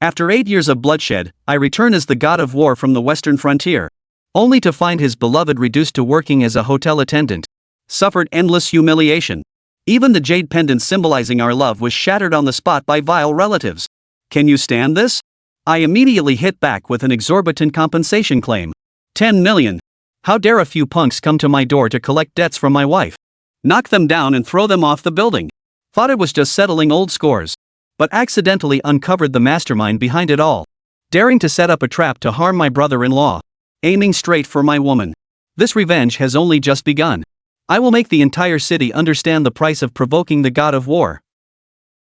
After 8 years of bloodshed, I return as the god of war from the western frontier. Only to find his beloved reduced to working as a hotel attendant. Suffered endless humiliation. Even the jade pendant symbolizing our love was shattered on the spot by vile relatives. Can you stand this? I immediately hit back with an exorbitant compensation claim. 10 million. How dare a few punks come to my door to collect debts from my wife? Knock them down and throw them off the building. Thought it was just settling old scores. But accidentally uncovered the mastermind behind it all. Daring to set up a trap to harm my brother-in-law. Aiming straight for my woman. This revenge has only just begun. I will make the entire city understand the price of provoking the god of war.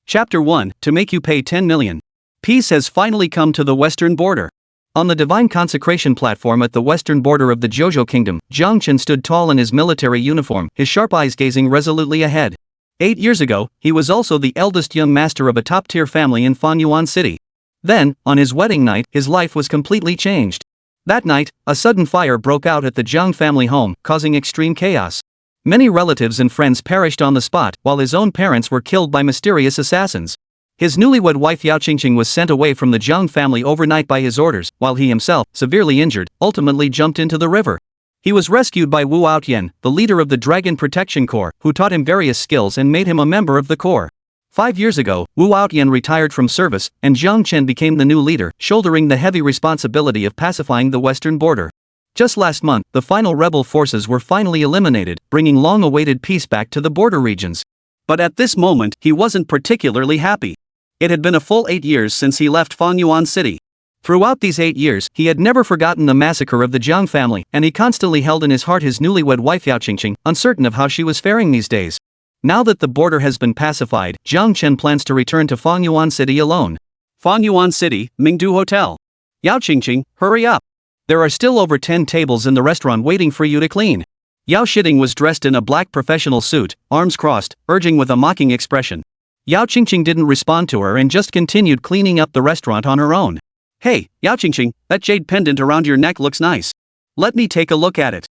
Chapter 1, to make you pay 10 million. Peace has finally come to the western border. On the divine consecration platform at the western border of the Jiāng kingdom, Jiāng Chén stood tall in his military uniform, his sharp eyes gazing resolutely ahead. 8 years ago, he was also the eldest young master of a top-tier family in Fanyuan City. Then, on his wedding night, his life was completely changed. That night, a sudden fire broke out at the Jiāng family home, causing extreme chaos. Many relatives and friends perished on the spot, while his own parents were killed by mysterious assassins. His newlywed wife Yáo Qīngqing was sent away from the Jiāng family overnight by his orders, while he himself, severely injured, ultimately jumped into the river. He was rescued by Zhū Ānkāng, the leader of the Dragon Protection Corps, who taught him various skills and made him a member of the Corps. 5 years ago, Zhū Ānkāng retired from service, and Jiāng Chén became the new leader, shouldering the heavy responsibility of pacifying the western border. Just last month, the final rebel forces were finally eliminated, bringing long-awaited peace back to the border regions. But at this moment, he wasn't particularly happy. It had been a full 8 years since he left Fanyuan City. Throughout these 8 years, he had never forgotten the massacre of the Jiāng family, and he constantly held in his heart his newlywed wife Yáo Qīngqing, uncertain of how she was faring these days. Now that the border has been pacified, Jiāng Chén plans to return to Fanyuan City alone. Fanyuan City, Mingdu Hotel. Yáo Qīngqing, hurry up. There are still over 10 tables in the restaurant waiting for you to clean. Yáo Shītíng was dressed in a black professional suit, arms crossed, urging with a mocking expression. Yáo Qīngqing didn't respond to her and just continued cleaning up the restaurant on her own. Hey, Yáo Qīngqing, that jade pendant around your neck looks nice. Let me take a look at it.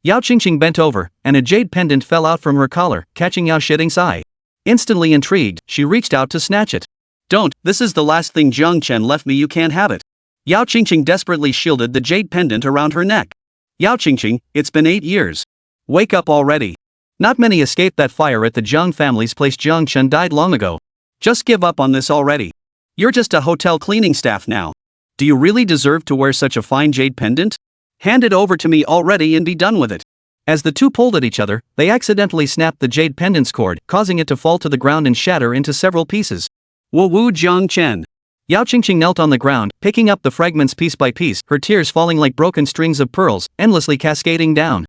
Yáo Qīngqing bent over, and a jade pendant fell out from her collar, catching Yáo Shīting's eye. Instantly intrigued, she reached out to snatch it. Don't, this is the last thing Jiāng Chén left me, you can't have it. Yáo Qīngqing desperately shielded the jade pendant around her neck. Yáo Qīngqing, it's been 8 years. Wake up already. Not many escaped that fire at the Jiāng family's place. Jiāng Chén died long ago. Just give up on this already. You're just a hotel cleaning staff now. Do you really deserve to wear such a fine jade pendant? Hand it over to me already and be done with it. As the two pulled at each other, they accidentally snapped the jade pendant's cord, causing it to fall to the ground and shatter into several pieces. Woo Jiāng Chén. Yáo Qīngqing knelt on the ground, picking up the fragments piece by piece, her tears falling like broken strings of pearls, endlessly cascading down.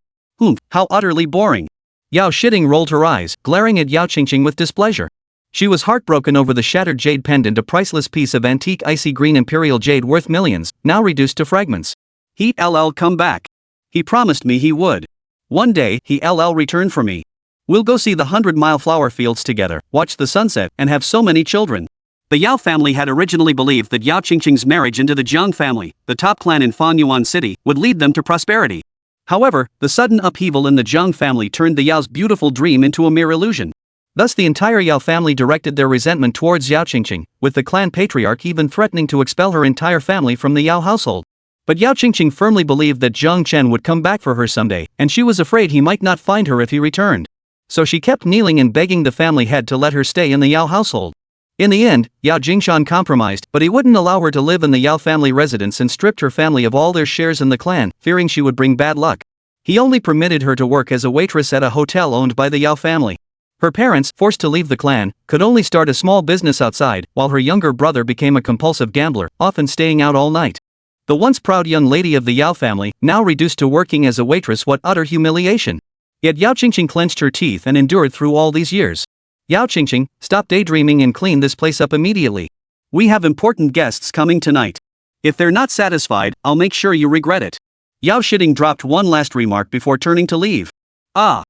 How utterly boring. Yáo Shītíng rolled her eyes, glaring at Yáo Qīngqing with displeasure. She was heartbroken over the shattered jade pendant, a priceless piece of antique icy green imperial jade worth millions, now reduced to fragments. He'll come back. He promised me he would. One day, he'll return for me. We'll go see the 100-mile flower fields together, watch the sunset, and have so many children. The Yáo family had originally believed that Yáo Qīngqing's marriage into the Jiāng family, the top clan in Fanyuan City, would lead them to prosperity. However, the sudden upheaval in the Jiāng family turned the Yao's beautiful dream into a mere illusion. Thus the entire Yáo family directed their resentment towards Yáo Qīngqing, with the clan patriarch even threatening to expel her entire family from the Yáo household. But Yáo Qīngqing firmly believed that Jiāng Chén would come back for her someday, and she was afraid he might not find her if he returned. So she kept kneeling and begging the family head to let her stay in the Yáo household. In the end, Yáo Jingxian compromised, but he wouldn't allow her to live in the Yáo family residence and stripped her family of all their shares in the clan, fearing she would bring bad luck. He only permitted her to work as a waitress at a hotel owned by the Yáo family. Her parents, forced to leave the clan, could only start a small business outside, while her younger brother became a compulsive gambler, often staying out all night. The once proud young lady of the Yáo family, now reduced to working as a waitress. What utter humiliation! Yet Yáo Qīngqing clenched her teeth and endured through all these years. Yáo Qīngqing, stop daydreaming and clean this place up immediately. We have important guests coming tonight. If they're not satisfied, I'll make sure you regret it. Yáo Shītíng dropped one last remark before turning to leave. Jiāng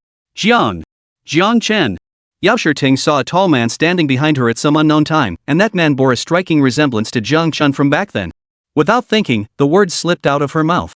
Chén. Yáo Shītíng saw a tall man standing behind her at some unknown time, and that man bore a striking resemblance to Jiāng Chén from back then. Without thinking, the words slipped out of her mouth.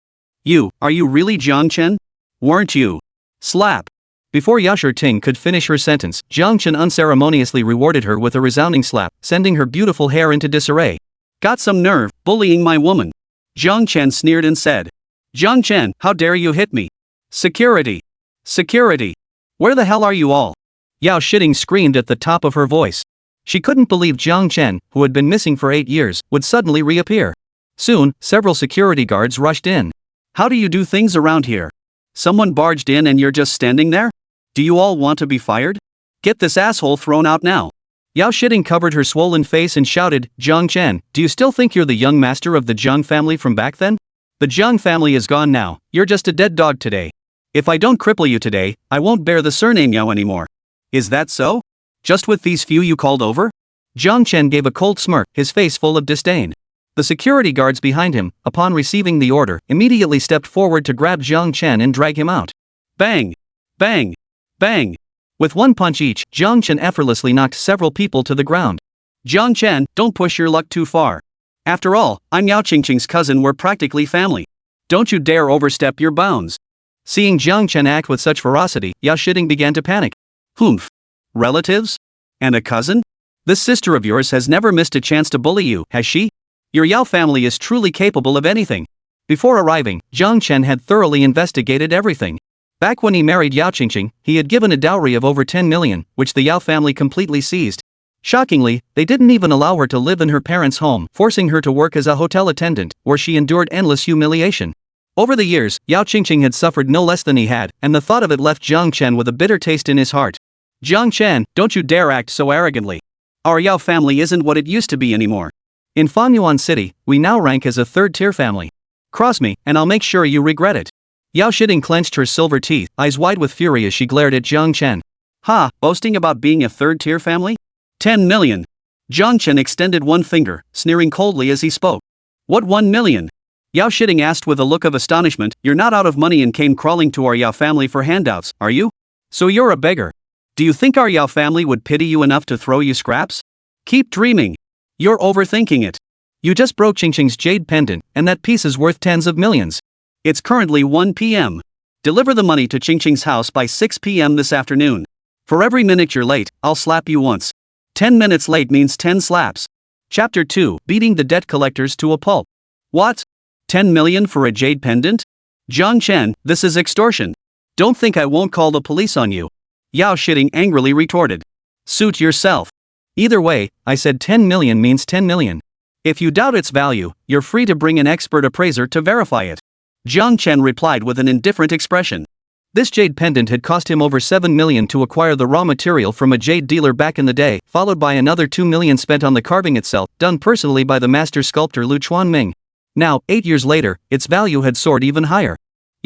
Are you really Jiāng Chén? Weren't you? Slap. Before Yáo Shītíng could finish her sentence, Jiāng Chén unceremoniously rewarded her with a resounding slap, sending her beautiful hair into disarray. Got some nerve, bullying my woman. Jiāng Chén sneered and said. Jiāng Chén, how dare you hit me? Security! Security! Where the hell are you all? Yáo Shītíng screamed at the top of her voice. She couldn't believe Jiāng Chén, who had been missing for 8 years, would suddenly reappear. Soon, several security guards rushed in. How do you do things around here? Someone barged in and you're just standing there? Do you all want to be fired? Get this asshole thrown out now. Yáo Shītíng covered her swollen face and shouted, Jiāng Chén, do you still think you're the young master of the Jiāng family from back then? The Jiāng family is gone now, you're just a dead dog today. If I don't cripple you today, I won't bear the surname Yáo anymore. Is that so? Just with these few you called over? Jiāng Chén gave a cold smirk, his face full of disdain. The security guards behind him, upon receiving the order, immediately stepped forward to grab Jiāng Chén and drag him out. Bang! Bang! Bang! With one punch each, Jiāng Chén effortlessly knocked several people to the ground. Jiāng Chén, don't push your luck too far. After all, I'm Yáo Qīngqing's cousin, we're practically family. Don't you dare overstep your bounds. Seeing Jiāng Chén act with such ferocity, Yáo Shītíng began to panic. Humph. Relatives? And a cousin? This sister of yours has never missed a chance to bully you, has she? Your Yáo family is truly capable of anything. Before arriving, Jiāng Chén had thoroughly investigated everything. Back when he married Yáo Qīngqing, he had given a dowry of over 10 million, which the Yáo family completely seized. Shockingly, they didn't even allow her to live in her parents' home, forcing her to work as a hotel attendant, where she endured endless humiliation. Over the years, Yáo Qīngqing had suffered no less than he had, and the thought of it left Jiāng Chén with a bitter taste in his heart. Jiāng Chén, don't you dare act so arrogantly. Our Yáo family isn't what it used to be anymore. In Fanyuan City, we now rank as a third-tier family. Cross me, and I'll make sure you regret it. Yáo Shītíng clenched her silver teeth, eyes wide with fury as she glared at Jiāng Chén. Ha, boasting about being a third-tier family? 10 million. Jiāng Chén extended one finger, sneering coldly as he spoke. What 1 million? Yáo Shītíng asked with a look of astonishment. You're not out of money and came crawling to our Yáo family for handouts, are you? So you're a beggar. Do you think our Yáo family would pity you enough to throw you scraps? Keep dreaming. You're overthinking it. You just broke Qīngqing's jade pendant, and that piece is worth tens of millions. It's currently 1 p.m. Deliver the money to Qīngqing's house by 6 p.m. this afternoon. For every minute you're late, I'll slap you once. 10 minutes late means 10 slaps. Chapter 2, Beating the Debt Collectors to a Pulp. What? 10 million for a jade pendant? Jiāng Chén, this is extortion. Don't think I won't call the police on you. Yáo Shītíng angrily retorted. Suit yourself. Either way, I said 10 million means 10 million. If you doubt its value, you're free to bring an expert appraiser to verify it. Jiāng Chén replied with an indifferent expression. This jade pendant had cost him over 7 million to acquire the raw material from a jade dealer back in the day, followed by another 2 million spent on the carving itself, done personally by the master sculptor Lu Chuanming. Now, 8 years later, its value had soared even higher.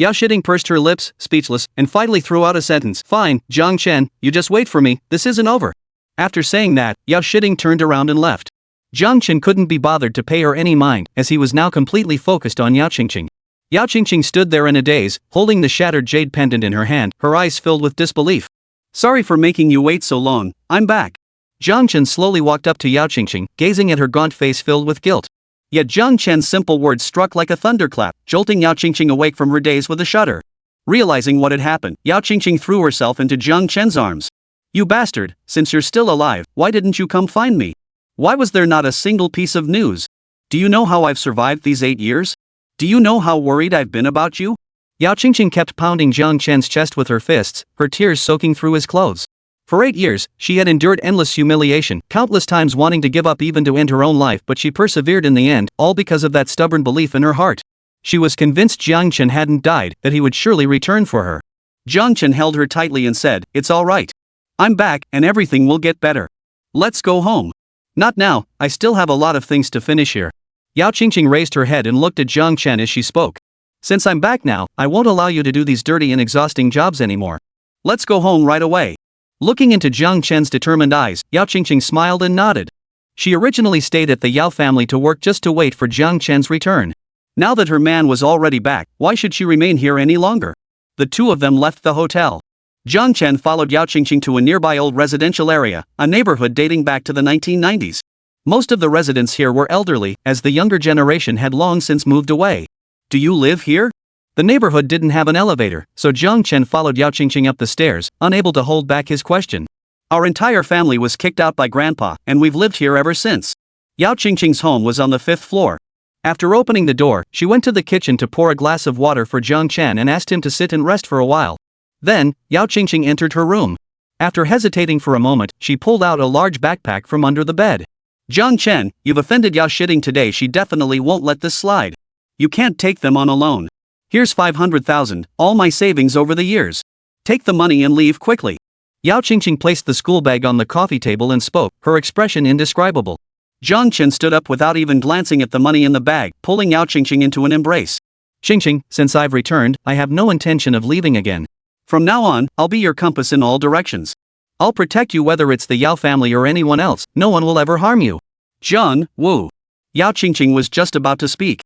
Yáo Shītíng pursed her lips, speechless, and finally threw out a sentence. Fine, Jiāng Chén, you just wait for me, this isn't over. After saying that, Yáo Shītíng turned around and left. Jiāng Chén couldn't be bothered to pay her any mind, as he was now completely focused on Yáo Qīngqing. Yáo Qīngqing stood there in a daze, holding the shattered jade pendant in her hand, her eyes filled with disbelief. Sorry for making you wait so long, I'm back. Jiāng Chén slowly walked up to Yáo Qīngqing, gazing at her gaunt face filled with guilt. Yet Jiāng Chén's simple words struck like a thunderclap, jolting Yáo Qīngqing awake from her daze with a shudder. Realizing what had happened, Yáo Qīngqing threw herself into Jiāng Chén's arms. You bastard, since you're still alive, why didn't you come find me? Why was there not a single piece of news? Do you know how I've survived these 8 years? Do you know how worried I've been about you? Yáo Qīngqing kept pounding Jiāng Chén's chest with her fists, her tears soaking through his clothes. For 8 years, she had endured endless humiliation, countless times wanting to give up even to end her own life, but she persevered in the end, all because of that stubborn belief in her heart. She was convinced Jiāng Chén hadn't died, that he would surely return for her. Jiāng Chén held her tightly and said, It's all right. I'm back, and everything will get better. Let's go home. Not now, I still have a lot of things to finish here. Yáo Qīngqing raised her head and looked at Jiāng Chén as she spoke. Since I'm back now, I won't allow you to do these dirty and exhausting jobs anymore. Let's go home right away. Looking into Jiāng Chén's determined eyes, Yáo Qīngqing smiled and nodded. She originally stayed at the Yáo family to work just to wait for Jiāng Chén's return. Now that her man was already back, why should she remain here any longer? The two of them left the hotel. Jiāng Chén followed Yáo Qīngqing to a nearby old residential area, a neighborhood dating back to the 1990s. Most of the residents here were elderly, as the younger generation had long since moved away. Do you live here? The neighborhood didn't have an elevator, so Jiāng Chén followed Yáo Qīngqing up the stairs, unable to hold back his question. Our entire family was kicked out by Grandpa, and we've lived here ever since. Yáo Qīngqing's home was on the 5th floor. After opening the door, she went to the kitchen to pour a glass of water for Jiāng Chén and asked him to sit and rest for a while. Then, Yáo Qīngqing entered her room. After hesitating for a moment, she pulled out a large backpack from under the bed. Jiāng Chén, you've offended Yáo Shītíng today. She definitely won't let this slide. You can't take them on alone. Here's 500,000, all my savings over the years. Take the money and leave quickly. Yáo Qīngqing placed the school bag on the coffee table and spoke, her expression indescribable. Jiāng Chén stood up without even glancing at the money in the bag, pulling Yáo Qīngqing into an embrace. Qīngqing, since I've returned, I have no intention of leaving again. From now on, I'll be your compass in all directions. I'll protect you whether it's the Yáo family or anyone else, no one will ever harm you. John, woo. Yáo Qīngqing was just about to speak.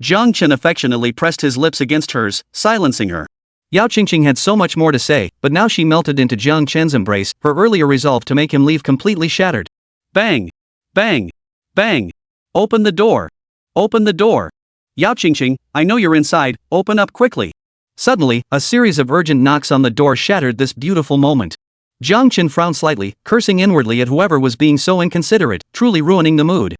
Jiāng Chén affectionately pressed his lips against hers, silencing her. Yáo Qīngqing had so much more to say, but now she melted into Jiāng Chén's embrace, her earlier resolve to make him leave completely shattered. Bang! Bang! Bang! Open the door! Open the door! Yáo Qīngqing, I know you're inside, open up quickly. Suddenly, a series of urgent knocks on the door shattered this beautiful moment. Jiāng Chén frowned slightly, cursing inwardly at whoever was being so inconsiderate, truly ruining the mood.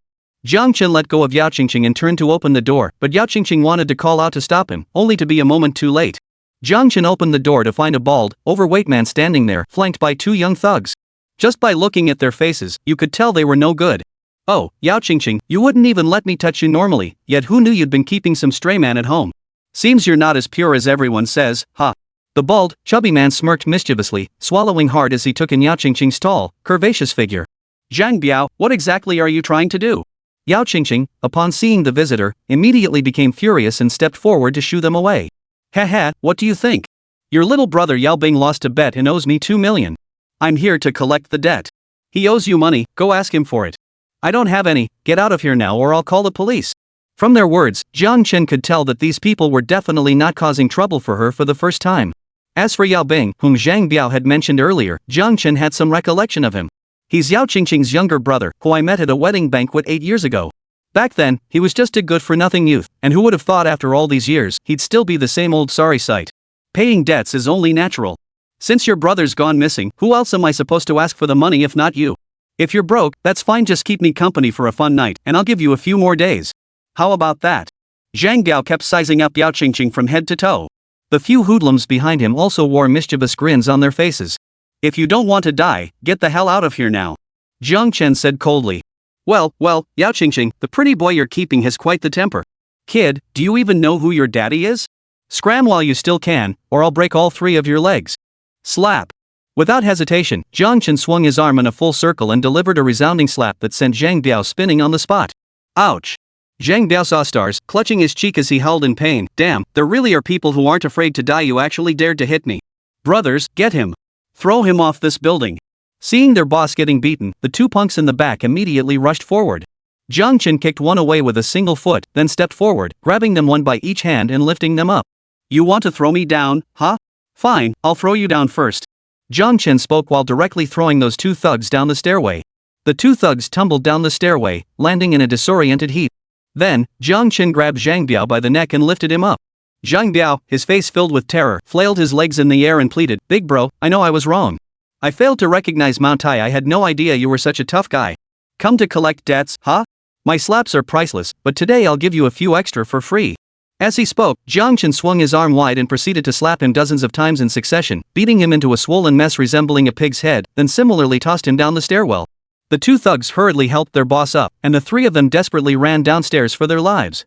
Jiāng Chén let go of Yáo Qīngqing and turned to open the door, but Yáo Qīngqing wanted to call out to stop him, only to be a moment too late. Jiāng Chén opened the door to find a bald, overweight man standing there, flanked by 2 young thugs. Just by looking at their faces, you could tell they were no good. Oh, Yáo Qīngqing, you wouldn't even let me touch you normally, yet who knew you'd been keeping some stray man at home? Seems you're not as pure as everyone says, huh? The bald, chubby man smirked mischievously, swallowing hard as he took in Yáo Qīngqing's tall, curvaceous figure. Zhang Biao, what exactly are you trying to do? Yáo Qīngqing, upon seeing the visitor, immediately became furious and stepped forward to shoo them away. Haha, what do you think? Your little brother Yáo Bing lost a bet and owes me 2 million. I'm here to collect the debt. He owes you money, go ask him for it. I don't have any, get out of here now or I'll call the police. From their words, Jiāng Chén could tell that these people were definitely not causing trouble for her for the first time. As for Yáo Bing, whom Zhang Biao had mentioned earlier, Jiāng Chén had some recollection of him. He's Yáo Qīngqing's younger brother, who I met at a wedding banquet 8 years ago. Back then, he was just a good-for-nothing youth, and who would have thought after all these years, he'd still be the same old sorry sight. Paying debts is only natural. Since your brother's gone missing, who else am I supposed to ask for the money if not you? If you're broke, that's fine, just keep me company for a fun night, and I'll give you a few more days. How about that? Zhang Biao kept sizing up Yáo Qīngqing from head to toe. The few hoodlums behind him also wore mischievous grins on their faces. If you don't want to die, get the hell out of here now. Jiāng Chén said coldly. Well, Yáo Qīngqing, the pretty boy you're keeping has quite the temper. Kid, do you even know who your daddy is? Scram while you still can, or I'll break all 3 of your legs. Slap. Without hesitation, Jiāng Chén swung his arm in a full circle and delivered a resounding slap that sent Zhang Biao spinning on the spot. Ouch. Zhang Biao saw stars, clutching his cheek as he howled in pain. Damn, there really are people who aren't afraid to die. You actually dared to hit me. Brothers, get him. Throw him off this building. Seeing their boss getting beaten, the 2 punks in the back immediately rushed forward. Jiāng Chén kicked one away with a single foot, then stepped forward, grabbing them one by each hand and lifting them up. You want to throw me down, huh? Fine, I'll throw you down first. Jiāng Chén spoke while directly throwing those 2 thugs down the stairway. The 2 thugs tumbled down the stairway, landing in a disoriented heap. Then, Jiāng Chén grabbed Zhang Biao by the neck and lifted him up. Zhang Biao, his face filled with terror, flailed his legs in the air and pleaded, Big bro, I know I was wrong. I failed to recognize Mount Tai. I had no idea you were such a tough guy. Come to collect debts, huh? My slaps are priceless, but today I'll give you a few extra for free. As he spoke, Jiāng Chén swung his arm wide and proceeded to slap him dozens of times in succession, beating him into a swollen mess resembling a pig's head, then similarly tossed him down the stairwell. The 2 thugs hurriedly helped their boss up, and the 3 of them desperately ran downstairs for their lives.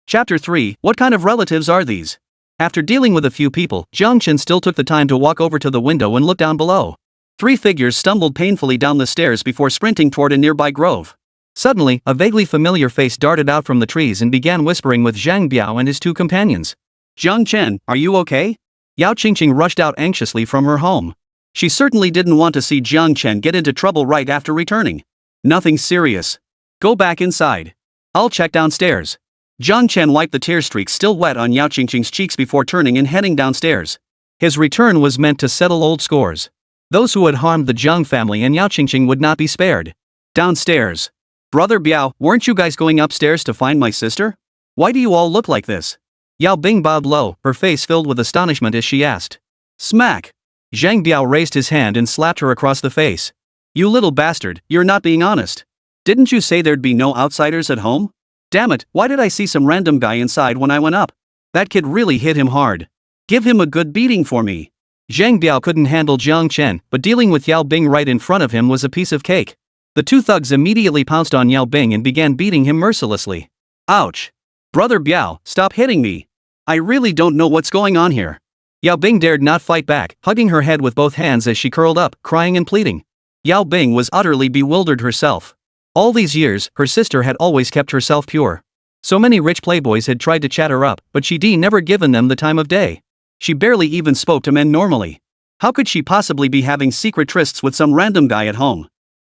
Chapter 3, What kind of relatives are these? After dealing with a few people, Jiāng Chén still took the time to walk over to the window and look down below. 3 figures stumbled painfully down the stairs before sprinting toward a nearby grove. Suddenly, a vaguely familiar face darted out from the trees and began whispering with Zhang Biao and his 2 companions. Jiāng Chén, are you okay? Yáo Qīngqing rushed out anxiously from her home. She certainly didn't want to see Jiāng Chén get into trouble right after returning. Nothing serious. Go back inside. I'll check downstairs. Jiāng Chén wiped the tear streaks still wet on Yáo Qīngqing's cheeks before turning and heading downstairs. His return was meant to settle old scores. Those who had harmed the Jiāng family and Yáo Qīngqing would not be spared. Downstairs. Brother Biao, weren't you guys going upstairs to find my sister? Why do you all look like this? Yáo Bing bowed low, her face filled with astonishment as she asked. Smack! Zhang Biao raised his hand and slapped her across the face. You little bastard, you're not being honest. Didn't you say there'd be no outsiders at home? Damn it, why did I see some random guy inside when I went up? That kid really hit him hard. Give him a good beating for me. Zhang Biao couldn't handle Jiāng Chén, but dealing with Yáo Bing right in front of him was a piece of cake. The two thugs immediately pounced on Yáo Bing and began beating him mercilessly. Ouch! Brother Biao, stop hitting me. I really don't know what's going on here. Yáo Bing dared not fight back, hugging her head with both hands as she curled up, crying and pleading. Yáo Bing was utterly bewildered herself. All these years, her sister had always kept herself pure. So many rich playboys had tried to chat her up, but she'd never given them the time of day. She barely even spoke to men normally. How could she possibly be having secret trysts with some random guy at home?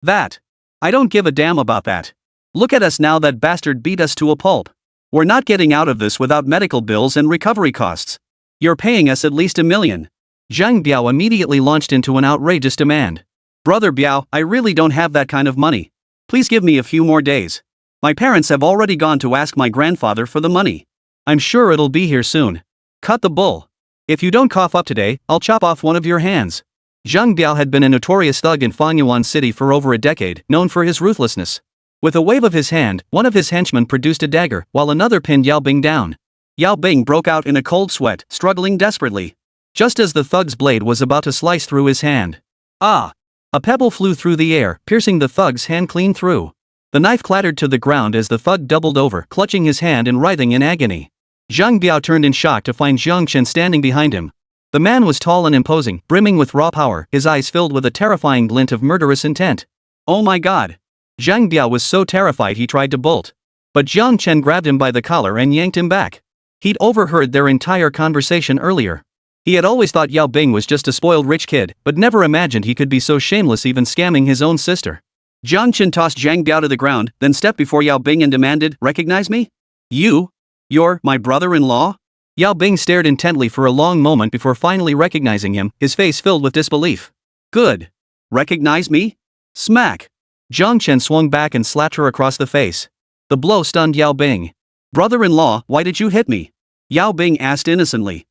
I don't give a damn about that. Look at us now, that bastard beat us to a pulp. We're not getting out of this without medical bills and recovery costs. You're paying us at least $1 million. Zhang Biao immediately launched into an outrageous demand. Brother Biao, I really don't have that kind of money. Please give me a few more days. My parents have already gone to ask my grandfather for the money. I'm sure it'll be here soon. Cut the bull. If you don't cough up today, I'll chop off one of your hands. Zhang Biao had been a notorious thug in Fangyuan City for over a decade, known for his ruthlessness. With a wave of his hand, one of his henchmen produced a dagger, while another pinned Yáo Bing down. Yáo Bing broke out in a cold sweat, struggling desperately. Just as the thug's blade was about to slice through his hand. Ah! A pebble flew through the air, piercing the thug's hand clean through. The knife clattered to the ground as the thug doubled over, clutching his hand and writhing in agony. Zhang Biao turned in shock to find Jiāng Chén standing behind him. The man was tall and imposing, brimming with raw power, his eyes filled with a terrifying glint of murderous intent. Oh my god! Zhang Biao was so terrified he tried to bolt. But Jiāng Chén grabbed him by the collar and yanked him back. He'd overheard their entire conversation earlier. He had always thought Yáo Bing was just a spoiled rich kid, but never imagined he could be so shameless, even scamming his own sister. Jiāng Chén tossed Zhang Biao to the ground, then stepped before Yáo Bing and demanded, "Recognize me? You're my brother-in-law?" Yáo Bing stared intently for a long moment before finally recognizing him, his face filled with disbelief. Good. Recognize me? Smack! Jiāng Chén swung back and slapped her across the face. The blow stunned Yáo Bing. Brother-in-law, why did you hit me? Yáo Bing asked innocently.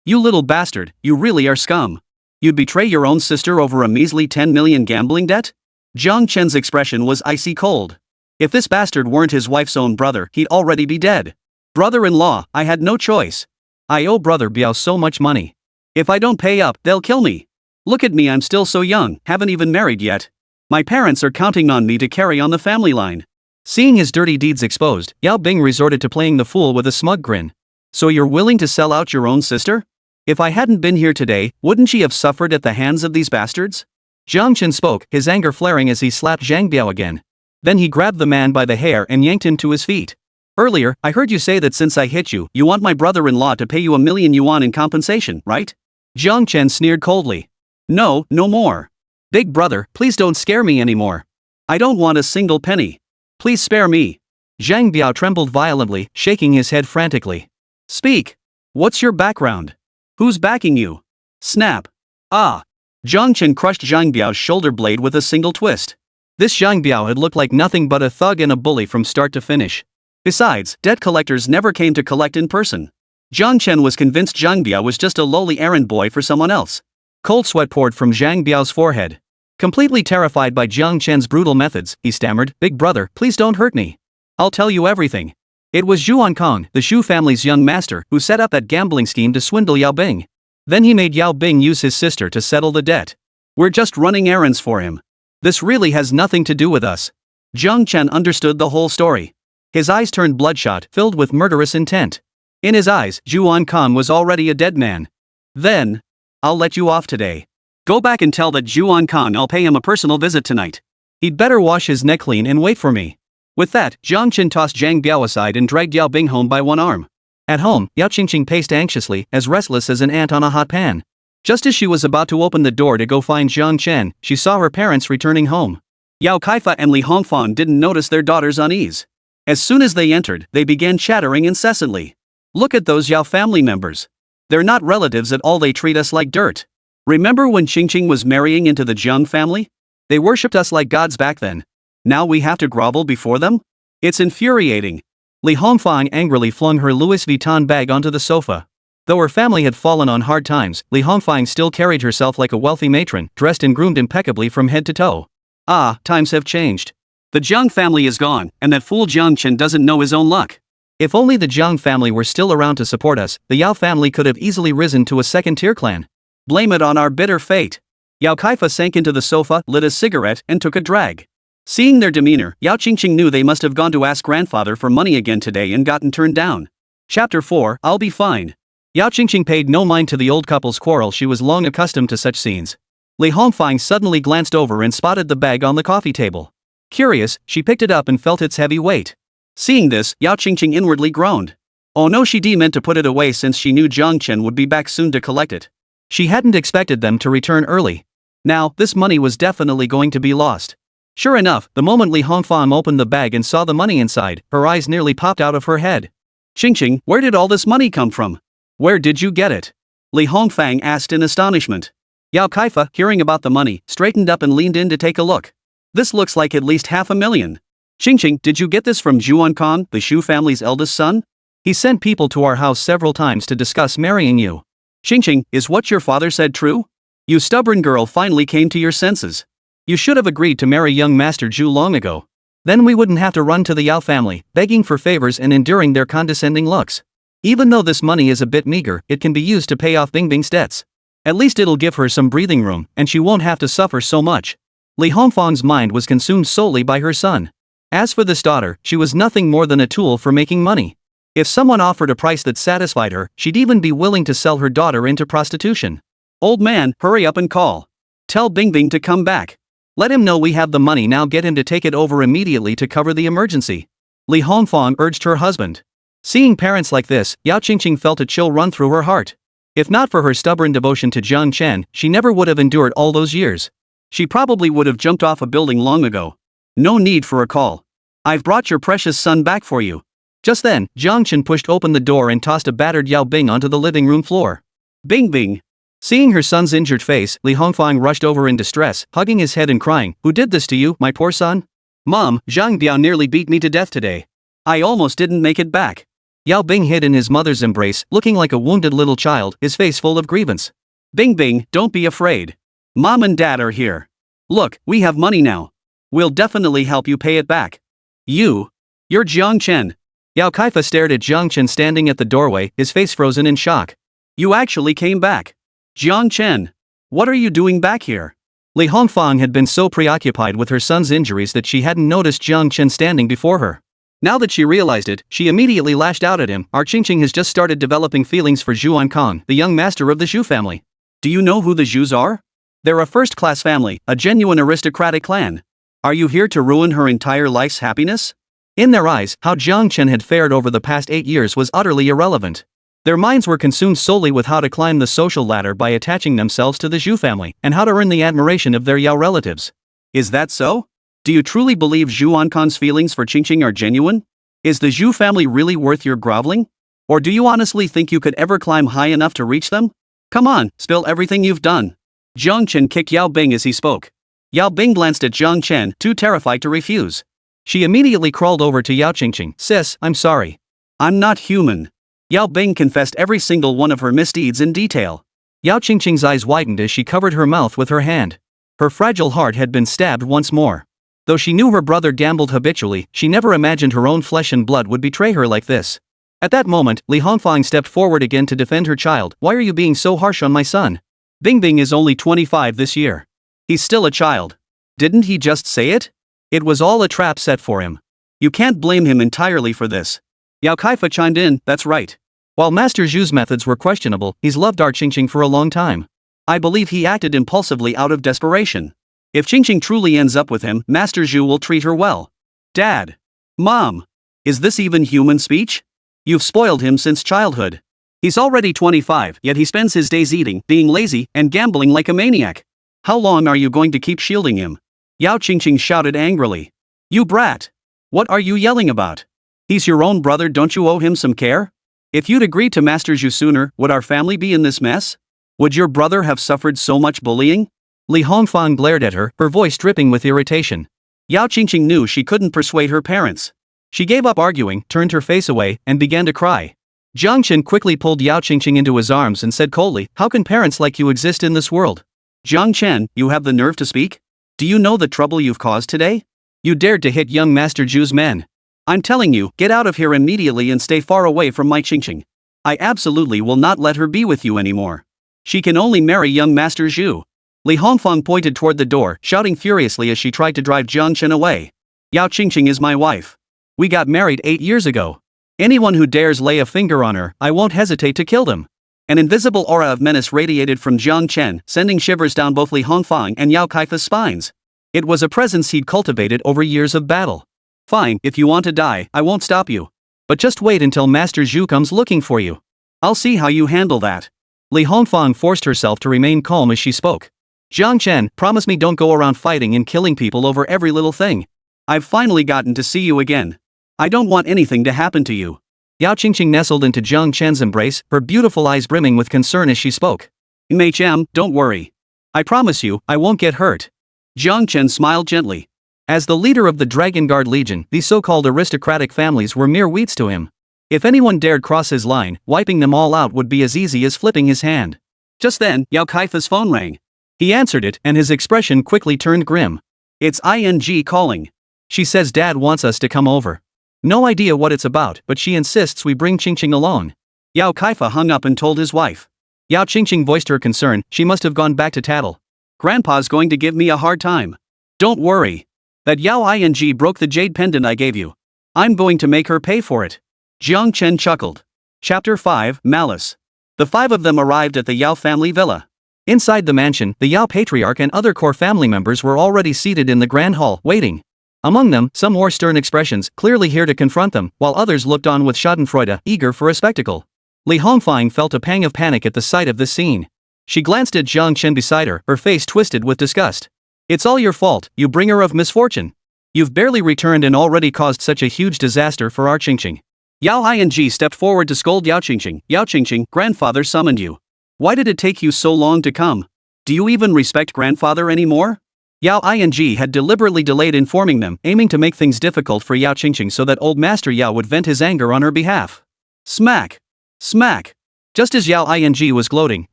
You little bastard, you really are scum. You'd betray your own sister over a measly 10 million gambling debt? Jiāng Chén's expression was icy cold. If this bastard weren't his wife's own brother, he'd already be dead. Brother-in-law, I had no choice. I owe Brother Biao so much money. If I don't pay up, they'll kill me. Look at me, I'm still so young, haven't even married yet. My parents are counting on me to carry on the family line. Seeing his dirty deeds exposed, Yáo Bing resorted to playing the fool with a smug grin. So you're willing to sell out your own sister? If I hadn't been here today, wouldn't she have suffered at the hands of these bastards? Jiāng Chén spoke, his anger flaring as he slapped Zhang Biao again. Then he grabbed the man by the hair and yanked him to his feet. Earlier, I heard you say that since I hit you, you want my brother-in-law to pay you $1 million in compensation, right? Jiāng Chén sneered coldly. No, no more. Big brother, please don't scare me anymore. I don't want a single penny. Please spare me. Zhang Biao trembled violently, shaking his head frantically. Speak. What's your background? Who's backing you? Snap. Ah. Jiāng Chén crushed Zhang Biao's shoulder blade with a single twist. This Zhang Biao had looked like nothing but a thug and a bully from start to finish. Besides, debt collectors never came to collect in person. Jiāng Chén was convinced Zhang Biao was just a lowly errand boy for someone else. Cold sweat poured from Zhang Biao's forehead. Completely terrified by Jiāng Chén's brutal methods, he stammered, Big brother, please don't hurt me. I'll tell you everything. It was Zhū Ānkāng, the Shu family's young master, who set up that gambling scheme to swindle Yáo Bing. Then he made Yáo Bing use his sister to settle the debt. We're just running errands for him. This really has nothing to do with us. Jiāng Chén understood the whole story. His eyes turned bloodshot, filled with murderous intent. In his eyes, Zhū Ānkāng was already a dead man. Then, I'll let you off today. Go back and tell that Zhū Ānkāng I'll pay him a personal visit tonight. He'd better wash his neck clean and wait for me. With that, Jiāng Chén tossed Zhang Biao aside and dragged Yáo Bing home by one arm. At home, Yáo Qīngqing paced anxiously, as restless as an ant on a hot pan. Just as she was about to open the door to go find Jiāng Chén, she saw her parents returning home. Yao Kaifa and Li Hongfan didn't notice their daughter's unease. As soon as they entered, they began chattering incessantly. Look at those Yao family members. They're not relatives at all, they treat us like dirt. Remember when Qingqing was marrying into the Jiang family? They worshipped us like gods back then. Now we have to grovel before them? It's infuriating. Li Hongfang angrily flung her Louis Vuitton bag onto the sofa. Though her family had fallen on hard times, Li Hongfang still carried herself like a wealthy matron, dressed and groomed impeccably from head to toe. Ah, times have changed. The Jiāng family is gone, and that fool Jiāng Chén doesn't know his own luck. If only the Jiāng family were still around to support us, the Yáo family could have easily risen to a second-tier clan. Blame it on our bitter fate. Yáo Qīngqing sank into the sofa, lit a cigarette, and took a drag. Seeing their demeanor, Yáo Qīngqing knew they must have gone to ask grandfather for money again today and gotten turned down. Chapter 4, I'll be fine. Yáo Qīngqing paid no mind to the old couple's quarrel. She was long accustomed to such scenes. Li Hongfang suddenly glanced over and spotted the bag on the coffee table. Curious, she picked it up and felt its heavy weight. Seeing this, Yáo Qīngqing inwardly groaned. Oh no, she meant to put it away since she knew Jiāng Chén would be back soon to collect it. She hadn't expected them to return early. Now, this money was definitely going to be lost. Sure enough, the moment Li Hongfang opened the bag and saw the money inside, her eyes nearly popped out of her head. Qīngqing, where did all this money come from? Where did you get it? Li Hongfang asked in astonishment. Yáo Qīngqing, hearing about the money, straightened up and leaned in to take a look. This looks like at least $500,000. Qīngqing, did you get this from Zhū Ānkāng, the Zhou family's eldest son? He sent people to our house several times to discuss marrying you. Qīngqing, is what your father said true? You stubborn girl finally came to your senses. You should have agreed to marry young Master Zhou long ago. Then we wouldn't have to run to the Yáo family, begging for favors and enduring their condescending looks. Even though this money is a bit meager, it can be used to pay off Bingbing's debts. At least it'll give her some breathing room, and she won't have to suffer so much. Li Hongfang's mind was consumed solely by her son. As for this daughter, she was nothing more than a tool for making money. If someone offered a price that satisfied her, she'd even be willing to sell her daughter into prostitution. Old man, hurry up and call. Tell Bingbing to come back. Let him know we have the money now. Get him to take it over immediately to cover the emergency. Li Hongfang urged her husband. Seeing parents like this, Yáo Qīngqing felt a chill run through her heart. If not for her stubborn devotion to Jiāng Chén, she never would have endured all those years. She probably would have jumped off a building long ago. No need for a call. I've brought your precious son back for you. Just then, Jiāng Chén pushed open the door and tossed a battered Yáo Bing onto the living room floor. Bingbing. Seeing her son's injured face, Li Hongfang rushed over in distress, hugging his head and crying, "Who did this to you, my poor son?" "Mom, Zhang Biao nearly beat me to death today. I almost didn't make it back." Yáo Bing hid in his mother's embrace, looking like a wounded little child, his face full of grievance. "Bingbing, don't be afraid. Mom and Dad are here. Look, we have money now. We'll definitely help you pay it back." You're Jiāng Chén." Yáo Qīngqing stared at Jiāng Chén standing at the doorway, his face frozen in shock. "You actually came back. Jiāng Chén. What are you doing back here?" Li Hongfang had been so preoccupied with her son's injuries that she hadn't noticed Jiāng Chén standing before her. Now that she realized it, she immediately lashed out at him. "Our Qīngqing has just started developing feelings for Zhū Ānkāng, the young master of the Zhou family. Do you know who the Zhous are? They're a first-class family, a genuine aristocratic clan. Are you here to ruin her entire life's happiness?" In their eyes, how Jiāng Chén had fared over the past 8 years was utterly irrelevant. Their minds were consumed solely with how to climb the social ladder by attaching themselves to the Zhou family, and how to earn the admiration of their Yáo relatives. Is that so? Do you truly believe Zhū Ānkāng's feelings for Qīngqing are genuine? Is the Zhou family really worth your groveling? Or do you honestly think you could ever climb high enough to reach them? Come on, spill everything you've done. Jiāng Chén kicked Yáo Bing as he spoke. Yáo Bing glanced at Jiāng Chén, too terrified to refuse. She immediately crawled over to Yáo Qīngqing. "Sis, I'm sorry. I'm not human." Yáo Bing confessed every single one of her misdeeds in detail. Yáo Qīngqing's eyes widened as she covered her mouth with her hand. Her fragile heart had been stabbed once more. Though she knew her brother gambled habitually, she never imagined her own flesh and blood would betray her like this. At that moment, Li Hongfang stepped forward again to defend her child. "Why are you being so harsh on my son? Bingbing is only 25 this year. He's still a child. Didn't he just say it? It was all a trap set for him. You can't blame him entirely for this." Yáo Qīngqing chimed in, "That's right. While Master Zhu's methods were questionable, he's loved our Qīngqing for a long time. I believe he acted impulsively out of desperation. If Qīngqing truly ends up with him, Master Zhou will treat her well." "Dad. Mom. Is this even human speech? You've spoiled him since childhood. He's already 25, yet he spends his days eating, being lazy, and gambling like a maniac. How long are you going to keep shielding him?" Yáo Qīngqing shouted angrily. "You brat! What are you yelling about? He's your own brother, don't you owe him some care? If you'd agreed to Master Zhou sooner, would our family be in this mess? Would your brother have suffered so much bullying?" Li Hongfang glared at her, her voice dripping with irritation. Yáo Qīngqing knew she couldn't persuade her parents. She gave up arguing, turned her face away, and began to cry. Jiāng Chén quickly pulled Yáo Qīngqing into his arms and said coldly, "How can parents like you exist in this world? Jiāng Chén, you have the nerve to speak? Do you know the trouble you've caused today? You dared to hit young Master Zhu's men. I'm telling you, get out of here immediately and stay far away from my Qīngqing. I absolutely will not let her be with you anymore. She can only marry young Master Zhu. Li Hongfang pointed toward the door, shouting furiously as she tried to drive Jiāng Chén away. Yáo Qīngqing is my wife. We got married 8 years ago. Anyone who dares lay a finger on her, I won't hesitate to kill them. An invisible aura of menace radiated from Jiāng Chén, sending shivers down both Li Hongfang and Yao Kaifa's spines. It was a presence he'd cultivated over years of battle. Fine, if you want to die, I won't stop you. But just wait until Master Zhu comes looking for you. I'll see how you handle that. Li Hongfang forced herself to remain calm as she spoke. Jiāng Chén, promise me don't go around fighting and killing people over every little thing. I've finally gotten to see you again. I don't want anything to happen to you. Yáo Qīngqing nestled into Jiāng Chén's embrace, her beautiful eyes brimming with concern as she spoke. Mei-cham, don't worry. I promise you, I won't get hurt. Jiāng Chén smiled gently. As the leader of the Dragon Guard Legion, these so-called aristocratic families were mere weeds to him. If anyone dared cross his line, wiping them all out would be as easy as flipping his hand. Just then, Yao Kaifa's phone rang. He answered it, and his expression quickly turned grim. It's ING calling. She says Dad wants us to come over. No idea what it's about, but she insists we bring Qīngqing along. Yao Kaifa hung up and told his wife. Yáo Qīngqing voiced her concern. She must have gone back to tattle. Grandpa's going to give me a hard time. Don't worry. That Yao Ing broke the jade pendant I gave you. I'm going to make her pay for it. Jiāng Chén chuckled. Chapter 5, Malice. The 5 of them arrived at the Yao family villa. Inside the mansion, the Yao patriarch and other core family members were already seated in the grand hall, waiting. Among them, some wore stern expressions, clearly here to confront them, while others looked on with schadenfreude, eager for a spectacle. Li Hongfang felt a pang of panic at the sight of this scene. She glanced at Jiāng Chén beside her, her face twisted with disgust. It's all your fault, you bringer of misfortune. You've barely returned and already caused such a huge disaster for our Qīngqing. Yao Ing stepped forward to scold Yáo Qīngqing. Yáo Qīngqing, grandfather summoned you. Why did it take you so long to come? Do you even respect grandfather anymore? Yao Ing had deliberately delayed informing them, aiming to make things difficult for Yáo Qīngqing so that old Master Yao would vent his anger on her behalf. Smack! Smack! Just as Yao Ing was gloating,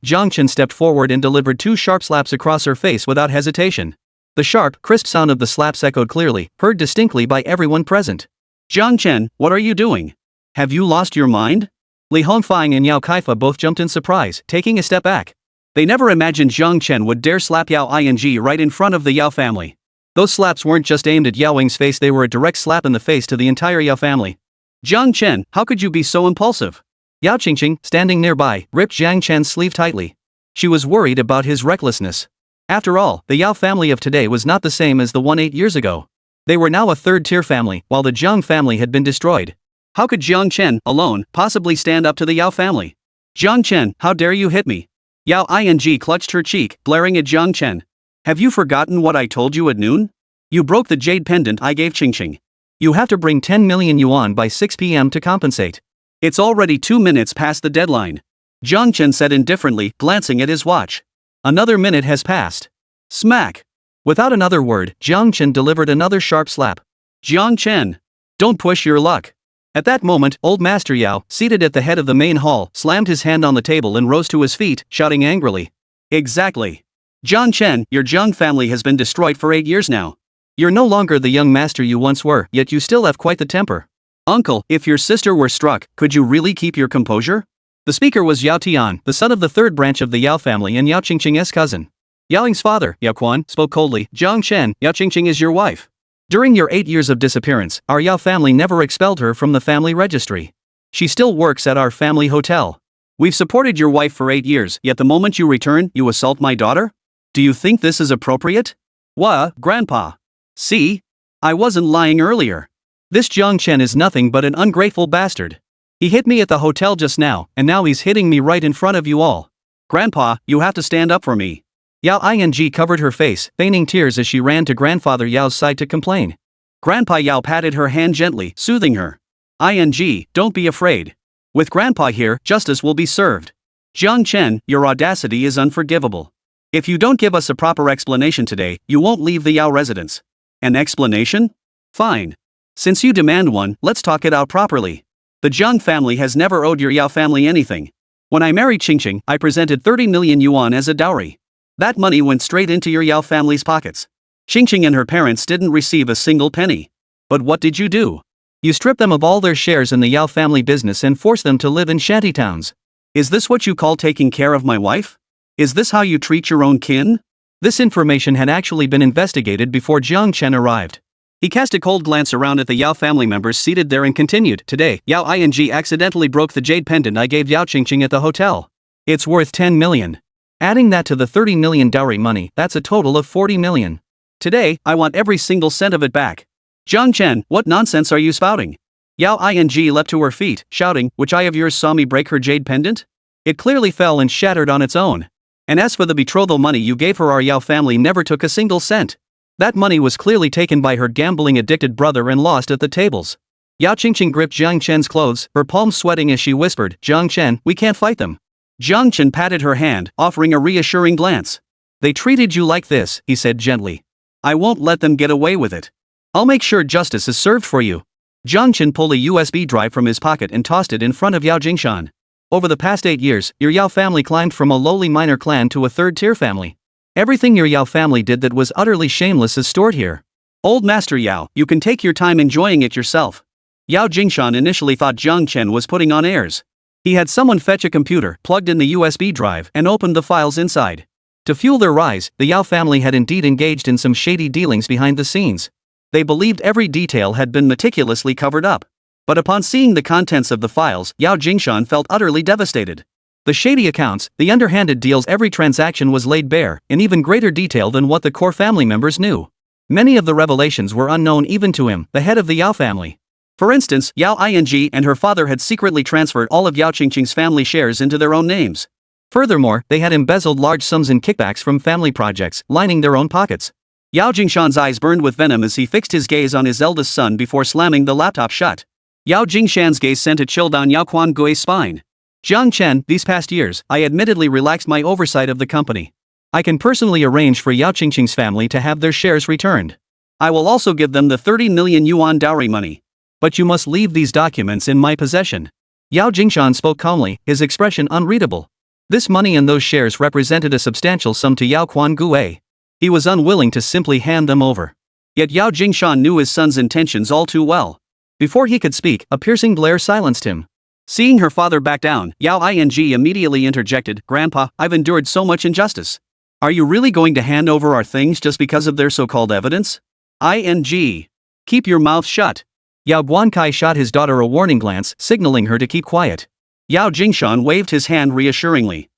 Jiāng Chén stepped forward and delivered 2 sharp slaps across her face without hesitation. The sharp, crisp sound of the slaps echoed clearly, heard distinctly by everyone present. Jiāng Chén, what are you doing? Have you lost your mind? Li Hongfang and Yao Kaifa both jumped in surprise, taking a step back. They never imagined Jiāng Chén would dare slap Yao Ing right in front of the Yao family. Those slaps weren't just aimed at Yao Wing's face, they were a direct slap in the face to the entire Yao family. Jiāng Chén, how could you be so impulsive? Yáo Qīngqing, standing nearby, ripped Jiāng Chén's sleeve tightly. She was worried about his recklessness. After all, the Yao family of today was not the same as the one 8 years ago. They were now a third-tier family, while the Jiāng family had been destroyed. How could Jiāng Chén, alone, possibly stand up to the Yao family? Jiāng Chén, how dare you hit me? Yao Ing clutched her cheek, glaring at Jiāng Chén. Have you forgotten what I told you at noon? You broke the jade pendant I gave Qīngqing. You have to bring 10 million yuan by 6 p.m. to compensate. It's already 2 minutes past the deadline. Jiāng Chén said indifferently, glancing at his watch. Another minute has passed. Smack! Without another word, Jiāng Chén delivered another sharp slap. Jiāng Chén! Don't push your luck. At that moment, old Master Yao, seated at the head of the main hall, slammed his hand on the table and rose to his feet, shouting angrily. Exactly. Jiāng Chén, your Jiāng family has been destroyed for 8 years now. You're no longer the young master you once were, yet you still have quite the temper. Uncle, if your sister were struck, could you really keep your composure? The speaker was Yao Tian, the son of the third branch of the Yao family and Yáo Qīngqing's cousin. Yao Ying's father, Yao Quan, spoke coldly. Jiāng Chén, Yáo Qīngqing is your wife. During your 8 years of disappearance, our Yao family never expelled her from the family registry. She still works at our family hotel. We've supported your wife for 8 years, yet the moment you return, you assault my daughter? Do you think this is appropriate? Wha, Grandpa? See? I wasn't lying earlier. This Jiāng Chén is nothing but an ungrateful bastard. He hit me at the hotel just now, and now he's hitting me right in front of you all. Grandpa, you have to stand up for me. Yao Ing covered her face, feigning tears as she ran to Grandfather Yao's side to complain. Grandpa Yao patted her hand gently, soothing her. Ing, don't be afraid. With Grandpa here, justice will be served. Jiāng Chén, your audacity is unforgivable. If you don't give us a proper explanation today, you won't leave the Yao residence. An explanation? Fine. Since you demand one, let's talk it out properly. The Jiāng family has never owed your Yao family anything. When I married Qīngqing, I presented 30 million yuan as a dowry. That money went straight into your Yao family's pockets. Qīngqing and her parents didn't receive a single penny. But what did you do? You stripped them of all their shares in the Yáo family business and forced them to live in shantytowns. Is this what you call taking care of my wife? Is this how you treat your own kin? This information had actually been investigated before Jiāng Chén arrived. He cast a cold glance around at the Yáo family members seated there and continued, "Today, Yáo Qīngqing accidentally broke the jade pendant I gave Yáo Qīngqing at the hotel. It's worth 10 million. Adding that to the 30 million dowry money, that's a total of 40 million. Today, I want every single cent of it back." "Jiāng Chén, what nonsense are you spouting?" Yáo Qīngqing leapt to her feet, shouting, "Which eye of yours saw me break her jade pendant? It clearly fell and shattered on its own. And as for the betrothal money you gave her, our Yáo family never took a single cent. That money was clearly taken by her gambling-addicted brother and lost at the tables." Yáo Qīngqing gripped Jiāng Chén's clothes, her palms sweating as she whispered, "Jiāng Chén, we can't fight them." Jiāng Chén patted her hand, offering a reassuring glance. "They treated you like this," he said gently. "I won't let them get away with it. I'll make sure justice is served for you." Jiāng Chén pulled a USB drive from his pocket and tossed it in front of Yáo Qīngqing. "Over the past 8 years, your Yáo family climbed from a lowly minor clan to a third-tier family. Everything your Yáo family did that was utterly shameless is stored here. Old Master Yáo, you can take your time enjoying it yourself." Yáo Qīngqing initially thought Jiāng Chén was putting on airs. He had someone fetch a computer, plugged in the USB drive, and opened the files inside. To fuel their rise, the Yáo family had indeed engaged in some shady dealings behind the scenes. They believed every detail had been meticulously covered up. But upon seeing the contents of the files, Yáo Qīngqing felt utterly devastated. The shady accounts, the underhanded deals, every transaction was laid bare, in even greater detail than what the core family members knew. Many of the revelations were unknown even to him, the head of the Yáo family. For instance, Yáo Qīngqing and her father had secretly transferred all of Yáo Qīngqing's family shares into their own names. Furthermore, they had embezzled large sums in kickbacks from family projects, lining their own pockets. Yáo Qīngqing's eyes burned with venom as he fixed his gaze on his eldest son before slamming the laptop shut. Yáo Qīngqing's gaze sent a chill down Yáo Qīngqing's spine. "Jiāng Chén, these past years, I admittedly relaxed my oversight of the company. I can personally arrange for Yáo Qīngqing's family to have their shares returned. I will also give them the 30 million yuan dowry money. But you must leave these documents in my possession." Yáo Qīngqing spoke calmly, his expression unreadable. This money and those shares represented a substantial sum to Yáo Qīngqing. He was unwilling to simply hand them over. Yet Yáo Qīngqing knew his son's intentions all too well. Before he could speak, a piercing glare silenced him. Seeing her father back down, Yáo Qīngqing immediately interjected, "Grandpa, I've endured so much injustice. Are you really going to hand over our things just because of their so-called evidence? Keep your mouth shut." Yáo Qīngqing shot his daughter a warning glance, signaling her to keep quiet. Yáo Qīngqing waved his hand reassuringly.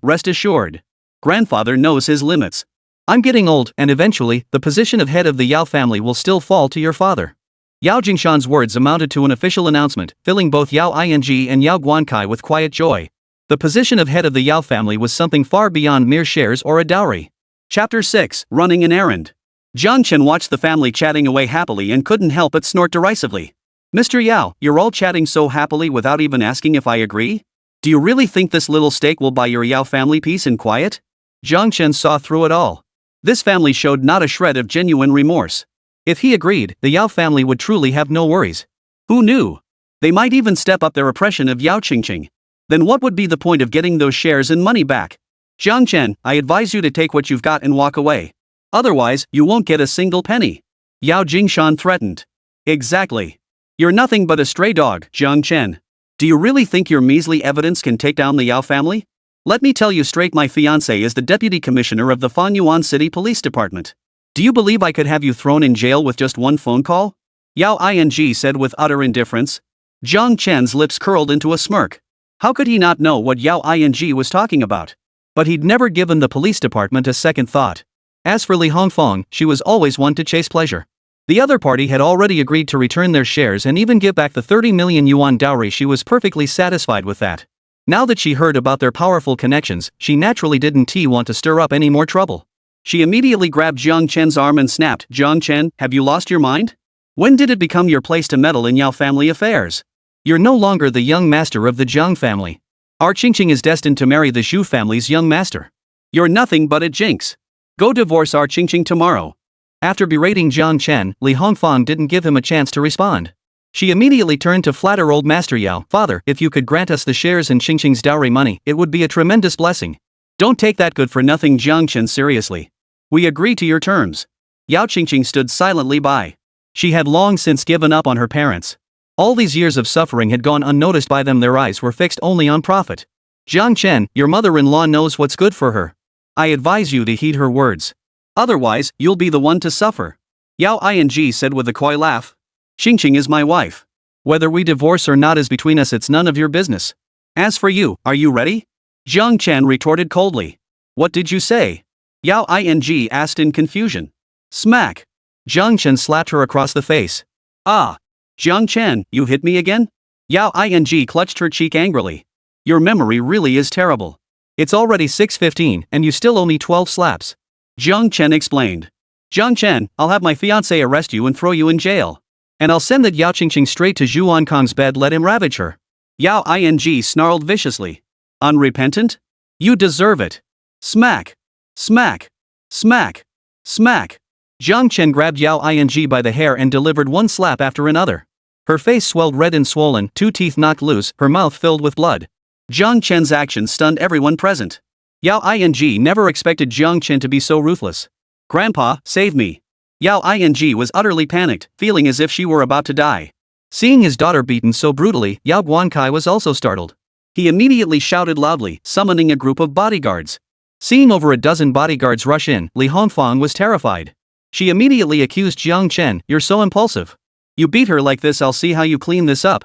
Rest assured. Grandfather knows his limits. I'm getting old, and eventually, the position of head of the Yáo family will still fall to your father." Yáo Qīngqing's words amounted to an official announcement, filling both Yáo Qīngqing and Yáo Qīngqing with quiet joy. The position of head of the Yáo family was something far beyond mere shares or a dowry. Chapter 6, Running an Errand. Jiāng Chén watched the family chatting away happily and couldn't help but snort derisively. "Mr. Yáo, you're all chatting so happily without even asking if I agree? Do you really think this little steak will buy your Yáo family peace and quiet?" Jiāng Chén saw through it all. This family showed not a shred of genuine remorse. If he agreed, the Yáo family would truly have no worries. Who knew? They might even step up their oppression of Yáo Qīngqing. Then what would be the point of getting those shares and money back? "Jiāng Chén, I advise you to take what you've got and walk away. Otherwise, you won't get a single penny," Yáo Qīngqing threatened. "Exactly. You're nothing but a stray dog, Jiāng Chén. Do you really think your measly evidence can take down the Yáo family? Let me tell you straight, my fiancé is the deputy commissioner of the Fanyuan City Police Department. Do you believe I could have you thrown in jail with just one phone call?" Yáo Qīngqing said with utter indifference. Jiāng Chén's lips curled into a smirk. How could he not know what Yáo Qīngqing was talking about? But he'd never given the police department a second thought. As for Li Hongfeng, she was always one to chase pleasure. The other party had already agreed to return their shares and even give back the 30 million yuan dowry. She was perfectly satisfied with that. Now that she heard about their powerful connections, she naturally didn't want to stir up any more trouble. She immediately grabbed Jiāng Chén's arm and snapped, "Jiāng Chén, have you lost your mind? When did it become your place to meddle in Yáo family affairs? You're no longer the young master of the Jiāng family. Our Qīngqing is destined to marry the Zhū family's young master. You're nothing but a jinx. Go divorce our Qīngqing tomorrow." After berating Jiāng Chén, Li Hongfeng didn't give him a chance to respond. She immediately turned to flatter old Master Yáo. "Father, if you could grant us the shares and Qīngqing's dowry money, it would be a tremendous blessing." "Don't take that good-for-nothing Jiāng Chén seriously. We agree to your terms. Yáo Qīngqing stood silently by. She had long since given up on her parents. All these years of suffering had gone unnoticed by them, their eyes were fixed only on profit. Jiāng Chén, your mother-in-law knows what's good for her. I advise you to heed her words. Otherwise, you'll be the one to suffer. Yáo Qīngqing said with a coy laugh. Qīngqing is my wife. Whether we divorce or not is between us, it's none of your business. As for you, are you ready? Jiāng Chén retorted coldly. What did you say? Yáo Qīngqing asked in confusion. Smack. Jiāng Chén slapped her across the face. Ah. Jiāng Chén, you hit me again? Yáo Qīngqing clutched her cheek angrily. Your memory really is terrible. It's already 6:15 and you still owe me 12 slaps. Jiāng Chén explained. Jiāng Chén, I'll have my fiancé arrest you and throw you in jail. And I'll send that Yáo Qīngqing straight to Zhū Ānkāng's bed, let him ravage her. Yáo Qīngqing snarled viciously. Unrepentant? You deserve it. Smack. Smack. Smack. Smack. Jiāng Chén grabbed Yáo Qīngqing by the hair and delivered one slap after another. Her face swelled red and swollen, 2 teeth knocked loose, her mouth filled with blood. Jiāng Chén's actions stunned everyone present. Yáo Qīngqing never expected Jiāng Chén to be so ruthless. Grandpa, save me. Yáo Qīngqing was utterly panicked, feeling as if she were about to die. Seeing his daughter beaten so brutally, Yáo Qīngqing was also startled. He immediately shouted loudly, summoning a group of bodyguards. Seeing over a dozen bodyguards rush in, Li Hongfang was terrified. She immediately accused Jiāng Chén, you're so impulsive. You beat her like this, I'll see how you clean this up.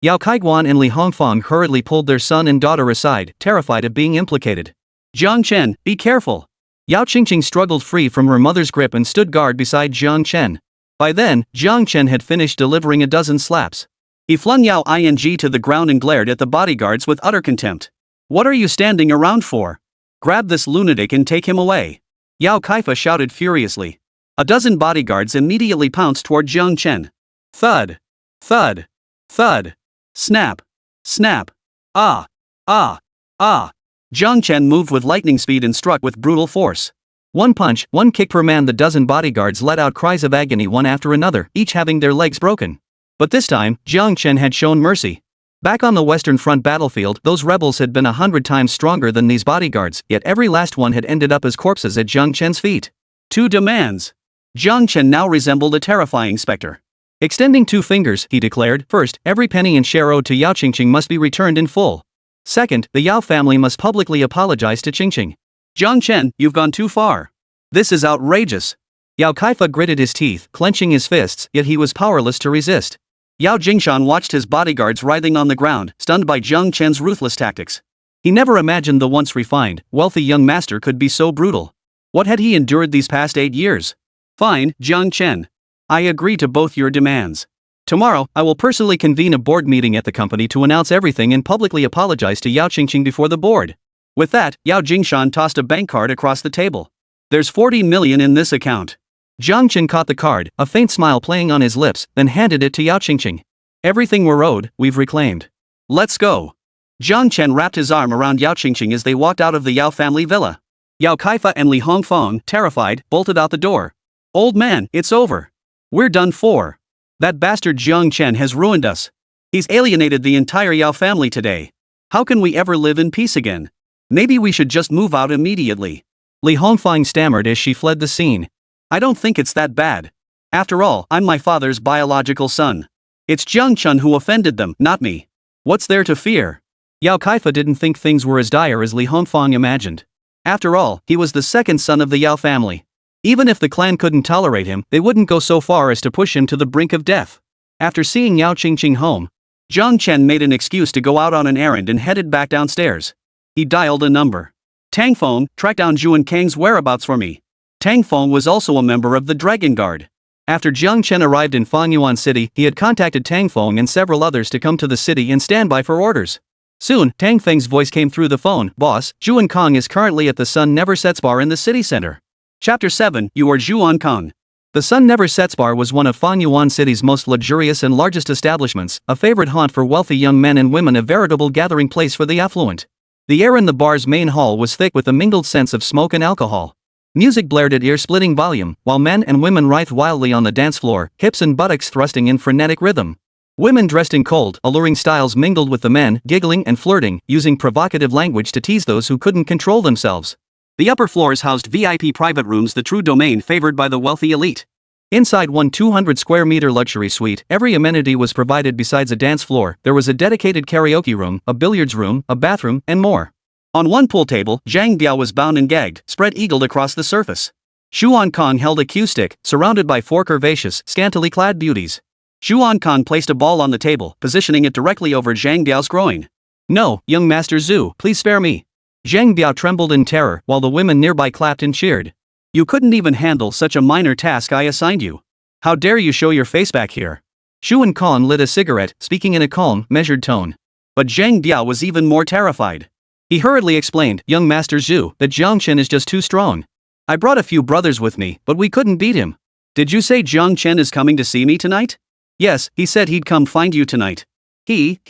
Yáo Qīngqing and Li Hongfang hurriedly pulled their son and daughter aside, terrified of being implicated. Jiāng Chén, be careful. Yáo Qīngqing struggled free from her mother's grip and stood guard beside Jiāng Chén. By then, Jiāng Chén had finished delivering a dozen slaps. He flung Yáo Qīngqing to the ground and glared at the bodyguards with utter contempt. What are you standing around for? Grab this lunatic and take him away. Yáo Qīngqing shouted furiously. A dozen bodyguards immediately pounced toward Jiāng Chén. Thud. Thud. Thud. Snap. Snap. Ah. Ah. Ah. Jiāng Chén moved with lightning speed and struck with brutal force. One punch, one kick per man. The dozen bodyguards let out cries of agony one after another, each having their legs broken. But this time, Jiāng Chén had shown mercy. Back on the Western Front battlefield, those rebels had been 100 times stronger than these bodyguards, yet every last one had ended up as corpses at Jiāng Chén's feet. 2 demands. Jiāng Chén now resembled a terrifying specter. Extending 2 fingers, he declared, first, every penny and share owed to Yáo Qīngqing must be returned in full. Second, the Yáo family must publicly apologize to Qīngqing. Jiāng Chén, you've gone too far. This is outrageous. Yáo Qīngqing gritted his teeth, clenching his fists, yet he was powerless to resist. Yáo Jingxian watched his bodyguards writhing on the ground, stunned by Jiāng Chén's ruthless tactics. He never imagined the once refined, wealthy young master could be so brutal. What had he endured these past 8 years? Fine, Jiāng Chén. I agree to both your demands. Tomorrow, I will personally convene a board meeting at the company to announce everything and publicly apologize to Yáo Qīngqing before the board. With that, Yáo Jingxian tossed a bank card across the table. There's 40 million in this account. Jiāng Chén caught the card, a faint smile playing on his lips, then handed it to Yáo Qīngqing. Everything we're owed, we've reclaimed. Let's go. Jiāng Chén wrapped his arm around Yáo Qīngqing as they walked out of the Yáo family villa. Yáo Qīngqing and Li Hongfang, terrified, bolted out the door. Old man, it's over. We're done for. That bastard Jiāng Chén has ruined us. He's alienated the entire Yáo family today. How can we ever live in peace again? Maybe we should just move out immediately. Li Hongfang stammered as she fled the scene. I don't think it's that bad. After all, I'm my father's biological son. It's Jiāng Chén who offended them, not me. What's there to fear? Yáo Qīngqing didn't think things were as dire as Li Hongfang imagined. After all, he was the second son of the Yáo family. Even if the clan couldn't tolerate him, they wouldn't go so far as to push him to the brink of death. After seeing Yáo Qīngqing home, Jiāng Chén made an excuse to go out on an errand and headed back downstairs. He dialed a number. Tang Feng, track down Zhū Ānkāng's whereabouts for me. Tang Feng was also a member of the Dragon Guard. After Jiāng Chén arrived in Fangyuan City, he had contacted Tang Feng and several others to come to the city and stand by for orders. Soon, Tang Feng's voice came through the phone. Boss, Zhū Ānkāng is currently at the Sun Never Sets Bar in the city center. Chapter 7, You are Zhū Ānkāng. The Sun Never Sets Bar was one of Fangyuan City's most luxurious and largest establishments, a favorite haunt for wealthy young men and women, a veritable gathering place for the affluent. The air in the bar's main hall was thick with a mingled sense of smoke and alcohol. Music blared at ear-splitting volume, while men and women writhed wildly on the dance floor, hips and buttocks thrusting in frenetic rhythm. Women dressed in cold, alluring styles mingled with the men, giggling and flirting, using provocative language to tease those who couldn't control themselves. The upper floors housed VIP private rooms, the true domain favored by the wealthy elite. Inside one 200 square meter luxury suite, every amenity was provided besides a dance floor. There was a dedicated karaoke room, a billiards room, a bathroom, and more. On one pool table, Zhang Biao was bound and gagged, spread-eagled across the surface. Zhū Ānkāng held a cue stick, surrounded by four curvaceous, scantily clad beauties. Zhū Ānkāng placed a ball on the table, positioning it directly over Zhang Biao's groin. "No, young Master Zhū, please spare me." Zhang Biao trembled in terror, while the women nearby clapped and cheered. "You couldn't even handle such a minor task I assigned you. How dare you show your face back here?" Zhū Ānkāng lit a cigarette, speaking in a calm, measured tone. But Zhang Biao was even more terrified. He hurriedly explained, "Young Master Zhū, that Jiāng Chén is just too strong. I brought a few brothers with me, but we couldn't beat him." "Did you say Jiāng Chén is coming to see me tonight?" "Yes, he said he'd come find you tonight." He.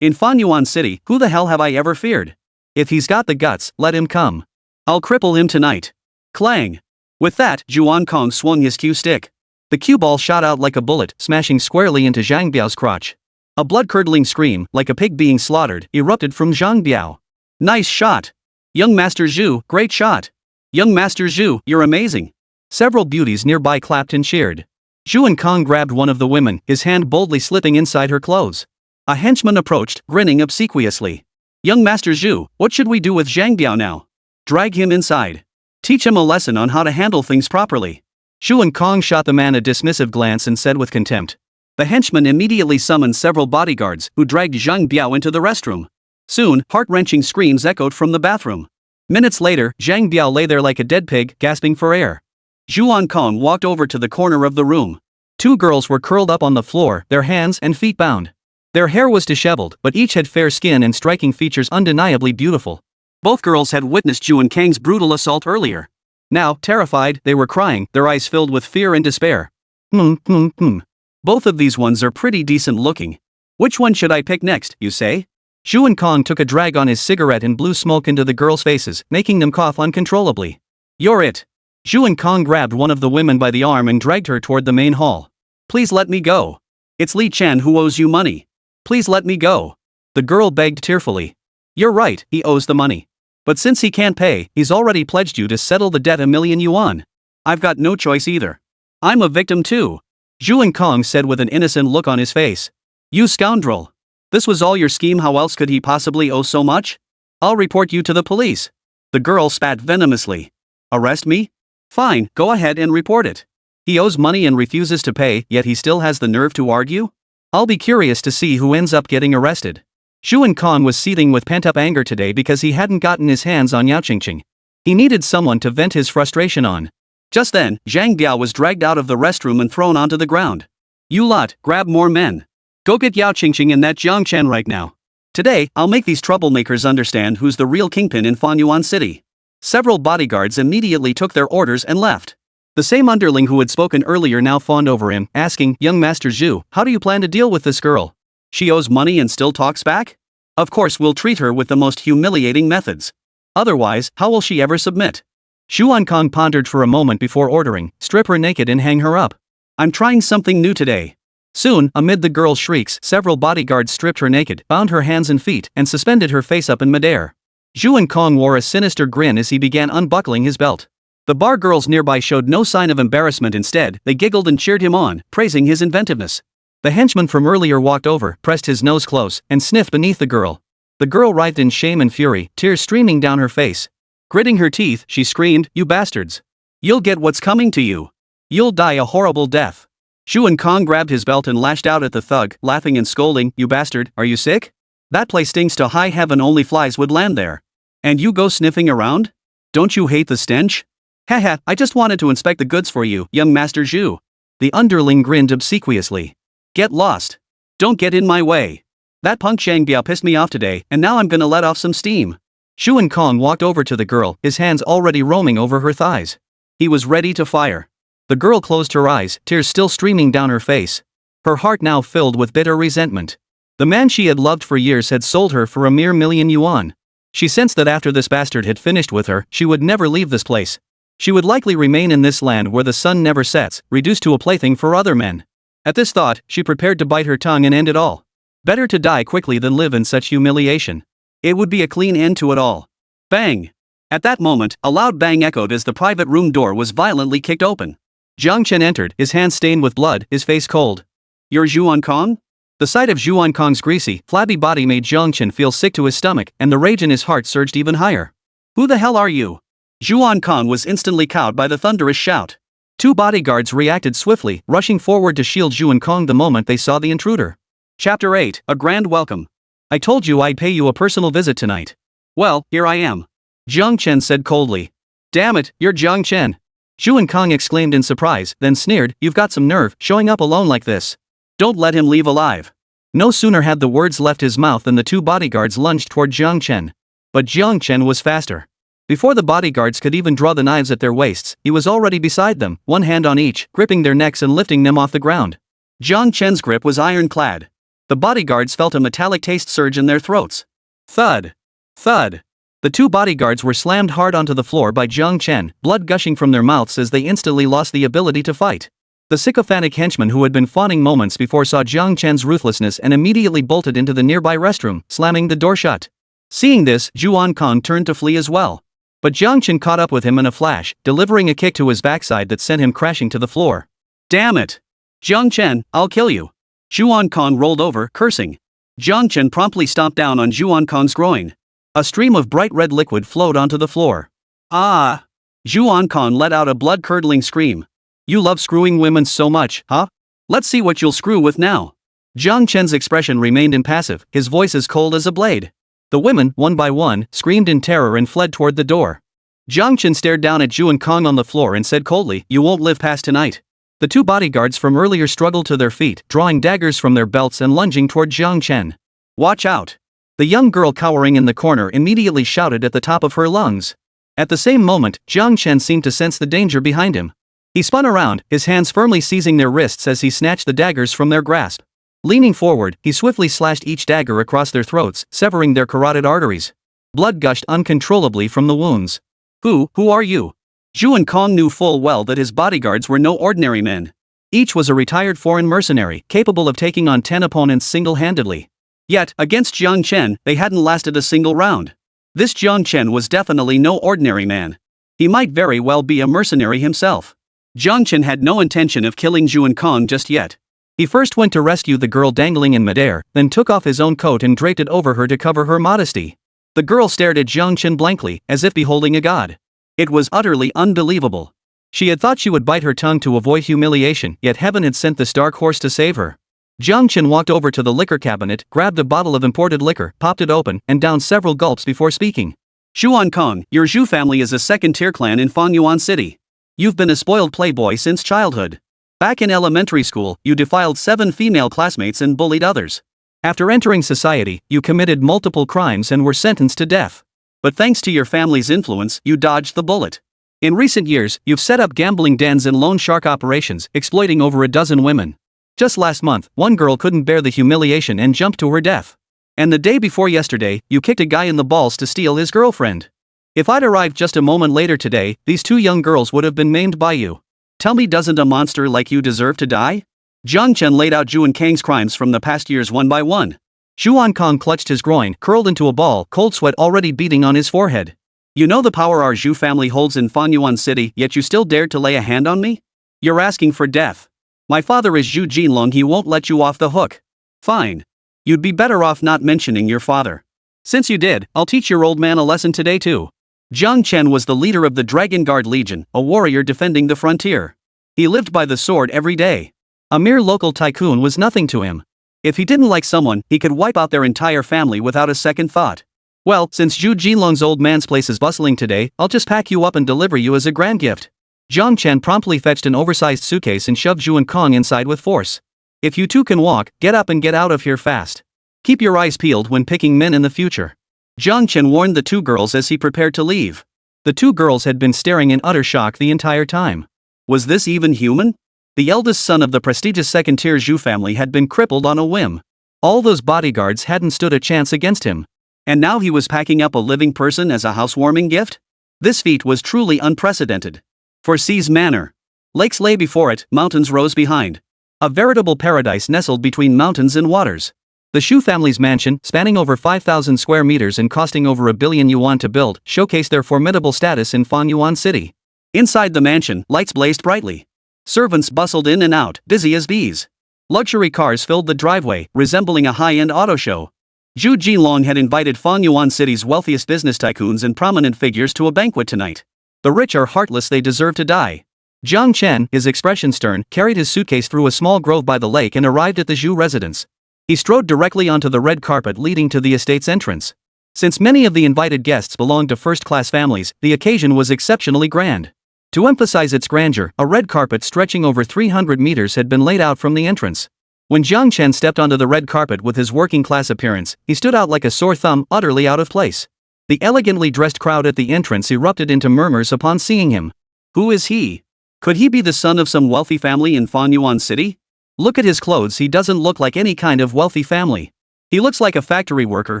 In Fanyuan City, who the hell have I ever feared? If he's got the guts, let him come. I'll cripple him tonight. Clang. With that, Zhū Ānkāng swung his cue stick. The cue ball shot out like a bullet, smashing squarely into Zhang Biao's crotch. A blood-curdling scream, like a pig being slaughtered, erupted from Zhang Biao. "Nice shot. Young Master Zhū, great shot. Young Master Zhū, you're amazing." Several beauties nearby clapped and cheered. Zhū Ānkāng grabbed one of the women, his hand boldly slipping inside her clothes. A henchman approached, grinning obsequiously. "Young Master Zhū, what should we do with Zhang Biao now?" "Drag him inside. Teach him a lesson on how to handle things properly." Zhū Ānkāng shot the man a dismissive glance and said with contempt. The henchman immediately summoned several bodyguards, who dragged Zhang Biao into the restroom. Soon, heart-wrenching screams echoed from the bathroom. Minutes later, Zhang Biao lay there like a dead pig, gasping for air. Zhū Ānkāng walked over to the corner of the room. Two girls were curled up on the floor, their hands and feet bound. Their hair was disheveled, but each had fair skin and striking features undeniably beautiful. Both girls had witnessed Zhū Ānkāng's brutal assault earlier. Now, terrified, they were crying, their eyes filled with fear and despair. Both of these ones are pretty decent looking. Which one should I pick next, you say? Zhū Ānkāng took a drag on his cigarette and blew smoke into the girls' faces, making them cough uncontrollably. "You're it." Zhū Ānkāng grabbed one of the women by the arm and dragged her toward the main hall. "Please let me go. It's Li Chen who owes you money. Please let me go." The girl begged tearfully. "You're right, he owes the money. But since he can't pay, he's already pledged you to settle the debt 1,000,000 yuan. I've got no choice either. I'm a victim too," Zhū Ānkāng said with an innocent look on his face. "You scoundrel. This was all your scheme. How else could he possibly owe so much? I'll report you to the police." The girl spat venomously. "Arrest me? Fine, go ahead and report it. He owes money and refuses to pay, yet he still has the nerve to argue? I'll be curious to see who ends up getting arrested." Zhū Ānkāng was seething with pent-up anger today because he hadn't gotten his hands on Yáo Qīngqing. He needed someone to vent his frustration on. Just then, Zhang Biao was dragged out of the restroom and thrown onto the ground. "You lot, grab more men. Go get Yáo Qīngqing and that Jiāng Chén right now. Today, I'll make these troublemakers understand who's the real kingpin in Fanyuan City." Several bodyguards immediately took their orders and left. The same underling who had spoken earlier now fawned over him, asking, "Young Master Zhū, how do you plan to deal with this girl? She owes money and still talks back? Of course we'll treat her with the most humiliating methods. Otherwise, how will she ever submit?" Zhū Ānkāng pondered for a moment before ordering, "Strip her naked and hang her up. I'm trying something new today." Soon, amid the girl's shrieks, several bodyguards stripped her naked, bound her hands and feet, and suspended her face up in midair. Zhū Ānkāng wore a sinister grin as he began unbuckling his belt. The bar girls nearby showed no sign of embarrassment. Instead, they giggled and cheered him on, praising his inventiveness. The henchman from earlier walked over, pressed his nose close, and sniffed beneath the girl. The girl writhed in shame and fury, tears streaming down her face. Gritting her teeth, she screamed, "You bastards! You'll get what's coming to you. You'll die a horrible death." Zhū Ānkāng grabbed his belt and lashed out at the thug, laughing and scolding, "You bastard, are you sick? That place stinks to high heaven, only flies would land there. And you go sniffing around? Don't you hate the stench? Haha, I just wanted to inspect the goods for you, young Master Zhū." The underling grinned obsequiously. "Get lost. Don't get in my way. That punk Zhang Biao pissed me off today, and now I'm gonna let off some steam." Zhū Ānkāng walked over to the girl, his hands already roaming over her thighs. He was ready to fire. The girl closed her eyes, tears still streaming down her face. Her heart now filled with bitter resentment. The man she had loved for years had sold her for a mere 1,000,000 yuan. She sensed that after this bastard had finished with her, she would never leave this place. She would likely remain in this land where the sun never sets, reduced to a plaything for other men. At this thought, she prepared to bite her tongue and end it all. Better to die quickly than live in such humiliation. It would be a clean end to it all. Bang! At that moment, a loud bang echoed as the private room door was violently kicked open. Jiāng Chén entered, his hands stained with blood, his face cold. "You're Zhū Ānkāng?" The sight of Zhū Ānkāng's greasy, flabby body made Jiāng Chén feel sick to his stomach, and the rage in his heart surged even higher. "Who the hell are you?" Zhū Ānkāng was instantly cowed by the thunderous shout. Two bodyguards reacted swiftly, rushing forward to shield Zhū Ānkāng the moment they saw the intruder. Chapter 8, A Grand Welcome. "I told you I'd pay you a personal visit tonight. Well, here I am," Jiāng Chén said coldly. "Damn it, you're Jiāng Chén!" Zhū Ānkāng exclaimed in surprise, then sneered, "You've got some nerve, showing up alone like this. Don't let him leave alive." No sooner had the words left his mouth than the two bodyguards lunged toward Jiāng Chén. But Jiāng Chén was faster. Before the bodyguards could even draw the knives at their waists, he was already beside them, one hand on each, gripping their necks and lifting them off the ground. Jiāng Chén's grip was ironclad. The bodyguards felt a metallic taste surge in their throats. Thud! Thud! The two bodyguards were slammed hard onto the floor by Jiāng Chén, blood gushing from their mouths as they instantly lost the ability to fight. The sycophantic henchman who had been fawning moments before saw Jiāng Chén's ruthlessness and immediately bolted into the nearby restroom, slamming the door shut. Seeing this, Zhū Ānkāng turned to flee as well. But Jiāng Chén caught up with him in a flash, delivering a kick to his backside that sent him crashing to the floor. "Damn it! Jiāng Chén, I'll kill you!" Zhū Ānkāng rolled over, cursing. Jiāng Chén promptly stomped down on Zhū Ānkāng's groin. A stream of bright red liquid flowed onto the floor. "Ah!" Zhū Ānkāng let out a blood-curdling scream. "You love screwing women so much, huh? Let's see what you'll screw with now." Jiāng Chén's expression remained impassive, his voice as cold as a blade. The women, one by one, screamed in terror and fled toward the door. Jiāng Chén stared down at Zhū Ānkāng on the floor and said coldly, "You won't live past tonight." The two bodyguards from earlier struggled to their feet, drawing daggers from their belts and lunging toward Jiāng Chén. "Watch out!" The young girl cowering in the corner immediately shouted at the top of her lungs. At the same moment, Jiāng Chén seemed to sense the danger behind him. He spun around, his hands firmly seizing their wrists as he snatched the daggers from their grasp. Leaning forward, he swiftly slashed each dagger across their throats, severing their carotid arteries. Blood gushed uncontrollably from the wounds. Who are you?" Zhū Ānkāng knew full well that his bodyguards were no ordinary men. Each was a retired foreign mercenary, capable of taking on 10 opponents single-handedly. Yet, against Jiāng Chén, they hadn't lasted a single round. This Jiāng Chén was definitely no ordinary man. He might very well be a mercenary himself. Jiāng Chén had no intention of killing Zhū Ānkāng just yet. He first went to rescue the girl dangling in midair, then took off his own coat and draped it over her to cover her modesty. The girl stared at Jiāng Chén blankly, as if beholding a god. It was utterly unbelievable. She had thought she would bite her tongue to avoid humiliation, yet heaven had sent this dark horse to save her. Jiāng Chén walked over to the liquor cabinet, grabbed a bottle of imported liquor, popped it open, and downed several gulps before speaking. "Zhū Ānkāng, your Zhū family is a second-tier clan in Fanyuan City. You've been a spoiled playboy since childhood. Back in elementary school, you defiled 7 female classmates and bullied others. After entering society, you committed multiple crimes and were sentenced to death. But thanks to your family's influence, you dodged the bullet. In recent years, you've set up gambling dens and loan shark operations, exploiting over a dozen women. Just last month, one girl couldn't bear the humiliation and jumped to her death. And the day before yesterday, you kicked a guy in the balls to steal his girlfriend. If I'd arrived just a moment later today, these 2 young girls would have been maimed by you. Tell me, doesn't a monster like you deserve to die?" Jiāng Chén laid out Zhū Ānkāng's crimes from the past years one by one. Zhū Ānkāng clutched his groin, curled into a ball, cold sweat already beating on his forehead. "You know the power our Zhū family holds in Fanyuan City, yet you still dared to lay a hand on me? You're asking for death. My father is Zhū Jinlong, he won't let you off the hook." "Fine. You'd be better off not mentioning your father. Since you did, I'll teach your old man a lesson today too." Jiāng Chén was the leader of the Dragon Guard Legion, a warrior defending the frontier. He lived by the sword every day. A mere local tycoon was nothing to him. If he didn't like someone, he could wipe out their entire family without a second thought. "Well, since Zhū Jinlong's old man's place is bustling today, I'll just pack you up and deliver you as a grand gift." Jiāng Chén promptly fetched an oversized suitcase and shoved Zhū Ānkāng inside with force. "If you two can walk, get up and get out of here fast. Keep your eyes peeled when picking men in the future." Jiāng Chén warned the 2 girls as he prepared to leave. The 2 girls had been staring in utter shock the entire time. Was this even human? The eldest son of the prestigious second-tier Zhū family had been crippled on a whim. All those bodyguards hadn't stood a chance against him. And now he was packing up a living person as a housewarming gift? This feat was truly unprecedented. For Sea's manor. Lakes lay before it, mountains rose behind. A veritable paradise nestled between mountains and waters. The Zhou family's mansion, spanning over 5,000 square meters and costing over $1 billion to build, showcased their formidable status in Fanyuan City. Inside the mansion, lights blazed brightly. Servants bustled in and out, busy as bees. Luxury cars filled the driveway, resembling a high-end auto show. Zhou Jinlong had invited Fanyuan City's wealthiest business tycoons and prominent figures to a banquet tonight. The rich are heartless, they deserve to die. Jiāng Chén, his expression stern, carried his suitcase through a small grove by the lake and arrived at the Zhou residence. He strode directly onto the red carpet leading to the estate's entrance. Since many of the invited guests belonged to first-class families, the occasion was exceptionally grand. To emphasize its grandeur, a red carpet stretching over 300 meters had been laid out from the entrance. When Jiāng Chén stepped onto the red carpet with his working-class appearance, he stood out like a sore thumb, utterly out of place. The elegantly dressed crowd at the entrance erupted into murmurs upon seeing him. Who is he? Could he be the son of some wealthy family in Fanyuan City? Look at his clothes, he doesn't look like any kind of wealthy family. He looks like a factory worker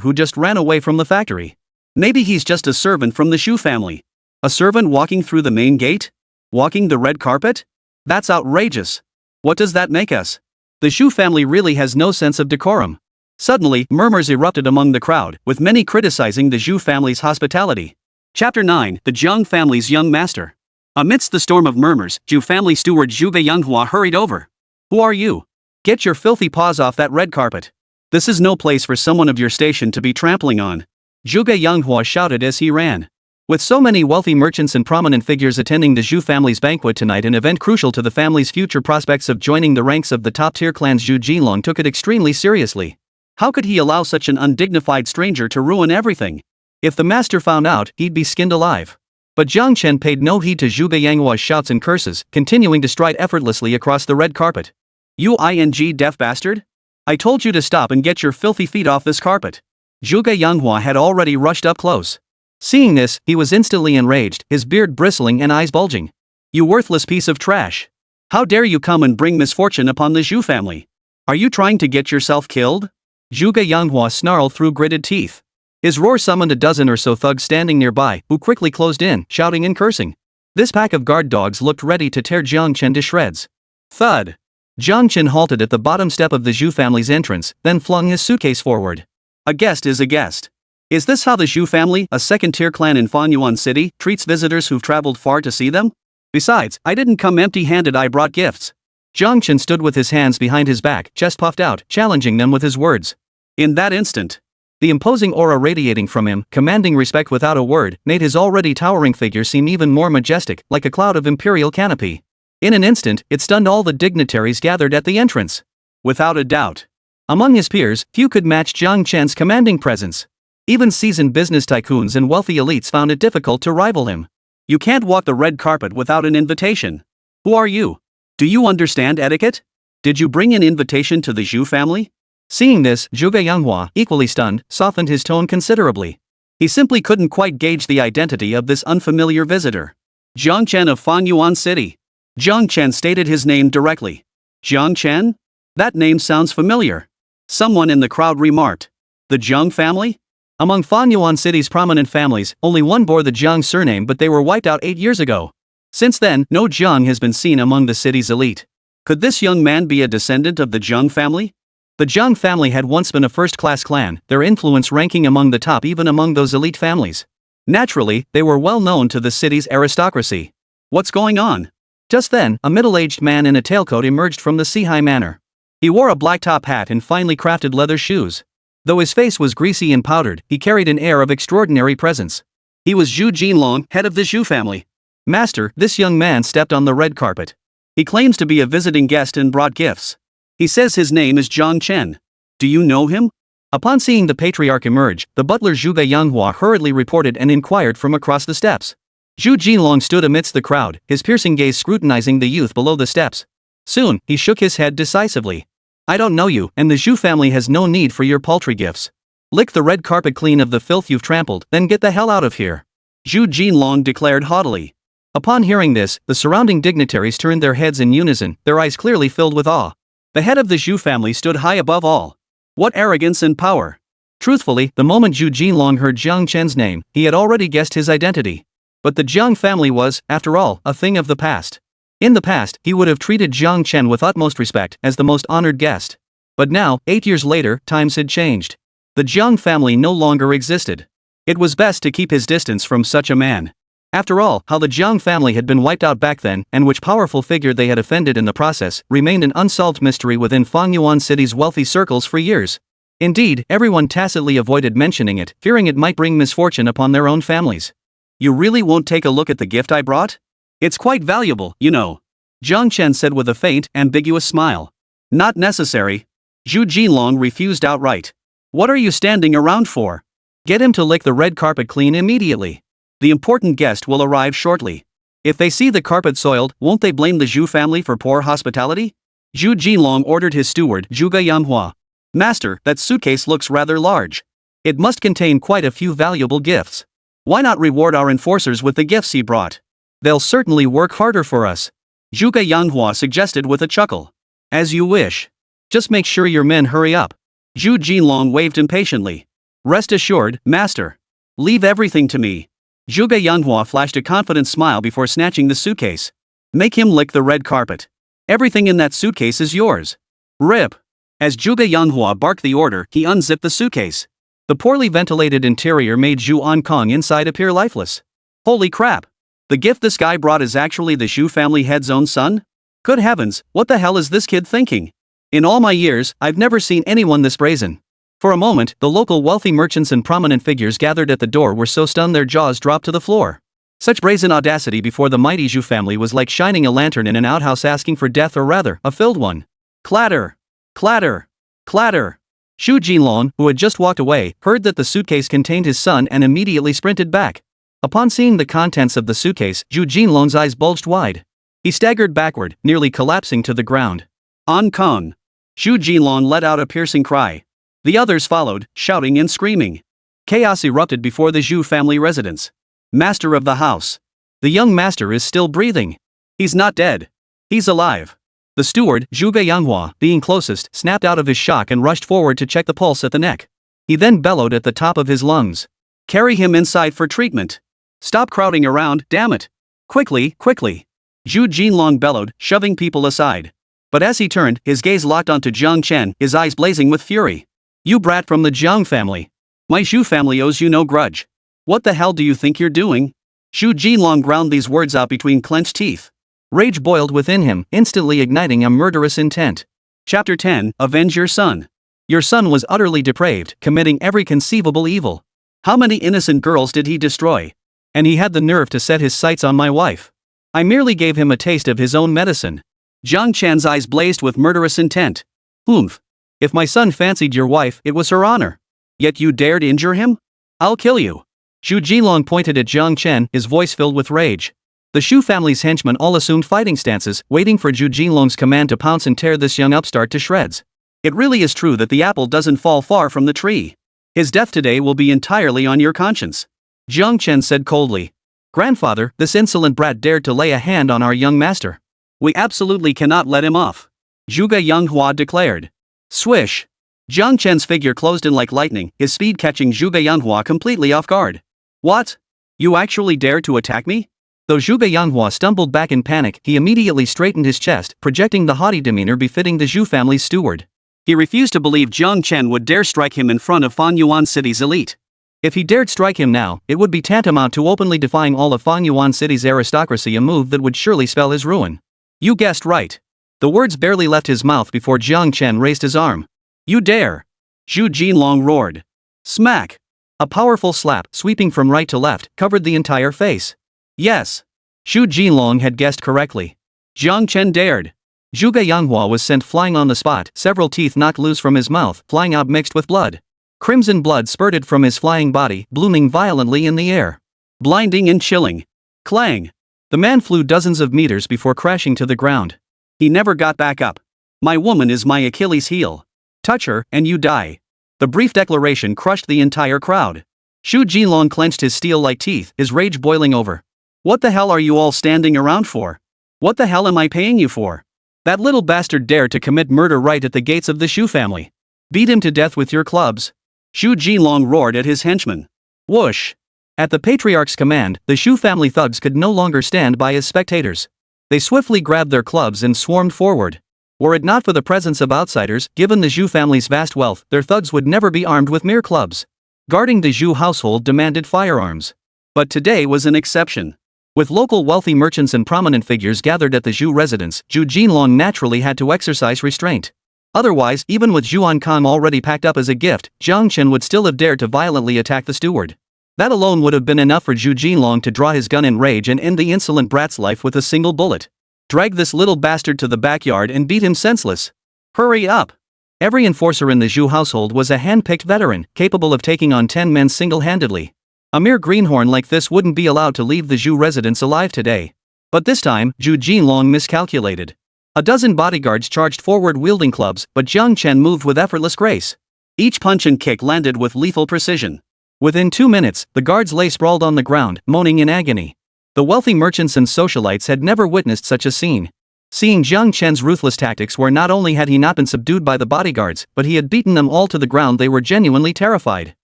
who just ran away from the factory. Maybe he's just a servant from the Zhou family. A servant walking through the main gate? Walking the red carpet? That's outrageous. What does that make us? The Zhou family really has no sense of decorum. Suddenly, murmurs erupted among the crowd, with many criticizing the Zhou family's hospitality. Chapter 9, The Jiāng Family's Young Master. Amidst the storm of murmurs, Zhou family steward Zhuge Yanghua hurried over. Who are you? Get your filthy paws off that red carpet. This is no place for someone of your station to be trampling on. Zhuge Yanghua shouted as he ran. With so many wealthy merchants and prominent figures attending the Zhou family's banquet tonight, an event crucial to the family's future prospects of joining the ranks of the top-tier clans, Zhou Jinlong took it extremely seriously. How could he allow such an undignified stranger to ruin everything? If the master found out, he'd be skinned alive. But Jiāng Chén paid no heed to Zhuge Yanghua's shouts and curses, continuing to stride effortlessly across the red carpet. You deaf bastard? I told you to stop and get your filthy feet off this carpet. Zhuge Yanghua had already rushed up close. Seeing this, he was instantly enraged, his beard bristling and eyes bulging. You worthless piece of trash. How dare you come and bring misfortune upon the Zhou family? Are you trying to get yourself killed? Zhuge Yanghua snarled through gritted teeth. His roar summoned a dozen or so thugs standing nearby, who quickly closed in, shouting and cursing. This pack of guard dogs looked ready to tear Jiāng Chén to shreds. Thud! Jiāng Chén halted at the bottom step of the Zhou family's entrance, then flung his suitcase forward. A guest is a guest. Is this how the Zhou family, a second-tier clan in Fanyuan City, treats visitors who've traveled far to see them? Besides, I didn't come empty-handed, I brought gifts. Jiāng Chén stood with his hands behind his back, chest puffed out, challenging them with his words. In that instant, the imposing aura radiating from him, commanding respect without a word, made his already towering figure seem even more majestic, like a cloud of imperial canopy. In an instant, it stunned all the dignitaries gathered at the entrance. Without a doubt. Among his peers, few could match Jiāng Chén's commanding presence. Even seasoned business tycoons and wealthy elites found it difficult to rival him. You can't walk the red carpet without an invitation. Who are you? Do you understand etiquette? Did you bring an invitation to the Zhou family? Seeing this, Zhuge Yanghua, equally stunned, softened his tone considerably. He simply couldn't quite gauge the identity of this unfamiliar visitor. Jiāng Chén of Fanyuan City. Jiāng Chén stated his name directly. Jiāng Chén? That name sounds familiar. Someone in the crowd remarked. The Jiāng family? Among Fanyuan City's prominent families, only one bore the Jiāng surname, but they were wiped out 8 years ago. Since then, no Jiāng has been seen among the city's elite. Could this young man be a descendant of the Jiāng family? The Jiāng family had once been a first-class clan, their influence ranking among the top even among those elite families. Naturally, they were well known to the city's aristocracy. What's going on? Just then, a middle-aged man in a tailcoat emerged from the Sihai Manor. He wore a black top hat and finely crafted leather shoes. Though his face was greasy and powdered, he carried an air of extraordinary presence. He was Zhou Jinlong, head of the Zhou family. Master, this young man stepped on the red carpet. He claims to be a visiting guest and brought gifts. He says his name is Jiāng Chén. Do you know him? Upon seeing the patriarch emerge, the butler Zhuge Yanghua hurriedly reported and inquired from across the steps. Zhou Jinlong stood amidst the crowd, his piercing gaze scrutinizing the youth below the steps. Soon, he shook his head decisively. I don't know you, and the Zhou family has no need for your paltry gifts. Lick the red carpet clean of the filth you've trampled, then get the hell out of here. Zhou Jinlong declared haughtily. Upon hearing this, the surrounding dignitaries turned their heads in unison, their eyes clearly filled with awe. The head of the Zhou family stood high above all. What arrogance and power! Truthfully, the moment Zhou Jinlong heard Jiāng Chén's name, he had already guessed his identity. But the Jiāng family was, after all, a thing of the past. In the past, he would have treated Jiāng Chén with utmost respect, as the most honored guest. But now, 8 years later, times had changed. The Jiāng family no longer existed. It was best to keep his distance from such a man. After all, how the Jiāng family had been wiped out back then, and which powerful figure they had offended in the process, remained an unsolved mystery within Fangyuan City's wealthy circles for years. Indeed, everyone tacitly avoided mentioning it, fearing it might bring misfortune upon their own families. "You really won't take a look at the gift I brought? It's quite valuable, you know," Jiāng Chén said with a faint, ambiguous smile. "Not necessary." Zhu Jinlong refused outright. "What are you standing around for? Get him to lick the red carpet clean immediately. The important guest will arrive shortly. If they see the carpet soiled, won't they blame the Zhu family for poor hospitality?" Zhu Jinlong ordered his steward, Zhuge Yanhua. "Master, that suitcase looks rather large. It must contain quite a few valuable gifts. Why not reward our enforcers with the gifts he brought? They'll certainly work harder for us," Zhuge Yanhua suggested with a chuckle. "As you wish. Just make sure your men hurry up." Zhu Jinlong waved impatiently. "Rest assured, master. Leave everything to me." Zhuge Yanhua flashed a confident smile before snatching the suitcase. "Make him lick the red carpet. Everything in that suitcase is yours. Rip." As Zhuge Yanhua barked the order, he unzipped the suitcase. The poorly ventilated interior made Zhū Ānkāng inside appear lifeless. Holy crap! The gift this guy brought is actually the Zhu family head's own son? Good heavens, what the hell is this kid thinking? In all my years, I've never seen anyone this brazen. For a moment, the local wealthy merchants and prominent figures gathered at the door were so stunned their jaws dropped to the floor. Such brazen audacity before the mighty Zhu family was like shining a lantern in an outhouse asking for death, or rather, a filled one. Clatter! Clatter! Clatter! Zhu Jinlong, who had just walked away, heard that the suitcase contained his son and immediately sprinted back. Upon seeing the contents of the suitcase, Zhu Jinlong's eyes bulged wide. He staggered backward, nearly collapsing to the ground. "Ānkāng!" Zhu Jinlong let out a piercing cry. The others followed, shouting and screaming. Chaos erupted before the Zhu family residence. "Master of the house! The young master is still breathing. He's not dead. He's alive." The steward, Zhuge Yanhua, being closest, snapped out of his shock and rushed forward to check the pulse at the neck. He then bellowed at the top of his lungs. "Carry him inside for treatment. Stop crowding around, damn it. Quickly, quickly." Zhu Jinlong bellowed, shoving people aside. But as he turned, his gaze locked onto Jiāng Chén, his eyes blazing with fury. "You brat from the Jiāng family. My Zhu family owes you no grudge. What the hell do you think you're doing?" Zhu Jinlong ground these words out between clenched teeth. Rage boiled within him, instantly igniting a murderous intent. Chapter 10, Avenge Your Son. Your son was utterly depraved, committing every conceivable evil. How many innocent girls did he destroy? And he had the nerve to set his sights on my wife. I merely gave him a taste of his own medicine. Jiāng Chén's eyes blazed with murderous intent. "Oomph. If my son fancied your wife, it was her honor. Yet you dared injure him? I'll kill you." Zhu Jinlong pointed at Jiāng Chén, his voice filled with rage. The Zhu family's henchmen all assumed fighting stances, waiting for Zhu Jinlong's command to pounce and tear this young upstart to shreds. It really is true that the apple doesn't fall far from the tree. His death today will be entirely on your conscience. Jiāng Chén said coldly. "Grandfather, this insolent brat dared to lay a hand on our young master. We absolutely cannot let him off," Zhuge Yanhua declared. Swish! Jiāng Chén's figure closed in like lightning, his speed catching Zhuge Yanhua completely off guard. "What? You actually dare to attack me?" Though Zhuge Yanhua stumbled back in panic, he immediately straightened his chest, projecting the haughty demeanor befitting the Zhu family's steward. He refused to believe Jiāng Chén would dare strike him in front of Fangyuan City's elite. If he dared strike him now, it would be tantamount to openly defying all of Fangyuan City's aristocracy, a move that would surely spell his ruin. "You guessed right." The words barely left his mouth before Jiāng Chén raised his arm. "You dare!" Zhu Jinlong roared. Smack! A powerful slap, sweeping from right to left, covered the entire face. Yes. Zhu Jinlong had guessed correctly. Jiāng Chén dared. Zhuge Yanhua was sent flying on the spot, several teeth knocked loose from his mouth, flying out mixed with blood. Crimson blood spurted from his flying body, blooming violently in the air. Blinding and chilling. Clang! The man flew dozens of meters before crashing to the ground. He never got back up. "My woman is my Achilles heel. Touch her, and you die." The brief declaration crushed the entire crowd. Zhu Jinlong clenched his steel-like teeth, his rage boiling over. "What the hell are you all standing around for? What the hell am I paying you for? That little bastard dared to commit murder right at the gates of the Zhu family. Beat him to death with your clubs." Zhu Jinlong roared at his henchmen. Whoosh! At the patriarch's command, the Zhu family thugs could no longer stand by as spectators. They swiftly grabbed their clubs and swarmed forward. Were it not for the presence of outsiders, given the Zhou family's vast wealth, their thugs would never be armed with mere clubs. Guarding the Zhou household demanded firearms. But today was an exception. With local wealthy merchants and prominent figures gathered at the Zhou residence, Zhou Jinlong naturally had to exercise restraint. Otherwise, even with Zhū Ānkāng already packed up as a gift, Jiāng Chén would still have dared to violently attack the steward. That alone would have been enough for Zhou Jinlong to draw his gun in rage and end the insolent brat's life with a single bullet. Drag this little bastard to the backyard and beat him senseless. Hurry up! Every enforcer in the Zhou household was a hand-picked veteran, capable of taking on 10 men single-handedly. A mere greenhorn like this wouldn't be allowed to leave the Zhou residence alive today. But this time, Zhou Jinlong miscalculated. A dozen bodyguards charged forward wielding clubs, but Jiāng Chén moved with effortless grace. Each punch and kick landed with lethal precision. Within 2 minutes, the guards lay sprawled on the ground, moaning in agony. The wealthy merchants and socialites had never witnessed such a scene. Seeing Jiāng Chén's ruthless tactics, where not only had he not been subdued by the bodyguards, but he had beaten them all to the ground, they were genuinely terrified.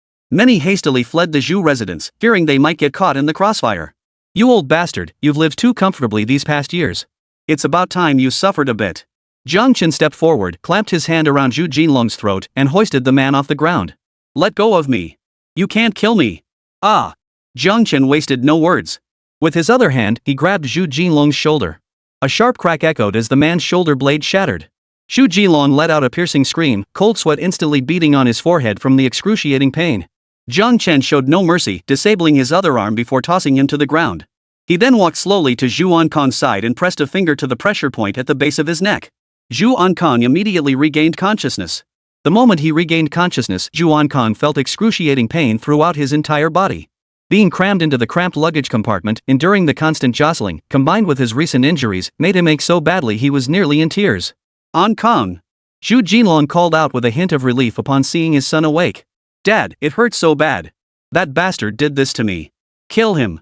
Many hastily fled the Zhou residence, fearing they might get caught in the crossfire. You old bastard, you've lived too comfortably these past years. It's about time you suffered a bit. Jiāng Chén stepped forward, clamped his hand around Zhou Jinlong's throat, and hoisted the man off the ground. Let go of me. You can't kill me. Ah! Jiāng Chén wasted no words. With his other hand, he grabbed Zhou Jinlong's shoulder. A sharp crack echoed as the man's shoulder blade shattered. Zhou Jinlong let out a piercing scream, cold sweat instantly beading on his forehead from the excruciating pain. Jiāng Chén showed no mercy, disabling his other arm before tossing him to the ground. He then walked slowly to Zhū Ānkāng's side and pressed a finger to the pressure point at the base of his neck. Zhū Ānkāng immediately regained consciousness. The moment he regained consciousness, Zhū Ānkāng felt excruciating pain throughout his entire body. Being crammed into the cramped luggage compartment, enduring the constant jostling, combined with his recent injuries, made him ache so badly he was nearly in tears. Ānkāng! Zhou Jinlong called out with a hint of relief upon seeing his son awake. Dad, it hurts so bad. That bastard did this to me. Kill him.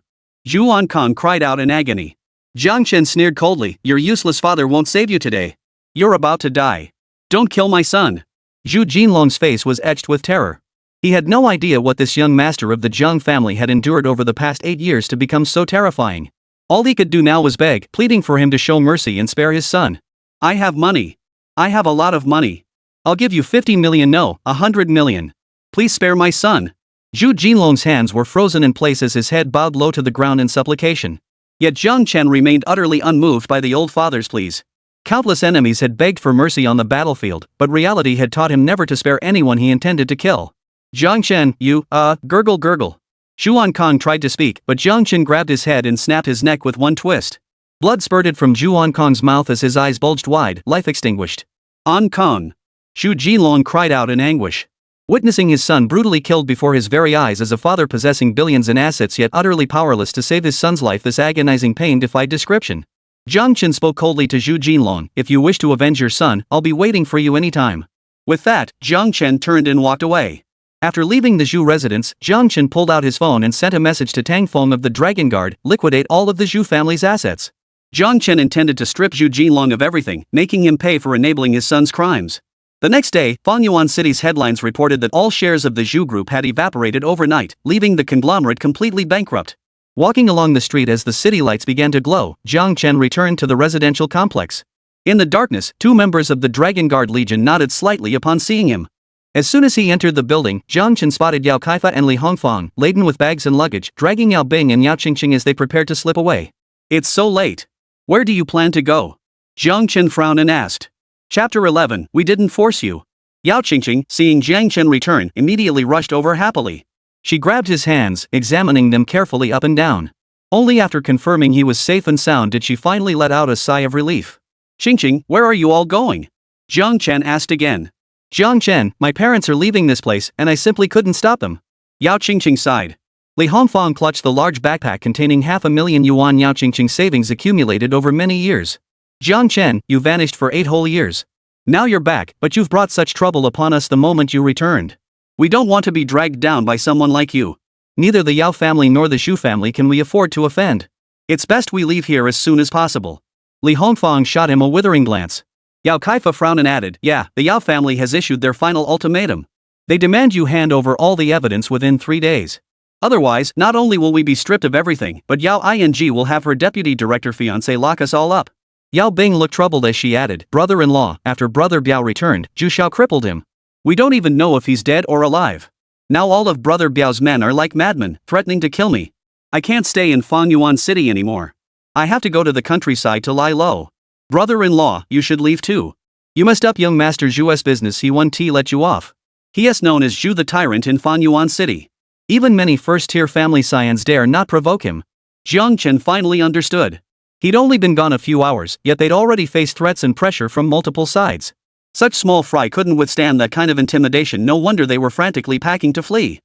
Zhū Ānkāng cried out in agony. Jiāng Chén sneered coldly, your useless father won't save you today. You're about to die. Don't kill my son. Zhou Jinlong's face was etched with terror. He had no idea what this young master of the Jiāng family had endured over the past 8 years to become so terrifying. All he could do now was beg, pleading for him to show mercy and spare his son. I have money. I have a lot of money. I'll give you 50 million, no, 100 million. Please spare my son. Zhou Jinlong's hands were frozen in place as his head bowed low to the ground in supplication. Yet Jiāng Chén remained utterly unmoved by the old father's pleas. Countless enemies had begged for mercy on the battlefield, but reality had taught him never to spare anyone he intended to kill. Jiāng Chén, you, gurgle gurgle. Zhū Ānkāng tried to speak, but Jiāng Chén grabbed his head and snapped his neck with one twist. Blood spurted from Zhū Ānkāng's mouth as his eyes bulged wide, life extinguished. Ānkāng! Zhou Jinlong cried out in anguish. Witnessing his son brutally killed before his very eyes as a father possessing billions in assets yet utterly powerless to save his son's life, this agonizing pain defied description. Jiāng Chén spoke coldly to Zhou Jinlong, if you wish to avenge your son, I'll be waiting for you anytime. With that, Jiāng Chén turned and walked away. After leaving the Zhou residence, Jiāng Chén pulled out his phone and sent a message to Tang Feng of the Dragon Guard, liquidate all of the Zhou family's assets. Jiāng Chén intended to strip Zhou Jinlong of everything, making him pay for enabling his son's crimes. The next day, Fangyuan City's headlines reported that all shares of the Zhou Group had evaporated overnight, leaving the conglomerate completely bankrupt. Walking along the street as the city lights began to glow, Jiāng Chén returned to the residential complex. In the darkness, 2 members of the Dragon Guard Legion nodded slightly upon seeing him. As soon as he entered the building, Jiāng Chén spotted Yáo Qīngqing and Li Hongfang, laden with bags and luggage, dragging Yáo Bing and Yáo Qīngqing as they prepared to slip away. It's so late. Where do you plan to go? Jiāng Chén frowned and asked. Chapter 11, We didn't force you. Yáo Qīngqing, seeing Jiāng Chén return, immediately rushed over happily. She grabbed his hands, examining them carefully up and down. Only after confirming he was safe and sound did she finally let out a sigh of relief. Qīngqing, where are you all going? Jiāng Chén asked again. Jiāng Chén, my parents are leaving this place, and I simply couldn't stop them. Yáo Qīngqing sighed. Li Hongfang clutched the large backpack containing 500,000 yuan Yáo Qīngqing savings accumulated over many years. Jiāng Chén, you vanished for 8 whole years. Now you're back, but you've brought such trouble upon us the moment you returned. We don't want to be dragged down by someone like you. Neither the Yáo family nor the Zhou family can we afford to offend. It's best we leave here as soon as possible. Li Hongfang shot him a withering glance. Yáo Qīngqing frowned and added, yeah, the Yáo family has issued their final ultimatum. They demand you hand over all the evidence within 3 days. Otherwise, not only will we be stripped of everything, but Yáo Ying will have her deputy director fiancé lock us all up. Yao Bing looked troubled as she added, brother-in-law, after brother Biao returned, Zhu Xiao crippled him. We don't even know if he's dead or alive. Now all of brother Biao's men are like madmen, threatening to kill me. I can't stay in Fangyuan City anymore. I have to go to the countryside to lie low. Brother-in-law, you should leave too. You messed up young master Zhu's business. He won T let you off. He is known as Zhu the tyrant in Fangyuan City. Even many first-tier family scions dare not provoke him. Jiāng Chén finally understood. He'd only been gone a few hours, yet they'd already faced threats and pressure from multiple sides. Such small fry couldn't withstand that kind of intimidation. No wonder they were frantically packing to flee.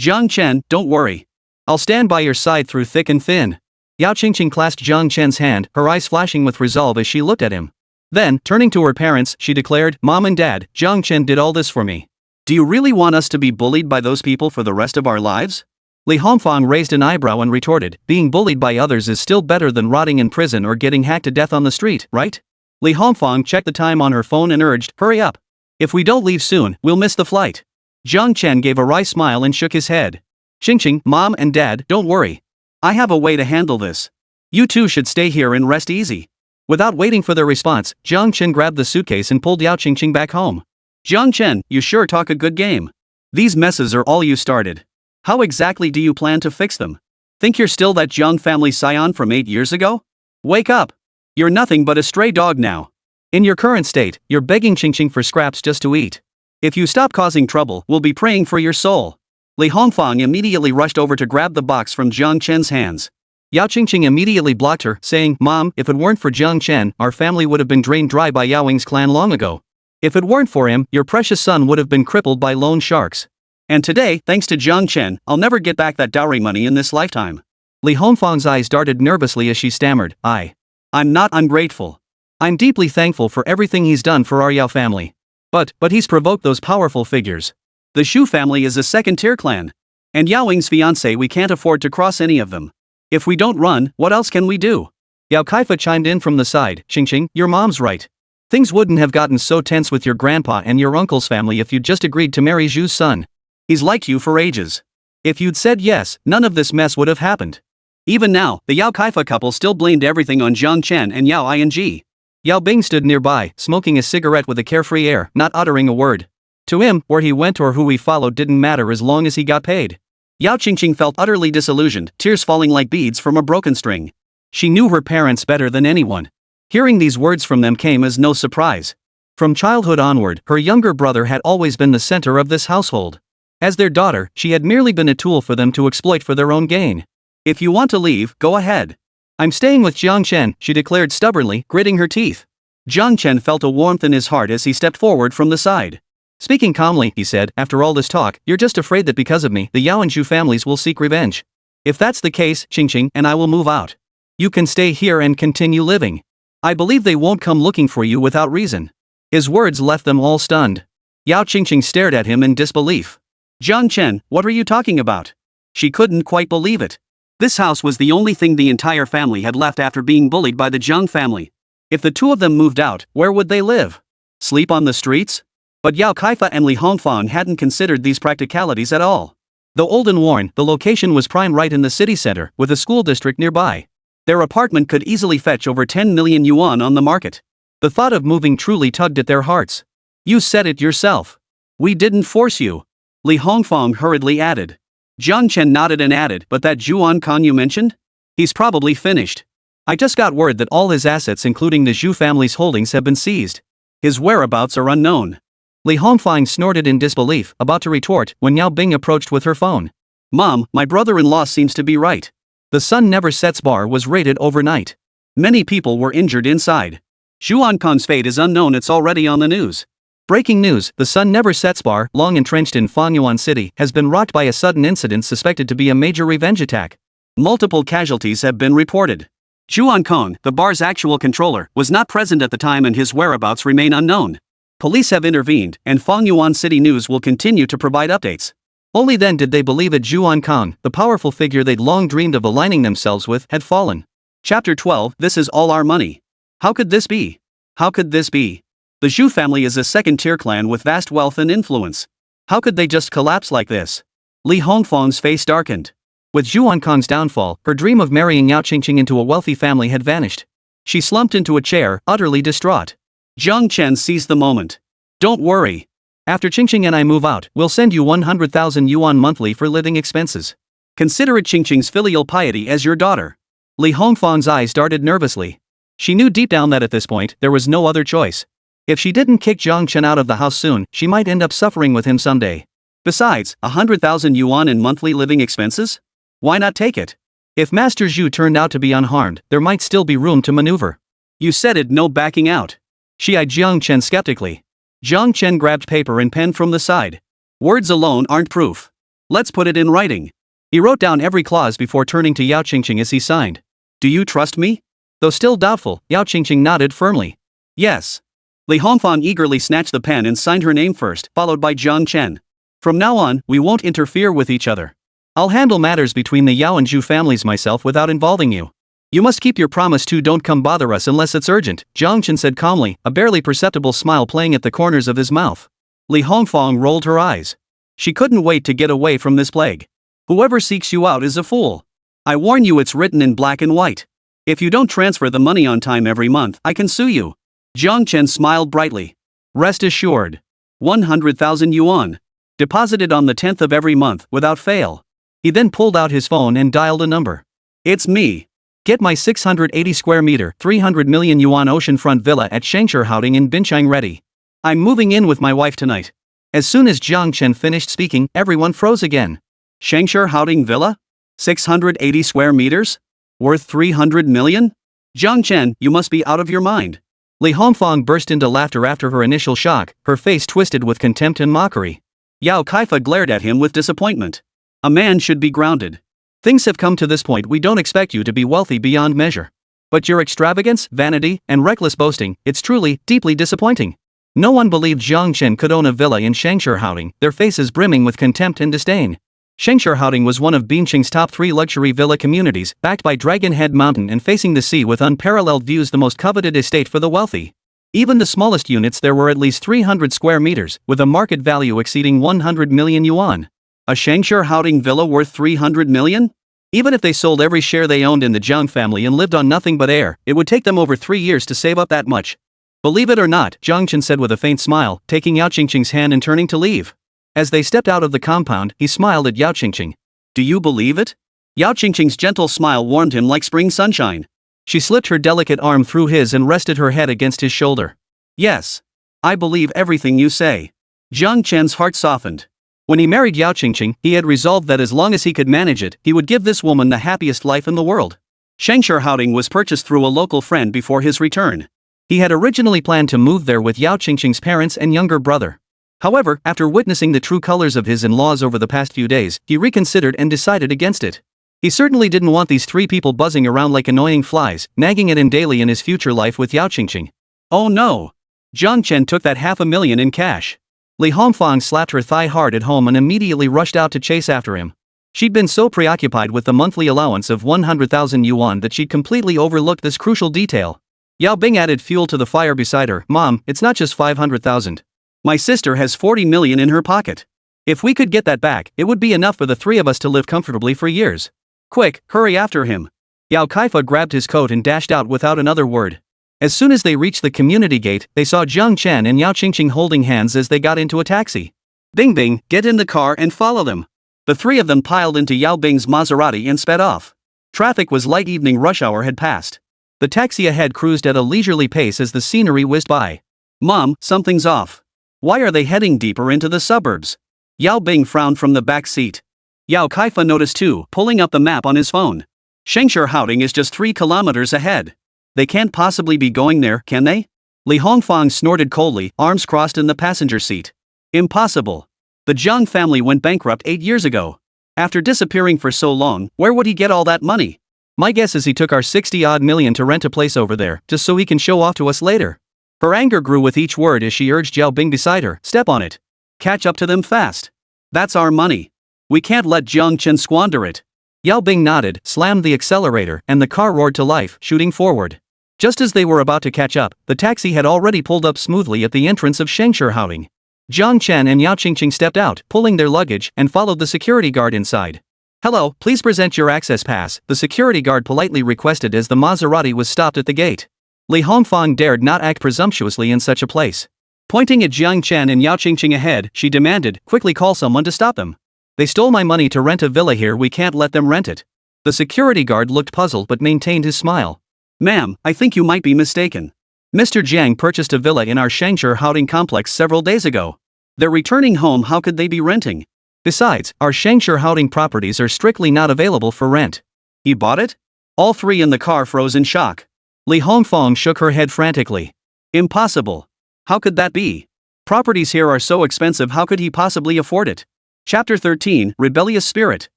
Jiāng Chén, don't worry. I'll stand by your side through thick and thin. Yáo Qīngqing clasped Jiāng Chén's hand, her eyes flashing with resolve as she looked at him. Then, turning to her parents, she declared, Mom and Dad, Jiāng Chén did all this for me. Do you really want us to be bullied by those people for the rest of our lives? Li Hongfang raised an eyebrow and retorted, being bullied by others is still better than rotting in prison or getting hacked to death on the street, right? Li Hongfang checked the time on her phone and urged, hurry up. If we don't leave soon, we'll miss the flight. Jiāng Chén gave a wry smile and shook his head. Qingqing, Mom and Dad, don't worry. I have a way to handle this. You two should stay here and rest easy. Without waiting for their response, Jiāng Chén grabbed the suitcase and pulled Yáo Qīngqing back home. Jiāng Chén, you sure talk a good game. These messes are all you started. How exactly do you plan to fix them? Think you're still that Jiang family scion from 8 years ago? Wake up! You're nothing but a stray dog now. In your current state, you're begging Qingqing for scraps just to eat. If you stop causing trouble, we'll be praying for your soul. Li Hongfang immediately rushed over to grab the box from Jiāng Chén's hands. Yáo Qīngqing immediately blocked her, saying, Mom, if it weren't for Jiāng Chén, our family would have been drained dry by Yao Wing's clan long ago. If it weren't for him, your precious son would have been crippled by loan sharks. And today, thanks to Jiāng Chén, I'll never get back that dowry money in this lifetime. Li Hongfang's eyes darted nervously as she stammered, I'm not ungrateful. I'm deeply thankful for everything he's done for our Yao family. But he's provoked those powerful figures. The Zhou family is a second-tier clan. And Yao Wing's fiancé, we can't afford to cross any of them. If we don't run, what else can we do? Yao Kaifa chimed in from the side, Qingqing, your mom's right. Things wouldn't have gotten so tense with your grandpa and your uncle's family if you'd just agreed to marry Zhu's son. He's liked you for ages. If you'd said yes, none of this mess would have happened. Even now, the Yao Kaifa couple still blamed everything on Jiāng Chén and Yao Ying. Yao Bing stood nearby, smoking a cigarette with a carefree air, not uttering a word. To him, where he went or who he followed didn't matter as long as he got paid. Yáo Qīngqing felt utterly disillusioned, tears falling like beads from a broken string. She knew her parents better than anyone. Hearing these words from them came as no surprise. From childhood onward, her younger brother had always been the center of this household. As their daughter, she had merely been a tool for them to exploit for their own gain. If you want to leave, go ahead. I'm staying with Jiāng Chén, she declared stubbornly, gritting her teeth. Jiāng Chén felt a warmth in his heart as he stepped forward from the side. Speaking calmly, he said, after all this talk, you're just afraid that because of me, the Yao and Zhu families will seek revenge. If that's the case, Qingqing and I will move out. You can stay here and continue living. I believe they won't come looking for you without reason. His words left them all stunned. Yáo Qīngqing stared at him in disbelief. Jiāng Chén, what are you talking about? She couldn't quite believe it. This house was the only thing the entire family had left after being bullied by the Jiang family. If the two of them moved out, where would they live? Sleep on the streets? But Yao Kaifa and Li Hongfang hadn't considered these practicalities at all. Though old and worn, the location was prime right in the city center, with a school district nearby. Their apartment could easily fetch over 10 million yuan on the market. The thought of moving truly tugged at their hearts. You said it yourself. We didn't force you. Li Hongfang hurriedly added. Jiāng Chén nodded and added, but that Zhū Ānkāng you mentioned? He's probably finished. I just got word that all his assets including the Zhou family's holdings have been seized. His whereabouts are unknown. Li Hongfang snorted in disbelief, about to retort, when Yao Bing approached with her phone. Mom, my brother-in-law seems to be right. The sun never sets bar was raided overnight. Many people were injured inside. Zhū Ānkāng's fate is unknown, it's already on the news. Breaking news, the sun never sets bar, long entrenched in Fangyuan City, has been rocked by a sudden incident suspected to be a major revenge attack. Multiple casualties have been reported. Zhū Ānkāng, the bar's actual controller, was not present at the time and his whereabouts remain unknown. Police have intervened, and Fangyuan City News will continue to provide updates. Only then did they believe that Zhū Ānkāng, the powerful figure they'd long dreamed of aligning themselves with, had fallen. Chapter 12, This is all our money. How could this be? How could this be? The Zhou family is a second-tier clan with vast wealth and influence. How could they just collapse like this? Li Hongfang's face darkened. With Zhū Ānkāng's downfall, her dream of marrying Yáo Qīngqing into a wealthy family had vanished. She slumped into a chair, utterly distraught. Jiāng Chén seized the moment. Don't worry. After Qingqing and I move out, we'll send you 100,000 yuan monthly for living expenses. Consider it Qingqing's filial piety as your daughter. Li Hongfang's eyes darted nervously. She knew deep down that at this point, there was no other choice. If she didn't kick Jiāng Chén out of the house soon, she might end up suffering with him someday. Besides, 100,000 yuan in monthly living expenses? Why not take it? If Master Zhou turned out to be unharmed, there might still be room to maneuver. You said it, no backing out. She eyed Jiāng Chén skeptically. Jiāng Chén grabbed paper and pen from the side. Words alone aren't proof. Let's put it in writing. He wrote down every clause before turning to Yáo Qīngqing as he signed. Do you trust me? Though still doubtful, Yáo Qīngqing nodded firmly. Yes. Li Hongfang eagerly snatched the pen and signed her name first, followed by Jiāng Chén. From now on, we won't interfere with each other. I'll handle matters between the Yáo and Zhou families myself without involving you. You must keep your promise too. Don't come bother us unless it's urgent, Jiāng Chén said calmly, a barely perceptible smile playing at the corners of his mouth. Li Hongfang rolled her eyes. She couldn't wait to get away from this plague. Whoever seeks you out is a fool. I warn you, it's written in black and white. If you don't transfer the money on time every month, I can sue you. Jiāng Chén smiled brightly. Rest assured. 100,000 yuan. Deposited on the 10th of every month, without fail. He then pulled out his phone and dialed a number. It's me. Get my 680 square meter, 300 million yuan oceanfront villa at Zhū in Binchang ready. I'm moving in with my wife tonight. As soon as Jiāng Chén finished speaking, everyone froze again. Zhū villa? 680 square meters? Worth 300 million? Jiāng Chén, you must be out of your mind. Li Hongfang burst into laughter after her initial shock, her face twisted with contempt and mockery. Yao Kaifa glared at him with disappointment. A man should be grounded. Things have come to this point, we don't expect you to be wealthy beyond measure. But your extravagance, vanity, and reckless boasting, it's truly, deeply disappointing. No one believed Jiāng Chén could own a villa in Zhangshurhouding, their faces brimming with contempt and disdain. Zhangshurhouding was one of Binchang's top 3 luxury villa communities, backed by Dragon Head Mountain and facing the sea with unparalleled views, the most coveted estate for the wealthy. Even the smallest units there were at least 300 square meters, with a market value exceeding 100 million yuan. A Zhangshurhouding villa worth 300 million? Even if they sold every share they owned in the Jiang family and lived on nothing but air, it would take them over 3 years to save up that much. Believe it or not, Jiāng Chén said with a faint smile, taking Yáo Qīngqing's hand and turning to leave. As they stepped out of the compound, he smiled at Yáo Qīngqing. Do you believe it? Yáo Qīngqing's gentle smile warmed him like spring sunshine. She slipped her delicate arm through his and rested her head against his shoulder. Yes. I believe everything you say. Jiāng Chén's heart softened. When he married Yáo Qīngqing, he had resolved that as long as he could manage it, he would give this woman the happiest life in the world. Zhangshurhouding was purchased through a local friend before his return. He had originally planned to move there with Yáo Qīngqing's parents and younger brother. However, after witnessing the true colors of his in-laws over the past few days, he reconsidered and decided against it. He certainly didn't want these 3 people buzzing around like annoying flies, nagging at him daily in his future life with Yáo Qīngqing. Oh no! Jiāng Chén took that $500,000 in cash. Li Hongfang slapped her thigh hard at home and immediately rushed out to chase after him. She'd been so preoccupied with the monthly allowance of 100,000 yuan that she'd completely overlooked this crucial detail. Yao Bing added fuel to the fire beside her. Mom, it's not just 500,000. My sister has 40 million in her pocket. If we could get that back, it would be enough for the 3 of us to live comfortably for years. Quick, hurry after him. Yao Kaifa grabbed his coat and dashed out without another word. As soon as they reached the community gate, they saw Jiāng Chén and Yáo Qīngqing holding hands as they got into a taxi. Bing Bing, get in the car and follow them. The 3 of them piled into Yao Bing's Maserati and sped off. Traffic was light, evening rush hour had passed. The taxi ahead cruised at a leisurely pace as the scenery whizzed by. Mom, something's off. Why are they heading deeper into the suburbs? Yao Bing frowned from the back seat. Yao Kaifa noticed too, pulling up the map on his phone. Zhangshurhouding is just 3 kilometers ahead. They can't possibly be going there, can they? Li Hongfang snorted coldly, arms crossed in the passenger seat. Impossible. The Jiang family went bankrupt 8 years ago. After disappearing for so long, where would he get all that money? My guess is he took our 60-odd million to rent a place over there, just so he can show off to us later. Her anger grew with each word as she urged Yao Bing beside her, step on it. Catch up to them fast. That's our money. We can't let Jiāng Chén squander it. Yao Bing nodded, slammed the accelerator, and the car roared to life, shooting forward. Just as they were about to catch up, the taxi had already pulled up smoothly at the entrance of Zhangshurhouding. Jiāng Chén and Yáo Qīngqing stepped out, pulling their luggage, and followed the security guard inside. Hello, please present your access pass, the security guard politely requested as the Maserati was stopped at the gate. Li Hongfang dared not act presumptuously in such a place. Pointing at Jiāng Chén and Yáo Qīngqing ahead, she demanded, "Quickly call someone to stop them. They stole my money to rent a villa here, we can't let them rent it." The security guard looked puzzled but maintained his smile. "Ma'am, I think you might be mistaken. Mr. Jiang purchased a villa in our Shangshur housing complex several days ago. They're returning home, how could they be renting? Besides, our Shangshur housing properties are strictly not available for rent." "He bought it?" All three in the car froze in shock. Li Hongfang shook her head frantically. "Impossible. How could that be? Properties here are so expensive, how could he possibly afford it?" Chapter 13, Rebellious Spirit.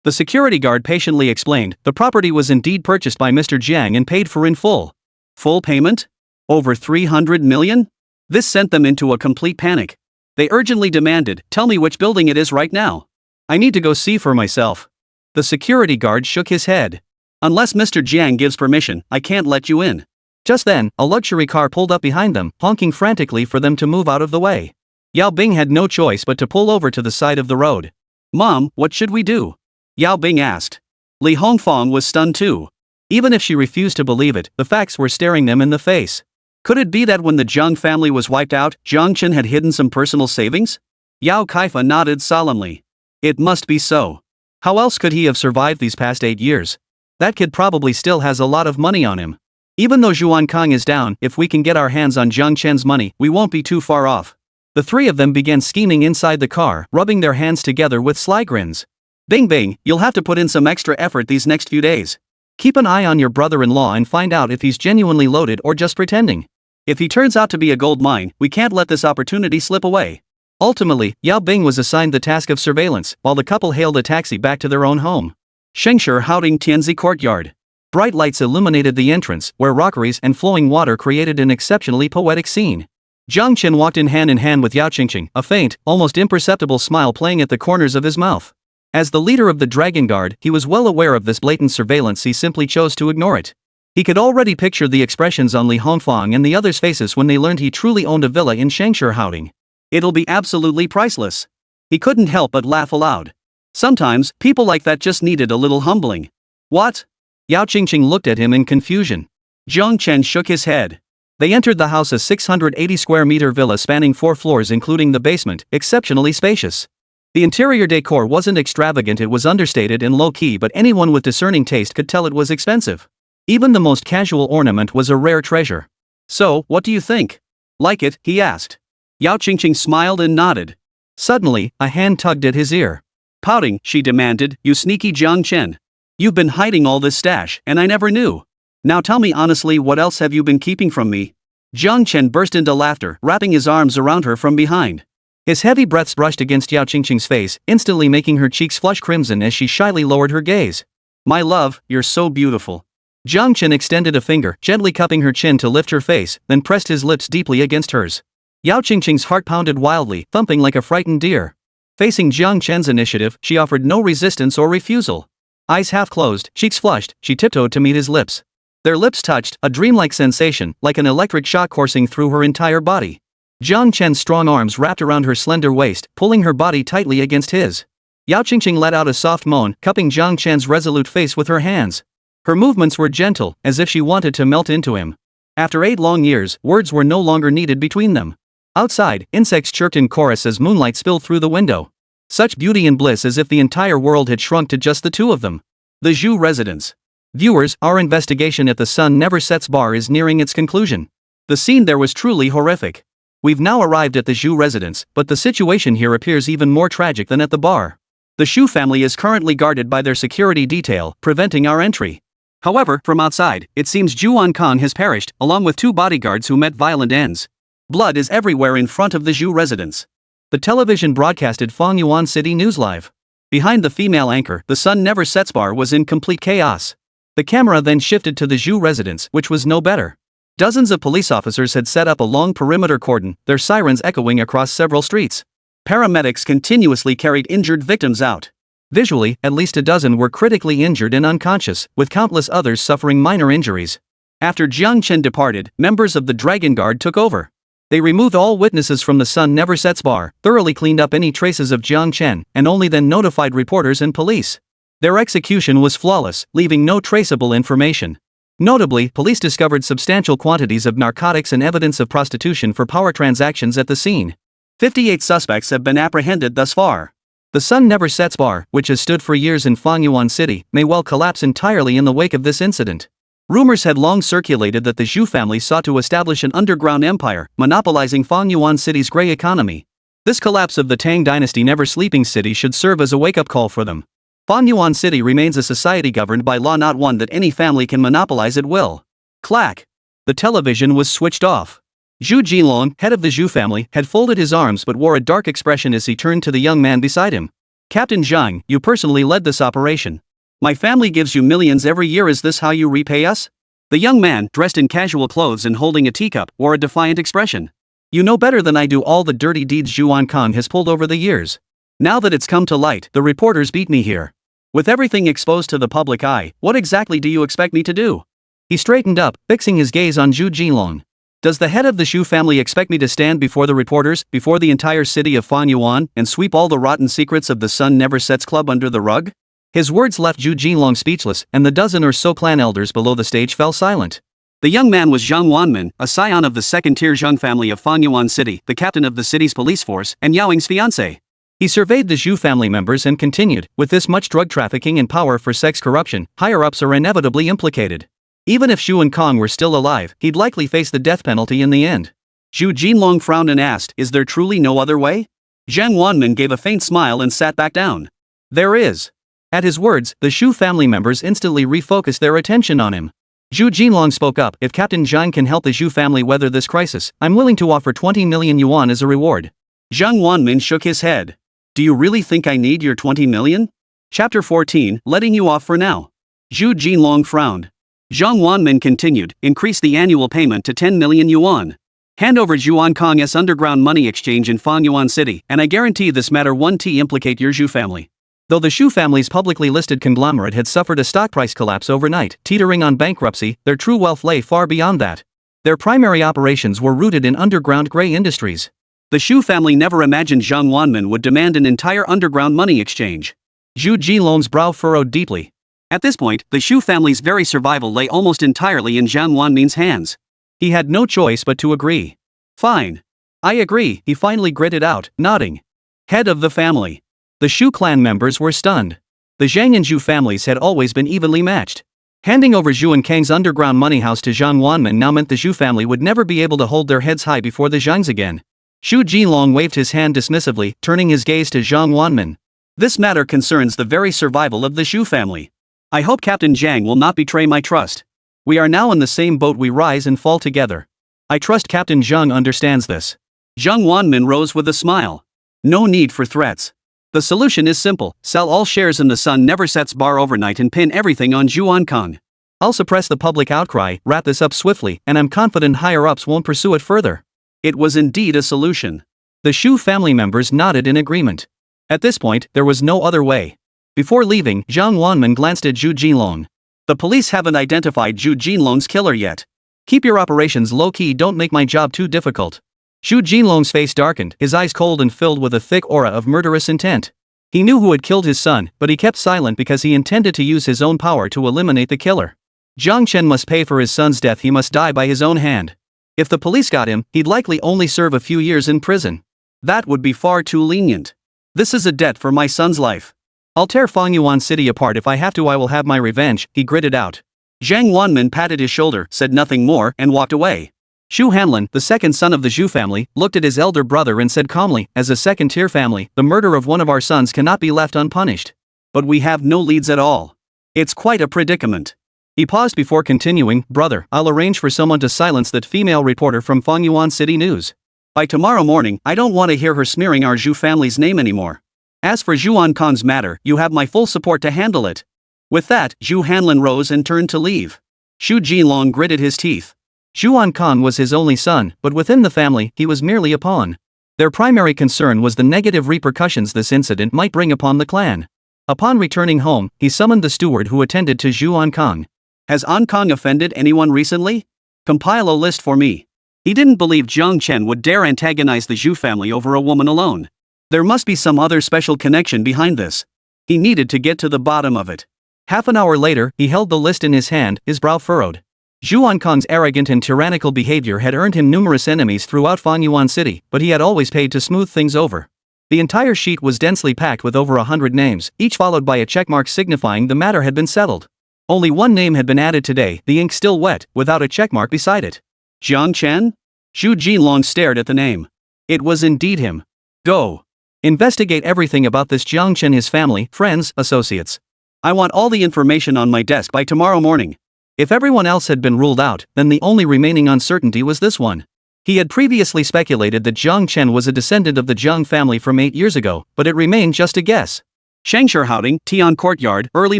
The security guard patiently explained, the property was indeed purchased by Mr. Jiang and paid for in full. Full payment? Over 300 million? This sent them into a complete panic. They urgently demanded, "Tell me which building it is right now. I need to go see for myself." The security guard shook his head. "Unless Mr. Jiang gives permission, I can't let you in." Just then, a luxury car pulled up behind them, honking frantically for them to move out of the way. Yao Bing had no choice but to pull over to the side of the road. "Mom, what should we do?" Yao Bing asked. Li Hongfang was stunned too. Even if she refused to believe it, the facts were staring them in the face. Could it be that when the Jiang family was wiped out, Jiāng Chén had hidden some personal savings? Yao Kaifa nodded solemnly. It must be so. How else could he have survived these past 8 years? That kid probably still has a lot of money on him. Even though Zhū Ānkāng is down, if we can get our hands on Jiāng Chén's money, we won't be too far off. The three of them began scheming inside the car, rubbing their hands together with sly grins. "Bing Bing, you'll have to put in some extra effort these next few days. Keep an eye on your brother-in-law and find out if he's genuinely loaded or just pretending. If he turns out to be a gold mine, we can't let this opportunity slip away." Ultimately, Yao Bing was assigned the task of surveillance, while the couple hailed a taxi back to their own home. Shengshur Haoding Tianzi Courtyard. Bright lights illuminated the entrance, where rockeries and flowing water created an exceptionally poetic scene. Jiāng Chén walked in hand with Yáo Qīngqing, a faint, almost imperceptible smile playing at the corners of his mouth. As the leader of the Dragon Guard, he was well aware of this blatant surveillance, he simply chose to ignore it. He could already picture the expressions on Li Hongfang and the others' faces when they learned he truly owned a villa in Shangshur Haoding. It'll be absolutely priceless. He couldn't help but laugh aloud. Sometimes, people like that just needed a little humbling. "What?" Yáo Qīngqing looked at him in confusion. Jiāng Chén shook his head. They entered the house, a 680 square meter villa spanning 4 floors including the basement, exceptionally spacious. The interior decor wasn't extravagant, it was understated and low-key, but anyone with discerning taste could tell it was expensive. Even the most casual ornament was a rare treasure. "So, what do you think? Like it?" he asked. Yáo Qīngqing smiled and nodded. Suddenly, a hand tugged at his ear. Pouting, she demanded, "You sneaky Jiāng Chén. You've been hiding all this stash, and I never knew. Now tell me honestly, what else have you been keeping from me?" Jiāng Chén burst into laughter, wrapping his arms around her from behind. His heavy breaths brushed against Yáo Qīngqing's face, instantly making her cheeks flush crimson as she shyly lowered her gaze. "My love, you're so beautiful." Jiāng Chén extended a finger, gently cupping her chin to lift her face, then pressed his lips deeply against hers. Yáo Qīngqing's heart pounded wildly, thumping like a frightened deer. Facing Jiāng Chén's initiative, she offered no resistance or refusal. Eyes half closed, cheeks flushed, she tiptoed to meet his lips. Their lips touched, a dreamlike sensation, like an electric shock coursing through her entire body. Jiāng Chén's strong arms wrapped around her slender waist, pulling her body tightly against his. Yáo Qīngqing let out a soft moan, cupping Jiāng Chén's resolute face with her hands. Her movements were gentle, as if she wanted to melt into him. After 8 long years, words were no longer needed between them. Outside, insects chirped in chorus as moonlight spilled through the window. Such beauty and bliss, as if the entire world had shrunk to just the two of them. The Zhū residence. Viewers, our investigation at the Sun Never Sets bar is nearing its conclusion. The scene there was truly horrific. We've now arrived at the Zhū residence, but the situation here appears even more tragic than at the bar. The Zhū family is currently guarded by their security detail, preventing our entry. However, from outside, it seems Zhū Ānkāng has perished, along with 2 bodyguards who met violent ends. Blood is everywhere in front of the Zhū residence. The television broadcasted Fengyuan City News Live. Behind the female anchor, the Sun Never Sets bar was in complete chaos. The camera then shifted to the Zhū residence, which was no better. Dozens of police officers had set up a long perimeter cordon, their sirens echoing across several streets. Paramedics continuously carried injured victims out. Visually, at least a dozen were critically injured and unconscious, with countless others suffering minor injuries. After Jiāng Chén departed, members of the Dragon Guard took over. They removed all witnesses from the Sun Never Sets bar, thoroughly cleaned up any traces of Jiāng Chén, and only then notified reporters and police. Their execution was flawless, leaving no traceable information. Notably, police discovered substantial quantities of narcotics and evidence of prostitution for power transactions at the scene. 58 suspects have been apprehended thus far. The Sun Never Sets bar, which has stood for years in Fangyuan City, may well collapse entirely in the wake of this incident. Rumors had long circulated that the Zhou family sought to establish an underground empire, monopolizing Fangyuan City's gray economy. This collapse of the Tang dynasty never sleeping city should serve as a wake-up call for them. Fangyuan City remains a society governed by law, not one that any family can monopolize at will. Clack! The television was switched off. Zhu Jinlong, head of the Zhou family, had folded his arms but wore a dark expression as he turned to the young man beside him. Captain Jiāng, you personally led this operation. My family gives you millions every year, is this how you repay us? The young man, dressed in casual clothes and holding a teacup, wore a defiant expression. You know better than I do all the dirty deeds Zhū Ānkāng has pulled over the years. Now that it's come to light, the reporters beat me here. With everything exposed to the public eye, what exactly do you expect me to do? He straightened up, fixing his gaze on Zhu Jinlong. Does the head of the Zhou family expect me to stand before the reporters, before the entire city of Fangyuan, and sweep all the rotten secrets of the Sun Never Sets Club under the rug? His words left Zhu Jinlong speechless, and the dozen or so clan elders below the stage fell silent. The young man was Zhang Wanmin, a scion of the second-tier Zhang family of Fangyuan City, the captain of the city's police force, and Yao Ying's fiancé. He surveyed the Zhou family members and continued, with this much drug trafficking and power for sex corruption, higher-ups are inevitably implicated. Even if Zhū Ānkāng were still alive, he'd likely face the death penalty in the end. Zhu Jinlong frowned and asked, is there truly no other way? Zhang Wanmin gave a faint smile and sat back down. There is. At his words, the Zhou family members instantly refocused their attention on him. Zhu Jinlong spoke up, if Captain Jiāng can help the Zhou family weather this crisis, I'm willing to offer 20 million yuan as a reward. Zhang Wanmin shook his head. Do you really think I need your 20 million? Chapter 14, letting you off for now. Zhu Jinlong frowned. Zhang Wanmin continued, increase the annual payment to 10 million yuan. Hand over Zhū Ānkāng's underground money exchange in Fangyuan City, and I guarantee this matter won't implicate your Zhou family. Though the Zhou family's publicly listed conglomerate had suffered a stock price collapse overnight, teetering on bankruptcy, their true wealth lay far beyond that. Their primary operations were rooted in underground gray industries. The Zhou family never imagined Zhang Wanmin would demand an entire underground money exchange. Zhu Jinlong's brow furrowed deeply. At this point, the Zhou family's very survival lay almost entirely in Zhang Wanmin's hands. He had no choice but to agree. Fine. I agree, he finally gritted out, nodding. Head of the family. The Zhou clan members were stunned. The Zhang and Zhou families had always been evenly matched. Handing over Zhū Ānkāng's underground money house to Zhang Wanmin now meant the Zhou family would never be able to hold their heads high before the Zhangs again. Zhu Jinlong waved his hand dismissively, turning his gaze to Zhang Wanmin. This matter concerns the very survival of the Zhou family. I hope Captain Jiāng will not betray my trust. We are now in the same boat, we rise and fall together. I trust Captain Jiāng understands this. Zhang Wanmin rose with a smile. No need for threats. The solution is simple, sell all shares in the Sun Never Sets bar overnight and pin everything on Zhū Ānkāng. I'll suppress the public outcry, wrap this up swiftly, and I'm confident higher-ups won't pursue it further. It was indeed a solution. The Zhou family members nodded in agreement. At this point, there was no other way. Before leaving, Zhang Wanmin glanced at Zhu Jinlong. The police haven't identified Zhu Jinlong's killer yet. Keep your operations low-key, don't make my job too difficult. Zhu Jinlong's face darkened, his eyes cold and filled with a thick aura of murderous intent. He knew who had killed his son, but he kept silent because he intended to use his own power to eliminate the killer. Jiāng Chén must pay for his son's death, he must die by his own hand. If the police got him, he'd likely only serve a few years in prison. That would be far too lenient. This is a debt for my son's life. I'll tear Fangyuan City apart if I have to, I will have my revenge, he gritted out. Zhang Wanmin patted his shoulder, said nothing more, and walked away. Xu Hanlin, the second son of the Zhou family, looked at his elder brother and said calmly, as a second-tier family, the murder of one of our sons cannot be left unpunished. But we have no leads at all. It's quite a predicament. He paused before continuing, brother, I'll arrange for someone to silence that female reporter from Fangyuan City News. By tomorrow morning, I don't want to hear her smearing our Zhou family's name anymore. As for Zhū Ānkāng's matter, you have my full support to handle it. With that, Zhu Hanlin rose and turned to leave. Zhu Jinlong gritted his teeth. Zhū Ānkāng was his only son, but within the family, he was merely a pawn. Their primary concern was the negative repercussions this incident might bring upon the clan. Upon returning home, he summoned the steward who attended to Zhū Ānkāng. Has Ānkāng offended anyone recently? Compile a list for me. He didn't believe Jiāng Chén would dare antagonize the Zhou family over a woman alone. There must be some other special connection behind this. He needed to get to the bottom of it. Half an hour later, he held the list in his hand, his brow furrowed. Zhū Ānkāng's arrogant and tyrannical behavior had earned him numerous enemies throughout Fanyuan City, but he had always paid to smooth things over. The entire sheet was densely packed with over 100 names, each followed by a checkmark signifying the matter had been settled. Only one name had been added today, the ink still wet, without a checkmark beside it. Jiāng Chén? Zhū Jinlong stared at the name. It was indeed him. Go. Investigate everything about this Jiāng Chén, his family, friends, associates. I want all the information on my desk by tomorrow morning. If everyone else had been ruled out, then the only remaining uncertainty was this one. He had previously speculated that Jiāng Chén was a descendant of the Jiāng family from 8 years ago, but it remained just a guess. Shangshihouting, Tian Courtyard, early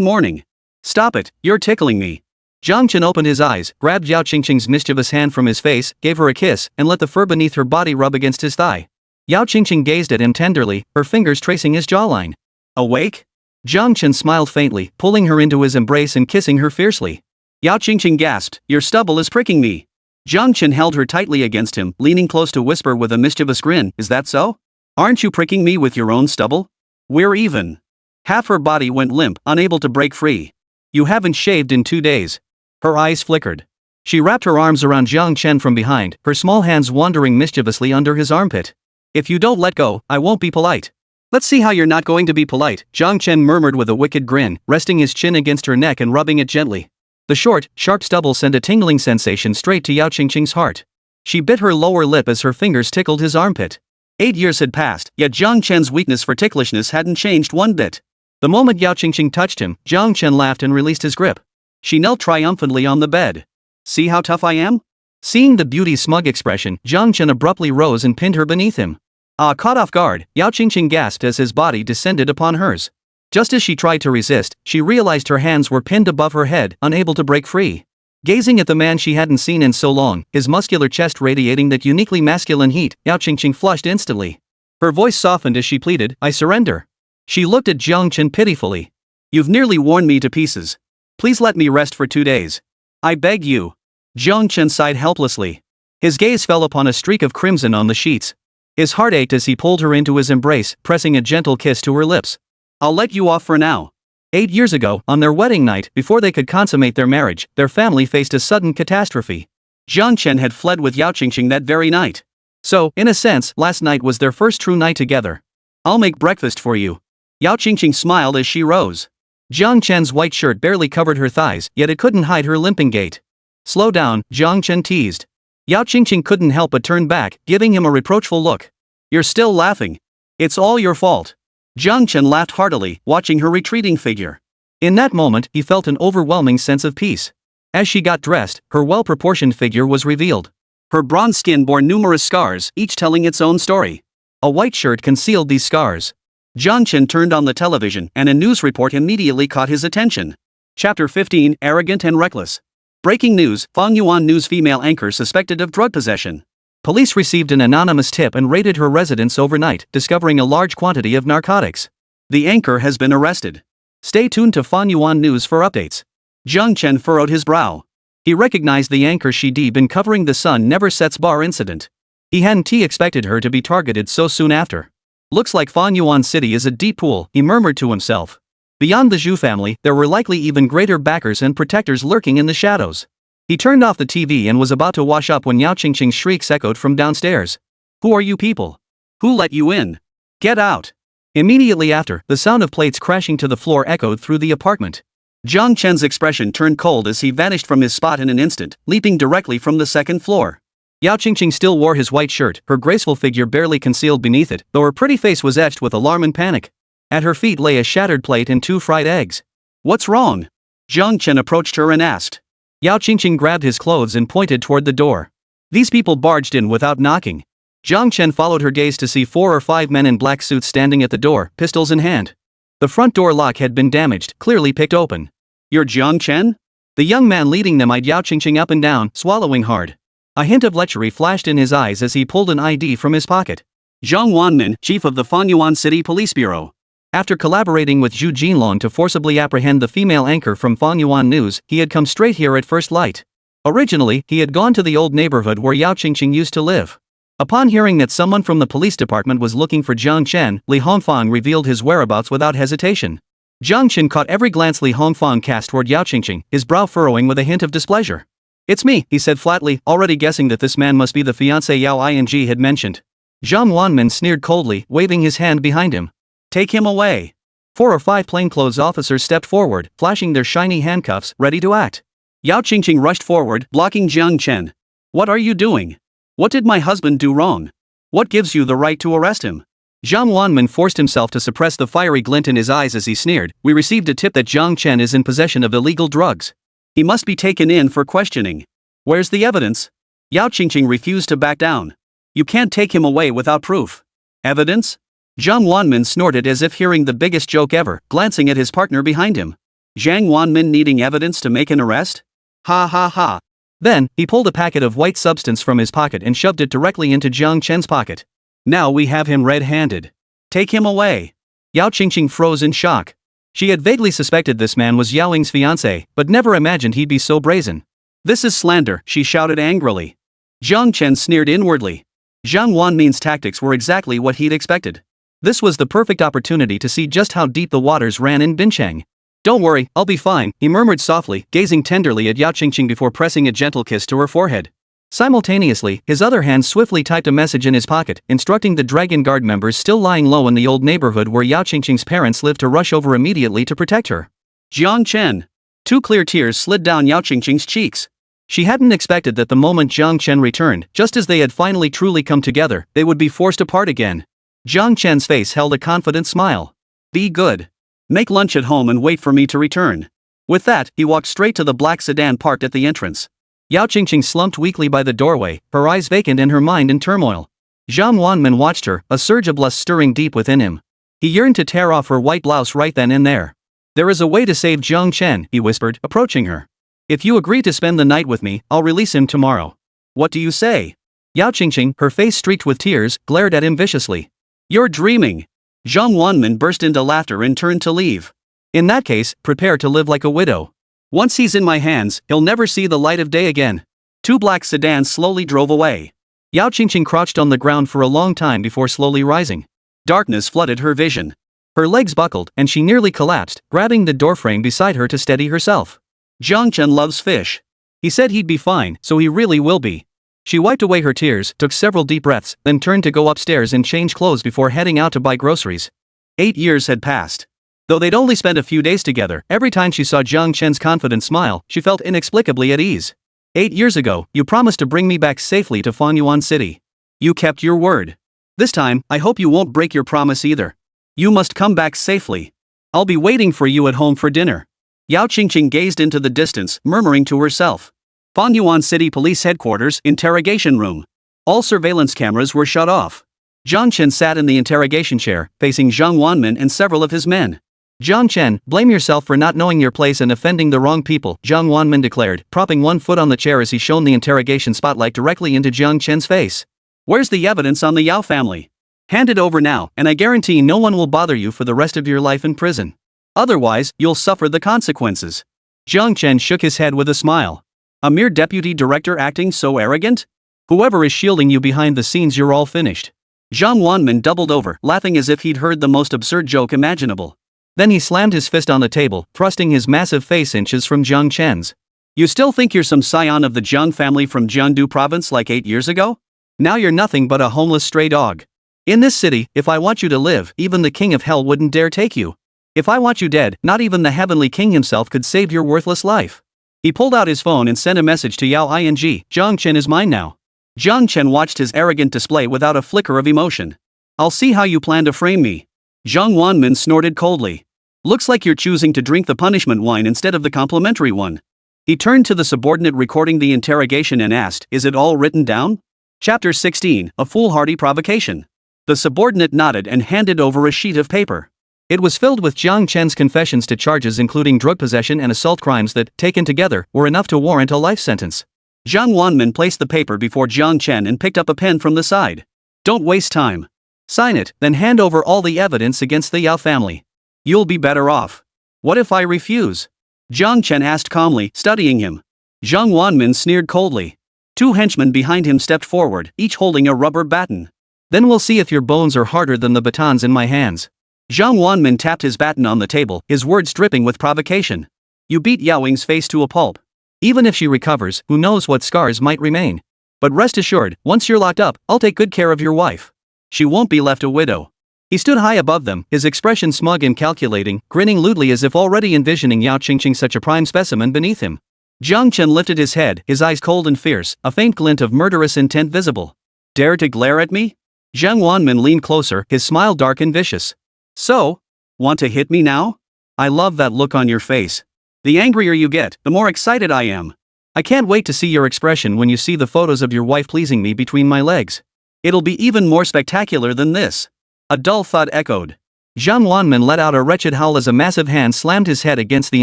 morning. Stop it, you're tickling me. Jiāng Chén opened his eyes, grabbed Yáo Qīngqing's mischievous hand from his face, gave her a kiss, and let the fur beneath her body rub against his thigh. Yáo Qīngqing gazed at him tenderly, her fingers tracing his jawline. Awake? Jiāng Chén smiled faintly, pulling her into his embrace and kissing her fiercely. Yáo Qīngqing gasped, your stubble is pricking me. Jiāng Chén held her tightly against him, leaning close to whisper with a mischievous grin, is that so? Aren't you pricking me with your own stubble? We're even. Half her body went limp, unable to break free. You haven't shaved in 2 days. Her eyes flickered. She wrapped her arms around Jiāng Chén from behind, her small hands wandering mischievously under his armpit. If you don't let go, I won't be polite. Let's see how you're not going to be polite, Jiāng Chén murmured with a wicked grin, resting his chin against her neck and rubbing it gently. The short, sharp stubble sent a tingling sensation straight to Yáo Qīngqing's heart. She bit her lower lip as her fingers tickled his armpit. 8 years had passed, yet Jiāng Chén's weakness for ticklishness hadn't changed one bit. The moment Yáo Qīngqing touched him, Jiāng Chén laughed and released his grip. She knelt triumphantly on the bed. See how tough I am? Seeing the beauty's smug expression, Jiāng Chén abruptly rose and pinned her beneath him. Caught off guard, Yáo Qīngqing gasped as his body descended upon hers. Just as she tried to resist, she realized her hands were pinned above her head, unable to break free. Gazing at the man she hadn't seen in so long, his muscular chest radiating that uniquely masculine heat, Yáo Qīngqing flushed instantly. Her voice softened as she pleaded, I surrender. She looked at Jiāng Chén pitifully. You've nearly worn me to pieces. Please let me rest for 2 days. I beg you. Jiāng Chén sighed helplessly. His gaze fell upon a streak of crimson on the sheets. His heart ached as he pulled her into his embrace, pressing a gentle kiss to her lips. I'll let you off for now. 8 years ago, on their wedding night, before they could consummate their marriage, their family faced a sudden catastrophe. Jiāng Chén had fled with Yáo Qīngqing that very night. So, in a sense, last night was their first true night together. I'll make breakfast for you. Yáo Qīngqing smiled as she rose. Jiāng Chén's white shirt barely covered her thighs, yet it couldn't hide her limping gait. Slow down, Jiāng Chén teased. Yáo Qīngqing couldn't help but turn back, giving him a reproachful look. You're still laughing. It's all your fault. Jiāng Chén laughed heartily, watching her retreating figure. In that moment, he felt an overwhelming sense of peace. As she got dressed, her well-proportioned figure was revealed. Her bronze skin bore numerous scars, each telling its own story. A white shirt concealed these scars. Jiāng Chén turned on the television, and a news report immediately caught his attention. Chapter 15, Arrogant and Reckless. Breaking news, Fanyuan News female anchor suspected of drug possession. Police received an anonymous tip and raided her residence overnight, discovering a large quantity of narcotics. The anchor has been arrested. Stay tuned to Fanyuan News for updates. Jiāng Chén furrowed his brow. He recognized the anchor she'd been covering the Sun Never Sets bar incident. He hadn't expected her to be targeted so soon after. Looks like Fanyuan City is a deep pool, he murmured to himself. Beyond the Zhou family, there were likely even greater backers and protectors lurking in the shadows. He turned off the TV and was about to wash up when Yáo Qīngqing's shrieks echoed from downstairs. Who are you people? Who let you in? Get out! Immediately after, the sound of plates crashing to the floor echoed through the apartment. Jiāng Chén's expression turned cold as he vanished from his spot in an instant, leaping directly from the second floor. Yáo Qīngqing still wore his white shirt, her graceful figure barely concealed beneath it, though her pretty face was etched with alarm and panic. At her feet lay a shattered plate and 2 fried eggs. What's wrong? Jiāng Chén approached her and asked. Yáo Qīngqing grabbed his clothes and pointed toward the door. These people barged in without knocking. Jiāng Chén followed her gaze to see 4 or 5 men in black suits standing at the door, pistols in hand. The front door lock had been damaged, clearly picked open. You're Jiāng Chén? The young man leading them eyed Yáo Qīngqing up and down, swallowing hard. A hint of lechery flashed in his eyes as he pulled an ID from his pocket. Zhang Wanmin, chief of the Fanyuan City Police Bureau. After collaborating with Zhū Jinlong to forcibly apprehend the female anchor from Fanyuan News, he had come straight here at first light. Originally, he had gone to the old neighborhood where Yáo Qīngqing used to live. Upon hearing that someone from the police department was looking for Jiāng Chén, Li Hongfang revealed his whereabouts without hesitation. Jiāng Chén caught every glance Li Hongfang cast toward Yáo Qīngqing, his brow furrowing with a hint of displeasure. It's me, he said flatly, already guessing that this man must be the fiancé Yáo Qīngqing had mentioned. Zhang Wanmin sneered coldly, waving his hand behind him. Take him away. 4 or 5 plainclothes officers stepped forward, flashing their shiny handcuffs, ready to act. Yáo Qīngqing rushed forward, blocking Jiāng Chén. What are you doing? What did my husband do wrong? What gives you the right to arrest him? Zhang Wanmin forced himself to suppress the fiery glint in his eyes as he sneered. We received a tip that Jiāng Chén is in possession of illegal drugs. He must be taken in for questioning. Where's the evidence? Yáo Qīngqing refused to back down. You can't take him away without proof. Evidence? Zhang Wanmin snorted as if hearing the biggest joke ever, glancing at his partner behind him. Zhang Wanmin needing evidence to make an arrest? Ha ha ha. Then, he pulled a packet of white substance from his pocket and shoved it directly into Jiāng Chén's pocket. Now we have him red-handed. Take him away. Yáo Qīngqing froze in shock. She had vaguely suspected this man was Yao Ying's fiancé, but never imagined he'd be so brazen. This is slander, she shouted angrily. Jiāng Chén sneered inwardly. Zhang Wanmin's tactics were exactly what he'd expected. This was the perfect opportunity to see just how deep the waters ran in Binchang. Don't worry, I'll be fine, he murmured softly, gazing tenderly at Yáo Qīngqing before pressing a gentle kiss to her forehead. Simultaneously, his other hand swiftly typed a message in his pocket, instructing the Dragon Guard members still lying low in the old neighborhood where Yáo Qīngqing's parents lived to rush over immediately to protect her. Jiāng Chén. 2 clear tears slid down Yáo Qīngqing's cheeks. She hadn't expected that the moment Jiāng Chén returned, just as they had finally truly come together, they would be forced apart again. Jiāng Chén's face held a confident smile. Be good. Make lunch at home and wait for me to return. With that, he walked straight to the black sedan parked at the entrance. Yáo Qīngqing slumped weakly by the doorway, her eyes vacant and her mind in turmoil. Zhang Wanmin watched her, a surge of lust stirring deep within him. He yearned to tear off her white blouse right then and there. There is a way to save Jiāng Chén, he whispered, approaching her. If you agree to spend the night with me, I'll release him tomorrow. What do you say? Yáo Qīngqing, her face streaked with tears, glared at him viciously. You're dreaming. Zhang Wanmin burst into laughter and turned to leave. In that case, prepare to live like a widow. Once he's in my hands, he'll never see the light of day again. 2 black sedans slowly drove away. Yáo Qīngqing crouched on the ground for a long time before slowly rising. Darkness flooded her vision. Her legs buckled, and she nearly collapsed, grabbing the doorframe beside her to steady herself. Jiāng Chén loves fish. He said he'd be fine, so he really will be. She wiped away her tears, took several deep breaths, then turned to go upstairs and change clothes before heading out to buy groceries. 8 years had passed. Though they'd only spent a few days together, every time she saw Jiāng Chén's confident smile, she felt inexplicably at ease. 8 years ago, you promised to bring me back safely to Fangyuan City. You kept your word. This time, I hope you won't break your promise either. You must come back safely. I'll be waiting for you at home for dinner. Yáo Qīngqing gazed into the distance, murmuring to herself. Fangyuan City Police Headquarters, interrogation room. All surveillance cameras were shut off. Jiāng Chén sat in the interrogation chair, facing Zhang Wanmin and several of his men. Jiāng Chén, blame yourself for not knowing your place and offending the wrong people, Zhang Wanmin declared, propping one foot on the chair as he shone the interrogation spotlight directly into Jiāng Chén's face. Where's the evidence on the Yao family? Hand it over now, and I guarantee no one will bother you for the rest of your life in prison. Otherwise, you'll suffer the consequences. Jiāng Chén shook his head with a smile. A mere deputy director acting so arrogant? Whoever is shielding you behind the scenes, you're all finished. Zhang Wanmin doubled over, laughing as if he'd heard the most absurd joke imaginable. Then he slammed his fist on the table, thrusting his massive face inches from Jiāng Chén's. You still think you're some scion of the Jiang family from Jiangdu province like 8 years ago? Now you're nothing but a homeless stray dog. In this city, if I want you to live, even the king of hell wouldn't dare take you. If I want you dead, not even the heavenly king himself could save your worthless life. He pulled out his phone and sent a message to Yáo Qīngqing. Jiāng Chén is mine now. Jiāng Chén watched his arrogant display without a flicker of emotion. I'll see how you plan to frame me. Zhang Wanmin snorted coldly. Looks like you're choosing to drink the punishment wine instead of the complimentary one. He turned to the subordinate recording the interrogation and asked, Is it all written down? Chapter 16, A Foolhardy Provocation. The subordinate nodded and handed over a sheet of paper. It was filled with Jiāng Chén's confessions to charges including drug possession and assault crimes that, taken together, were enough to warrant a life sentence. Zhang Wanmin placed the paper before Jiāng Chén and picked up a pen from the side. Don't waste time. Sign it, then hand over all the evidence against the Yao family. You'll be better off. What if I refuse? Jiāng Chén asked calmly, studying him. Zhang Wanmin sneered coldly. 2 henchmen behind him stepped forward, each holding a rubber baton. Then we'll see if your bones are harder than the batons in my hands. Zhang Wanmin tapped his baton on the table, his words dripping with provocation. You beat Yao Ying's face to a pulp. Even if she recovers, who knows what scars might remain. But rest assured, once you're locked up, I'll take good care of your wife. She won't be left a widow. He stood high above them, his expression smug and calculating, grinning lewdly as if already envisioning Yáo Qīngqing such a prime specimen beneath him. Jiāng Chén lifted his head, his eyes cold and fierce, a faint glint of murderous intent visible. Dare to glare at me? Jiāng Wanmin leaned closer, his smile dark and vicious. So? Want to hit me now? I love that look on your face. The angrier you get, the more excited I am. I can't wait to see your expression when you see the photos of your wife pleasing me between my legs. It'll be even more spectacular than this. A dull thud echoed. Jiāng Wanmin let out a wretched howl as a massive hand slammed his head against the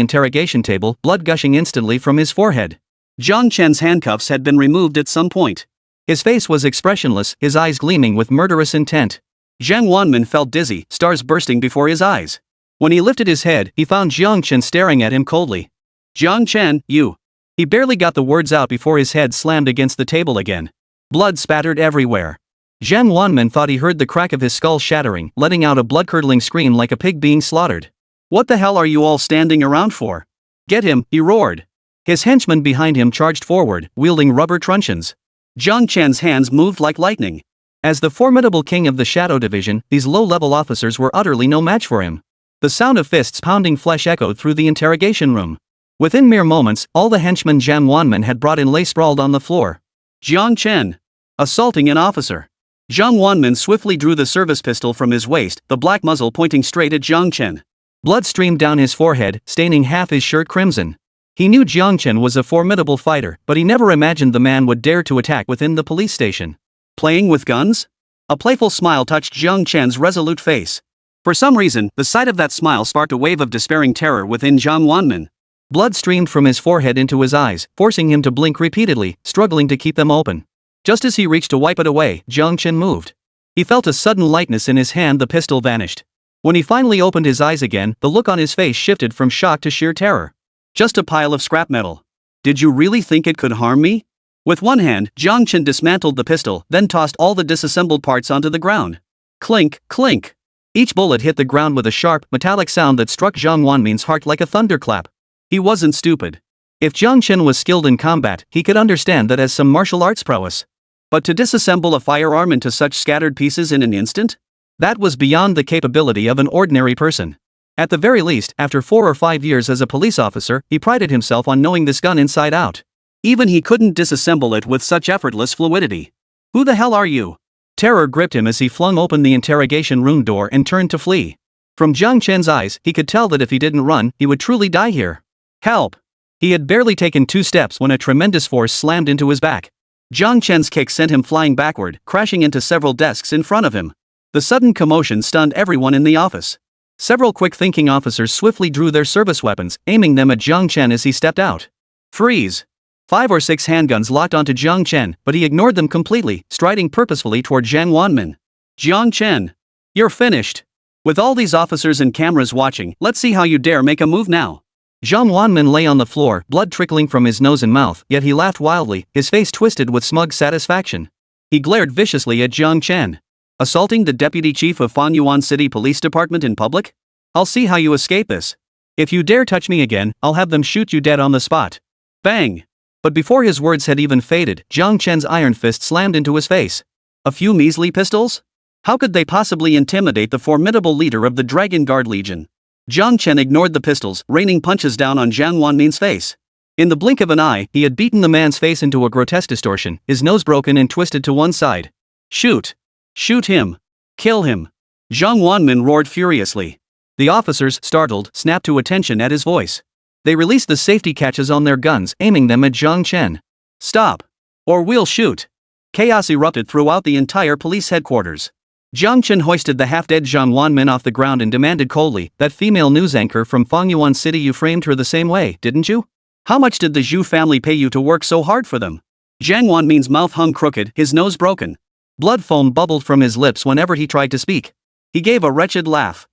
interrogation table, blood gushing instantly from his forehead. Jiāng Chén's handcuffs had been removed at some point. His face was expressionless, his eyes gleaming with murderous intent. Jiāng Wanmin felt dizzy, stars bursting before his eyes. When he lifted his head, he found Jiāng Chén staring at him coldly. Jiāng Chén, you. He barely got the words out before his head slammed against the table again. Blood spattered everywhere. Jiāng Wanmin thought he heard the crack of his skull shattering, letting out a blood-curdling scream like a pig being slaughtered. What the hell are you all standing around for? Get him, he roared. His henchmen behind him charged forward, wielding rubber truncheons. Jiāng Chén's hands moved like lightning. As the formidable king of the Shadow Division, these low-level officers were utterly no match for him. The sound of fists pounding flesh echoed through the interrogation room. Within mere moments, all the henchmen Jiāng Wanmin had brought in lay sprawled on the floor. Jiāng Chén. Assaulting an officer. Jiāng Wanmin swiftly drew the service pistol from his waist, the black muzzle pointing straight at Jiāng Chén. Blood streamed down his forehead, staining half his shirt crimson. He knew Jiāng Chén was a formidable fighter, but he never imagined the man would dare to attack within the police station. Playing with guns? A playful smile touched Jiāng Chén's resolute face. For some reason, the sight of that smile sparked a wave of despairing terror within Jiāng Wanmin. Blood streamed from his forehead into his eyes, forcing him to blink repeatedly, struggling to keep them open. Just as he reached to wipe it away, Jiāng Chén moved. He felt a sudden lightness in his hand, the pistol vanished. When he finally opened his eyes again, the look on his face shifted from shock to sheer terror. Just a pile of scrap metal. Did you really think it could harm me? With one hand, Jiāng Chén dismantled the pistol, then tossed all the disassembled parts onto the ground. Clink, clink. Each bullet hit the ground with a sharp, metallic sound that struck Jiāng Wanmin's heart like a thunderclap. He wasn't stupid. If Jiāng Chén was skilled in combat, he could understand that as some martial arts prowess. But to disassemble a firearm into such scattered pieces in an instant? That was beyond the capability of an ordinary person. At the very least, after 4 or 5 years as a police officer, he prided himself on knowing this gun inside out. Even he couldn't disassemble it with such effortless fluidity. Who the hell are you? Terror gripped him as he flung open the interrogation room door and turned to flee. From Jiāng Chén's eyes, he could tell that if he didn't run, he would truly die here. Help! He had barely taken 2 steps when a tremendous force slammed into his back. Jiāng Chén's kick sent him flying backward, crashing into several desks in front of him. The sudden commotion stunned everyone in the office. Several quick-thinking officers swiftly drew their service weapons, aiming them at Jiāng Chén as he stepped out. Freeze! 5 or 6 handguns locked onto Jiāng Chén, but he ignored them completely, striding purposefully toward Jiāng Wanmin. Jiāng Chén. You're finished. With all these officers and cameras watching, let's see how you dare make a move now. Jiāng Wanmin lay on the floor, blood trickling from his nose and mouth, yet he laughed wildly, his face twisted with smug satisfaction. He glared viciously at Jiāng Chén. Assaulting the deputy chief of Fangyuan City Police Department in public? I'll see how you escape this. If you dare touch me again, I'll have them shoot you dead on the spot. Bang! But before his words had even faded, Jiāng Chén's iron fist slammed into his face. A few measly pistols? How could they possibly intimidate the formidable leader of the Dragon Guard Legion? Jiāng Chén ignored the pistols, raining punches down on Jiāng Wanmin's face. In the blink of an eye, he had beaten the man's face into a grotesque distortion, his nose broken and twisted to one side. Shoot! Shoot him! Kill him! Jiāng Wanmin roared furiously. The officers, startled, snapped to attention at his voice. They released the safety catches on their guns, aiming them at Jiāng Chén. Stop! Or we'll shoot! Chaos erupted throughout the entire police headquarters. Jiāng Chén hoisted the half-dead Jiāng Wanmin off the ground and demanded coldly, "That female news anchor from Fangyuan City, you framed her the same way, didn't you? How much did the Zhou family pay you to work so hard for them?" Jiāng Wanmin's mouth hung crooked, his nose broken. Blood foam bubbled from his lips whenever he tried to speak. He gave a wretched laugh.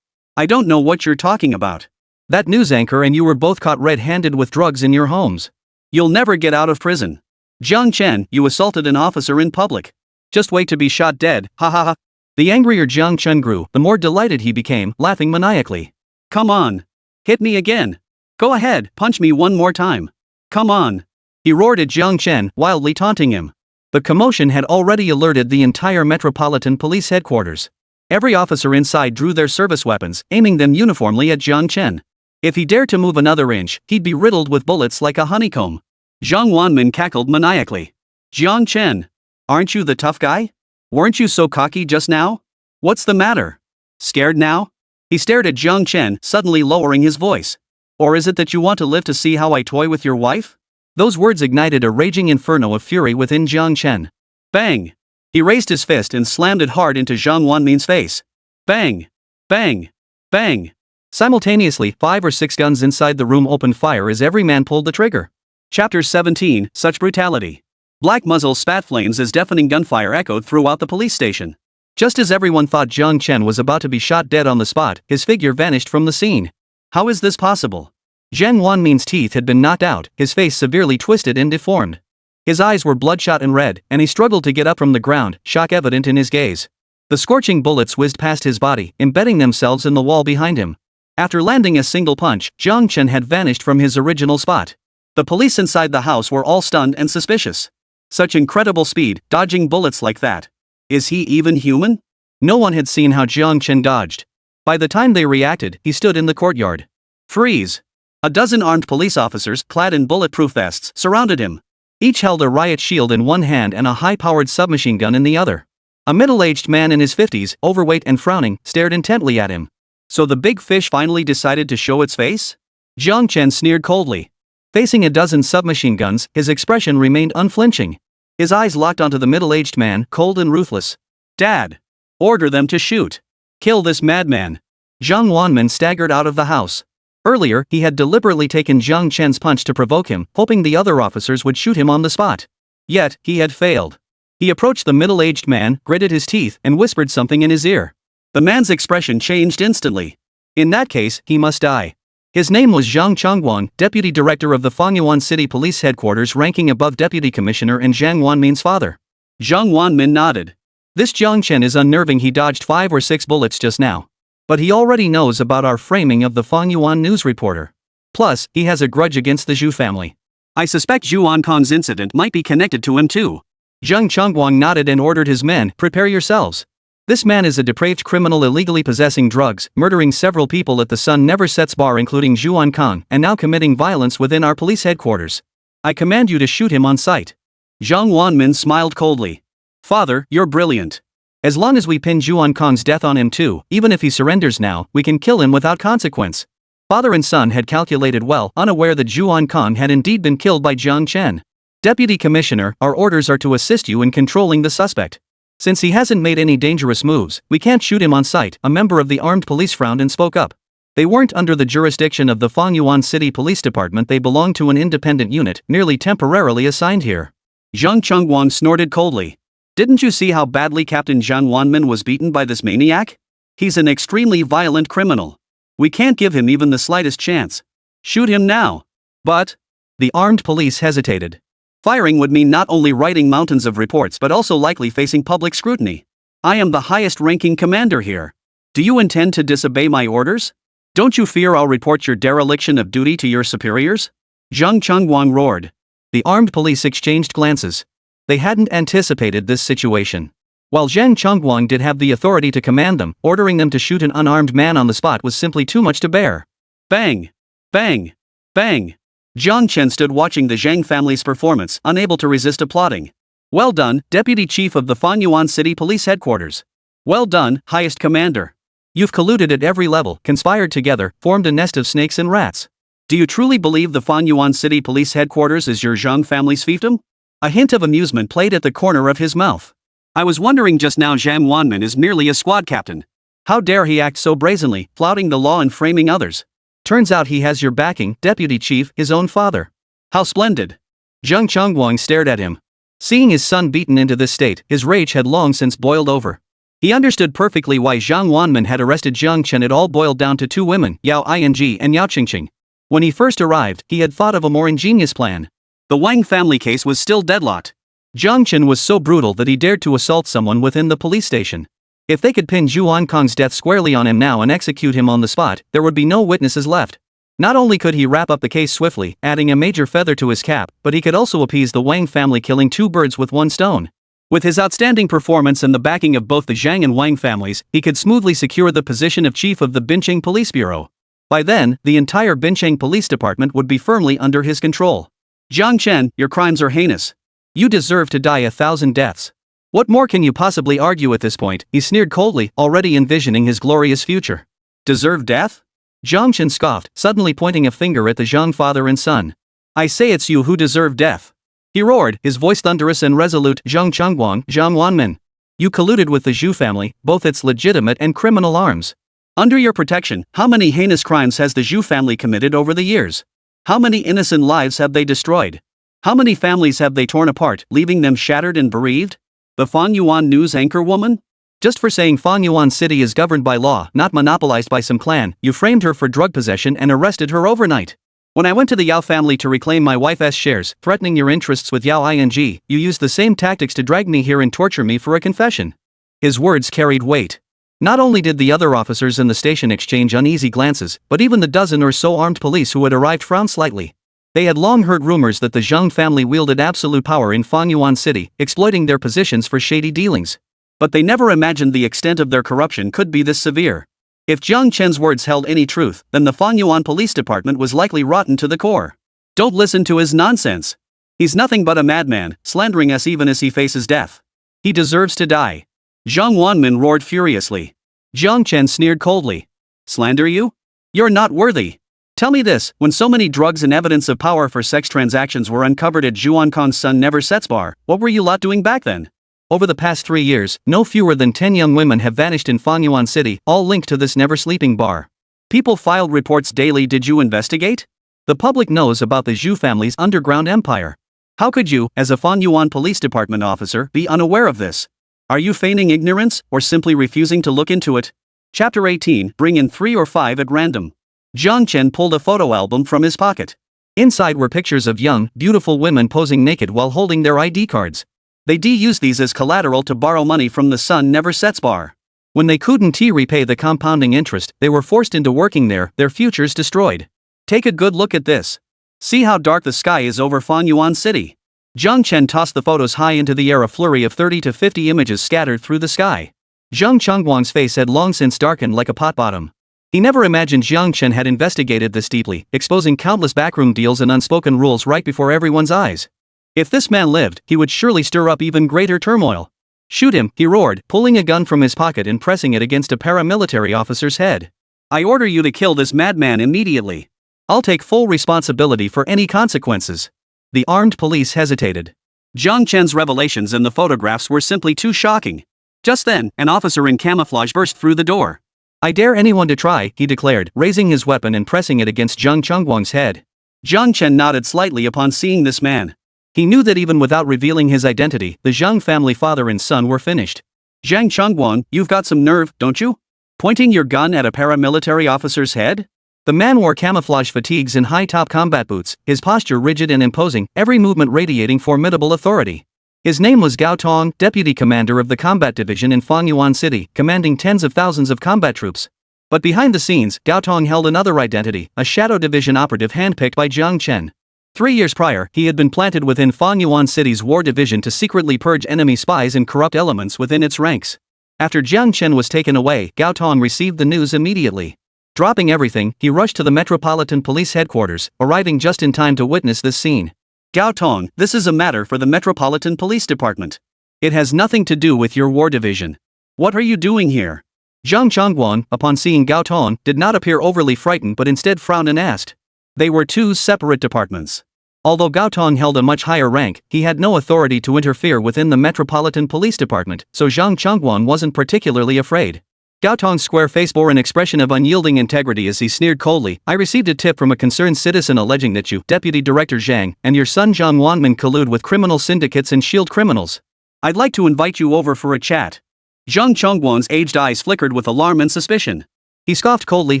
"I don't know what you're talking about. That news anchor and you were both caught red-handed with drugs in your homes. You'll never get out of prison. Jiāng Chén, you assaulted an officer in public. Just wait to be shot dead, ha ha ha." The angrier Jiāng Chén grew, the more delighted he became, laughing maniacally. "Come on. Hit me again. Go ahead, punch me one more time. Come on." he roared at Jiāng Chén, wildly taunting him. The commotion had already alerted the entire Metropolitan Police headquarters. Every officer inside drew their service weapons, aiming them uniformly at Jiāng Chén. If he dared to move another inch, he'd be riddled with bullets like a honeycomb. Jiang Wanmin cackled maniacally. Jiāng Chén, aren't you the tough guy? Weren't you so cocky just now? What's the matter? Scared now? He stared at Jiāng Chén, suddenly lowering his voice. Or is it that you want to live to see how I toy with your wife? Those words ignited a raging inferno of fury within Jiāng Chén. Bang! He raised his fist and slammed it hard into Jiang Wanmin's face. Bang! Bang! Bang! Simultaneously, 5 or 6 guns inside the room opened fire as every man pulled the trigger. Chapter 17, Such Brutality. Black muzzles spat flames as deafening gunfire echoed throughout the police station. Just as everyone thought Jiāng Chén was about to be shot dead on the spot, his figure vanished from the scene. How is this possible? Jiang Wanmin's teeth had been knocked out, his face severely twisted and deformed. His eyes were bloodshot and red, and he struggled to get up from the ground, shock evident in his gaze. The scorching bullets whizzed past his body, embedding themselves in the wall behind him. After landing a single punch, Jiāng Chén had vanished from his original spot. The police inside the house were all stunned and suspicious. Such incredible speed, dodging bullets like that. Is he even human? No one had seen how Jiāng Chén dodged. By the time they reacted, he stood in the courtyard. Freeze! A dozen armed police officers, clad in bulletproof vests, surrounded him. Each held a riot shield in one hand and a high-powered submachine gun in the other. A middle-aged man in his 50s, overweight and frowning, stared intently at him. So the big fish finally decided to show its face? Jiāng Chén sneered coldly. Facing a dozen submachine guns, his expression remained unflinching. His eyes locked onto the middle-aged man, cold and ruthless. Dad! Order them to shoot. Kill this madman. Jiāng Wanmin staggered out of the house. Earlier, he had deliberately taken Jiāng Chén's punch to provoke him, hoping the other officers would shoot him on the spot. Yet, he had failed. He approached the middle-aged man, gritted his teeth, and whispered something in his ear. The man's expression changed instantly. In that case, he must die. His name was Zhang Chongguang, deputy director of the Fengyuan City Police Headquarters, ranking above deputy commissioner and Jiang Wanmin's father. Jiang Wanmin nodded. This Jiāng Chén is unnerving. He dodged 5 or 6 bullets just now. But he already knows about our framing of the Fengyuan news reporter. Plus, he has a grudge against the Zhou family. I suspect Zhū Ānkāng's incident might be connected to him too. Zhang Chongguang nodded and ordered his men, prepare yourselves. This man is a depraved criminal illegally possessing drugs, murdering several people at the Sun Never Sets bar including Zhū Ānkāng, and now committing violence within our police headquarters. I command you to shoot him on sight. Jiang Wanmin smiled coldly. Father, you're brilliant. As long as we pin Zhū Ānkāng's death on him too, even if he surrenders now, we can kill him without consequence. Father and son had calculated well, unaware that Zhū Ānkāng had indeed been killed by Jiāng Chén. Deputy Commissioner, our orders are to assist you in controlling the suspect. Since he hasn't made any dangerous moves, we can't shoot him on sight. A member of the armed police frowned and spoke up. They weren't under the jurisdiction of the Fengyuan City Police Department. They belonged to an independent unit, merely temporarily assigned here. Zhang Chongguang snorted coldly. Didn't you see how badly Captain Jiang Wanmin was beaten by this maniac? He's an extremely violent criminal. We can't give him even the slightest chance. Shoot him now. But the armed police hesitated. Firing would mean not only writing mountains of reports but also likely facing public scrutiny. I am the highest-ranking commander here. Do you intend to disobey my orders? Don't you fear I'll report your dereliction of duty to your superiors? Zhang Chongguang roared. The armed police exchanged glances. They hadn't anticipated this situation. While Zhang Chongguang did have the authority to command them, ordering them to shoot an unarmed man on the spot was simply too much to bear. Bang! Bang! Bang! Jiāng Chén stood watching the Zhang family's performance, unable to resist applauding. Well done, Deputy Chief of the Fengyuan City Police Headquarters. Well done, Highest Commander. You've colluded at every level, conspired together, formed a nest of snakes and rats. Do you truly believe the Fengyuan City Police Headquarters is your Zhang family's fiefdom? A hint of amusement played at the corner of his mouth. I was wondering just now. Jiang Wanmin is merely a squad captain. How dare he act so brazenly, flouting the law and framing others? Turns out he has your backing, Deputy Chief, his own father. How splendid. Zhang Chongguang stared at him. Seeing his son beaten into this state, his rage had long since boiled over. He understood perfectly why Jiang Wanmin had arrested Jiāng Chén. It all boiled down to 2 women, Yáo Qīngqing and Yáo Qīngqing. When he first arrived, he had thought of a more ingenious plan. The Wang family case was still deadlocked. Jiāng Chén was so brutal that he dared to assault someone within the police station. If they could pin Zhū Ānkāng's death squarely on him now and execute him on the spot, there would be no witnesses left. Not only could he wrap up the case swiftly, adding a major feather to his cap, but he could also appease the Wang family, killing two birds with one stone. With his outstanding performance and the backing of both the Zhang and Wang families, he could smoothly secure the position of chief of the Bincheng Police Bureau. By then, the entire Bincheng Police Department would be firmly under his control. Jiāng Chén, your crimes are heinous. You deserve to die 1,000 deaths. What more can you possibly argue at this point? He sneered coldly, already envisioning his glorious future. Deserve death? Jiāng Chén scoffed, suddenly pointing a finger at the Zhang father and son. I say it's you who deserve death. He roared, his voice thunderous and resolute. Zhang Chengguang, Zhang Wanmin. You colluded with the Zhou family, both its legitimate and criminal arms. Under your protection, how many heinous crimes has the Zhou family committed over the years? How many innocent lives have they destroyed? How many families have they torn apart, leaving them shattered and bereaved? The Fangyuan news anchor woman? Just for saying Fangyuan City is governed by law, not monopolized by some clan, you framed her for drug possession and arrested her overnight. When I went to the Yao family to reclaim my wife's shares, threatening your interests with Yáo Qīngqing, you used the same tactics to drag me here and torture me for a confession. His words carried weight. Not only did the other officers in the station exchange uneasy glances, but even the dozen or so armed police who had arrived frowned slightly. They had long heard rumors that the Zhang family wielded absolute power in Fangyuan City, exploiting their positions for shady dealings. But they never imagined the extent of their corruption could be this severe. If Jiāng Chén's words held any truth, then the Fangyuan Police Department was likely rotten to the core. Don't listen to his nonsense. He's nothing but a madman, slandering us even as he faces death. He deserves to die. Zhang Wanmin roared furiously. Jiāng Chén sneered coldly. Slander you? You're not worthy. Tell me this, when so many drugs and evidence of power for sex transactions were uncovered at Zhū Ānkāng's Sun Never Sets bar, what were you lot doing back then? Over the past 3 years, no fewer than 10 young women have vanished in Fangyuan City, all linked to this never sleeping bar. People filed reports daily. Did you investigate? The public knows about the Zhou family's underground empire. How could you, as a Fangyuan Police Department officer, be unaware of this? Are you feigning ignorance, or simply refusing to look into it? Chapter 18, bring in 3 or 5 at random. Jiāng Chén pulled a photo album from his pocket. Inside were pictures of young, beautiful women posing naked while holding their ID cards. They used these as collateral to borrow money from the Sun Never Sets bar. When they couldn't repay the compounding interest, they were forced into working there, their futures destroyed. Take a good look at this. See how dark the sky is over Fangyuan City. Jiāng Chén tossed the photos high into the air. A flurry of 30 to 50 images scattered through the sky. Zhang Chengguang's face had long since darkened like a pot bottom. He never imagined Jiāng Chén had investigated this deeply, exposing countless backroom deals and unspoken rules right before everyone's eyes. If this man lived, he would surely stir up even greater turmoil. Shoot him, he roared, pulling a gun from his pocket and pressing it against a paramilitary officer's head. I order you to kill this madman immediately. I'll take full responsibility for any consequences. The armed police hesitated. Jiāng Chén's revelations in the photographs were simply too shocking. Just then, an officer in camouflage burst through the door. I dare anyone to try, he declared, raising his weapon and pressing it against Zhang Chengguang's head. Jiāng Chén nodded slightly upon seeing this man. He knew that even without revealing his identity, the Zhang family father and son were finished. Zhang Chengguang, you've got some nerve, don't you? Pointing your gun at a paramilitary officer's head? The man wore camouflage fatigues and high-top combat boots, his posture rigid and imposing, every movement radiating formidable authority. His name was Gao Tong, deputy commander of the combat division in Fangyuan City, commanding tens of thousands of combat troops. But behind the scenes, Gao Tong held another identity, a shadow division operative handpicked by Jiāng Chén. 3 years prior, he had been planted within Fangyuan City's war division to secretly purge enemy spies and corrupt elements within its ranks. After Jiāng Chén was taken away, Gao Tong received the news immediately. Dropping everything, he rushed to the Metropolitan Police headquarters, arriving just in time to witness this scene. Gao Tong, this is a matter for the Metropolitan Police Department. It has nothing to do with your war division. What are you doing here? Zhang Chengguang, upon seeing Gao Tong, did not appear overly frightened but instead frowned and asked. They were two separate departments. Although Gao Tong held a much higher rank, he had no authority to interfere within the Metropolitan Police Department, so Zhang Chengguang wasn't particularly afraid. Gao Tong's square face bore an expression of unyielding integrity as he sneered coldly. I received a tip from a concerned citizen alleging that you, Deputy Director Zhang, and your son Zhang Wanmin collude with criminal syndicates and shield criminals. I'd like to invite you over for a chat. Zhang Chengguang's aged eyes flickered with alarm and suspicion. He scoffed coldly,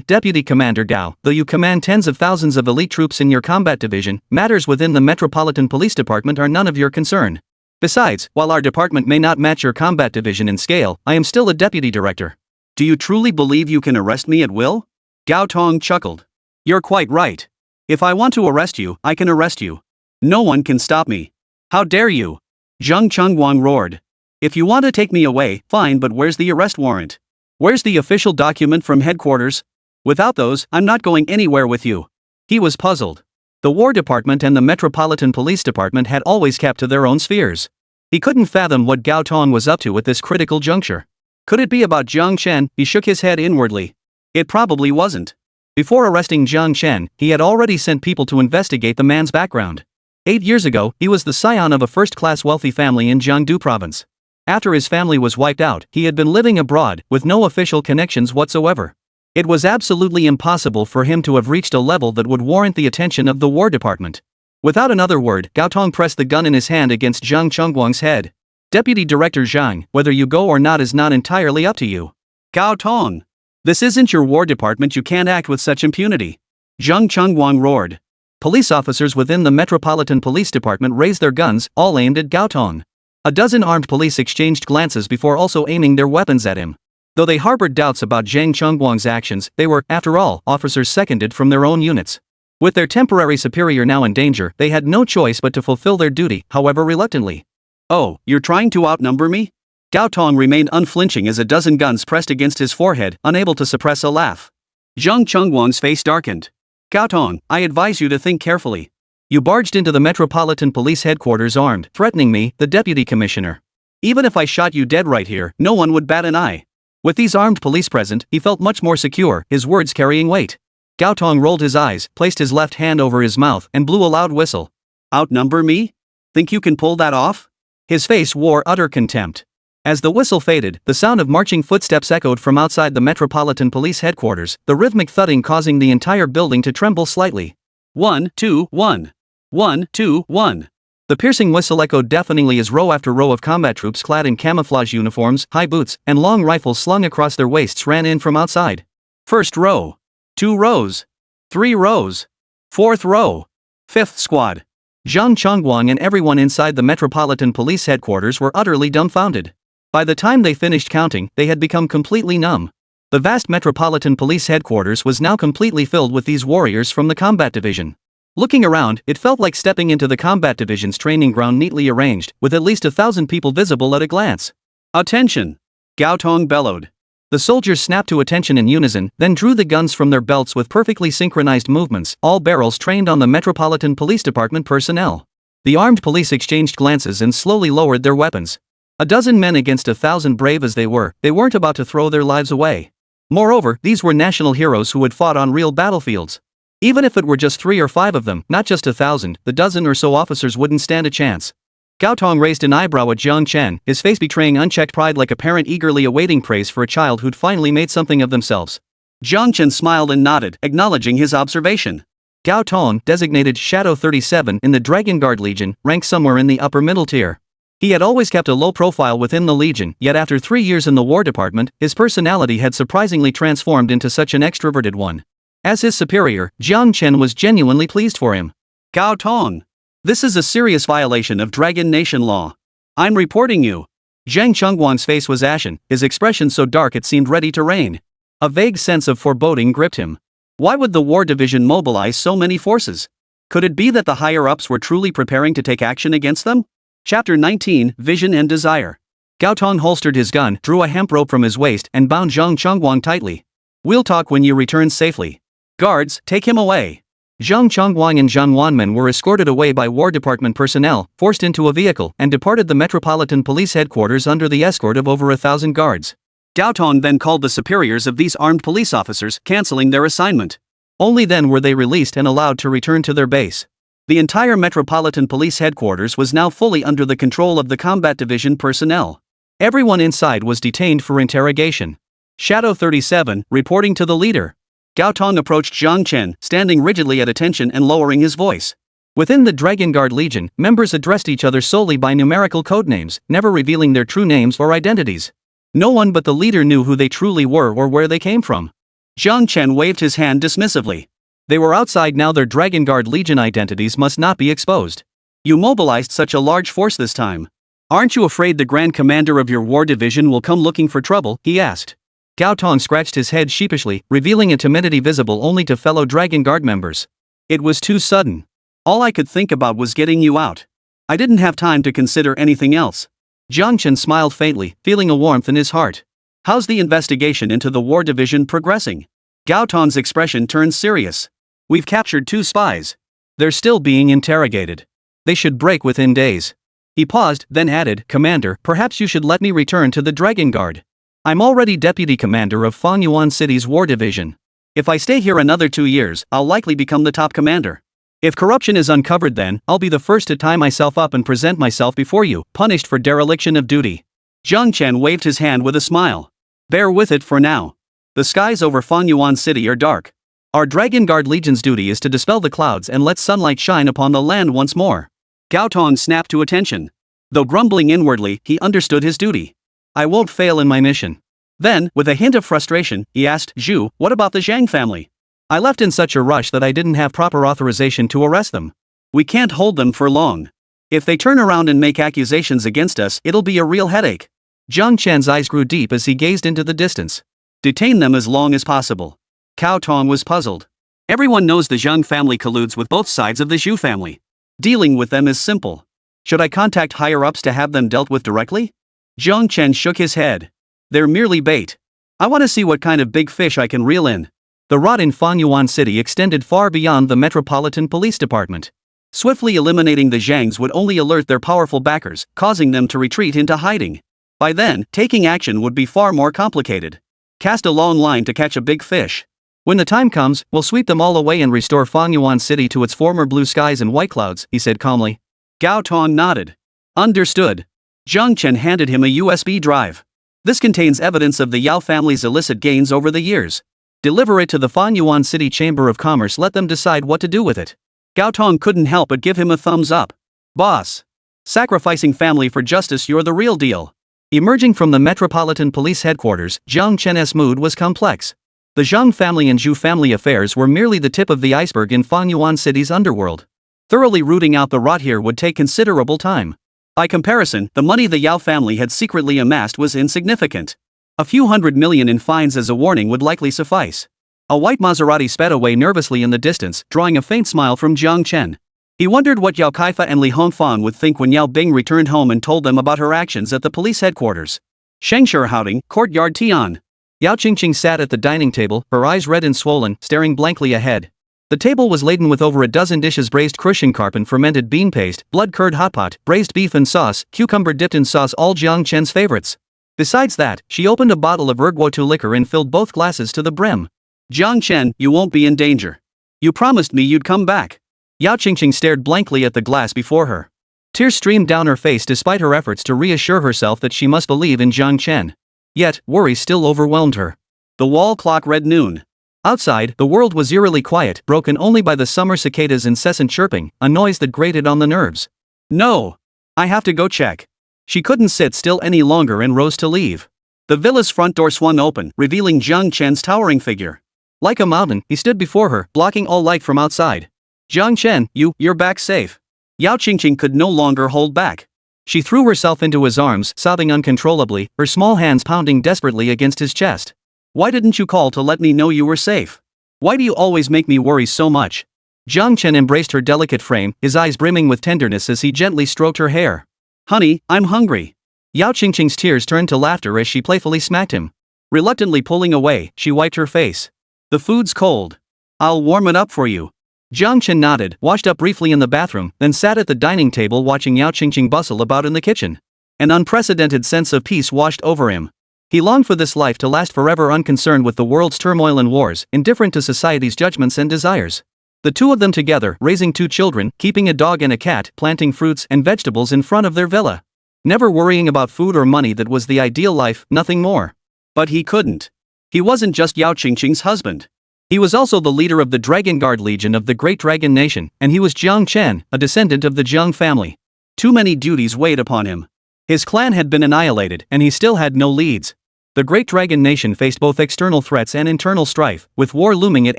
Deputy Commander Gao, though you command tens of thousands of elite troops in your combat division, matters within the Metropolitan Police Department are none of your concern. Besides, while our department may not match your combat division in scale, I am still a deputy director. Do you truly believe you can arrest me at will? Gao Tong chuckled. You're quite right. If I want to arrest you, I can arrest you. No one can stop me. How dare you? Jiāng Chén roared. If you want to take me away, fine, but where's the arrest warrant? Where's the official document from headquarters? Without those, I'm not going anywhere with you. He was puzzled. The War Department and the Metropolitan Police Department had always kept to their own spheres. He couldn't fathom what Gao Tong was up to at this critical juncture. Could it be about Jiāng Chén? He shook his head inwardly. It probably wasn't. Before arresting Jiāng Chén, he had already sent people to investigate the man's background. 8 years ago, he was the scion of a first-class wealthy family in Jiangsu province. After his family was wiped out, he had been living abroad, with no official connections whatsoever. It was absolutely impossible for him to have reached a level that would warrant the attention of the War Department. Without another word, Gao Tong pressed the gun in his hand against Jiāng Chengguang's head. Deputy Director Zhang, whether you go or not is not entirely up to you. Gao Tong. This isn't your War Department, you can't act with such impunity. Jiāng Chengguang roared. Police officers within the Metropolitan Police Department raised their guns, all aimed at Gao Tong. A dozen armed police exchanged glances before also aiming their weapons at him. Though they harbored doubts about Jiāng Chengguang's actions, they were, after all, officers seconded from their own units. With their temporary superior now in danger, they had no choice but to fulfill their duty, however reluctantly. Oh, you're trying to outnumber me? Gao Tong remained unflinching as a dozen guns pressed against his forehead, unable to suppress a laugh. Jiāng Chengguang's face darkened. Gao Tong, I advise you to think carefully. You barged into the Metropolitan Police headquarters armed, threatening me, the deputy commissioner. Even if I shot you dead right here, no one would bat an eye. With these armed police present, he felt much more secure, his words carrying weight. Gao Tong rolled his eyes, placed his left hand over his mouth, and blew a loud whistle. Outnumber me? Think you can pull that off? His face wore utter contempt. As the whistle faded, the sound of marching footsteps echoed from outside the Metropolitan Police headquarters, the rhythmic thudding causing the entire building to tremble slightly. 1, 2, 1. 1, 2, 1. The piercing whistle echoed deafeningly as row after row of combat troops clad in camouflage uniforms, high boots, and long rifles slung across their waists ran in from outside. First row. 2 rows. 3 rows. 4th row. 5th squad. Jiāng Chengguang and everyone inside the Metropolitan Police headquarters were utterly dumbfounded. By the time they finished counting, they had become completely numb. The vast Metropolitan Police headquarters was now completely filled with these warriors from the Combat Division. Looking around, it felt like stepping into the Combat Division's training ground neatly arranged, with at least 1,000 people visible at a glance. Attention! Gao Tong bellowed. The soldiers snapped to attention in unison, then drew the guns from their belts with perfectly synchronized movements, all barrels trained on the Metropolitan Police Department personnel. The armed police exchanged glances and slowly lowered their weapons. A dozen men against 1,000, brave as they weren't about to throw their lives away. Moreover, these were national heroes who had fought on real battlefields. Even if it were just 3 or 5 of them, not just 1,000, the dozen or so officers wouldn't stand a chance. Gao Tong raised an eyebrow at Jiāng Chén, his face betraying unchecked pride like a parent eagerly awaiting praise for a child who'd finally made something of themselves. Jiāng Chén smiled and nodded, acknowledging his observation. Gao Tong, designated Shadow 37 in the Dragon Guard Legion, ranked somewhere in the upper middle tier. He had always kept a low profile within the Legion, yet after 3 years in the War Department, his personality had surprisingly transformed into such an extroverted one. As his superior, Jiāng Chén was genuinely pleased for him. Gao Tong. This is a serious violation of Dragon Nation law. I'm reporting you. Jiāng Chengguang's face was ashen, his expression so dark it seemed ready to rain. A vague sense of foreboding gripped him. Why would the War Division mobilize so many forces? Could it be that the higher-ups were truly preparing to take action against them? Chapter 19, Vision and Desire. Gao Tong holstered his gun, drew a hemp rope from his waist, and bound Jiāng Chengguang tightly. We'll talk when you return safely. Guards, take him away. Jiāng Chengguang and Zhang Wanmen were escorted away by War Department personnel, forced into a vehicle, and departed the Metropolitan Police headquarters under the escort of over 1,000 guards. Gao Tong then called the superiors of these armed police officers, canceling their assignment. Only then were they released and allowed to return to their base. The entire Metropolitan Police headquarters was now fully under the control of the Combat Division personnel. Everyone inside was detained for interrogation. Shadow 37, reporting to the leader. Gao Tong approached Jiāng Chén, standing rigidly at attention and lowering his voice. Within the Dragon Guard Legion, members addressed each other solely by numerical codenames, never revealing their true names or identities. No one but the leader knew who they truly were or where they came from. Jiāng Chén waved his hand dismissively. They were outside now, their Dragon Guard Legion identities must not be exposed. You mobilized such a large force this time. Aren't you afraid the Grand Commander of your War Division will come looking for trouble? He asked. Gao Tong scratched his head sheepishly, revealing a timidity visible only to fellow Dragon Guard members. It was too sudden. All I could think about was getting you out. I didn't have time to consider anything else. Jiāng Chén smiled faintly, feeling a warmth in his heart. How's the investigation into the war division progressing? Gao Tong's expression turned serious. We've captured 2 spies. They're still being interrogated. They should break within days. He paused, then added, Commander, perhaps you should let me return to the Dragon Guard. I'm already Deputy Commander of Fangyuan City's War Division. If I stay here another 2 years, I'll likely become the top commander. If corruption is uncovered, then I'll be the first to tie myself up and present myself before you, punished for dereliction of duty. Jiāng Chén waved his hand with a smile. Bear with it for now. The skies over Fangyuan City are dark. Our Dragon Guard Legion's duty is to dispel the clouds and let sunlight shine upon the land once more. Gao Tong snapped to attention. Though grumbling inwardly, he understood his duty. I won't fail in my mission. Then, with a hint of frustration, he asked, Zhu, what about the Zhang family? I left in such a rush that I didn't have proper authorization to arrest them. We can't hold them for long. If they turn around and make accusations against us, it'll be a real headache. Jiāng Chén's eyes grew deep as he gazed into the distance. Detain them as long as possible. Gao Tong was puzzled. Everyone knows the Zhang family colludes with both sides of the Zhu family. Dealing with them is simple. Should I contact higher-ups to have them dealt with directly? Jiāng Chén shook his head. They're merely bait. I want to see what kind of big fish I can reel in. The rot in Fangyuan City extended far beyond the Metropolitan Police Department. Swiftly eliminating the Zhangs would only alert their powerful backers, causing them to retreat into hiding. By then, taking action would be far more complicated. Cast a long line to catch a big fish. When the time comes, we'll sweep them all away and restore Fangyuan City to its former blue skies and white clouds, he said calmly. Gao Tong nodded. Understood. Jiāng Chén handed him a USB drive. This contains evidence of the Yao family's illicit gains over the years. Deliver it to the Fangyuan City Chamber of Commerce, let them decide what to do with it. Gao Tong couldn't help but give him a thumbs up. Boss. Sacrificing family for justice, you're the real deal. Emerging from the Metropolitan Police Headquarters, Jiāng Chén's mood was complex. The Zhang family and Zhu family affairs were merely the tip of the iceberg in Fangyuan City's underworld. Thoroughly rooting out the rot here would take considerable time. By comparison, the money the Yao family had secretly amassed was insignificant. A few $100 million in fines as a warning would likely suffice. A white Maserati sped away nervously in the distance, drawing a faint smile from Jiāng Chén. He wondered what Yao Kaifa and Li Hongfang would think when Yao Bing returned home and told them about her actions at the police headquarters. Shengshihouting, Courtyard Tian. Yáo Qīngqing sat at the dining table, her eyes red and swollen, staring blankly ahead. The table was laden with over a dozen dishes: braised crushing-carp and fermented bean paste, blood-curd hotpot, braised beef and sauce, cucumber dipped in sauce, all Jiāng Chén's favorites. Besides that, she opened a bottle of erguotu liquor and filled both glasses to the brim. Jiāng Chén, you won't be in danger. You promised me you'd come back. Yáo Qīngqing stared blankly at the glass before her. Tears streamed down her face despite her efforts to reassure herself that she must believe in Jiāng Chén. Yet, worry still overwhelmed her. The wall clock read noon. Outside, the world was eerily quiet, broken only by the summer cicada's incessant chirping, a noise that grated on the nerves. No! I have to go check. She couldn't sit still any longer and rose to leave. The villa's front door swung open, revealing Jiāng Chén's towering figure. Like a mountain, he stood before her, blocking all light from outside. Jiāng Chén, you're back safe. Yáo Qīngqing could no longer hold back. She threw herself into his arms, sobbing uncontrollably, her small hands pounding desperately against his chest. Why didn't you call to let me know you were safe? Why do you always make me worry so much? Jiāng Chén embraced her delicate frame, his eyes brimming with tenderness as he gently stroked her hair. Honey, I'm hungry. Yáo Qīngqing's tears turned to laughter as she playfully smacked him. Reluctantly pulling away, she wiped her face. The food's cold. I'll warm it up for you. Jiāng Chén nodded, washed up briefly in the bathroom, then sat at the dining table watching Yáo Qīngqing bustle about in the kitchen. An unprecedented sense of peace washed over him. He longed for this life to last forever, unconcerned with the world's turmoil and wars, indifferent to society's judgments and desires. The two of them together, raising 2 children, keeping a dog and a cat, planting fruits and vegetables in front of their villa. Never worrying about food or money, that was the ideal life, nothing more. But he couldn't. He wasn't just Yáo Qīngqing's husband. He was also the leader of the Dragon Guard Legion of the Great Dragon Nation, and he was Jiāng Chén, a descendant of the Jiāng family. Too many duties weighed upon him. His clan had been annihilated, and he still had no leads. The Great Dragon Nation faced both external threats and internal strife, with war looming at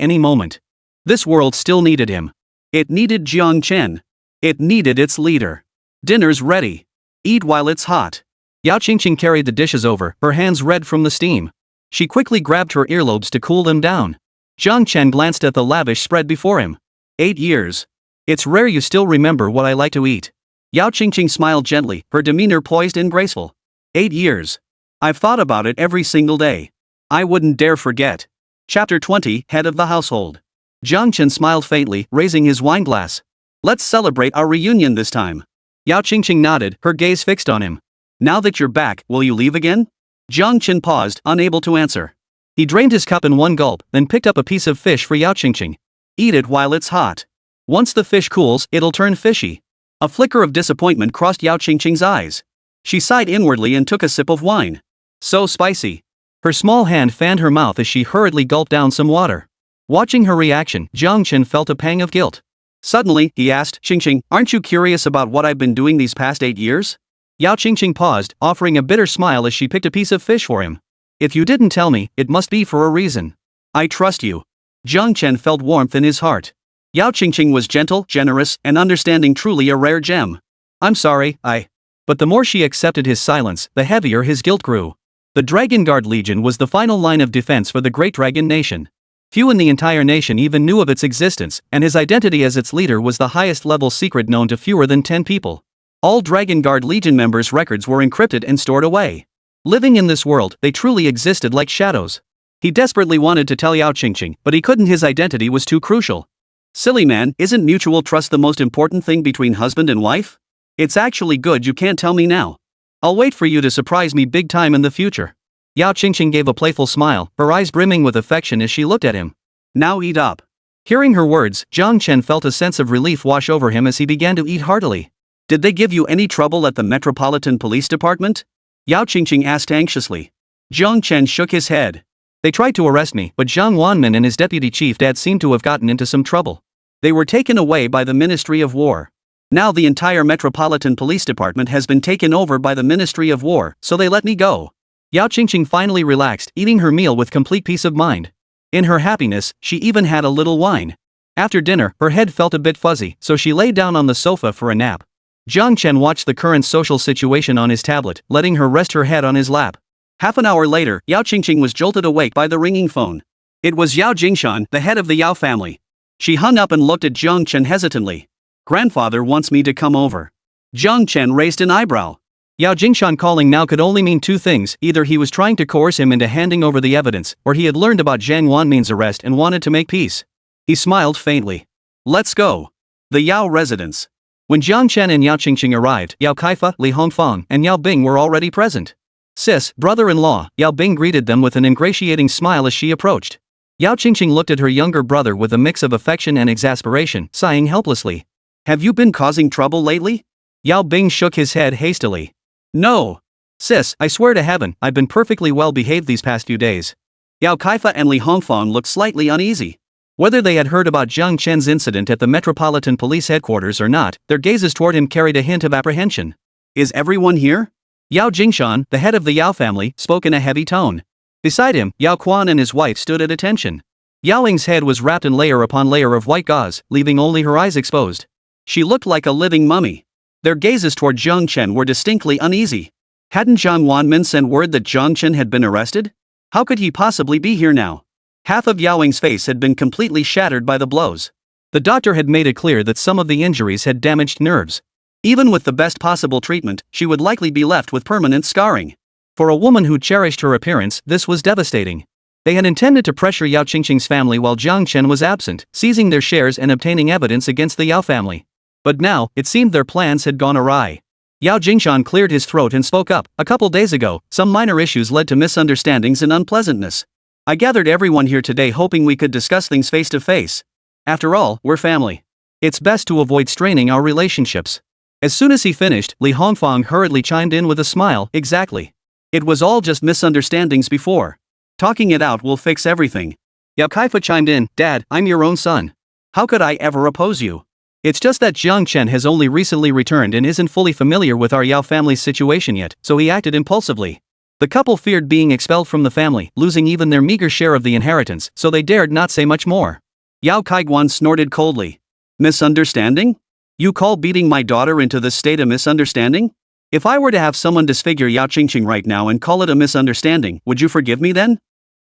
any moment. This world still needed him. It needed Jiāng Chén. It needed its leader. Dinner's ready. Eat while it's hot. Yáo Qīngqing carried the dishes over, her hands red from the steam. She quickly grabbed her earlobes to cool them down. Jiāng Chén glanced at the lavish spread before him. 8 years. It's rare you still remember what I like to eat. Yáo Qīngqing smiled gently, her demeanor poised and graceful. 8 years. I've thought about it every single day. I wouldn't dare forget. Chapter 20, Head of the Household. Jiāng Chén smiled faintly, raising his wine glass. Let's celebrate our reunion this time. Yáo Qīngqing nodded, her gaze fixed on him. Now that you're back, will you leave again? Jiāng Chén paused, unable to answer. He drained his cup in one gulp, then picked up a piece of fish for Yáo Qīngqing. Eat it while it's hot. Once the fish cools, it'll turn fishy. A flicker of disappointment crossed Yáo Qīngqing's eyes. She sighed inwardly and took a sip of wine. So spicy. Her small hand fanned her mouth as she hurriedly gulped down some water. Watching her reaction, Jiāng Chén felt a pang of guilt. Suddenly, he asked, Qīngqing, aren't you curious about what I've been doing these past 8 years? Yáo Qīngqing paused, offering a bitter smile as she picked a piece of fish for him. If you didn't tell me, it must be for a reason. I trust you. Jiāng Chén felt warmth in his heart. Yáo Qīngqing was gentle, generous, and understanding, truly a rare gem. I'm sorry, But the more she accepted his silence, the heavier his guilt grew. The Dragon Guard Legion was the final line of defense for the Great Dragon Nation. Few in the entire nation even knew of its existence, and his identity as its leader was the highest level secret known to fewer than 10 people. All Dragon Guard Legion members' records were encrypted and stored away. Living in this world, they truly existed like shadows. He desperately wanted to tell Yáo Qīngqing, but he couldn't. His identity was too crucial. Silly man, isn't mutual trust the most important thing between husband and wife? It's actually good you can't tell me now. I'll wait for you to surprise me big time in the future. Yáo Qīngqing gave a playful smile, her eyes brimming with affection as she looked at him. Now eat up. Hearing her words, Jiāng Chén felt a sense of relief wash over him as he began to eat heartily. Did they give you any trouble at the Metropolitan Police Department? Yáo Qīngqing asked anxiously. Jiāng Chén shook his head. They tried to arrest me, but Zhang Wanmin and his deputy chief dad seemed to have gotten into some trouble. They were taken away by the Ministry of War. Now the entire Metropolitan Police Department has been taken over by the Ministry of War, so they let me go. Yáo Qīngqing finally relaxed, eating her meal with complete peace of mind. In her happiness, she even had a little wine. After dinner, her head felt a bit fuzzy, so she lay down on the sofa for a nap. Jiāng Chén watched the current social situation on his tablet, letting her rest her head on his lap. Half an hour later, Yáo Qīngqing was jolted awake by the ringing phone. It was Yáo Jingshan, the head of the Yáo family. She hung up and looked at Jiāng Chén hesitantly. Grandfather wants me to come over. Jiāng Chén raised an eyebrow. Yáo Jingshan calling now could only mean two things: either he was trying to coerce him into handing over the evidence, or he had learned about Zhang Wanmin's arrest and wanted to make peace. He smiled faintly. Let's go. The Yáo residence. When Jiāng Chén and Yáo Qīngqing arrived, Yáo Kaifa, Li Hongfang, and Yáo Bing were already present. Sis, brother-in-law, Yáo Bing greeted them with an ingratiating smile as she approached. Yáo Qīngqing looked at her younger brother with a mix of affection and exasperation, sighing helplessly. Have you been causing trouble lately? Yáo Bing shook his head hastily. No. Sis, I swear to heaven, I've been perfectly well behaved these past few days. Yáo Kaifa and Li Hongfang looked slightly uneasy. Whether they had heard about Jiāng Chén's incident at the Metropolitan Police Headquarters or not, their gazes toward him carried a hint of apprehension. Is everyone here? Yáo Jingshan, the head of the Yáo family, spoke in a heavy tone. Beside him, Yáo Quan and his wife stood at attention. Yao Ying's head was wrapped in layer upon layer of white gauze, leaving only her eyes exposed. She looked like a living mummy. Their gazes toward Jiāng Chén were distinctly uneasy. Hadn't Zhang Wanmin sent word that Jiāng Chén had been arrested? How could he possibly be here now? Half of Yao Ying's face had been completely shattered by the blows. The doctor had made it clear that some of the injuries had damaged nerves. Even with the best possible treatment, she would likely be left with permanent scarring. For a woman who cherished her appearance, this was devastating. They had intended to pressure Yáo Qīngqing's family while Jiāng Chén was absent, seizing their shares and obtaining evidence against the Yao family. But now, it seemed their plans had gone awry. Yáo Jingshan cleared his throat and spoke up. A couple days ago, some minor issues led to misunderstandings and unpleasantness. I gathered everyone here today hoping we could discuss things face to face. After all, we're family. It's best to avoid straining our relationships. As soon as he finished, Li Hongfang hurriedly chimed in with a smile. Exactly. It was all just misunderstandings before. Talking it out will fix everything. Yao Kaifa chimed in. Dad, I'm your own son. How could I ever oppose you? It's just that Jiāng Chén has only recently returned and isn't fully familiar with our Yao family's situation yet, so he acted impulsively. The couple feared being expelled from the family, losing even their meager share of the inheritance, so they dared not say much more. Yao Kaiguan snorted coldly. Misunderstanding? You call beating my daughter into this state a misunderstanding? If I were to have someone disfigure Yáo Qīngqing right now and call it a misunderstanding, would you forgive me then?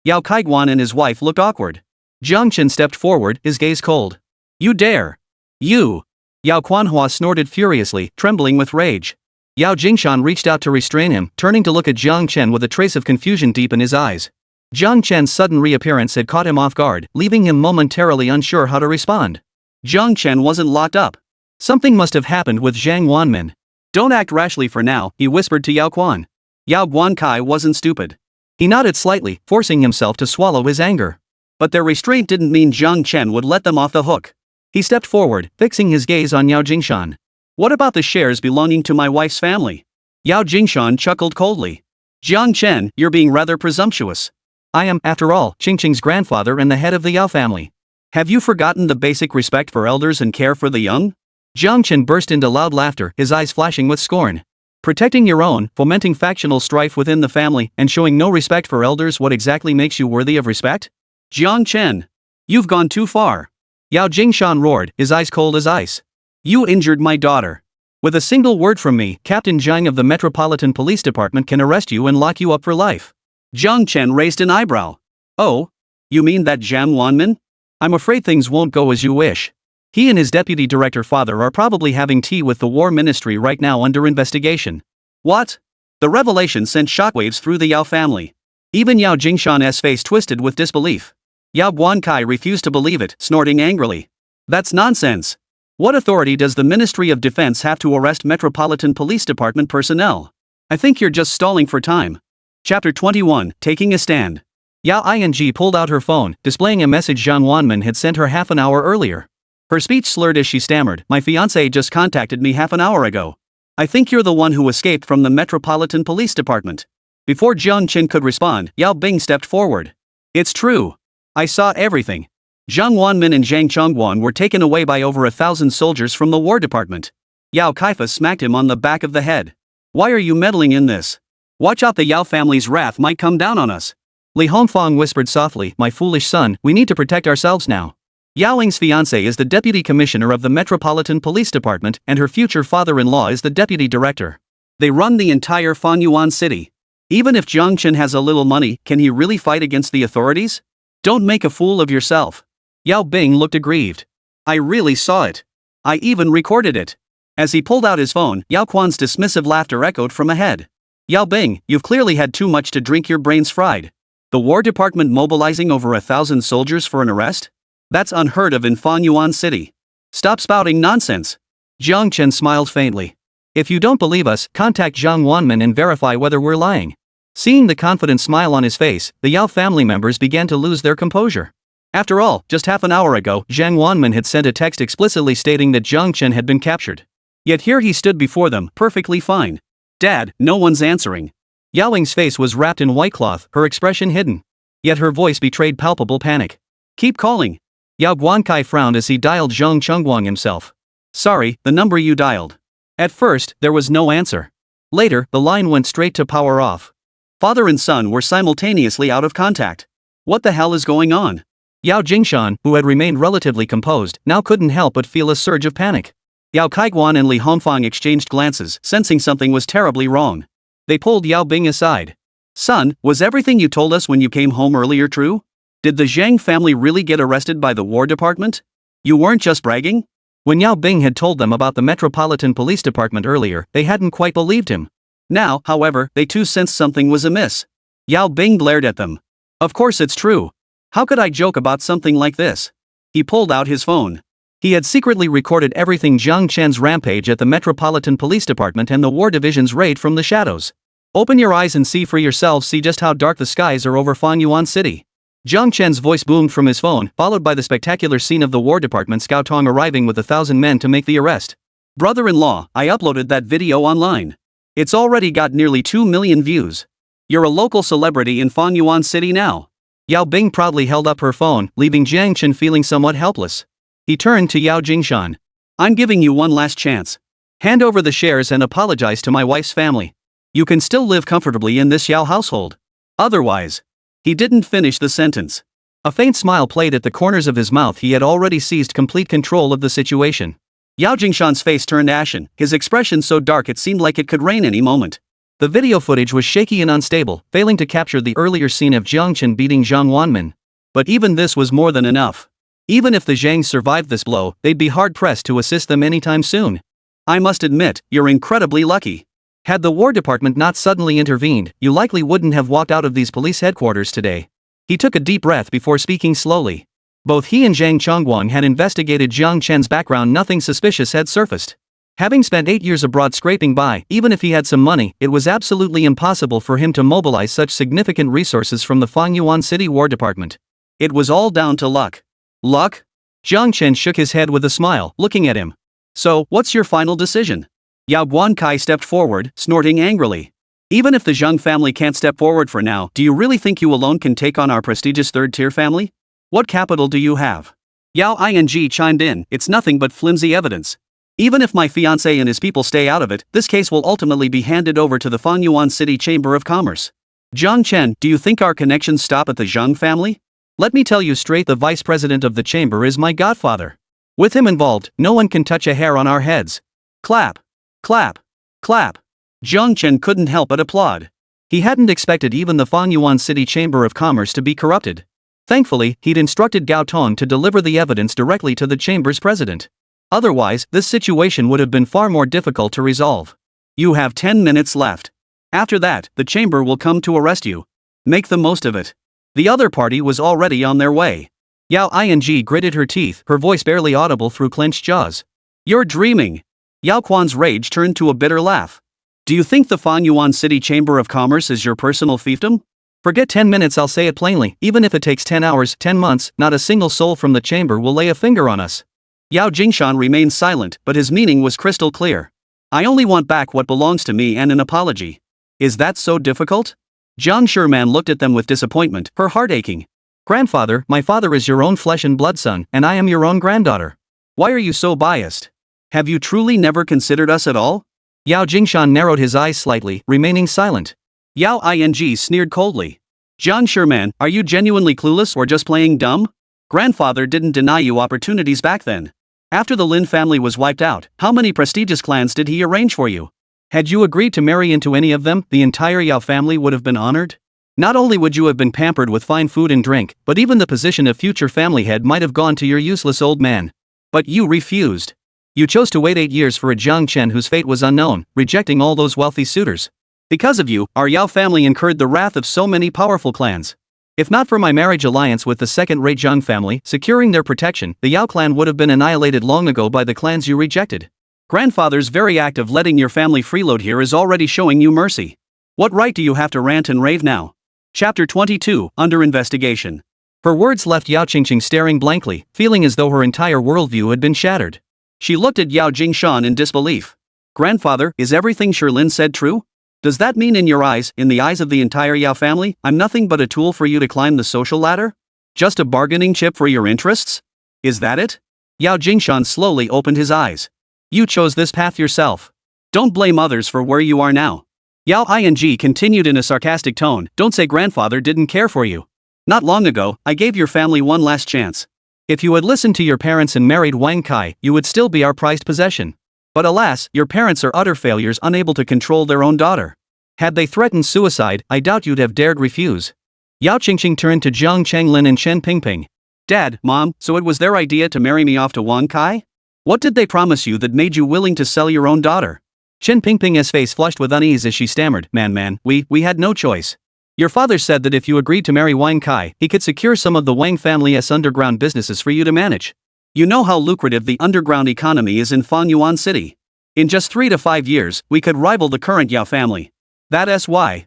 Yáo Qīngqing and his wife looked awkward. Jiāng Chén stepped forward, his gaze cold. You dare! You! Yáo Quanhua snorted furiously, trembling with rage. Yáo Jingshan reached out to restrain him, turning to look at Jiāng Chén with a trace of confusion deep in his eyes. Jiāng Chén's sudden reappearance had caught him off guard, leaving him momentarily unsure how to respond. Jiāng Chén wasn't locked up. Something must have happened with Zhang Wanmin. Don't act rashly for now, he whispered to Yáo Quan. Yáo Guankai wasn't stupid. He nodded slightly, forcing himself to swallow his anger. But their restraint didn't mean Jiāng Chén would let them off the hook. He stepped forward, fixing his gaze on Yáo Jingshan. What about the shares belonging to my wife's family? Yáo Jingshan chuckled coldly. Jiāng Chén, you're being rather presumptuous. I am, after all, Qingqing's grandfather and the head of the Yáo family. Have you forgotten the basic respect for elders and care for the young? Jiāng Chén burst into loud laughter, his eyes flashing with scorn. Protecting your own, fomenting factional strife within the family, and showing no respect for elders, what exactly makes you worthy of respect? Jiāng Chén. You've gone too far. Yáo Jingshan roared, his eyes cold as ice. You injured my daughter. With a single word from me, Captain Jiang of the Metropolitan Police Department can arrest you and lock you up for life. Jiāng Chén raised an eyebrow. Oh? You mean that Zhang Wanmin? I'm afraid things won't go as you wish. He and his deputy director father are probably having tea with the War Ministry right now under investigation. What? The revelation sent shockwaves through the Yáo family. Even Yáo Jingshan's face twisted with disbelief. Yáo Guankai refused to believe it, snorting angrily. That's nonsense. What authority does the Ministry of Defense have to arrest Metropolitan Police Department personnel? I think you're just stalling for time. Chapter 21, Taking a Stand. Yáo Ing pulled out her phone, displaying a message Zhang Wanmin had sent her half an hour earlier. Her speech slurred as she stammered, My fiancé just contacted me half an hour ago. I think you're the one who escaped from the Metropolitan Police Department. Before Jiāng Chén could respond, Yáo Bing stepped forward. It's true. I saw everything. Zhang Wanmin and Zhang Chongguan were taken away by over 1,000 soldiers from the War Department. Yáo Kaifa smacked him on the back of the head. Why are you meddling in this? Watch out, the Yáo family's wrath might come down on us. Li Hongfang whispered softly, My foolish son, we need to protect ourselves now. Yao Ling's fiancé is the deputy commissioner of the Metropolitan Police Department and her future father-in-law is the deputy director. They run the entire Fanyuan city. Even if Jiāng Chén has a little money, can he really fight against the authorities? Don't make a fool of yourself. Yao Bing looked aggrieved. I really saw it. I even recorded it. As he pulled out his phone, Yao Quan's dismissive laughter echoed from ahead. Yao Bing, you've clearly had too much to drink, your brains fried. The War Department mobilizing over 1,000 soldiers for an arrest? That's unheard of in Fanyuan City. Stop spouting nonsense. Jiāng Chén smiled faintly. If you don't believe us, contact Zhang Wanmin and verify whether we're lying. Seeing the confident smile on his face, the Yao family members began to lose their composure. After all, just half an hour ago, Zhang Wanmin had sent a text explicitly stating that Jiāng Chén had been captured. Yet here he stood before them, perfectly fine. Dad, no one's answering. Yao Ling's face was wrapped in white cloth, her expression hidden. Yet her voice betrayed palpable panic. Keep calling. Yao Guankai frowned as he dialed Zhang Chongguang himself. Sorry, the number you dialed. At first, there was no answer. Later, the line went straight to power off. Father and son were simultaneously out of contact. What the hell is going on? Yáo Jingshan, who had remained relatively composed, now couldn't help but feel a surge of panic. Yáo Kaiguan and Li Hongfang exchanged glances, sensing something was terribly wrong. They pulled Yao Bing aside. Son, was everything you told us when you came home earlier true? Did the Zhang family really get arrested by the War Department? You weren't just bragging? When Yao Bing had told them about the Metropolitan Police Department earlier, they hadn't quite believed him. Now, however, they too sensed something was amiss. Yao Bing glared at them. Of course it's true. How could I joke about something like this? He pulled out his phone. He had secretly recorded everything Jiāng Chén's rampage at the Metropolitan Police Department and the War Division's raid from the shadows. Open your eyes and see for yourselves, see just how dark the skies are over Fanyuan City. Jiāng Chén's voice boomed from his phone, followed by the spectacular scene of the War Department Scoutong arriving with 1,000 men to make the arrest. Brother-in-law, I uploaded that video online. It's already got nearly 2 million views. You're a local celebrity in Fanyuan City now. Yao Bing proudly held up her phone, leaving Jiāng Chén feeling somewhat helpless. He turned to Yao Jingshan. I'm giving you one last chance. Hand over the shares and apologize to my wife's family. You can still live comfortably in this Yao household. Otherwise. He didn't finish the sentence. A faint smile played at the corners of his mouth. He had already seized complete control of the situation. Yao Jingshan's face turned ashen, his expression so dark it seemed like it could rain any moment. The video footage was shaky and unstable, failing to capture the earlier scene of Jiāng Chén beating Zhang Wanmin. But even this was more than enough. Even if the Zhangs survived this blow, they'd be hard-pressed to assist them anytime soon. I must admit, you're incredibly lucky. Had the War Department not suddenly intervened, you likely wouldn't have walked out of these police headquarters today. He took a deep breath before speaking slowly. Both he and Zhang Chongguang had investigated Jiāng Chén's background. Nothing suspicious had surfaced. Having spent 8 years abroad scraping by, even if he had some money, it was absolutely impossible for him to mobilize such significant resources from the Fangyuan City War Department. It was all down to luck. Luck? Jiāng Chén shook his head with a smile, looking at him. So, what's your final decision? Yao Guankai stepped forward, snorting angrily. Even if the Zhang family can't step forward for now, do you really think you alone can take on our prestigious third-tier family? What capital do you have? Yao Ing chimed in, it's nothing but flimsy evidence. Even if my fiancé and his people stay out of it, this case will ultimately be handed over to the Fangyuan City Chamber of Commerce. Jiāng Chén, do you think our connections stop at the Zhang family? Let me tell you straight, the vice president of the chamber is my godfather. With him involved, no one can touch a hair on our heads. Clap. Clap. Clap. Jiāng Chén couldn't help but applaud. He hadn't expected even the Fangyuan City Chamber of Commerce to be corrupted. Thankfully, he'd instructed Gao Tong to deliver the evidence directly to the chamber's president. Otherwise, this situation would have been far more difficult to resolve. You have 10 minutes left. After that, the chamber will come to arrest you. Make the most of it. The other party was already on their way. Yao Ing gritted her teeth, her voice barely audible through clenched jaws. You're dreaming. Yao Quan's rage turned to a bitter laugh. Do you think the Fangyuan City Chamber of Commerce is your personal fiefdom? Forget 10 minutes, I'll say it plainly, even if it takes 10 hours, 10 months, not a single soul from the chamber will lay a finger on us. Yao Jingshan remained silent, but his meaning was crystal clear. I only want back what belongs to me and an apology. Is that so difficult? Jiang Sherman looked at them with disappointment, her heart aching. Grandfather, my father is your own flesh and blood son, and I am your own granddaughter. Why are you so biased? Have you truly never considered us at all? Yao Jingshan narrowed his eyes slightly, remaining silent. Yao Ing sneered coldly. Jiang Sherman, are you genuinely clueless or just playing dumb? Grandfather didn't deny you opportunities back then. After the Lin family was wiped out, how many prestigious clans did he arrange for you? Had you agreed to marry into any of them, the entire Yao family would have been honored. Not only would you have been pampered with fine food and drink, but even the position of future family head might have gone to your useless old man. But you refused. You chose to wait 8 years for a Jiāng Chén whose fate was unknown, rejecting all those wealthy suitors. Because of you, our Yao family incurred the wrath of so many powerful clans. If not for my marriage alliance with the second-rate Zhang family, securing their protection, the Yao clan would have been annihilated long ago by the clans you rejected. Grandfather's very act of letting your family freeload here is already showing you mercy. What right do you have to rant and rave now? Chapter 22, Under Investigation. Her words left Yao Qīngqing staring blankly, feeling as though her entire worldview had been shattered. She looked at Yao Jingshan in disbelief. Grandfather, is everything Sherlin said true? Does that mean in your eyes, in the eyes of the entire Yao family, I'm nothing but a tool for you to climb the social ladder? Just a bargaining chip for your interests? Is that it? Yao Jingshan slowly opened his eyes. You chose this path yourself. Don't blame others for where you are now. Yao Ing continued in a sarcastic tone, don't say grandfather didn't care for you. Not long ago, I gave your family one last chance. If you had listened to your parents and married Wang Kai, you would still be our prized possession. But alas, your parents are utter failures, unable to control their own daughter. Had they threatened suicide, I doubt you'd have dared refuse. Yao Qīngqing turned to Zhang Chenglin and Chen Pingping. Dad, Mom, so it was their idea to marry me off to Wang Kai? What did they promise you that made you willing to sell your own daughter? Chen Pingping's face flushed with unease as she stammered, Man, we had no choice. Your father said that if you agreed to marry Wang Kai, he could secure some of the Wang family's underground businesses for you to manage. You know how lucrative the underground economy is in Fangyuan City. In just 3 to 5 years, we could rival the current Yao family. That's why.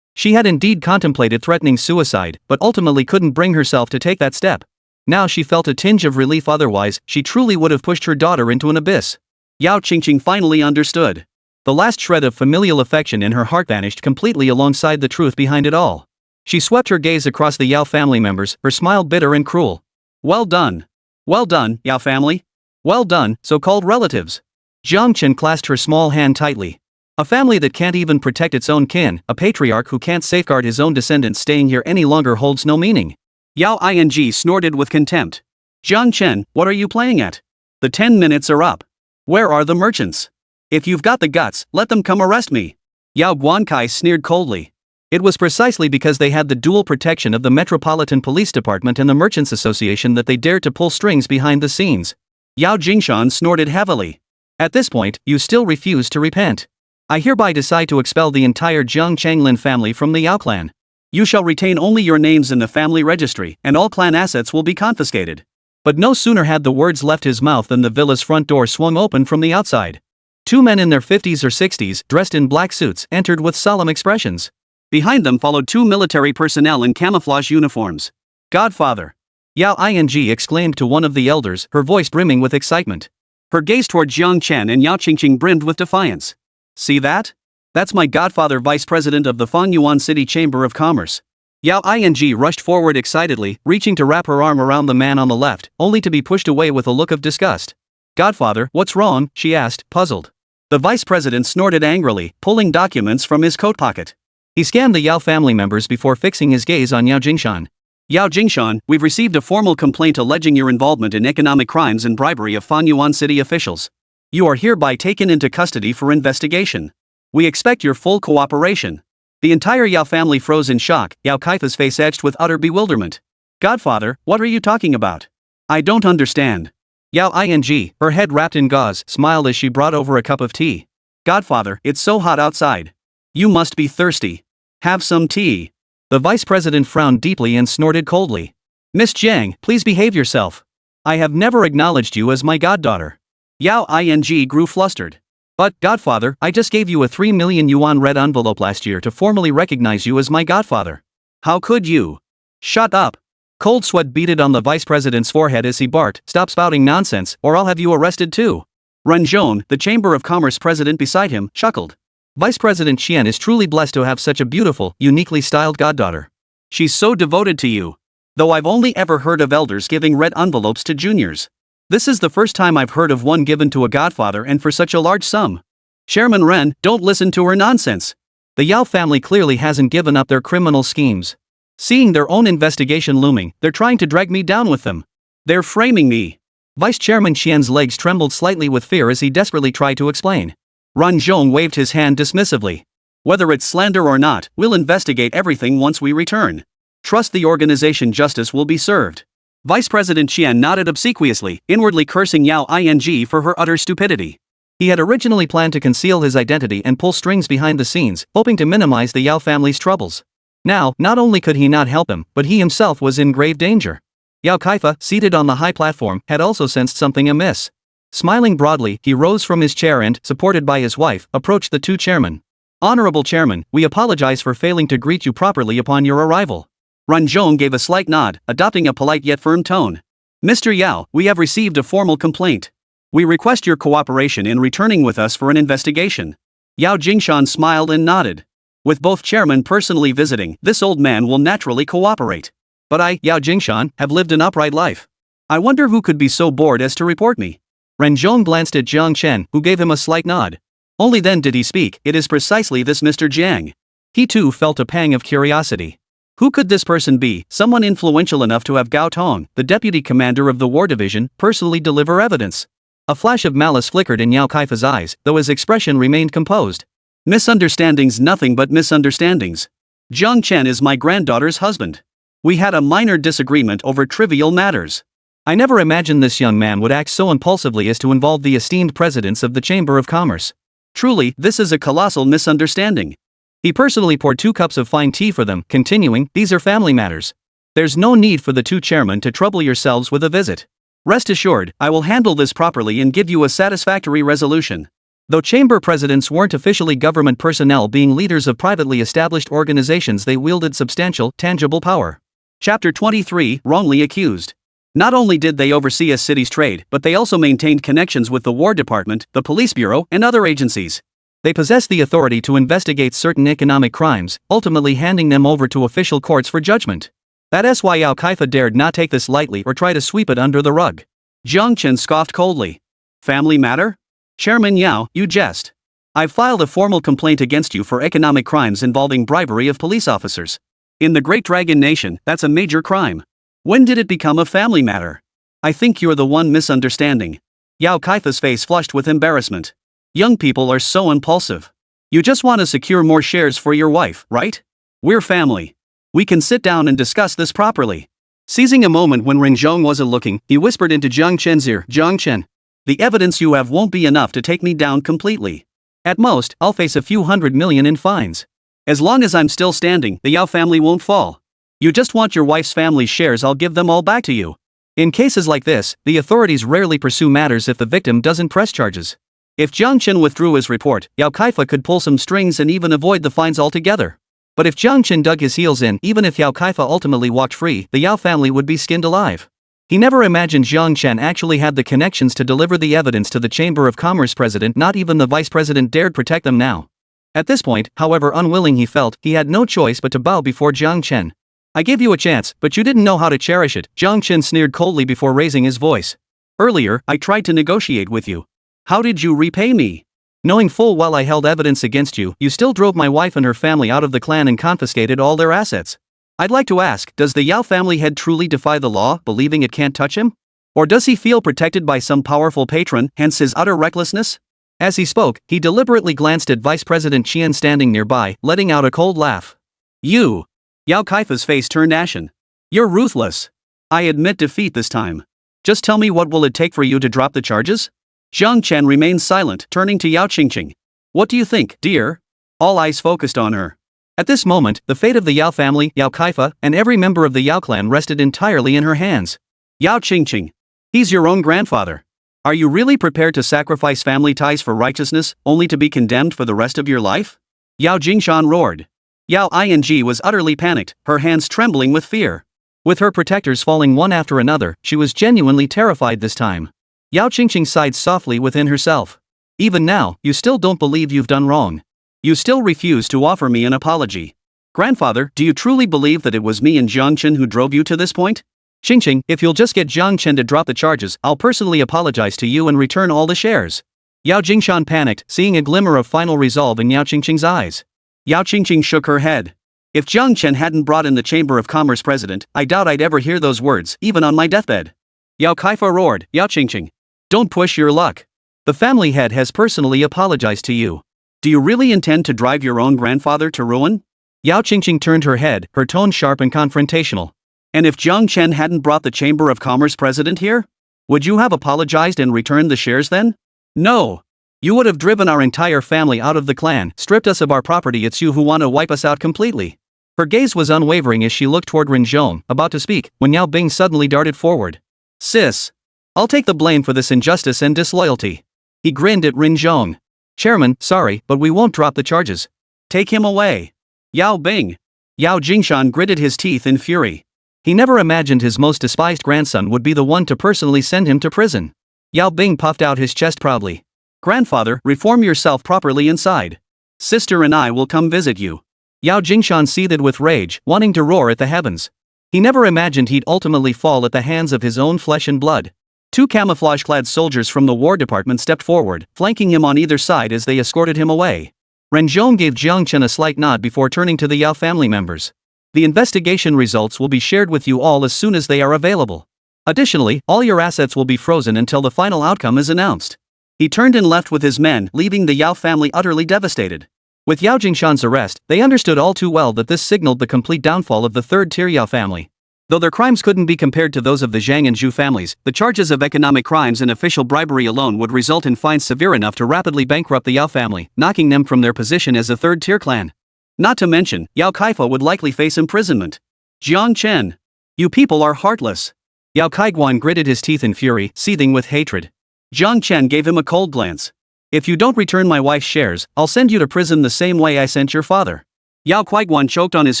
She had indeed contemplated threatening suicide, but ultimately couldn't bring herself to take that step. Now she felt a tinge of relief, otherwise, she truly would have pushed her daughter into an abyss. Yao Qīngqing finally understood. The last shred of familial affection in her heart vanished completely alongside the truth behind it all. She swept her gaze across the Yao family members, her smile bitter and cruel. Well done, Yao family. Well done, so-called relatives. Jiāng Chén clasped her small hand tightly. A family that can't even protect its own kin, a patriarch who can't safeguard his own descendants staying here any longer holds no meaning. Yao Ing snorted with contempt. Jiāng Chén, what are you playing at? The 10 minutes are up. Where are the merchants? If you've got the guts, let them come arrest me. Yáo Qīngqing sneered coldly. It was precisely because they had the dual protection of the Metropolitan Police Department and the Merchants Association that they dared to pull strings behind the scenes. Yáo Qīngqing snorted heavily. At this point, you still refuse to repent. I hereby decide to expel the entire Jiāng Chén family from the Yáo clan. You shall retain only your names in the family registry, and all clan assets will be confiscated. But no sooner had the words left his mouth than the villa's front door swung open from the outside. Two men in their 50s or 60s, dressed in black suits, entered with solemn expressions. Behind them followed two military personnel in camouflage uniforms. Godfather! Yáo Qīngqing exclaimed to one of the elders, her voice brimming with excitement. Her gaze toward Jiāng Chén and Yáo Qīngqing brimmed with defiance. See that? That's my godfather, vice president of the Fangyuan City Chamber of Commerce. Yáo Qīngqing rushed forward excitedly, reaching to wrap her arm around the man on the left, only to be pushed away with a look of disgust. Godfather, what's wrong? She asked, puzzled. The vice president snorted angrily, pulling documents from his coat pocket. He scanned the Yáo family members before fixing his gaze on Yáo Qīngqing. Yáo Qīngqing, we've received a formal complaint alleging your involvement in economic crimes and bribery of Fangyuan City officials. You are hereby taken into custody for investigation. We expect your full cooperation. The entire Yáo family froze in shock, Yáo Qīngqing's face etched with utter bewilderment. Godfather, what are you talking about? I don't understand. Yáo Qīngqing, her head wrapped in gauze, smiled as she brought over a cup of tea. Godfather, it's so hot outside. You must be thirsty. Have some tea. The vice president frowned deeply and snorted coldly. Miss Jiang, please behave yourself. I have never acknowledged you as my goddaughter. Yáo Qīngqing grew flustered. But, Godfather, I just gave you a 3 million yuan red envelope last year to formally recognize you as my godfather. How could you? Shut up. Cold sweat beaded on the vice president's forehead as he barked, stop spouting nonsense, or I'll have you arrested too. Ranzhong, the Chamber of Commerce president beside him, chuckled. Vice President Qian is truly blessed to have such a beautiful, uniquely styled goddaughter. She's so devoted to you. Though I've only ever heard of elders giving red envelopes to juniors. This is the first time I've heard of one given to a godfather and for such a large sum. Chairman Ren, don't listen to her nonsense. The Yáo family clearly hasn't given up their criminal schemes. Seeing their own investigation looming, they're trying to drag me down with them. They're framing me. Vice Chairman Qian's legs trembled slightly with fear as he desperately tried to explain. Ranzhong waved his hand dismissively. Whether it's slander or not, we'll investigate everything once we return. Trust the organization, justice will be served. Vice President Qian nodded obsequiously, inwardly cursing Yáo Qīngqing for her utter stupidity. He had originally planned to conceal his identity and pull strings behind the scenes, hoping to minimize the Yáo family's troubles. Now, not only could he not help him, but he himself was in grave danger. Yáo Qīngqing, seated on the high platform, had also sensed something amiss. Smiling broadly, he rose from his chair and, supported by his wife, approached the two chairmen. Honorable Chairman, we apologize for failing to greet you properly upon your arrival. Ranzhong gave a slight nod, adopting a polite yet firm tone. Mr. Yao, we have received a formal complaint. We request your cooperation in returning with us for an investigation. Yáo Qīngqing smiled and nodded. With both chairmen personally visiting, this old man will naturally cooperate. But I, Yáo Qīngqing, have lived an upright life. I wonder who could be so bored as to report me. Ranzhong glanced at Jiāng Chén, who gave him a slight nod. Only then did he speak. It is precisely this Mr. Jiang. He too felt a pang of curiosity. Who could this person be? Someone influential enough to have Gao Tong, the deputy commander of the war division, personally deliver evidence. A flash of malice flickered in Yáo Qīngqing's eyes, though his expression remained composed. Misunderstandings, nothing but misunderstandings. Jiāng Chén is my granddaughter's husband. We had a minor disagreement over trivial matters. I never imagined this young man would act so impulsively as to involve the esteemed presidents of the Chamber of Commerce. Truly, this is a colossal misunderstanding. He personally poured 2 cups of fine tea for them, continuing, these are family matters. There's no need for the two chairmen to trouble yourselves with a visit. Rest assured, I will handle this properly and give you a satisfactory resolution. Though chamber presidents weren't officially government personnel, being leaders of privately established organizations, they wielded substantial, tangible power. Chapter 23, Wrongly Accused. Not only did they oversee a city's trade, but they also maintained connections with the War Department, the Police Bureau, and other agencies. They possessed the authority to investigate certain economic crimes, ultimately handing them over to official courts for judgment. That's why Yáo Qīngqing dared not take this lightly or try to sweep it under the rug. Jiāng Chén scoffed coldly. Family matter? Chairman Yao, you jest. I've filed a formal complaint against you for economic crimes involving bribery of police officers. In the Great Dragon Nation, that's a major crime. When did it become a family matter? I think you're the one misunderstanding. Yáo Qīngqing's face flushed with embarrassment. Young people are so impulsive. You just want to secure more shares for your wife, right? We're family. We can sit down and discuss this properly. Seizing a moment when Rinzhong wasn't looking, he whispered into Jiāng Chén's ear, Jiāng Chén. The evidence you have won't be enough to take me down completely. At most, I'll face a few $100 million in fines. As long as I'm still standing, the Yáo family won't fall. You just want your wife's family's shares, I'll give them all back to you. In cases like this, the authorities rarely pursue matters if the victim doesn't press charges. If Jiāng Chén withdrew his report, Yáo Qīngqing could pull some strings and even avoid the fines altogether. But if Jiāng Chén dug his heels in, even if Yáo Qīngqing ultimately walked free, the Yáo family would be skinned alive. He never imagined Jiāng Chén actually had the connections to deliver the evidence to the Chamber of Commerce president. Not even the vice president dared protect them now. At this point, however unwilling he felt, he had no choice but to bow before Jiāng Chén. I gave you a chance, but you didn't know how to cherish it, Jiāng Chén sneered coldly before raising his voice. Earlier, I tried to negotiate with you. How did you repay me? Knowing full well I held evidence against you, you still drove my wife and her family out of the clan and confiscated all their assets. I'd like to ask, does the Yáo family head truly defy the law, believing it can't touch him? Or does he feel protected by some powerful patron, hence his utter recklessness? As he spoke, he deliberately glanced at Vice President Qian standing nearby, letting out a cold laugh. You! Yáo Qīngqing's face turned ashen. You're ruthless. I admit defeat this time. Just tell me, what will it take for you to drop the charges? Jiāng Chén remained silent, turning to Yáo Qīngqing. What do you think, dear? All eyes focused on her. At this moment, the fate of the Yáo family, Yáo Qīngqing, and every member of the Yáo clan rested entirely in her hands. Yáo Qīngqing. He's your own grandfather. Are you really prepared to sacrifice family ties for righteousness, only to be condemned for the rest of your life? Yáo Jingshan roared. Yáo Qīngqing was utterly panicked, her hands trembling with fear. With her protectors falling one after another, she was genuinely terrified this time. Yáo Qīngqing sighed softly within herself. Even now, you still don't believe you've done wrong. You still refuse to offer me an apology. Grandfather, do you truly believe that it was me and Jiāng Chén who drove you to this point? Qīngqing, if you'll just get Jiāng Chén to drop the charges, I'll personally apologize to you and return all the shares. Yáo Jingshan panicked, seeing a glimmer of final resolve in Yáo Qīngqing's eyes. Yáo Qīngqing shook her head. If Jiāng Chén hadn't brought in the Chamber of Commerce president, I doubt I'd ever hear those words, even on my deathbed. Yáo Qīngqing roared, Yáo Qīngqing. Don't push your luck. The family head has personally apologized to you. Do you really intend to drive your own grandfather to ruin? Yáo Qīngqing turned her head, her tone sharp and confrontational. And if Jiāng Chén hadn't brought the Chamber of Commerce president here? Would you have apologized and returned the shares then? No. You would have driven our entire family out of the clan, stripped us of our property. It's you who want to wipe us out completely. Her gaze was unwavering as she looked toward Rinzhong, about to speak, when Yáo Bing suddenly darted forward. Sis. I'll take the blame for this injustice and disloyalty. He grinned at Rinzhong. Chairman, sorry, but we won't drop the charges. Take him away. Yáo Bing. Yáo Jingshan gritted his teeth in fury. He never imagined his most despised grandson would be the one to personally send him to prison. Yáo Bing puffed out his chest proudly. Grandfather, reform yourself properly inside. Sister and I will come visit you. Yáo Jingshan seethed with rage, wanting to roar at the heavens. He never imagined he'd ultimately fall at the hands of his own flesh and blood. Two camouflage-clad soldiers from the War Department stepped forward, flanking him on either side as they escorted him away. Rinzhong gave Jiāng Chén a slight nod before turning to the Yáo family members. The investigation results will be shared with you all as soon as they are available. Additionally, all your assets will be frozen until the final outcome is announced. He turned and left with his men, leaving the Yáo family utterly devastated. With Yáo Jingshan's arrest, they understood all too well that this signaled the complete downfall of the third-tier Yáo family. Though their crimes couldn't be compared to those of the Zhang and Zhou families, the charges of economic crimes and official bribery alone would result in fines severe enough to rapidly bankrupt the Yáo family, knocking them from their position as a third-tier clan. Not to mention, Yáo Qīngqing would likely face imprisonment. Jiāng Chén. You people are heartless. Yáo Qīngqing gritted his teeth in fury, seething with hatred. Jiāng Chén gave him a cold glance. If you don't return my wife's shares, I'll send you to prison the same way I sent your father. Yáo Qīngqing choked on his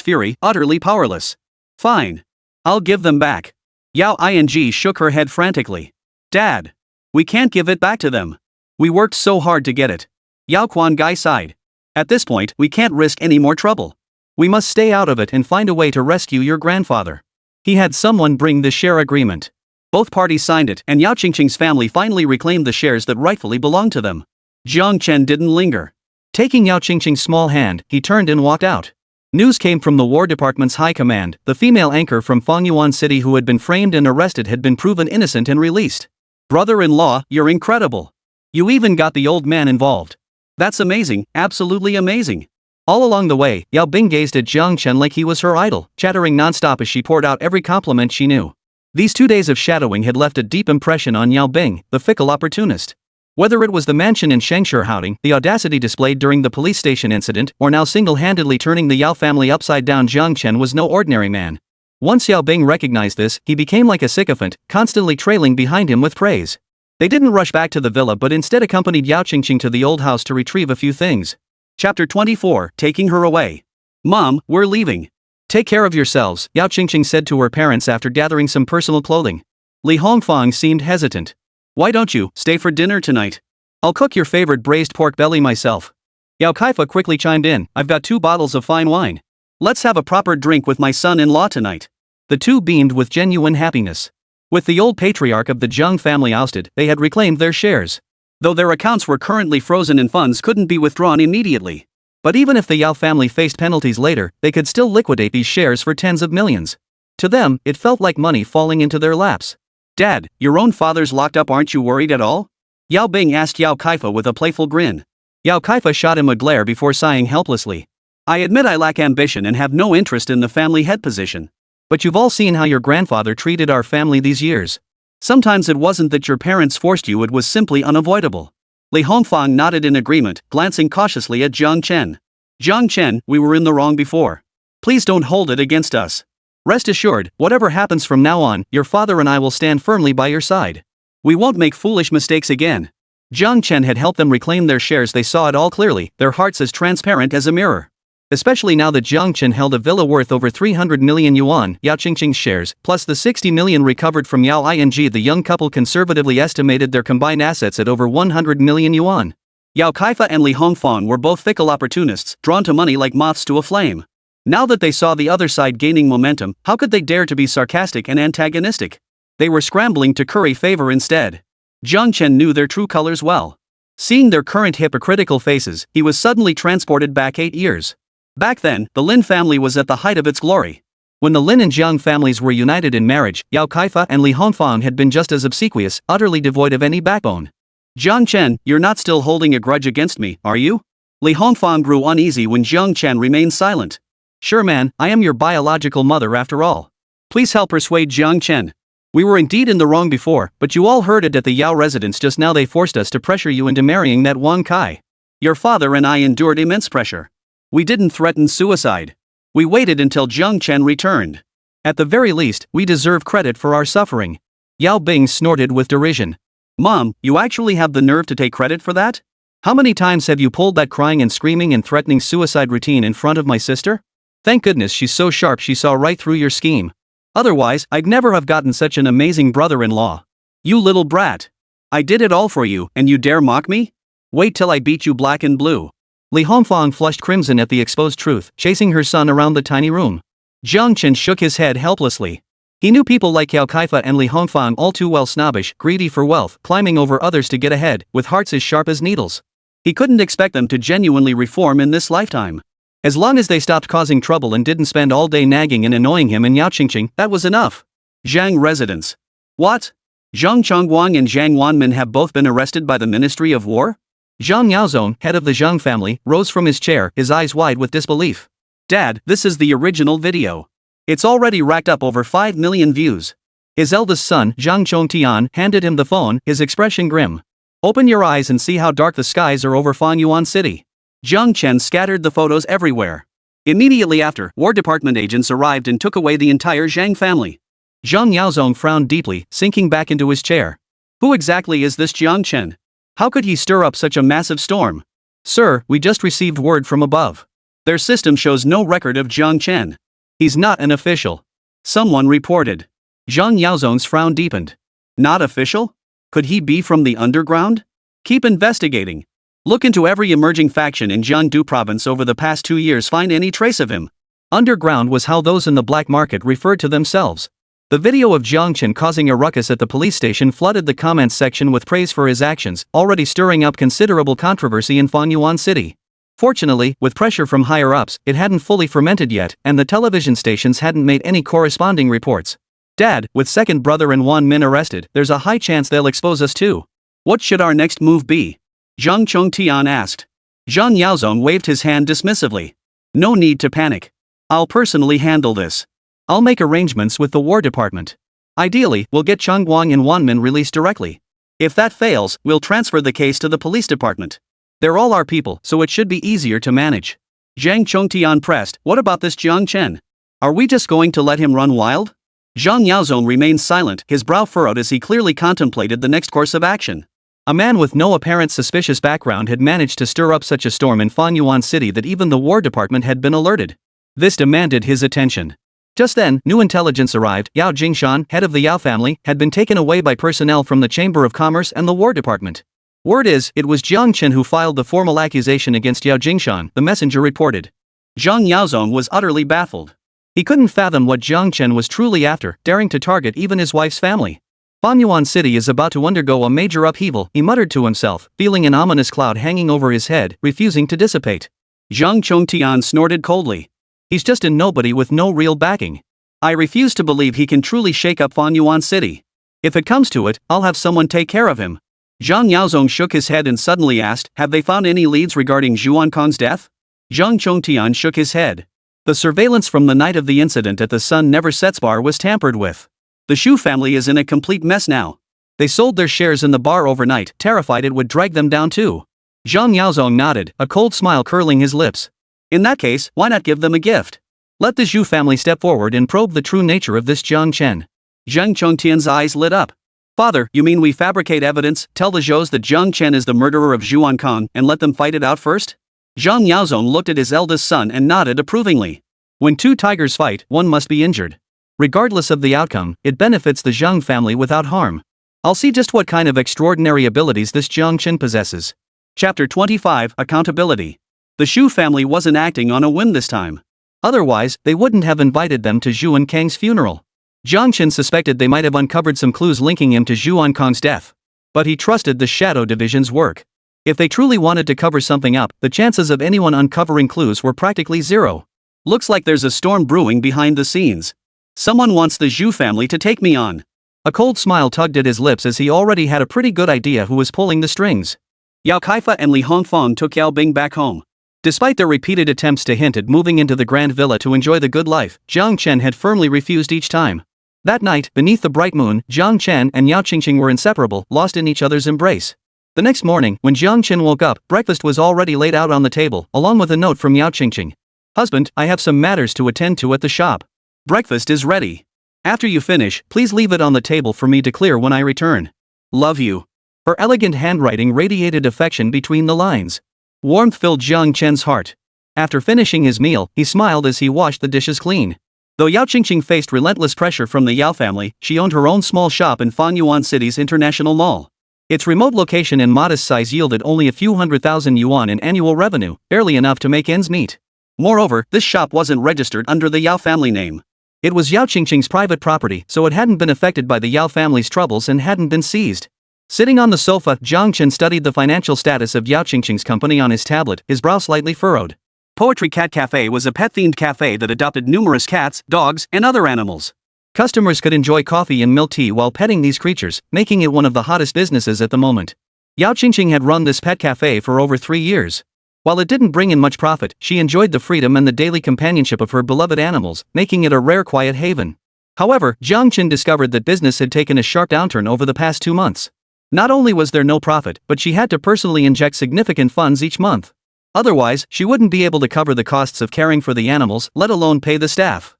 fury, utterly powerless. Fine. I'll give them back. Yáo Qīngqing shook her head frantically. Dad. We can't give it back to them. We worked so hard to get it. Yáo Qīngqing sighed. At this point, we can't risk any more trouble. We must stay out of it and find a way to rescue your grandfather. He had someone bring the share agreement. Both parties signed it, and Yáo Qīngqing's family finally reclaimed the shares that rightfully belonged to them. Jiāng Chén didn't linger. Taking Yáo Qīngqing's small hand, he turned and walked out. News came from the War Department's high command. The female anchor from Fengyuan City who had been framed and arrested had been proven innocent and released. Brother-in-law, you're incredible. You even got the old man involved. That's amazing, absolutely amazing. All along the way, Yáo Qīngqing gazed at Jiāng Chén like he was her idol, chattering nonstop as she poured out every compliment she knew. These 2 days of shadowing had left a deep impression on Yáo Qīngqing, the fickle opportunist. Whether it was the mansion in Shangshihouting, the audacity displayed during the police station incident, or now single-handedly turning the Yáo family upside down, Jiāng Chén was no ordinary man. Once Yáo Qīngqing recognized this, he became like a sycophant, constantly trailing behind him with praise. They didn't rush back to the villa but instead accompanied Yáo Qīngqing to the old house to retrieve a few things. Chapter 24, Taking Her Away. Mom, we're leaving. Take care of yourselves, Yáo Qīngqing said to her parents after gathering some personal clothing. Li Hongfang seemed hesitant. Why don't you stay for dinner tonight? I'll cook your favorite braised pork belly myself. Yao Kaifa quickly chimed in, I've got 2 bottles of fine wine. Let's have a proper drink with my son-in-law tonight. The two beamed with genuine happiness. With the old patriarch of the Jiāng family ousted, they had reclaimed their shares. Though their accounts were currently frozen and funds couldn't be withdrawn immediately. But even if the Yáo family faced penalties later, they could still liquidate these shares for tens of millions. To them, it felt like money falling into their laps. Dad, your own father's locked up, aren't you worried at all? Yáo Qīngqing asked Yao Kaifa with a playful grin. Yao Kaifa shot him a glare before sighing helplessly. I admit I lack ambition and have no interest in the family head position. But you've all seen how your grandfather treated our family these years. Sometimes it wasn't that your parents forced you, it was simply unavoidable. Li Hongfang nodded in agreement, glancing cautiously at Jiāng Chén. Jiāng Chén, we were in the wrong before. Please don't hold it against us. Rest assured, whatever happens from now on, your father and I will stand firmly by your side. We won't make foolish mistakes again. Jiāng Chén had helped them reclaim their shares. They saw it all clearly, their hearts as transparent as a mirror. Especially now that Jiāng Chén held a villa worth over 300 million yuan, Yáo Qīngqing's shares, plus the 60 million recovered from Yáo Qīngqing. The young couple conservatively estimated their combined assets at over 100 million yuan. Yao Kaifa and Li Hongfang were both fickle opportunists, drawn to money like moths to a flame. Now that they saw the other side gaining momentum, how could they dare to be sarcastic and antagonistic? They were scrambling to curry favor instead. Jiāng Chén knew their true colors well. Seeing their current hypocritical faces, he was suddenly transported back 8 years. Back then, the Lin family was at the height of its glory. When the Lin and Jiang families were united in marriage, Yao Kaifa and Li Hongfang had been just as obsequious, utterly devoid of any backbone. Jiāng Chén, you're not still holding a grudge against me, are you? Li Hongfang grew uneasy when Jiāng Chén remained silent. Sure man, I am your biological mother after all. Please help persuade Jiāng Chén. We were indeed in the wrong before, but you all heard it at the Yao residence just now. They forced us to pressure you into marrying that Wang Kai. Your father and I endured immense pressure. We didn't threaten suicide. We waited until Jiāng Chén returned. At the very least, we deserve credit for our suffering. Yáo Qīngqing snorted with derision. Mom, you actually have the nerve to take credit for that? How many times have you pulled that crying and screaming and threatening suicide routine in front of my sister? Thank goodness she's so sharp she saw right through your scheme. Otherwise, I'd never have gotten such an amazing brother-in-law. You little brat. I did it all for you, and you dare mock me? Wait till I beat you black and blue. Li Hongfang flushed crimson at the exposed truth, chasing her son around the tiny room. Jiāng Chén shook his head helplessly. He knew people like Yao Kaifa and Li Hongfang all too well, snobbish, greedy for wealth, climbing over others to get ahead, with hearts as sharp as needles. He couldn't expect them to genuinely reform in this lifetime. As long as they stopped causing trouble and didn't spend all day nagging and annoying him in Yáo Qīngqing, that was enough. Zhang residence. What? Zhang Chongguang and Zhang Wanmin have both been arrested by the Ministry of War? Zhang Yaozong, head of the Zhang family, rose from his chair, his eyes wide with disbelief. Dad, this is the original video. It's already racked up over 5 million views. His eldest son, Zhang Chongtian, handed him the phone, his expression grim. Open your eyes and see how dark the skies are over Fangyuan City. Jiāng Chén scattered the photos everywhere. Immediately after, War Department agents arrived and took away the entire Zhang family. Zhang Yaozong frowned deeply, sinking back into his chair. Who exactly is this Jiāng Chén? How could he stir up such a massive storm? Sir, we just received word from above. Their system shows no record of Jiāng Chén. He's not an official. Someone reported. Zhang Yaozong's frown deepened. Not official? Could he be from the underground? Keep investigating. Look into every emerging faction in Jiangdu province over the past 2 years. Find any trace of him. Underground was how those in the black market referred to themselves. The video of Jiāng Chén causing a ruckus at the police station flooded the comments section with praise for his actions, already stirring up considerable controversy in Fangyuan City. Fortunately, with pressure from higher-ups, it hadn't fully fermented yet, and the television stations hadn't made any corresponding reports. Dad, with second brother and Wan Min arrested, there's a high chance they'll expose us too. What should our next move be? Zhang Chongtian asked. Zhang Yaozong waved his hand dismissively. No need to panic. I'll personally handle this. I'll make arrangements with the War Department. Ideally, we'll get Cheng Guang and Wanmin released directly. If that fails, we'll transfer the case to the police department. They're all our people, so it should be easier to manage. Zhang Chongtian pressed, what about this Jiāng Chén? Are we just going to let him run wild? Zhang Yaozong remained silent, his brow furrowed as he clearly contemplated the next course of action. A man with no apparent suspicious background had managed to stir up such a storm in Fanyuan City that even the War Department had been alerted. This demanded his attention. Just then, new intelligence arrived. Yao Jingshan, head of the Yao family, had been taken away by personnel from the Chamber of Commerce and the War Department. Word is, it was Jiāng Chén who filed the formal accusation against Yao Jingshan, the messenger reported. Zhang Yaozong was utterly baffled. He couldn't fathom what Jiāng Chén was truly after, daring to target even his wife's family. Fanyuan City is about to undergo a major upheaval, he muttered to himself, feeling an ominous cloud hanging over his head, refusing to dissipate. Zhang Chongtian snorted coldly. He's just a nobody with no real backing. I refuse to believe he can truly shake up Fanyuan City. If it comes to it, I'll have someone take care of him. Zhang Yaozong shook his head and suddenly asked, have they found any leads regarding Zhū Ānkāng's death? Zhang Chongtian shook his head. The surveillance from the night of the incident at the Sun Never Sets bar was tampered with. The Zhū family is in a complete mess now. They sold their shares in the bar overnight, terrified it would drag them down too. Zhang Yaozong nodded, a cold smile curling his lips. In that case, why not give them a gift? Let the Zhū family step forward and probe the true nature of this Jiāng Chén. Zhang Chongtian's eyes lit up. Father, you mean we fabricate evidence, tell the Zhous that Jiāng Chén is the murderer of Zhū Ānkāng, and let them fight it out first? Zhang Yaozong looked at his eldest son and nodded approvingly. When two tigers fight, one must be injured. Regardless of the outcome, it benefits the Zhang family without harm. I'll see just what kind of extraordinary abilities this Jiāng Chén possesses. Chapter 25, Accountability. The Zhū family wasn't acting on a whim this time. Otherwise, they wouldn't have invited them to Zhū Ānkāng's funeral. Jiāng Chén suspected they might have uncovered some clues linking him to Zhū Ānkāng's death. But he trusted the Shadow Division's work. If they truly wanted to cover something up, the chances of anyone uncovering clues were practically zero. Looks like there's a storm brewing behind the scenes. Someone wants the Zhū family to take me on. A cold smile tugged at his lips as he already had a pretty good idea who was pulling the strings. Yao Kaifa and Li Hongfeng took Yao Bing back home. Despite their repeated attempts to hint at moving into the grand villa to enjoy the good life, Jiāng Chén had firmly refused each time. That night, beneath the bright moon, Jiāng Chén and Yao Qīngqing were inseparable, lost in each other's embrace. The next morning, when Jiāng Chén woke up, breakfast was already laid out on the table, along with a note from Yao Qīngqing. Husband, I have some matters to attend to at the shop. Breakfast is ready. After you finish, please leave it on the table for me to clear when I return. Love you. Her elegant handwriting radiated affection between the lines. Warmth filled Jiāng Chén's heart. After finishing his meal, he smiled as he washed the dishes clean. Though Yao Qīngqing faced relentless pressure from the Yao family, she owned her own small shop in Fanyuan City's International Mall. Its remote location and modest size yielded only a few 100,000 yuan in annual revenue, barely enough to make ends meet. Moreover, this shop wasn't registered under the Yao family name. It was Yao Qīngqing's private property, so it hadn't been affected by the Yao family's troubles and hadn't been seized. Sitting on the sofa, Jiāng Chén studied the financial status of Yao Qīngqing's company on his tablet, his brow slightly furrowed. Poetry Cat Cafe was a pet-themed cafe that adopted numerous cats, dogs, and other animals. Customers could enjoy coffee and milk tea while petting these creatures, making it one of the hottest businesses at the moment. Yao Qīngqing had run this pet cafe for over 3 years. While it didn't bring in much profit, she enjoyed the freedom and the daily companionship of her beloved animals, making it a rare quiet haven. However, Jiāng Chén discovered that business had taken a sharp downturn over the past 2 months. Not only was there no profit, but she had to personally inject significant funds each month. Otherwise, she wouldn't be able to cover the costs of caring for the animals, let alone pay the staff.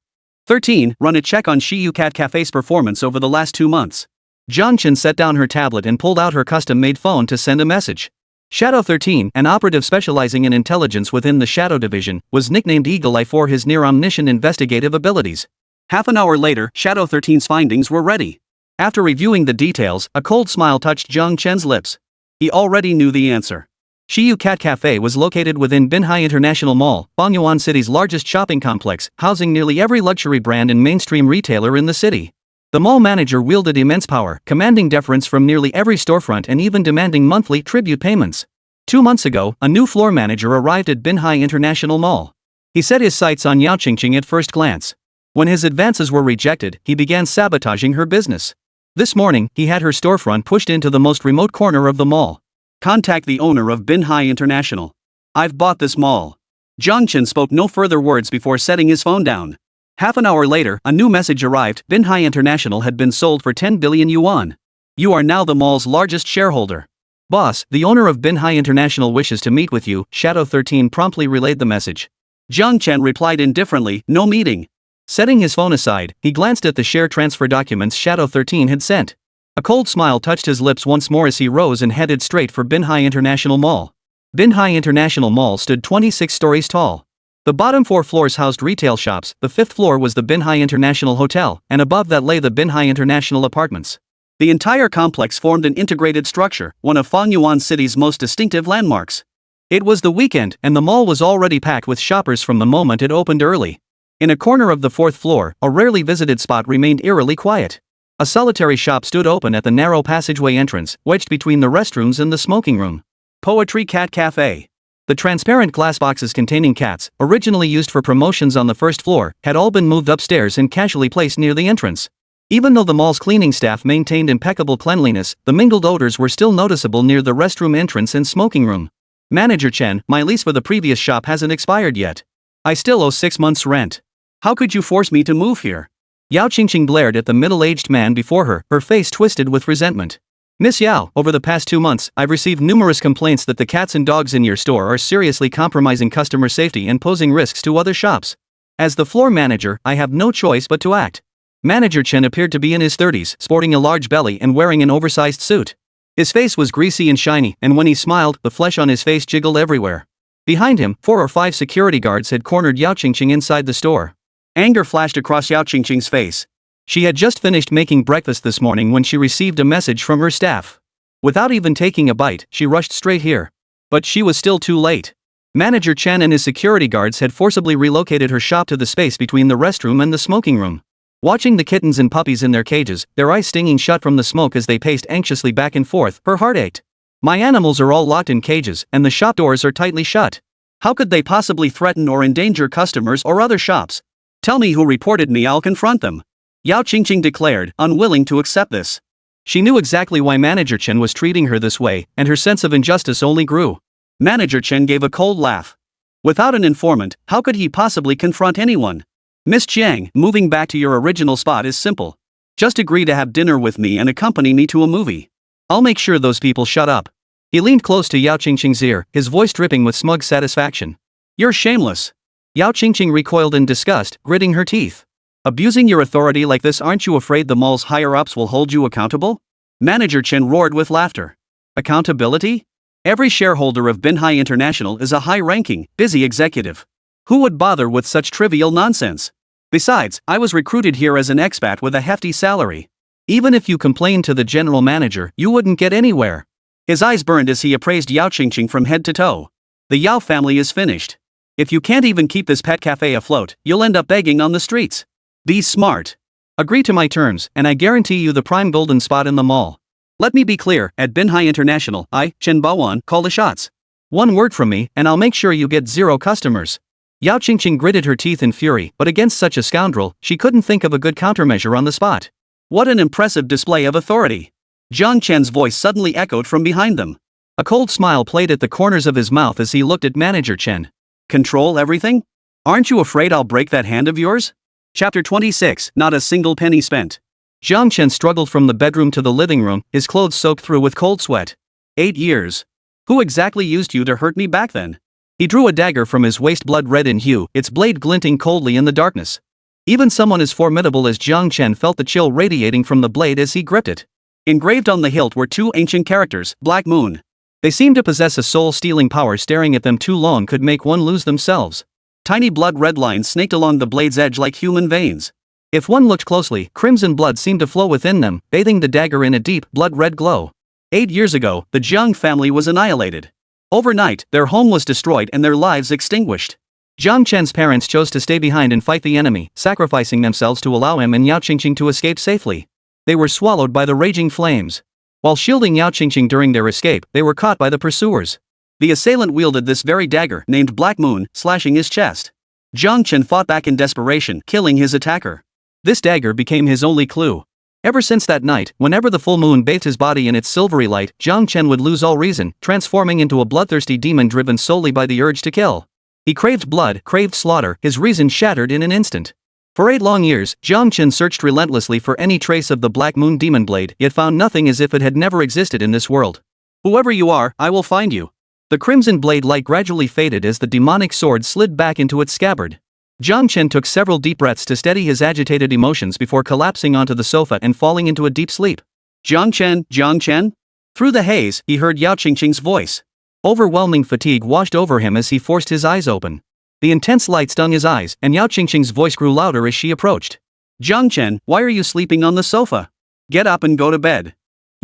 13. Run a check on Shiyu Cat Cafe's performance over the last 2 months. Jiāng Chén set down her tablet and pulled out her custom-made phone to send a message. Shadow 13, an operative specializing in intelligence within the Shadow Division, was nicknamed Eagle Eye for his near-omniscient investigative abilities. Half an hour later, Shadow 13's findings were ready. After reviewing the details, a cold smile touched Jiāng Chén's lips. He already knew the answer. Shiyu Cat Cafe was located within Binhai International Mall, Fanyuan City's largest shopping complex, housing nearly every luxury brand and mainstream retailer in the city. The mall manager wielded immense power, commanding deference from nearly every storefront and even demanding monthly tribute payments. 2 months ago, a new floor manager arrived at Binhai International Mall. He set his sights on Yao Qīngqing at first glance. When his advances were rejected, he began sabotaging her business. This morning, he had her storefront pushed into the most remote corner of the mall. Contact the owner of Binhai International. I've bought this mall. Jiāng Chén spoke no further words before setting his phone down. Half an hour later, a new message arrived. Binhai International had been sold for 10 billion yuan. You are now the mall's largest shareholder. Boss, the owner of Binhai International wishes to meet with you, Shadow 13 promptly relayed the message. Jiāng Chén replied indifferently, no meeting. Setting his phone aside, he glanced at the share transfer documents Shadow 13 had sent. A cold smile touched his lips once more as he rose and headed straight for Binhai International Mall. Binhai International Mall stood 26 stories tall. The bottom 4 floors housed retail shops, the 5th floor was the Binhai International Hotel, and above that lay the Binhai International Apartments. The entire complex formed an integrated structure, one of Fangyuan City's most distinctive landmarks. It was the weekend, and the mall was already packed with shoppers from the moment it opened early. In a corner of the 4th floor, a rarely visited spot remained eerily quiet. A solitary shop stood open at the narrow passageway entrance, wedged between the restrooms and the smoking room. Poetry Cat Cafe. The transparent glass boxes containing cats, originally used for promotions on the 1st floor, had all been moved upstairs and casually placed near the entrance. Even though the mall's cleaning staff maintained impeccable cleanliness, the mingled odors were still noticeable near the restroom entrance and smoking room. Manager Chen, my lease for the previous shop hasn't expired yet. I still owe 6 months' rent. How could you force me to move here? Yáo Qīngqing glared at the middle-aged man before her, her face twisted with resentment. Miss Yao, over the past 2 months, I've received numerous complaints that the cats and dogs in your store are seriously compromising customer safety and posing risks to other shops. As the floor manager, I have no choice but to act. Manager Chen appeared to be in his 30s, sporting a large belly and wearing an oversized suit. His face was greasy and shiny, and when he smiled, the flesh on his face jiggled everywhere. Behind him, 4 or 5 security guards had cornered Yáo Qīngqing inside the store. Anger flashed across Yáo Qīngqing's face. She had just finished making breakfast this morning when she received a message from her staff. Without even taking a bite, she rushed straight here. But she was still too late. Manager Chen and his security guards had forcibly relocated her shop to the space between the restroom and the smoking room. Watching the kittens and puppies in their cages, their eyes stinging shut from the smoke as they paced anxiously back and forth, her heart ached. My animals are all locked in cages, and the shop doors are tightly shut. How could they possibly threaten or endanger customers or other shops? Tell me who reported me, I'll confront them. Yáo Qīngqing declared, unwilling to accept this. She knew exactly why Manager Chen was treating her this way, and her sense of injustice only grew. Manager Chen gave a cold laugh. Without an informant, how could he possibly confront anyone? Miss Jiang, moving back to your original spot is simple. Just agree to have dinner with me and accompany me to a movie. I'll make sure those people shut up. He leaned close to Yáo Qīngqing's ear, his voice dripping with smug satisfaction. You're shameless. Yáo Qīngqing recoiled in disgust, gritting her teeth. Abusing your authority like this, aren't you afraid the mall's higher-ups will hold you accountable? Manager Chen roared with laughter. Accountability? Every shareholder of Binhai International is a high-ranking, busy executive. Who would bother with such trivial nonsense? Besides, I was recruited here as an expat with a hefty salary. Even if you complained to the general manager, you wouldn't get anywhere. His eyes burned as he appraised Yáo Qīngqing from head to toe. The Yao family is finished. If you can't even keep this pet cafe afloat, you'll end up begging on the streets. Be smart. Agree to my terms, and I guarantee you the prime golden spot in the mall. Let me be clear, at Binhai International, I, Chen Baowan, call the shots. One word from me, and I'll make sure you get 0 customers. Yáo Qīngqing gritted her teeth in fury, but against such a scoundrel, she couldn't think of a good countermeasure on the spot. What an impressive display of authority. Jiāng Chén's voice suddenly echoed from behind them. A cold smile played at the corners of his mouth as he looked at Manager Chen. Control everything? Aren't you afraid I'll break that hand of yours? Chapter 26, Not a single penny spent. Jiāng Chén struggled from the bedroom to the living room, his clothes soaked through with cold sweat. 8 years. Who exactly used you to hurt me back then? He drew a dagger from his waist, blood red in hue, its blade glinting coldly in the darkness. Even someone as formidable as Jiāng Chén felt the chill radiating from the blade as he gripped it. Engraved on the hilt were 2 ancient characters, Black Moon. They seemed to possess a soul-stealing power. Staring at them too long could make one lose themselves. Tiny blood-red lines snaked along the blade's edge like human veins. If one looked closely, crimson blood seemed to flow within them, bathing the dagger in a deep, blood-red glow. 8 years ago, the Jiāng family was annihilated. Overnight, their home was destroyed and their lives extinguished. Jiāng Chén's parents chose to stay behind and fight the enemy, sacrificing themselves to allow him and Yáo Qīngqing to escape safely. They were swallowed by the raging flames. While shielding Yáo Qīngqing during their escape, they were caught by the pursuers. The assailant wielded this very dagger, named Black Moon, slashing his chest. Jiāng Chén fought back in desperation, killing his attacker. This dagger became his only clue. Ever since that night, whenever the full moon bathed his body in its silvery light, Jiāng Chén would lose all reason, transforming into a bloodthirsty demon driven solely by the urge to kill. He craved blood, craved slaughter, his reason shattered in an instant. For 8 long years, Jiāng Chén searched relentlessly for any trace of the Black Moon Demon Blade, yet found nothing, as if it had never existed in this world. Whoever you are, I will find you. The crimson blade light gradually faded as the demonic sword slid back into its scabbard. Jiāng Chén took several deep breaths to steady his agitated emotions before collapsing onto the sofa and falling into a deep sleep. Jiāng Chén, Jiāng Chén? Through the haze, he heard Yáo Qīngqing's voice. Overwhelming fatigue washed over him as he forced his eyes open. The intense light stung his eyes, and Yáo Qīngqing's voice grew louder as she approached. Jiāng Chén, why are you sleeping on the sofa? Get up and go to bed.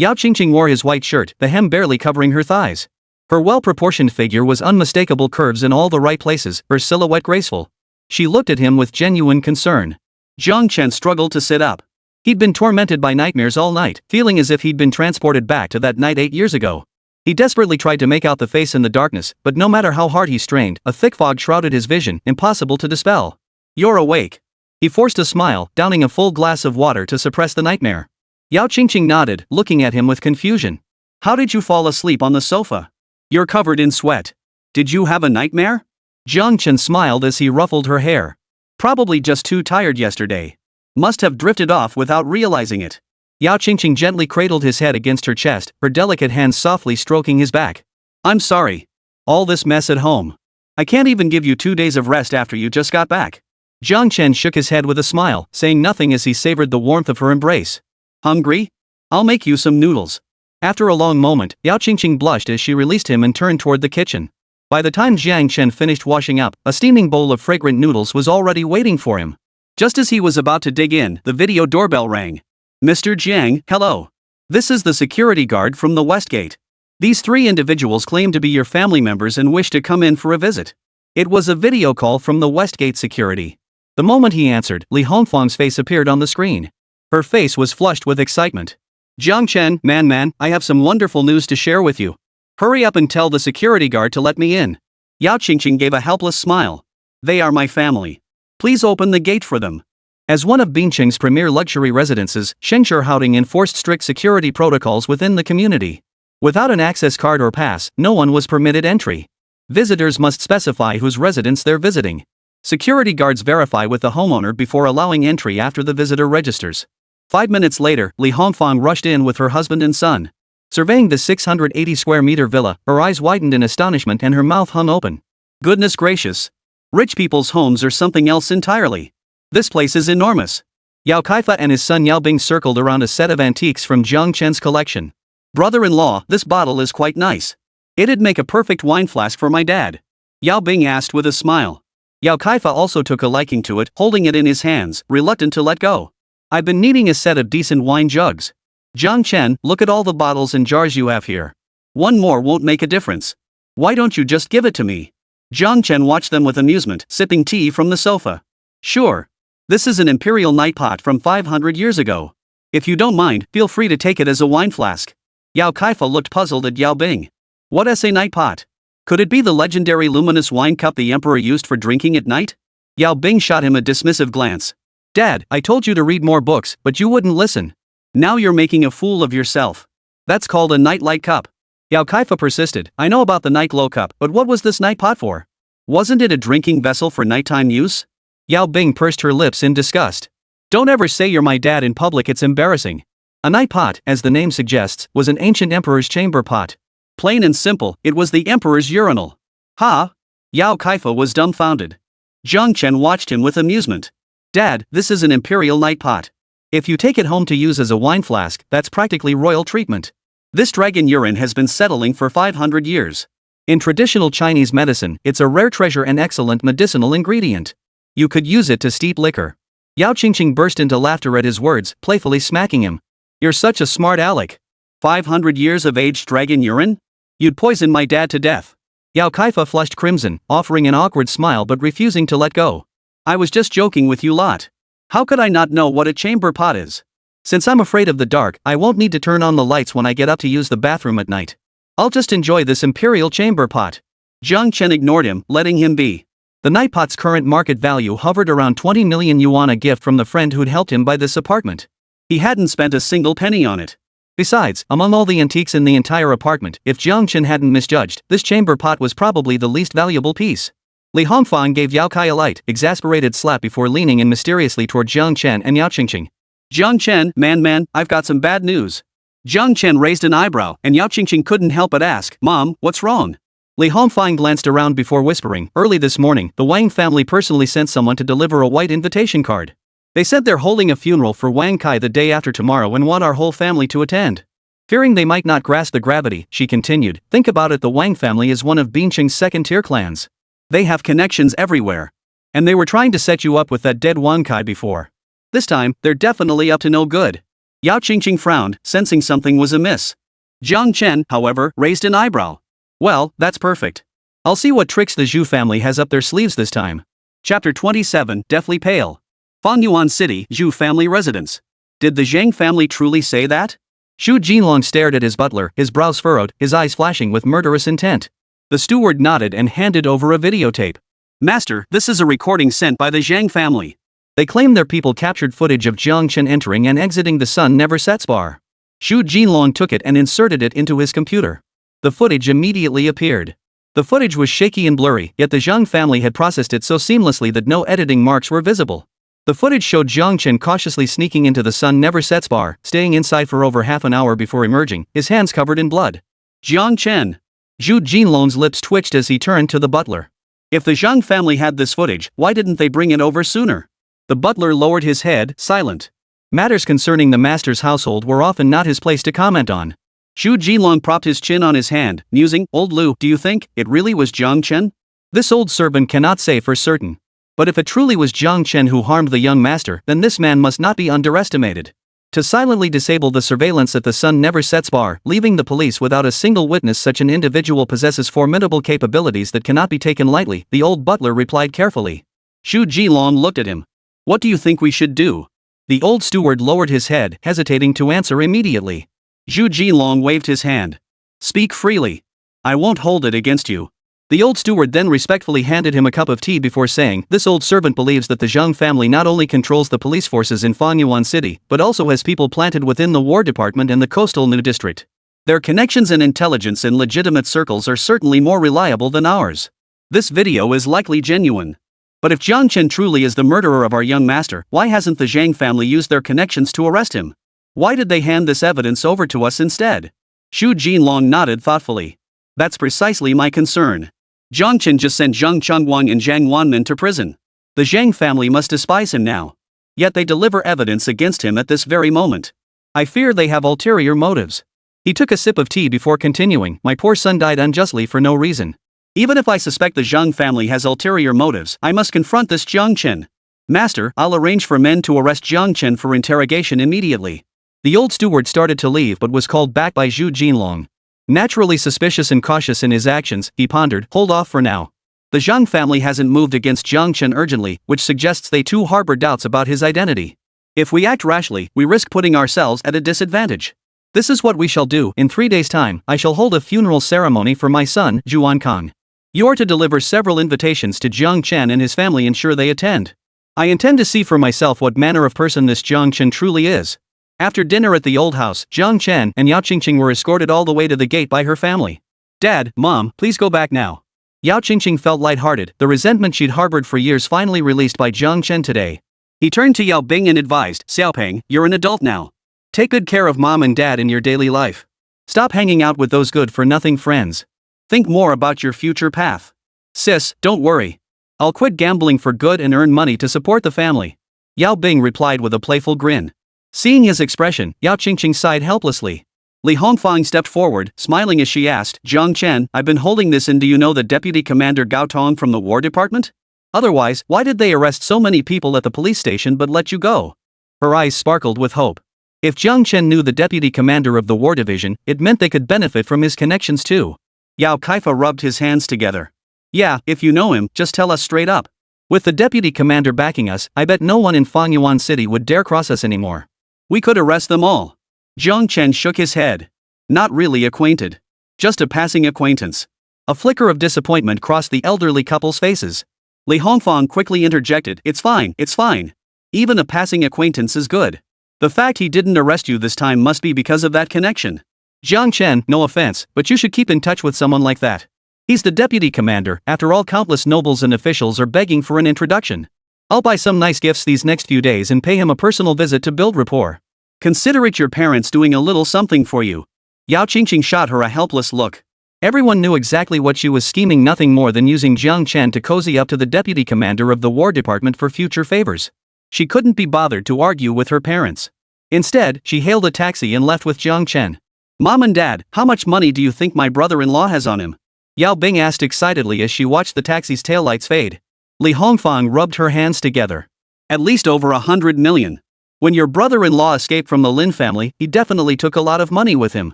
Yáo Qīngqing wore his white shirt, the hem barely covering her thighs. Her well-proportioned figure was unmistakable curves in all the right places, her silhouette graceful. She looked at him with genuine concern. Jiāng Chén struggled to sit up. He'd been tormented by nightmares all night, feeling as if he'd been transported back to that night 8 years ago. He desperately tried to make out the face in the darkness, but no matter how hard he strained, a thick fog shrouded his vision, impossible to dispel. You're awake. He forced a smile, downing a full glass of water to suppress the nightmare. Yáo Qīngqing nodded, looking at him with confusion. How did you fall asleep on the sofa? You're covered in sweat. Did you have a nightmare? Jiāng Chén smiled as he ruffled her hair. Probably just too tired yesterday. Must have drifted off without realizing it. Yáo Qīngqing gently cradled his head against her chest, her delicate hands softly stroking his back. I'm sorry. All this mess at home. I can't even give you 2 days of rest after you just got back. Jiāng Chén shook his head with a smile, saying nothing as he savored the warmth of her embrace. Hungry? I'll make you some noodles. After a long moment, Yáo Qīngqing blushed as she released him and turned toward the kitchen. By the time Jiāng Chén finished washing up, a steaming bowl of fragrant noodles was already waiting for him. Just as he was about to dig in, the video doorbell rang. Mr. Jiang, hello. This is the security guard from the West Gate. These 3 individuals claim to be your family members and wish to come in for a visit. It was a video call from the West Gate security. The moment he answered, Li Hongfang's face appeared on the screen. Her face was flushed with excitement. Jiāng Chén, man, I have some wonderful news to share with you. Hurry up and tell the security guard to let me in. Yáo Qīngqing gave a helpless smile. They are my family. Please open the gate for them. As one of Bingqing's premier luxury residences, Shengshihouting enforced strict security protocols within the community. Without an access card or pass, no one was permitted entry. Visitors must specify whose residence they're visiting. Security guards verify with the homeowner before allowing entry after the visitor registers. 5 minutes later, Li Hongfang rushed in with her husband and son. Surveying the 680 square meter villa, her eyes widened in astonishment and her mouth hung open. Goodness gracious. Rich people's homes are something else entirely. This place is enormous. Yao Kaifa and his son Yao Bing circled around a set of antiques from Jiāng Chén's collection. Brother-in-law, this bottle is quite nice. It'd make a perfect wine flask for my dad. Yao Bing asked with a smile. Yao Kaifa also took a liking to it, holding it in his hands, reluctant to let go. I've been needing a set of decent wine jugs. Jiāng Chén, look at all the bottles and jars you have here. One more won't make a difference. Why don't you just give it to me? Jiāng Chén watched them with amusement, sipping tea from the sofa. Sure. This is an imperial night pot from 500 years ago. If you don't mind, feel free to take it as a wine flask. Yao Kaifa looked puzzled at Yao Bing. What is a night pot? Could it be the legendary luminous wine cup the emperor used for drinking at night? Yao Bing shot him a dismissive glance. Dad, I told you to read more books, but you wouldn't listen. Now you're making a fool of yourself. That's called a nightlight cup. Yao Kaifa persisted. I know about the night glow cup, but what was this night pot for? Wasn't it a drinking vessel for nighttime use? Yao Bing pursed her lips in disgust. Don't ever say you're my dad in public, it's embarrassing. A night pot, as the name suggests, was an ancient emperor's chamber pot. Plain and simple, it was the emperor's urinal. Ha? Yao Kaifa was dumbfounded. Jiāng Chén watched him with amusement. Dad, this is an imperial night pot. If you take it home to use as a wine flask, that's practically royal treatment. This dragon urine has been settling for 500 years. In traditional Chinese medicine, it's a rare treasure and excellent medicinal ingredient. You could use it to steep liquor. Yáo Qīngqing burst into laughter at his words, playfully smacking him. You're such a smart aleck. 500 years of aged dragon urine? You'd poison my dad to death. Yao Kaifa flushed crimson, offering an awkward smile but refusing to let go. I was just joking with you lot. How could I not know what a chamber pot is? Since I'm afraid of the dark, I won't need to turn on the lights when I get up to use the bathroom at night. I'll just enjoy this imperial chamber pot. Jiāng Chén ignored him, letting him be. The night pot's current market value hovered around 20 million yuan, a gift from the friend who'd helped him buy this apartment. He hadn't spent a single penny on it. Besides, among all the antiques in the entire apartment, if Jiāng Chén hadn't misjudged, this chamber pot was probably the least valuable piece. Li Hongfang gave Yao Kai a light, exasperated slap before leaning in mysteriously toward Jiāng Chén and Yáo Qīngqing. Jiāng Chén, man, I've got some bad news. Jiāng Chén raised an eyebrow, and Yáo Qīngqing couldn't help but ask, Mom, what's wrong? Li Hongfang glanced around before whispering, early this morning, the Wang family personally sent someone to deliver a white invitation card. They said they're holding a funeral for Wang Kai the day after tomorrow and want our whole family to attend. Fearing they might not grasp the gravity, she continued, think about it, the Wang family is one of Bingqing's second-tier clans. They have connections everywhere. And they were trying to set you up with that dead Wang Kai before. This time, they're definitely up to no good. Yáo Qīngqing frowned, sensing something was amiss. Jiāng Chén, however, raised an eyebrow. Well, that's perfect. I'll see what tricks the Zhou family has up their sleeves this time. Chapter 27, Deathly Pale. Fangyuan City, Zhou family residence. Did the Zhang family truly say that? Zhu Jinlong stared at his butler, his brows furrowed, his eyes flashing with murderous intent. The steward nodded and handed over a videotape. Master, this is a recording sent by the Zhang family. They claim their people captured footage of Jiāng Chén entering and exiting the Sun Never Sets bar. Zhu Jinlong took it and inserted it into his computer. The footage immediately appeared. The footage was shaky and blurry, yet the Zhang family had processed it so seamlessly that no editing marks were visible. The footage showed Jiāng Chén cautiously sneaking into the Sun Never Sets bar, staying inside for over half an hour before emerging, his hands covered in blood. Jiāng Chén. Zhu Jinlong's lips twitched as he turned to the butler. If the Zhang family had this footage, why didn't they bring it over sooner? The butler lowered his head, silent. Matters concerning the master's household were often not his place to comment on. Zhu Jinlong propped his chin on his hand, musing, Old Lu, do you think it really was Jiāng Chén? This old servant cannot say for certain. But if it truly was Jiāng Chén who harmed the young master, then this man must not be underestimated. To silently disable the surveillance at the Sun Never Sets bar, leaving the police without a single witness, such an individual possesses formidable capabilities that cannot be taken lightly, the old butler replied carefully. Zhu Jinlong looked at him. What do you think we should do? The old steward lowered his head, hesitating to answer immediately. Zhu Jinlong waved his hand. Speak freely. I won't hold it against you. The old steward then respectfully handed him a cup of tea before saying, this old servant believes that the Zhang family not only controls the police forces in Fangyuan City, but also has people planted within the War Department and the coastal New District. Their connections and intelligence in legitimate circles are certainly more reliable than ours. This video is likely genuine. But if Jiāng Chén truly is the murderer of our young master, why hasn't the Zhang family used their connections to arrest him? Why did they hand this evidence over to us instead? Zhu Jinlong nodded thoughtfully. That's precisely my concern. Jiāng Chén just sent Zhang Chongguang and Zhang Wanmin to prison. The Zhang family must despise him now. Yet they deliver evidence against him at this very moment. I fear they have ulterior motives. He took a sip of tea before continuing, my poor son died unjustly for no reason. Even if I suspect the Zhang family has ulterior motives, I must confront this Jiāng Chén. Master, I'll arrange for men to arrest Jiāng Chén for interrogation immediately. The old steward started to leave but was called back by Zhu Jinlong. Naturally suspicious and cautious in his actions, he pondered, hold off for now. The Zhang family hasn't moved against Jiāng Chén urgently, which suggests they too harbor doubts about his identity. If we act rashly, we risk putting ourselves at a disadvantage. This is what we shall do. In 3 days' time, I shall hold a funeral ceremony for my son, Zhū Ānkāng. You are to deliver several invitations to Jiāng Chén and his family, ensure they attend. I intend to see for myself what manner of person this Jiāng Chén truly is. After dinner at the old house, Jiāng Chén and Yáo Qīngqing were escorted all the way to the gate by her family. Dad, Mom, please go back now. Yáo Qīngqing felt lighthearted, the resentment she'd harbored for years finally released by Jiāng Chén today. He turned to Yao Bing and advised, Xiaopeng, you're an adult now. Take good care of Mom and Dad in your daily life. Stop hanging out with those good-for-nothing friends. Think more about your future path. Sis, don't worry. I'll quit gambling for good and earn money to support the family. Yao Bing replied with a playful grin. Seeing his expression, Yáo Qīngqing sighed helplessly. Li Hongfang stepped forward, smiling as she asked, Jiāng Chén, I've been holding this in. Do you know the Deputy Commander Gao Tong from the War Department? Otherwise, why did they arrest so many people at the police station but let you go? Her eyes sparkled with hope. If Jiāng Chén knew the Deputy Commander of the War Division, it meant they could benefit from his connections too. Yao Kaifa rubbed his hands together. Yeah, if you know him, just tell us straight up. With the Deputy Commander backing us, I bet no one in Fangyuan City would dare cross us anymore. We could arrest them all. Jiāng Chén shook his head. Not really acquainted. Just a passing acquaintance. A flicker of disappointment crossed the elderly couple's faces. Li Hongfang quickly interjected, it's fine. Even a passing acquaintance is good. The fact he didn't arrest you this time must be because of that connection. Jiāng Chén, no offense, but you should keep in touch with someone like that. He's the deputy commander. After all, countless nobles and officials are begging for an introduction. I'll buy some nice gifts these next few days and pay him a personal visit to build rapport. Consider it your parents doing a little something for you. Yáo Qīngqing shot her a helpless look. Everyone knew exactly what she was scheming, nothing more than using Jiāng Chén to cozy up to the deputy commander of the war department for future favors. She couldn't be bothered to argue with her parents. Instead, she hailed a taxi and left with Jiāng Chén. Mom and Dad, how much money do you think my brother-in-law has on him? Yao Bing asked excitedly as she watched the taxi's taillights fade. Li Hongfang rubbed her hands together. At least over 100 million. When your brother-in-law escaped from the Lin family, he definitely took a lot of money with him.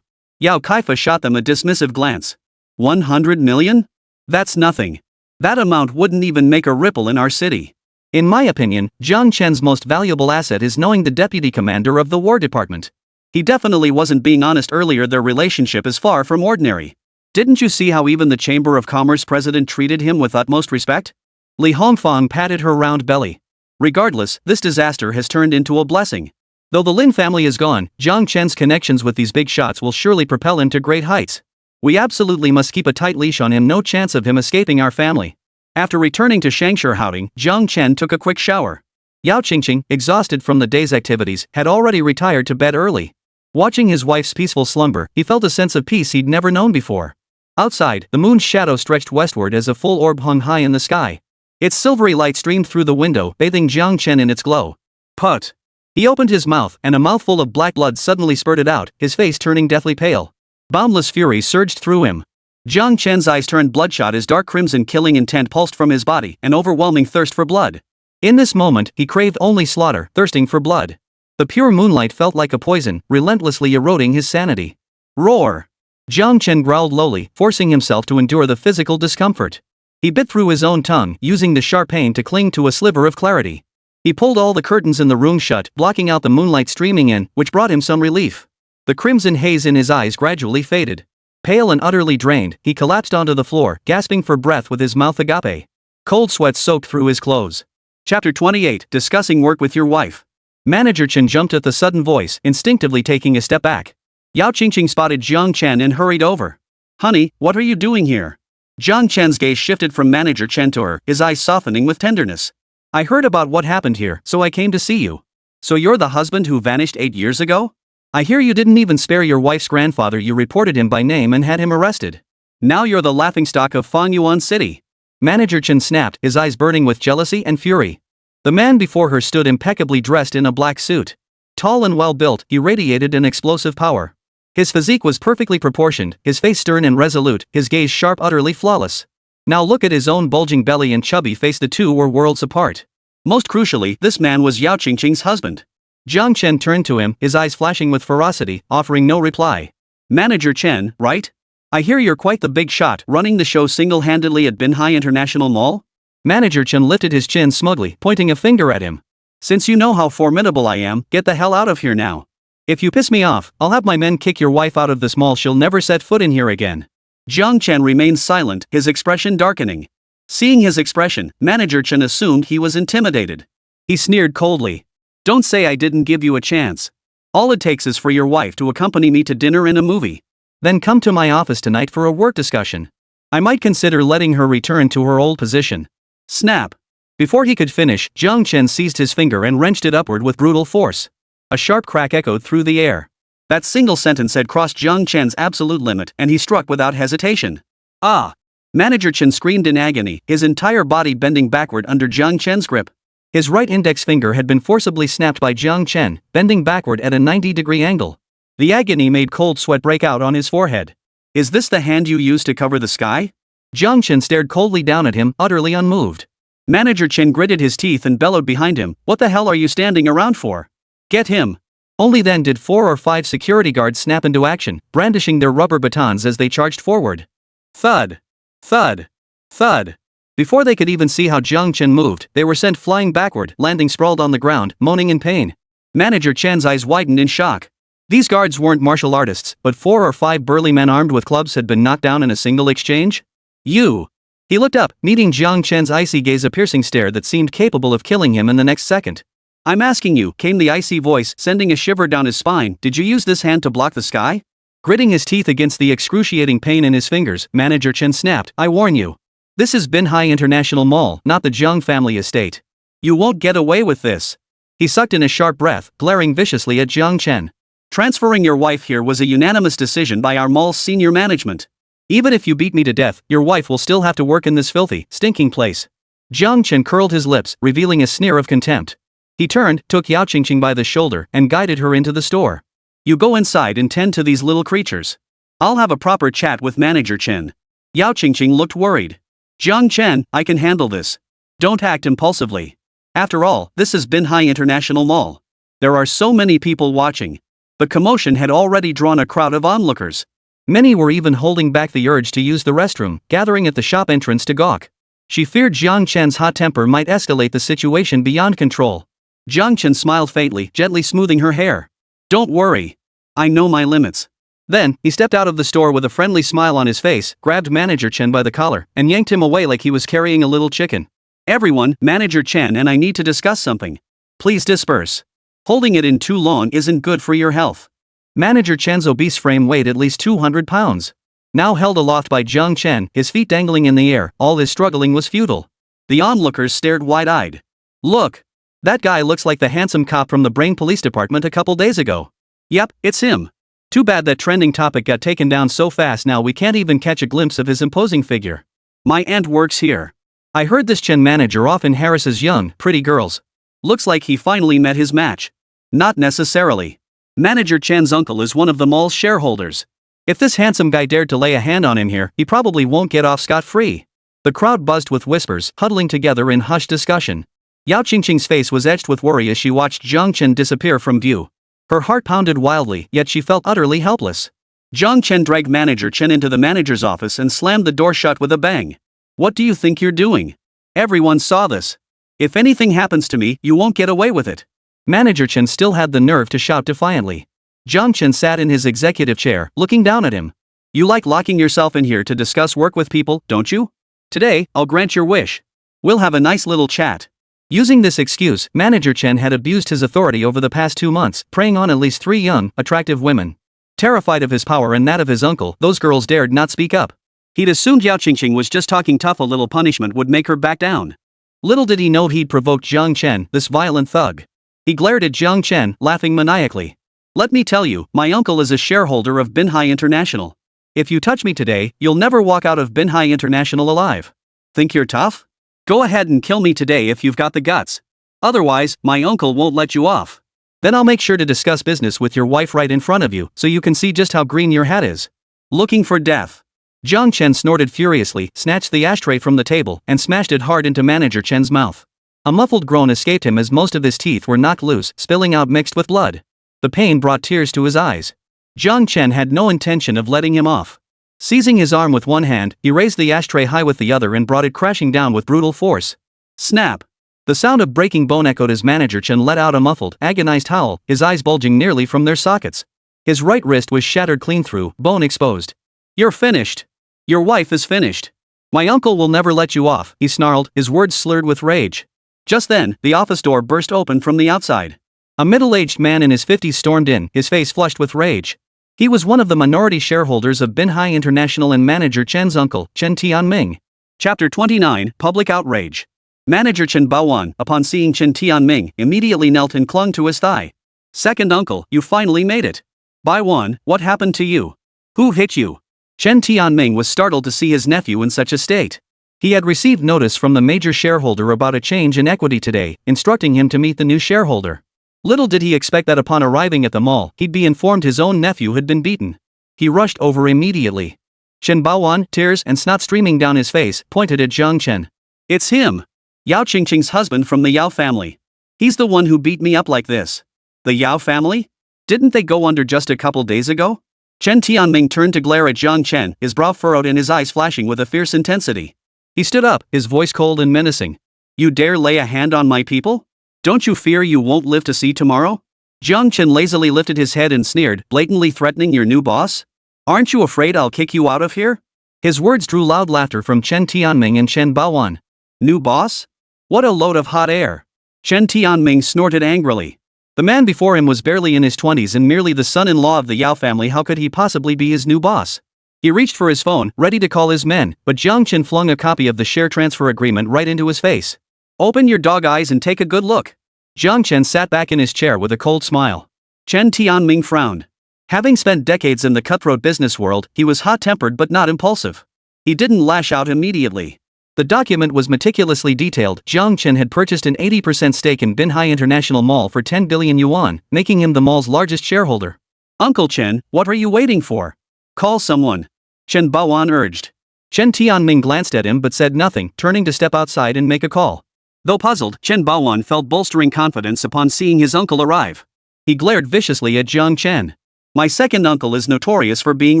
Yao Kaifa shot them a dismissive glance. 100 million? That's nothing. That amount wouldn't even make a ripple in our city. In my opinion, Jiāng Chén's most valuable asset is knowing the deputy commander of the war department. He definitely wasn't being honest earlier. Their relationship is far from ordinary. Didn't you see how even the Chamber of Commerce president treated him with utmost respect? Li Hongfang patted her round belly. Regardless, this disaster has turned into a blessing. Though the Lin family is gone, Jiāng Chén's connections with these big shots will surely propel him to great heights. We absolutely must keep a tight leash on him. No chance of him escaping our family. After returning to Shangshihouting, Jiāng Chén took a quick shower. Yáo Qīngqing, exhausted from the day's activities, had already retired to bed early. Watching his wife's peaceful slumber, he felt a sense of peace he'd never known before. Outside, the moon's shadow stretched westward as a full orb hung high in the sky. Its silvery light streamed through the window, bathing Jiāng Chén in its glow. Put! He opened his mouth, and a mouthful of black blood suddenly spurted out, his face turning deathly pale. Boundless fury surged through him. Jiāng Chén's eyes turned bloodshot as dark crimson killing intent pulsed from his body, an overwhelming thirst for blood. In this moment, he craved only slaughter, thirsting for blood. The pure moonlight felt like a poison, relentlessly eroding his sanity. Roar! Jiāng Chén growled lowly, forcing himself to endure the physical discomfort. He bit through his own tongue, using the sharp pain to cling to a sliver of clarity. He pulled all the curtains in the room shut, blocking out the moonlight streaming in, which brought him some relief. The crimson haze in his eyes gradually faded. Pale and utterly drained, he collapsed onto the floor, gasping for breath with his mouth agape. Cold sweat soaked through his clothes. Chapter 28, Discussing Work with Your Wife. Manager Chen jumped at the sudden voice, instinctively taking a step back. Yáo Qīngqing spotted Jiāng Chén and hurried over. Honey, what are you doing here? Jiāng Chén's gaze shifted from Manager Chen to her, his eyes softening with tenderness. I heard about what happened here, so I came to see you. So you're the husband who vanished 8 years ago? I hear you didn't even spare your wife's grandfather. You reported him by name and had him arrested. Now you're the laughingstock of Fangyuan City. Manager Chen snapped, his eyes burning with jealousy and fury. The man before her stood impeccably dressed in a black suit. Tall and well-built, he radiated an explosive power. His physique was perfectly proportioned, his face stern and resolute, his gaze sharp, utterly flawless. Now look at his own bulging belly and chubby face. The two were worlds apart. Most crucially, this man was Yáo Qīngqing's husband. Jiāng Chén turned to him, his eyes flashing with ferocity, offering no reply. Manager Chen, right? I hear you're quite the big shot, running the show single-handedly at Binhai International Mall? Manager Chen lifted his chin smugly, pointing a finger at him. Since you know how formidable I am, get the hell out of here now. If you piss me off, I'll have my men kick your wife out of this mall. She'll never set foot in here again. Jiāng Chén remained silent, his expression darkening. Seeing his expression, Manager Chen assumed he was intimidated. He sneered coldly. Don't say I didn't give you a chance. All it takes is for your wife to accompany me to dinner and a movie. Then come to my office tonight for a work discussion. I might consider letting her return to her old position. Snap. Before he could finish, Jiāng Chén seized his finger and wrenched it upward with brutal force. A sharp crack echoed through the air. That single sentence had crossed Jiāng Chén's absolute limit, and he struck without hesitation. Ah! Manager Chen screamed in agony, his entire body bending backward under Jiāng Chén's grip. His right index finger had been forcibly snapped by Jiāng Chén, bending backward at a 90-degree angle. The agony made cold sweat break out on his forehead. Is this the hand you used to cover the sky? Jiāng Chén stared coldly down at him, utterly unmoved. Manager Chen gritted his teeth and bellowed behind him, what the hell are you standing around for? Get him! Only then did 4 or 5 security guards snap into action, brandishing their rubber batons as they charged forward. Thud! Thud! Thud! Before they could even see how Jiāng Chén moved, they were sent flying backward, landing sprawled on the ground, moaning in pain. Manager Chen's eyes widened in shock. These guards weren't martial artists, but 4 or 5 burly men armed with clubs had been knocked down in a single exchange? You! He looked up, meeting Jiāng Chén's icy gaze, a piercing stare that seemed capable of killing him in the next second. I'm asking you, came the icy voice, sending a shiver down his spine. Did you use this hand to block the sky? Gritting his teeth against the excruciating pain in his fingers, Manager Chén snapped, I warn you. This is Binhai International Mall, not the Jiāng family estate. You won't get away with this. He sucked in a sharp breath, glaring viciously at Jiāng Chén. Transferring your wife here was a unanimous decision by our mall's senior management. Even if you beat me to death, your wife will still have to work in this filthy, stinking place. Jiāng Chén curled his lips, revealing a sneer of contempt. He turned, took Yáo Qīngqing by the shoulder, and guided her into the store. You go inside and tend to these little creatures. I'll have a proper chat with Manager Chén. Yáo Qīngqing looked worried. Jiāng Chén, I can handle this. Don't act impulsively. After all, this is Binhai International Mall. There are so many people watching. The commotion had already drawn a crowd of onlookers. Many were even holding back the urge to use the restroom, gathering at the shop entrance to gawk. She feared Jiāng Chén's hot temper might escalate the situation beyond control. Jiāng Chén smiled faintly, gently smoothing her hair. Don't worry. I know my limits. Then, he stepped out of the store with a friendly smile on his face, grabbed Manager Chén by the collar, and yanked him away like he was carrying a little chicken. Everyone, Manager Chén and I need to discuss something. Please disperse. Holding it in too long isn't good for your health. Manager Chén's obese frame weighed at least 200 pounds. Now held aloft by Jiāng Chén, his feet dangling in the air, all his struggling was futile. The onlookers stared wide-eyed. Look! That guy looks like the handsome cop from the Brain Police Department a couple days ago. Yep, it's him. Too bad that trending topic got taken down so fast now we can't even catch a glimpse of his imposing figure. My aunt works here. I heard this Chén manager often harasses young, pretty girls. Looks like he finally met his match. Not necessarily. Manager Chén's uncle is one of the mall's shareholders. If this handsome guy dared to lay a hand on him here, he probably won't get off scot-free. The crowd buzzed with whispers, huddling together in hushed discussion. Yáo Qīngqing's face was etched with worry as she watched Jiāng Chén disappear from view. Her heart pounded wildly, yet she felt utterly helpless. Jiāng Chén dragged Manager Chén into the manager's office and slammed the door shut with a bang. What do you think you're doing? Everyone saw this. If anything happens to me, you won't get away with it. Manager Chén still had the nerve to shout defiantly. Jiāng Chén sat in his executive chair, looking down at him. You like locking yourself in here to discuss work with people, don't you? Today, I'll grant your wish. We'll have a nice little chat. Using this excuse, Manager Chén had abused his authority over the past 2 months, preying on at least 3 young, attractive women. Terrified of his power and that of his uncle, those girls dared not speak up. He'd assumed Yáo Qīngqing was just talking tough, a little punishment would make her back down. Little did he know he'd provoked Jiāng Chén, this violent thug. He glared at Jiāng Chén, laughing maniacally. Let me tell you, my uncle is a shareholder of Binhai International. If you touch me today, you'll never walk out of Binhai International alive. Think you're tough? Go ahead and kill me today if you've got the guts. Otherwise, my uncle won't let you off. Then I'll make sure to discuss business with your wife right in front of you, so you can see just how green your hat is. Looking for death. Jiāng Chén snorted furiously, snatched the ashtray from the table, and smashed it hard into Manager Chén's mouth. A muffled groan escaped him as most of his teeth were knocked loose, spilling out mixed with blood. The pain brought tears to his eyes. Jiāng Chén had no intention of letting him off. Seizing his arm with one hand, he raised the ashtray high with the other and brought it crashing down with brutal force. Snap! The sound of breaking bone echoed as Manager Chén let out a muffled, agonized howl, his eyes bulging nearly from their sockets. His right wrist was shattered clean through, bone exposed. You're finished. Your wife is finished. My uncle will never let you off, he snarled, his words slurred with rage. Just then, the office door burst open from the outside. A middle-aged man in his 50s stormed in, his face flushed with rage. He was one of the minority shareholders of Binhai International and Manager Chén's uncle, Chen Tianming. Chapter 29, Public Outrage. Manager Chen Baowan, upon seeing Chen Tianming, immediately knelt and clung to his thigh. Second uncle, you finally made it. Baowan, what happened to you? Who hit you? Chen Tianming was startled to see his nephew in such a state. He had received notice from the major shareholder about a change in equity today, instructing him to meet the new shareholder. Little did he expect that upon arriving at the mall, he'd be informed his own nephew had been beaten. He rushed over immediately. Chen Baowan, tears and snot streaming down his face, pointed at Jiāng Chén. It's him! Yáo Qīngqing's husband from the Yáo family. He's the one who beat me up like this. The Yáo family? Didn't they go under just a couple days ago? Chen Tianming turned to glare at Jiāng Chén, his brow furrowed and his eyes flashing with a fierce intensity. He stood up, his voice cold and menacing. You dare lay a hand on my people? Don't you fear you won't live to see tomorrow? Jiāng Chén lazily lifted his head and sneered, blatantly threatening your new boss? Aren't you afraid I'll kick you out of here? His words drew loud laughter from Chen Tianming and Chen Baowan. New boss? What a load of hot air. Chen Tianming snorted angrily. The man before him was barely in his 20s and merely the son-in-law of the Yao family. How could he possibly be his new boss? He reached for his phone, ready to call his men, but Jiāng Chén flung a copy of the share transfer agreement right into his face. Open your dog eyes and take a good look. Jiāng Chén sat back in his chair with a cold smile. Chen Tianming frowned. Having spent decades in the cutthroat business world, he was hot-tempered but not impulsive. He didn't lash out immediately. The document was meticulously detailed. Jiāng Chén had purchased an 80% stake in Binhai International Mall for 10 billion yuan, making him the mall's largest shareholder. Uncle Chen, what are you waiting for? Call someone. Chen Baoan urged. Chen Tianming glanced at him but said nothing, turning to step outside and make a call. Though puzzled, Chen Baoan felt bolstering confidence upon seeing his uncle arrive. He glared viciously at Jiāng Chén. My second uncle is notorious for being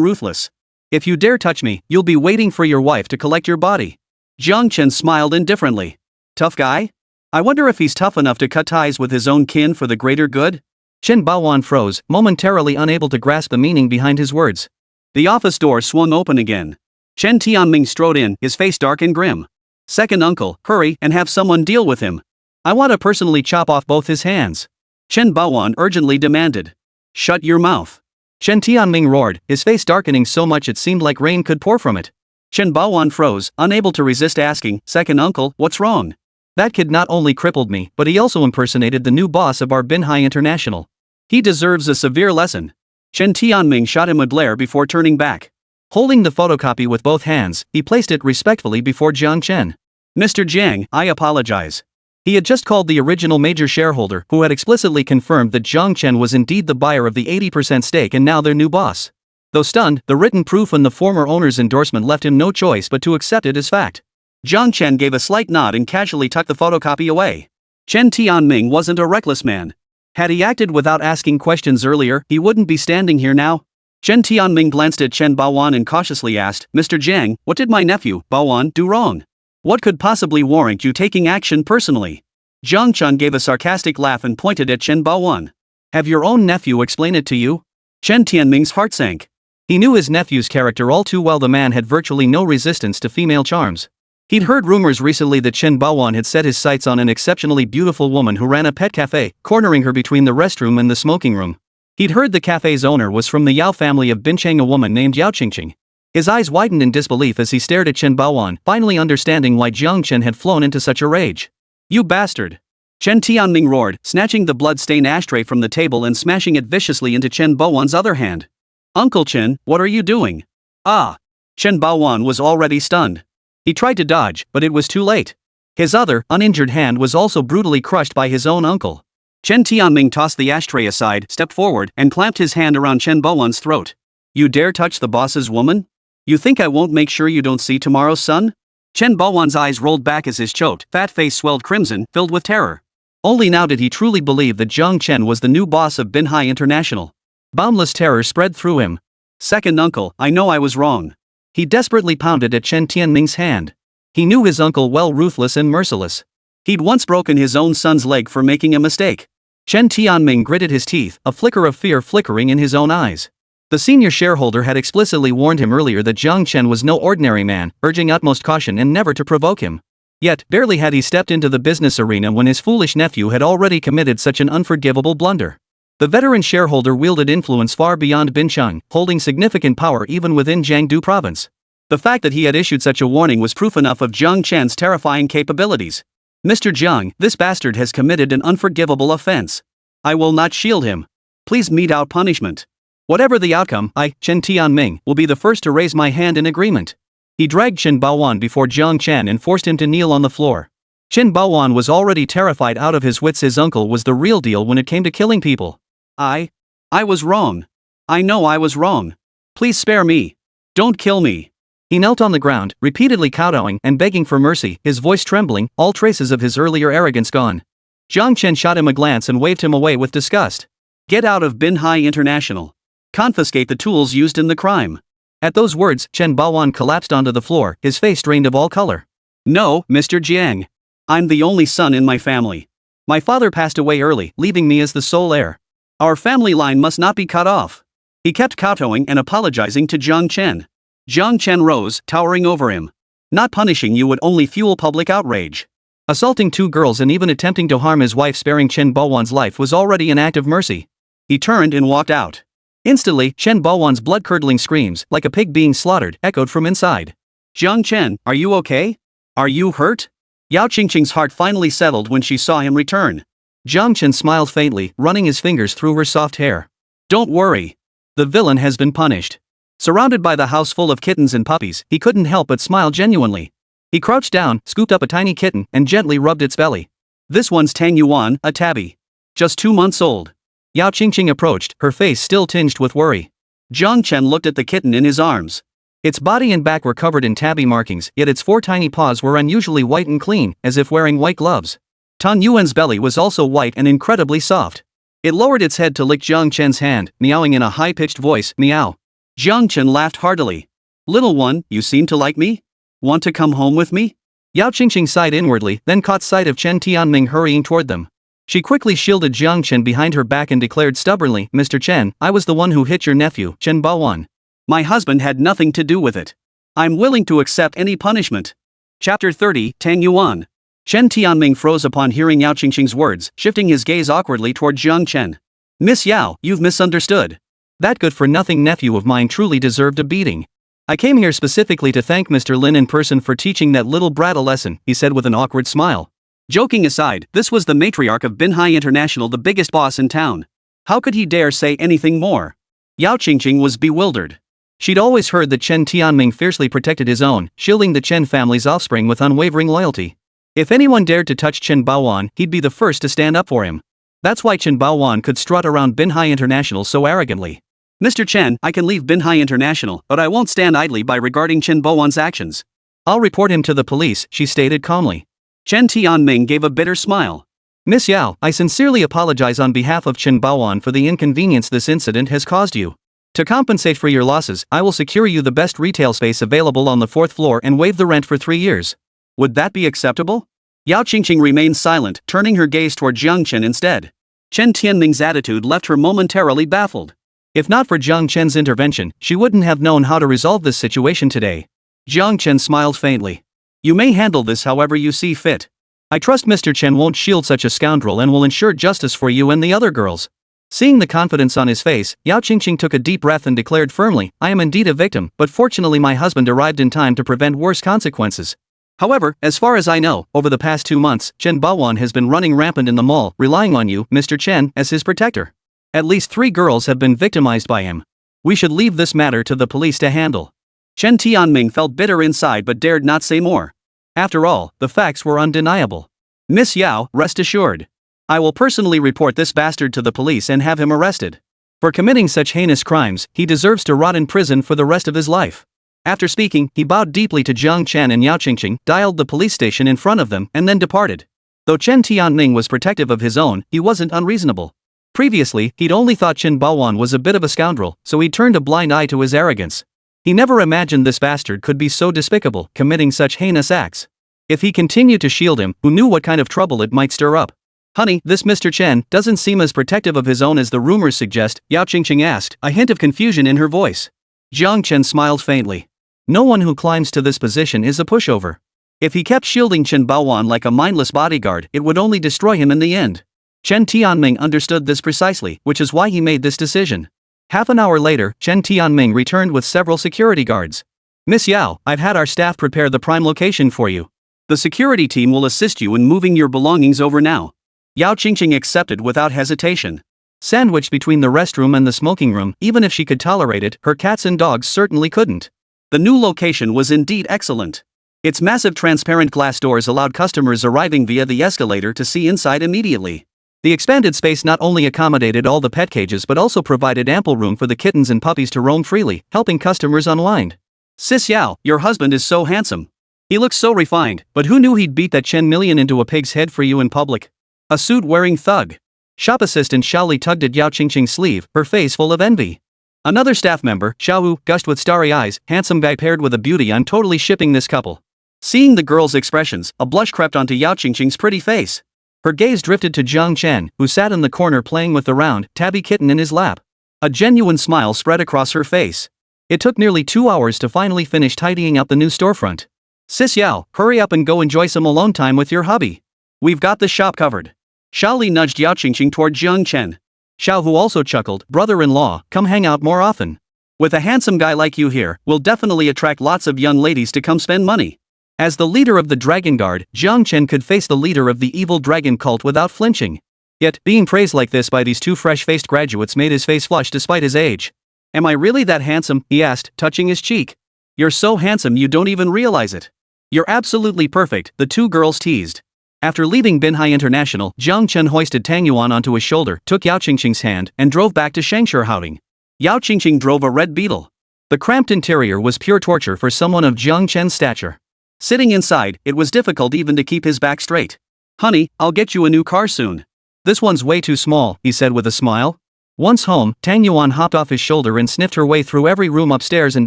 ruthless. If you dare touch me, you'll be waiting for your wife to collect your body. Jiāng Chén smiled indifferently. Tough guy? I wonder if he's tough enough to cut ties with his own kin for the greater good? Chen Baoan froze, momentarily unable to grasp the meaning behind his words. The office door swung open again. Chen Tianming strode in, his face dark and grim. Second uncle, hurry and have someone deal with him. I want to personally chop off both his hands. Chen Baoan urgently demanded. Shut your mouth. Chen Tianming roared, his face darkening so much it seemed like rain could pour from it. Chen Baoan froze, unable to resist asking, Second uncle, what's wrong? That kid not only crippled me, but he also impersonated the new boss of our Binhai International. He deserves a severe lesson. Chen Tianming shot him a glare before turning back. Holding the photocopy with both hands, he placed it respectfully before Jiāng Chén. Mr. Jiang, I apologize. He had just called the original major shareholder, who had explicitly confirmed that Jiāng Chén was indeed the buyer of the 80% stake and now their new boss. Though stunned, the written proof and the former owner's endorsement left him no choice but to accept it as fact. Jiāng Chén gave a slight nod and casually tucked the photocopy away. Chen Tianming wasn't a reckless man. Had he acted without asking questions earlier, he wouldn't be standing here now. Chen Tianming glanced at Chen Baoan and cautiously asked, Mr. Jiang, what did my nephew, Baoan, do wrong? What could possibly warrant you taking action personally? Jiāng Chén gave a sarcastic laugh and pointed at Chen Baoan. Have your own nephew explain it to you? Chen Tianming's heart sank. He knew his nephew's character all too well. The man had virtually no resistance to female charms. He'd heard rumors recently that Chen Baoan had set his sights on an exceptionally beautiful woman who ran a pet cafe, cornering her between the restroom and the smoking room. He'd heard the cafe's owner was from the Yao family of Bincheng, a woman named Yáo Qīngqing. His eyes widened in disbelief as he stared at Chen Baoan, finally understanding why Jiāng Chén had flown into such a rage. You bastard! Chen Tianming roared, snatching the blood-stained ashtray from the table and smashing it viciously into Chen Baoan's other hand. Uncle Chen, what are you doing? Ah! Chen Baoan was already stunned. He tried to dodge, but it was too late. His other, uninjured hand was also brutally crushed by his own uncle. Chen Tianming tossed the ashtray aside, stepped forward, and clamped his hand around Chen Baoan's throat. You dare touch the boss's woman? You think I won't make sure you don't see tomorrow's sun? Chen Baoan's eyes rolled back as his choked, fat face swelled crimson, filled with terror. Only now did he truly believe that Jiāng Chén was the new boss of Binhai International. Boundless terror spread through him. Second uncle, I know I was wrong. He desperately pounded at Chen Tianming's hand. He knew his uncle well, ruthless and merciless. He'd once broken his own son's leg for making a mistake. Chen Tianming gritted his teeth, a flicker of fear flickering in his own eyes. The senior shareholder had explicitly warned him earlier that Jiāng Chén was no ordinary man, urging utmost caution and never to provoke him. Yet, barely had he stepped into the business arena when his foolish nephew had already committed such an unforgivable blunder. The veteran shareholder wielded influence far beyond Bincheng, holding significant power even within Jiangdu province. The fact that he had issued such a warning was proof enough of Jiāng Chén's terrifying capabilities. Mr. Jiang, this bastard has committed an unforgivable offense. I will not shield him. Please mete out punishment. Whatever the outcome, I, Chen Tianming, will be the first to raise my hand in agreement. He dragged Chen Baoan before Jiāng Chén and forced him to kneel on the floor. Chen Baoan was already terrified out of his wits. His uncle was the real deal when it came to killing people. I was wrong. I know I was wrong. Please spare me. Don't kill me. He knelt on the ground, repeatedly kowtowing and begging for mercy, his voice trembling, all traces of his earlier arrogance gone. Jiāng Chén shot him a glance and waved him away with disgust. Get out of Binhai International. Confiscate the tools used in the crime. At those words, Chen Baoan collapsed onto the floor, his face drained of all color. No, Mr. Jiang. I'm the only son in my family. My father passed away early, leaving me as the sole heir. Our family line must not be cut off. He kept kowtowing and apologizing to Jiāng Chén. Jiāng Chén rose, towering over him. Not punishing you would only fuel public outrage. Assaulting 2 girls and even attempting to harm his wife, sparing Chen Baowan's life, was already an act of mercy. He turned and walked out. Instantly, Chen Baowan's blood-curdling screams, like a pig being slaughtered, echoed from inside. Jiāng Chén, are you okay? Are you hurt? Yáo Qīngqing's heart finally settled when she saw him return. Jiāng Chén smiled faintly, running his fingers through her soft hair. Don't worry. The villain has been punished. Surrounded by the house full of kittens and puppies, he couldn't help but smile genuinely. He crouched down, scooped up a tiny kitten, and gently rubbed its belly. This one's Tang Yuan, a tabby. Just 2 months old. Yáo Qīngqing approached, her face still tinged with worry. Jiāng Chén looked at the kitten in his arms. Its body and back were covered in tabby markings, yet its 4 tiny paws were unusually white and clean, as if wearing white gloves. Tang Yuan's belly was also white and incredibly soft. It lowered its head to lick Jiāng Chén's hand, meowing in a high-pitched voice, meow. Jiāng Chén laughed heartily. Little one, you seem to like me? Want to come home with me? Yáo Qīngqing sighed inwardly, then caught sight of Chen Tianming hurrying toward them. She quickly shielded Jiāng Chén behind her back and declared stubbornly, Mr. Chen, I was the one who hit your nephew, Chen Baowan. My husband had nothing to do with it. I'm willing to accept any punishment. Chapter 30, Tang Yuan. Chen Tianming froze upon hearing Yáo Qīngqing's words, shifting his gaze awkwardly toward Jiāng Chén. Miss Yao, you've misunderstood. That good-for-nothing nephew of mine truly deserved a beating. I came here specifically to thank Mr. Lin in person for teaching that little brat a lesson, he said with an awkward smile. Joking aside, this was the matriarch of Binhai International, the biggest boss in town. How could he dare say anything more? Yáo Qīngqing was bewildered. She'd always heard that Chen Tianming fiercely protected his own, shielding the Chen family's offspring with unwavering loyalty. If anyone dared to touch Chen Baowan, he'd be the first to stand up for him. That's why Chen Baowan could strut around Binhai International so arrogantly. Mr. Chen, I can leave Binhai International, but I won't stand idly by regarding Chen Baowan's actions. I'll report him to the police, she stated calmly. Chen Tianming gave a bitter smile. Miss Yao, I sincerely apologize on behalf of Chen Baowan for the inconvenience this incident has caused you. To compensate for your losses, I will secure you the best retail space available on the 4th floor and waive the rent for 3 years. Would that be acceptable? Yáo Qīngqing remained silent, turning her gaze toward Jiāng Chén instead. Chen Tianming's attitude left her momentarily baffled. If not for Jiāng Chén's intervention, she wouldn't have known how to resolve this situation today. Jiāng Chén smiled faintly. You may handle this however you see fit. I trust Mr. Chen won't shield such a scoundrel and will ensure justice for you and the other girls. Seeing the confidence on his face, Yáo Qīngqing took a deep breath and declared firmly, I am indeed a victim, but fortunately my husband arrived in time to prevent worse consequences. However, as far as I know, over the past 2 months, Chen Baowan has been running rampant in the mall, relying on you, Mr. Chen, as his protector. At least 3 girls have been victimized by him. We should leave this matter to the police to handle. Chen Tianming felt bitter inside but dared not say more. After all, the facts were undeniable. Miss Yao, rest assured. I will personally report this bastard to the police and have him arrested. For committing such heinous crimes, he deserves to rot in prison for the rest of his life. After speaking, he bowed deeply to Jiāng Chén and Yáo Qīngqing, dialed the police station in front of them, and then departed. Though Chen Tianming was protective of his own, he wasn't unreasonable. Previously, he'd only thought Chen Baowan was a bit of a scoundrel, so he turned a blind eye to his arrogance. He never imagined this bastard could be so despicable, committing such heinous acts. If he continued to shield him, who knew what kind of trouble it might stir up? Honey, this Mr. Chen doesn't seem as protective of his own as the rumors suggest, Yáo Qīngqing asked, a hint of confusion in her voice. Jiāng Chén smiled faintly. No one who climbs to this position is a pushover. If he kept shielding Chen Baowan like a mindless bodyguard, it would only destroy him in the end. Chen Tianming understood this precisely, which is why he made this decision. Half an hour later, Chen Tianming returned with several security guards. Miss Yao, I've had our staff prepare the prime location for you. The security team will assist you in moving your belongings over now. Yáo Qīngqing accepted without hesitation. Sandwiched between the restroom and the smoking room, even if she could tolerate it, her cats and dogs certainly couldn't. The new location was indeed excellent. Its massive transparent glass doors allowed customers arriving via the escalator to see inside immediately. The expanded space not only accommodated all the pet cages but also provided ample room for the kittens and puppies to roam freely, helping customers unwind. Sis Yao, your husband is so handsome. He looks so refined, but who knew he'd beat that Chen million into a pig's head for you in public? A suit-wearing thug. Shop assistant Xiaoli tugged at Yáo Qīngqing's sleeve, her face full of envy. Another staff member, Xiaowu, gushed with starry eyes, handsome guy paired with a beauty, I'm totally shipping this couple. Seeing the girl's expressions, a blush crept onto Yáo Qīngqing's pretty face. Her gaze drifted to Jiāng Chén, who sat in the corner playing with the round, tabby kitten in his lap. A genuine smile spread across her face. It took nearly 2 hours to finally finish tidying up the new storefront. Sis Yao, hurry up and go enjoy some alone time with your hubby. We've got the shop covered. Xiao Li nudged Yáo Qīngqing toward Jiāng Chén. Xiao, who also chuckled, brother-in-law, come hang out more often. With a handsome guy like you here, we'll definitely attract lots of young ladies to come spend money. As the leader of the Dragon Guard, Jiāng Chén could face the leader of the evil dragon cult without flinching. Yet, being praised like this by these two fresh-faced graduates made his face flush despite his age. Am I really that handsome? He asked, touching his cheek. You're so handsome you don't even realize it. You're absolutely perfect, the two girls teased. After leaving Binhai International, Jiāng Chén hoisted Tang Yuan onto his shoulder, took Yáo Qīngqing's hand, and drove back to Shangshihouting. Yáo Qīngqing drove a red Beetle. The cramped interior was pure torture for someone of Jiāng Chén's stature. Sitting inside, it was difficult even to keep his back straight. Honey, I'll get you a new car soon. This one's way too small, he said with a smile. Once home, Tang Yuan hopped off his shoulder and sniffed her way through every room upstairs and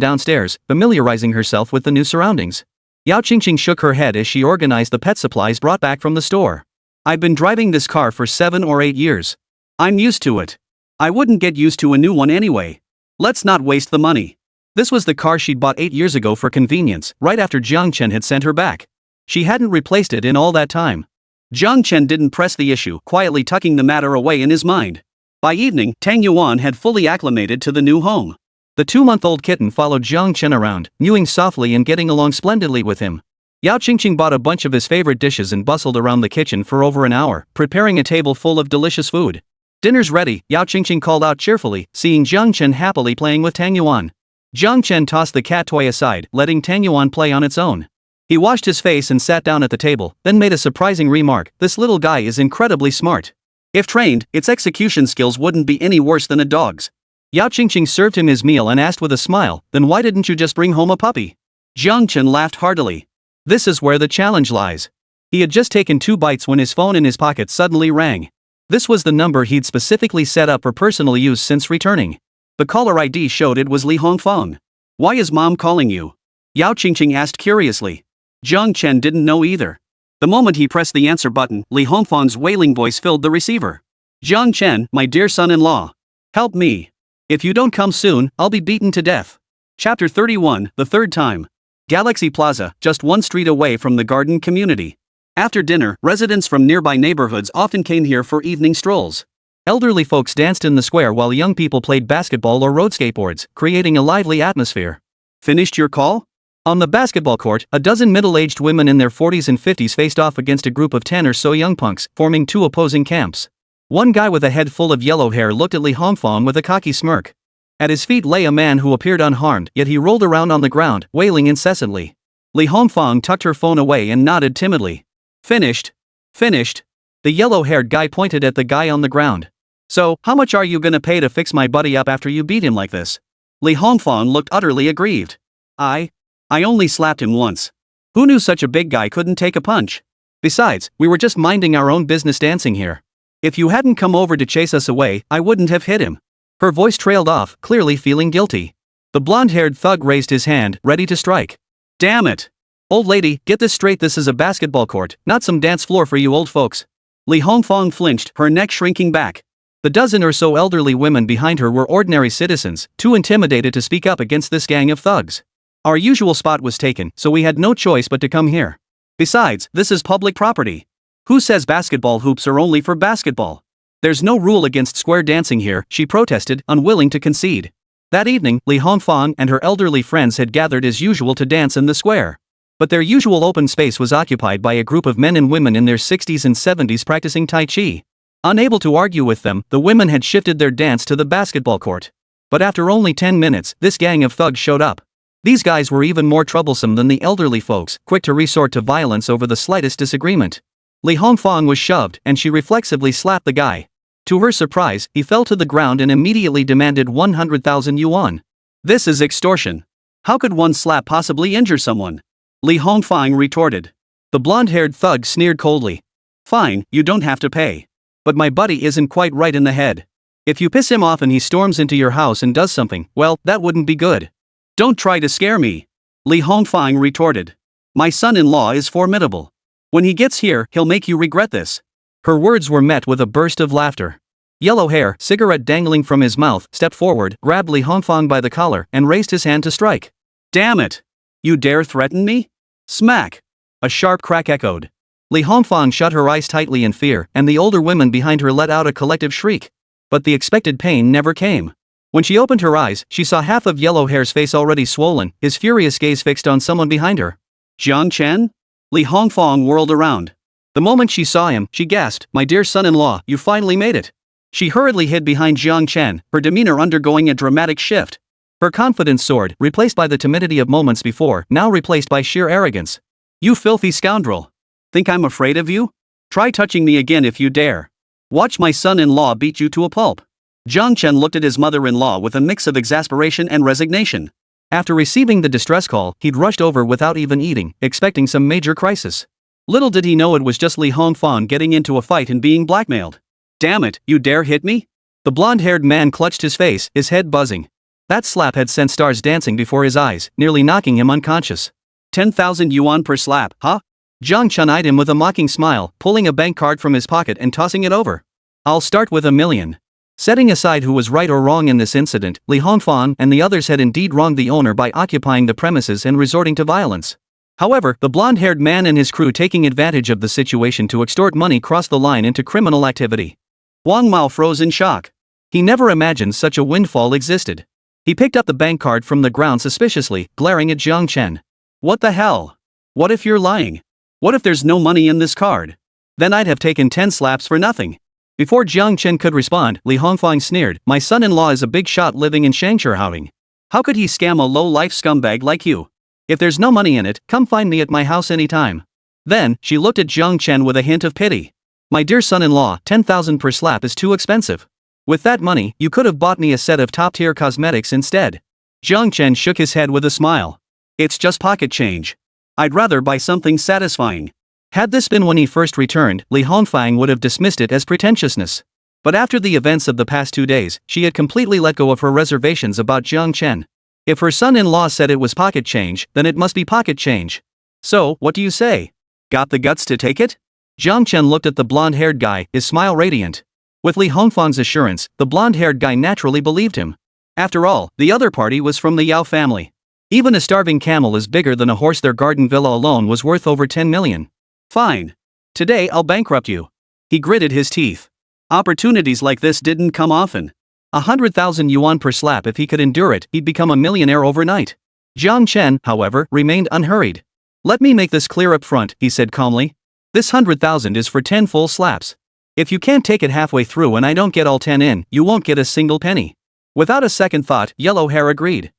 downstairs, familiarizing herself with the new surroundings. Yáo Qīngqing shook her head as she organized the pet supplies brought back from the store. I've been driving this car for 7 or 8 years. I'm used to it. I wouldn't get used to a new one anyway. Let's not waste the money. This was the car she'd bought 8 years ago for convenience, right after Jiāng Chén had sent her back. She hadn't replaced it in all that time. Jiāng Chén didn't press the issue, quietly tucking the matter away in his mind. By evening, Tang Yuan had fully acclimated to the new home. The 2-month-old kitten followed Jiāng Chén around, mewing softly and getting along splendidly with him. Yáo Qīngqing bought a bunch of his favorite dishes and bustled around the kitchen for over an hour, preparing a table full of delicious food. Dinner's ready, Yáo Qīngqing called out cheerfully, seeing Jiāng Chén happily playing with Tang Yuan. Jiāng Chén tossed the cat toy aside, letting Tang Yuan play on its own. He washed his face and sat down at the table, then made a surprising remark, this little guy is incredibly smart. If trained, its execution skills wouldn't be any worse than a dog's. Yáo Qīngqing served him his meal and asked with a smile, then why didn't you just bring home a puppy? Jiāng Chén laughed heartily. This is where the challenge lies. He had just taken 2 bites when his phone in his pocket suddenly rang. This was the number he'd specifically set up for personal use since returning. The caller ID showed it was Li Hongfeng. Why is mom calling you? Yáo Qīngqing asked curiously. Jiāng Chén didn't know either. The moment he pressed the answer button, Li Hongfeng's wailing voice filled the receiver. Jiāng Chén, my dear son-in-law. Help me. If you don't come soon, I'll be beaten to death. Chapter 31, the third time. Galaxy Plaza, just 1 street away from the garden community. After dinner, residents from nearby neighborhoods often came here for evening strolls. Elderly folks danced in the square while young people played basketball or rode skateboards, creating a lively atmosphere. Finished your call? On the basketball court, a dozen middle-aged women in their 40s and 50s faced off against a group of 10 or so young punks, forming 2 opposing camps. One guy with a head full of yellow hair looked at Li Hongfeng with a cocky smirk. At his feet lay a man who appeared unharmed, yet he rolled around on the ground, wailing incessantly. Li Hongfeng tucked her phone away and nodded timidly. Finished. Finished. The yellow-haired guy pointed at the guy on the ground. So, how much are you gonna pay to fix my buddy up after you beat him like this? Li Hongfeng looked utterly aggrieved. I only slapped him once. Who knew such a big guy couldn't take a punch? Besides, we were just minding our own business dancing here. If you hadn't come over to chase us away, I wouldn't have hit him. Her voice trailed off, clearly feeling guilty. The blonde-haired thug raised his hand, ready to strike. Damn it! Old lady, get this straight, this is a basketball court, not some dance floor for you old folks. Li Hongfeng flinched, her neck shrinking back. The dozen or so elderly women behind her were ordinary citizens, too intimidated to speak up against this gang of thugs. Our usual spot was taken, so we had no choice but to come here. Besides, this is public property. Who says basketball hoops are only for basketball? There's no rule against square dancing here, she protested, unwilling to concede. That evening, Li Hongfeng and her elderly friends had gathered as usual to dance in the square. But their usual open space was occupied by a group of men and women in their 60s and 70s practicing Tai Chi. Unable to argue with them, the women had shifted their dance to the basketball court. But after only 10 minutes, this gang of thugs showed up. These guys were even more troublesome than the elderly folks, quick to resort to violence over the slightest disagreement. Li Hongfeng was shoved, and she reflexively slapped the guy. To her surprise, he fell to the ground and immediately demanded 100,000 yuan. This is extortion. How could one slap possibly injure someone? Li Hongfeng retorted. The blonde-haired thug sneered coldly. Fine, you don't have to pay. But my buddy isn't quite right in the head. If you piss him off and he storms into your house and does something, well, that wouldn't be good. Don't try to scare me. Li Hongfeng retorted. My son-in-law is formidable. When he gets here, he'll make you regret this. Her words were met with a burst of laughter. Yellow hair, cigarette dangling from his mouth, stepped forward, grabbed Li Hongfeng by the collar, and raised his hand to strike. Damn it! You dare threaten me? Smack! A sharp crack echoed. Li Hongfang shut her eyes tightly in fear, and the older women behind her let out a collective shriek. But the expected pain never came. When she opened her eyes, she saw half of Yellow Hair's face already swollen, his furious gaze fixed on someone behind her. Jiāng Chén? Li Hongfang whirled around. The moment she saw him, she gasped, "My dear son-in-law, you finally made it." She hurriedly hid behind Jiāng Chén, her demeanor undergoing a dramatic shift. Her confidence soared, replaced by the timidity of moments before, now replaced by sheer arrogance. "You filthy scoundrel! Think I'm afraid of you? Try touching me again if you dare. Watch my son-in-law beat you to a pulp." Jiāng Chén looked at his mother-in-law with a mix of exasperation and resignation. After receiving the distress call, he'd rushed over without even eating, expecting some major crisis. Little did he know it was just Li Hongfang getting into a fight and being blackmailed. "Damn it, you dare hit me?" The blonde-haired man clutched his face, his head buzzing. That slap had sent stars dancing before his eyes, nearly knocking him unconscious. 10,000 yuan per slap, huh? Jiāng Chén eyed him with a mocking smile, pulling a bank card from his pocket and tossing it over. "I'll start with 1,000,000. Setting aside who was right or wrong in this incident, Li Hongfang and the others had indeed wronged the owner by occupying the premises and resorting to violence. However, the blonde-haired man and his crew taking advantage of the situation to extort money crossed the line into criminal activity. Wang Mao froze in shock. He never imagined such a windfall existed. He picked up the bank card from the ground suspiciously, glaring at Jiāng Chén. "What the hell? What if you're lying? What if there's no money in this card? Then I'd have taken 10 slaps for nothing." Before Jiāng Chén could respond, Li Hongfang sneered, "My son-in-law is a big shot living in Shangshihouting. How could he scam a low-life scumbag like you? If there's no money in it, come find me at my house anytime." Then, she looked at Jiāng Chén with a hint of pity. "My dear son-in-law, 10,000 per slap is too expensive. With that money, you could have bought me a set of top-tier cosmetics instead." Jiāng Chén shook his head with a smile. "It's just pocket change. I'd rather buy something satisfying." Had this been when he first returned, Li Hongfang would have dismissed it as pretentiousness. But after the events of the past 2 days, she had completely let go of her reservations about Jiāng Chén. If her son-in-law said it was pocket change, then it must be pocket change. "So, what do you say? Got the guts to take it?" Jiāng Chén looked at the blonde-haired guy, his smile radiant. With Li Hongfang's assurance, the blonde-haired guy naturally believed him. After all, the other party was from the Yao family. Even a starving camel is bigger than a horse. Their garden villa alone was worth over 10 million. "Fine. Today I'll bankrupt you." He gritted his teeth. Opportunities like this didn't come often. 100,000 yuan per slap. If he could endure it, he'd become a millionaire overnight. Jiāng Chén, however, remained unhurried. "Let me make this clear up front," he said calmly. "This 100,000 is for 10 full slaps. If you can't take it halfway through and I don't get all 10 in, you won't get a single penny." Without a second thought, Yellow Hair agreed.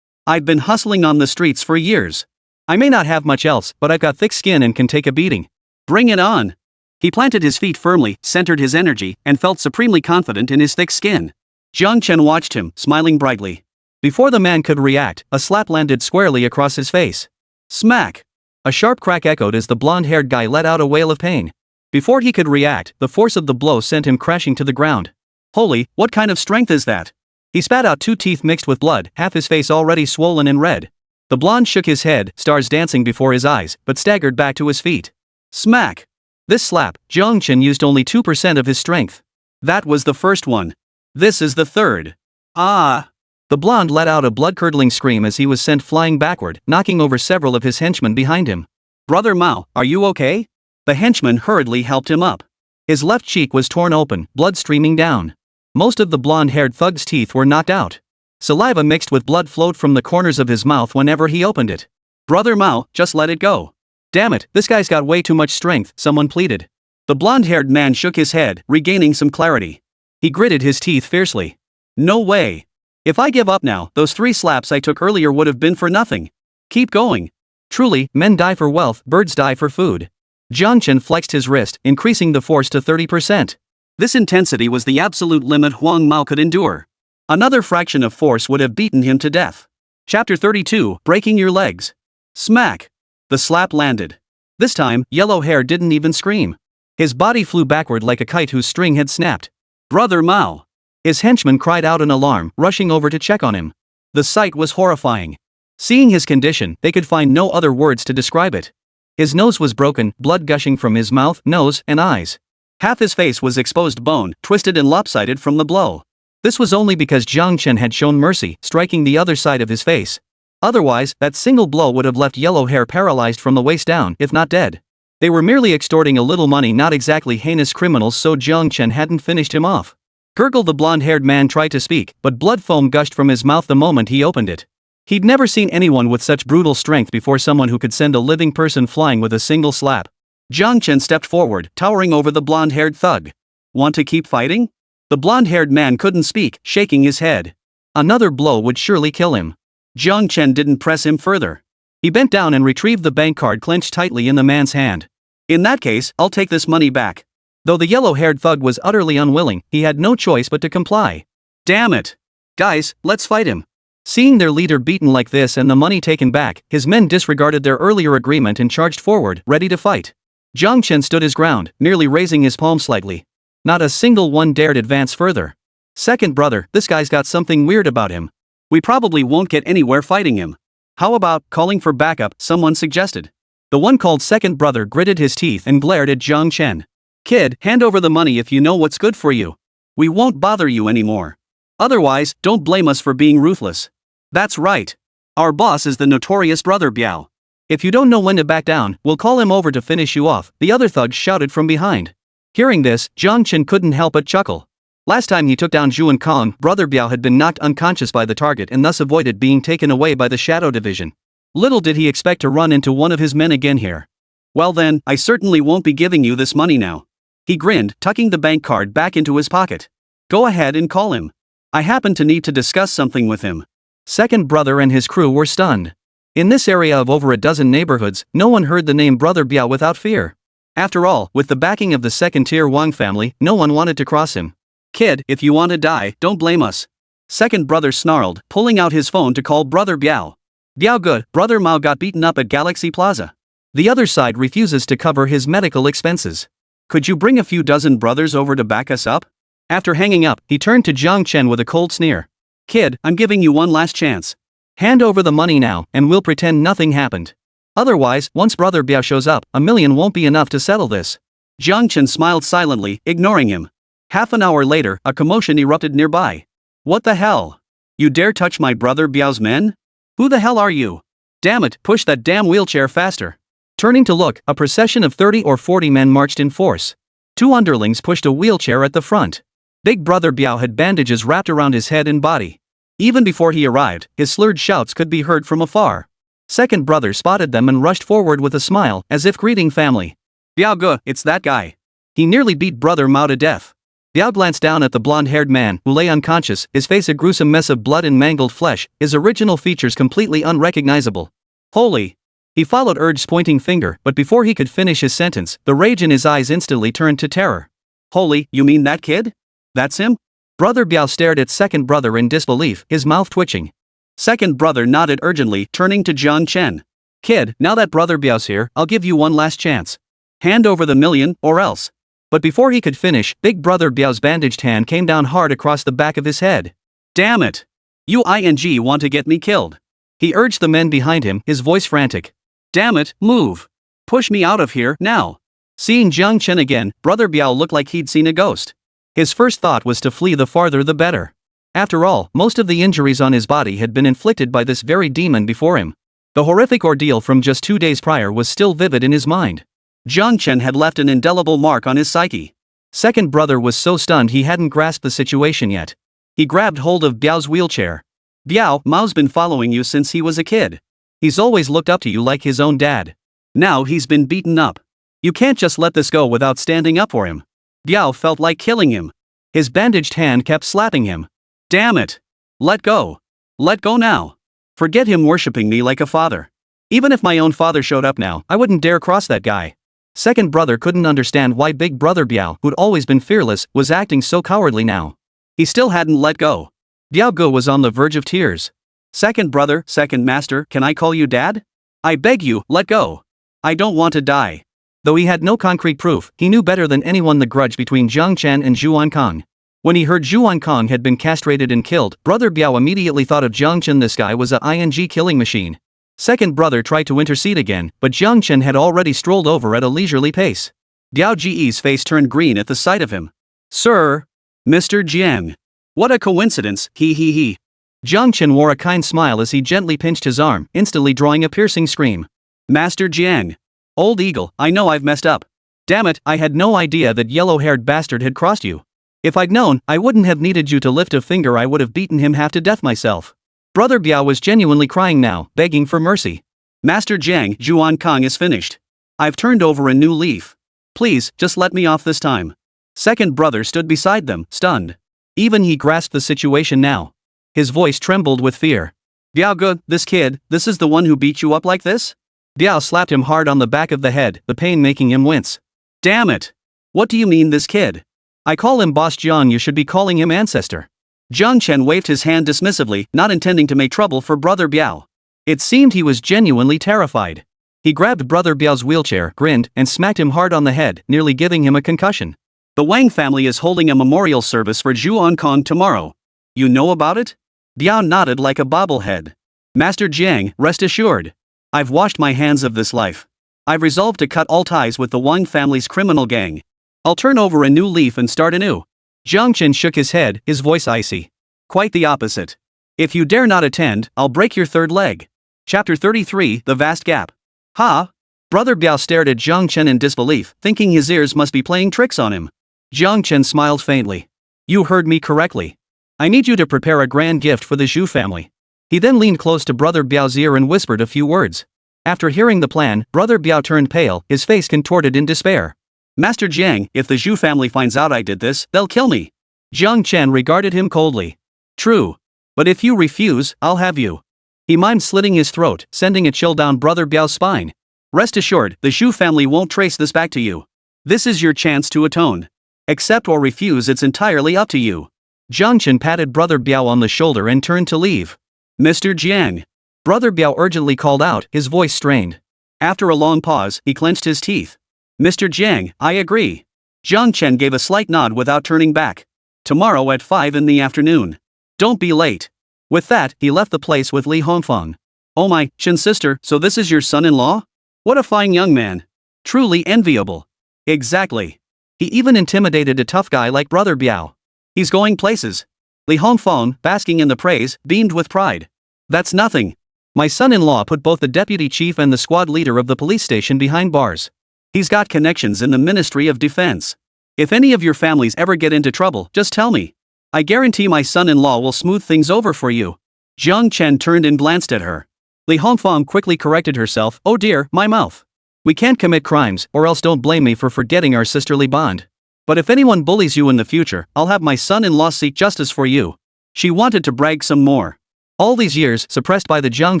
I've been hustling on the streets for years. I may not have much else, but I've got thick skin and can take a beating. Bring it on." He planted his feet firmly, centered his energy, and felt supremely confident in his thick skin. Jiāng Chén watched him, smiling brightly. Before the man could react, a slap landed squarely across his face. Smack! A sharp crack echoed as the blonde-haired guy let out a wail of pain. Before he could react, the force of the blow sent him crashing to the ground. Holy, what kind of strength is that? He spat out 2 teeth mixed with blood, half his face already swollen and red. The blonde shook his head, stars dancing before his eyes, but staggered back to his feet. Smack! This slap, Jiāng Chén used only 2% of his strength. That was the first one. This is the third. Ah! The blonde let out a blood-curdling scream as he was sent flying backward, knocking over several of his henchmen behind him. Brother Mao, are you okay? The henchman hurriedly helped him up. His left cheek was torn open, blood streaming down. Most of the blonde-haired thug's teeth were knocked out. Saliva mixed with blood flowed from the corners of his mouth whenever he opened it. Brother Mao, just let it go. Damn it, this guy's got way too much strength, someone pleaded. The blonde-haired man shook his head, regaining some clarity. He gritted his teeth fiercely. No way. If I give up now, those 3 slaps I took earlier would have been for nothing. Keep going. Truly, men die for wealth, birds die for food. Jiāng Chén flexed his wrist, increasing the force to 30%. This intensity was the absolute limit Huang Mao could endure. Another fraction of force would have beaten him to death. Chapter 32, Breaking Your Legs. Smack! The slap landed. This time, Yellow Hair didn't even scream. His body flew backward like a kite whose string had snapped. Brother Mao! His henchmen cried out in alarm, rushing over to check on him. The sight was horrifying. Seeing his condition, they could find no other words to describe it. His nose was broken, blood gushing from his mouth, nose, and eyes. Half his face was exposed bone, twisted and lopsided from the blow. This was only because Jiāng Chén had shown mercy, striking the other side of his face. Otherwise, that single blow would have left yellow hair paralyzed from the waist down, if not dead. They were merely extorting a little money, not exactly heinous criminals, so Jiāng Chén hadn't finished him off. Gurgle, the blonde-haired man tried to speak, but blood foam gushed from his mouth the moment he opened it. He'd never seen anyone with such brutal strength before, someone who could send a living person flying with a single slap. Jiāng Chén stepped forward, towering over the blonde-haired thug. Want to keep fighting? The blonde-haired man couldn't speak, shaking his head. Another blow would surely kill him. Jiāng Chén didn't press him further. He bent down and retrieved the bank card clenched tightly in the man's hand. In that case, I'll take this money back. Though the yellow-haired thug was utterly unwilling, he had no choice but to comply. Damn it! Guys, let's fight him. Seeing their leader beaten like this and the money taken back, his men disregarded their earlier agreement and charged forward, ready to fight. Jiāng Chén stood his ground, merely raising his palm slightly. Not a single one dared advance further. Second brother, this guy's got something weird about him. We probably won't get anywhere fighting him. How about calling for backup, someone suggested. The one called second brother gritted his teeth and glared at Jiāng Chén. Kid, hand over the money if you know what's good for you. We won't bother you anymore. Otherwise, don't blame us for being ruthless. That's right. Our boss is the notorious brother Biao. If you don't know when to back down, we'll call him over to finish you off, the other thugs shouted from behind. Hearing this, Jiāng Chén couldn't help but chuckle. Last time he took down Zhū Ānkāng, brother Biao had been knocked unconscious by the target and thus avoided being taken away by the Shadow Division. Little did he expect to run into one of his men again here. Well then, I certainly won't be giving you this money now. He grinned, tucking the bank card back into his pocket. Go ahead and call him. I happen to need to discuss something with him. Second brother and his crew were stunned. In this area of over a dozen neighborhoods, no one heard the name brother Biao without fear. After all, with the backing of the second-tier Wang family, no one wanted to cross him. Kid, if you want to die, don't blame us. Second brother snarled, pulling out his phone to call brother Biao. Biao good, brother Mao got beaten up at Galaxy Plaza. The other side refuses to cover his medical expenses. Could you bring a few dozen brothers over to back us up? After hanging up, he turned to Jiāng Chén with a cold sneer. Kid, I'm giving you one last chance. Hand over the money now, and we'll pretend nothing happened. Otherwise, once brother Biao shows up, $1 million won't be enough to settle this. Jiāng Chén smiled silently, ignoring him. Half an hour later, a commotion erupted nearby. What the hell? You dare touch my brother Biao's men? Who the hell are you? Damn it, push that damn wheelchair faster. Turning to look, a procession of 30 or 40 men marched in force. Two underlings pushed a wheelchair at the front. Big brother Biao had bandages wrapped around his head and body. Even before he arrived, his slurred shouts could be heard from afar. Second brother spotted them and rushed forward with a smile, as if greeting family. Biao Ge, it's that guy. He nearly beat brother Mao to death. Biao glanced down at the blonde-haired man, who lay unconscious, his face a gruesome mess of blood and mangled flesh, his original features completely unrecognizable. Holy! He followed Urge's pointing finger, but before he could finish his sentence, the rage in his eyes instantly turned to terror. Holy, you mean that kid? That's him? Brother Biao stared at second brother in disbelief, his mouth twitching. Second brother nodded urgently, turning to Jiāng Chén. Kid, now that brother Biao's here, I'll give you one last chance. Hand over the $1 million, or else. But before he could finish, big brother Biao's bandaged hand came down hard across the back of his head. Damn it! You want to get me killed. He urged the men behind him, his voice frantic. Damn it, move! Push me out of here, now! Seeing Jiāng Chén again, brother Biao looked like he'd seen a ghost. His first thought was to flee, the farther the better. After all, most of the injuries on his body had been inflicted by this very demon before him. The horrific ordeal from just 2 days prior was still vivid in his mind. Jiāng Chén had left an indelible mark on his psyche. Second brother was so stunned he hadn't grasped the situation yet. He grabbed hold of Biao's wheelchair. Biao, Mao's been following you since he was a kid. He's always looked up to you like his own dad. Now he's been beaten up. You can't just let this go without standing up for him. Biao felt like killing him. His bandaged hand kept slapping him. Damn it! Let go. Let go now. Forget him worshipping me like a father. Even if my own father showed up now, I wouldn't dare cross that guy. Second brother couldn't understand why big brother Biao, who'd always been fearless, was acting so cowardly now. He still hadn't let go. Biao Ge was on the verge of tears. Second brother, second master, can I call you dad? I beg you, let go. I don't want to die. Though he had no concrete proof, he knew better than anyone the grudge between Jiāng Chén and Zhū Ānkāng. When he heard Zhū Ānkāng had been castrated and killed, brother Biao immediately thought of Jiāng Chén. This guy was a killing machine. Second brother tried to intercede again, but Jiāng Chén had already strolled over at a leisurely pace. Biao Ge's face turned green at the sight of him. Sir! Mr. Jiang! What a coincidence, he. Jiāng Chén wore a kind smile as he gently pinched his arm, instantly drawing a piercing scream. Master Jiang. Old Eagle, I know I've messed up. Damn it, I had no idea that yellow-haired bastard had crossed you. If I'd known, I wouldn't have needed you to lift a finger. I would have beaten him half to death myself. Brother Biao was genuinely crying now, begging for mercy. Master Jiang, Zhū Ānkāng is finished. I've turned over a new leaf. Please, just let me off this time. Second brother stood beside them, stunned. Even he grasped the situation now. His voice trembled with fear. Biao Ge, this is the one who beat you up like this? Biao slapped him hard on the back of the head, the pain making him wince. Damn it! What do you mean this kid? I call him Boss Jiang, you should be calling him Ancestor. Jiāng Chén waved his hand dismissively, not intending to make trouble for Brother Biao. It seemed he was genuinely terrified. He grabbed Brother Biao's wheelchair, grinned, and smacked him hard on the head, nearly giving him a concussion. The Wang family is holding a memorial service for Zhū Ānkāng tomorrow. You know about it? Biao nodded like a bobblehead. Master Jiang, rest assured. I've washed my hands of this life. I've resolved to cut all ties with the Wang family's criminal gang. I'll turn over a new leaf and start anew. Jiāng Chén shook his head, his voice icy. Quite the opposite. If you dare not attend, I'll break your third leg. Chapter 33, The Vast Gap. Ha! Brother Biao stared at Jiāng Chén in disbelief, thinking his ears must be playing tricks on him. Jiāng Chén smiled faintly. You heard me correctly. I need you to prepare a grand gift for the Zhū family. He then leaned close to Brother Biao's ear and whispered a few words. After hearing the plan, Brother Biao turned pale, his face contorted in despair. Master Jiang, if the Zhū family finds out I did this, they'll kill me. Jiāng Chén regarded him coldly. True. But if you refuse, I'll have you. He mimed slitting his throat, sending a chill down Brother Biao's spine. Rest assured, the Zhū family won't trace this back to you. This is your chance to atone. Accept or refuse, it's entirely up to you. Jiāng Chén patted Brother Biao on the shoulder and turned to leave. Mr. Jiang. Brother Biao urgently called out, his voice strained. After a long pause, he clenched his teeth. Mr. Jiang, I agree. Jiāng Chén gave a slight nod without turning back. Tomorrow at 5 in the afternoon. Don't be late. With that, he left the place with Li Hongfeng. Oh my, Chén sister, so this is your son-in-law? What a fine young man. Truly enviable. Exactly. He even intimidated a tough guy like Brother Biao. He's going places. Li Hongfeng, basking in the praise, beamed with pride. That's nothing. My son-in-law put both the deputy chief and the squad leader of the police station behind bars. He's got connections in the Ministry of Defense. If any of your families ever get into trouble, just tell me. I guarantee my son-in-law will smooth things over for you. Jiāng Chén turned and glanced at her. Li Hongfeng quickly corrected herself. Oh dear, my mouth. We can't commit crimes, or else don't blame me for forgetting our sisterly bond. But if anyone bullies you in the future, I'll have my son-in-law seek justice for you. She wanted to brag some more. All these years, suppressed by the Jiang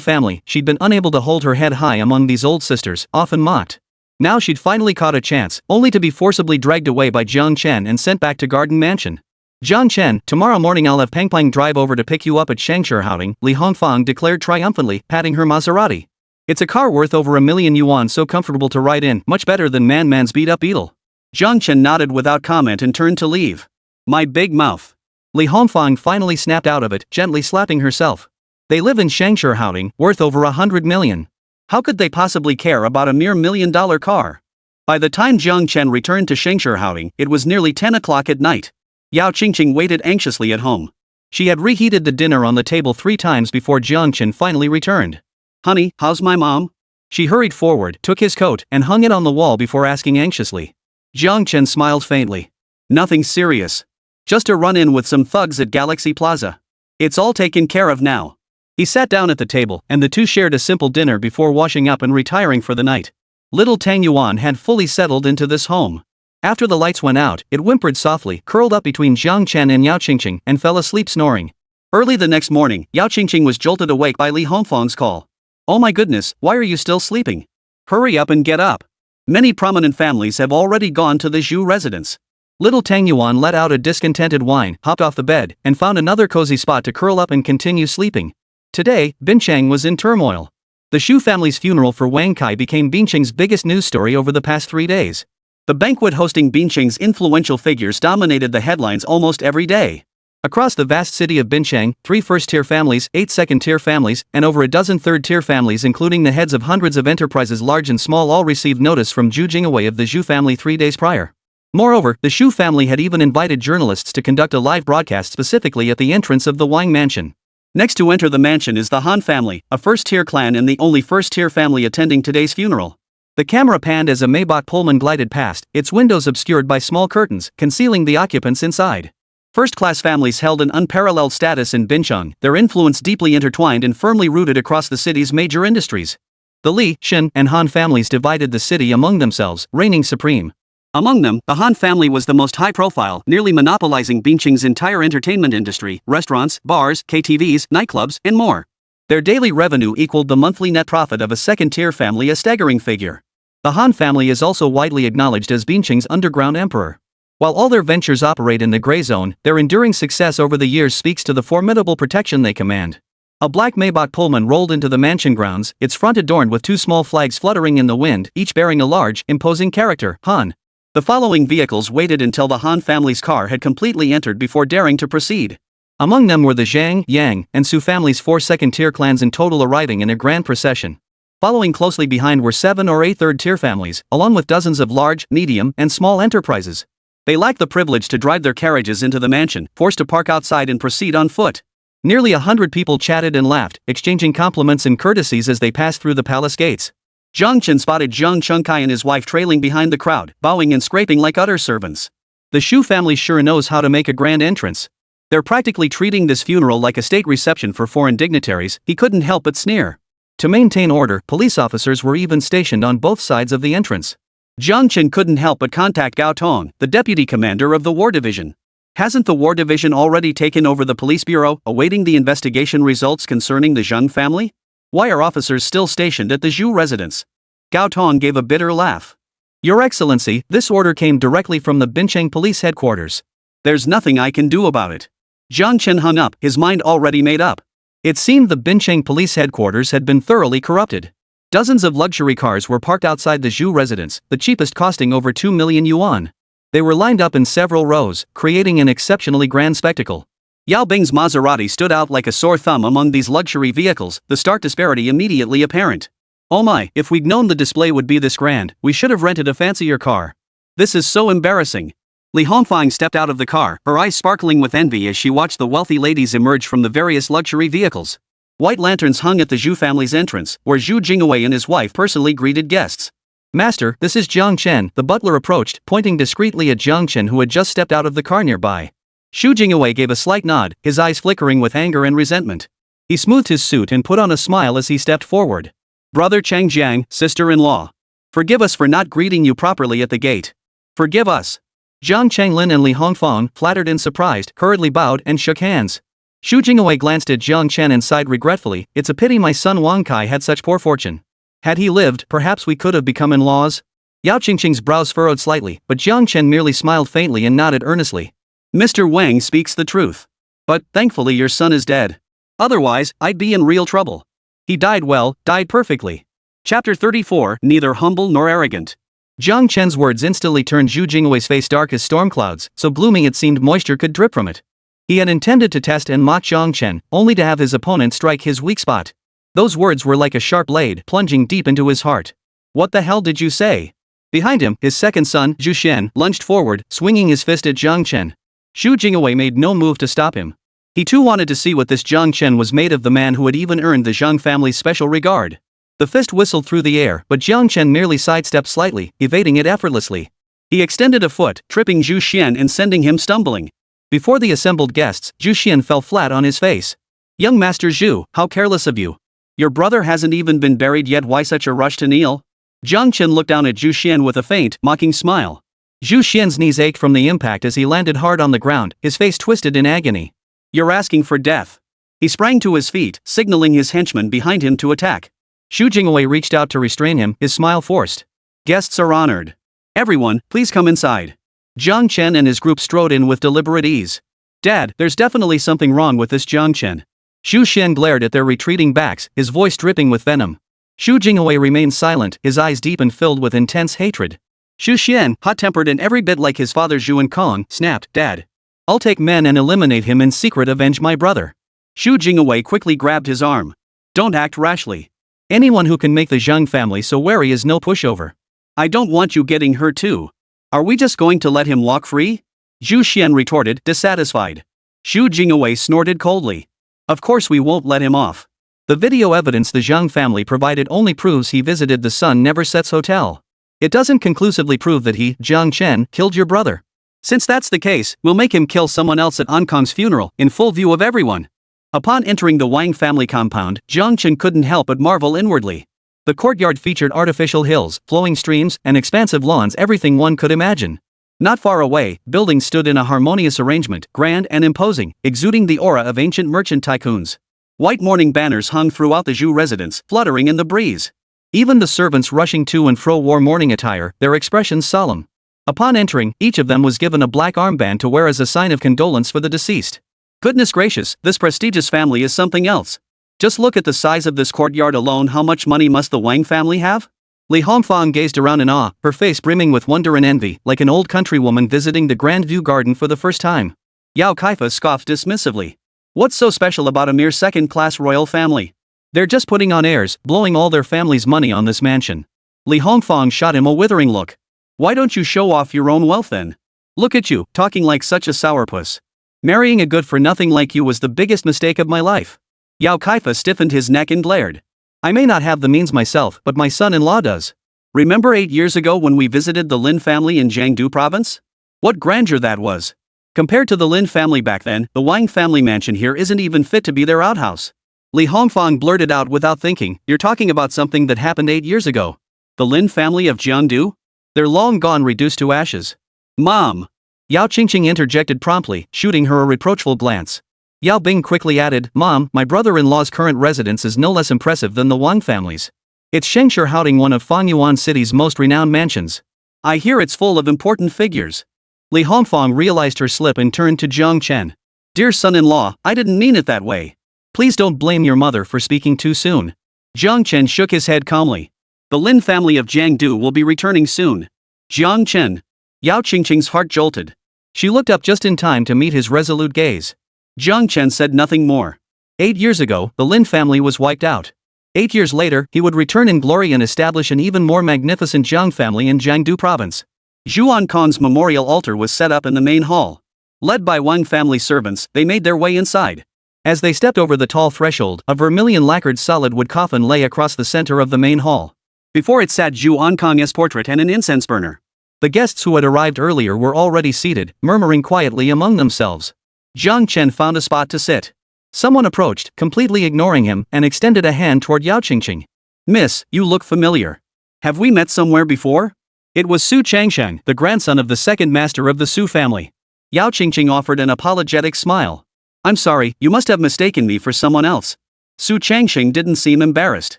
family, she'd been unable to hold her head high among these old sisters, often mocked. Now she'd finally caught a chance, only to be forcibly dragged away by Jiāng Chén and sent back to Garden Mansion. Jiāng Chén, tomorrow morning I'll have Pangpang drive over to pick you up at Shangshihouting, Li Hongfeng declared triumphantly, patting her Maserati. It's a car worth over $1,000,000 so comfortable to ride in, much better than Man's beat-up Beetle. Jiāng Chén nodded without comment and turned to leave. My big mouth. Li Hongfeng finally snapped out of it, gently slapping herself. They live in Shangshihouting, worth over $100 million. How could they possibly care about a mere $1 million car? By the time Jiāng Chén returned to Shangshihouting, it was nearly 10 o'clock at night. Yáo Qīngqing waited anxiously at home. She had reheated the dinner on the table 3 times before Jiāng Chén finally returned. Honey, how's my mom? She hurried forward, took his coat, and hung it on the wall before asking anxiously. Jiāng Chén smiled faintly. Nothing serious. Just a run-in with some thugs at Galaxy Plaza. It's all taken care of now. He sat down at the table, and the two shared a simple dinner before washing up and retiring for the night. Little Tang Yuan had fully settled into this home. After the lights went out, it whimpered softly, curled up between Jiāng Chén and Yáo Qīngqing, and fell asleep snoring. Early the next morning, Yáo Qīngqing was jolted awake by Li Hongfeng's call. Oh my goodness, why are you still sleeping? Hurry up and get up. Many prominent families have already gone to the Zhū residence. Little Tang Yuan let out a discontented whine, hopped off the bed, and found another cozy spot to curl up and continue sleeping. Today, Binchang was in turmoil. The Zhū family's funeral for Wang Kai became Binchang's biggest news story over the past 3 days. The banquet hosting Binchang's influential figures dominated the headlines almost every day. Across the vast city of Binchang, 3 first-tier families, 8 second-tier families, and over a dozen third-tier families including the heads of hundreds of enterprises large and small all received notice from Zhū Jingwei of the Zhū family 3 days prior. Moreover, the Zhū family had even invited journalists to conduct a live broadcast specifically at the entrance of the Wang mansion. Next to enter the mansion is the Han family, a first-tier clan and the only first-tier family attending today's funeral. The camera panned as a Maybach Pullman glided past, its windows obscured by small curtains, concealing the occupants inside. First-class families held an unparalleled status in Bincheng, their influence deeply intertwined and firmly rooted across the city's major industries. The Li, Shen, and Han families divided the city among themselves, reigning supreme. Among them, the Han family was the most high-profile, nearly monopolizing Bincheng's entire entertainment industry, restaurants, bars, KTVs, nightclubs, and more. Their daily revenue equaled the monthly net profit of a second-tier family, a staggering figure. The Han family is also widely acknowledged as Bincheng's underground emperor. While all their ventures operate in the gray zone, their enduring success over the years speaks to the formidable protection they command. A black Maybach Pullman rolled into the mansion grounds, its front adorned with two small flags fluttering in the wind, each bearing a large, imposing character, Han. The following vehicles waited until the Han family's car had completely entered before daring to proceed. Among them were the Zhang, Yang, and Su families' 4 second-tier clans in total arriving in a grand procession. Following closely behind were 7 or 8 third-tier families, along with dozens of large, medium, and small enterprises. They lacked the privilege to drive their carriages into the mansion, forced to park outside and proceed on foot. Nearly 100 people chatted and laughed, exchanging compliments and courtesies as they passed through the palace gates. Jiāng Chén spotted Jiāng Qīngqing and his wife trailing behind the crowd, bowing and scraping like utter servants. The Shu family sure knows how to make a grand entrance. They're practically treating this funeral like a state reception for foreign dignitaries, he couldn't help but sneer. To maintain order, police officers were even stationed on both sides of the entrance. Jiāng Chén couldn't help but contact Gao Tong, the deputy commander of the War Division. Hasn't the War Division already taken over the police bureau, awaiting the investigation results concerning the Zheng family? Why are officers still stationed at the Zhou residence? Gao Tong gave a bitter laugh. Your Excellency, this order came directly from the Bincheng police headquarters. There's nothing I can do about it. Jiāng Chén hung up, his mind already made up. It seemed the Bincheng police headquarters had been thoroughly corrupted. Dozens of luxury cars were parked outside the Zhou residence, the cheapest costing over 2 million yuan. They were lined up in several rows, creating an exceptionally grand spectacle. Yao Bing's Maserati stood out like a sore thumb among these luxury vehicles, the stark disparity immediately apparent. Oh my, if we'd known the display would be this grand, we should have rented a fancier car. This is so embarrassing. Li Hongfang stepped out of the car, her eyes sparkling with envy as she watched the wealthy ladies emerge from the various luxury vehicles. White lanterns hung at the Zhou family's entrance, where Zhou Jingwei and his wife personally greeted guests. Master, this is Jiāng Chén, the butler approached, pointing discreetly at Jiāng Chén who had just stepped out of the car nearby. Zhou Jingwei gave a slight nod, his eyes flickering with anger and resentment. He smoothed his suit and put on a smile as he stepped forward. Brother Chang Jiang, sister-in-law. Forgive us for not greeting you properly at the gate. Forgive us. Zhang Changlin and Li Hongfang, flattered and surprised, hurriedly bowed and shook hands. Zhu Jingwei glanced at Jiāng Chén and sighed regretfully, it's a pity my son Wang Kai had such poor fortune. Had he lived, perhaps we could have become in-laws. Yáo Qīngqing's brows furrowed slightly, but Jiāng Chén merely smiled faintly and nodded earnestly. Mr. Wang speaks the truth. But, thankfully your son is dead. Otherwise, I'd be in real trouble. He died well, died perfectly. Chapter 34, neither humble nor arrogant. Jiāng Chén's words instantly turned Zhu Jingwei's face dark as storm clouds, so blooming it seemed moisture could drip from it. He had intended to test and mock Jiāng Chén, only to have his opponent strike his weak spot. Those words were like a sharp blade, plunging deep into his heart. What the hell did you say? Behind him, his second son, Zhu Xian, lunged forward, swinging his fist at Jiāng Chén. Zhu Jingwei made no move to stop him. He too wanted to see what this Jiāng Chén was made of, the man who had even earned the Zheng family's special regard. The fist whistled through the air, but Jiāng Chén merely sidestepped slightly, evading it effortlessly. He extended a foot, tripping Zhu Xian and sending him stumbling. Before the assembled guests, Zhu Xian fell flat on his face. Young Master Zhu, how careless of you. Your brother hasn't even been buried yet, why such a rush to kneel? Jiāng Chén looked down at Zhu Xian with a faint, mocking smile. Zhu Xian's knees ached from the impact as he landed hard on the ground, his face twisted in agony. You're asking for death. He sprang to his feet, signaling his henchmen behind him to attack. Zhu Jingwei reached out to restrain him, his smile forced. Guests are honored. Everyone, please come inside. Jiāng Chén and his group strode in with deliberate ease. Dad, there's definitely something wrong with this Jiāng Chén. Zhu Xian glared at their retreating backs, his voice dripping with venom. Zhu Jingwei remained silent, his eyes deep and filled with intense hatred. Zhu Xian, hot-tempered and every bit like his father Zhū Ānkāng, snapped, Dad. I'll take men and eliminate him in secret, avenge my brother. Zhu Jingwei quickly grabbed his arm. Don't act rashly. Anyone who can make the Zheng family so wary is no pushover. I don't want you getting hurt too. Are we just going to let him walk free? Zhu Xian retorted, dissatisfied. Zhu Jingwei snorted coldly. Of course we won't let him off. The video evidence the Jiāng family provided only proves he visited the Sun Never Sets hotel. It doesn't conclusively prove that he, Jiāng Chén, killed your brother. Since that's the case, we'll make him kill someone else at Ānkāng's funeral, in full view of everyone. Upon entering the Wang family compound, Jiāng Chén couldn't help but marvel inwardly. The courtyard featured artificial hills, flowing streams, and expansive lawns, everything one could imagine. Not far away, buildings stood in a harmonious arrangement, grand and imposing, exuding the aura of ancient merchant tycoons. White mourning banners hung throughout the Zhū residence, fluttering in the breeze. Even the servants rushing to and fro wore mourning attire, their expressions solemn. Upon entering, each of them was given a black armband to wear as a sign of condolence for the deceased. Goodness gracious, this prestigious family is something else. Just look at the size of this courtyard alone. How much money must the Wang family have? Li Hongfang gazed around in awe, her face brimming with wonder and envy, like an old countrywoman visiting the Grand View Garden for the first time. Yao Qīngqing scoffed dismissively. What's so special about a mere second-class royal family? They're just putting on airs, blowing all their family's money on this mansion. Li Hongfang shot him a withering look. Why don't you show off your own wealth then? Look at you, talking like such a sourpuss. Marrying a good-for-nothing like you was the biggest mistake of my life. Yao Qīngqing stiffened his neck and glared. I may not have the means myself, but my son-in-law does. Remember 8 years ago when we visited the Lin family in Jiangdu province? What grandeur that was. Compared to the Lin family back then, the Wang family mansion here isn't even fit to be their outhouse. Li Hongfang blurted out without thinking, you're talking about something that happened 8 years ago. The Lin family of Jiangdu? They're long gone, reduced to ashes. Mom! Yao Qīngqing interjected promptly, shooting her a reproachful glance. Yao Bing quickly added, Mom, my brother-in-law's current residence is no less impressive than the Wang family's. It's Shengshi Haoding, one of Fanyuan City's most renowned mansions. I hear it's full of important figures. Li Hongfang realized her slip and turned to Jiāng Chén. Dear son-in-law, I didn't mean it that way. Please don't blame your mother for speaking too soon. Jiāng Chén shook his head calmly. The Lin family of Jiangdu will be returning soon. Jiāng Chén. Yao Qīngqing's heart jolted. She looked up just in time to meet his resolute gaze. Jiāng Chén said nothing more. 8 years ago, the Lin family was wiped out. 8 years later, he would return in glory and establish an even more magnificent Jiang family in Jiangdu province. Zhū Ānkāng's memorial altar was set up in the main hall. Led by Wang family servants, they made their way inside. As they stepped over the tall threshold, a vermilion lacquered solid wood coffin lay across the center of the main hall. Before it sat Zhū Ānkāng's portrait and an incense burner. The guests who had arrived earlier were already seated, murmuring quietly among themselves. Jiāng Chén found a spot to sit. Someone approached, completely ignoring him, and extended a hand toward Yao Qīngqing. Miss, you look familiar. Have we met somewhere before? It was Su Changsheng, the grandson of the second master of the Su family. Yao Qīngqing offered an apologetic smile. I'm sorry, you must have mistaken me for someone else. Su Changsheng didn't seem embarrassed.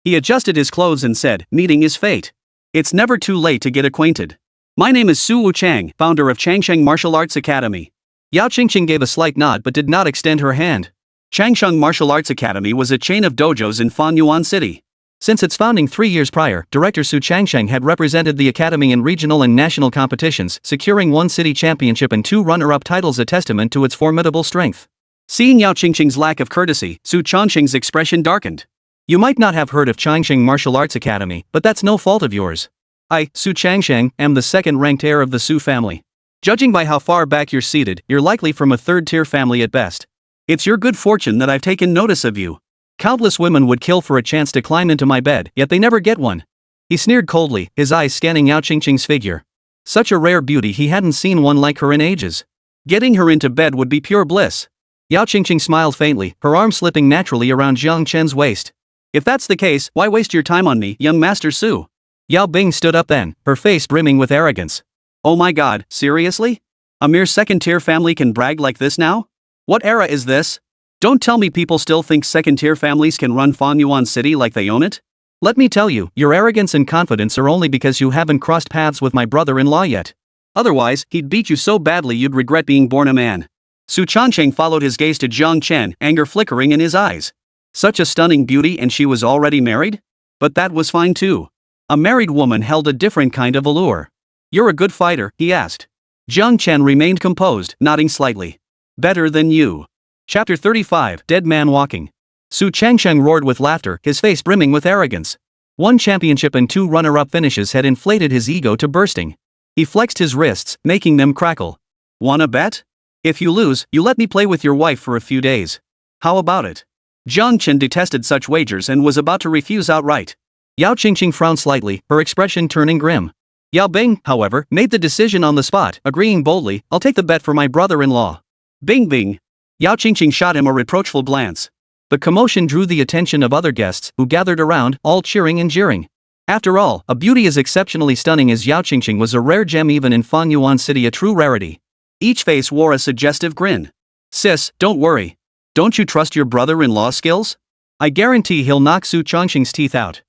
He adjusted his clothes and said, meeting is fate. It's never too late to get acquainted. My name is Su Wuchang, founder of Changsheng Martial Arts Academy. Yao Qīngqing gave a slight nod but did not extend her hand. Changsheng Martial Arts Academy was a chain of dojos in Fanyuan City. Since its founding 3 years prior, Director Su Changsheng had represented the academy in regional and national competitions, securing 1 city championship and 2 runner-up titles, a testament to its formidable strength. Seeing Yao Qīngqing's lack of courtesy, Su Changsheng's expression darkened. You might not have heard of Changsheng Martial Arts Academy, but that's no fault of yours. I, Su Changsheng, am the second-ranked heir of the Su family. Judging by how far back you're seated, you're likely from a third-tier family at best. It's your good fortune that I've taken notice of you. Countless women would kill for a chance to climb into my bed, yet they never get one. He sneered coldly, his eyes scanning Yao Qīngqing's figure. Such a rare beauty, he hadn't seen one like her in ages. Getting her into bed would be pure bliss. Yao Qīngqing smiled faintly, her arm slipping naturally around Jiāng Chén's waist. If that's the case, why waste your time on me, young Master Su? Yao Bing stood up then, her face brimming with arrogance. Oh my god, seriously? A mere second-tier family can brag like this now? What era is this? Don't tell me people still think second-tier families can run Fanyuan City like they own it? Let me tell you, your arrogance and confidence are only because you haven't crossed paths with my brother-in-law yet. Otherwise, he'd beat you so badly you'd regret being born a man. Su Changsheng followed his gaze to Jiāng Chén, anger flickering in his eyes. Such a stunning beauty, and she was already married? But that was fine too. A married woman held a different kind of allure. You're a good fighter, he asked. Jiāng Chén remained composed, nodding slightly. Better than you. Chapter 35, Dead Man Walking. Su Changsheng roared with laughter, his face brimming with arrogance. 1 championship and 2 runner-up finishes had inflated his ego to bursting. He flexed his wrists, making them crackle. Wanna bet? If you lose, you let me play with your wife for a few days. how about it? Jiāng Chén detested such wagers and was about to refuse outright. Yáo Qīngqing frowned slightly, her expression turning grim. Yáo Bing, however, made the decision on the spot, agreeing boldly, I'll take the bet for my brother-in-law. Bing bing. Yáo Qīngqing shot him a reproachful glance. The commotion drew the attention of other guests, who gathered around, all cheering and jeering. After all, a beauty as exceptionally stunning as Yáo Qīngqing was a rare gem even in Fanyuan City, a true rarity. Each face wore a suggestive grin. Sis, don't worry. Don't you trust your brother-in-law's skills? I guarantee he'll knock Zhū Ānkāng's teeth out.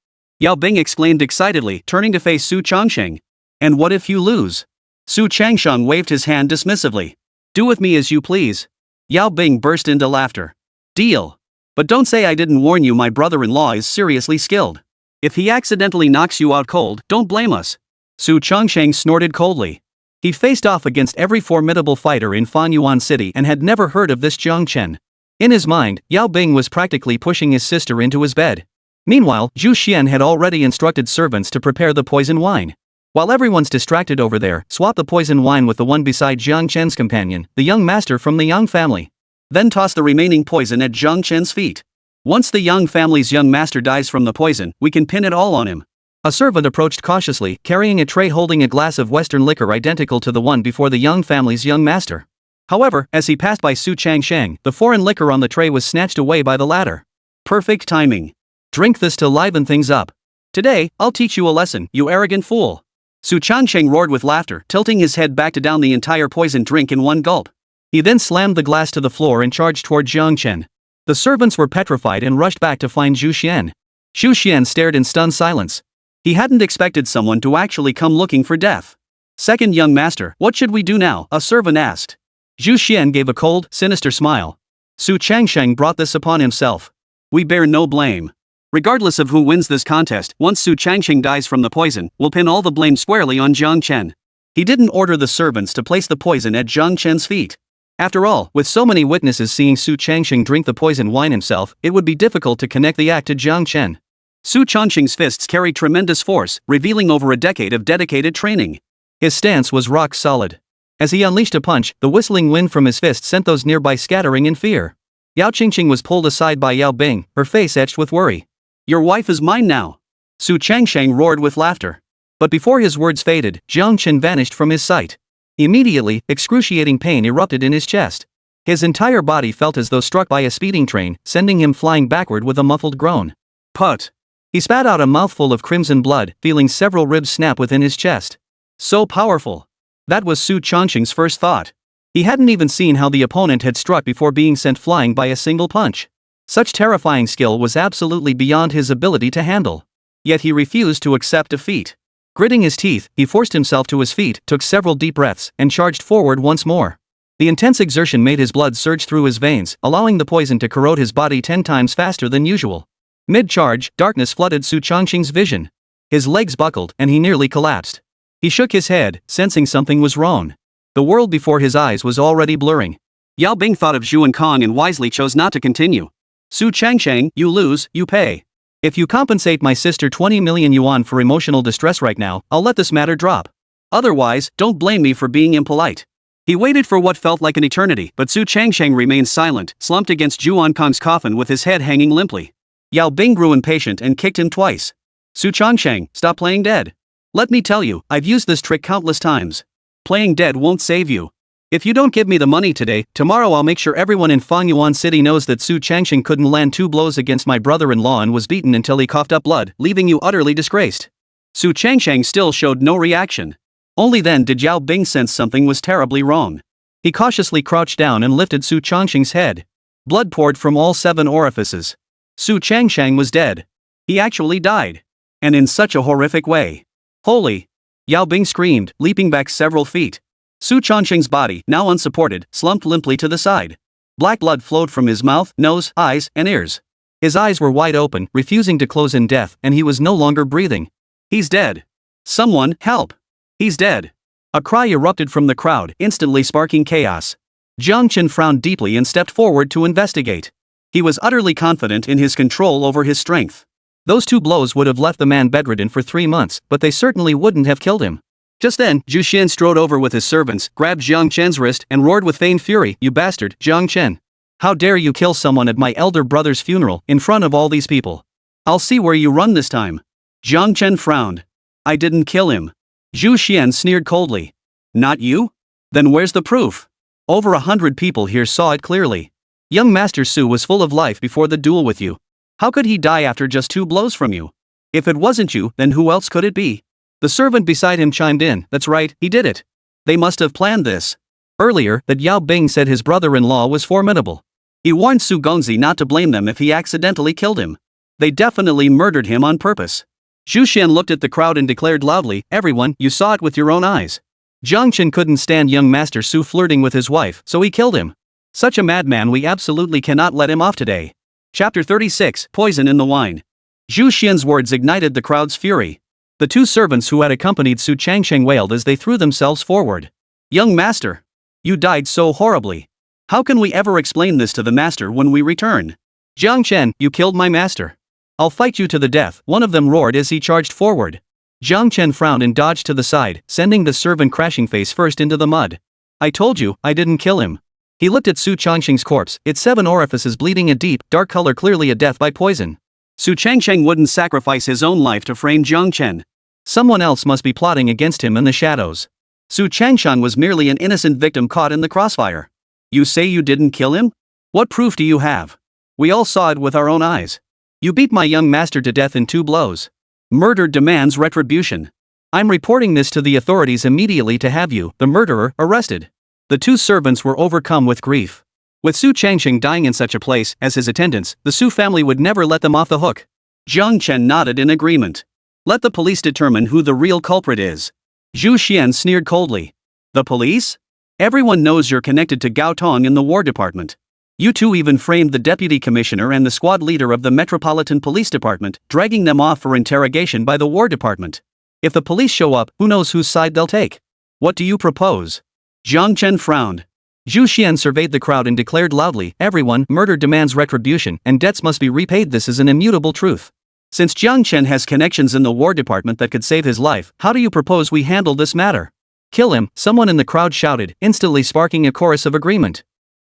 Yáo Bing exclaimed excitedly, turning to face Zhū Ānkāng. And what if you lose? Zhū Ānkāng waved his hand dismissively. Do with me as you please. Yáo Bing burst into laughter. Deal. But don't say I didn't warn you, my brother-in-law is seriously skilled. If he accidentally knocks you out cold, don't blame us. Zhū Ānkāng snorted coldly. He faced off against every formidable fighter in Fanyuan City and had never heard of this Jiāng Chén. In his mind, Yáo Bing was practically pushing his sister into his bed. Meanwhile, Zhu Xian had already instructed servants to prepare the poison wine. While everyone's distracted over there, swap the poison wine with the one beside Jiāng Chén's companion, the young master from the Yang family. Then toss the remaining poison at Jiāng Chén's feet. Once the Yang family's young master dies from the poison, we can pin it all on him. A servant approached cautiously, carrying a tray holding a glass of Western liquor identical to the one before the Yang family's young master. However, as he passed by Zhū Ānkāng, the foreign liquor on the tray was snatched away by the latter. Perfect timing. Drink this to liven things up. Today, I'll teach you a lesson, you arrogant fool. Zhū Ānkāng roared with laughter, tilting his head back to down the entire poisoned drink in one gulp. He then slammed the glass to the floor and charged toward Jiāng Chén. The servants were petrified and rushed back to find Zhu Xian. Zhu Xian stared in stunned silence. He hadn't expected someone to actually come looking for death. Second young master, what should we do now? A servant asked. Zhu Xian gave a cold, sinister smile. Zhū Ānkāng brought this upon himself. We bear no blame. Regardless of who wins this contest, once Zhū Ānkāng dies from the poison, we'll pin all the blame squarely on Jiāng Chén. He didn't order the servants to place the poison at Jiāng Chén's feet. After all, with so many witnesses seeing Zhū Ānkāng drink the poison wine himself, it would be difficult to connect the act to Jiāng Chén. Zhū Ānkāng's fists carried tremendous force, revealing over a decade of dedicated training. His stance was rock solid. As he unleashed a punch, the whistling wind from his fist sent those nearby scattering in fear. Yáo Qīngqing was pulled aside by Yáo Bing, her face etched with worry. Your wife is mine now. Zhū Ānkāng roared with laughter. But before his words faded, Jiāng Chén vanished from his sight. Immediately, excruciating pain erupted in his chest. His entire body felt as though struck by a speeding train, sending him flying backward with a muffled groan. Put! He spat out a mouthful of crimson blood, feeling several ribs snap within his chest. So powerful. That was Zhū Ānkāng's first thought. He hadn't even seen how the opponent had struck before being sent flying by a single punch. Such terrifying skill was absolutely beyond his ability to handle. Yet he refused to accept defeat. Gritting his teeth, he forced himself to his feet, took several deep breaths, and charged forward once more. The intense exertion made his blood surge through his veins, allowing the poison to corrode his body 10 times faster than usual. Mid-charge, darkness flooded Zhū Ānkāng's vision. His legs buckled, and he nearly collapsed. He shook his head, sensing something was wrong. The world before his eyes was already blurring. Yáo Bing thought of Zhū Ānkāng and wisely chose not to continue. Zhū Ānkāng, you lose, you pay. If you compensate my sister 20 million yuan for emotional distress right now, I'll let this matter drop. Otherwise, don't blame me for being impolite. He waited for what felt like an eternity, but Zhū Ānkāng remained silent, slumped against Zhū Ānkāng's coffin with his head hanging limply. Yáo Bing grew impatient and kicked him twice. Zhū Ānkāng, stop playing dead. Let me tell you, I've used this trick countless times. Playing dead won't save you. If you don't give me the money today, tomorrow I'll make sure everyone in Fanyuan City knows that Zhū Ānkāng couldn't land 2 blows against my brother-in-law and was beaten until he coughed up blood, leaving you utterly disgraced. Zhū Ānkāng still showed no reaction. Only then did Yáo Bing sense something was terribly wrong. He cautiously crouched down and lifted Zhū Ānkāng's head. Blood poured from all 7 orifices. Zhū Ānkāng was dead. He actually died. And in such a horrific way. Holy! Yáo Bing screamed, leaping back several feet. Zhū Ānkāng's body, now unsupported, slumped limply to the side. Black blood flowed from his mouth, nose, eyes, and ears. His eyes were wide open, refusing to close in death, and he was no longer breathing. He's dead. Someone, help! He's dead. A cry erupted from the crowd, instantly sparking chaos. Jiāng Chén frowned deeply and stepped forward to investigate. He was utterly confident in his control over his strength. Those 2 blows would have left the man bedridden for 3 months, but they certainly wouldn't have killed him. Just then, Zhu Xian strode over with his servants, grabbed Jiāng Chén's wrist, and roared with feigned fury, "You bastard, Jiāng Chén! How dare you kill someone at my elder brother's funeral in front of all these people? I'll see where you run this time. Jiāng Chén frowned. I didn't kill him. Zhu Xian sneered coldly. Not you? Then where's the proof? Over 100 people here saw it clearly. Young Master Su was full of life before the duel with you. How could he die after just 2 blows from you? If it wasn't you, then who else could it be? The servant beside him chimed in. That's right, he did it. They must have planned this. Earlier, that Yao Bing said his brother-in-law was formidable. He warned Su Gongzi not to blame them if he accidentally killed him. They definitely murdered him on purpose. Zhu Xian looked at the crowd and declared loudly, everyone, you saw it with your own eyes. Jiāng Chén couldn't stand young Master Su flirting with his wife, so he killed him. Such a madman, we absolutely cannot let him off today. Chapter 36, Poison in the Wine. Zhu Xian's words ignited the crowd's fury. The 2 servants who had accompanied Su Changsheng wailed as they threw themselves forward. Young master! You died so horribly. How can we ever explain this to the master when we return? Jiāng Chén, you killed my master. I'll fight you to the death, one of them roared as he charged forward. Jiāng Chén frowned and dodged to the side, sending the servant crashing face first into the mud. I told you, I didn't kill him. He looked at Su Changsheng's corpse, its 7 orifices bleeding a deep, dark color, clearly a death by poison. Su Changsheng wouldn't sacrifice his own life to frame Jiāng Chén. Someone else must be plotting against him in the shadows. Su Changsheng was merely an innocent victim caught in the crossfire. You say you didn't kill him? What proof do you have? We all saw it with our own eyes. You beat my young master to death in 2 blows. Murder demands retribution. I'm reporting this to the authorities immediately to have you, the murderer, arrested. The 2 servants were overcome with grief. With Su Changsheng dying in such a place as his attendants, the Su family would never let them off the hook. Jiāng Chén nodded in agreement. Let the police determine who the real culprit is. Zhu Xian sneered coldly. The police? Everyone knows you're connected to Gao Tong in the War Department. You 2 even framed the deputy commissioner and the squad leader of the Metropolitan Police Department, dragging them off for interrogation by the War Department. If the police show up, who knows whose side they'll take? What do you propose? Jiāng Chén frowned. Zhu Xian surveyed the crowd and declared loudly, everyone, murder demands retribution, and debts must be repaid. This is an immutable truth. Since Jiāng Chén has connections in the War Department that could save his life, how do you propose we handle this matter? Kill him, someone in the crowd shouted, instantly sparking a chorus of agreement.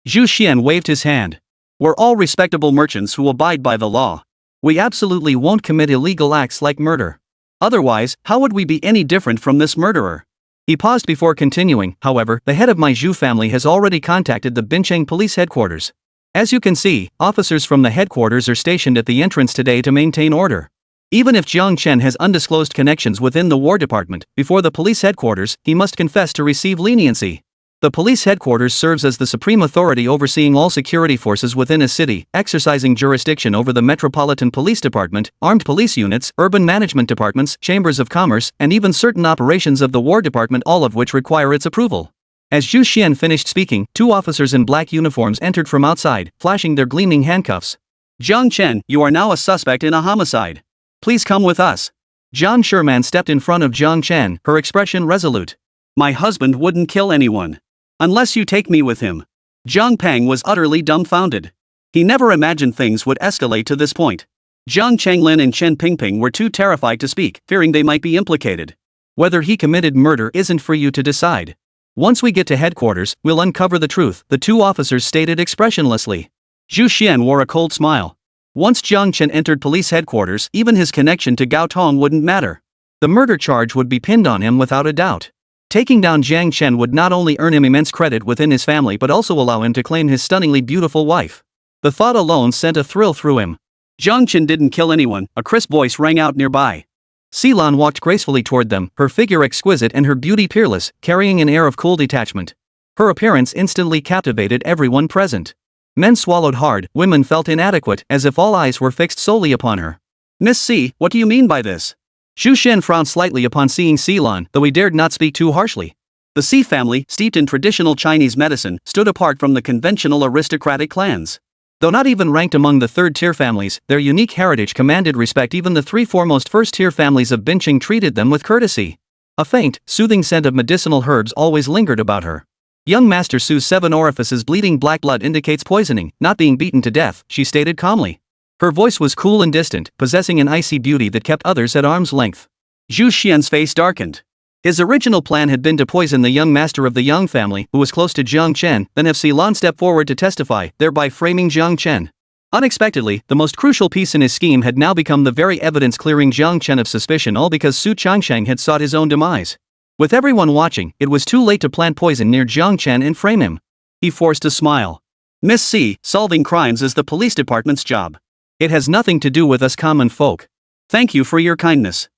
Zhu Xian waved his hand. We're all respectable merchants who abide by the law. We absolutely won't commit illegal acts like murder. Otherwise, how would we be any different from this murderer? He paused before continuing, however, the head of my Zhu family has already contacted the Bincheng police headquarters. As you can see, officers from the headquarters are stationed at the entrance today to maintain order. Even if Jiāng Chén has undisclosed connections within the War Department, before the police headquarters, he must confess to receive leniency. The police headquarters serves as the supreme authority overseeing all security forces within a city, exercising jurisdiction over the Metropolitan Police Department, armed police units, urban management departments, chambers of commerce, and even certain operations of the War Department, all of which require its approval. As Zhu Xian finished speaking, 2 officers in black uniforms entered from outside, flashing their gleaming handcuffs. Jiāng Chén, you are now a suspect in a homicide. Please come with us. Zhang Sherman stepped in front of Jiāng Chén, her expression resolute. My husband wouldn't kill anyone. Unless you take me with him. Zhang Peng was utterly dumbfounded. He never imagined things would escalate to this point. Zhang Changlin and Chen Pingping were too terrified to speak, fearing they might be implicated. Whether he committed murder isn't for you to decide. Once we get to headquarters, we'll uncover the truth, the 2 officers stated expressionlessly. Zhu Xian wore a cold smile. Once Jiāng Chén entered police headquarters, even his connection to Gao Tong wouldn't matter. The murder charge would be pinned on him without a doubt. Taking down Jiāng Chén would not only earn him immense credit within his family but also allow him to claim his stunningly beautiful wife. The thought alone sent a thrill through him. Jiāng Chén didn't kill anyone, a crisp voice rang out nearby. Silan walked gracefully toward them, her figure exquisite and her beauty peerless, carrying an air of cool detachment. Her appearance instantly captivated everyone present. Men swallowed hard, women felt inadequate, as if all eyes were fixed solely upon her. Miss C, what do you mean by this? Zhu Xian frowned slightly upon seeing Silan, though he dared not speak too harshly. The Si family, steeped in traditional Chinese medicine, stood apart from the conventional aristocratic clans. Though not even ranked among the third-tier families, their unique heritage commanded respect. Even the 3 foremost first-tier families of Bincheng treated them with courtesy. A faint, soothing scent of medicinal herbs always lingered about her. Young Master Su's 7 orifices bleeding black blood indicates poisoning, not being beaten to death, she stated calmly. Her voice was cool and distant, possessing an icy beauty that kept others at arm's length. Zhu Xian's face darkened. His original plan had been to poison the young master of the Yang family, who was close to Jiāng Chén, then have Lan step forward to testify, thereby framing Jiāng Chén. Unexpectedly, the most crucial piece in his scheme had now become the very evidence clearing Jiāng Chén of suspicion, all because Zhū Ānkāng had sought his own demise. With everyone watching, it was too late to plant poison near Jiāng Chén and frame him. He forced a smile. Miss C, solving crimes is the police department's job. It has nothing to do with us common folk. Thank you for your kindness.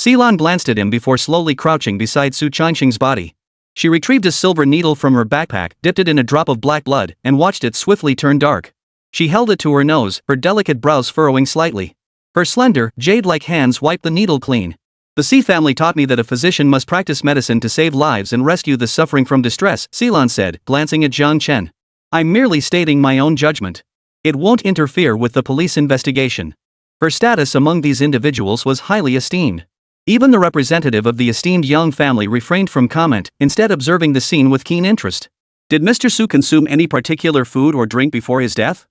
Lan glanced at him before slowly crouching beside Zhū Ānkāng's body. She retrieved a silver needle from her backpack, dipped it in a drop of black blood, and watched it swiftly turn dark. She held it to her nose, her delicate brows furrowing slightly. Her slender, jade-like hands wiped the needle clean. The C family taught me that a physician must practice medicine to save lives and rescue the suffering from distress, Lan said, glancing at Jiāng Chén. I'm merely stating my own judgment. It won't interfere with the police investigation. Her status among these individuals was highly esteemed. Even the representative of the esteemed Yang family refrained from comment, instead observing the scene with keen interest. Did Mr. Su consume any particular food or drink before his death?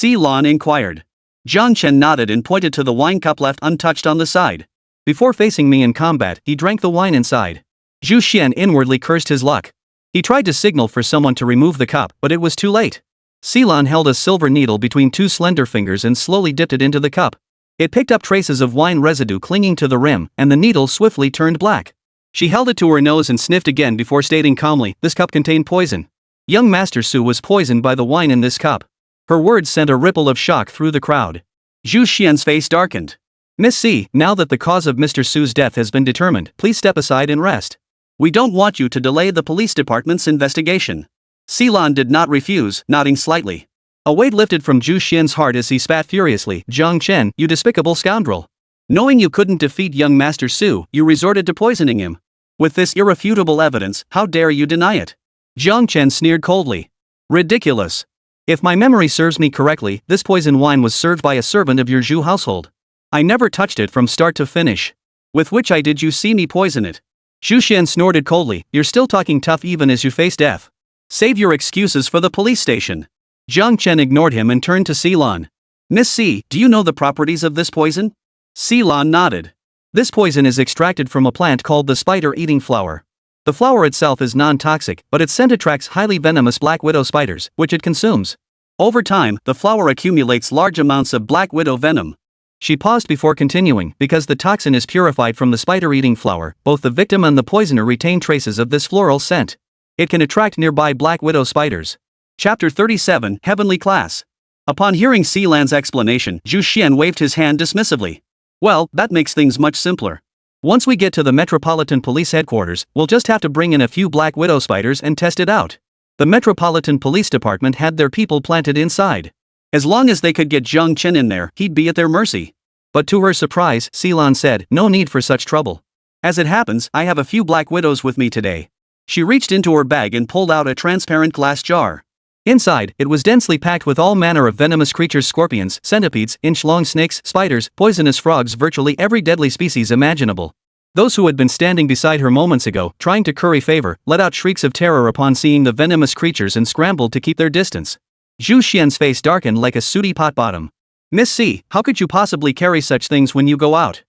Lan inquired. Jiāng Chén nodded and pointed to the wine cup left untouched on the side. Before facing me in combat, he drank the wine inside. Zhu Xian inwardly cursed his luck. He tried to signal for someone to remove the cup, but it was too late. Lan held a silver needle between two slender fingers and slowly dipped it into the cup. It picked up traces of wine residue clinging to the rim, and the needle swiftly turned black. She held it to her nose and sniffed again before stating calmly, this cup contained poison. Young Master Su was poisoned by the wine in this cup. Her words sent a ripple of shock through the crowd. Zhu Xian's face darkened. Miss C, now that the cause of Mr. Su's death has been determined, please step aside and rest. We don't want you to delay the police department's investigation. Lan did not refuse, nodding slightly. A weight lifted from Zhu Xian's heart as he spat furiously, Jiāng Chén, you despicable scoundrel. Knowing you couldn't defeat young Master Su, you resorted to poisoning him. With this irrefutable evidence, how dare you deny it? Jiāng Chén sneered coldly. Ridiculous. If my memory serves me correctly, this poison wine was served by a servant of your Zhou household. I never touched it from start to finish. With which eye did you see me poison it? Zhu Xian snorted coldly, you're still talking tough even as you face death. Save your excuses for the police station. Jiāng Chén ignored him and turned to Lan. Miss C, do you know the properties of this poison? Lan nodded. This poison is extracted from a plant called the spider-eating flower. The flower itself is non-toxic, but its scent attracts highly venomous black widow spiders, which it consumes. Over time, the flower accumulates large amounts of black widow venom. She paused before continuing, because the toxin is purified from the spider-eating flower, both the victim and the poisoner retain traces of this floral scent. It can attract nearby black widow spiders. Chapter 37, Heavenly Class. Upon hearing Lan's explanation, Zhu Xian waved his hand dismissively. Well, that makes things much simpler. Once we get to the Metropolitan Police Headquarters, we'll just have to bring in a few black widow spiders and test it out. The Metropolitan Police Department had their people planted inside. As long as they could get Jiāng Chén in there, he'd be at their mercy. But to her surprise, Lan said, no need for such trouble. As it happens, I have a few black widows with me today. She reached into her bag and pulled out a transparent glass jar. Inside, it was densely packed with all manner of venomous creatures, scorpions, centipedes, inch-long snakes, spiders, poisonous frogs, virtually every deadly species imaginable. Those who had been standing beside her moments ago, trying to curry favor, let out shrieks of terror upon seeing the venomous creatures and scrambled to keep their distance. Zhu Xian's face darkened like a sooty pot bottom. Miss C, how could you possibly carry such things when you go out?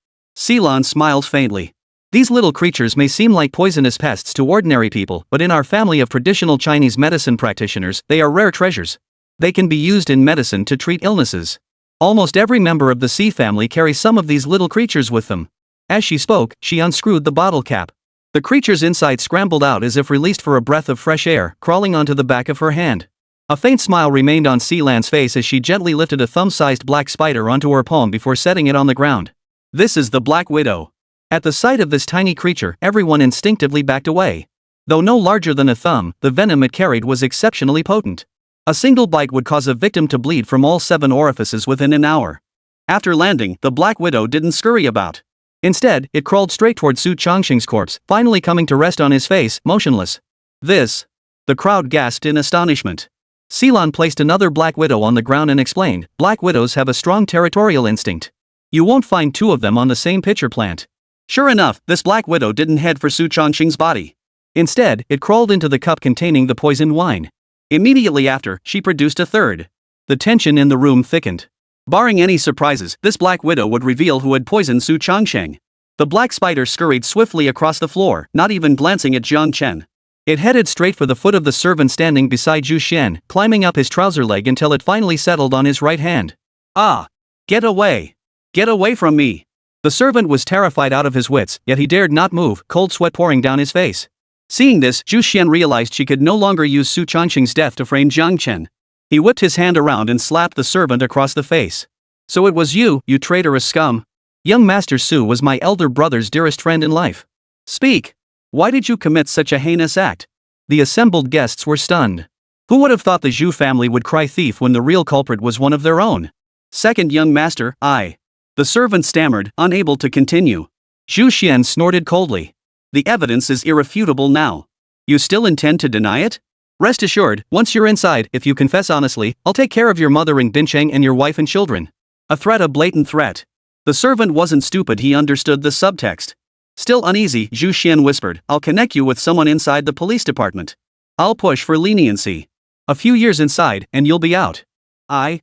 Lan smiled faintly. These little creatures may seem like poisonous pests to ordinary people, but in our family of traditional Chinese medicine practitioners, they are rare treasures. They can be used in medicine to treat illnesses. Almost every member of the C family carries some of these little creatures with them. As she spoke, she unscrewed the bottle cap. The creatures inside scrambled out as if released for a breath of fresh air, crawling onto the back of her hand. A faint smile remained on Lan's face as she gently lifted a thumb-sized black spider onto her palm before setting it on the ground. This is the Black Widow. At the sight of this tiny creature, everyone instinctively backed away. Though no larger than a thumb, the venom it carried was exceptionally potent. A single bite would cause a victim to bleed from all 7 orifices within an hour. After landing, the Black Widow didn't scurry about. Instead, it crawled straight toward Zhū Ānkāng's corpse, finally coming to rest on his face, motionless. This. The crowd gasped in astonishment. Lan placed another Black Widow on the ground and explained, Black Widows have a strong territorial instinct. You won't find 2 of them on the same pitcher plant. Sure enough, this Black Widow didn't head for Zhū Ānkāng's body. Instead, it crawled into the cup containing the poisoned wine. Immediately after, she produced a third. The tension in the room thickened. Barring any surprises, this Black Widow would reveal who had poisoned Zhū Ānkāng. The black spider scurried swiftly across the floor, not even glancing at Jiāng Chén. It headed straight for the foot of the servant standing beside Zhū Xian, climbing up his trouser leg until it finally settled on his right hand. Ah! Get away! Get away from me! The servant was terrified out of his wits, yet he dared not move, cold sweat pouring down his face. Seeing this, Zhū Xian realized she could no longer use Su Changqing's death to frame Jiāng Chén. He whipped his hand around and slapped the servant across the face. So it was you, you traitorous scum. Young Master Su was my elder brother's dearest friend in life. Speak! Why did you commit such a heinous act? The assembled guests were stunned. Who would have thought the Zhou family would cry thief when the real culprit was one of their own? Second young master, I. The servant stammered, unable to continue. Zhū Xian snorted coldly. The evidence is irrefutable now. You still intend to deny it? Rest assured, once you're inside, if you confess honestly, I'll take care of your mother in Bincheng and your wife and children. A threat, a blatant threat. The servant wasn't stupid, he understood the subtext. Still uneasy, Zhū Xian whispered, I'll connect you with someone inside the police department. I'll push for leniency. A few years inside, and you'll be out. I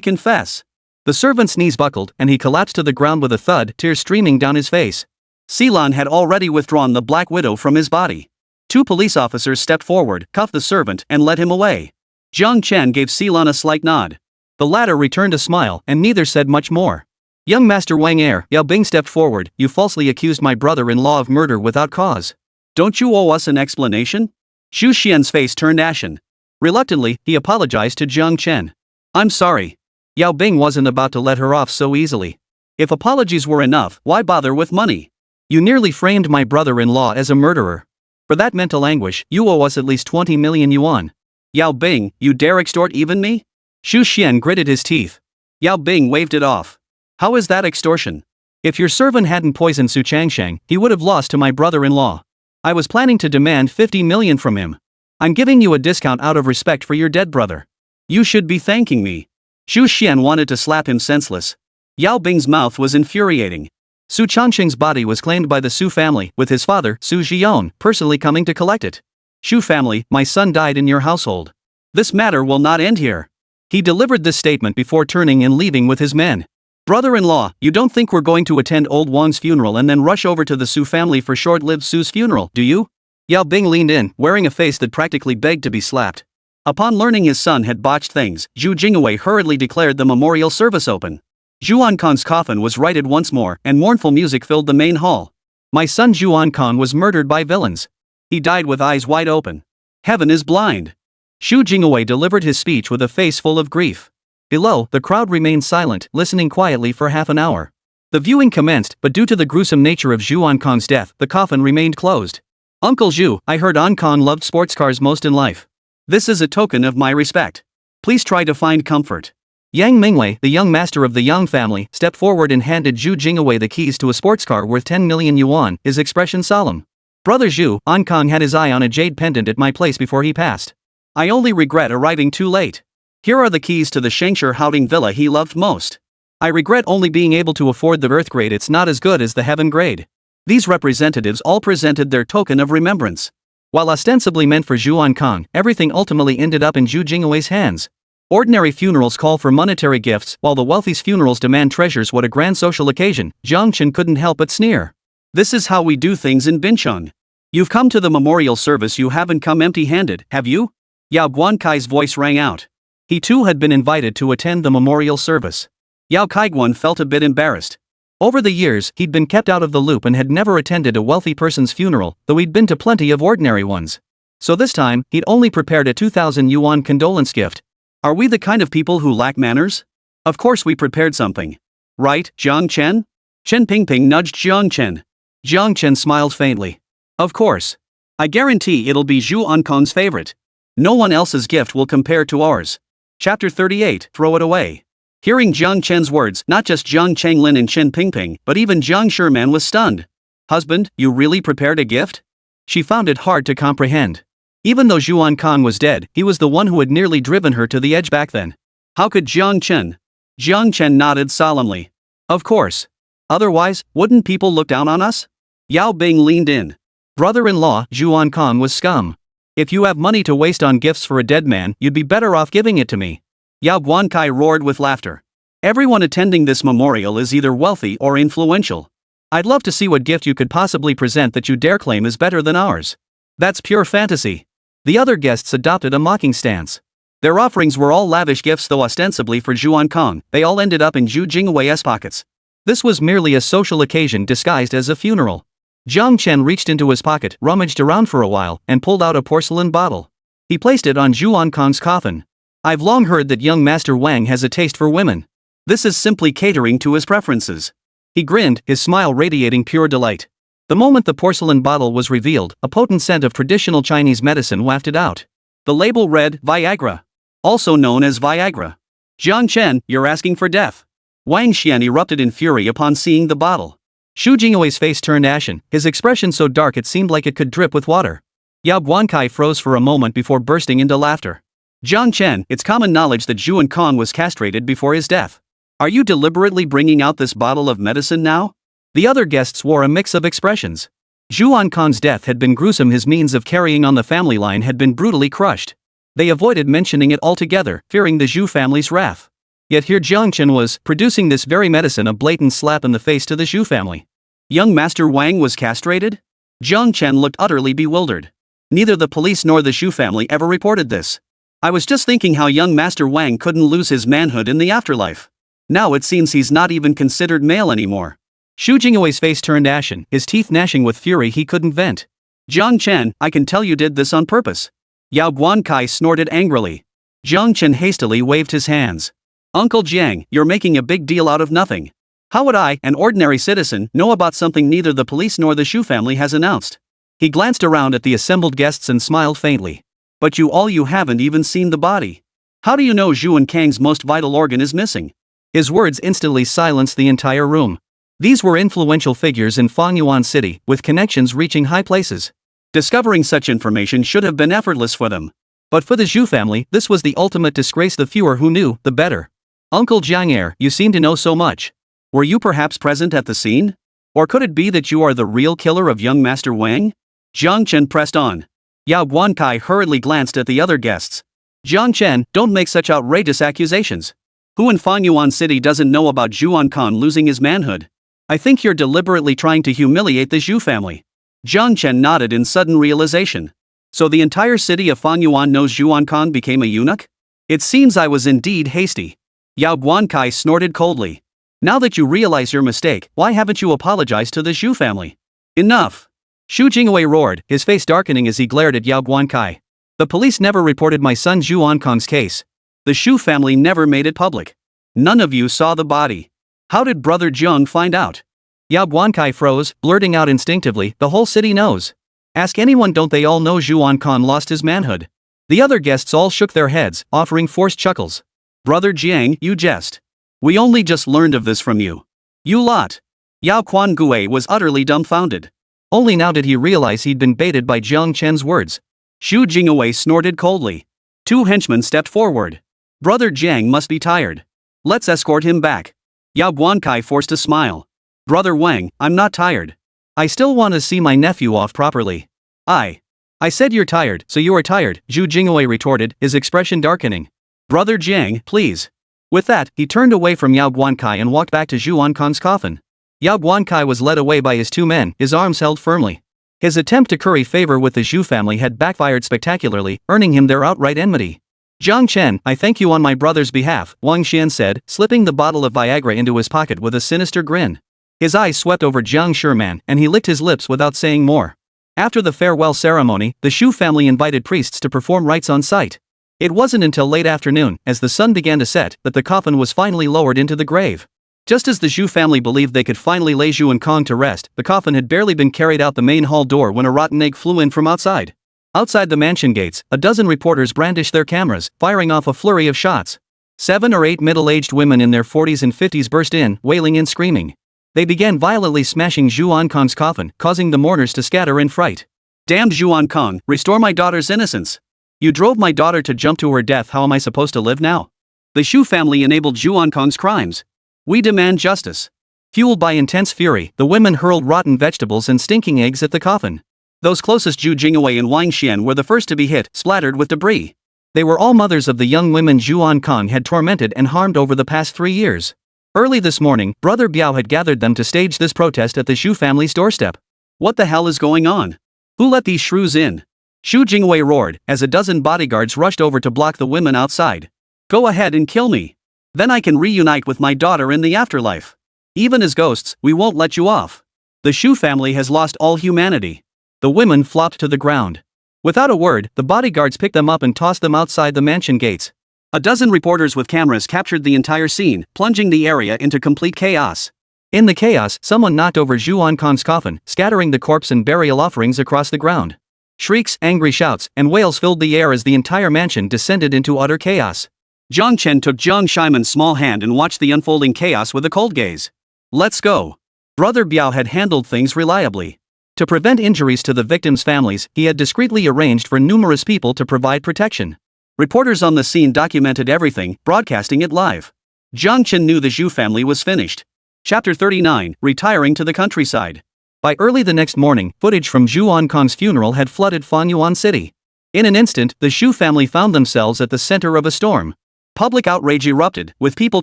confess. The servant's knees buckled, and he collapsed to the ground with a thud, tears streaming down his face. Silan had already withdrawn the Black Widow from his body. Two police officers stepped forward, cuffed the servant, and led him away. Jiāng Chén gave Silan a slight nod. The latter returned a smile, and neither said much more. Young Master Wang Yáo Bing stepped forward. You falsely accused my brother-in-law of murder without cause. Don't you owe us an explanation? Zhū Xian's face turned ashen. Reluctantly, he apologized to Jiāng Chén. I'm sorry. Yáo Bing wasn't about to let her off so easily. If apologies were enough, why bother with money? You nearly framed my brother-in-law as a murderer. For that mental anguish, you owe us at least 20 million yuan. Yáo Bing, you dare extort even me? Zhū Xian gritted his teeth. Yáo Bing waved it off. How is that extortion? If your servant hadn't poisoned Su Changsheng, he would have lost to my brother-in-law. I was planning to demand 50 million from him. I'm giving you a discount out of respect for your dead brother. You should be thanking me. Zhū Xian wanted to slap him senseless. Yáo Bing's mouth was infuriating. Su Changsheng's body was claimed by the Su family, with his father, Su Zhion, personally coming to collect it. Shu family, my son died in your household. This matter will not end here. He delivered this statement before turning and leaving with his men. Brother-in-law, you don't think we're going to attend old Wang's funeral and then rush over to the Su family for short-lived Su's funeral, do you? Yáo Bing leaned in, wearing a face that practically begged to be slapped. Upon learning his son had botched things, Zhu Jingwei hurriedly declared the memorial service open. Zhū Ānkāng's coffin was righted once more, and mournful music filled the main hall. My son Zhū Ānkāng was murdered by villains. He died with eyes wide open. Heaven is blind. Zhu Jingwei delivered his speech with a face full of grief. Below, the crowd remained silent, listening quietly for half an hour. The viewing commenced, but due to the gruesome nature of Zhū Ānkāng's death, the coffin remained closed. Uncle Zhu, I heard Ānkāng loved sports cars most in life. This is a token of my respect. Please try to find comfort. Yang Mingwei, the young master of the Yang family, stepped forward and handed Zhu Jingwei the keys to a sports car worth 10 million yuan, his expression solemn. Brother Zhu, Ānkāng had his eye on a jade pendant at my place before he passed. I only regret arriving too late. Here are the keys to the Shengshi Haoding villa he loved most. I regret only being able to afford the earth grade, it's not as good as the heaven grade. These representatives all presented their token of remembrance. While ostensibly meant for Zhū Ānkāng, everything ultimately ended up in Zhu Jingwei's hands. Ordinary funerals call for monetary gifts, while the wealthy's funerals demand treasures. What a grand social occasion, Jiāng Chén couldn't help but sneer. This is how we do things in Bincheng. You've come to the memorial service, you haven't come empty-handed, have you? Yao Guankai's voice rang out. He too had been invited to attend the memorial service. Yao Kaiguan felt a bit embarrassed. Over the years, he'd been kept out of the loop and had never attended a wealthy person's funeral, though he'd been to plenty of ordinary ones. So this time, he'd only prepared a 2,000 yuan condolence gift. Are we the kind of people who lack manners? Of course we prepared something. Right, Jiāng Chén? Chen Pingping nudged Jiāng Chén. Jiāng Chén smiled faintly. Of course. I guarantee it'll be Zhū Ānkāng's favorite. No one else's gift will compare to ours. Chapter 38, Throw It Away. Hearing Jiāng Chén's words, not just Jiang Changlin and Chen Pingping, but even Jiang Sherman was stunned. Husband, you really prepared a gift? She found it hard to comprehend. Even though Zhū Ānkāng was dead, he was the one who had nearly driven her to the edge back then. How could Jiāng Chén? Jiāng Chén nodded solemnly. Of course. Otherwise, wouldn't people look down on us? Yáo Bing leaned in. Brother-in-law, Zhū Ānkāng was scum. If you have money to waste on gifts for a dead man, you'd be better off giving it to me. Yao Guankai roared with laughter. Everyone attending this memorial is either wealthy or influential. I'd love to see what gift you could possibly present that you dare claim is better than ours. That's pure fantasy. The other guests adopted a mocking stance. Their offerings were all lavish gifts, though ostensibly for Zhū Ānkāng, they all ended up in Zhū Jingwei's pockets. This was merely a social occasion disguised as a funeral. Jiāng Chén reached into his pocket, rummaged around for a while, and pulled out a porcelain bottle. He placed it on Zhū Ānkāng's coffin. I've long heard that young Master Wang has a taste for women. This is simply catering to his preferences. He grinned, his smile radiating pure delight. The moment the porcelain bottle was revealed, a potent scent of traditional Chinese medicine wafted out. The label read, Viagra. Also known as Viagra. Jiāng Chén, you're asking for death. Wang Xian erupted in fury upon seeing the bottle. Xu Jingwei's face turned ashen, his expression so dark it seemed like it could drip with water. Yáo Qīngqing froze for a moment before bursting into laughter. Jiāng Chén, it's common knowledge that Zhū Ānkāng was castrated before his death. Are you deliberately bringing out this bottle of medicine now? The other guests wore a mix of expressions. Zhū Ānkāng's death had been gruesome, his means of carrying on the family line had been brutally crushed. They avoided mentioning it altogether, fearing the Zhū family's wrath. Yet here Jiāng Chén was, producing this very medicine, a blatant slap in the face to the Zhū family. Young Master Wang was castrated? Jiāng Chén looked utterly bewildered. Neither the police nor the Zhū family ever reported this. I was just thinking how young Master Wang couldn't lose his manhood in the afterlife. Now it seems he's not even considered male anymore. Xu Jingwei's face turned ashen, his teeth gnashing with fury he couldn't vent. Jiāng Chén, I can tell you did this on purpose. Yáo Qīngqing snorted angrily. Jiāng Chén hastily waved his hands. Uncle Jiang, you're making a big deal out of nothing. How would I, an ordinary citizen, know about something neither the police nor the Zhū family has announced? He glanced around at the assembled guests and smiled faintly. But you haven't even seen the body. How do you know Zhū Ānkāng's most vital organ is missing? His words instantly silenced the entire room. These were influential figures in Fangyuan City, with connections reaching high places. Discovering such information should have been effortless for them. But for the Zhū family, this was the ultimate disgrace. The fewer who knew, the better. Uncle Jiang, you seem to know so much. Were you perhaps present at the scene? Or could it be that you are the real killer of young Master Wang? Jiāng Chén pressed on. Yáo Qīngqing hurriedly glanced at the other guests. Jiāng Chén, don't make such outrageous accusations. Who in Fangyuan City doesn't know about Zhū Ānkāng losing his manhood? I think you're deliberately trying to humiliate the Zhū family. Jiāng Chén nodded in sudden realization. So the entire city of Fangyuan knows Zhū Ānkāng became a eunuch? It seems I was indeed hasty. Yáo Qīngqing snorted coldly. Now that you realize your mistake, why haven't you apologized to the Zhū family? Enough! Xu Jingwei roared, his face darkening as he glared at Yáo Qīngqing. The police never reported my son Zhū Ānkāng's case. The Zhū family never made it public. None of you saw the body. How did Brother Jiang find out? Yáo Qīngqing froze, blurting out instinctively, the whole city knows. Ask anyone, don't they all know Zhū Ānkāng lost his manhood? The other guests all shook their heads, offering forced chuckles. Brother Jiang, you jest. We only just learned of this from you. You lot. Yáo Qīngqing was utterly dumbfounded. Only now did he realize he'd been baited by Jiāng Chén's words. Xu Jingwei snorted coldly. Two henchmen stepped forward. Brother Jiang must be tired. Let's escort him back. Yáo Qīngqing forced a smile. Brother Wang, I'm not tired. I still want to see my nephew off properly. I said you're tired, so you are tired, Xu Jingwei retorted, his expression darkening. Brother Jiang, please. With that, he turned away from Yáo Qīngqing and walked back to Zhū Ānkāng's coffin. Yáo Qīngqing was led away by his two men, his arms held firmly. His attempt to curry favor with the Zhū family had backfired spectacularly, earning him their outright enmity. Jiāng Chén, I thank you on my brother's behalf, Wang Xian said, slipping the bottle of Viagra into his pocket with a sinister grin. His eyes swept over Jiang Sherman, and he licked his lips without saying more. After the farewell ceremony, the Zhū family invited priests to perform rites on site. It wasn't until late afternoon, as the sun began to set, that the coffin was finally lowered into the grave. Just as the Zhū family believed they could finally lay Zhū Ānkāng to rest, the coffin had barely been carried out the main hall door when a rotten egg flew in from outside. Outside the mansion gates, a dozen reporters brandished their cameras, firing off a flurry of shots. 7 or 8 middle-aged women in their 40s and 50s burst in, wailing and screaming. They began violently smashing Zhū Ānkāng's coffin, causing the mourners to scatter in fright. Damned Zhū Ānkāng, restore my daughter's innocence. You drove my daughter to jump to her death, how am I supposed to live now? The Zhū family enabled Zhū Ānkāng's crimes. We demand justice. Fueled by intense fury, the women hurled rotten vegetables and stinking eggs at the coffin. Those closest Xu Jingwei and Wang Xian were the first to be hit, splattered with debris. They were all mothers of the young women Zhū Ānkāng had tormented and harmed over the past 3 years. Early this morning, Brother Biao had gathered them to stage this protest at the Zhou family's doorstep. What the hell is going on? Who let these shrews in? Xu Jingwei roared, as a dozen bodyguards rushed over to block the women outside. Go ahead and kill me. Then I can reunite with my daughter in the afterlife. Even as ghosts, we won't let you off. The Xu family has lost all humanity. The women flopped to the ground. Without a word, the bodyguards picked them up and tossed them outside the mansion gates. A dozen reporters with cameras captured the entire scene, plunging the area into complete chaos. In the chaos, someone knocked over Zhū Ānkāng's coffin, scattering the corpse and burial offerings across the ground. Shrieks, angry shouts, and wails filled the air as the entire mansion descended into utter chaos. Jiāng Chén took Jiāng Shimon's small hand and watched the unfolding chaos with a cold gaze. Let's go. Brother Biao had handled things reliably. To prevent injuries to the victims' families, he had discreetly arranged for numerous people to provide protection. Reporters on the scene documented everything, broadcasting it live. Jiāng Chén knew the Zhou family was finished. Chapter 39, Retiring to the Countryside. By early the next morning, footage from Zhū Ānkāng's funeral had flooded Fanyuan City. In an instant, the Zhou family found themselves at the center of a storm. Public outrage erupted, with people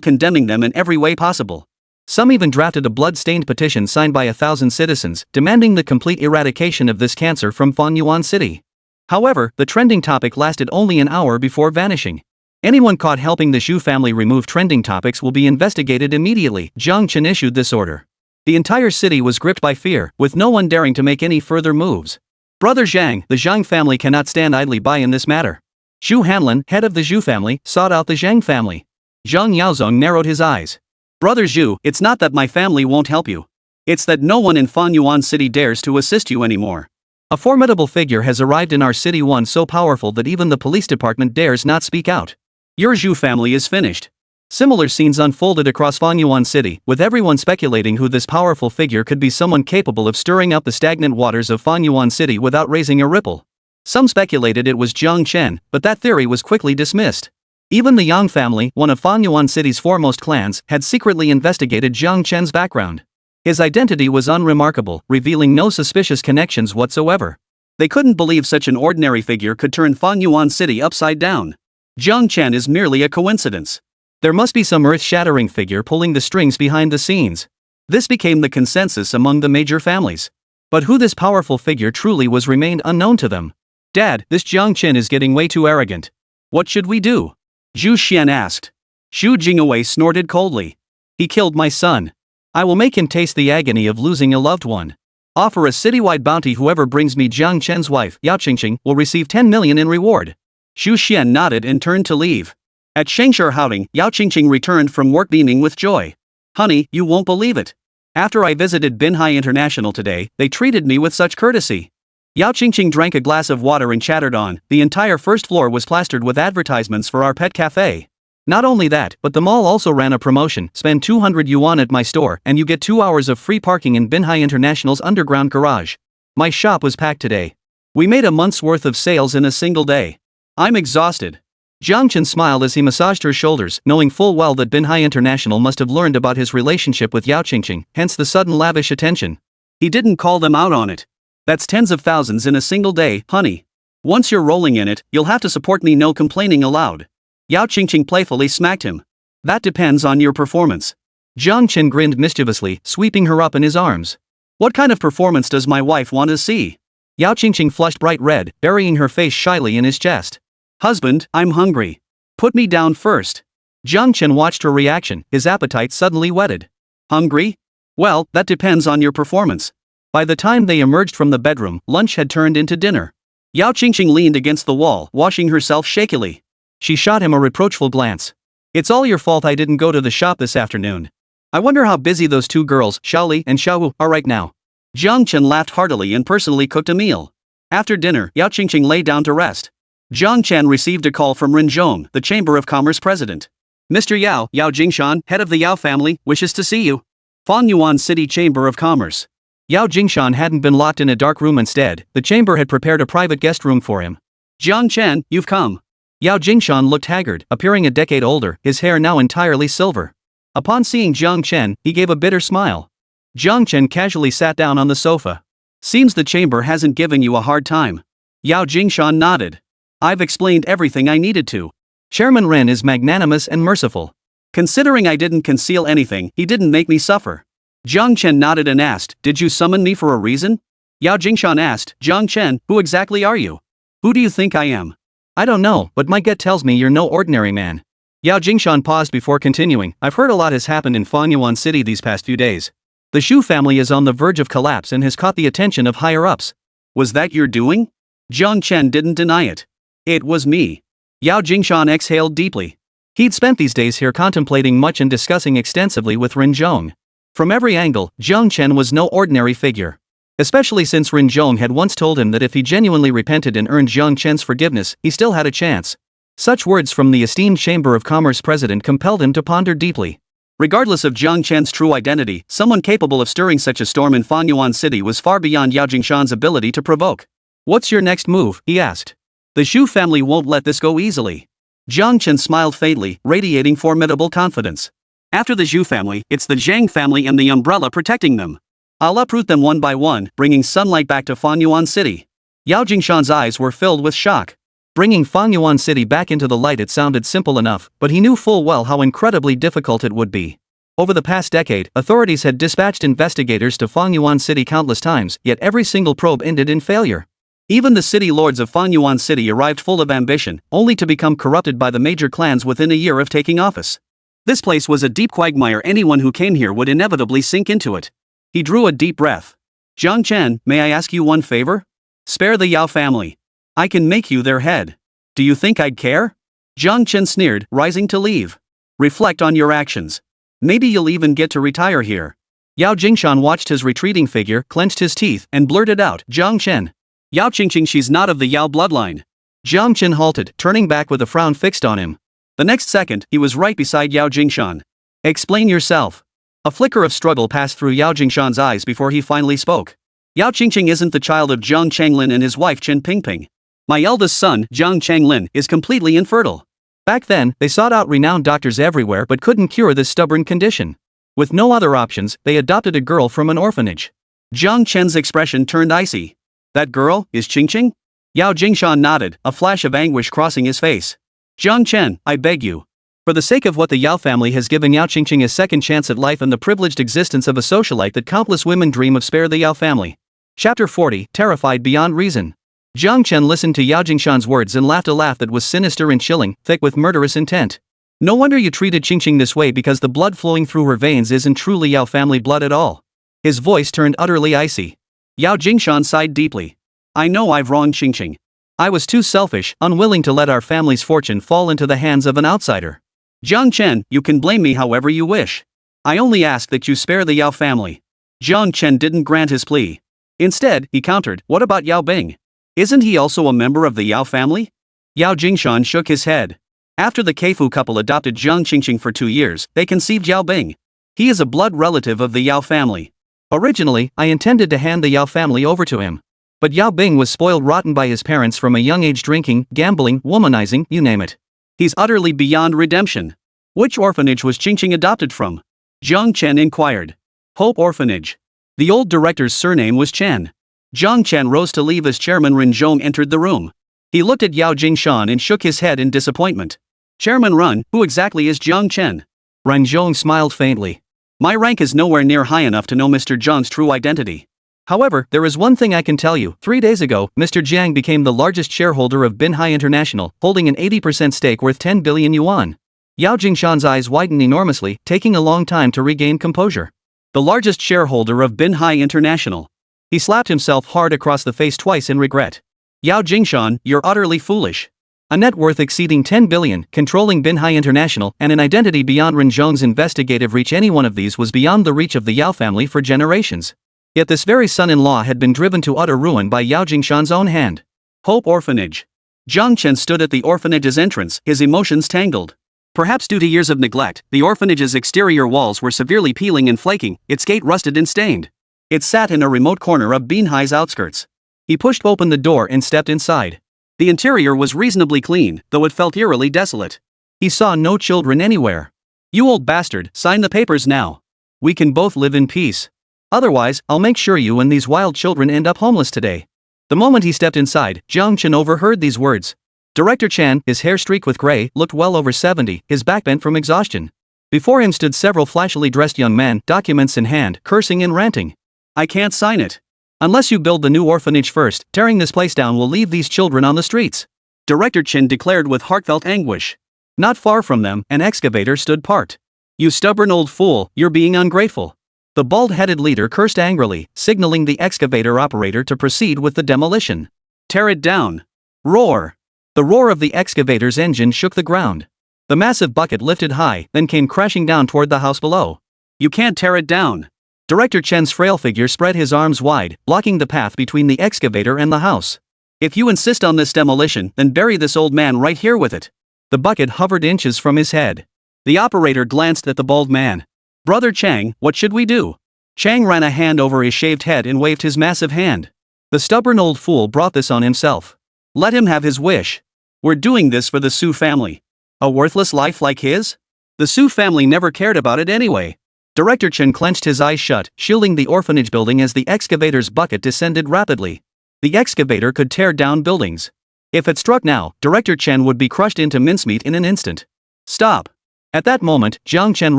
condemning them in every way possible. Some even drafted a blood-stained petition signed by 1,000 citizens, demanding the complete eradication of this cancer from Fanyuan City. However, the trending topic lasted only an hour before vanishing. Anyone caught helping the Zhou family remove trending topics will be investigated immediately, Jiāng Chén issued this order. The entire city was gripped by fear, with no one daring to make any further moves. Brother Zhang, the Zhang family cannot stand idly by in this matter. Xu Hanlin, head of the Zhou family, sought out the Zhang family. Zhang Yaozong narrowed his eyes. Brother Zhu, it's not that my family won't help you. It's that no one in Fanyuan City dares to assist you anymore. A formidable figure has arrived in our city, one so powerful that even the police department dares not speak out. Your Zhu family is finished. Similar scenes unfolded across Fanyuan City, with everyone speculating who this powerful figure could be, someone capable of stirring up the stagnant waters of Fanyuan City without raising a ripple. Some speculated it was Jiāng Chén, but that theory was quickly dismissed. Even the Yang family, one of Fanyuan City's foremost clans, had secretly investigated Jiāng Chén's background. His identity was unremarkable, revealing no suspicious connections whatsoever. They couldn't believe such an ordinary figure could turn Fanyuan City upside down. Jiāng Chén is merely a coincidence. There must be some earth-shattering figure pulling the strings behind the scenes. This became the consensus among the major families. But who this powerful figure truly was remained unknown to them. Dad, this Jiāng Chén is getting way too arrogant. What should we do? Zhu Xian asked. Xu Jingwei snorted coldly. He killed my son. I will make him taste the agony of losing a loved one. Offer a citywide bounty. Whoever brings me Jiāng Chén's wife, Yáo Qīngqing, will receive 10 million in reward. Xu Xian nodded and turned to leave. At Shengshir Houting, Yáo Qīngqing returned from work beaming with joy. Honey, you won't believe it. After I visited Binhai International today, they treated me with such courtesy. Yáo Qīngqing drank a glass of water and chattered on. The entire first floor was plastered with advertisements for our pet cafe. Not only that, but the mall also ran a promotion: spend 200 yuan at my store and you get 2 hours of free parking in Binhai International's underground garage. My shop was packed today. We made a month's worth of sales in a single day. I'm exhausted. Jiāng Chén smiled as he massaged her shoulders, knowing full well that Binhai International must have learned about his relationship with Yáo Qīngqing, hence the sudden lavish attention. He didn't call them out on it. That's tens of thousands in a single day, honey. Once you're rolling in it, you'll have to support me, no complaining allowed. Yáo Qīngqing playfully smacked him. That depends on your performance. Jiāng Chén grinned mischievously, sweeping her up in his arms. What kind of performance does my wife want to see? Yáo Qīngqing flushed bright red, burying her face shyly in his chest. Husband, I'm hungry. Put me down first. Jiāng Chén watched her reaction, his appetite suddenly whetted. Hungry? Well, that depends on your performance. By the time they emerged from the bedroom, lunch had turned into dinner. Yáo Qīngqing leaned against the wall, washing herself shakily. She shot him a reproachful glance. It's all your fault I didn't go to the shop this afternoon. I wonder how busy those two girls, Xiaoli and Xiaowu, are right now. Jiāng Chén laughed heartily and personally cooked a meal. After dinner, Yáo Qīngqing lay down to rest. Jiāng Chén received a call from Rinzhong, the Chamber of Commerce president. Mr. Yao, Yao Jingshan, head of the Yao family, wishes to see you. Fanyuan City Chamber of Commerce. Yao Jingshan hadn't been locked in a dark room. Instead, the chamber had prepared a private guest room for him. Jiāng Chén, you've come. Yao Jingshan looked haggard, appearing a decade older, his hair now entirely silver. Upon seeing Jiāng Chén, he gave a bitter smile. Jiāng Chén casually sat down on the sofa. Seems the chamber hasn't given you a hard time. Yao Jingshan nodded. I've explained everything I needed to. Chairman Ren is magnanimous and merciful. Considering I didn't conceal anything, he didn't make me suffer. Jiāng Chén nodded and asked, did you summon me for a reason? Yáo Qīngqing asked, Jiāng Chén, who exactly are you? Who do you think I am? I don't know, but my gut tells me you're no ordinary man. Yáo Qīngqing paused before continuing, I've heard a lot has happened in Fangyuan City these past few days. The Zhou family is on the verge of collapse and has caught the attention of higher-ups. Was that your doing? Jiāng Chén didn't deny it. It was me. Yáo Qīngqing exhaled deeply. He'd spent these days here contemplating much and discussing extensively with Rinzhong. From every angle, Jiāng Chén was no ordinary figure. Especially since Rinzhong had once told him that if he genuinely repented and earned Jiāng Chén's forgiveness, he still had a chance. Such words from the esteemed Chamber of Commerce president compelled him to ponder deeply. Regardless of Jiāng Chén's true identity, someone capable of stirring such a storm in Fangyuan City was far beyond Yáo Qīngqing's ability to provoke. What's your next move? He asked. The Zhou family won't let this go easily. Jiāng Chén smiled faintly, radiating formidable confidence. After the Zhou family, it's the Zhang family and the umbrella protecting them. I'll uproot them one by one, bringing sunlight back to Fangyuan City. Yáo Qīngqing's eyes were filled with shock. Bringing Fangyuan City back into the light, it sounded simple enough, but he knew full well how incredibly difficult it would be. Over the past decade, authorities had dispatched investigators to Fangyuan City countless times, yet every single probe ended in failure. Even the city lords of Fangyuan City arrived full of ambition, only to become corrupted by the major clans within a year of taking office. This place was a deep quagmire. Anyone who came here would inevitably sink into it. He drew a deep breath. Jiāng Chén, may I ask you one favor? Spare the Yáo family. I can make you their head. Do you think I'd care? Jiāng Chén sneered, rising to leave. Reflect on your actions. Maybe you'll even get to retire here. Yáo Qīngqing watched his retreating figure, clenched his teeth, and blurted out, Jiāng Chén. Yáo Qīngqing, she's not of the Yáo bloodline. Jiāng Chén halted, turning back with a frown fixed on him. The next second, he was right beside Yáo Qīngqing. Explain yourself. A flicker of struggle passed through Yáo Qīngqing's eyes before he finally spoke. Yáo Qīngqing isn't the child of Jiāng Changlin and his wife Chen Pingping. My eldest son, Jiāng Changlin, is completely infertile. Back then, they sought out renowned doctors everywhere but couldn't cure this stubborn condition. With no other options, they adopted a girl from an orphanage. Jiāng Chén's expression turned icy. That girl is Qingqing? Yáo Qīngqing nodded, a flash of anguish crossing his face. Jiāng Chén, I beg you. For the sake of what the Yáo family has given Yáo Qīngqing a second chance at life and the privileged existence of a socialite that countless women dream of, spare the Yáo family. Chapter 40, terrified beyond reason. Jiāng Chén listened to Yáo Qīngqing's words and laughed a laugh that was sinister and chilling, thick with murderous intent. No wonder you treated Qīngqing this way, because the blood flowing through her veins isn't truly Yáo family blood at all. His voice turned utterly icy. Yáo Qīngqing sighed deeply. I know I've wronged Qīngqing. I was too selfish, unwilling to let our family's fortune fall into the hands of an outsider. Jiāng Chén, you can blame me however you wish. I only ask that you spare the Yáo family. Jiāng Chén didn't grant his plea. Instead, he countered, what about Yáo Bing? Isn't he also a member of the Yáo family? Yáo Qīngqing shook his head. After the Keifu couple adopted Jiāng Qīngqing for 2 years, they conceived Yáo Bing. He is a blood relative of the Yáo family. Originally, I intended to hand the Yáo family over to him. But Yáo Bing was spoiled rotten by his parents from a young age, drinking, gambling, womanizing, you name it. He's utterly beyond redemption. Which orphanage was Qīngqing adopted from? Jiāng Chén inquired. Hope Orphanage. The old director's surname was Chen. Jiāng Chén rose to leave as Chairman Rinzhong entered the room. He looked at Yáo Qīngqing and shook his head in disappointment. Chairman Run, who exactly is Jiāng Chén? Rinzhong smiled faintly. My rank is nowhere near high enough to know Mr. Jiang's true identity. However, there is one thing I can tell you. 3 days ago, Mr. Jiang became the largest shareholder of Binhai International, holding an 80% stake worth 10 billion yuan. Yáo Qīngqing's eyes widened enormously, taking a long time to regain composure. The largest shareholder of Binhai International. He slapped himself hard across the face twice in regret. Yáo Qīngqing, you're utterly foolish. A net worth exceeding 10 billion, controlling Binhai International, and an identity beyond Rinzhong's investigative reach. Any one of these was beyond the reach of the Yáo family for generations. Yet this very son-in-law had been driven to utter ruin by Yáo Qīngqing's own hand. Hope Orphanage. Jiāng Chén stood at the orphanage's entrance, his emotions tangled. Perhaps due to years of neglect, the orphanage's exterior walls were severely peeling and flaking, its gate rusted and stained. It sat in a remote corner of Binhai's outskirts. He pushed open the door and stepped inside. The interior was reasonably clean, though it felt eerily desolate. He saw no children anywhere. You old bastard, sign the papers now. We can both live in peace. Otherwise, I'll make sure you and these wild children end up homeless today. The moment he stepped inside, Jiāng Chén overheard these words. Director Chen, his hair streaked with gray, looked well over 70, his back bent from exhaustion. Before him stood several flashily dressed young men, documents in hand, cursing and ranting. I can't sign it. Unless you build the new orphanage first, tearing this place down will leave these children on the streets. Director Chén declared with heartfelt anguish. Not far from them, an excavator stood parked. You stubborn old fool, you're being ungrateful. The bald-headed leader cursed angrily, signaling the excavator operator to proceed with the demolition. Tear it down. Roar. The roar of the excavator's engine shook the ground. The massive bucket lifted high, then came crashing down toward the house below. You can't tear it down. Director Chen's frail figure spread his arms wide, blocking the path between the excavator and the house. If you insist on this demolition, then bury this old man right here with it. The bucket hovered inches from his head. The operator glanced at the bald man. Brother Chang, what should we do? Chang ran a hand over his shaved head and waved his massive hand. The stubborn old fool brought this on himself. Let him have his wish. We're doing this for the Zhū family. A worthless life like his? The Zhū family never cared about it anyway. Director Chén clenched his eyes shut, shielding the orphanage building as the excavator's bucket descended rapidly. The excavator could tear down buildings. If it struck now, Director Chén would be crushed into mincemeat in an instant. Stop. At that moment, Jiāng Chén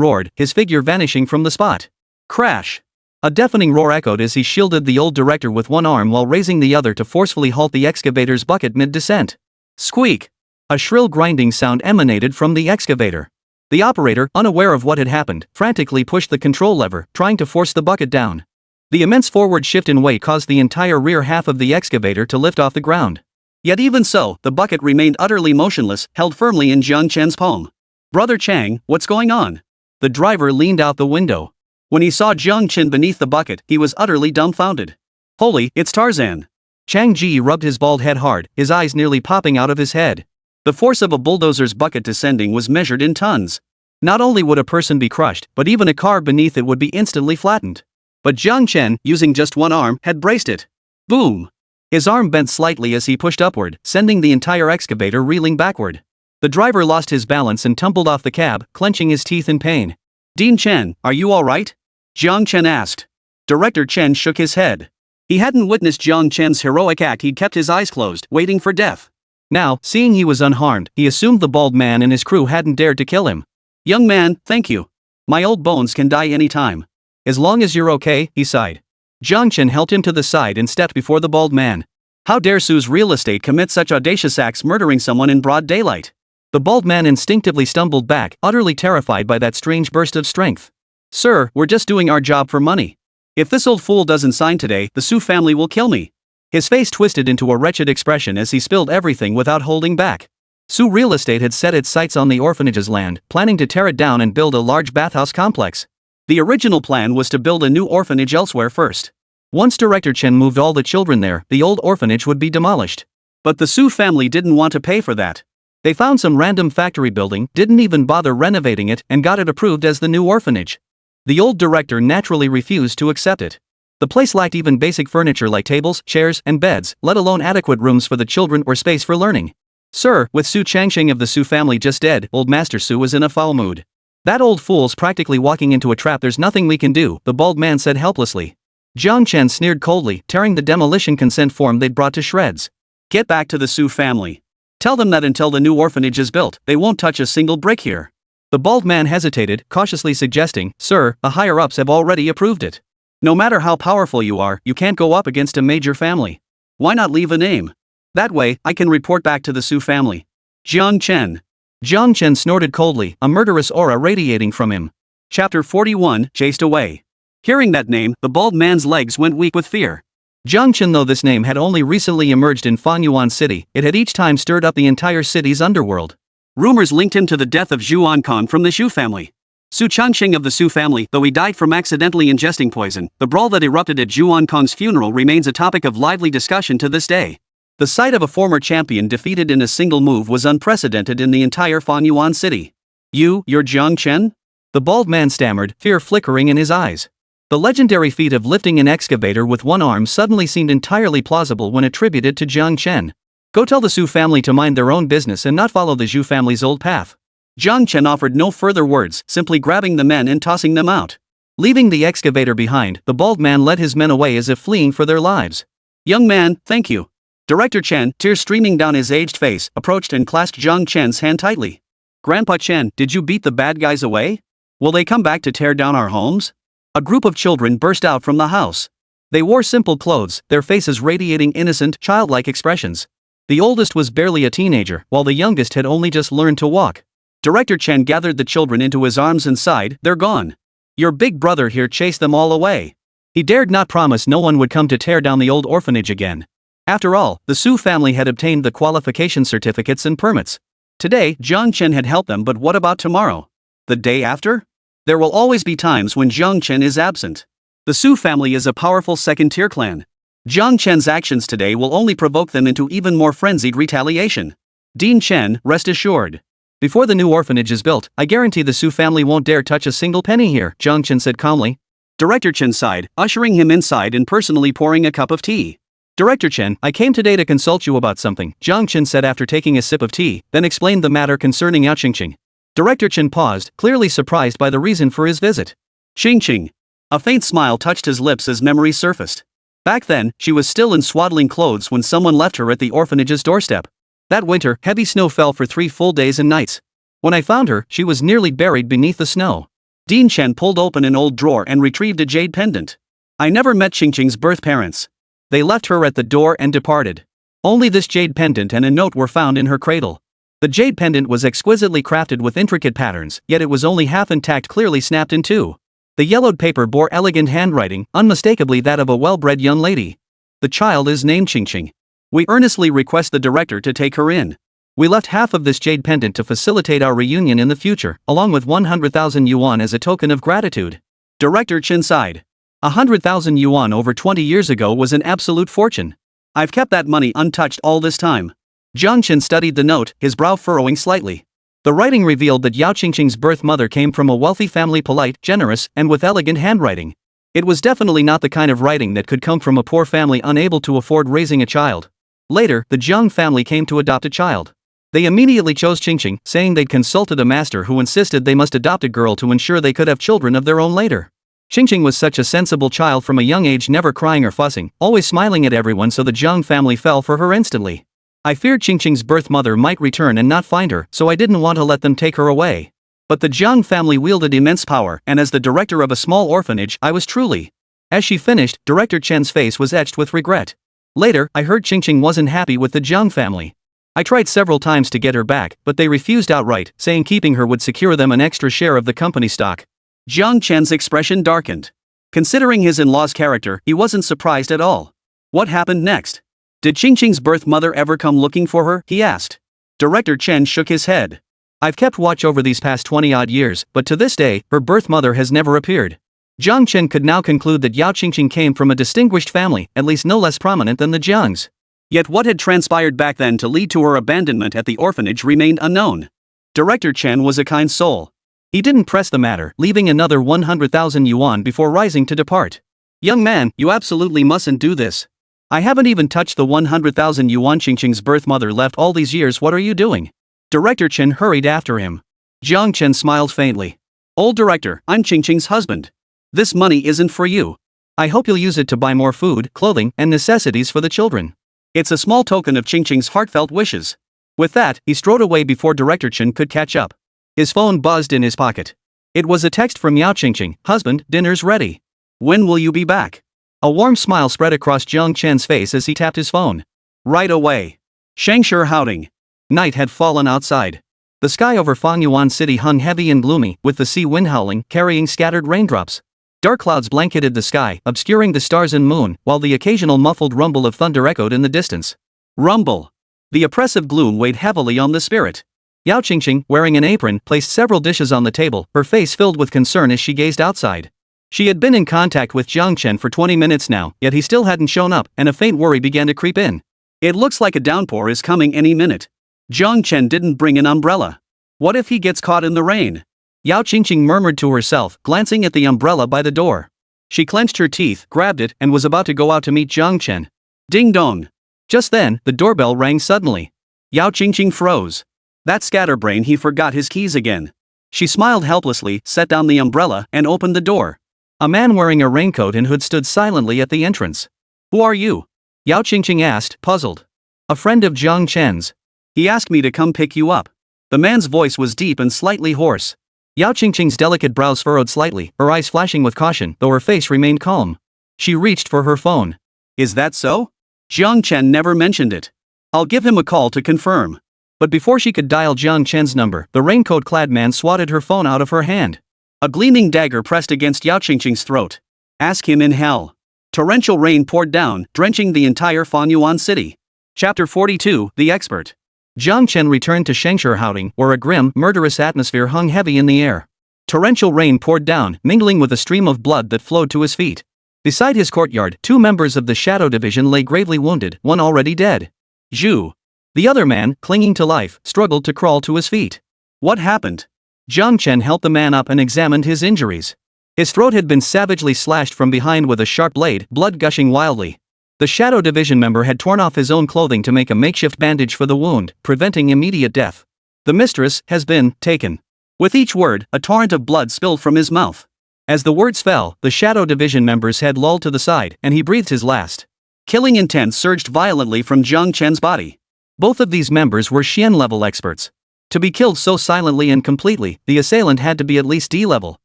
roared, his figure vanishing from the spot. Crash! A deafening roar echoed as he shielded the old director with one arm while raising the other to forcefully halt the excavator's bucket mid-descent. Squeak! A shrill grinding sound emanated from the excavator. The operator, unaware of what had happened, frantically pushed the control lever, trying to force the bucket down. The immense forward shift in weight caused the entire rear half of the excavator to lift off the ground. Yet even so, the bucket remained utterly motionless, held firmly in Jiāng Chén's palm. Brother Chang, what's going on? The driver leaned out the window. When he saw Jiāng Chén beneath the bucket, he was utterly dumbfounded. Holy, it's Tarzan. Chang Ji rubbed his bald head hard, his eyes nearly popping out of his head. The force of a bulldozer's bucket descending was measured in tons. Not only would a person be crushed, but even a car beneath it would be instantly flattened. But Jiāng Chén, using just one arm, had braced it. Boom! His arm bent slightly as he pushed upward, sending the entire excavator reeling backward. The driver lost his balance and tumbled off the cab, clenching his teeth in pain. Dean Chen, are you alright? Jiāng Chén asked. Director Chén shook his head. He hadn't witnessed Jiāng Chén's heroic act. He'd kept his eyes closed, waiting for death. Now, seeing he was unharmed, he assumed the bald man and his crew hadn't dared to kill him. Young man, thank you. My old bones can die any time. As long as you're okay, he sighed. Jiāng Chén helped him to the side and stepped before the bald man. How dare Zhū's real estate commit such audacious acts, murdering someone in broad daylight? The bald man instinctively stumbled back, utterly terrified by that strange burst of strength. Sir, we're just doing our job for money. If this old fool doesn't sign today, the Zhū family will kill me. His face twisted into a wretched expression as he spilled everything without holding back. Zhū Real Estate had set its sights on the orphanage's land, planning to tear it down and build a large bathhouse complex. The original plan was to build a new orphanage elsewhere first. Once Director Chén moved all the children there, the old orphanage would be demolished. But the Zhū family didn't want to pay for that. They found some random factory building, didn't even bother renovating it, and got it approved as the new orphanage. The old director naturally refused to accept it. The place lacked even basic furniture like tables, chairs, and beds, let alone adequate rooms for the children or space for learning. Sir, with Zhū Changqing of the Zhū family just dead, old Master Zhū was in a foul mood. That old fool's practically walking into a trap. There's nothing we can do, the bald man said helplessly. Jiāng Chén sneered coldly, tearing the demolition consent form they'd brought to shreds. Get back to the Zhū family. Tell them that until the new orphanage is built, they won't touch a single brick here. The bald man hesitated, cautiously suggesting, Sir, the higher-ups have already approved it. No matter how powerful you are, you can't go up against a major family. Why not leave a name? That way, I can report back to the Zhū family. Jiāng Chén. Jiāng Chén snorted coldly, a murderous aura radiating from him. Chapter 41, Chased Away. Hearing that name, the bald man's legs went weak with fear. Jiāng Chén, though this name had only recently emerged in Fanyuan City, it had each time stirred up the entire city's underworld. Rumors linked him to the death of Zhū Ānkāng from the Zhū family. Zhū Changqing of the Zhū family, though he died from accidentally ingesting poison, the brawl that erupted at Zhū Ānkāng's funeral remains a topic of lively discussion to this day. The sight of a former champion defeated in a single move was unprecedented in the entire Fanyuan City. You're Jiāng Chén? The bald man stammered, fear flickering in his eyes. The legendary feat of lifting an excavator with one arm suddenly seemed entirely plausible when attributed to Jiāng Chén. Go tell the Zhū family to mind their own business and not follow the Zhū family's old path. Jiāng Chén offered no further words, simply grabbing the men and tossing them out. Leaving the excavator behind, the bald man led his men away as if fleeing for their lives. Young man, thank you. Director Chén, tears streaming down his aged face, approached and clasped Jiāng Chén's hand tightly. Grandpa Chén, did you beat the bad guys away? Will they come back to tear down our homes? A group of children burst out from the house. They wore simple clothes, their faces radiating innocent, childlike expressions. The oldest was barely a teenager, while the youngest had only just learned to walk. Director Chén gathered the children into his arms and sighed, "They're gone. Your big brother here chased them all away." He dared not promise no one would come to tear down the old orphanage again. After all, the Zhū family had obtained the qualification certificates and permits. Today, Jiāng Chén had helped them, but what about tomorrow? The day after? There will always be times when Jiāng Chén is absent. The Zhū family is a powerful second-tier clan. Jiāng Chén's actions today will only provoke them into even more frenzied retaliation. Dean Chen, rest assured. Before the new orphanage is built, I guarantee the Zhū family won't dare touch a single penny here, Jiāng Chén said calmly. Director Chen sighed, ushering him inside and personally pouring a cup of tea. Director Chen, I came today to consult you about something, Jiāng Chén said after taking a sip of tea, then explained the matter concerning Yáo Qīngqing. Director Chen paused, clearly surprised by the reason for his visit. Qīngqing. A faint smile touched his lips as memory surfaced. Back then, she was still in swaddling clothes when someone left her at the orphanage's doorstep. That winter, heavy snow fell for 3 full days and nights. When I found her, she was nearly buried beneath the snow. Dean Chen pulled open an old drawer and retrieved a jade pendant. I never met Qīngqing's birth parents. They left her at the door and departed. Only this jade pendant and a note were found in her cradle. The jade pendant was exquisitely crafted with intricate patterns, yet it was only half intact, clearly snapped in two. The yellowed paper bore elegant handwriting, unmistakably that of a well-bred young lady. The child is named Qīngqing. We earnestly request the director to take her in. We left half of this jade pendant to facilitate our reunion in the future, along with 100,000 yuan as a token of gratitude. Director Chen sighed. 100,000 yuan over 20 years ago was an absolute fortune. I've kept that money untouched all this time. Jiāng Chén studied the note, his brow furrowing slightly. The writing revealed that Yáo Qīngqing's birth mother came from a wealthy family, polite, generous, and with elegant handwriting. It was definitely not the kind of writing that could come from a poor family unable to afford raising a child. Later, the Jiāng family came to adopt a child. They immediately chose Qīngqing, saying they'd consulted a master who insisted they must adopt a girl to ensure they could have children of their own later. Qīngqing was such a sensible child from a young age, never crying or fussing, always smiling at everyone, so the Jiāng family fell for her instantly. I feared Qīngqing's birth mother might return and not find her, so I didn't want to let them take her away. But the Jiāng family wielded immense power, and as the director of a small orphanage, I was truly. As she finished, Director Chen's face was etched with regret. Later, I heard Qīngqing wasn't happy with the Jiāng family. I tried several times to get her back, but they refused outright, saying keeping her would secure them an extra share of the company stock. Jiāng Chen's expression darkened. Considering his in-law's character, he wasn't surprised at all. What happened next? Did Qīngqing's birth mother ever come looking for her? He asked. Director Chen shook his head. I've kept watch over these past 20-odd years, but to this day, her birth mother has never appeared. Jiāng Chén could now conclude that Yáo Qīngqing came from a distinguished family, at least no less prominent than the Jiāngs. Yet what had transpired back then to lead to her abandonment at the orphanage remained unknown. Director Chen was a kind soul. He didn't press the matter, leaving another 100,000 yuan before rising to depart. Young man, you absolutely mustn't do this. I haven't even touched the 100,000 yuan Qīngqing's birth mother left all these years. What are you doing? Director Chen hurried after him. Jiāng Chén smiled faintly. Old director, I'm Qīngqing's husband. This money isn't for you. I hope you'll use it to buy more food, clothing, and necessities for the children. It's a small token of Qīngqing's heartfelt wishes. With that, he strode away before Director Chen could catch up. His phone buzzed in his pocket. It was a text from Yáo Qīngqing. Husband, dinner's ready. When will you be back? A warm smile spread across Jiāng Chén's face as he tapped his phone. Right away. Shangshi Haoding. Night had fallen outside. The sky over Fengyuan City hung heavy and gloomy, with the sea wind howling, carrying scattered raindrops. Dark clouds blanketed the sky, obscuring the stars and moon, while the occasional muffled rumble of thunder echoed in the distance. Rumble. The oppressive gloom weighed heavily on the spirit. Yáo Qīngqing, wearing an apron, placed several dishes on the table, her face filled with concern as she gazed outside. She had been in contact with Jiāng Chén for 20 minutes now, yet he still hadn't shown up, and a faint worry began to creep in. It looks like a downpour is coming any minute. Jiāng Chén didn't bring an umbrella. What if he gets caught in the rain? Yáo Qīngqing murmured to herself, glancing at the umbrella by the door. She clenched her teeth, grabbed it, and was about to go out to meet Jiāng Chén. Ding dong. Just then, the doorbell rang suddenly. Yáo Qīngqing froze. That scatterbrain, he forgot his keys again. She smiled helplessly, set down the umbrella, and opened the door. A man wearing a raincoat and hood stood silently at the entrance. Who are you? Yáo Qīngqing asked, puzzled. A friend of Jiāng Chén's. He asked me to come pick you up. The man's voice was deep and slightly hoarse. Yáo Qīngqing's delicate brows furrowed slightly, her eyes flashing with caution, though her face remained calm. She reached for her phone. Is that so? Jiāng Chén never mentioned it. I'll give him a call to confirm. But before she could dial Jiāng Chén's number, the raincoat-clad man swatted her phone out of her hand. A gleaming dagger pressed against Yáo Qīngqing's throat. Ask him in hell. Torrential rain poured down, drenching the entire Fanyuan city. Chapter 42, The Expert. Jiāng Chén returned to Shengshihaoding, where a grim, murderous atmosphere hung heavy in the air. Torrential rain poured down, mingling with a stream of blood that flowed to his feet. Beside his courtyard, 2 members of the Shadow Division lay gravely wounded, one already dead. Zhū. The other man, clinging to life, struggled to crawl to his feet. What happened? Jiāng Chén helped the man up and examined his injuries. His throat had been savagely slashed from behind with a sharp blade, blood gushing wildly. The Shadow Division member had torn off his own clothing to make a makeshift bandage for the wound, preventing immediate death. The mistress has been taken. With each word, a torrent of blood spilled from his mouth. As the words fell, the Shadow Division member's head lolled to the side, and he breathed his last. Killing intent surged violently from Jiāng Chén's body. Both of these members were Xian-level experts. To be killed so silently and completely, the assailant had to be at least D-level.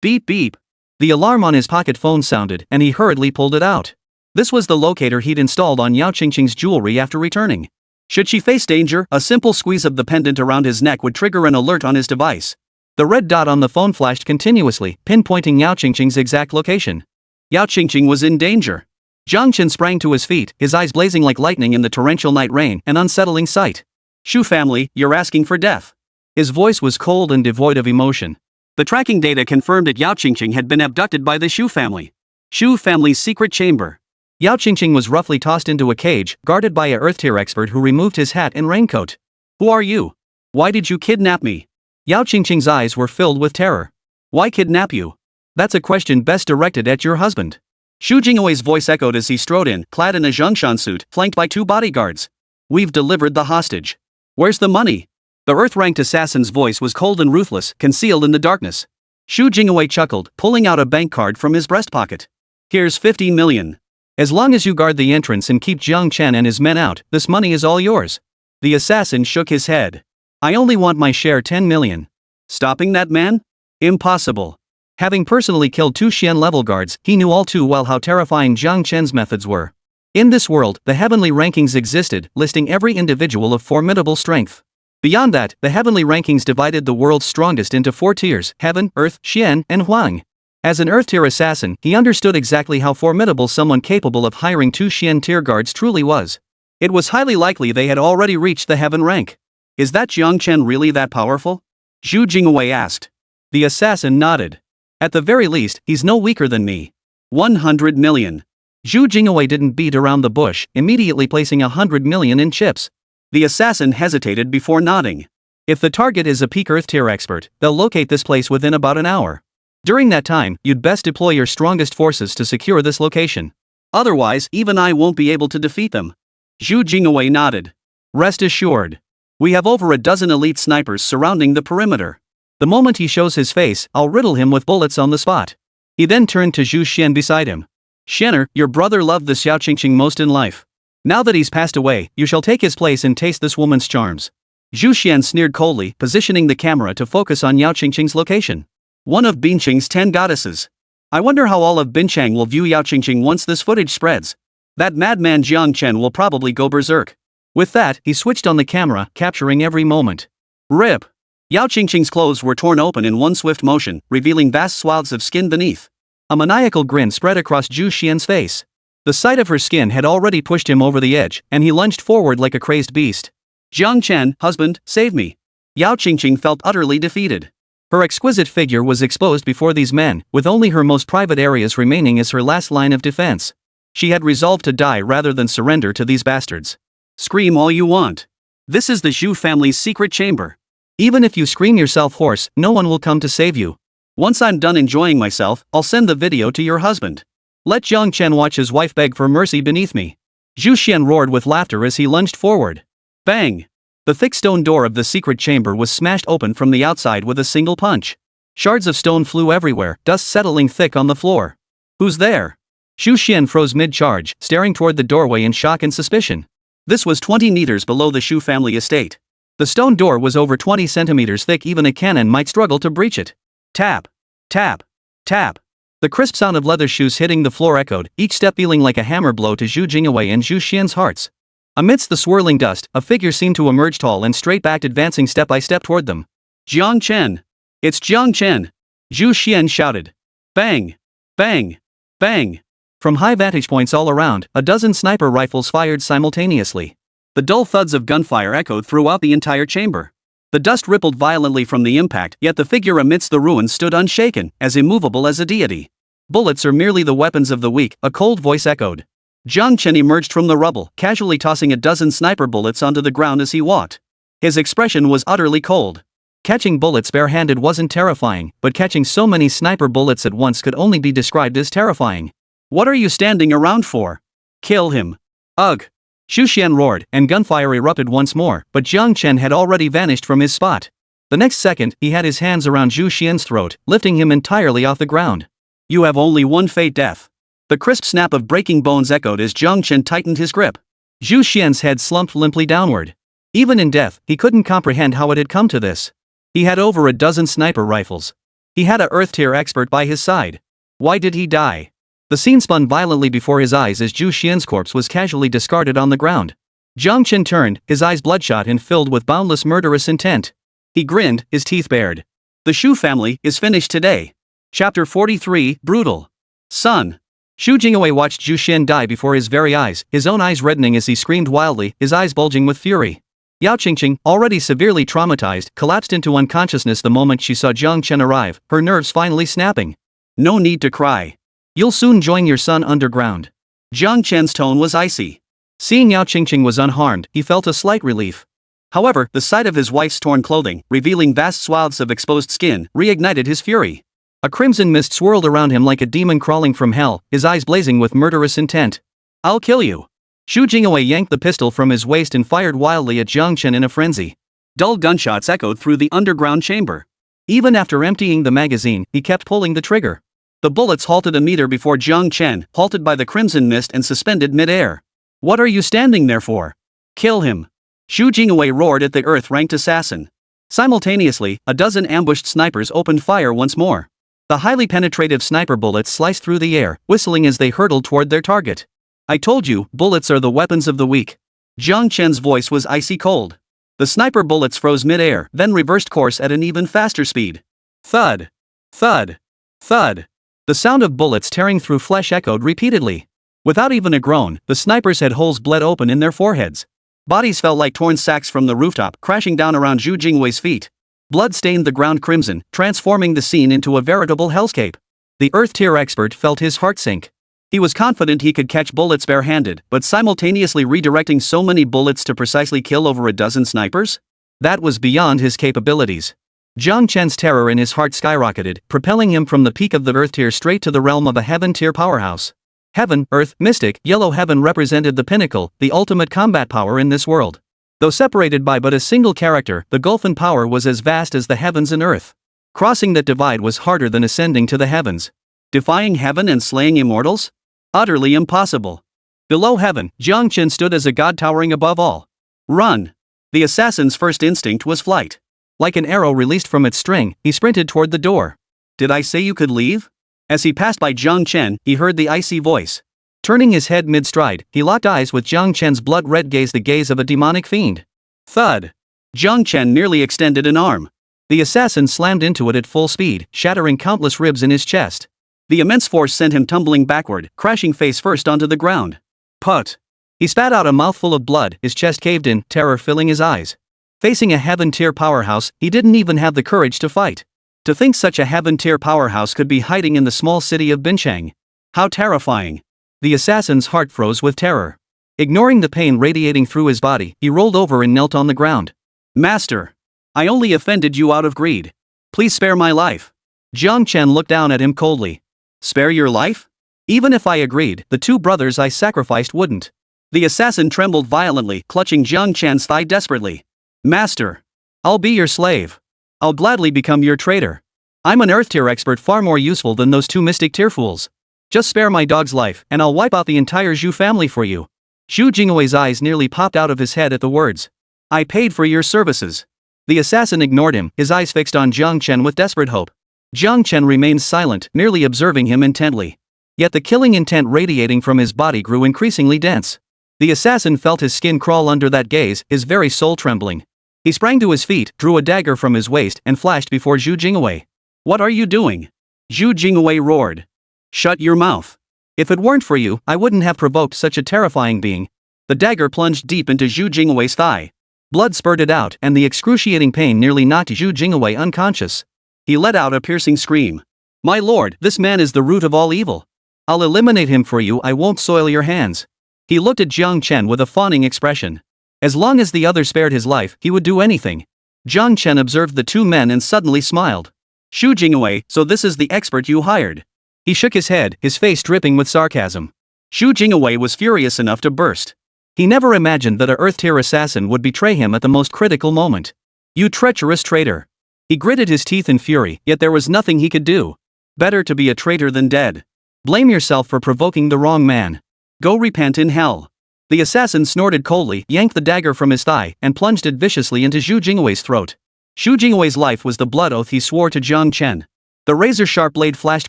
Beep beep. The alarm on his pocket phone sounded, and he hurriedly pulled it out. This was the locator he'd installed on Yáo Qīngqing's jewelry after returning. Should she face danger, a simple squeeze of the pendant around his neck would trigger an alert on his device. The red dot on the phone flashed continuously, pinpointing Yáo Qīngqing's exact location. Yáo Qīngqing was in danger. Jiāng Chén sprang to his feet, his eyes blazing like lightning in the torrential night rain, an unsettling sight. Zhū family, you're asking for death. His voice was cold and devoid of emotion. The tracking data confirmed that Yáo Qīngqing had been abducted by the Zhū family. Zhū family's secret chamber. Yáo Qīngqing was roughly tossed into a cage, guarded by a earth-tier expert who removed his hat and raincoat. Who are you? Why did you kidnap me? Yáo Qīngqing's eyes were filled with terror. Why kidnap you? That's a question best directed at your husband. Zhū Jingwei's voice echoed as he strode in, clad in a zhongshan suit, flanked by 2 bodyguards. We've delivered the hostage. Where's the money? The earth-ranked assassin's voice was cold and ruthless, concealed in the darkness. Zhū Jingwei chuckled, pulling out a bank card from his breast pocket. Here's 50 million. As long as you guard the entrance and keep Jiāng Chén and his men out, this money is all yours. The assassin shook his head. I only want my share 10 million. Stopping that man? Impossible. Having personally killed 2 Xian-level guards, he knew all too well how terrifying Jiāng Chén's methods were. In this world, the heavenly rankings existed, listing every individual of formidable strength. Beyond that, the heavenly rankings divided the world's strongest into 4 tiers: Heaven, Earth, Xian, and Huang. As an Earth-tier assassin, he understood exactly how formidable someone capable of hiring 2 Xian-tier guards truly was. It was highly likely they had already reached the Heaven rank. Is that Jiāng Chén really that powerful? Zhū Jingwei asked. The assassin nodded. At the very least, he's no weaker than me. 100 million. Zhū Jingwei didn't beat around the bush, immediately placing 100 million in chips. The assassin hesitated before nodding. If the target is a peak Earth-tier expert, they'll locate this place within about an hour. During that time, you'd best deploy your strongest forces to secure this location. Otherwise, even I won't be able to defeat them. Zhū Jingwei nodded. Rest assured. We have over a dozen elite snipers surrounding the perimeter. The moment he shows his face, I'll riddle him with bullets on the spot. He then turned to Zhū Xian beside him. Xianer, your brother loved this Yáo Qīngqing most in life. Now that he's passed away, you shall take his place and taste this woman's charms. Zhū Xian sneered coldly, positioning the camera to focus on Yáo Qīngqing's location. One of Binqing's 10 goddesses. I wonder how all of Binchang will view Yáo Qīngqing once this footage spreads. That madman Jiāng Chén will probably go berserk. With that, he switched on the camera, capturing every moment. Rip! Yáo Qīngqing's clothes were torn open in one swift motion, revealing vast swaths of skin beneath. A maniacal grin spread across Zhū Xian's face. The sight of her skin had already pushed him over the edge, and he lunged forward like a crazed beast. Jiāng Chén, husband, save me. Yáo Qīngqing felt utterly defeated. Her exquisite figure was exposed before these men, with only her most private areas remaining as her last line of defense. She had resolved to die rather than surrender to these bastards. Scream all you want. This is the Zhū family's secret chamber. Even if you scream yourself hoarse, no one will come to save you. Once I'm done enjoying myself, I'll send the video to your husband. Let Jiāng Chén watch his wife beg for mercy beneath me. Zhū Xian roared with laughter as he lunged forward. Bang! The thick stone door of the secret chamber was smashed open from the outside with a single punch. Shards of stone flew everywhere, dust settling thick on the floor. Who's there? Zhū Xian froze mid-charge, staring toward the doorway in shock and suspicion. This was 20 meters below the Zhū family estate. The stone door was over 20 centimeters thick, even a cannon might struggle to breach it. Tap. Tap. Tap. The crisp sound of leather shoes hitting the floor echoed, each step feeling like a hammer blow to Zhu Jingwei and Zhu Xian's hearts. Amidst the swirling dust, a figure seemed to emerge tall and straight-backed, advancing step by step toward them. Jiāng Chén. It's Jiāng Chén. Zhu Xian shouted. Bang. Bang. Bang. From high vantage points all around, a dozen sniper rifles fired simultaneously. The dull thuds of gunfire echoed throughout the entire chamber. The dust rippled violently from the impact, yet the figure amidst the ruins stood unshaken, as immovable as a deity. Bullets are merely the weapons of the weak, a cold voice echoed. Jiāng Chén emerged from the rubble, casually tossing a dozen sniper bullets onto the ground as he walked. His expression was utterly cold. Catching bullets barehanded wasn't terrifying, but catching so many sniper bullets at once could only be described as terrifying. What are you standing around for? Kill him. Ugh. Zhu Xian roared, and gunfire erupted once more, but Jiāng Chén had already vanished from his spot. The next second, he had his hands around Zhu Xian's throat, lifting him entirely off the ground. You have only one fate: death. The crisp snap of breaking bones echoed as Jiāng Chén tightened his grip. Zhu Xian's head slumped limply downward. Even in death, he couldn't comprehend how it had come to this. He had over a dozen sniper rifles. He had a Earth-tier expert by his side. Why did he die? The scene spun violently before his eyes as Zhu Xian's corpse was casually discarded on the ground. Jiāng Chén turned, his eyes bloodshot and filled with boundless murderous intent. He grinned, his teeth bared. The Shu family is finished today. Chapter 43, Brutal. Son. Zhu Jingwei watched Zhu Xian die before his very eyes, his own eyes reddening as he screamed wildly, his eyes bulging with fury. Yáo Qīngqing, already severely traumatized, collapsed into unconsciousness the moment she saw Jiāng Chén arrive, her nerves finally snapping. No need to cry. You'll soon join your son underground. Jiāng Chén's tone was icy. Seeing Yáo Qīngqing was unharmed, he felt a slight relief. However, the sight of his wife's torn clothing, revealing vast swaths of exposed skin, reignited his fury. A crimson mist swirled around him like a demon crawling from hell, his eyes blazing with murderous intent. I'll kill you. Zhu Jingwei yanked the pistol from his waist and fired wildly at Jiāng Chén in a frenzy. Dull gunshots echoed through the underground chamber. Even after emptying the magazine, he kept pulling the trigger. The bullets halted a meter before Jiāng Chén, halted by the crimson mist and suspended mid-air. What are you standing there for? Kill him. Zhu Jingwei roared at the Earth-ranked assassin. Simultaneously, a dozen ambushed snipers opened fire once more. The highly penetrative sniper bullets sliced through the air, whistling as they hurtled toward their target. I told you, bullets are the weapons of the weak. Jiāng Chén's voice was icy cold. The sniper bullets froze mid-air, then reversed course at an even faster speed. Thud. Thud. Thud. The sound of bullets tearing through flesh echoed repeatedly. Without even a groan, the snipers had holes bled open in their foreheads. Bodies fell like torn sacks from the rooftop, crashing down around Zhu Jingwei's feet. Blood stained the ground crimson, transforming the scene into a veritable hellscape. The Earth-tier expert felt his heart sink. He was confident he could catch bullets barehanded, but simultaneously redirecting so many bullets to precisely kill over a dozen snipers? That was beyond his capabilities. Jiāng Chén's terror in his heart skyrocketed, propelling him from the peak of the Earth tier straight to the realm of a Heaven-tier powerhouse. Heaven, Earth, Mystic, Yellow Heaven represented the pinnacle, the ultimate combat power in this world. Though separated by but a single character, the gulf in power was as vast as the heavens and Earth. Crossing that divide was harder than ascending to the heavens. Defying heaven and slaying immortals? Utterly impossible. Below heaven, Jiāng Chén stood as a god towering above all. Run! The assassin's first instinct was flight. Like an arrow released from its string, he sprinted toward the door. Did I say you could leave? As he passed by Jiāng Chén, he heard the icy voice. Turning his head mid-stride, he locked eyes with Jiāng Chén's blood-red gaze, the gaze of a demonic fiend. Thud! Jiāng Chén nearly extended an arm. The assassin slammed into it at full speed, shattering countless ribs in his chest. The immense force sent him tumbling backward, crashing face first onto the ground. Put! He spat out a mouthful of blood, his chest caved in, terror filling his eyes. Facing a Heaven-tier powerhouse, he didn't even have the courage to fight. To think such a Heaven-tier powerhouse could be hiding in the small city of Binchang. How terrifying! The assassin's heart froze with terror. Ignoring the pain radiating through his body, he rolled over and knelt on the ground. Master! I only offended you out of greed. Please spare my life. Jiāng Chén looked down at him coldly. Spare your life? Even if I agreed, the two brothers I sacrificed wouldn't. The assassin trembled violently, clutching Jiāng Chén's thigh desperately. Master! I'll be your slave. I'll gladly become your traitor. I'm an Earth-tier expert far more useful than those two Mystic-tier fools. Just spare my dog's life, and I'll wipe out the entire Zhu family for you. Zhu Jingwei's eyes nearly popped out of his head at the words. I paid for your services. The assassin ignored him, his eyes fixed on Jiāng Chén with desperate hope. Jiāng Chén remained silent, merely observing him intently. Yet the killing intent radiating from his body grew increasingly dense. The assassin felt his skin crawl under that gaze, his very soul trembling. He sprang to his feet, drew a dagger from his waist, and flashed before Zhu Jingwei. "What are you doing?" Zhu Jingwei roared. "Shut your mouth. If it weren't for you, I wouldn't have provoked such a terrifying being." The dagger plunged deep into Zhu Jingwei's thigh. Blood spurted out, and the excruciating pain nearly knocked Zhu Jingwei unconscious. He let out a piercing scream. "My lord, this man is the root of all evil. I'll eliminate him for you, I won't soil your hands." He looked at Jiāng Chén with a fawning expression. As long as the other spared his life, he would do anything. Jiāng Chén observed the two men and suddenly smiled. "Zhu Jingwei, so this is the expert you hired." He shook his head, his face dripping with sarcasm. Zhu Jingwei was furious enough to burst. He never imagined that a Earth-tier assassin would betray him at the most critical moment. "You treacherous traitor." He gritted his teeth in fury, yet there was nothing he could do. Better to be a traitor than dead. Blame yourself for provoking the wrong man. Go repent in hell. The assassin snorted coldly, yanked the dagger from his thigh, and plunged it viciously into Zhu Jingwei's throat. Zhu Jingwei's life was the blood oath he swore to Jiāng Chén. The razor-sharp blade flashed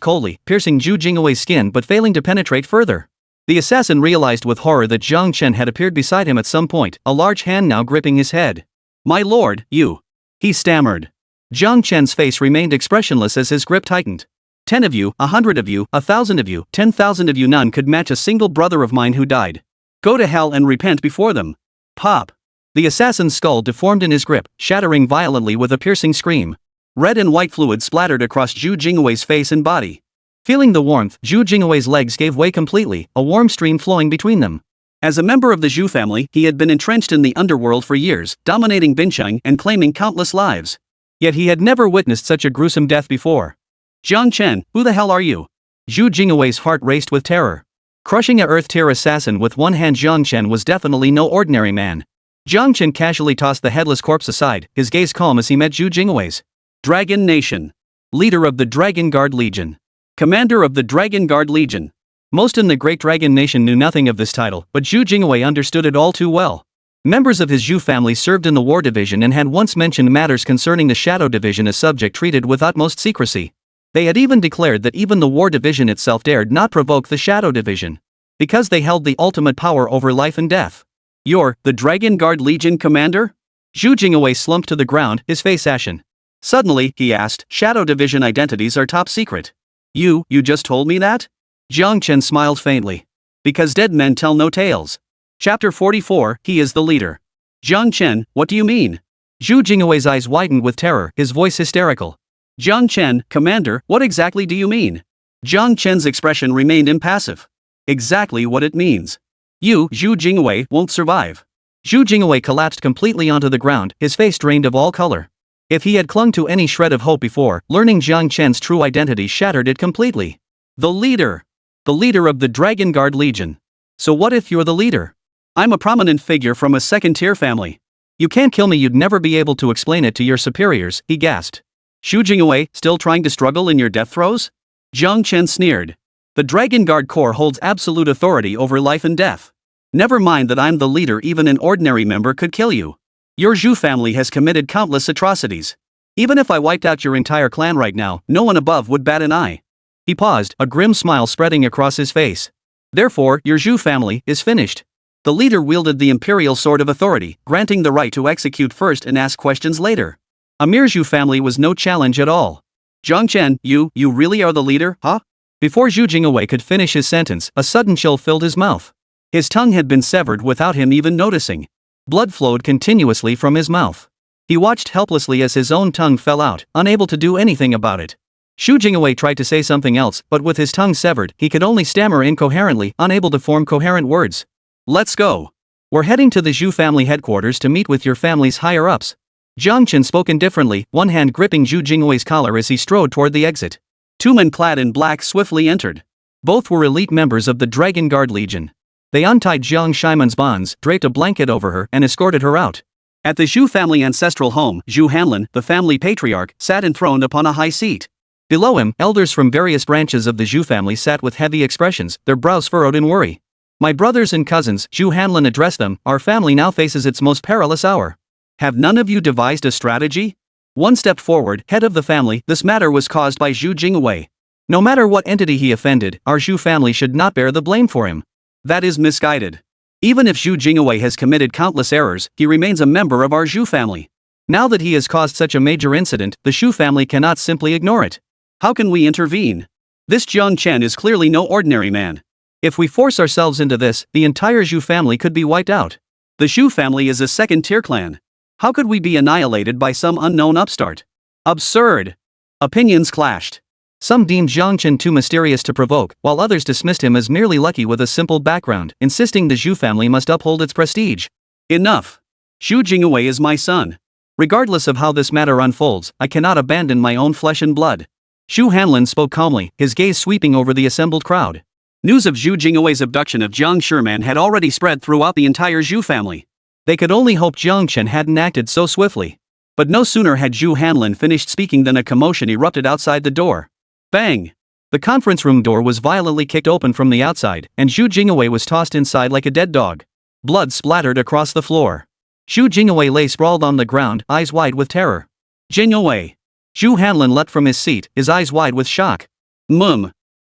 coldly, piercing Zhu Jingwei's skin but failing to penetrate further. The assassin realized with horror that Jiāng Chén had appeared beside him at some point, a large hand now gripping his head. "My lord, you..." he stammered. Jiāng Chén's face remained expressionless as his grip tightened. 10 of you, 100 of you, 1,000 of you, 10,000 of you, none could match a single brother of mine who died. Go to hell and repent before them. Pop. The assassin's skull deformed in his grip, shattering violently with a piercing scream. Red and white fluid splattered across Zhu Jingwei's face and body. Feeling the warmth, Zhu Jingwei's legs gave way completely, a warm stream flowing between them. As a member of the Zhu family, he had been entrenched in the underworld for years, dominating Bincheng and claiming countless lives. Yet he had never witnessed such a gruesome death before. "Jiāng Chén, who the hell are you?" Zhu Jingwei's heart raced with terror. Crushing a Earth-tier assassin with one hand, Jiāng Chén was definitely no ordinary man. Jiāng Chén casually tossed the headless corpse aside, his gaze calm as he met Zhu Jingwei's. Dragon Nation. Leader of the Dragon Guard Legion. Commander of the Dragon Guard Legion. Most in the Great Dragon Nation knew nothing of this title, but Zhu Jingwei understood it all too well. Members of his Zhu family served in the War Division and had once mentioned matters concerning the Shadow Division as subject treated with utmost secrecy. They had even declared that even the War Division itself dared not provoke the Shadow Division, because they held the ultimate power over life and death. "You're the Dragon Guard Legion commander?" Zhu Jingwei slumped to the ground, his face ashen. Suddenly, he asked, "Shadow Division identities are top secret. You just told me that?" Jiāng Chén smiled faintly. "Because dead men tell no tales." Chapter 44, He is the leader. "Jiāng Chén, what do you mean?" Zhu Jingwei's eyes widened with terror, his voice hysterical. "Jiāng Chén, commander, what exactly do you mean?" Jiāng Chén's expression remained impassive. "Exactly what it means. You, Zhu Jingwei, won't survive." Zhu Jingwei collapsed completely onto the ground, his face drained of all color. If he had clung to any shred of hope before, learning Jiāng Chén's true identity shattered it completely. The leader. The leader of the Dragon Guard Legion. So what if you're the leader? I'm a prominent figure from a second-tier family. You can't kill me, you'd never be able to explain it to your superiors, he gasped. Zhu Jingwei, still trying to struggle in your death throes? Jiāng Chén sneered. The Dragon Guard Corps holds absolute authority over life and death. Never mind that I'm the leader, even an ordinary member could kill you. Your Zhu family has committed countless atrocities. Even if I wiped out your entire clan right now, no one above would bat an eye. He paused, a grim smile spreading across his face. Therefore, your Zhu family is finished. The leader wielded the imperial sword of authority, granting the right to execute first and ask questions later. A mere Zhu family was no challenge at all. Jiāng Chén, you really are the leader, huh? Before Zhu Jingwei could finish his sentence, a sudden chill filled his mouth. His tongue had been severed without him even noticing. Blood flowed continuously from his mouth. He watched helplessly as his own tongue fell out, unable to do anything about it. Zhu Jingwei tried to say something else, but with his tongue severed, he could only stammer incoherently, unable to form coherent words. Let's go. We're heading to the Zhu family headquarters to meet with your family's higher-ups. Jiāng Chén spoke indifferently, one hand gripping Zhu Jingwei's collar as he strode toward the exit. Two men clad in black swiftly entered. Both were elite members of the Dragon Guard Legion. They untied Jiang Shimon's bonds, draped a blanket over her, and escorted her out. At the Zhu family ancestral home, Zhu Hanlin, the family patriarch, sat enthroned upon a high seat. Below him, elders from various branches of the Zhu family sat with heavy expressions, their brows furrowed in worry. My brothers and cousins, Zhu Hanlin addressed them, our family now faces its most perilous hour. Have none of you devised a strategy? One step forward, head of the family. This matter was caused by Zhu Jingwei. No matter what entity he offended, our Zhu family should not bear the blame for him. That is misguided. Even if Zhu Jingwei has committed countless errors, he remains a member of our Zhu family. Now that he has caused such a major incident, the Zhu family cannot simply ignore it. How can we intervene? This Jiāng Chén is clearly no ordinary man. If we force ourselves into this, the entire Zhu family could be wiped out. The Zhu family is a second-tier clan. How could we be annihilated by some unknown upstart? Absurd. Opinions clashed. Some deemed Jiāng Chén too mysterious to provoke, while others dismissed him as merely lucky with a simple background, insisting the Zhu family must uphold its prestige. Enough. Zhu Jingwei is my son. Regardless of how this matter unfolds, I cannot abandon my own flesh and blood. Zhu Hanlin spoke calmly, his gaze sweeping over the assembled crowd. News of Zhu Jingwei's abduction of Jiāng Sherman had already spread throughout the entire Zhu family. They could only hope Jiāng Chén hadn't acted so swiftly. But no sooner had Zhu Hanlin finished speaking than a commotion erupted outside the door. Bang! The conference room door was violently kicked open from the outside, and Zhu Jingwei was tossed inside like a dead dog. Blood splattered across the floor. Zhu Jingwei lay sprawled on the ground, eyes wide with terror. Jingwei! Zhu Hanlin leapt from his seat, his eyes wide with shock.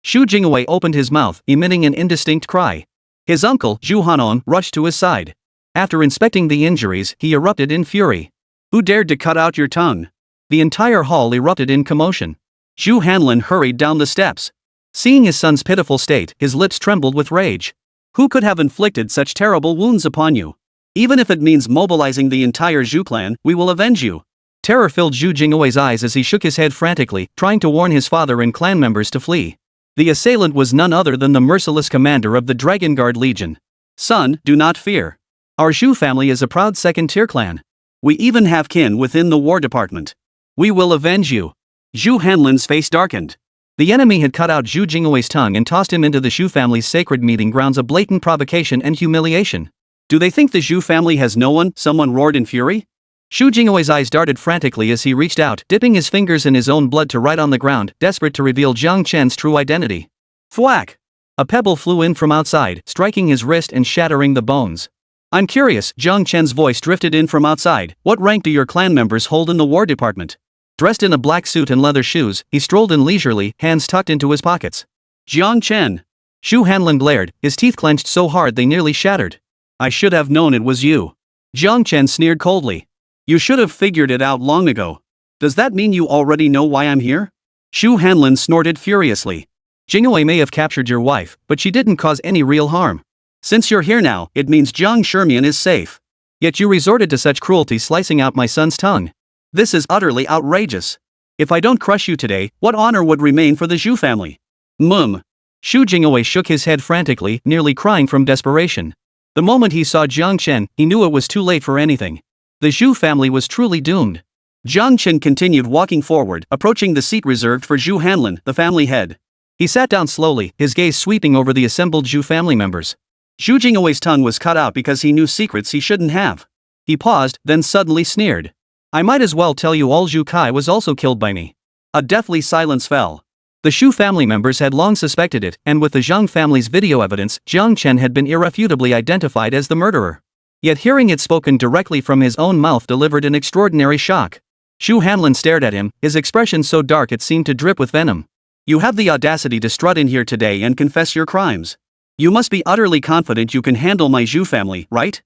Zhu Jingwei opened his mouth, emitting an indistinct cry. His uncle, Zhu Hanon, rushed to his side. After inspecting the injuries, he erupted in fury. Who dared to cut out your tongue? The entire hall erupted in commotion. Zhu Hanlin hurried down the steps. Seeing his son's pitiful state, his lips trembled with rage. Who could have inflicted such terrible wounds upon you? Even if it means mobilizing the entire Zhu clan, we will avenge you. Terror filled Zhu Jingwei's eyes as he shook his head frantically, trying to warn his father and clan members to flee. The assailant was none other than the merciless commander of the Dragon Guard Legion. Son, do not fear. Our Zhu family is a proud second-tier clan. We even have kin within the War Department. We will avenge you. Zhu Hanlin's face darkened. The enemy had cut out Zhu Jingwei's tongue and tossed him into the Zhu family's sacred meeting grounds, a blatant provocation and humiliation. Do they think the Zhu family has no one? Someone roared in fury. Zhu Jingwei's eyes darted frantically as he reached out, dipping his fingers in his own blood to write on the ground, desperate to reveal Jiāng Chén's true identity. Thwack! A pebble flew in from outside, striking his wrist and shattering the bones. I'm curious, Jiāng Chén's voice drifted in from outside. What rank do your clan members hold in the War Department? Dressed in a black suit and leather shoes, he strolled in leisurely, hands tucked into his pockets. Jiāng Chén. Zhu Hanlin glared, his teeth clenched so hard they nearly shattered. I should have known it was you. Jiāng Chén sneered coldly. You should have figured it out long ago. Does that mean you already know why I'm here? Zhu Hanlin snorted furiously. Jingwei may have captured your wife, but she didn't cause any real harm. Since you're here now, it means Jiāng Sherman is safe. Yet you resorted to such cruelty, slicing out my son's tongue. This is utterly outrageous. If I don't crush you today, what honor would remain for the Zhu family? Zhu Jingwei shook his head frantically, nearly crying from desperation. The moment he saw Jiāng Chén, he knew it was too late for anything. The Zhu family was truly doomed. Jiāng Chén continued walking forward, approaching the seat reserved for Zhu Hanlin, the family head. He sat down slowly, his gaze sweeping over the assembled Zhu family members. Zhu Jingwei's tongue was cut out because he knew secrets he shouldn't have. He paused, then suddenly sneered. I might as well tell you all Zhu Kai was also killed by me. A deathly silence fell. The Zhu family members had long suspected it, and with the Zhang family's video evidence, Jiāng Chén had been irrefutably identified as the murderer. Yet hearing it spoken directly from his own mouth delivered an extraordinary shock. Zhu Hanlin stared at him, his expression so dark it seemed to drip with venom. You have the audacity to strut in here today and confess your crimes. You must be utterly confident you can handle my Zhu family, right?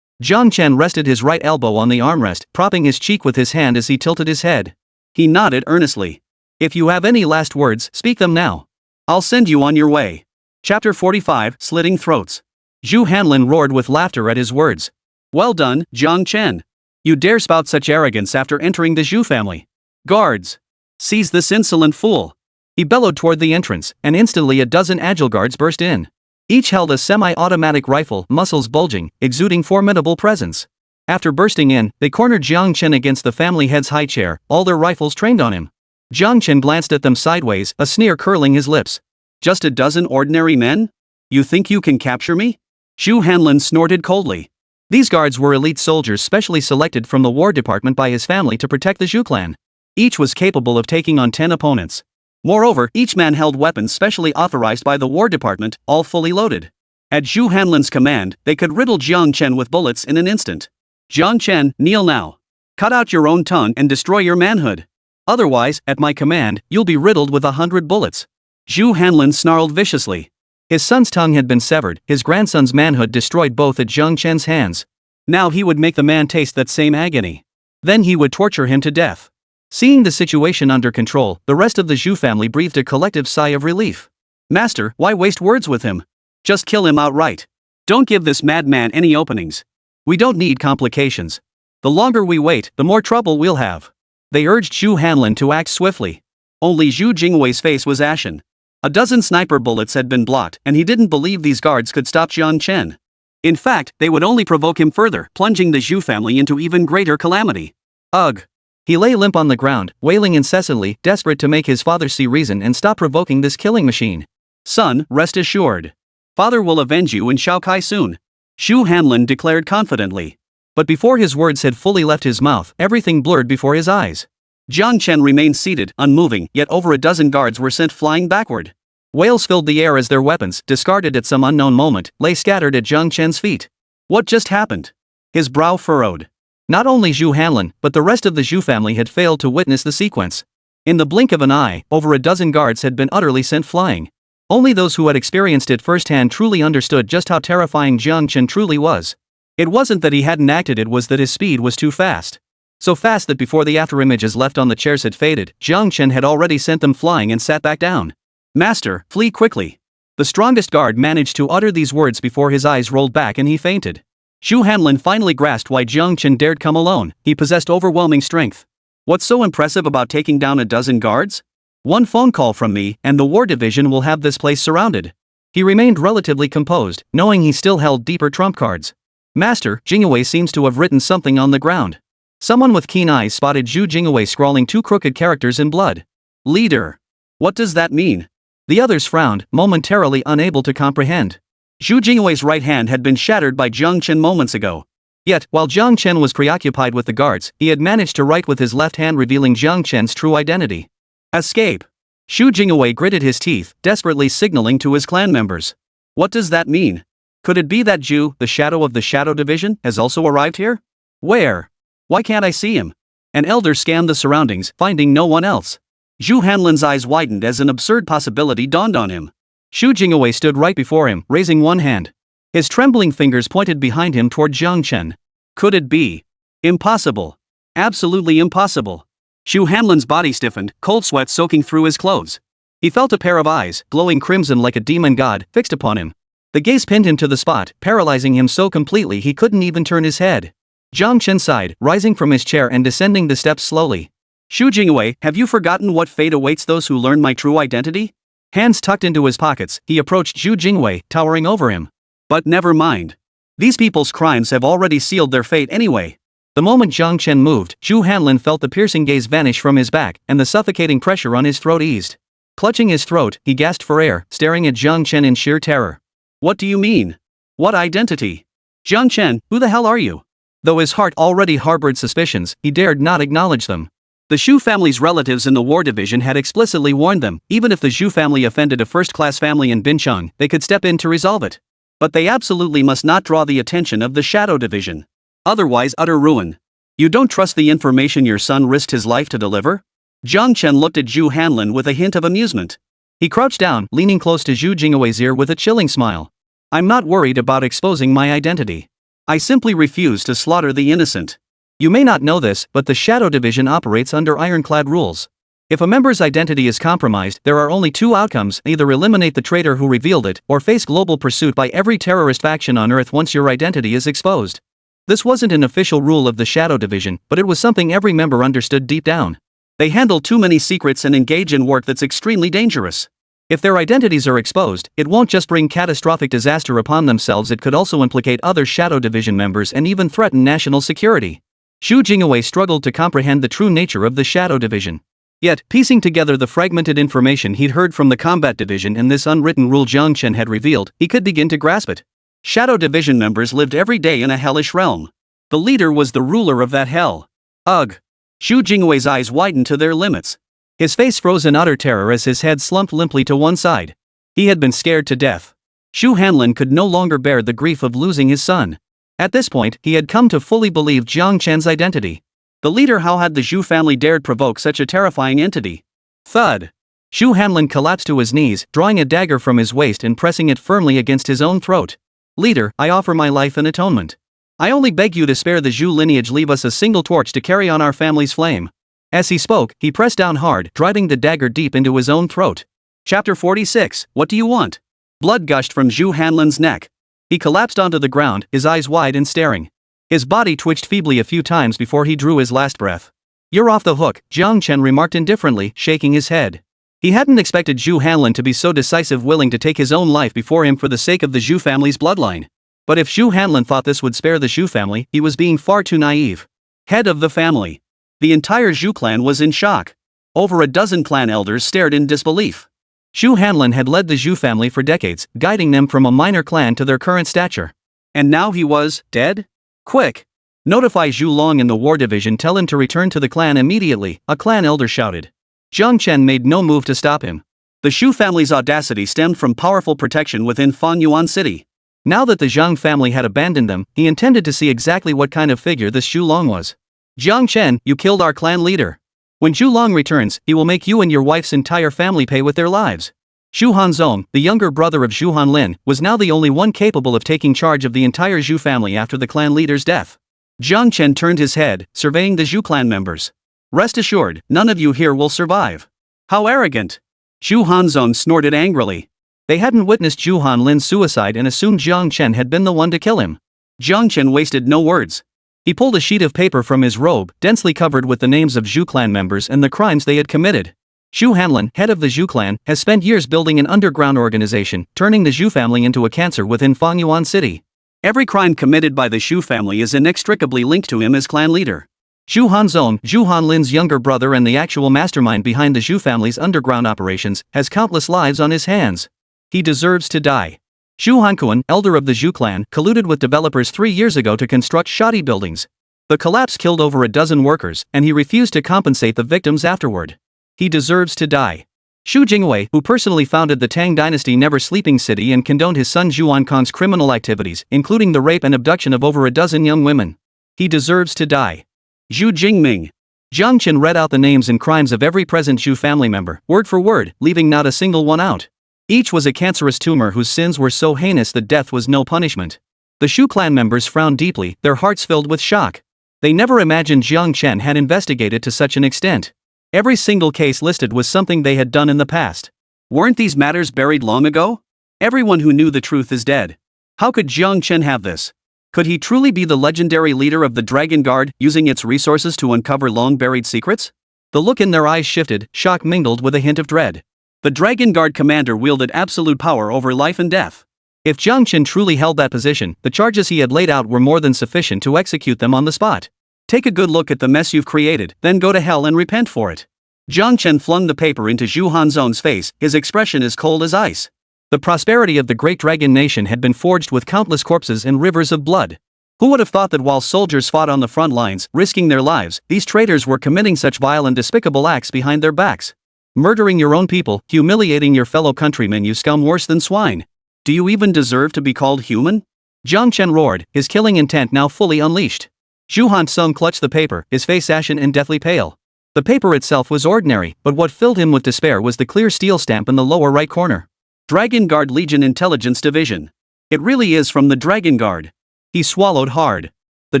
Jiāng Chén rested his right elbow on the armrest, propping his cheek with his hand as he tilted his head. He nodded earnestly. If you have any last words, speak them now. I'll send you on your way. Chapter 45, Slitting Throats. Zhu Hanlin roared with laughter at his words. Well done, Jiāng Chén. You dare spout such arrogance after entering the Zhu family. Guards! Seize this insolent fool! He bellowed toward the entrance, and instantly a dozen agile guards burst in. Each held a semi-automatic rifle, muscles bulging, exuding formidable presence. After bursting in, they cornered Jiāng Chén against the family head's high chair, all their rifles trained on him. Jiāng Chén glanced at them sideways, a sneer curling his lips. Just a dozen ordinary men? You think you can capture me? Zhu Hanlin snorted coldly. These guards were elite soldiers specially selected from the War Department by his family to protect the Zhu clan. Each was capable of taking on 10 opponents. Moreover, each man held weapons specially authorized by the War Department, all fully loaded. At Zhu Hanlin's command, they could riddle Jiāng Chén with bullets in an instant. Jiāng Chén, kneel now. Cut out your own tongue and destroy your manhood. Otherwise, at my command, you'll be riddled with 100 bullets. Zhu Hanlin snarled viciously. His son's tongue had been severed, his grandson's manhood destroyed both at Jiāng Chén's hands. Now he would make the man taste that same agony. Then he would torture him to death. Seeing the situation under control, the rest of the Zhou family breathed a collective sigh of relief. Master, why waste words with him? Just kill him outright. Don't give this madman any openings. We don't need complications. The longer we wait, the more trouble we'll have. They urged Zhu Hanlin to act swiftly. Only Zhu Jingwei's face was ashen. A dozen sniper bullets had been blocked, and he didn't believe these guards could stop Jiāng Chén. In fact, they would only provoke him further, plunging the Zhu family into even greater calamity. Ugh. He lay limp on the ground, wailing incessantly, desperate to make his father see reason and stop provoking this killing machine. Son, rest assured. Father will avenge you in Shaokai soon. Zhu Hanlin declared confidently. But before his words had fully left his mouth, everything blurred before his eyes. Jiāng Chén remained seated, unmoving, yet over a dozen guards were sent flying backward. Wails filled the air as their weapons, discarded at some unknown moment, lay scattered at Jiāng Chén's feet. What just happened? His brow furrowed. Not only Zhu Hanlin, but the rest of the Zhu family had failed to witness the sequence. In the blink of an eye, over a dozen guards had been utterly sent flying. Only those who had experienced it firsthand truly understood just how terrifying Jiāng Chén truly was. It wasn't that he hadn't acted, it was that his speed was too fast. So fast that before the afterimages left on the chairs had faded, Jiāng Chén had already sent them flying and sat back down. Master, flee quickly. The strongest guard managed to utter these words before his eyes rolled back and he fainted. Zhu Hanlin finally grasped why Jiāng Chén dared come alone. He possessed overwhelming strength. What's so impressive about taking down a dozen guards? One phone call from me, and the war division will have this place surrounded. He remained relatively composed, knowing he still held deeper trump cards. Master, Jingwei seems to have written something on the ground. Someone with keen eyes spotted Zhu Jingwei scrawling two crooked characters in blood. Leader. What does that mean? The others frowned, momentarily unable to comprehend. Zhu Jingwei's right hand had been shattered by Jiāng Chén moments ago. Yet, while Jiāng Chén was preoccupied with the guards, he had managed to write with his left hand, revealing Jiāng Chén's true identity. Escape. Zhu Jingwei gritted his teeth, desperately signaling to his clan members. What does that mean? Could it be that Zhu, the shadow of the Shadow Division, has also arrived here? Where? Why can't I see him? An elder scanned the surroundings, finding no one else. Zhu Hanlin's eyes widened as an absurd possibility dawned on him. Zhu Jingwei stood right before him, raising one hand. His trembling fingers pointed behind him toward Jiāng Chén. Could it be? Impossible. Absolutely impossible. Zhu Hanlin's body stiffened, cold sweat soaking through his clothes. He felt a pair of eyes, glowing crimson like a demon god, fixed upon him. The gaze pinned him to the spot, paralyzing him so completely he couldn't even turn his head. Jiāng Chén sighed, rising from his chair and descending the steps slowly. Zhu Jingwei, have you forgotten what fate awaits those who learn my true identity? Hands tucked into his pockets, he approached Zhu Jingwei, towering over him. But never mind. These people's crimes have already sealed their fate anyway. The moment Jiāng Chén moved, Zhu Hanlin felt the piercing gaze vanish from his back, and the suffocating pressure on his throat eased. Clutching his throat, he gasped for air, staring at Jiāng Chén in sheer terror. What do you mean? What identity? Jiāng Chén, who the hell are you? Though his heart already harbored suspicions, he dared not acknowledge them. The Zhu family's relatives in the war division had explicitly warned them, even if the Zhu family offended a first-class family in Binchang, they could step in to resolve it. But they absolutely must not draw the attention of the Shadow Division. Otherwise, utter ruin. You don't trust the information your son risked his life to deliver? Jiāng Chén looked at Zhu Hanlin with a hint of amusement. He crouched down, leaning close to Zhu Jingwei's ear with a chilling smile. I'm not worried about exposing my identity. I simply refuse to slaughter the innocent. You may not know this, but the Shadow Division operates under ironclad rules. If a member's identity is compromised, there are only two outcomes: either eliminate the traitor who revealed it, or face global pursuit by every terrorist faction on Earth once your identity is exposed. This wasn't an official rule of the Shadow Division, but it was something every member understood deep down. They handle too many secrets and engage in work that's extremely dangerous. If their identities are exposed, it won't just bring catastrophic disaster upon themselves, it could also implicate other Shadow Division members and even threaten national security. Zhu Jingwei struggled to comprehend the true nature of the Shadow Division. Yet, piecing together the fragmented information he'd heard from the Combat Division and this unwritten rule Jiāng Chén had revealed, he could begin to grasp it. Shadow Division members lived every day in a hellish realm. The leader was the ruler of that hell. Ugh. Zhu Jingwei's eyes widened to their limits. His face froze in utter terror as his head slumped limply to one side. He had been scared to death. Zhu Hanlin could no longer bear the grief of losing his son. At this point, he had come to fully believe Jiāng Chén's identity. The leader, how had the Zhou family dared provoke such a terrifying entity? Thud. Zhou Hanlin collapsed to his knees, drawing a dagger from his waist and pressing it firmly against his own throat. Leader, I offer my life in atonement. I only beg you to spare the Zhou lineage, leave us a single torch to carry on our family's flame. As he spoke, he pressed down hard, driving the dagger deep into his own throat. Chapter 46, What do you want? Blood gushed from Zhou Hanlin's neck. He collapsed onto the ground, his eyes wide and staring. His body twitched feebly a few times before he drew his last breath. You're off the hook, Jiāng Chén remarked indifferently, shaking his head. He hadn't expected Zhou Hanlin to be so decisive, willing to take his own life before him for the sake of the Zhou family's bloodline. But if Zhou Hanlin thought this would spare the Zhou family, he was being far too naive. Head of the family. The entire Zhou clan was in shock. Over a dozen clan elders stared in disbelief. Zhou Hanlin had led the Zhou family for decades, guiding them from a minor clan to their current stature. And now he was dead? Quick! Notify Zhou Long in the war division, tell him to return to the clan immediately, a clan elder shouted. Jiāng Chén made no move to stop him. The Zhou family's audacity stemmed from powerful protection within Fangyuan City. Now that the Zhang family had abandoned them, he intended to see exactly what kind of figure this Zhou Long was. Jiāng Chén, you killed our clan leader. When Zhou Long returns, he will make you and your wife's entire family pay with their lives. Zhu Hanzong, the younger brother of Zhou Hanlin, was now the only one capable of taking charge of the entire Zhou family after the clan leader's death. Jiāng Chén turned his head, surveying the Zhou clan members. Rest assured, none of you here will survive. How arrogant! Zhu Hanzong snorted angrily. They hadn't witnessed Zhou Hanlin's suicide and assumed Jiāng Chén had been the one to kill him. Jiāng Chén wasted no words. He pulled a sheet of paper from his robe, densely covered with the names of Zhou clan members and the crimes they had committed. Zhou Hanlin, head of the Zhou clan, has spent years building an underground organization, turning the Zhou family into a cancer within Fangyuan City. Every crime committed by the Zhou family is inextricably linked to him as clan leader. Zhu Hanzong, Zhou Hanlin's younger brother and the actual mastermind behind the Zhou family's underground operations, has countless lives on his hands. He deserves to die. Zhu Ānkāng, elder of the Zhou clan, colluded with developers 3 years ago to construct shoddy buildings. The collapse killed over a dozen workers, and he refused to compensate the victims afterward. He deserves to die. Xu Jingwei, who personally founded the Tang Dynasty Never Sleeping City and condoned his son Zhū Ānkāng's criminal activities, including the rape and abduction of over a dozen young women. He deserves to die. Zhu Jingming. Jiāng Chén read out the names and crimes of every present Zhou family member, word for word, leaving not a single one out. Each was a cancerous tumor whose sins were so heinous that death was no punishment. The Zhou clan members frowned deeply, their hearts filled with shock. They never imagined Jiāng Chén had investigated to such an extent. Every single case listed was something they had done in the past. Weren't these matters buried long ago? Everyone who knew the truth is dead. How could Jiāng Chén have this? Could he truly be the legendary leader of the Dragon Guard, using its resources to uncover long-buried secrets? The look in their eyes shifted, shock mingled with a hint of dread. The Dragon Guard commander wielded absolute power over life and death. If Jiāng Chén truly held that position, the charges he had laid out were more than sufficient to execute them on the spot. Take a good look at the mess you've created, then go to hell and repent for it. Jiāng Chén flung the paper into Zhou Hanzong's face, his expression as cold as ice. The prosperity of the great dragon nation had been forged with countless corpses and rivers of blood. Who would have thought that while soldiers fought on the front lines, risking their lives, these traitors were committing such vile and despicable acts behind their backs? Murdering your own people, humiliating your fellow countrymen, you scum worse than swine. Do you even deserve to be called human? Jiāng Chén roared, his killing intent now fully unleashed. Zhu Hanzong clutched the paper, his face ashen and deathly pale. The paper itself was ordinary, but what filled him with despair was the clear steel stamp in the lower right corner. Dragon Guard Legion Intelligence Division. It really is from the Dragon Guard. He swallowed hard. The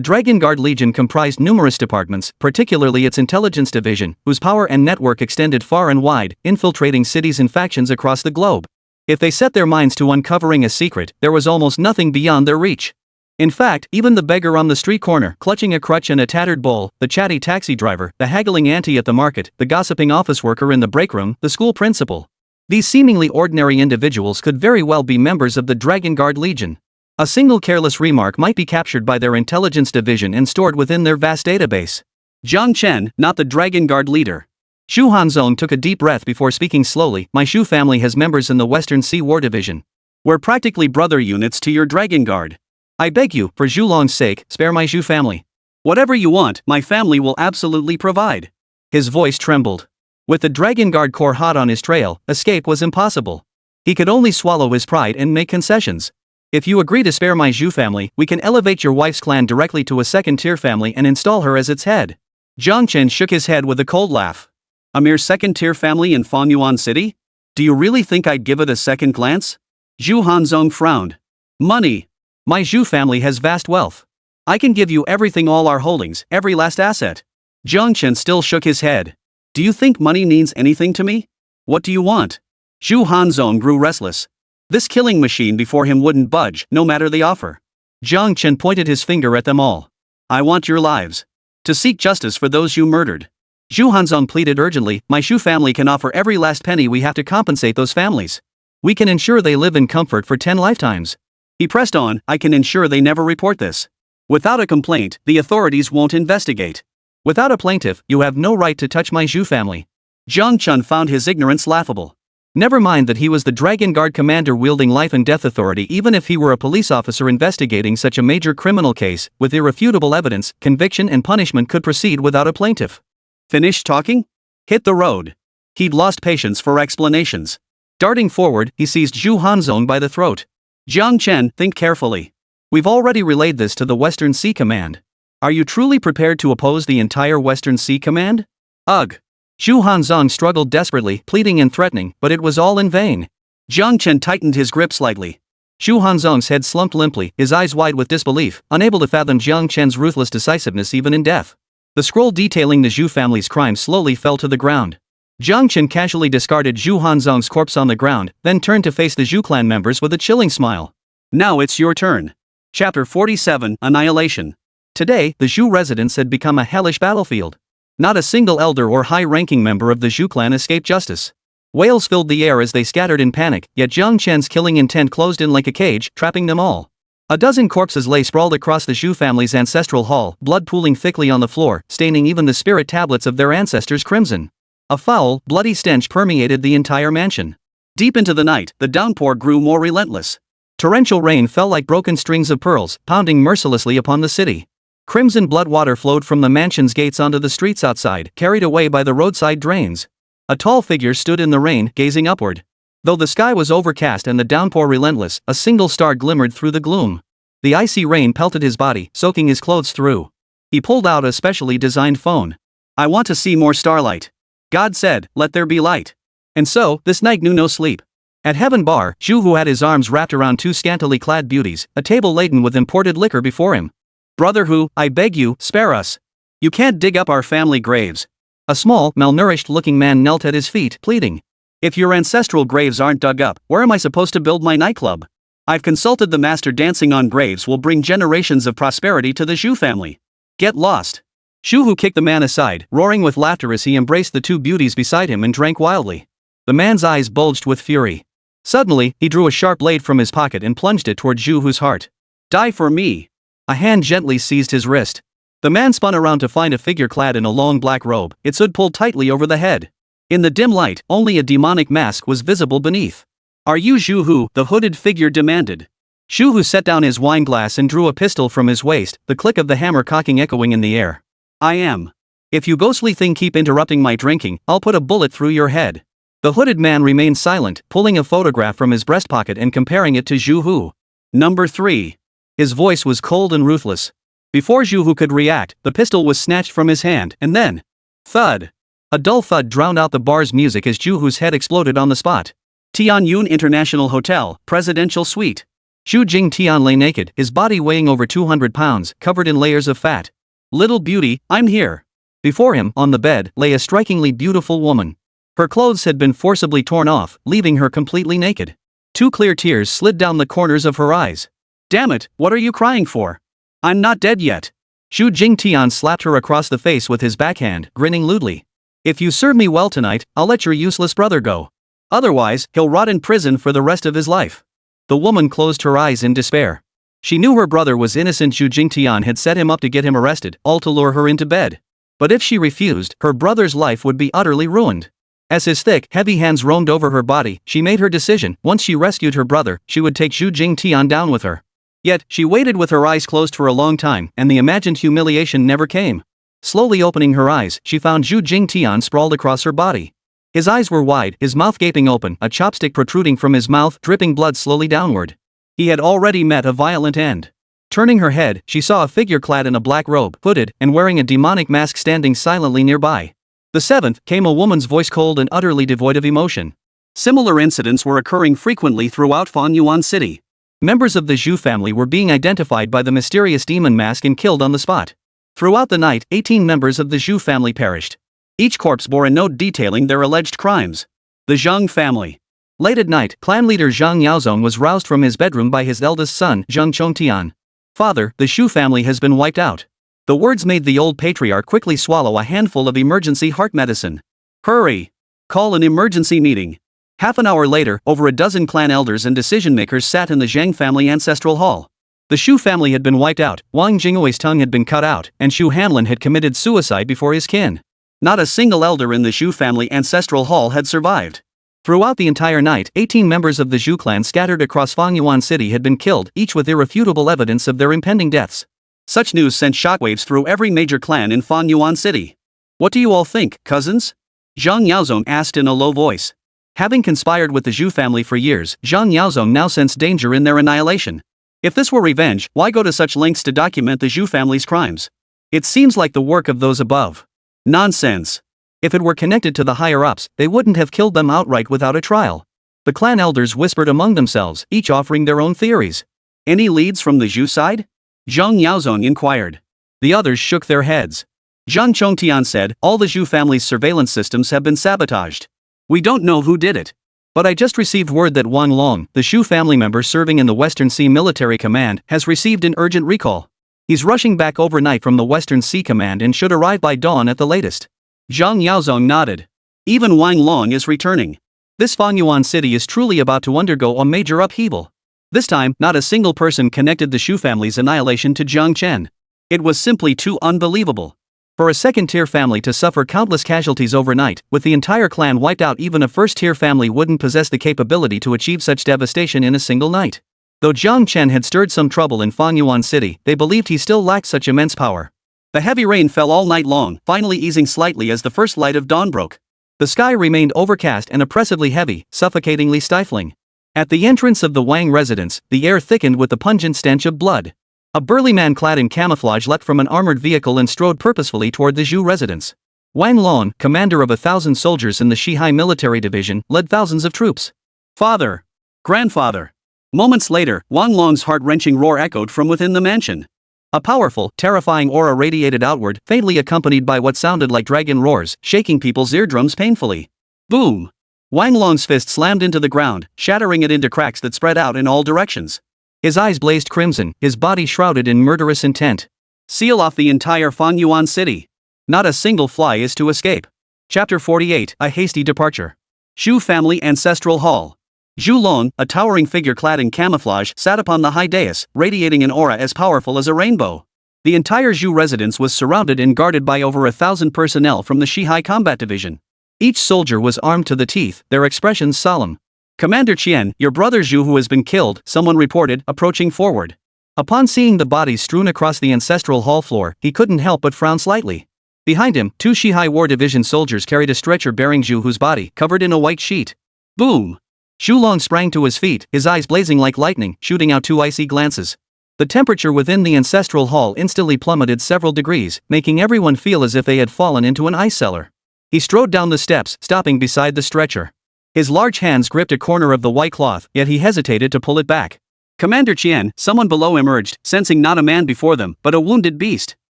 Dragon Guard Legion comprised numerous departments, particularly its intelligence division, whose power and network extended far and wide, infiltrating cities and factions across the globe. If they set their minds to uncovering a secret, there was almost nothing beyond their reach. In fact, even the beggar on the street corner, clutching a crutch and a tattered bowl, the chatty taxi driver, the haggling auntie at the market, the gossiping office worker in the break room, the school principal. These seemingly ordinary individuals could very well be members of the Dragon Guard Legion. A single careless remark might be captured by their intelligence division and stored within their vast database. Jiāng Chén, not the Dragon Guard leader. Zhu Hanzong took a deep breath before speaking slowly. My Zhou family has members in the Western Sea War Division. We're practically brother units to your Dragon Guard. I beg you, for Zhou Long's sake, spare my Zhou family. Whatever you want, my family will absolutely provide. His voice trembled. With the Dragon Guard Corps hot on his trail, escape was impossible. He could only swallow his pride and make concessions. If you agree to spare my Zhou family, we can elevate your wife's clan directly to a second-tier family and install her as its head. Jiāng Chén shook his head with a cold laugh. A mere second-tier family in Fanyuan City? Do you really think I'd give it a second glance? Zhu Hanzong frowned. Money. My Zhu family has vast wealth. I can give you everything, all our holdings, every last asset. Jiāng Chén still shook his head. Do you think money means anything to me? What do you want? Zhu Hanzong grew restless. This killing machine before him wouldn't budge, no matter the offer. Jiāng Chén pointed his finger at them all. I want your lives. To seek justice for those you murdered. Zhu Hanzong pleaded urgently, my Zhu family can offer every last penny we have to compensate those families. We can ensure they live in comfort for 10 lifetimes. He pressed on, I can ensure they never report this. Without a complaint, the authorities won't investigate. Without a plaintiff, you have no right to touch my Zhu family. Jiāng Chén found his ignorance laughable. Never mind that he was the Dragon Guard commander wielding life and death authority. Even if he were a police officer investigating such a major criminal case, with irrefutable evidence, conviction and punishment could proceed without a plaintiff. Finished talking? Hit the road. He'd lost patience for explanations. Darting forward, he seized Zhu Hanzong by the throat. Jiāng Chén, think carefully. We've already relayed this to the Western Sea Command. Are you truly prepared to oppose the entire Western Sea Command? Ugh. Zhu Hanzong struggled desperately, pleading and threatening, but it was all in vain. Jiāng Chén tightened his grip slightly. Zhu Hanzong's head slumped limply, his eyes wide with disbelief, unable to fathom Jiāng Chén's ruthless decisiveness even in death. The scroll detailing the Zhu family's crimes slowly fell to the ground. Jiāng Chén casually discarded Zhu Hanzong's corpse on the ground, then turned to face the Zhu clan members with a chilling smile. Now it's your turn. Chapter 47, Annihilation. Today, the Zhu residence had become a hellish battlefield. Not a single elder or high-ranking member of the Zhu clan escaped justice. Wails filled the air as they scattered in panic, yet Jiāng Chén's killing intent closed in like a cage, trapping them all. A dozen corpses lay sprawled across the Zhu family's ancestral hall, blood pooling thickly on the floor, staining even the spirit tablets of their ancestors crimson. A foul, bloody stench permeated the entire mansion. Deep into the night, the downpour grew more relentless. Torrential rain fell like broken strings of pearls, pounding mercilessly upon the city. Crimson blood water flowed from the mansion's gates onto the streets outside, carried away by the roadside drains. A tall figure stood in the rain, gazing upward. Though the sky was overcast and the downpour relentless, a single star glimmered through the gloom. The icy rain pelted his body, soaking his clothes through. He pulled out a specially designed phone. I want to see more starlight. God said, let there be light. And so, this night knew no sleep. At Heaven Bar, Zhu, who had his arms wrapped around two scantily clad beauties, a table laden with imported liquor before him. Brother Hu, I beg you, spare us. You can't dig up our family graves. A small, malnourished-looking man knelt at his feet, pleading. If your ancestral graves aren't dug up, where am I supposed to build my nightclub? I've consulted the master. Dancing on graves will bring generations of prosperity to the Zhu family. Get lost. Zhu Hu kicked the man aside, roaring with laughter as he embraced the two beauties beside him and drank wildly. The man's eyes bulged with fury. Suddenly, he drew a sharp blade from his pocket and plunged it toward Zhu Hu's heart. Die for me. A hand gently seized his wrist. The man spun around to find a figure clad in a long black robe, its hood pulled tightly over the head. In the dim light, only a demonic mask was visible beneath. Are you Zhu Hu? The hooded figure demanded. Zhu Hu set down his wineglass and drew a pistol from his waist, the click of the hammer cocking echoing in the air. I am. If you ghostly thing keep interrupting my drinking, I'll put a bullet through your head. The hooded man remained silent, pulling a photograph from his breast pocket and comparing it to Zhu Hu. Number 3. His voice was cold and ruthless. Before Zhu Hu could react, the pistol was snatched from his hand, and then... thud. A dull thud drowned out the bar's music as Zhu Hu's head exploded on the spot. Tianyun International Hotel, Presidential Suite. Zhu Jingtian lay naked, his body weighing over 200 pounds, covered in layers of fat. Little beauty, I'm here. Before him, on the bed, lay a strikingly beautiful woman. Her clothes had been forcibly torn off, leaving her completely naked. Two clear tears slid down the corners of her eyes. Damn it, what are you crying for? I'm not dead yet. Zhu Jingtian slapped her across the face with his backhand, grinning lewdly. If you serve me well tonight, I'll let your useless brother go. Otherwise, he'll rot in prison for the rest of his life. The woman closed her eyes in despair. She knew her brother was innocent. Zhu Jingtian had set him up to get him arrested, all to lure her into bed. But if she refused, her brother's life would be utterly ruined. As his thick, heavy hands roamed over her body, she made her decision. Once she rescued her brother, she would take Zhu Jingtian down with her. Yet, she waited with her eyes closed for a long time, and the imagined humiliation never came. Slowly opening her eyes, she found Zhu Jingtian sprawled across her body. His eyes were wide, his mouth gaping open, a chopstick protruding from his mouth, dripping blood slowly downward. He had already met a violent end. Turning her head, she saw a figure clad in a black robe, hooded, and wearing a demonic mask standing silently nearby. The seventh came a woman's voice, cold and utterly devoid of emotion. Similar incidents were occurring frequently throughout Fanyuan City. Members of the Zhū family were being identified by the mysterious demon mask and killed on the spot. Throughout the night, 18 members of the Zhū family perished. Each corpse bore a note detailing their alleged crimes. The Jiāng family. Late at night, clan leader Jiāng Yaozong was roused from his bedroom by his eldest son, Jiāng Chén. Father, the Zhū family has been wiped out. The words made the old patriarch quickly swallow a handful of emergency heart medicine. Hurry! Call an emergency meeting. Half an hour later, over a dozen clan elders and decision-makers sat in the Jiāng family ancestral hall. The Zhū family had been wiped out, Wang Jingwei's tongue had been cut out, and Xu Hanlin had committed suicide before his kin. Not a single elder in the Zhū family ancestral hall had survived. Throughout the entire night, 18 members of the Zhū clan scattered across Fanyuan City had been killed, each with irrefutable evidence of their impending deaths. Such news sent shockwaves through every major clan in Fanyuan City. What do you all think, cousins? Jiāng Yaozong asked in a low voice. Having conspired with the Zhū family for years, Jiāng Yaozong now sensed danger in their annihilation. If this were revenge, why go to such lengths to document the Zhū family's crimes? It seems like the work of those above. Nonsense. If it were connected to the higher-ups, they wouldn't have killed them outright without a trial. The clan elders whispered among themselves, each offering their own theories. Any leads from the Zhū side? Jiāng Yaozong inquired. The others shook their heads. Jiāng Chén said, all the Zhū family's surveillance systems have been sabotaged. We don't know who did it. But I just received word that Wang Long, the Zhū family member serving in the Western Sea Military Command, has received an urgent recall. He's rushing back overnight from the Western Sea Command and should arrive by dawn at the latest. Jiāng Yaozong nodded. Even Wang Long is returning. This Fanyuan City is truly about to undergo a major upheaval. This time, not a single person connected the Zhū family's annihilation to Jiāng Chén. It was simply too unbelievable. For a second-tier family to suffer countless casualties overnight, with the entire clan wiped out, even a first-tier family wouldn't possess the capability to achieve such devastation in a single night. Though Jiāng Chén had stirred some trouble in Fanyuan City, they believed he still lacked such immense power. The heavy rain fell all night long, finally easing slightly as the first light of dawn broke. The sky remained overcast and oppressively heavy, suffocatingly stifling. At the entrance of the Wang residence, the air thickened with the pungent stench of blood. A burly man clad in camouflage leapt from an armored vehicle and strode purposefully toward the Zhū residence. Wang Long, commander of 1,000 soldiers in the Shihai military division, led thousands of troops. Father! Grandfather! Moments later, Wang Long's heart-wrenching roar echoed from within the mansion. A powerful, terrifying aura radiated outward, faintly accompanied by what sounded like dragon roars, shaking people's eardrums painfully. Boom! Wang Long's fist slammed into the ground, shattering it into cracks that spread out in all directions. His eyes blazed crimson, his body shrouded in murderous intent. Seal off the entire Fanyuan City. Not a single fly is to escape. Chapter 48, A Hasty Departure. Zhū Family Ancestral Hall. Zhū Long, a towering figure clad in camouflage, sat upon the high dais, radiating an aura as powerful as a rainbow. The entire Zhū residence was surrounded and guarded by over 1,000 personnel from the Shihai Combat Division. Each soldier was armed to the teeth, their expressions solemn. Commander Qian, your brother Zhū who has been killed, someone reported, approaching forward. Upon seeing the bodies strewn across the ancestral hall floor, he couldn't help but frown slightly. Behind him, 2 Shihai War Division soldiers carried a stretcher bearing Zhū whose body, covered in a white sheet. Boom! Zhū Long sprang to his feet, his eyes blazing like lightning, shooting out 2 icy glances. The temperature within the ancestral hall instantly plummeted several degrees, making everyone feel as if they had fallen into an ice cellar. He strode down the steps, stopping beside the stretcher. His large hands gripped a corner of the white cloth, yet he hesitated to pull it back. Commander Qian, someone below emerged, sensing not a man before them, but a wounded beast.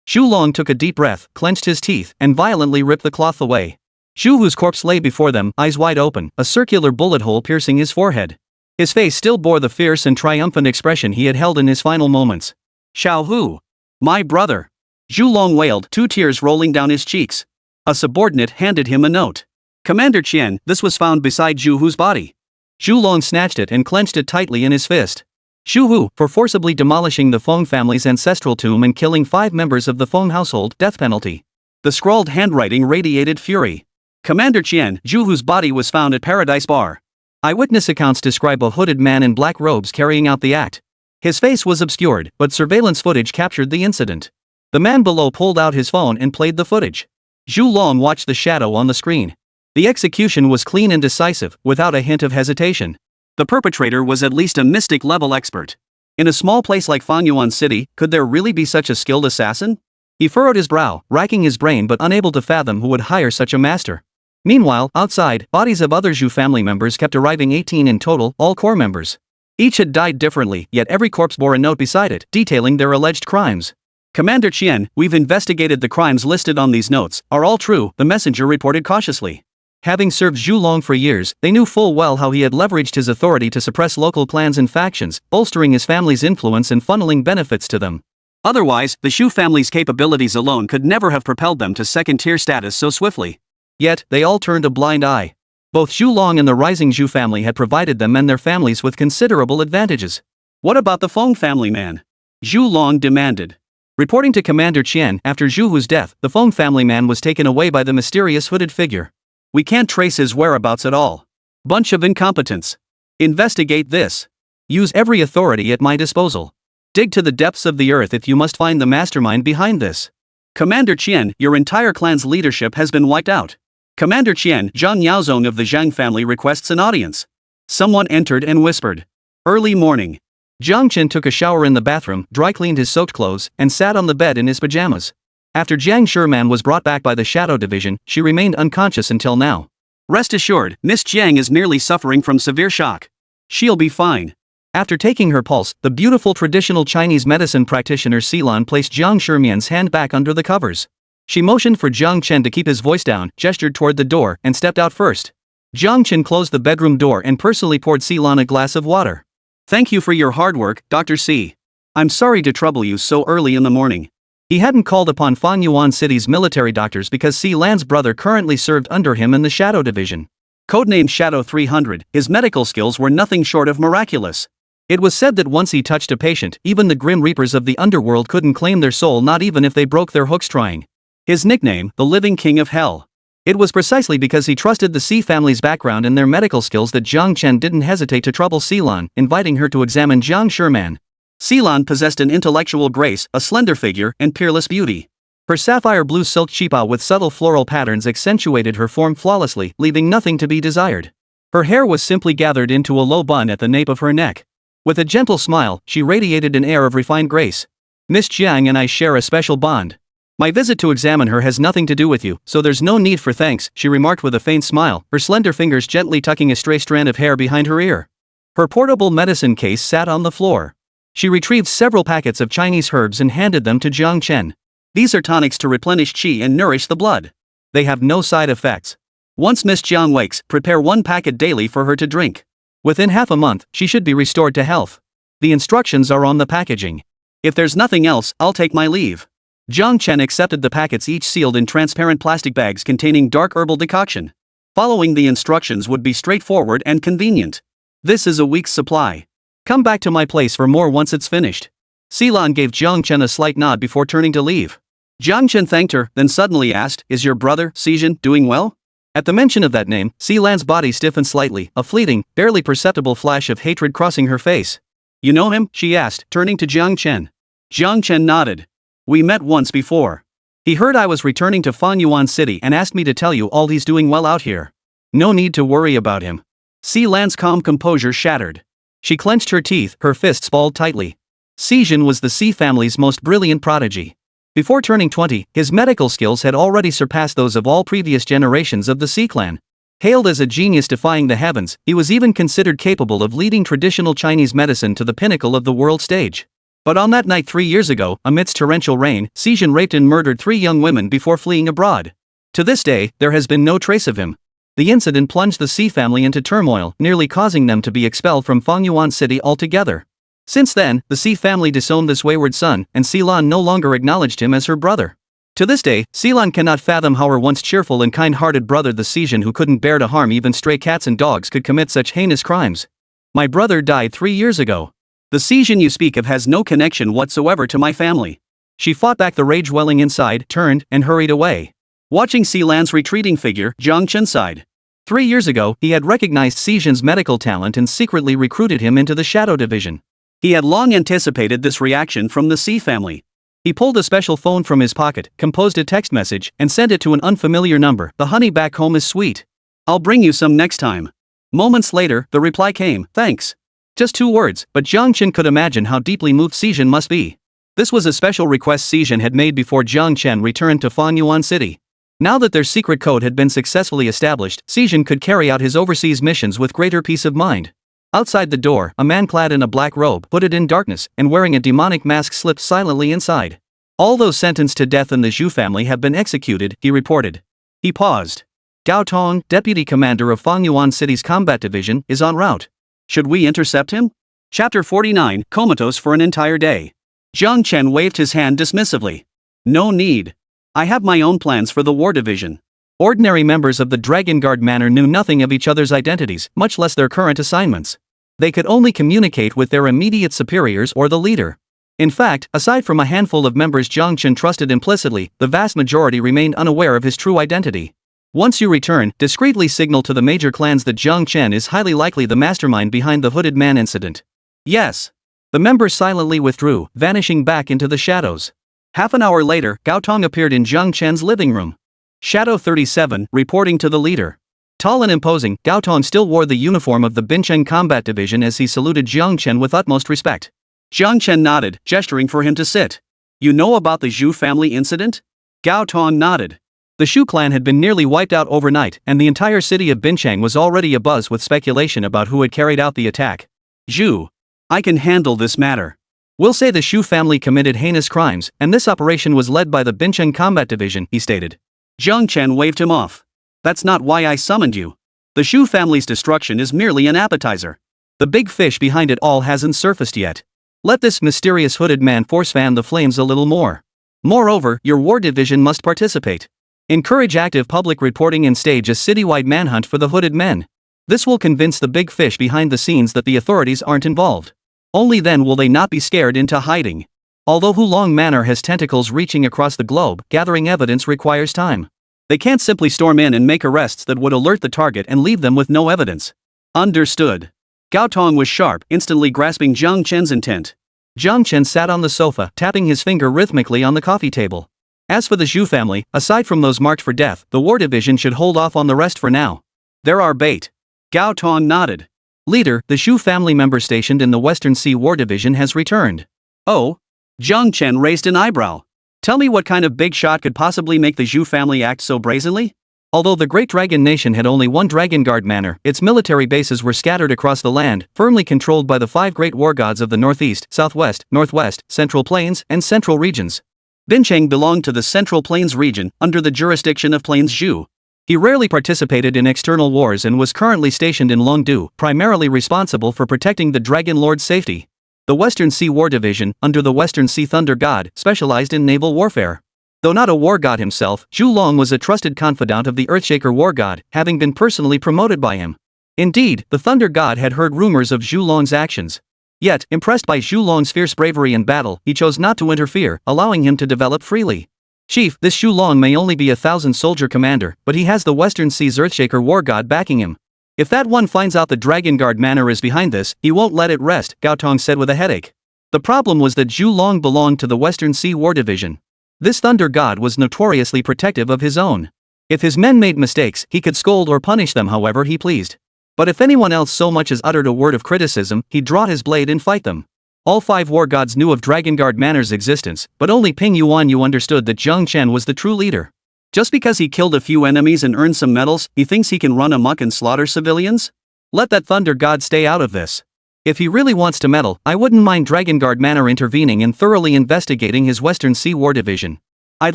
Zhū Long took a deep breath, clenched his teeth, and violently ripped the cloth away. Zhū whose corpse lay before them, eyes wide open, a circular bullet hole piercing his forehead. His face still bore the fierce and triumphant expression he had held in his final moments. Xiao Hu! My brother! Zhū Long wailed, 2 tears rolling down his cheeks. A subordinate handed him a note. Commander Qian, this was found beside Zhū Hu's body. Zhū Long snatched it and clenched it tightly in his fist. Zhū Hu, for forcibly demolishing the Feng family's ancestral tomb and killing 5 members of the Feng household, death penalty. The scrawled handwriting radiated fury. Commander Qian, Zhū Hu's body was found at Paradise Bar. Eyewitness accounts describe a hooded man in black robes carrying out the act. His face was obscured, but surveillance footage captured the incident. The man below pulled out his phone and played the footage. Zhū Long watched the shadow on the screen. The execution was clean and decisive, without a hint of hesitation. The perpetrator was at least a mystic-level expert. In a small place like Fangyuan City, could there really be such a skilled assassin? He furrowed his brow, racking his brain but unable to fathom who would hire such a master. Meanwhile, outside, bodies of other Zhou family members kept arriving, 18 in total, all core members. Each had died differently, yet every corpse bore a note beside it, detailing their alleged crimes. Commander Chén, we've investigated the crimes listed on these notes, are all true, the messenger reported cautiously. Having served Zhou Long for years, they knew full well how he had leveraged his authority to suppress local clans and factions, bolstering his family's influence and funneling benefits to them. Otherwise, the Zhou family's capabilities alone could never have propelled them to second-tier status so swiftly. Yet, they all turned a blind eye. Both Zhou Long and the rising Zhou family had provided them and their families with considerable advantages. What about the Feng family man? Zhou Long demanded. Reporting to Commander Chén, after Zhou Hu's death, the Feng family man was taken away by the mysterious hooded figure. We can't trace his whereabouts at all. Bunch of incompetents. Investigate this. Use every authority at my disposal. Dig to the depths of the earth if you must find the mastermind behind this. Commander Chén, your entire clan's leadership has been wiped out. Commander Chén, Zhang Yaozong of the Jiāng family requests an audience. Someone entered and whispered. Early morning. Jiāng Chén took a shower in the bathroom, dry cleaned his soaked clothes, and sat on the bed in his pajamas. After Jiang Sherman was brought back by the Shadow Division, she remained unconscious until now. Rest assured, Miss Jiang is merely suffering from severe shock. She'll be fine. After taking her pulse, the beautiful traditional Chinese medicine practitioner Xilan placed Jiang Sherman's hand back under the covers. She motioned for Jiāng Chén to keep his voice down, gestured toward the door, and stepped out first. Jiāng Chén closed the bedroom door and personally poured Xilan a glass of water. Thank you for your hard work, Dr. C. I'm sorry to trouble you so early in the morning. He hadn't called upon Fangyuan City's military doctors because Xilan's brother currently served under him in the Shadow Division. Codenamed Shadow 300, his medical skills were nothing short of miraculous. It was said that once he touched a patient, even the Grim Reapers of the underworld couldn't claim their soul, not even if they broke their hooks trying. His nickname, the Living King of Hell. It was precisely because he trusted the Xi family's background and their medical skills that Jiāng Chén didn't hesitate to trouble Xilan, inviting her to examine Jiang Sherman. Xilan possessed an intellectual grace, a slender figure, and peerless beauty. Her sapphire blue silk chipa with subtle floral patterns accentuated her form flawlessly, leaving nothing to be desired. Her hair was simply gathered into a low bun at the nape of her neck. With a gentle smile, she radiated an air of refined grace. Miss Jiang and I share a special bond. My visit to examine her has nothing to do with you, so there's no need for thanks, she remarked with a faint smile, her slender fingers gently tucking a stray strand of hair behind her ear. Her portable medicine case sat on the floor. She retrieved several packets of Chinese herbs and handed them to Jiāng Chén. These are tonics to replenish qi and nourish the blood. They have no side effects. Once Miss Jiang wakes, prepare one packet daily for her to drink. Within half a month, she should be restored to health. The instructions are on the packaging. If there's nothing else, I'll take my leave. Jiāng Chén accepted the packets, each sealed in transparent plastic bags containing dark herbal decoction. Following the instructions would be straightforward and convenient. This is a week's supply. Come back to my place for more once it's finished. Xilan gave Jiāng Chén a slight nod before turning to leave. Jiāng Chén thanked her, then suddenly asked, Is your brother, Xijin, doing well? At the mention of that name, Xilan's body stiffened slightly, a fleeting, barely perceptible flash of hatred crossing her face. You know him? She asked, turning to Jiāng Chén. Jiāng Chén nodded. We met once before. He heard I was returning to Fangyuan City and asked me to tell you all he's doing well out here. No need to worry about him. Xilan's calm composure shattered. She clenched her teeth, her fists balled tightly. Xijin was the Xi family's most brilliant prodigy. Before turning 20, his medical skills had already surpassed those of all previous generations of the Xi clan. Hailed as a genius defying the heavens, he was even considered capable of leading traditional Chinese medicine to the pinnacle of the world stage. But on that night 3 years ago, amidst torrential rain, Xijin raped and murdered 3 young women before fleeing abroad. To this day, there has been no trace of him. The incident plunged the Xi family into turmoil, nearly causing them to be expelled from Fangyuan City altogether. Since then, the Xi family disowned this wayward son, and Xilan no longer acknowledged him as her brother. To this day, Xilan cannot fathom how her once cheerful and kind-hearted brother, the Xijin who couldn't bear to harm even stray cats and dogs, could commit such heinous crimes. My brother died 3 years ago. The Xijin you speak of has no connection whatsoever to my family. She fought back the rage welling inside, turned, and hurried away. Watching Xilan's retreating figure, Jiāng Chén sighed. 3 years ago, he had recognized Xijin's medical talent and secretly recruited him into the Shadow Division. He had long anticipated this reaction from the Xi family. He pulled a special phone from his pocket, composed a text message, and sent it to an unfamiliar number. The honey back home is sweet. I'll bring you some next time. Moments later, the reply came, thanks. Just 2 words, but Jiāng Chén could imagine how deeply moved Xijin must be. This was a special request Xijin had made before Jiāng Chén returned to Fanyuan City. Now that their secret code had been successfully established, Xijin could carry out his overseas missions with greater peace of mind. Outside the door, a man clad in a black robe, hooded in darkness, and wearing a demonic mask slipped silently inside. All those sentenced to death in the Zhou family have been executed, he reported. He paused. Gao Tong, deputy commander of Fanyuan City's combat division, is en route. Should we intercept him? Chapter 49, Comatose for an entire day. Jiāng Chén waved his hand dismissively. No need. I have my own plans for the war division. Ordinary members of the Dragon Guard Manor knew nothing of each other's identities, much less their current assignments. They could only communicate with their immediate superiors or the leader. In fact, aside from a handful of members Jiāng Chén trusted implicitly, the vast majority remained unaware of his true identity. Once you return, discreetly signal to the major clans that Jiāng Chén is highly likely the mastermind behind the hooded man incident. Yes. The members silently withdrew, vanishing back into the shadows. Half an hour later, Gao Tong appeared in Jiāng Chén's living room. Shadow 37, reporting to the leader. Tall and imposing, Gao Tong still wore the uniform of the Bincheng Combat Division as he saluted Jiāng Chén with utmost respect. Jiāng Chén nodded, gesturing for him to sit. You know about the Zhou family incident? Gao Tong nodded. The Shu clan had been nearly wiped out overnight, and the entire city of Bincheng was already abuzz with speculation about who had carried out the attack. Zhu. I can handle this matter. We'll say the Shu family committed heinous crimes, and this operation was led by the Bincheng Combat Division, he stated. Jiāng Chén waved him off. That's not why I summoned you. The Shu family's destruction is merely an appetizer. The big fish behind it all hasn't surfaced yet. Let this mysterious hooded man force fan the flames a little more. Moreover, your war division must participate. Encourage active public reporting and stage a citywide manhunt for the hooded men. This will convince the big fish behind the scenes that the authorities aren't involved. Only then will they not be scared into hiding. Although Hulong Manor has tentacles reaching across the globe, gathering evidence requires time. They can't simply storm in and make arrests that would alert the target and leave them with no evidence. Understood. Gao Tong was sharp, instantly grasping Jiāng Chén's intent. Jiāng Chén sat on the sofa, tapping his finger rhythmically on the coffee table. As for the Zhou family, aside from those marked for death, the war division should hold off on the rest for now. There are bait. Gao Tong nodded. Leader, the Zhou family member stationed in the Western Sea War Division has returned. Oh? Jiāng Chén raised an eyebrow. Tell me what kind of big shot could possibly make the Zhou family act so brazenly? Although the Great Dragon Nation had only one Dragon Guard manor, its military bases were scattered across the land, firmly controlled by the 5 great war gods of the Northeast, Southwest, Northwest, Central Plains, and Central regions. Bincheng belonged to the Central Plains region, under the jurisdiction of Plains Zhou. He rarely participated in external wars and was currently stationed in Longdu, primarily responsible for protecting the Dragon Lord's safety. The Western Sea War Division, under the Western Sea Thunder God, specialized in naval warfare. Though not a war god himself, Zhu Long was a trusted confidant of the Earthshaker war god, having been personally promoted by him. Indeed, the Thunder God had heard rumors of Zhu Long's actions. Yet, impressed by Zhu Long's fierce bravery in battle, he chose not to interfere, allowing him to develop freely. Chief, this Zhu Long may only be a 1,000-soldier commander, but he has the Western Sea's Earthshaker war god backing him. If that one finds out the Dragon Guard Manor is behind this, he won't let it rest, Gao Tong said with a headache. The problem was that Zhu Long belonged to the Western Sea War Division. This Thunder God was notoriously protective of his own. If his men made mistakes, he could scold or punish them however he pleased. But if anyone else so much as uttered a word of criticism, he'd draw his blade and fight them. All 5 war gods knew of Dragon Guard Manor's existence, but only Ping Yuanyu understood that Jiāng Chén was the true leader. Just because he killed a few enemies and earned some medals, he thinks he can run amok and slaughter civilians? Let that Thunder God stay out of this. If he really wants to meddle, I wouldn't mind Dragon Guard Manor intervening and thoroughly investigating his Western Sea War Division. I'd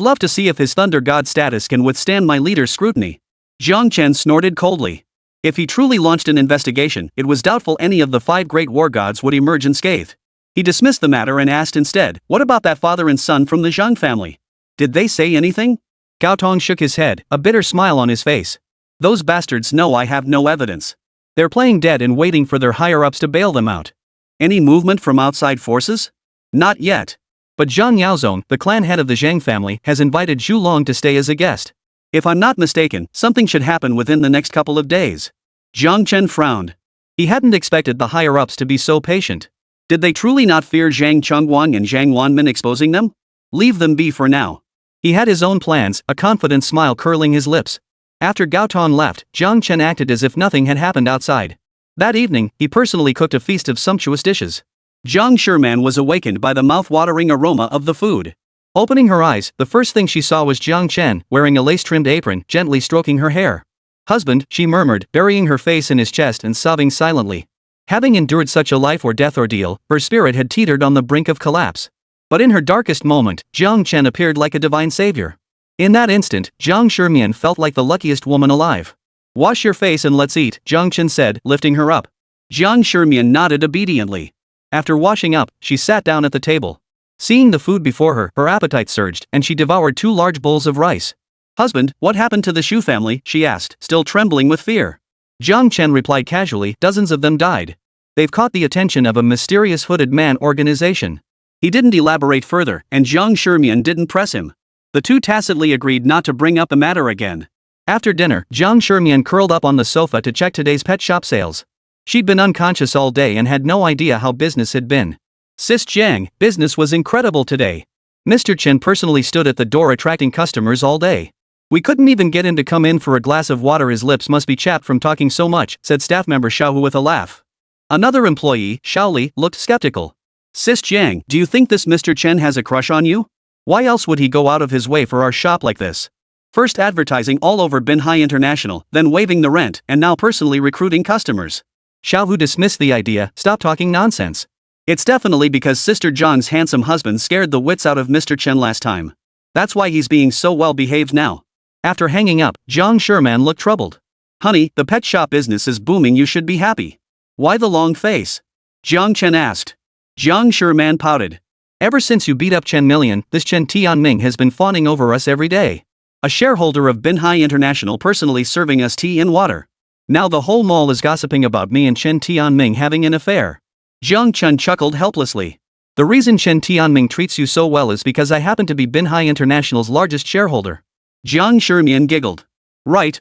love to see if his Thunder God status can withstand my leader's scrutiny. Jiāng Chén snorted coldly. If he truly launched an investigation, it was doubtful any of the 5 great war gods would emerge unscathed. He dismissed the matter and asked instead, what about that father and son from the Zhang family? Did they say anything? Gao Tong shook his head, a bitter smile on his face. Those bastards know I have no evidence. They're playing dead and waiting for their higher-ups to bail them out. Any movement from outside forces? Not yet. But Zhang Yaozong, the clan head of the Zhang family, has invited Zhu Long to stay as a guest. If I'm not mistaken, something should happen within the next couple of days. Jiāng Chén frowned. He hadn't expected the higher-ups to be so patient. Did they truly not fear Zhang Chengguang and Zhang Wanmin exposing them? Leave them be for now. He had his own plans, a confident smile curling his lips. After Gao Tong left, Jiāng Chén acted as if nothing had happened outside. That evening, he personally cooked a feast of sumptuous dishes. Jiāng Chén was awakened by the mouth-watering aroma of the food. Opening her eyes, the first thing she saw was Jiāng Chén, wearing a lace-trimmed apron, gently stroking her hair. "Husband," she murmured, burying her face in his chest and sobbing silently. Having endured such a life-or-death ordeal, her spirit had teetered on the brink of collapse. But in her darkest moment, Jiāng Chén appeared like a divine savior. In that instant, Jiāng Chén felt like the luckiest woman alive. "Wash your face and let's eat," Jiāng Chén said, lifting her up. Jiāng Chén nodded obediently. After washing up, she sat down at the table. Seeing the food before her, her appetite surged, and she devoured 2 large bowls of rice. "Husband, what happened to the Zhou family?" she asked, still trembling with fear. Jiāng Chén replied casually, "Dozens of them died. They've caught the attention of a mysterious hooded man organization." He didn't elaborate further, and Jiāng Chén didn't press him. The two tacitly agreed not to bring up the matter again. After dinner, Jiāng Chén curled up on the sofa to check today's pet shop sales. She'd been unconscious all day and had no idea how business had been. "Sis Jiang, business was incredible today. Mr. Chen personally stood at the door attracting customers all day. We couldn't even get him to come in for a glass of water. His lips must be chapped from talking so much," said staff member Xiaohu with a laugh. Another employee, Xiaoli, looked skeptical. "Sis Jiang, do you think this Mr. Chen has a crush on you? Why else would he go out of his way for our shop like this? First advertising all over Binhai International, then waiving the rent, and now personally recruiting customers." Xiaohu dismissed the idea. "Stop talking nonsense. It's definitely because Sister Jiang's handsome husband scared the wits out of Mr. Chen last time. That's why he's being so well behaved now." After hanging up, Jiāng Chén looked troubled. "Honey, the pet shop business is booming. You should be happy. Why the long face?" Jiāng Chén asked. Jiāng Chén pouted. "Ever since you beat up Chen Million, this Chen Tianming has been fawning over us every day. A shareholder of Binhai International personally serving us tea and water. Now the whole mall is gossiping about me and Chen Tianming having an affair." Jiāng Chén chuckled helplessly. "The reason Chen Tianming treats you so well is because I happen to be Binhai International's largest shareholder." Jiāng Chén giggled. Right.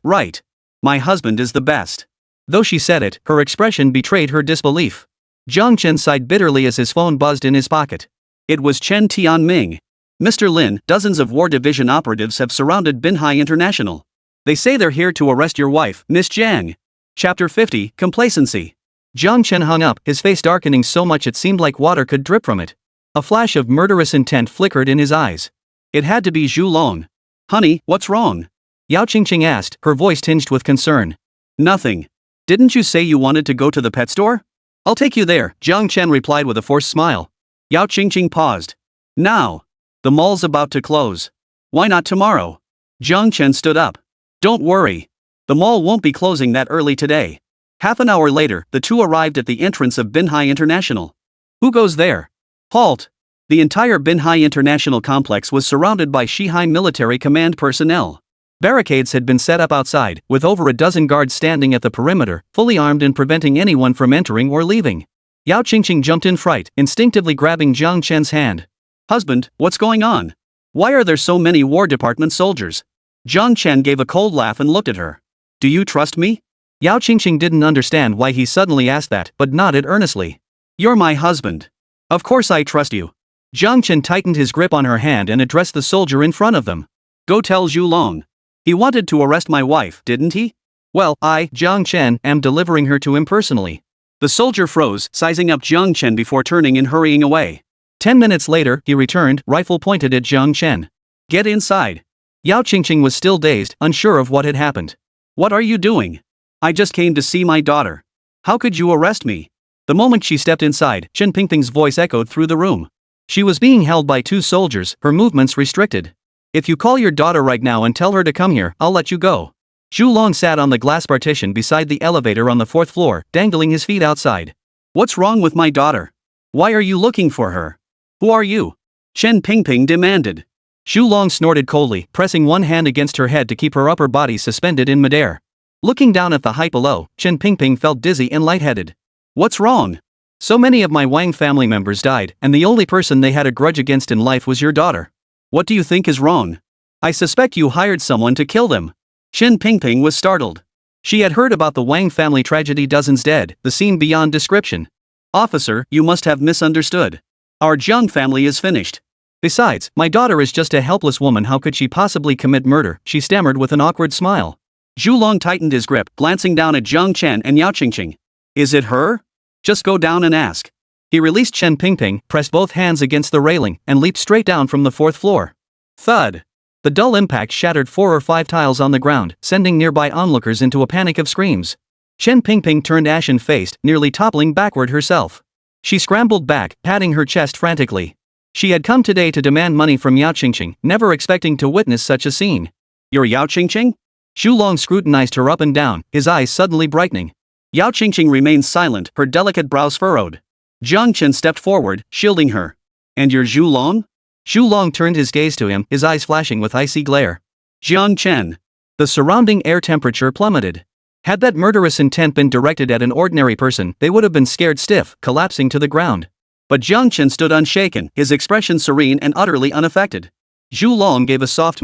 My husband is the best." Though she said it, her expression betrayed her disbelief. Jiāng Chén sighed bitterly as his phone buzzed in his pocket. It was Chen Tianming. "Mr. Lin, dozens of War Division operatives have surrounded Binhai International. They say they're here to arrest your wife, Miss Jiang." Chapter 50, Complacency. Jiāng Chén hung up, his face darkening so much it seemed like water could drip from it. A flash of murderous intent flickered in his eyes. It had to be Zhu Long. "Honey, what's wrong?" Yáo Qīngqing asked, her voice tinged with concern. "Nothing. Didn't you say you wanted to go to the pet store?" "I'll take you there," Jiāng Chén replied with a forced smile. Yáo Qīngqing paused. "Now. The mall's about to close. Why not tomorrow?" Jiāng Chén stood up. "Don't worry. The mall won't be closing that early today." Half an hour later, the two arrived at the entrance of Binhai International. "Who goes there?" "Halt!" The entire Binhai International complex was surrounded by Shihai military command personnel. Barricades had been set up outside, with over a dozen guards standing at the perimeter, fully armed and preventing anyone from entering or leaving. Yáo Qīngqing jumped in fright, instinctively grabbing Jiāng Chén's hand. "Husband, what's going on? Why are there so many War Department soldiers?" Jiāng Chén gave a cold laugh and looked at her. "Do you trust me?" Yáo Qīngqing didn't understand why he suddenly asked that, but nodded earnestly. "You're my husband. Of course I trust you." Jiāng Chén tightened his grip on her hand and addressed the soldier in front of them. "Go tell Zhu Long. He wanted to arrest my wife, didn't he? Well, I, Jiāng Chén, am delivering her to him personally." The soldier froze, sizing up Jiāng Chén before turning and hurrying away. 10 minutes later, he returned, rifle pointed at Jiāng Chén. "Get inside." Yáo Qīngqing was still dazed, unsure of what had happened. "What are you doing?" "I just came to see my daughter." "How could you arrest me?" The moment she stepped inside, Chen Pingping's voice echoed through the room. She was being held by 2 soldiers, her movements restricted. "If you call your daughter right now and tell her to come here, I'll let you go." Zhu Long sat on the glass partition beside the elevator on the 4th floor, dangling his feet outside. "What's wrong with my daughter? Why are you looking for her? Who are you?" Chen Pingping demanded. Zhu Long snorted coldly, pressing one hand against her head to keep her upper body suspended in midair. Looking down at the height below, Chen Pingping felt dizzy and lightheaded. "What's wrong? So many of my Wang family members died, and the only person they had a grudge against in life was your daughter. What do you think is wrong? I suspect you hired someone to kill them." Chen Pingping was startled. She had heard about the Wang family tragedy, dozens dead, the scene beyond description. "Officer, you must have misunderstood. Our Jiang family is finished. Besides, my daughter is just a helpless woman. How could she possibly commit murder?" she stammered with an awkward smile. Zhu Long tightened his grip, glancing down at Jiāng Chén and Yáo Qīngqing. Is it her? Just go down and ask. He released Chen Pingping, pressed both hands against the railing, and leaped straight down from the 4th floor. Thud! The dull impact shattered 4 or 5 tiles on the ground, sending nearby onlookers into a panic of screams. Chen Pingping turned ashen-faced, nearly toppling backward herself. She scrambled back, patting her chest frantically. She had come today to demand money from Yáo Qīngqing, never expecting to witness such a scene. You're Yáo Qīngqing? Zhu Long scrutinized her up and down, his eyes suddenly brightening. Yáo Qīngqing remained silent, her delicate brows furrowed. Jiāng Chén stepped forward, shielding her. And you're Zhu Long? Zhu Long turned his gaze to him, his eyes flashing with icy glare. Jiāng Chén. The surrounding air temperature plummeted. Had that murderous intent been directed at an ordinary person, they would have been scared stiff, collapsing to the ground. But Jiāng Chén stood unshaken, his expression serene and utterly unaffected. Zhu Long gave a soft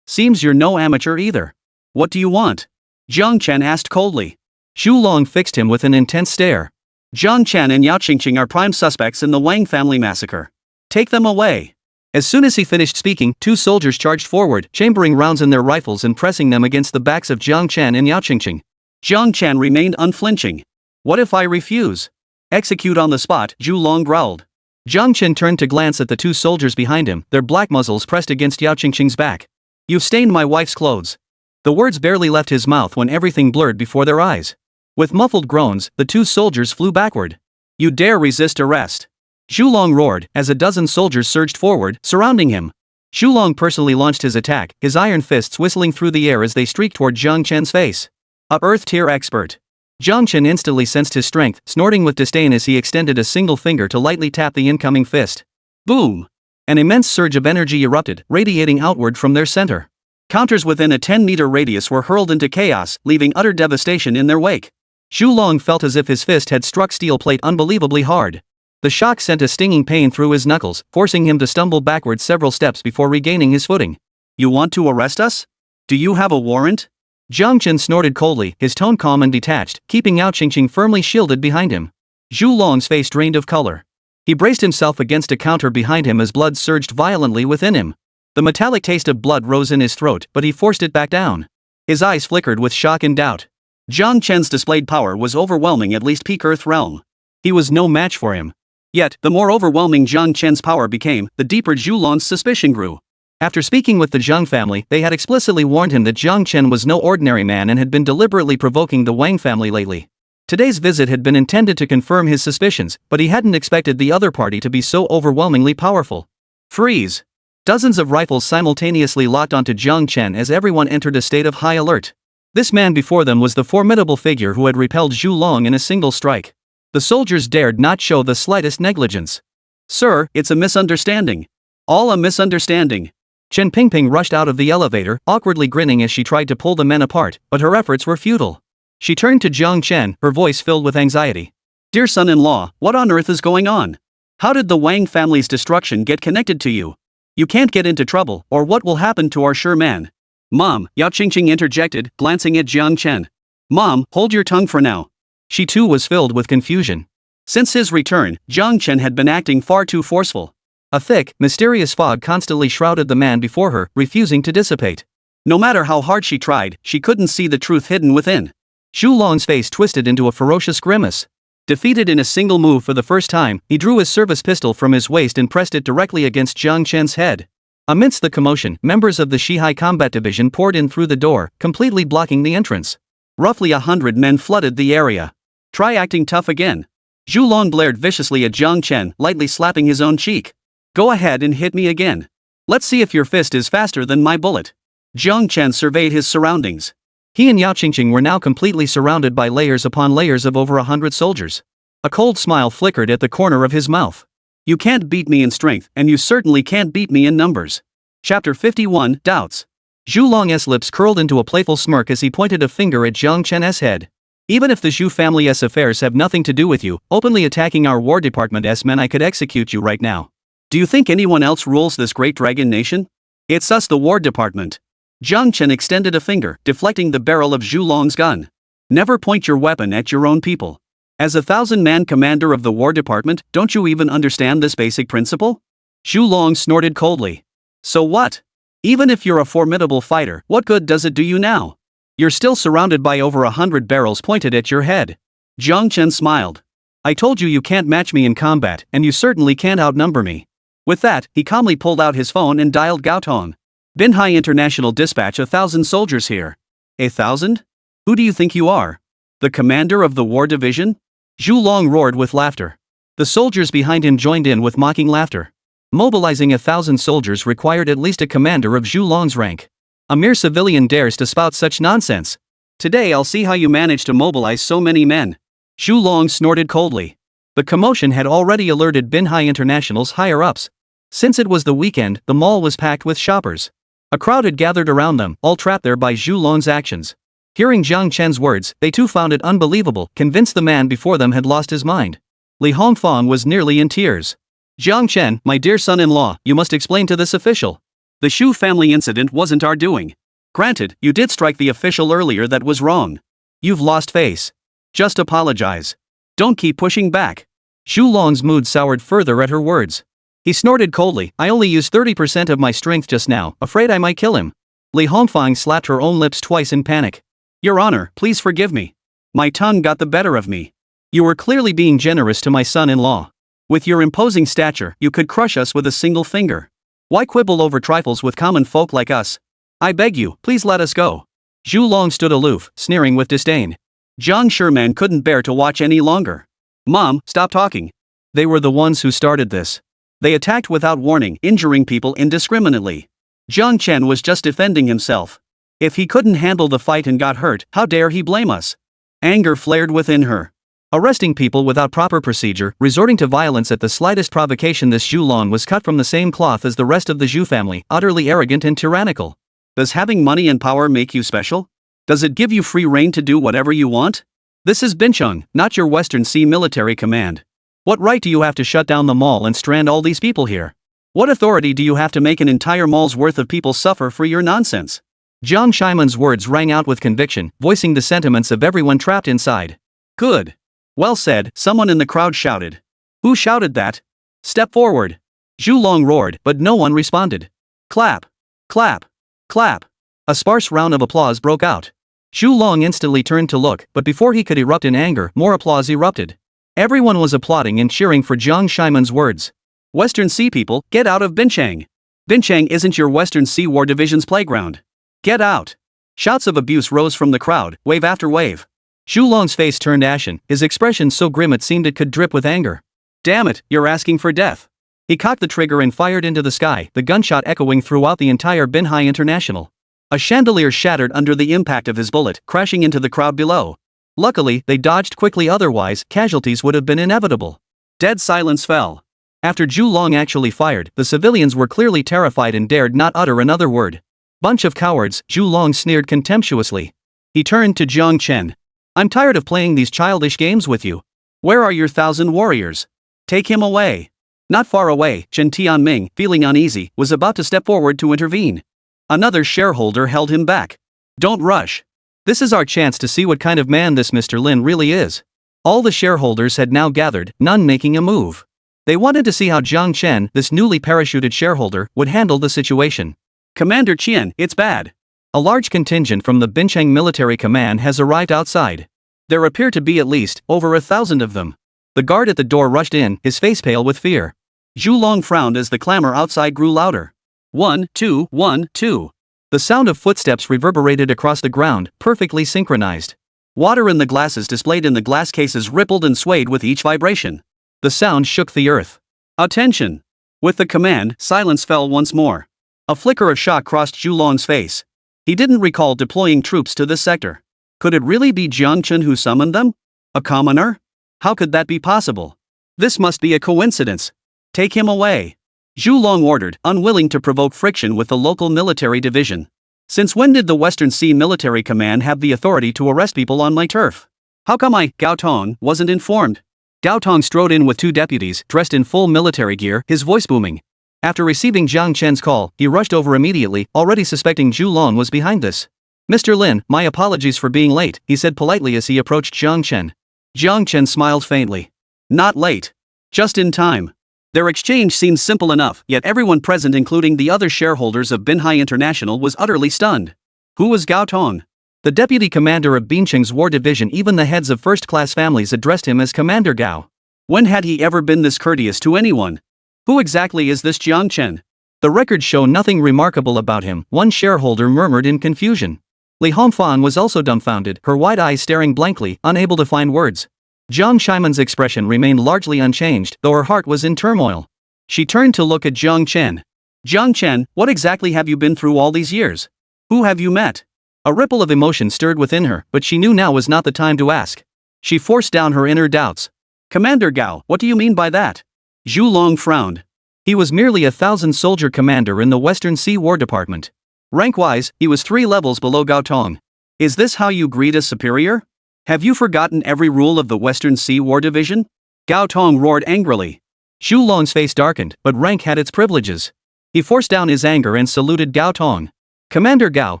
Seems you're no amateur either. What do you want? Jiāng Chén asked coldly. Zhu Long fixed him with an intense stare. Jiāng Chén and Yáo Qīngqing are prime suspects in the Wang family massacre. Take them away. As soon as he finished speaking, 2 soldiers charged forward, chambering rounds in their rifles and pressing them against the backs of Jiāng Chén and Yáo Qīngqing. Jiāng Chén remained unflinching. What if I refuse? Execute on the spot, Zhu Long growled. Jiāng Chén turned to glance at the 2 soldiers behind him, their black muzzles pressed against Yáo Qīngqing's back. You've stained my wife's clothes. The words barely left his mouth when everything blurred before their eyes. With muffled groans, the 2 soldiers flew backward. You dare resist arrest? Zhu Long roared, as a dozen soldiers surged forward, surrounding him. Zhu Long personally launched his attack, his iron fists whistling through the air as they streaked toward Jiāng Chén's face. A Earth-tier expert. Jiāng Chén instantly sensed his strength, snorting with disdain as he extended a single finger to lightly tap the incoming fist. Boom! An immense surge of energy erupted, radiating outward from their center. Counters within a 10-meter radius were hurled into chaos, leaving utter devastation in their wake. Zhu Long felt as if his fist had struck steel plate unbelievably hard. The shock sent a stinging pain through his knuckles, forcing him to stumble backward several steps before regaining his footing. You want to arrest us? Do you have a warrant? Jiāng Chén snorted coldly, his tone calm and detached, keeping Yáo Qīngqing firmly shielded behind him. Zhu Long's face drained of color. He braced himself against a counter behind him as blood surged violently within him. The metallic taste of blood rose in his throat, but he forced it back down. His eyes flickered with shock and doubt. Jiāng Chén's displayed power was overwhelming, at least peak Earth realm. He was no match for him. Yet, the more overwhelming Jiāng Chén's power became, the deeper Zhu Long's suspicion grew. After speaking with the Zhang family, they had explicitly warned him that Jiāng Chén was no ordinary man and had been deliberately provoking the Wang family lately. Today's visit had been intended to confirm his suspicions, but he hadn't expected the other party to be so overwhelmingly powerful. Freeze! Dozens of rifles simultaneously locked onto Jiāng Chén as everyone entered a state of high alert. This man before them was the formidable figure who had repelled Zhu Long in a single strike. The soldiers dared not show the slightest negligence. Sir, it's a misunderstanding. All a misunderstanding. Chen Pingping rushed out of the elevator, awkwardly grinning as she tried to pull the men apart, but her efforts were futile. She turned to Jiāng Chén, her voice filled with anxiety. Dear son-in-law, what on earth is going on? How did the Wang family's destruction get connected to you? You can't get into trouble, or what will happen to our sure man? Mom, Yáo Qīngqing interjected, glancing at Jiāng Chén. Mom, hold your tongue for now. She too was filled with confusion. Since his return, Jiāng Chén had been acting far too forceful. A thick, mysterious fog constantly shrouded the man before her, refusing to dissipate. No matter how hard she tried, she couldn't see the truth hidden within. Zhu Long's face twisted into a ferocious grimace. Defeated in a single move for the first time, he drew his service pistol from his waist and pressed it directly against Jiāng Chén's head. Amidst the commotion, members of the Shihai Combat Division poured in through the door, completely blocking the entrance. Roughly 100 men flooded the area. Try acting tough again. Zhu Long glared viciously at Jiāng Chén, lightly slapping his own cheek. Go ahead and hit me again. Let's see if your fist is faster than my bullet. Jiāng Chén surveyed his surroundings. He and Yáo Qīngqing were now completely surrounded by layers upon layers of over 100 soldiers. A cold smile flickered at the corner of his mouth. You can't beat me in strength, and you certainly can't beat me in numbers. Chapter 51, Doubts. Zhu Long's lips curled into a playful smirk as he pointed a finger at Jiāng Chén's head. Even if the Zhu family's affairs have nothing to do with you, openly attacking our War Department's men, I could execute you right now. Do you think anyone else rules this great dragon nation? It's us, the War Department. Jiāng Chén extended a finger, deflecting the barrel of Zhu Long's gun. Never point your weapon at your own people. As a 1,000-man commander of the War Department, don't you even understand this basic principle? Zhu Long snorted coldly. So what? Even if you're a formidable fighter, what good does it do you now? You're still surrounded by over 100 barrels pointed at your head. Jiāng Chén smiled. I told you you can't match me in combat, and you certainly can't outnumber me. With that, he calmly pulled out his phone and dialed Gaotong. Binhai International dispatch 1,000 soldiers here. 1,000? Who do you think you are? The commander of the war division? Zhu Long roared with laughter. The soldiers behind him joined in with mocking laughter. Mobilizing 1,000 soldiers required at least a commander of Zhu Long's rank. A mere civilian dares to spout such nonsense. Today I'll see how you manage to mobilize so many men. Zhu Long snorted coldly. The commotion had already alerted Binhai International's higher-ups. Since it was the weekend, the mall was packed with shoppers. A crowd had gathered around them, all trapped there by Zhu Long's actions. Hearing Jiāng Chén's words, they too found it unbelievable, convinced the man before them had lost his mind. Li Hongfang was nearly in tears. Jiāng Chén, my dear son-in-law, you must explain to this official. The Xu family incident wasn't our doing. Granted, you did strike the official earlier, that was wrong. You've lost face. Just apologize. Don't keep pushing back. Zhu Long's mood soured further at her words. He snorted coldly, I only used 30% of my strength just now, afraid I might kill him. Li Hongfang slapped her own lips twice in panic. Your Honor, please forgive me. My tongue got the better of me. You were clearly being generous to my son-in-law. With your imposing stature, you could crush us with a single finger. Why quibble over trifles with common folk like us? I beg you, please let us go. Zhu Long stood aloof, sneering with disdain. Jiang Sherman couldn't bear to watch any longer. Mom, stop talking. They were the ones who started this. They attacked without warning, injuring people indiscriminately. Jiāng Chén was just defending himself. If he couldn't handle the fight and got hurt, how dare he blame us? Anger flared within her. Arresting people without proper procedure, resorting to violence at the slightest provocation. This Zhu Long was cut from the same cloth as the rest of the Zhu family, utterly arrogant and tyrannical. Does having money and power make you special? Does it give you free rein to do whatever you want? This is Bincheng, not your Western Sea Military Command. What right do you have to shut down the mall and strand all these people here? What authority do you have to make an entire mall's worth of people suffer for your nonsense? Jiang Shimon's words rang out with conviction, voicing the sentiments of everyone trapped inside. Good. Well said, someone in the crowd shouted. Who shouted that? Step forward. Zhu Long roared, but no one responded. Clap. Clap. Clap. A sparse round of applause broke out. Zhu Long instantly turned to look, but before he could erupt in anger, more applause erupted. Everyone was applauding and cheering for Jiang Shimon's words. Western Sea people, get out of Bincheng. Bincheng isn't your Western Sea War Division's playground. Get out. Shouts of abuse rose from the crowd, wave after wave. Zhu Long's face turned ashen, his expression so grim it seemed it could drip with anger. Damn it, you're asking for death. He cocked the trigger and fired into the sky, the gunshot echoing throughout the entire Binhai International. A chandelier shattered under the impact of his bullet, crashing into the crowd below. Luckily, they dodged quickly, otherwise, casualties would have been inevitable. Dead silence fell. After Zhu Long actually fired, the civilians were clearly terrified and dared not utter another word. Bunch of cowards, Zhu Long sneered contemptuously. He turned to Jiāng Chén. I'm tired of playing these childish games with you. Where are your 1,000 warriors? Take him away. Not far away, Chen Tianming, feeling uneasy, was about to step forward to intervene. Another shareholder held him back. Don't rush. This is our chance to see what kind of man this Mr. Lin really is. All the shareholders had now gathered, none making a move. They wanted to see how Jiāng Chén, this newly parachuted shareholder, would handle the situation. Commander Qian, it's bad. A large contingent from the Bincheng Military Command has arrived outside. There appear to be at least over 1,000 of them. The guard at the door rushed in, his face pale with fear. Zhu Long frowned as the clamor outside grew louder. 1, 2, 1, 2. The sound of footsteps reverberated across the ground, perfectly synchronized. Water in the glasses displayed in the glass cases rippled and swayed with each vibration. The sound shook the earth. Attention! With the command, silence fell once more. A flicker of shock crossed Zhu Long's face. He didn't recall deploying troops to this sector. Could it really be Jiāng Chén who summoned them? A commoner? How could that be possible? This must be a coincidence. Take him away. Zhu Long ordered, unwilling to provoke friction with the local military division. Since when did the Western Sea Military Command have the authority to arrest people on my turf? How come Gaotong, wasn't informed? Gaotong strode in with 2 deputies, dressed in full military gear, his voice booming. After receiving Jiāng Chén's call, he rushed over immediately, already suspecting Zhu Long was behind this. Mr. Lin, my apologies for being late, he said politely as he approached Jiāng Chén. Jiāng Chén smiled faintly. Not late. Just in time. Their exchange seemed simple enough, yet everyone present, including the other shareholders of Binhai International, was utterly stunned. Who was Gaotong? The deputy commander of Bincheng's war division, even the heads of first-class families addressed him as Commander Gao. When had he ever been this courteous to anyone? Who exactly is this Jiāng Chén? The records show nothing remarkable about him, one shareholder murmured in confusion. Li Hongfang was also dumbfounded, her wide eyes staring blankly, unable to find words. Jiang Shimon's expression remained largely unchanged, though her heart was in turmoil. She turned to look at Jiāng Chén. Jiāng Chén, what exactly have you been through all these years? Who have you met? A ripple of emotion stirred within her, but she knew now was not the time to ask. She forced down her inner doubts. Commander Gao, what do you mean by that? Zhu Long frowned. He was merely a 1,000-soldier commander in the Western Sea War Department. Rank-wise, he was 3 levels below Gao Tong. Is this how you greet a superior? Have you forgotten every rule of the Western Sea War Division? Gao Tong roared angrily. Zhu Long's face darkened, but rank had its privileges. He forced down his anger and saluted Gao Tong. Commander Gao,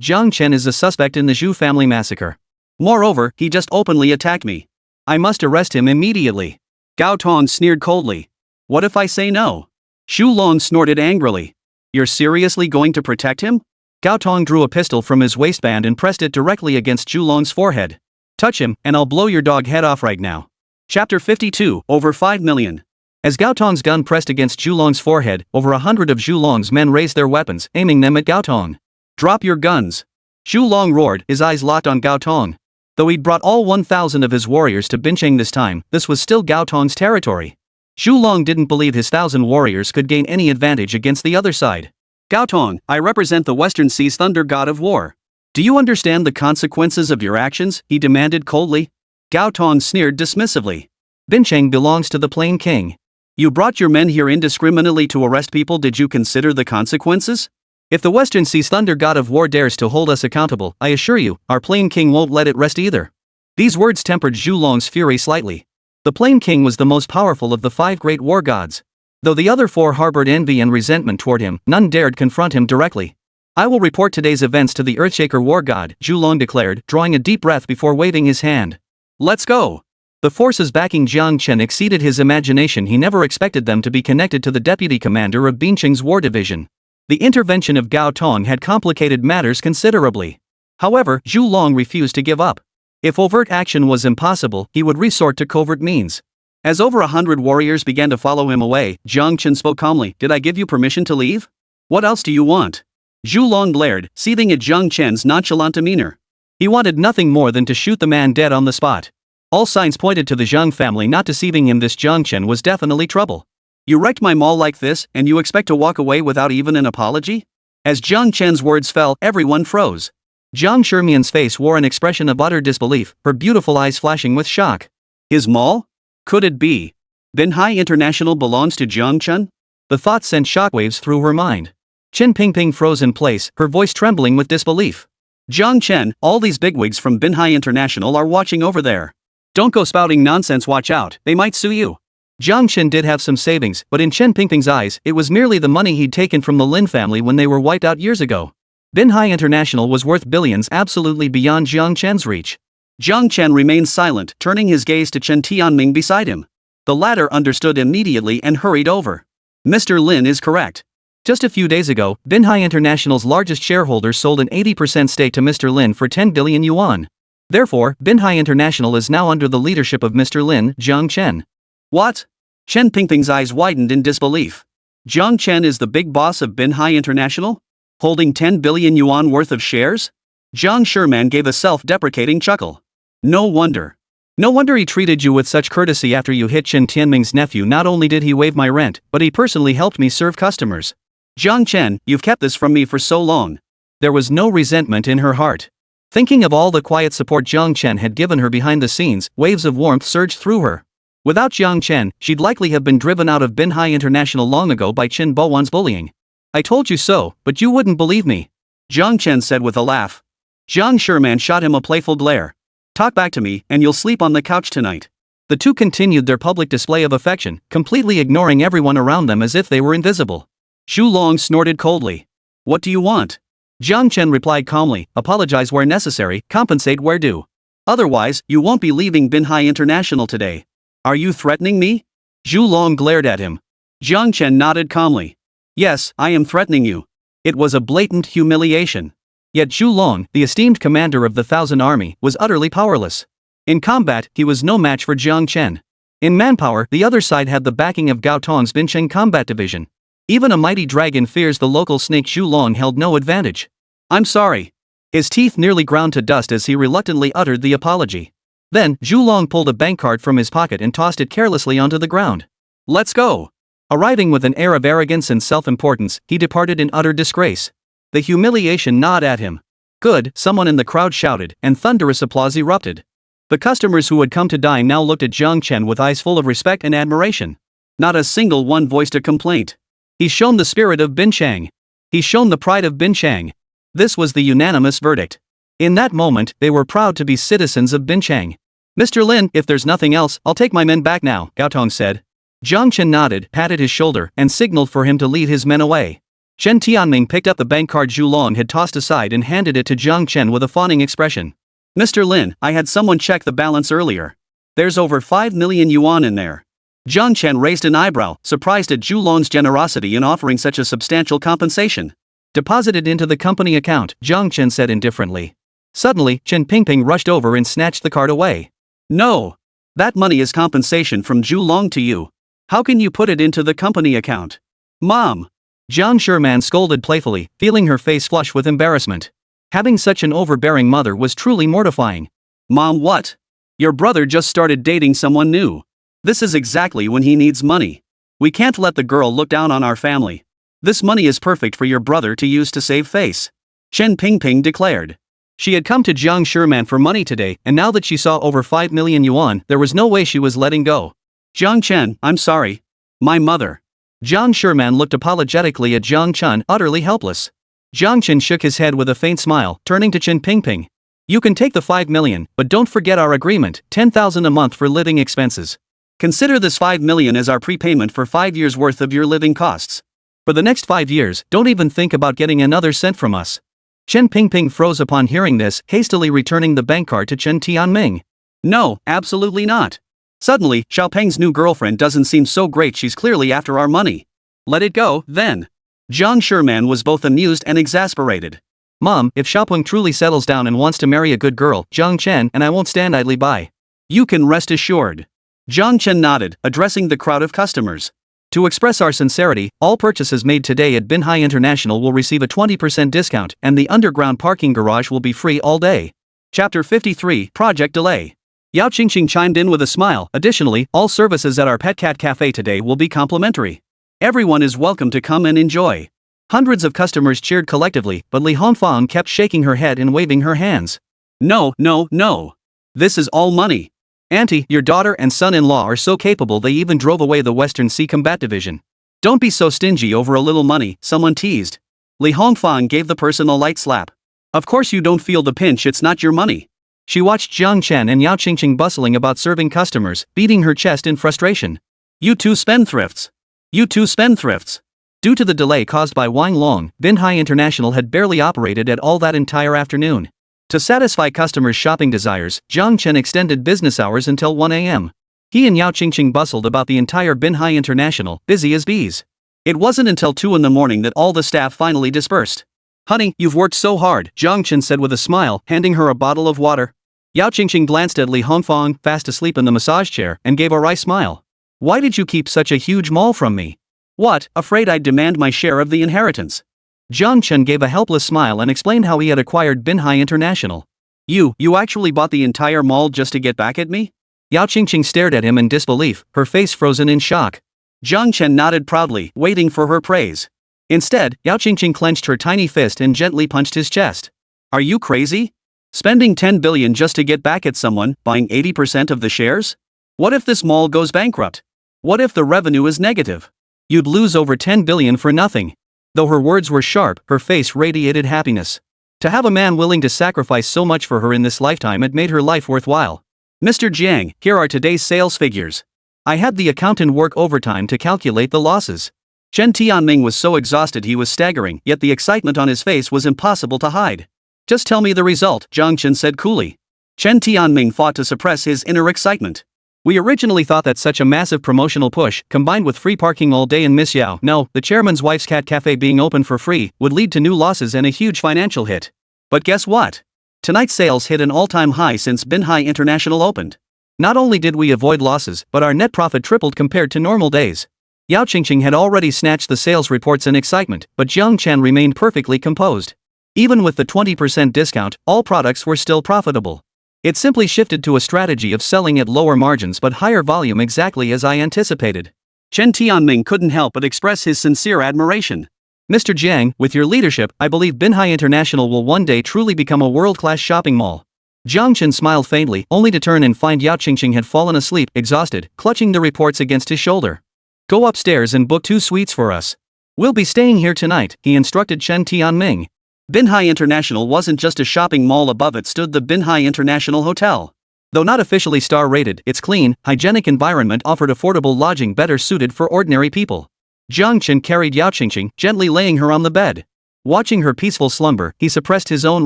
Jiāng Chén is a suspect in the Zhou family massacre. Moreover, he just openly attacked me. I must arrest him immediately. Gao Tong sneered coldly. What if I say no? Zhu Long snorted angrily. You're seriously going to protect him? Gao Tong drew a pistol from his waistband and pressed it directly against Zhu Long's forehead. Touch him, and I'll blow your dog head off right now. Chapter 52, over 5 million. As Gao Tong's gun pressed against Zhu Long's forehead, over 100 of Zhu Long's men raised their weapons, aiming them at Gao Tong. Drop your guns. Zhu Long roared, his eyes locked on Gao Tong. Though he'd brought all 1,000 of his warriors to Bincheng this time, this was still Gao Tong's territory. Zhu Long didn't believe his 1,000 warriors could gain any advantage against the other side. Gao Tong, I represent the Western Sea's Thunder God of War. Do you understand the consequences of your actions? He demanded coldly. Gao Tong sneered dismissively. Bincheng belongs to the Plain King. You brought your men here indiscriminately to arrest people. Did you consider the consequences? If the Western Sea's Thunder God of War dares to hold us accountable, I assure you, our Plain King won't let it rest either. These words tempered Zhu Long's fury slightly. The Plain King was the most powerful of the 5 great war gods. Though the other 4 harbored envy and resentment toward him, none dared confront him directly. I will report today's events to the Earthshaker war god, Zhu Long declared, drawing a deep breath before waving his hand. Let's go. The forces backing Jiāng Chén exceeded his imagination. He never expected them to be connected to the deputy commander of Bincheng's war division. The intervention of Gao Tong had complicated matters considerably. However, Zhu Long refused to give up. If overt action was impossible, he would resort to covert means. As over 100 warriors began to follow him away, Jiāng Chén spoke calmly. Did I give you permission to leave? What else do you want? Zhu Long glared, seething at Jiāng Chén's nonchalant demeanor. He wanted nothing more than to shoot the man dead on the spot. All signs pointed to the Zhang family not deceiving him. This Jiāng Chén was definitely trouble. You wrecked my mall like this, and you expect to walk away without even an apology? As Jiāng Chén's words fell, everyone froze. Jiang Shimian's face wore an expression of utter disbelief, her beautiful eyes flashing with shock. His mall? Could it be? Binhai International belongs to Jiāng Chén? The thought sent shockwaves through her mind. Chen Pingping froze in place, her voice trembling with disbelief. Jiāng Chén, all these bigwigs from Binhai International are watching over there. Don't go spouting nonsense, watch out, they might sue you. Jiāng Chén did have some savings, but in Chen Pingping's eyes, it was merely the money he'd taken from the Lin family when they were wiped out years ago. Binhai International was worth billions, absolutely beyond Jiāng Chén's reach. Jiāng Chén remained silent, turning his gaze to Chen Tianming beside him. The latter understood immediately and hurried over. Mr. Lin is correct. Just a few days ago, Binhai International's largest shareholder sold an 80% stake to Mr. Lin for 10 billion yuan. Therefore, Binhai International is now under the leadership of Mr. Lin, Jiāng Chén. What? Chen Pingping's eyes widened in disbelief. Jiāng Chén is the big boss of Binhai International? Holding 10 billion yuan worth of shares? Jiang Sherman gave a self-deprecating chuckle. No wonder. No wonder he treated you with such courtesy after you hit Chen Tianming's nephew. Not only did he waive my rent, but he personally helped me serve customers. Jiāng Chén, you've kept this from me for so long. There was no resentment in her heart. Thinking of all the quiet support Jiāng Chén had given her behind the scenes, waves of warmth surged through her. Without Jiāng Chén, she'd likely have been driven out of Binhai International long ago by Qin Bowan's bullying. I told you so, but you wouldn't believe me. Jiāng Chén said with a laugh. Jiang Sherman shot him a playful glare. Talk back to me, and you'll sleep on the couch tonight. The two continued their public display of affection, completely ignoring everyone around them as if they were invisible. Zhu Long snorted coldly. What do you want? Jiāng Chén replied calmly, apologize where necessary, compensate where due. Otherwise, you won't be leaving Binhai International today. Are you threatening me? Zhu Long glared at him. Jiāng Chén nodded calmly. Yes, I am threatening you. It was a blatant humiliation. Yet Zhu Long, the esteemed commander of the Thousand Army, was utterly powerless. In combat, he was no match for Jiāng Chén. In manpower, the other side had the backing of Gao Tong's Bincheng combat division. Even a mighty dragon fears the local snake. Zhu Long held no advantage. "I'm sorry." His teeth nearly ground to dust as he reluctantly uttered the apology. Then, Zhu Long pulled a bank card from his pocket and tossed it carelessly onto the ground. "Let's go." Arriving with an air of arrogance and self-importance, he departed in utter disgrace. The humiliation gnawed at him. "Good," someone in the crowd shouted, and thunderous applause erupted. The customers who had come to dine now looked at Jiāng Chén with eyes full of respect and admiration. Not a single one voiced a complaint. He's shown the spirit of Bincheng. He's shown the pride of Bincheng. This was the unanimous verdict. In that moment, they were proud to be citizens of Bincheng. "Mr. Lin, if there's nothing else, I'll take my men back now," Gao Tong said. Jiāng Chén nodded, patted his shoulder, and signaled for him to lead his men away. Chen Tianming picked up the bank card Zhu Long had tossed aside and handed it to Jiāng Chén with a fawning expression. "Mr. Lin, I had someone check the balance earlier. There's over 5 million yuan in there." Jiāng Chén raised an eyebrow, surprised at Zhu Long's generosity in offering such a substantial compensation. "Deposited into the company account," Jiāng Chén said indifferently. Suddenly, Chen Pingping rushed over and snatched the card away. "No! That money is compensation from Zhu Long to you. How can you put it into the company account?" "Mom!" Jiang Sherman scolded playfully, feeling her face flush with embarrassment. Having such an overbearing mother was truly mortifying. "Mom, what? Your brother just started dating someone new. This is exactly when he needs money. We can't let the girl look down on our family. This money is perfect for your brother to use to save face," Chen Pingping declared. She had come to Jiang Sherman for money today, and now that she saw over 5 million yuan, there was no way she was letting go. "Jiang Chén, I'm sorry. My mother." Jiang Sherman looked apologetically at Jiang Chén, utterly helpless. Jiang Chén shook his head with a faint smile, turning to Chen Pingping. "You can take the 5 million, but don't forget our agreement, 10,000 a month for living expenses. Consider this 5 million as our prepayment for 5 years' worth of your living costs. For the next 5 years, don't even think about getting another cent from us." Chen Pingping froze upon hearing this, hastily returning the bank card to Chen Tianming. "No, absolutely not. Suddenly, Xiaopeng's new girlfriend doesn't seem so great. She's clearly after our money. Let it go, then." Jiang Sherman was both amused and exasperated. "Mom, if Xiaopeng truly settles down and wants to marry a good girl, Jiang Chén and I won't stand idly by. You can rest assured." Jiang Chén nodded, addressing the crowd of customers. "To express our sincerity, all purchases made today at Binhai International will receive a 20% discount, and the underground parking garage will be free all day." Chapter 53, Project Delay. Yáo Qīngqing chimed in with a smile. "Additionally, all services at our Pet Cat Cafe today will be complimentary. Everyone is welcome to come and enjoy." Hundreds of customers cheered collectively, but Li Hongfang kept shaking her head and waving her hands. "No, no, no. This is all money. Auntie, your daughter and son-in-law are so capable they even drove away the Western Sea Combat Division. Don't be so stingy over a little money," someone teased. Li Hongfang gave the person a light slap. "Of course you don't feel the pinch, it's not your money." She watched Jiāng Chén and Yáo Qīngqing bustling about serving customers, beating her chest in frustration. "You two spendthrifts. You two spendthrifts." Due to the delay caused by Wang Long, Binhai International had barely operated at all that entire afternoon. To satisfy customers' shopping desires, Jiāng Chén extended business hours until 1 a.m. He and Yáo Qīngqing bustled about the entire Binhai International, busy as bees. It wasn't until 2 in the morning that all the staff finally dispersed. "Honey, you've worked so hard," Jiāng Chén said with a smile, handing her a bottle of water. Yáo Qīngqing glanced at Li Hongfang, fast asleep in the massage chair, and gave a wry smile. "Why did you keep such a huge maul from me?" "What, afraid I'd demand my share of the inheritance?" Jiāng Chén gave a helpless smile and explained how he had acquired Binhai International. You actually bought the entire mall just to get back at me?" Yáo Qīngqing stared at him in disbelief, her face frozen in shock. Jiāng Chén nodded proudly, waiting for her praise. Instead, Yáo Qīngqing clenched her tiny fist and gently punched his chest. "Are you crazy? Spending 10 billion just to get back at someone, buying 80% of the shares? What if this mall goes bankrupt? What if the revenue is negative? You'd lose over 10 billion for nothing." Though her words were sharp, her face radiated happiness. To have a man willing to sacrifice so much for her in this lifetime had made her life worthwhile. "Mr. Jiang, here are today's sales figures. I had the accountant work overtime to calculate the losses." Chen Tianming was so exhausted he was staggering, yet the excitement on his face was impossible to hide. "Just tell me the result," Jiang Chén said coolly. Chen Tianming fought to suppress his inner excitement. "We originally thought that such a massive promotional push, combined with free parking all day in Miss Yao, no, the chairman's wife's cat cafe being open for free, would lead to new losses and a huge financial hit. But guess what? Tonight's sales hit an all-time high since Binhai International opened. Not only did we avoid losses, but our net profit tripled compared to normal days. Yáo Qīngqing had already snatched the sales reports in excitement, but Jiāng Chén remained perfectly composed. Even with the 20% discount, all products were still profitable. It simply shifted to a strategy of selling at lower margins but higher volume, exactly as I anticipated. Chen Tianming couldn't help but express his sincere admiration. Mr. Jiang, with your leadership, I believe Binhai International will one day truly become a world-class shopping mall. Jiāng Chén smiled faintly, only to turn and find Yáo Qīngqing had fallen asleep, exhausted, clutching the reports against his shoulder. Go upstairs and book 2 suites for us. We'll be staying here tonight, he instructed Chen Tianming. Binhai International wasn't just a shopping mall, above it stood the Binhai International Hotel. Though not officially star-rated, its clean, hygienic environment offered affordable lodging better suited for ordinary people. Jiāng Chén carried Yáo Qīngqing, gently laying her on the bed. Watching her peaceful slumber, he suppressed his own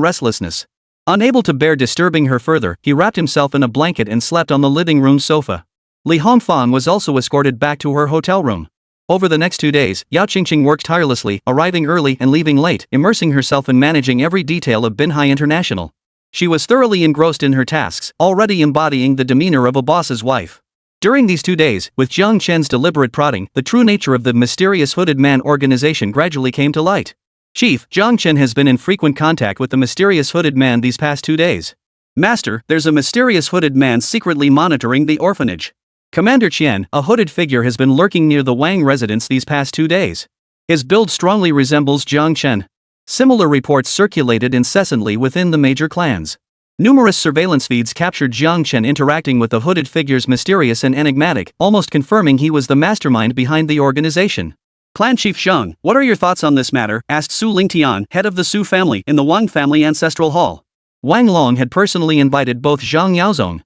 restlessness. Unable to bear disturbing her further, he wrapped himself in a blanket and slept on the living room sofa. Li Hongfang was also escorted back to her hotel room. Over the next 2 days, Yáo Qīngqing worked tirelessly, arriving early and leaving late, immersing herself in managing every detail of Binhai International. She was thoroughly engrossed in her tasks, already embodying the demeanor of a boss's wife. During these 2 days, with Jiāng Chén's deliberate prodding, the true nature of the mysterious hooded man organization gradually came to light. Chief, Jiāng Chén has been in frequent contact with the mysterious hooded man these past 2 days. Master, there's a mysterious hooded man secretly monitoring the orphanage. Commander Qian, a hooded figure, has been lurking near the Wang residence these past 2 days. His build strongly resembles Jiāng Chén. Similar reports circulated incessantly within the major clans. Numerous surveillance feeds captured Jiāng Chén interacting with the hooded figures, mysterious and enigmatic, almost confirming he was the mastermind behind the organization. Clan Chief Zheng, what are your thoughts on this matter? Asked Su Lingtian, head of the Su family, in the Wang family ancestral hall. Wang Long had personally invited both Zhang Yaozong,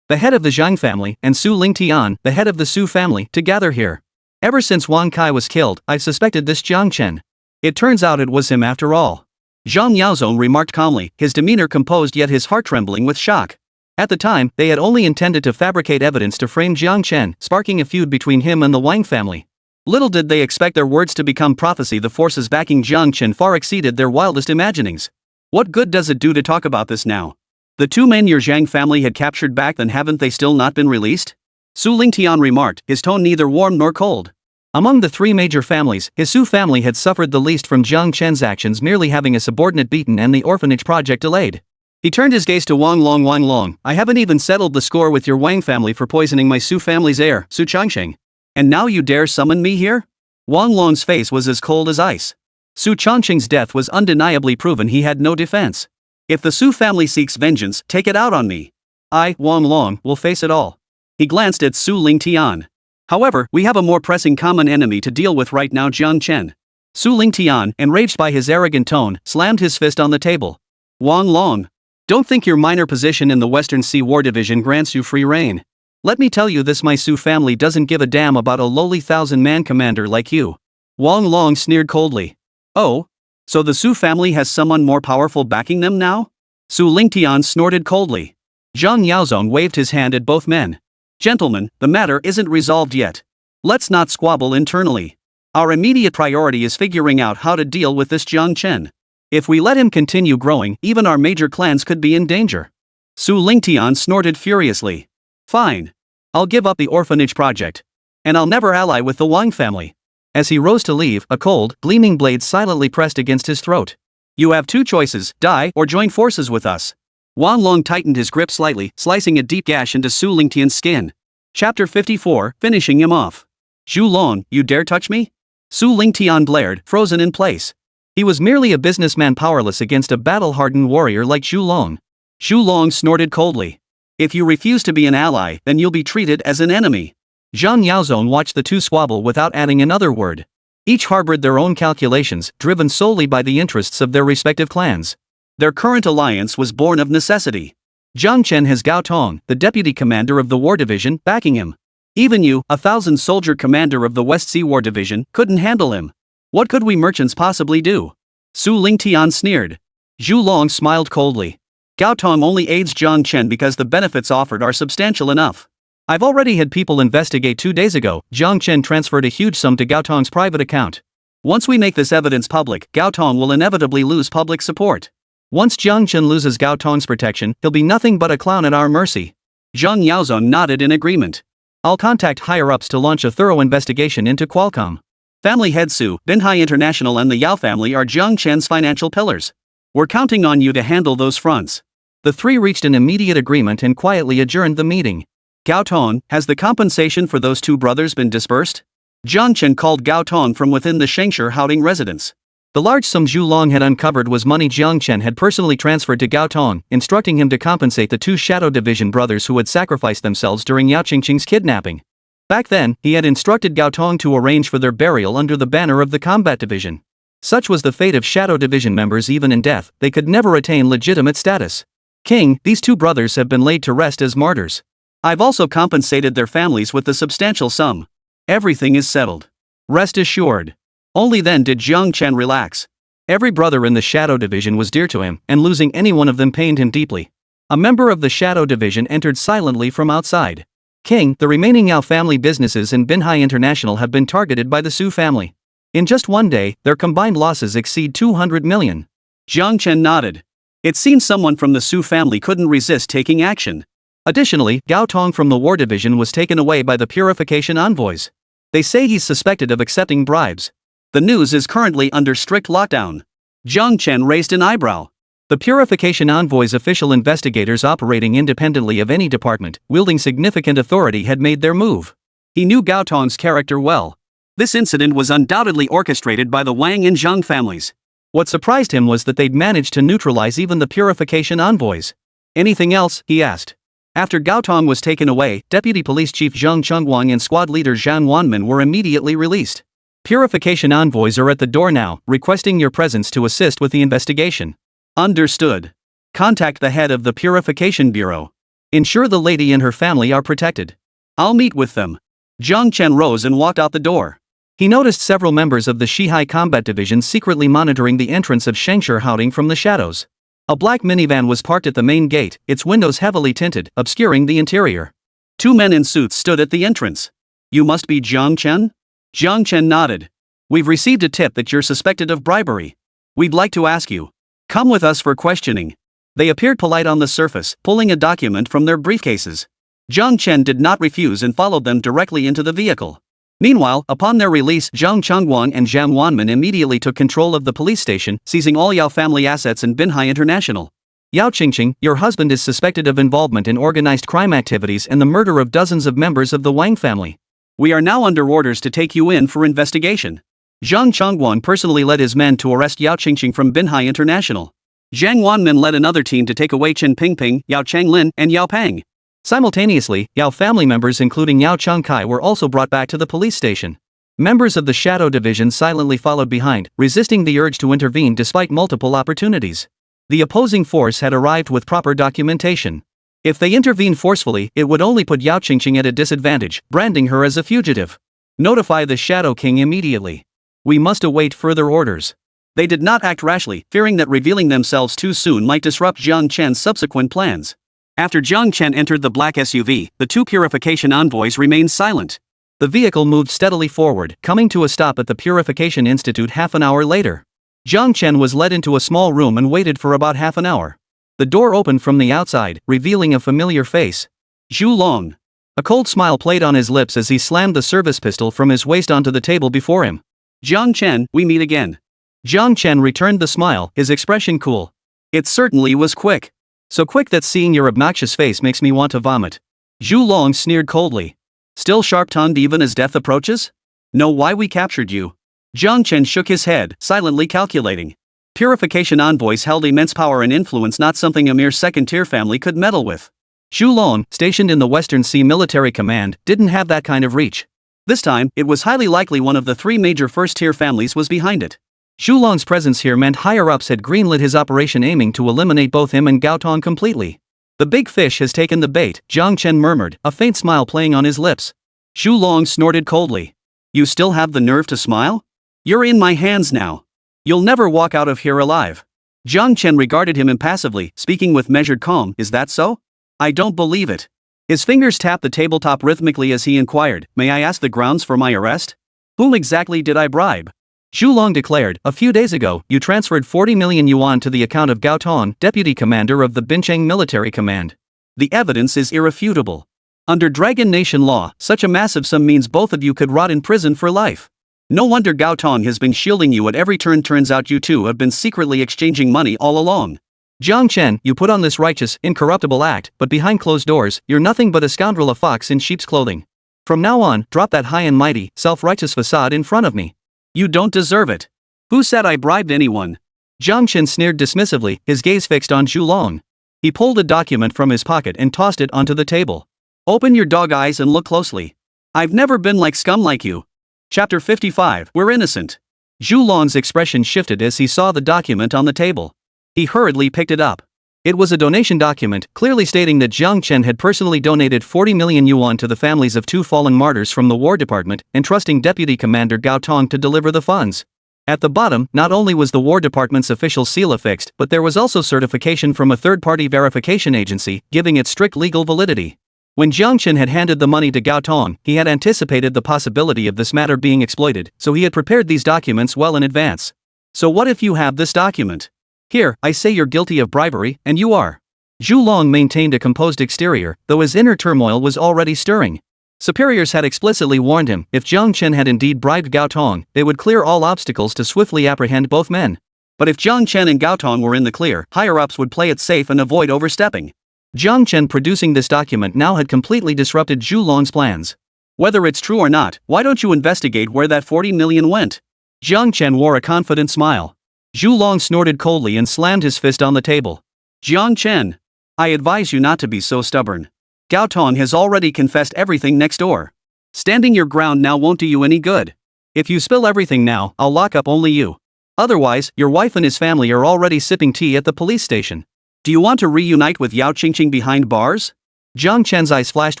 the head of the Zhang family, and Su Lingtian, the head of the Su family, to gather here. Ever since Wang Kai was killed, I've suspected this Jiāng Chén. It turns out it was him after all. Zhang Yaozong remarked calmly, his demeanor composed yet his heart trembling with shock. At the time, they had only intended to fabricate evidence to frame Jiāng Chén, sparking a feud between him and the Wang family. Little did they expect their words to become prophecy. The forces backing Jiāng Chén far exceeded their wildest imaginings. What good does it do to talk about this now? The 2 men your Zhang family had captured back then, haven't they still not been released? Su Lingtian remarked, his tone neither warm nor cold. Among the 3 major families, his Su family had suffered the least from Jiāng Chén's actions, merely having a subordinate beaten and the orphanage project delayed. He turned his gaze to Wang Long. Wang Long, I haven't even settled the score with your Wang family for poisoning my Su family's heir, Su Changsheng. And now you dare summon me here? Wang Long's face was as cold as ice. Su Changsheng's death was undeniably proven. He had no defense. If the Su family seeks vengeance, take it out on me. I, Wang Long, will face it all. He glanced at Su Lingtian. However, we have a more pressing common enemy to deal with right now, Jiāng Chén. Su Lingtian, enraged by his arrogant tone, slammed his fist on the table. Wang Long, don't think your minor position in the Western Sea War Division grants you free reign. Let me tell you this, my Su family doesn't give a damn about a lowly 1,000-man commander like you. Wang Long sneered coldly. Oh? So the Su family has someone more powerful backing them now? Su Lingtian snorted coldly. Zhang Yaozong waved his hand at both men. Gentlemen, the matter isn't resolved yet. Let's not squabble internally. Our immediate priority is figuring out how to deal with this Jiāng Chén. If we let him continue growing, even our major clans could be in danger. Su Lingtian snorted furiously. Fine. I'll give up the orphanage project. And I'll never ally with the Wang family. As he rose to leave, a cold, gleaming blade silently pressed against his throat. You have 2 choices, die or join forces with us. Wang Long tightened his grip slightly, slicing a deep gash into Su Lingtian's skin. Chapter 54, finishing him off. Zhu Long, you dare touch me? Su Lingtian blared, frozen in place. He was merely a businessman powerless against a battle-hardened warrior like Zhu Long. Zhu Long snorted coldly. If you refuse to be an ally, then you'll be treated as an enemy. Zhang Yaozong watched the 2 squabble without adding another word. Each harbored their own calculations, driven solely by the interests of their respective clans. Their current alliance was born of necessity. Jiāng Chén has Gao Tong, the deputy commander of the war division, backing him. Even you, a 1,000-soldier commander of the West Sea War Division, couldn't handle him. What could we merchants possibly do? Su Lingtian sneered. Zhu Long smiled coldly. Gao Tong only aids Jiāng Chén because the benefits offered are substantial enough. I've already had people investigate. 2 days ago, Jiāng Chén transferred a huge sum to Gao Tong's private account. Once we make this evidence public, Gao Tong will inevitably lose public support. Once Jiāng Chén loses Gao Tong's protection, he'll be nothing but a clown at our mercy. Zhang Yaozong nodded in agreement. I'll contact higher-ups to launch a thorough investigation into Qualcomm. Family head Su, Binhai International and the Yao family are Jiāng Chén's financial pillars. We're counting on you to handle those fronts. The three reached an immediate agreement and quietly adjourned the meeting. Gao Tong, has the compensation for those two brothers been dispersed? Jiāng Chén called Gao Tong from within the Shengshi Haoding residence. The large sum Zhu Long had uncovered was money Jiāng Chén had personally transferred to Gao Tong, instructing him to compensate the two Shadow Division brothers who had sacrificed themselves during Yáo Qīngqing's kidnapping. Back then, he had instructed Gao Tong to arrange for their burial under the banner of the Combat Division. Such was the fate of Shadow Division members. Even in death, they could never attain legitimate status. King, these two brothers have been laid to rest as martyrs. I've also compensated their families with a substantial sum. Everything is settled. Rest assured. Only then did Jiāng Chén relax. Every brother in the Shadow Division was dear to him, and losing any one of them pained him deeply. A member of the Shadow Division entered silently from outside. King, the remaining Yao family businesses in Binhai International have been targeted by the Su family. In just one day, their combined losses exceed 200 million. Jiāng Chén nodded. It seems someone from the Su family couldn't resist taking action. Additionally, Gao Tong from the War Division was taken away by the Purification Envoys. They say he's suspected of accepting bribes. The news is currently under strict lockdown. Jiāng Chén raised an eyebrow. The Purification Envoy's official investigators operating independently of any department, wielding significant authority, had made their move. He knew Gao Tong's character well. This incident was undoubtedly orchestrated by the Wang and Zhang families. What surprised him was that they'd managed to neutralize even the Purification Envoys. Anything else? He asked. After Gao Tong was taken away, Deputy Police Chief Zheng Chengguang and Squad Leader Zhang Wanmin were immediately released. Purification Envoys are at the door now, requesting your presence to assist with the investigation. Understood. Contact the head of the Purification Bureau. Ensure the lady and her family are protected. I'll meet with them. Jiāng Chén rose and walked out the door. He noticed several members of the Shihai Combat Division secretly monitoring the entrance of Shengshi Haoding from the shadows. A black minivan was parked at the main gate, its windows heavily tinted, obscuring the interior. Two men in suits stood at the entrance. You must be Jiāng Chén? Jiāng Chén nodded. We've received a tip that you're suspected of bribery. We'd like to ask you. Come with us for questioning. They appeared polite on the surface, pulling a document from their briefcases. Jiāng Chén did not refuse and followed them directly into the vehicle. Meanwhile, upon their release, Zheng Chengguang and Zhang Wanmin immediately took control of the police station, seizing all Yao family assets in Binhai International. Yáo Qīngqing, your husband is suspected of involvement in organized crime activities and the murder of dozens of members of the Wang family. We are now under orders to take you in for investigation. Zheng Chengguang personally led his men to arrest Yáo Qīngqing from Binhai International. Zhang Wanmin led another team to take away Chen Pingping, Yao Changlin, and Yao Pang. Simultaneously, Yao family members including Yao Chengkai were also brought back to the police station. Members of the Shadow Division silently followed behind, resisting the urge to intervene despite multiple opportunities. The opposing force had arrived with proper documentation. If they intervened forcefully, it would only put Yáo Qīngqing at a disadvantage, branding her as a fugitive. Notify the Shadow King immediately. We must await further orders. They did not act rashly, fearing that revealing themselves too soon might disrupt Jiāng Chén's subsequent plans. After Jiāng Chén entered the black SUV, the two Purification Envoys remained silent. The vehicle moved steadily forward, coming to a stop at the Purification Institute half an hour later. Jiāng Chén was led into a small room and waited for about half an hour. The door opened from the outside, revealing a familiar face. Zhu Long. A cold smile played on his lips as he slammed the service pistol from his waist onto the table before him. Jiāng Chén, we meet again. Jiāng Chén returned the smile, his expression cool. It certainly was quick. So quick that seeing your obnoxious face makes me want to vomit. Zhu Long sneered coldly. Still sharp-tongued even as death approaches? Know why we captured you? Jiāng Chén shook his head, silently calculating. Purification Envoys held immense power and influence, not something a mere second-tier family could meddle with. Zhu Long, stationed in the Western Sea Military Command, didn't have that kind of reach. This time, it was highly likely one of the three major first-tier families was behind it. Zhu Long's presence here meant higher-ups had greenlit his operation, aiming to eliminate both him and Gao Tong completely. The big fish has taken the bait, Jiāng Chén murmured, a faint smile playing on his lips. Zhu Long snorted coldly. You still have the nerve to smile? You're in my hands now. You'll never walk out of here alive. Jiāng Chén regarded him impassively, speaking with measured calm. Is that so? I don't believe it. His fingers tapped the tabletop rhythmically as he inquired, may I ask the grounds for my arrest? Whom exactly did I bribe? Zhu Long declared, "A few days ago, you transferred 40 million yuan to the account of Gao Tong, deputy commander of the Bincheng military command. The evidence is irrefutable. Under Dragon Nation law, such a massive sum means both of you could rot in prison for life. No wonder Gao Tong has been shielding you at every turn. Turns out you two have been secretly exchanging money all along. Jiāng Chén, you put on this righteous, incorruptible act, but behind closed doors, you're nothing but a scoundrel, a fox in sheep's clothing. From now on, drop that high and mighty, self-righteous facade in front of me. You don't deserve it. Who said I bribed anyone?" Jiāng Chén sneered dismissively, his gaze fixed on Zhu Long. He pulled a document from his pocket and tossed it onto the table. "Open your dog eyes and look closely. I've never been like scum like you." Chapter 55, We're Innocent. Zhu Long's expression shifted as he saw the document on the table. He hurriedly picked it up. It was a donation document, clearly stating that Jiāng Chén had personally donated 40 million yuan to the families of 2 fallen martyrs from the War Department, entrusting Deputy Commander Gao Tong to deliver the funds. At the bottom, not only was the War Department's official seal affixed, but there was also certification from a third-party verification agency, giving it strict legal validity. When Jiāng Chén had handed the money to Gao Tong, he had anticipated the possibility of this matter being exploited, so he had prepared these documents well in advance. "So what if you have this document? Here, I say you're guilty of bribery, and you are." Zhu Long maintained a composed exterior, though his inner turmoil was already stirring. Superiors had explicitly warned him, if Jiāng Chén had indeed bribed Gao Tong, they would clear all obstacles to swiftly apprehend both men. But if Jiāng Chén and Gao Tong were in the clear, higher-ups would play it safe and avoid overstepping. Jiāng Chén producing this document now had completely disrupted Zhu Long's plans. "Whether it's true or not, why don't you investigate where that 40 million went?" Jiāng Chén wore a confident smile. Zhu Long snorted coldly and slammed his fist on the table. "Jiāng Chén, I advise you not to be so stubborn. Gao Tong has already confessed everything next door. Standing your ground now won't do you any good. If you spill everything now, I'll lock up only you. Otherwise, your wife and his family are already sipping tea at the police station. Do you want to reunite with Yáo Qīngqing behind bars?" Jiāng Chén's eyes flashed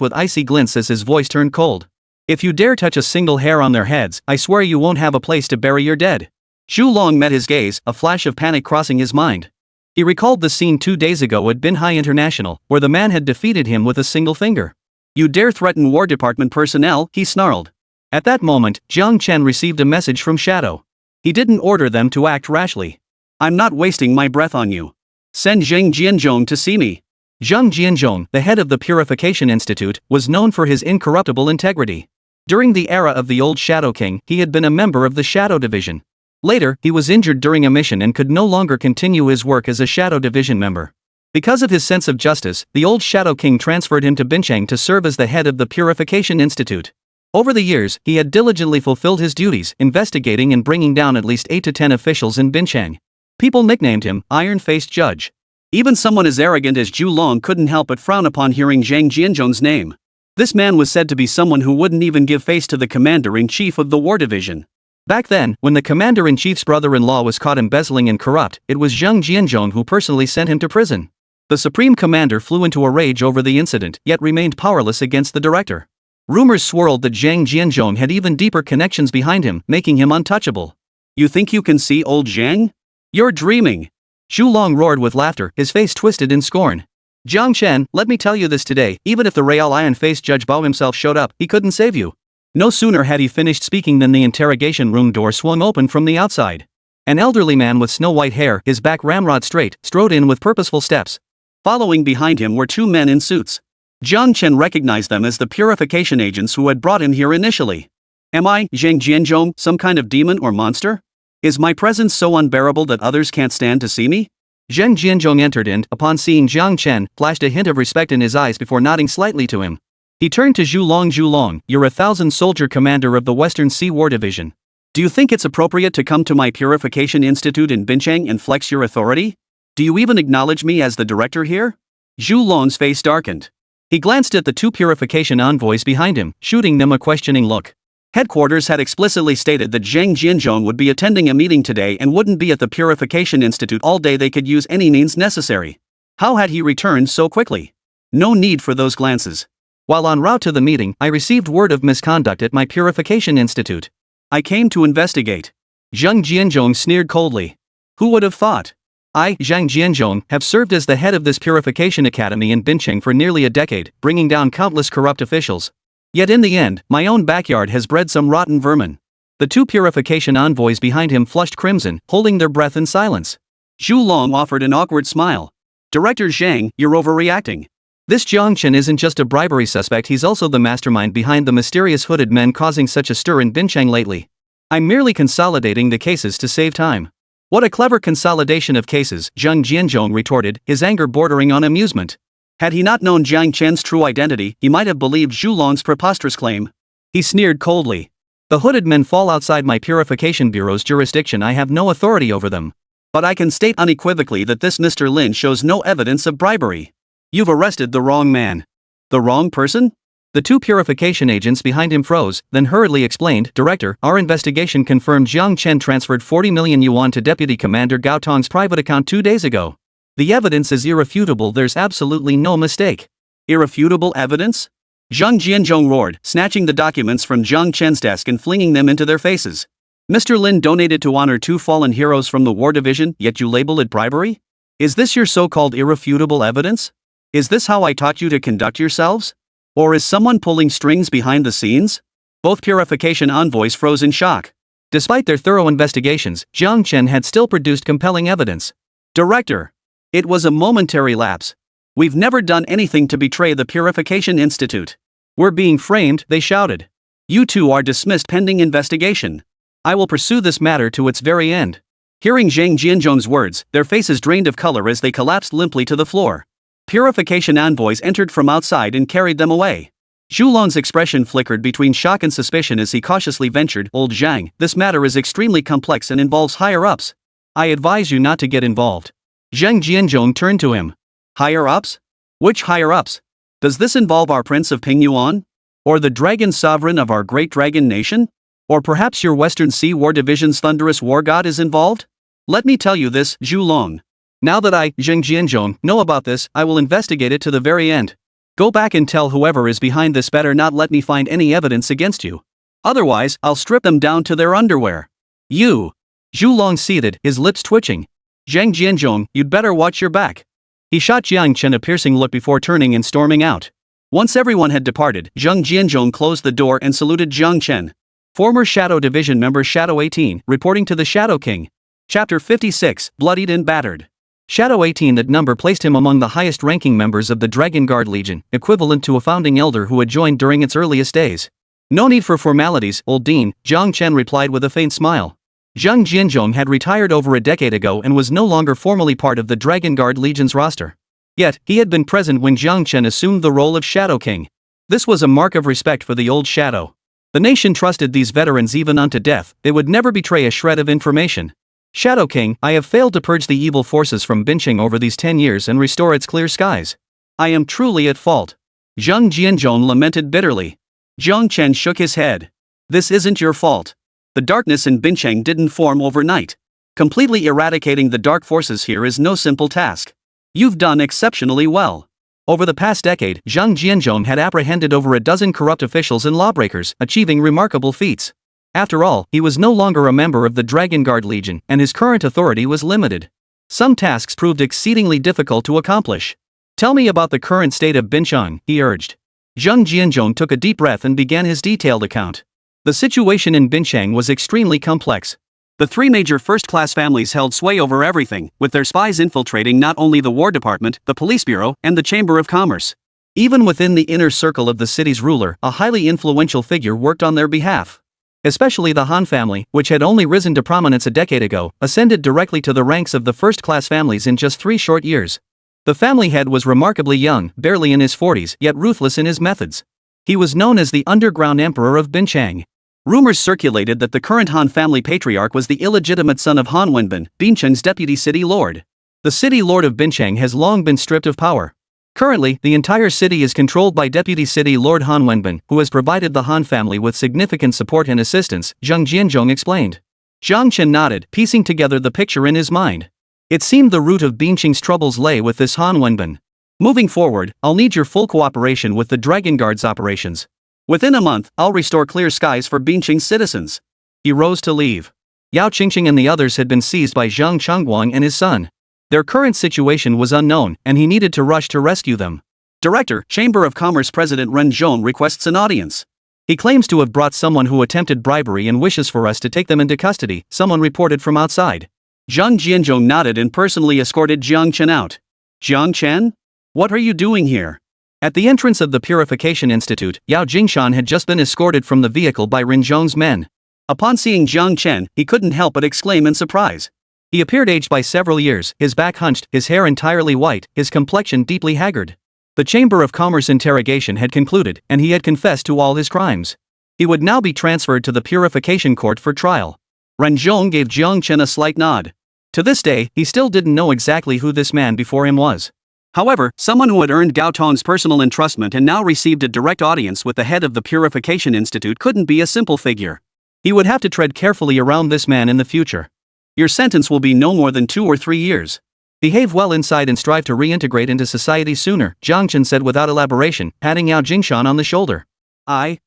with icy glints as his voice turned cold. "If you dare touch a single hair on their heads, I swear you won't have a place to bury your dead." Zhu Long met his gaze, a flash of panic crossing his mind. He recalled the scene 2 days ago at Binhai International, where the man had defeated him with a single finger. "You dare threaten War Department personnel?" he snarled. At that moment, Jiāng Chén received a message from Shadow. He didn't order them to act rashly. "I'm not wasting my breath on you. Send Zhang Jianzhong to see me." Zhang Jianzhong, the head of the Purification Institute, was known for his incorruptible integrity. During the era of the old Shadow King, he had been a member of the Shadow Division. Later, he was injured during a mission and could no longer continue his work as a Shadow Division member. Because of his sense of justice, the old Shadow King transferred him to Bincheng to serve as the head of the Purification Institute. Over the years, he had diligently fulfilled his duties, investigating and bringing down at least 8 to 10 officials in Bincheng. People nicknamed him Iron-Faced Judge. Even someone as arrogant as Zhu Long couldn't help but frown upon hearing Zhang Jianzhong's name. This man was said to be someone who wouldn't even give face to the commander-in-chief of the War Division. Back then, when the commander-in-chief's brother-in-law was caught embezzling and corrupt, it was Zhang Jianzhong who personally sent him to prison. The supreme commander flew into a rage over the incident, yet remained powerless against the director. Rumors swirled that Zhang Jianzhong had even deeper connections behind him, making him untouchable. "You think you can see old Zhang? You're dreaming." Zhu Long roared with laughter, his face twisted in scorn. "Jiāng Chén, let me tell you this today, even if the Real Iron-Faced Judge Bao himself showed up, he couldn't save you." No sooner had he finished speaking than the interrogation room door swung open from the outside. An elderly man with snow-white hair, his back ramrod straight, strode in with purposeful steps. Following behind him were 2 men in suits. Jiāng Chén recognized them as the purification agents who had brought him here initially. "Am I, Zhang Jianzhong, some kind of demon or monster? Is my presence so unbearable that others can't stand to see me?" Zhang Jianzhong entered and, upon seeing Jiāng Chén, flashed a hint of respect in his eyes before nodding slightly to him. He turned to Zhu Long. "Zhu Long, you're a 1,000-soldier commander of the Western Sea War Division. Do you think it's appropriate to come to my Purification Institute in Bincheng and flex your authority? Do you even acknowledge me as the director here?" Zhu Long's face darkened. He glanced at the 2 purification envoys behind him, shooting them a questioning look. Headquarters had explicitly stated that Zhang Jianzhong would be attending a meeting today and wouldn't be at the Purification Institute all day. They could use any means necessary. How had he returned so quickly? No need for those glances. While en route to the meeting, I received word of misconduct at my Purification Institute. I came to investigate. Zhang Jianzhong sneered coldly. Who would have thought? I, Zhang Jianzhong, have served as the head of this Purification Academy in Bincheng for nearly a decade, bringing down countless corrupt officials. Yet in the end, my own backyard has bred some rotten vermin. The two purification envoys behind him flushed crimson, holding their breath in silence. Zhu Long offered an awkward smile. Director Zhang, you're overreacting. This Jiāng Chén isn't just a bribery suspect, he's also the mastermind behind the mysterious hooded men causing such a stir in Binchang lately. I'm merely consolidating the cases to save time. What a clever consolidation of cases, Zhang Jianzhong retorted, his anger bordering on amusement. Had he not known Jiāng Chén's true identity, he might have believed Zhu Long's preposterous claim. He sneered coldly. The hooded men fall outside my purification bureau's jurisdiction, I have no authority over them. But I can state unequivocally that this Mr. Lin shows no evidence of bribery. You've arrested the wrong man. The wrong person? The two purification agents behind him froze, then hurriedly explained, Director, our investigation confirmed Jiāng Chén transferred 40 million yuan to Deputy Commander Gao Tong's private account 2 days ago. The evidence is irrefutable, there's absolutely no mistake. Irrefutable evidence? Zhang Jianzhong roared, snatching the documents from Jiāng Chén's desk and flinging them into their faces. Mr. Lin donated to honor 2 fallen heroes from the war division, yet you label it bribery? Is this your so-called irrefutable evidence? Is this how I taught you to conduct yourselves? Or is someone pulling strings behind the scenes? Both purification envoys froze in shock. Despite their thorough investigations, Jiāng Chén had still produced compelling evidence. Director! It was a momentary lapse. We've never done anything to betray the Purification Institute. We're being framed, they shouted. You two are dismissed pending investigation. I will pursue this matter to its very end. Hearing Zhang Jianzhong's words, their faces drained of color as they collapsed limply to the floor. Purification envoys entered from outside and carried them away. Zhu Long's expression flickered between shock and suspicion as he cautiously ventured, Old Zhang, this matter is extremely complex and involves higher-ups. I advise you not to get involved. Zhang Jianzhong turned to him. Higher-ups? Which higher-ups? Does this involve our Prince of Pingyuan? Or the dragon sovereign of our great dragon nation? Or perhaps your Western Sea War Division's thunderous war god is involved? Let me tell you this, Zhu Long. Now that I, Zhang Jianzhong, know about this, I will investigate it to the very end. Go back and tell whoever is behind this better not let me find any evidence against you. Otherwise, I'll strip them down to their underwear. You! Zhu Long seethed, his lips twitching. Zhang Jianzhong, you'd better watch your back. He shot Jiāng Chén a piercing look before turning and storming out. Once everyone had departed, Zhang Jianzhong closed the door and saluted Jiāng Chén. Former Shadow Division member Shadow 18, reporting to the Shadow King. Chapter 56, Bloodied and Battered. Shadow 18, that number placed him among the highest-ranking members of the Dragon Guard Legion, equivalent to a founding elder who had joined during its earliest days. No need for formalities, old Dean, Jiāng Chén replied with a faint smile. Zhang Jianzhong had retired over a decade ago and was no longer formally part of the Dragon Guard Legion's roster. Yet, he had been present when Jiāng Chén assumed the role of Shadow King. This was a mark of respect for the old Shadow. The nation trusted these veterans even unto death, they would never betray a shred of information. Shadow King, I have failed to purge the evil forces from Binchang over these 10 years and restore its clear skies. I am truly at fault. Zhang Jianzhong lamented bitterly. Jiāng Chén shook his head. This isn't your fault. The darkness in Binchang didn't form overnight. Completely eradicating the dark forces here is no simple task. You've done exceptionally well. Over the past decade, Zhang Jianzhong had apprehended over a dozen corrupt officials and lawbreakers, achieving remarkable feats. After all, he was no longer a member of the Dragon Guard Legion, and his current authority was limited. Some tasks proved exceedingly difficult to accomplish. Tell me about the current state of Binchang, he urged. Zhang Jianzhong took a deep breath and began his detailed account. The situation in Binchang was extremely complex. The 3 major first-class families held sway over everything, with their spies infiltrating not only the War Department, the Police Bureau, and the Chamber of Commerce. Even within the inner circle of the city's ruler, a highly influential figure worked on their behalf. Especially the Han family, which had only risen to prominence a decade ago, ascended directly to the ranks of the first-class families in just 3 short years. The family head was remarkably young, barely in his 40s, yet ruthless in his methods. He was known as the Underground Emperor of Binchang. Rumors circulated that the current Han family patriarch was the illegitimate son of Han Wenbin, Binchang's deputy city lord. The city lord of Binchang has long been stripped of power. Currently, the entire city is controlled by deputy city lord Han Wenbin, who has provided the Han family with significant support and assistance, Zhang Jianzhong explained. Jiāng Chén nodded, piecing together the picture in his mind. It seemed the root of Binchang's troubles lay with this Han Wenbin. Moving forward, I'll need your full cooperation with the Dragon Guard's operations. Within a month, I'll restore clear skies for Binchang's citizens. He rose to leave. Yáo Qīngqing and the others had been seized by Zhang Chongguang and his son. Their current situation was unknown, and he needed to rush to rescue them. Director, Chamber of Commerce President Ren Zhong requests an audience. He claims to have brought someone who attempted bribery and wishes for us to take them into custody, someone reported from outside. Zhang Jianzhong nodded and personally escorted Jiāng Chén out. Jiāng Chén? What are you doing here? At the entrance of the Purification Institute, Yao Jingshan had just been escorted from the vehicle by Rin Zhong's men. Upon seeing Jiāng Chén, he couldn't help but exclaim in surprise. He appeared aged by several years, his back hunched, his hair entirely white, his complexion deeply haggard. The Chamber of Commerce interrogation had concluded, and he had confessed to all his crimes. He would now be transferred to the Purification Court for trial. Ren Zhong gave Jiāng Chén a slight nod. To this day, he still didn't know exactly who this man before him was. However, someone who had earned Gao Tong's personal entrustment and now received a direct audience with the head of the Purification Institute couldn't be a simple figure. He would have to tread carefully around this man in the future. Your sentence will be no more than 2 or 3 years. Behave well inside and strive to reintegrate into society sooner, Jiāng Chén said without elaboration, patting Yao Jingshan on the shoulder. I'm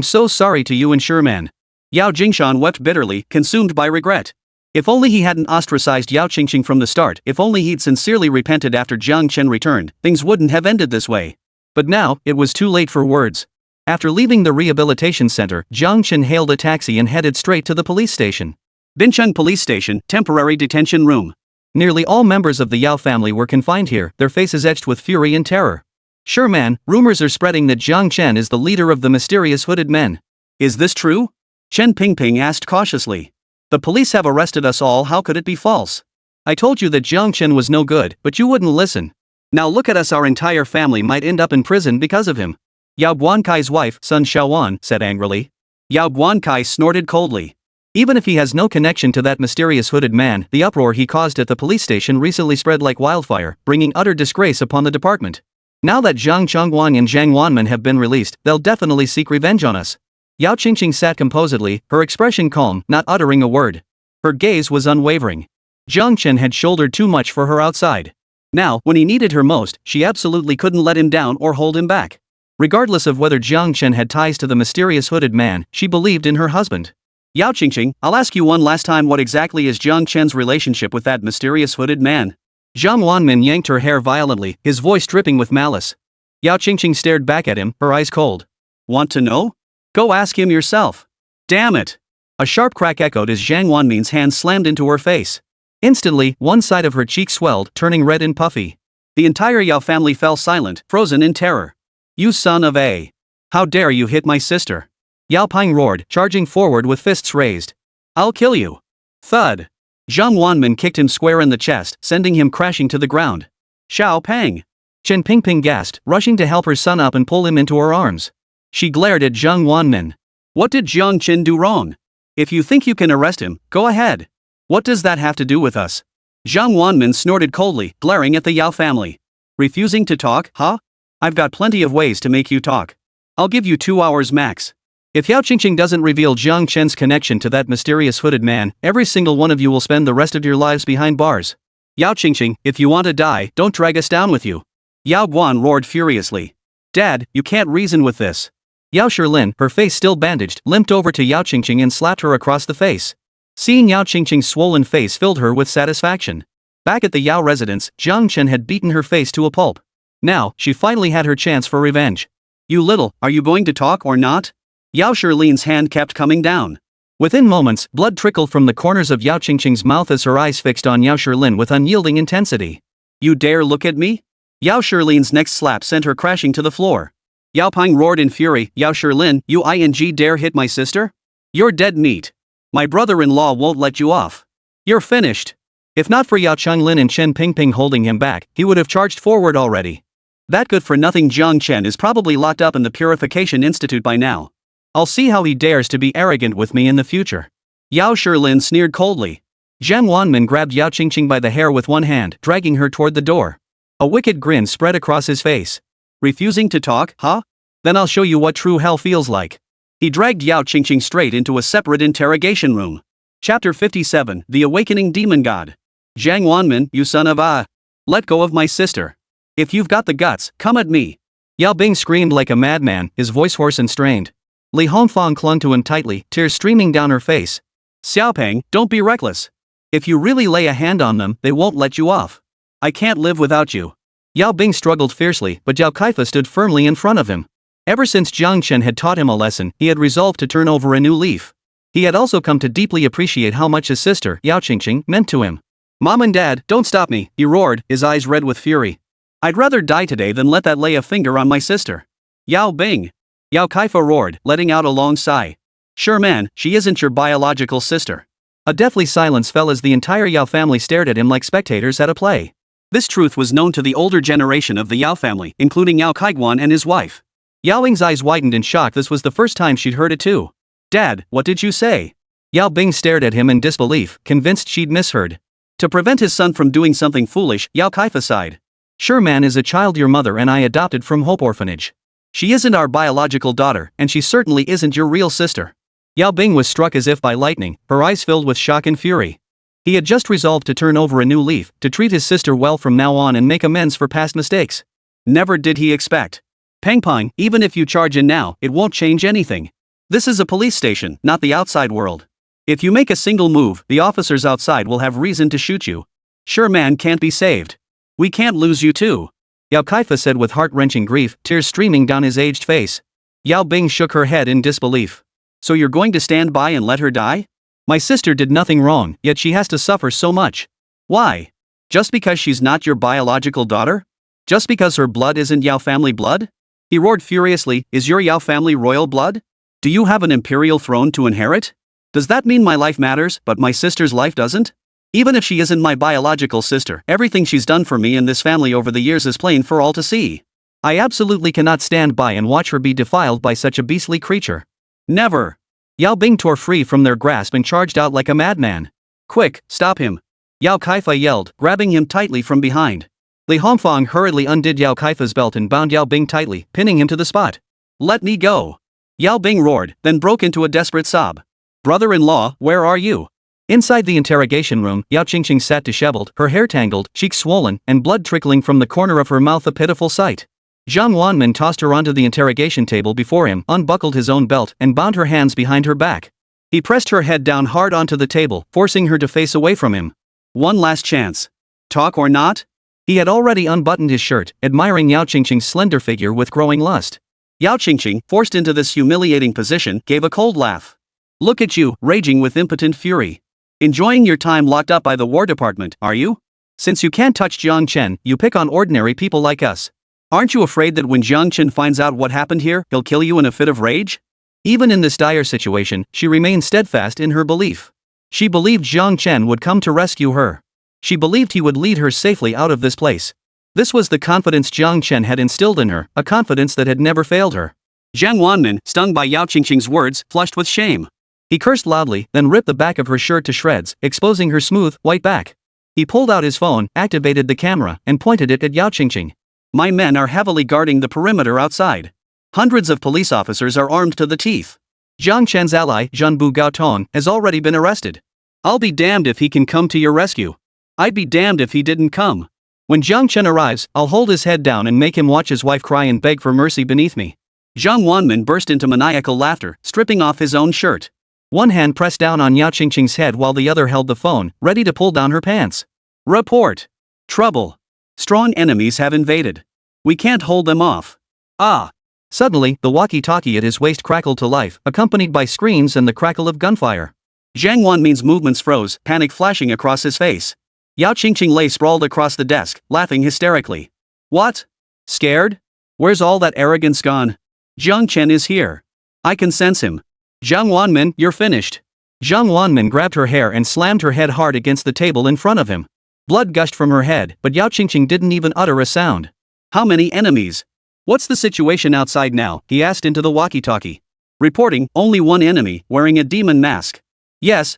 so sorry to you, Insureman. Yao Jingshan wept bitterly, consumed by regret. If only he hadn't ostracized Yao Qīngqing from the start, if only he'd sincerely repented after Jiāng Chén returned, things wouldn't have ended this way. But now, it was too late for words. After leaving the rehabilitation center, Jiāng Chén hailed a taxi and headed straight to the police station. Bincheng Police Station, Temporary Detention Room. Nearly all members of the Yao family were confined here, their faces etched with fury and terror. Sure man, rumors are spreading that Jiāng Chén is the leader of the mysterious hooded men. Is this true? Chen Pingping asked cautiously. The police have arrested us all, how could it be false? I told you that Jiāng Chén was no good, but you wouldn't listen. Now look at us, our entire family might end up in prison because of him. Yao Guankai's wife, Sun Xiaowan, said angrily. Yao Guankai snorted coldly. Even if he has no connection to that mysterious hooded man, the uproar he caused at the police station recently spread like wildfire, bringing utter disgrace upon the department. Now that Zhang Chongguang and Zhang Wanman have been released, they'll definitely seek revenge on us. Yao Qīngqing sat composedly, her expression calm, not uttering a word. Her gaze was unwavering. Jiāng Chén had shouldered too much for her outside. Now, when he needed her most, she absolutely couldn't let him down or hold him back. Regardless of whether Jiāng Chén had ties to the mysterious hooded man, she believed in her husband. Yao Qīngqing, I'll ask you one last time, what exactly is Jiāng Chén's relationship with that mysterious hooded man? Zhang Wanmin yanked her hair violently, his voice dripping with malice. Yao Qīngqing stared back at him, her eyes cold. Want to know? Go ask him yourself. Damn it! A sharp crack echoed as Zhang Wanmin's hand slammed into her face. Instantly, one side of her cheek swelled, turning red and puffy. The entire Yao family fell silent, frozen in terror. You son of a! How dare you hit my sister? Yao Ping roared, charging forward with fists raised. I'll kill you. Thud. Zhang Wanmin kicked him square in the chest, sending him crashing to the ground. Xiao Peng! Chen Pingping gasped, rushing to help her son up and pull him into her arms. She glared at Zhang Wanmin. What did Jiāng Chén do wrong? If you think you can arrest him, go ahead. What does that have to do with us? Zhang Wanmin snorted coldly, glaring at the Yao family. Refusing to talk, huh? I've got plenty of ways to make you talk. I'll give you 2 hours max. If Yao Qīngqing doesn't reveal Jiāng Chén's connection to that mysterious hooded man, every single one of you will spend the rest of your lives behind bars. Yao Qīngqing, if you want to die, don't drag us down with you. Yao Guan roared furiously. Dad, you can't reason with this. Yao Shilin, her face still bandaged, limped over to Yao Qīngqing and slapped her across the face. Seeing Yao Qīngqing's swollen face filled her with satisfaction. Back at the Yao residence, Jiāng Chén had beaten her face to a pulp. Now, she finally had her chance for revenge. You little, are you going to talk or not? Yao Shilin's hand kept coming down. Within moments, blood trickled from the corners of Yao Qīngqing's mouth as her eyes fixed on Yao Shilin with unyielding intensity. You dare look at me? Yao Shilin's next slap sent her crashing to the floor. Yao Ping roared in fury, Yao Shilin, you dare hit my sister? You're dead meat. My brother-in-law won't let you off. You're finished. If not for Yao Qīngqing and Chen Pingping holding him back, he would have charged forward already. That good-for-nothing Jiāng Chén is probably locked up in the Purification Institute by now. I'll see how he dares to be arrogant with me in the future. Yao Shilin sneered coldly. Zhang Wanmin grabbed Yao Qīngqing by the hair with one hand, dragging her toward the door. A wicked grin spread across his face. Refusing to talk, huh? Then I'll show you what true hell feels like. He dragged Yao Qīngqing straight into a separate interrogation room. Chapter 57, The Awakening Demon God. Zhang Wanmin, you son of a... Let go of my sister. If you've got the guts, come at me. Yao Bing screamed like a madman, his voice hoarse and strained. Li Hongfang clung to him tightly, tears streaming down her face. Xiaopeng, don't be reckless. If you really lay a hand on them, they won't let you off. I can't live without you. Yao Bing struggled fiercely, but Yao Kaifa stood firmly in front of him. Ever since Jiāng Chén had taught him a lesson, he had resolved to turn over a new leaf. He had also come to deeply appreciate how much his sister, Yáo Qīngqing, meant to him. "Mom and Dad, don't stop me," he roared, his eyes red with fury. "I'd rather die today than let that lay a finger on my sister." "Yao Bing!" Yao Kaifa roared, letting out a long sigh. "Sure man, she isn't your biological sister." A deathly silence fell as the entire Yao family stared at him like spectators at a play. This truth was known to the older generation of the Yao family, including Yao Qīngqing and his wife. Yao Ying's eyes widened in shock. This was the first time she'd heard it too. "Dad, what did you say?" Yao Bing stared at him in disbelief, convinced she'd misheard. To prevent his son from doing something foolish, Yao Kaifa sighed. "Sure man is a child your mother and I adopted from Hope Orphanage. She isn't our biological daughter, and she certainly isn't your real sister." Yao Bing was struck as if by lightning, her eyes filled with shock and fury. He had just resolved to turn over a new leaf, to treat his sister well from now on and make amends for past mistakes. Never did he expect. "Pangpang, even if you charge in now, it won't change anything. This is a police station, not the outside world. If you make a single move, the officers outside will have reason to shoot you. Sure man can't be saved. We can't lose you too." Yao Kaifa said with heart-wrenching grief, tears streaming down his aged face. Yao Bing shook her head in disbelief. "So you're going to stand by and let her die? My sister did nothing wrong, yet she has to suffer so much. Why? Just because she's not your biological daughter? Just because her blood isn't Yao family blood?" He roared furiously, "Is your Yao family royal blood? Do you have an imperial throne to inherit? Does that mean my life matters, but my sister's life doesn't? Even if she isn't my biological sister, everything she's done for me and this family over the years is plain for all to see. I absolutely cannot stand by and watch her be defiled by such a beastly creature. Never!" Yao Bing tore free from their grasp and charged out like a madman. "Quick, stop him!" Yao Kaifa yelled, grabbing him tightly from behind. Li Hongfang hurriedly undid Yao Kaifa's belt and bound Yao Bing tightly, pinning him to the spot. "Let me go!" Yao Bing roared, then broke into a desperate sob. "Brother-in-law, where are you?" Inside the interrogation room, Yáo Qīngqing sat disheveled, her hair tangled, cheeks swollen, and blood trickling from the corner of her mouth, a pitiful sight. Zhang Wanmin tossed her onto the interrogation table before him, unbuckled his own belt, and bound her hands behind her back. He pressed her head down hard onto the table, forcing her to face away from him. "One last chance. Talk or not?" He had already unbuttoned his shirt, admiring Yáo Qīngqing's slender figure with growing lust. Yáo Qīngqing, forced into this humiliating position, gave a cold laugh. "Look at you, raging with impotent fury. Enjoying your time locked up by the War Department, are you? Since you can't touch Jiāng Chén, you pick on ordinary people like us. Aren't you afraid that when Jiāng Chén finds out what happened here, he'll kill you in a fit of rage?" Even in this dire situation, she remained steadfast in her belief. She believed Jiāng Chén would come to rescue her. She believed he would lead her safely out of this place. This was the confidence Jiāng Chén had instilled in her, a confidence that had never failed her. Zhang Wanmin, stung by Yáo Qīngqing's words, flushed with shame. He cursed loudly, then ripped the back of her shirt to shreds, exposing her smooth, white back. He pulled out his phone, activated the camera, and pointed it at Yáo Qīngqing. "My men are heavily guarding the perimeter outside. Hundreds of police officers are armed to the teeth. Jiāng Chén's ally, Zhenbu Gaotong, has already been arrested. I'll be damned if he can come to your rescue. I'd be damned if he didn't come. When Jiāng Chén arrives, I'll hold his head down and make him watch his wife cry and beg for mercy beneath me." Zhang Wanmin burst into maniacal laughter, stripping off his own shirt. One hand pressed down on Yáo Qīngqing's head while the other held the phone, ready to pull down her pants. "Report. Trouble. Strong enemies have invaded. We can't hold them off. Ah!" Suddenly, the walkie-talkie at his waist crackled to life, accompanied by screams and the crackle of gunfire. Zhang Wanmin's movements froze, panic flashing across his face. Yáo Qīngqing lay sprawled across the desk, laughing hysterically. "What? Scared? Where's all that arrogance gone? Jiāng Chén is here. I can sense him. Zhang Wanmin, you're finished." Zhang Wanmin grabbed her hair and slammed her head hard against the table in front of him. Blood gushed from her head, but Yáo Qīngqing didn't even utter a sound. "How many enemies? What's the situation outside now?" he asked into the walkie-talkie. "Reporting, only one enemy, wearing a demon mask." Yes.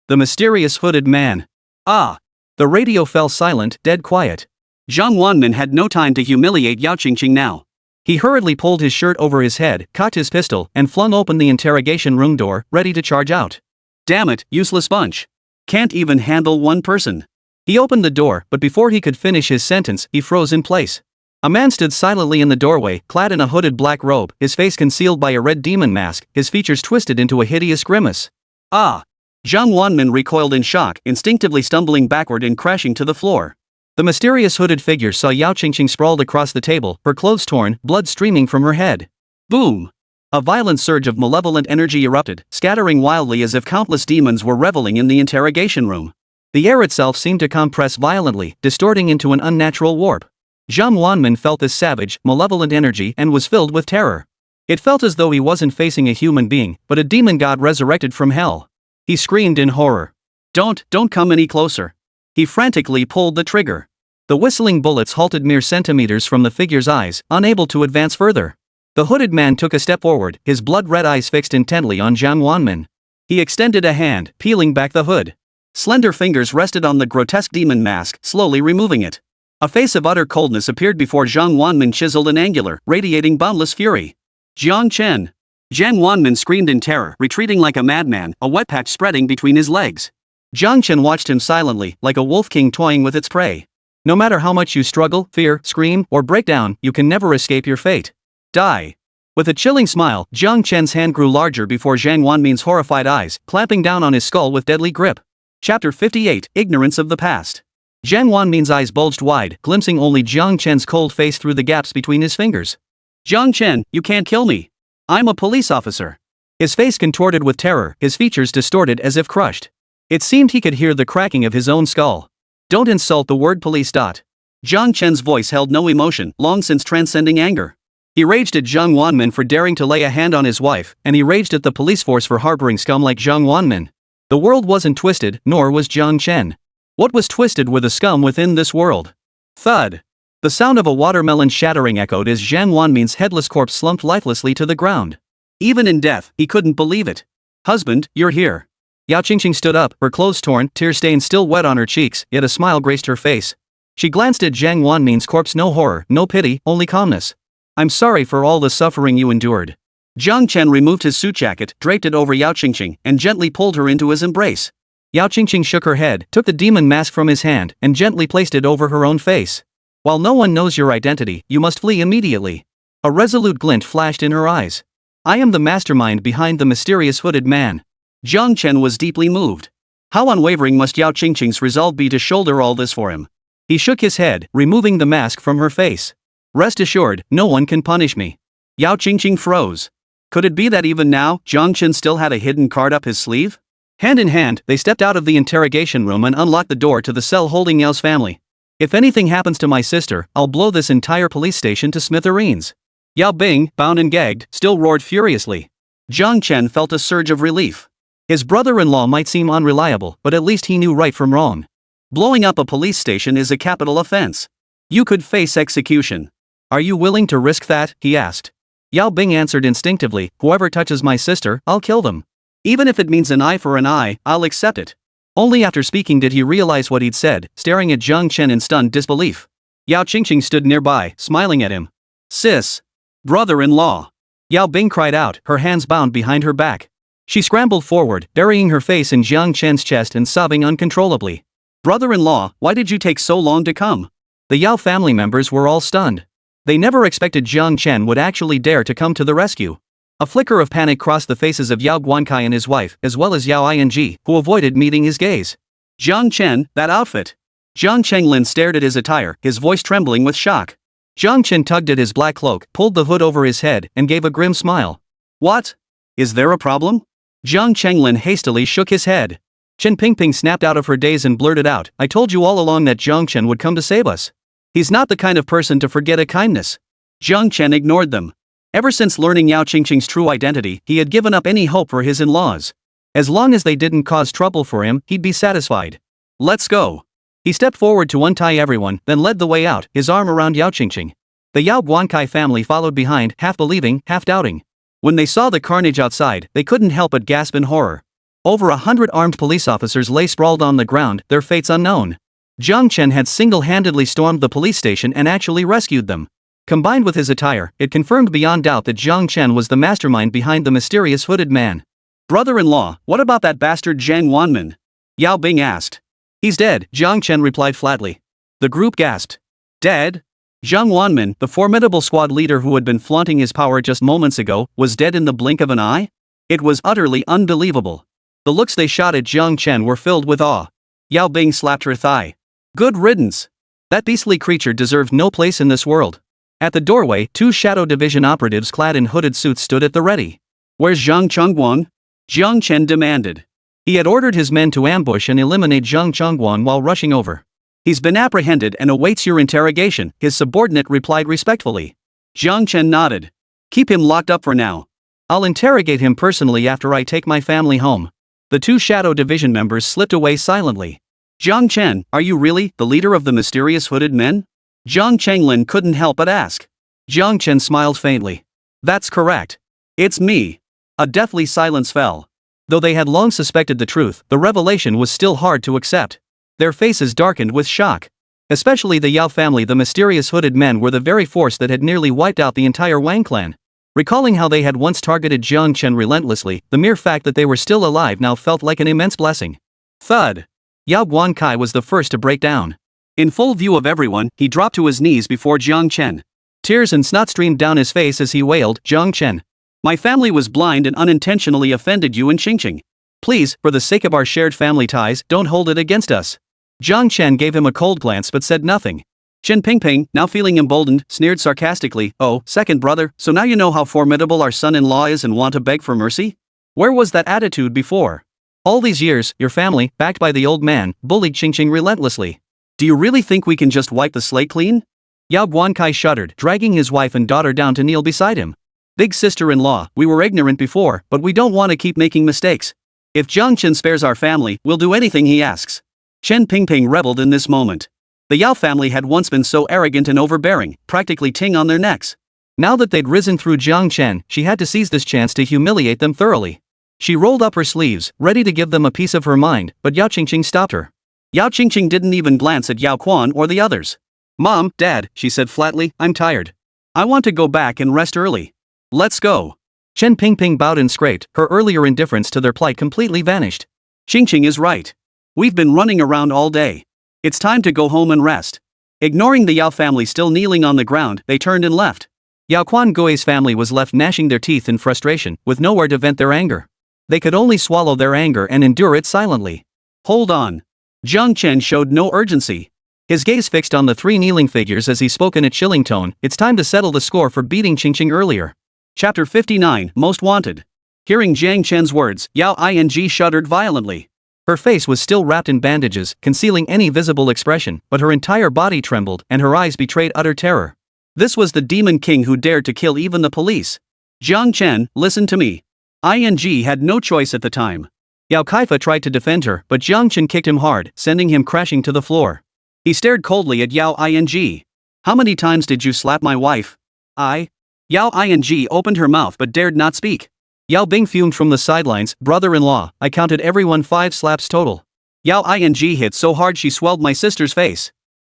The mysterious hooded man. "Ah." The radio fell silent, dead quiet. Zhang Wanmin had no time to humiliate Yáo Qīngqing now. He hurriedly pulled his shirt over his head, cocked his pistol, and flung open the interrogation room door, ready to charge out. "Damn it, useless bunch. Can't even handle one person." He opened the door, but before he could finish his sentence, he froze in place. A man stood silently in the doorway, clad in a hooded black robe, his face concealed by a red demon mask, his features twisted into a hideous grimace. "Ah!" Zhang Wanmin recoiled in shock, instinctively stumbling backward and crashing to the floor. The mysterious hooded figure saw Yáo Qīngqing sprawled across the table, her clothes torn, blood streaming from her head. Boom! A violent surge of malevolent energy erupted, scattering wildly as if countless demons were reveling in the interrogation room. The air itself seemed to compress violently, distorting into an unnatural warp. Jiāng Wanmin felt this savage, malevolent energy and was filled with terror. It felt as though he wasn't facing a human being, but a demon god resurrected from hell. He screamed in horror. Don't come any closer. He frantically pulled the trigger. The whistling bullets halted mere centimeters from the figure's eyes, unable to advance further. The hooded man took a step forward, his blood-red eyes fixed intently on Jiāng Wanmin. He extended a hand, peeling back the hood. Slender fingers rested on the grotesque demon mask, slowly removing it. A face of utter coldness appeared before Jiāng Wanmin, chiseled and angular, radiating boundless fury. Jiāng Chén. Jiāng Wanmin screamed in terror, retreating like a madman, a wet patch spreading between his legs. Jiāng Chén watched him silently, like a wolf king toying with its prey. No matter how much you struggle, fear, scream, or break down, you can never escape your fate. Die. With a chilling smile, Jiāng Chén's hand grew larger before Jiāng Wanmin's horrified eyes, clamping down on his skull with deadly grip. Chapter 58, Ignorance of the Past. Jiāng Wanmin's eyes bulged wide, glimpsing only Jiāng Chén's cold face through the gaps between his fingers. Jiāng Chén, you can't kill me. I'm a police officer. His face contorted with terror, his features distorted as if crushed. It seemed he could hear the cracking of his own skull. Don't insult the word police. Jiāng Chén's voice held no emotion, long since transcending anger. He raged at Jiāng Wanmin for daring to lay a hand on his wife, and he raged at the police force for harboring scum like Jiāng Wanmin. The world wasn't twisted, nor was Jiāng Chén. What was twisted were the scum within this world. Thud. The sound of a watermelon shattering echoed as Jiāng Wanmin's headless corpse slumped lifelessly to the ground. Even in death, he couldn't believe it. Husband, you're here. Yáo Qīngqing stood up, her clothes torn, tear-stains still wet on her cheeks, yet a smile graced her face. She glanced at Jiāng Wanmin's corpse, no horror, no pity, only calmness. I'm sorry for all the suffering you endured. Jiāng Chén removed his suit jacket, draped it over Yáo Qīngqing, and gently pulled her into his embrace. Yáo Qīngqing shook her head, took the demon mask from his hand, and gently placed it over her own face. While no one knows your identity, you must flee immediately. A resolute glint flashed in her eyes. I am the mastermind behind the mysterious hooded man. Jiāng Chén was deeply moved. How unwavering must Yáo Qīngqing's resolve be to shoulder all this for him? He shook his head, removing the mask from her face. Rest assured, no one can punish me. Yáo Qīngqing froze. Could it be that even now, Jiāng Chén still had a hidden card up his sleeve? Hand in hand, they stepped out of the interrogation room and unlocked the door to the cell holding Yao's family. If anything happens to my sister, I'll blow this entire police station to smithereens. Yáo Bing, bound and gagged, still roared furiously. Jiāng Chén felt a surge of relief. His brother-in-law might seem unreliable, but at least he knew right from wrong. Blowing up a police station is a capital offense. You could face execution. Are you willing to risk that? He asked. Yáo Bing answered instinctively, whoever touches my sister, I'll kill them. Even if it means an eye for an eye, I'll accept it. Only after speaking did he realize what he'd said, staring at Jiāng Chén in stunned disbelief. Yáo Qīngqing stood nearby, smiling at him. Sis. Brother-in-law. Yáo Bing cried out, her hands bound behind her back. She scrambled forward, burying her face in Jiāng Chén's chest and sobbing uncontrollably. Brother-in-law, why did you take so long to come? The Yáo family members were all stunned. They never expected Jiāng Chén would actually dare to come to the rescue. A flicker of panic crossed the faces of Yáo Guāngkai and his wife, as well as Yáo Ing, who avoided meeting his gaze. Jiāng Chén, that outfit. Jiāng Chénglin stared at his attire, his voice trembling with shock. Jiāng Chén tugged at his black cloak, pulled the hood over his head, and gave a grim smile. What? Is there a problem? Jiāng Chénglin hastily shook his head. Chen Pingping snapped out of her daze and blurted out, I told you all along that Jiāng Chén would come to save us. He's not the kind of person to forget a kindness. Jiāng Chén ignored them. Ever since learning Yáo Qīngqing's true identity, he had given up any hope for his in-laws. As long as they didn't cause trouble for him, he'd be satisfied. Let's go. He stepped forward to untie everyone, then led the way out, his arm around Yáo Qīngqing. The Yáo Guāngkai family followed behind, half believing, half doubting. When they saw the carnage outside, they couldn't help but gasp in horror. Over 100 armed police officers lay sprawled on the ground, their fates unknown. Jiāng Chén had single-handedly stormed the police station and actually rescued them. Combined with his attire, it confirmed beyond doubt that Jiāng Chén was the mastermind behind the mysterious hooded man. Brother-in-law, what about that bastard Jiāng Wanmin? Yáo Bing asked. He's dead, Jiāng Chén replied flatly. The group gasped. Dead? Jiāng Wanmin, the formidable squad leader who had been flaunting his power just moments ago, was dead in the blink of an eye? It was utterly unbelievable. The looks they shot at Jiāng Chén were filled with awe. Yáo Bing slapped her thigh. Good riddance. That beastly creature deserved no place in this world. At the doorway, two Shadow Division operatives clad in hooded suits stood at the ready. "Where's Jiāng Chén?" Jiāng Chén demanded. He had ordered his men to ambush and eliminate Jiāng Chén while rushing over. "He's been apprehended and awaits your interrogation," his subordinate replied respectfully. Jiāng Chén nodded. "Keep him locked up for now. I'll interrogate him personally after I take my family home." The two Shadow Division members slipped away silently. "Jiāng Chén, are you really the leader of the mysterious hooded men?" Jiāng Chenglin couldn't help but ask. Jiāng Chén smiled faintly. "That's correct. It's me." A deathly silence fell. Though they had long suspected the truth, the revelation was still hard to accept. Their faces darkened with shock. Especially the Yao family. The mysterious hooded men were the very force that had nearly wiped out the entire Wang clan. Recalling how they had once targeted Jiāng Chén relentlessly, the mere fact that they were still alive now felt like an immense blessing. Thud! Yao Guankai was the first to break down. In full view of everyone, he dropped to his knees before Jiāng Chén. Tears and snot streamed down his face as he wailed, "Jiāng Chén, my family was blind and unintentionally offended you and Qīngqing. Please, for the sake of our shared family ties, don't hold it against us." Jiāng Chén gave him a cold glance but said nothing. Chen Pingping, now feeling emboldened, sneered sarcastically, "Oh, second brother, so now you know how formidable our son-in-law is and want to beg for mercy? Where was that attitude before? All these years, your family, backed by the old man, bullied Qīngqing relentlessly. Do you really think we can just wipe the slate clean?" Yao Guankai shuddered, dragging his wife and daughter down to kneel beside him. "Big sister-in-law, we were ignorant before, but we don't want to keep making mistakes. If Jiāng Chén spares our family, we'll do anything he asks." Chen Pingping reveled in this moment. The Yao family had once been so arrogant and overbearing, practically ting on their necks. Now that they'd risen through Jiāng Chén, she had to seize this chance to humiliate them thoroughly. She rolled up her sleeves, ready to give them a piece of her mind, but Yao Qīngqing stopped her. Yao Qīngqing didn't even glance at Yao Quan or the others. "Mom, Dad," she said flatly, "I'm tired. I want to go back and rest early. Let's go." Chen Pingping bowed and scraped, her earlier indifference to their plight completely vanished. "Qīngqing is right. We've been running around all day. It's time to go home and rest." Ignoring the Yao family still kneeling on the ground, they turned and left. Yao Quan Gui's family was left gnashing their teeth in frustration, with nowhere to vent their anger. They could only swallow their anger and endure it silently. "Hold on." Jiāng Chén showed no urgency. His gaze fixed on the three kneeling figures as he spoke in a chilling tone, "It's time to settle the score for beating Qīngqing earlier." Chapter 59, Most Wanted. Hearing Jiāng Chén's words, Yao Qīngqing shuddered violently. Her face was still wrapped in bandages, concealing any visible expression, but her entire body trembled, and her eyes betrayed utter terror. This was the Demon King who dared to kill even the police. "Jiāng Chén, listen to me." Ing had no choice at the time. Yao Kaifa tried to defend her, but Jiāng Chén kicked him hard, sending him crashing to the floor. He stared coldly at Yao Qīngqing. "How many times did you slap my wife?" Yao Qīngqing opened her mouth but dared not speak. Yao Bing fumed from the sidelines, "Brother-in-law, I counted everyone 5 slaps total. Yao Qīngqing hit so hard she swelled my sister's face."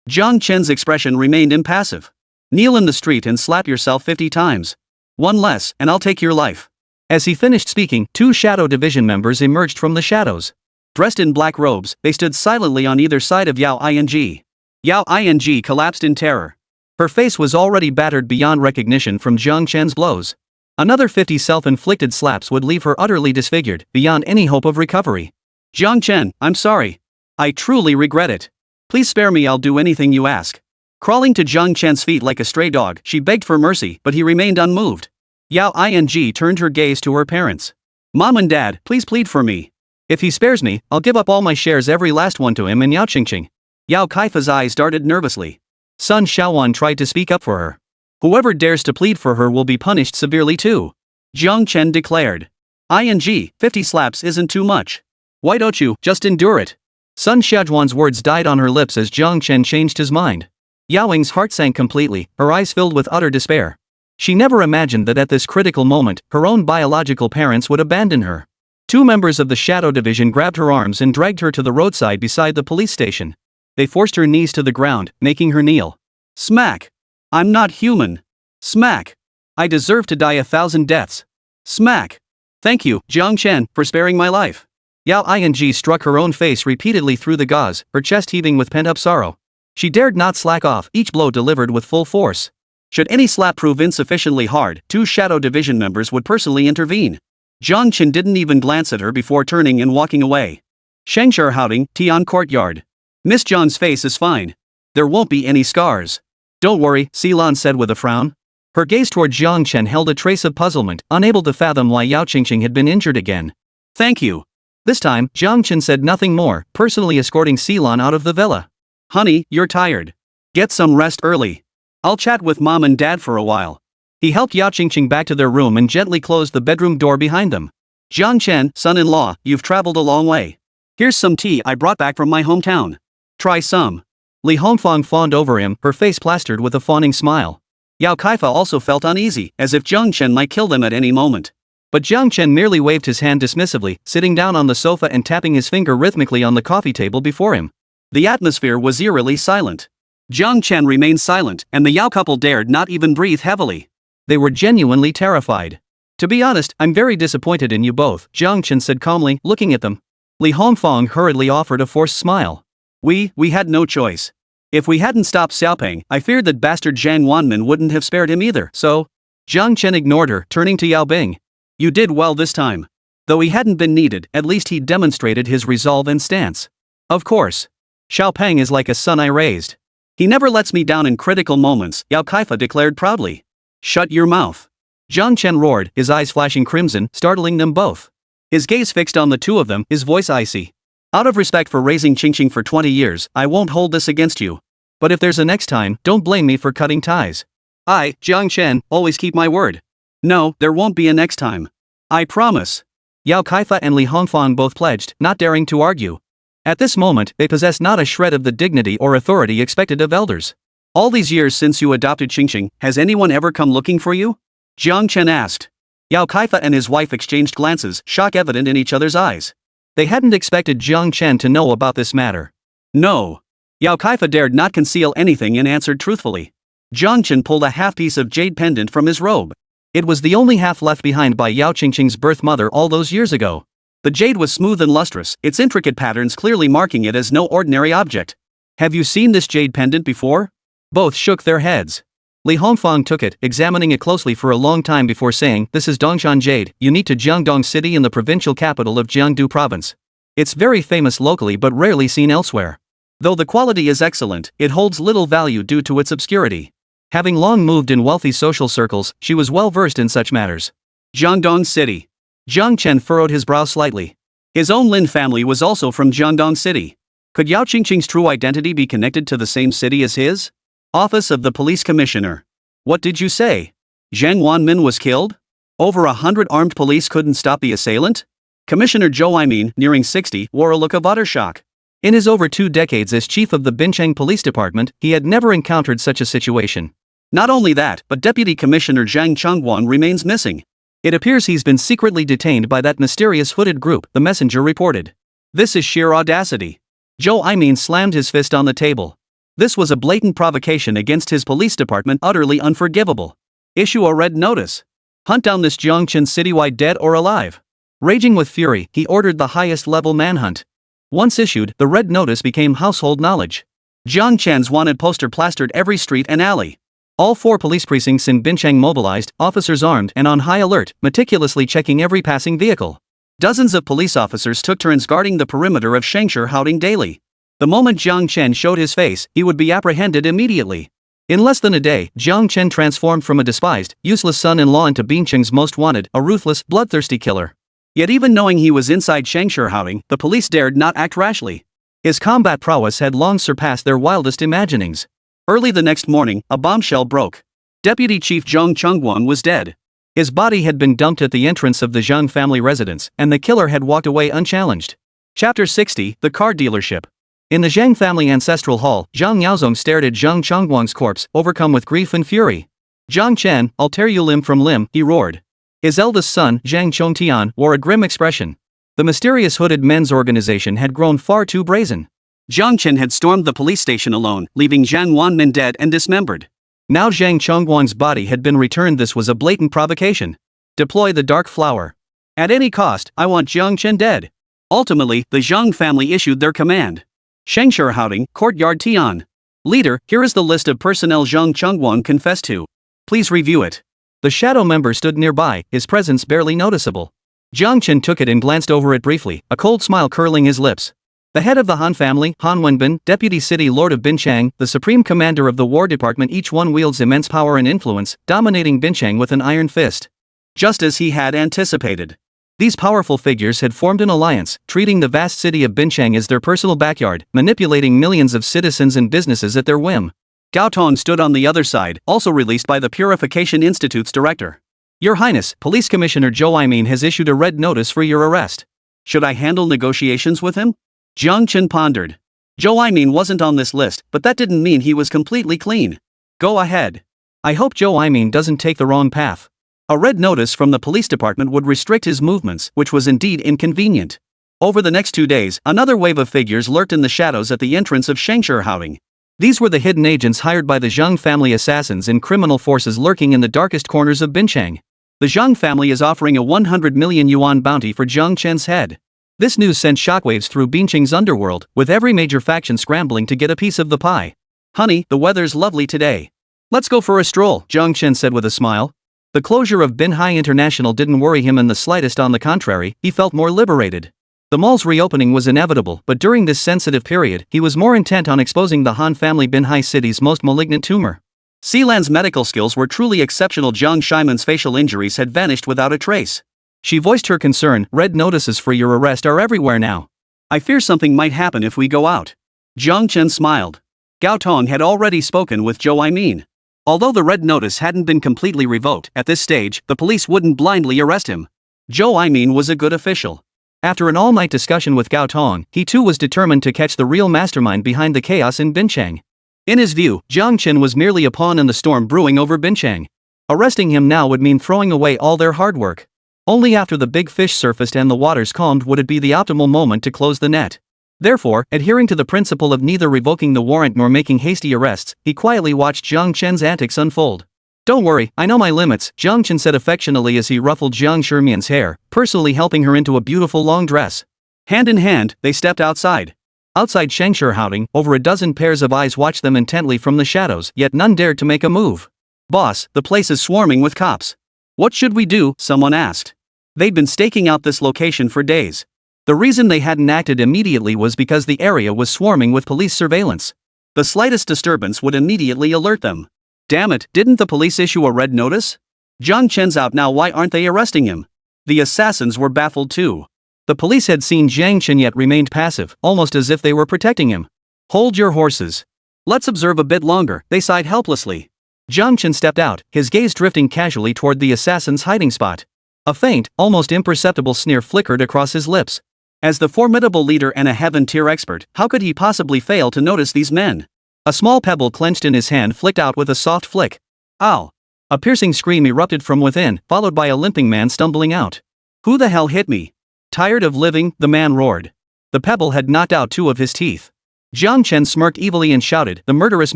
Jiāng Chén's expression remained impassive. "Kneel in the street and slap yourself 50 times. One less, and I'll take your life." As he finished speaking, 2 Shadow Division members emerged from the shadows. Dressed in black robes, they stood silently on either side of Yao Qīngqing. Yao Qīngqing collapsed in terror. Her face was already battered beyond recognition from Jiāng Chén's blows. Another 50 self-inflicted slaps would leave her utterly disfigured, beyond any hope of recovery. "Jiāng Chén, I'm sorry. I truly regret it. Please spare me, I'll do anything you ask." Crawling to Jiāng Chén's feet like a stray dog, she begged for mercy, but he remained unmoved. Yao Qīngqing turned her gaze to her parents. "Mom and Dad, please plead for me. If he spares me, I'll give up all my shares, every last one, to him and Yao Qīngqing." Yao Kaifa's eyes darted nervously. Sun Shaowan tried to speak up for her. "Whoever dares to plead for her will be punished severely too," Jiāng Chén declared. "Ing, 50 slaps isn't too much. Why don't you just endure it?" Sun Xiaojuan's words died on her lips as Jiāng Chén changed his mind. Yao Ying's heart sank completely, her eyes filled with utter despair. She never imagined that at this critical moment, her own biological parents would abandon her. 2 members of the Shadow Division grabbed her arms and dragged her to the roadside beside the police station. They forced her knees to the ground, making her kneel. Smack! "I'm not human." Smack! "I deserve to die 1,000 deaths." Smack! "Thank you, Jiāng Chén, for sparing my life." Yao Qīngqing struck her own face repeatedly through the gauze, her chest heaving with pent-up sorrow. She dared not slack off, each blow delivered with full force. Should any slap prove insufficiently hard, 2 Shadow Division members would personally intervene. Jiāng Chén didn't even glance at her before turning and walking away. Shengshar Houting, Tian Courtyard. "Miss John's face is fine. There won't be any scars." Don't worry, Ceylon said with a frown. Her gaze toward Jiāng Chén held a trace of puzzlement, unable to fathom why Yáo Qīngqing had been injured again. Thank you. This time, Jiāng Chén said nothing more, personally escorting Ceylon out of the villa. Honey, you're tired. Get some rest early. I'll chat with Mom and Dad for a while. He helped Yáo Qīngqing back to their room and gently closed the bedroom door behind them. Jiāng Chén, son-in-law, you've traveled a long way. Here's some tea I brought back from my hometown. Try some. Li Hongfang fawned over him, her face plastered with a fawning smile. Yao Kaifa also felt uneasy, as if Jiāng Chén might kill them at any moment. But Jiāng Chén merely waved his hand dismissively, sitting down on the sofa and tapping his finger rhythmically on the coffee table before him. The atmosphere was eerily silent. Jiāng Chén remained silent, and the Yao couple dared not even breathe heavily. They were genuinely terrified. To be honest, I'm very disappointed in you both, Jiāng Chén said calmly, looking at them. Li Hongfang hurriedly offered a forced smile. We had no choice. If we hadn't stopped Xiaopeng, I feared that bastard Zhang Wanmin wouldn't have spared him either, so... Jiāng Chén ignored her, turning to Yao Bing. You did well this time. Though he hadn't been needed, at least he demonstrated his resolve and stance. Of course. Xiaopeng is like a son I raised. He never lets me down in critical moments, Yao Kaifa declared proudly. Shut your mouth. Jiāng Chén roared, his eyes flashing crimson, startling them both. His gaze fixed on the two of them, his voice icy. Out of respect for raising Qingqing for 20 years, I won't hold this against you. But if there's a next time, don't blame me for cutting ties. I, Jiāng Chén, always keep my word. No, there won't be a next time. I promise. Yao Kaifa and Li Hongfang both pledged, not daring to argue. At this moment, they possessed not a shred of the dignity or authority expected of elders. All these years since you adopted Qingqing, has anyone ever come looking for you? Jiāng Chén asked. Yao Kaifa and his wife exchanged glances, shock evident in each other's eyes. They hadn't expected Jiāng Chén to know about this matter. No. Yao Kaifa dared not conceal anything and answered truthfully. Jiāng Chén pulled a half-piece of jade pendant from his robe. It was the only half left behind by Yáo Qīngqing's birth mother all those years ago. The jade was smooth and lustrous, its intricate patterns clearly marking it as no ordinary object. Have you seen this jade pendant before? Both shook their heads. Li Hongfang took it, examining it closely for a long time before saying, This is Dongshan jade, unique to Jiangdong City in the provincial capital of Jiangdu Province. It's very famous locally but rarely seen elsewhere. Though the quality is excellent, it holds little value due to its obscurity. Having long moved in wealthy social circles, she was well versed in such matters. Jiangdong City. Jiāng Chén furrowed his brow slightly. His own Lin family was also from Jiangdong City. Could Yáo Qīngqing's true identity be connected to the same city as his? Office of the Police Commissioner. What did you say? Zhang Wanmin was killed? Over 100 armed police couldn't stop the assailant? Commissioner Zhou Aimin, nearing 60, wore a look of utter shock. In his over 2 decades as chief of the Bincheng Police Department, he had never encountered such a situation. Not only that, but Deputy Commissioner Zhang Chengguan remains missing. It appears he's been secretly detained by that mysterious hooded group, the messenger reported. This is sheer audacity. Zhou Aimin slammed his fist on the table. This was a blatant provocation against his police department, utterly unforgivable. Issue a red notice. Hunt down this Jiāng Chén citywide dead or alive. Raging with fury, he ordered the highest level manhunt. Once issued, the red notice became household knowledge. Jiāng Chén's wanted poster plastered every street and alley. All 4 police precincts in Bincheng mobilized, officers armed and on high alert, meticulously checking every passing vehicle. Dozens of police officers took turns guarding the perimeter of Shangshi daily. The moment Jiāng Chén showed his face, he would be apprehended immediately. In less than a day, Jiāng Chén transformed from a despised, useless son-in-law into Bincheng's most wanted, a ruthless, bloodthirsty killer. Yet even knowing he was inside Shangshi, the police dared not act rashly. His combat prowess had long surpassed their wildest imaginings. Early the next morning, a bombshell broke. Deputy Chief Zhang Chengguan was dead. His body had been dumped at the entrance of the Zhang family residence, and the killer had walked away unchallenged. Chapter 60, The Car Dealership. In the Zhang family ancestral hall, Zhang Yaozong stared at Zhang Chengguang's corpse, overcome with grief and fury. Jiāng Chén, I'll tear you limb from limb, he roared. His eldest son, Zhang Chongtian, wore a grim expression. The mysterious hooded men's organization had grown far too brazen. Jiāng Chén had stormed the police station alone, leaving Zhang Wanmin dead and dismembered. Now Zhang Chongguang's body had been returned. This was a blatant provocation. Deploy the dark flower. At any cost, I want Jiāng Chén dead. Ultimately, the Zhang family issued their command. Shangshi Courtyard Tian. Leader, here is the list of personnel Zhang Chengguan confessed to. Please review it. The shadow member stood nearby, his presence barely noticeable. Jiāng Chén took it and glanced over it briefly, a cold smile curling his lips. The head of the Han family, Han Wenbin, deputy city lord of Binchang, the supreme commander of the war department, each one wields immense power and influence, dominating Binchang with an iron fist. Just as he had anticipated. These powerful figures had formed an alliance, treating the vast city of Binchang as their personal backyard, manipulating millions of citizens and businesses at their whim. Gao Tong stood on the other side, also released by the Purification Institute's director. Your Highness, Police Commissioner Zhou Ānkāng has issued a red notice for your arrest. Should I handle negotiations with him? Jiāng Chén pondered. Zhou Ānkāng wasn't on this list, but that didn't mean he was completely clean. Go ahead. I hope Zhou Ānkāng doesn't take the wrong path. A red notice from the police department would restrict his movements, which was indeed inconvenient. Over the next 2 days, another wave of figures lurked in the shadows at the entrance of Shengshihouting. These were the hidden agents hired by the Zhang family assassins and criminal forces lurking in the darkest corners of Binchang. The Zhang family is offering a 100 million yuan bounty for Jiāng Chén's head. This news sent shockwaves through Binchang's underworld, with every major faction scrambling to get a piece of the pie. Honey, the weather's lovely today. Let's go for a stroll, Jiāng Chén said with a smile. The closure of Binhai International didn't worry him in the slightest. On the contrary, he felt more liberated. The mall's reopening was inevitable, but during this sensitive period, he was more intent on exposing the Han family Binhai city's most malignant tumor. Sealan's medical skills were truly exceptional. Jiang Shimon's facial injuries had vanished without a trace. She voiced her concern. Red notices for your arrest are everywhere now. I fear something might happen if we go out. Jiāng Chén smiled. Gao Tong had already spoken with Zhou Ānkāng. Although the red notice hadn't been completely revoked, at this stage, the police wouldn't blindly arrest him. Zhou Ānkāng was a good official. After an all-night discussion with Gao Tong, he too was determined to catch the real mastermind behind the chaos in Binchang. In his view, Jiāng Chén was merely a pawn in the storm brewing over Binchang. Arresting him now would mean throwing away all their hard work. Only after the big fish surfaced and the waters calmed would it be the optimal moment to close the net. Therefore, adhering to the principle of neither revoking the warrant nor making hasty arrests, he quietly watched Jiāng Chén's antics unfold. Don't worry, I know my limits, Jiāng Chén said affectionately as he ruffled Jiang Shimian's hair, personally helping her into a beautiful long dress. Hand in hand, they stepped outside. Outside Shengshihouting, over a dozen pairs of eyes watched them intently from the shadows, yet none dared to make a move. Boss, the place is swarming with cops. What should we do? Someone asked. They'd been staking out this location for days. The reason they hadn't acted immediately was because the area was swarming with police surveillance. The slightest disturbance would immediately alert them. Damn it, didn't the police issue a red notice? Jiāng Chén's out now, why aren't they arresting him? The assassins were baffled too. The police had seen Jiāng Chén yet remained passive, almost as if they were protecting him. Hold your horses. Let's observe a bit longer, they sighed helplessly. Jiāng Chén stepped out, his gaze drifting casually toward the assassin's hiding spot. A faint, almost imperceptible sneer flickered across his lips. As the formidable leader and a heaven-tier expert, how could he possibly fail to notice these men? A small pebble clenched in his hand flicked out with a soft flick. Ow! A piercing scream erupted from within, followed by a limping man stumbling out. Who the hell hit me? Tired of living, the man roared. The pebble had knocked out 2 of his teeth. Jiāng Chén smirked evilly and shouted, the murderous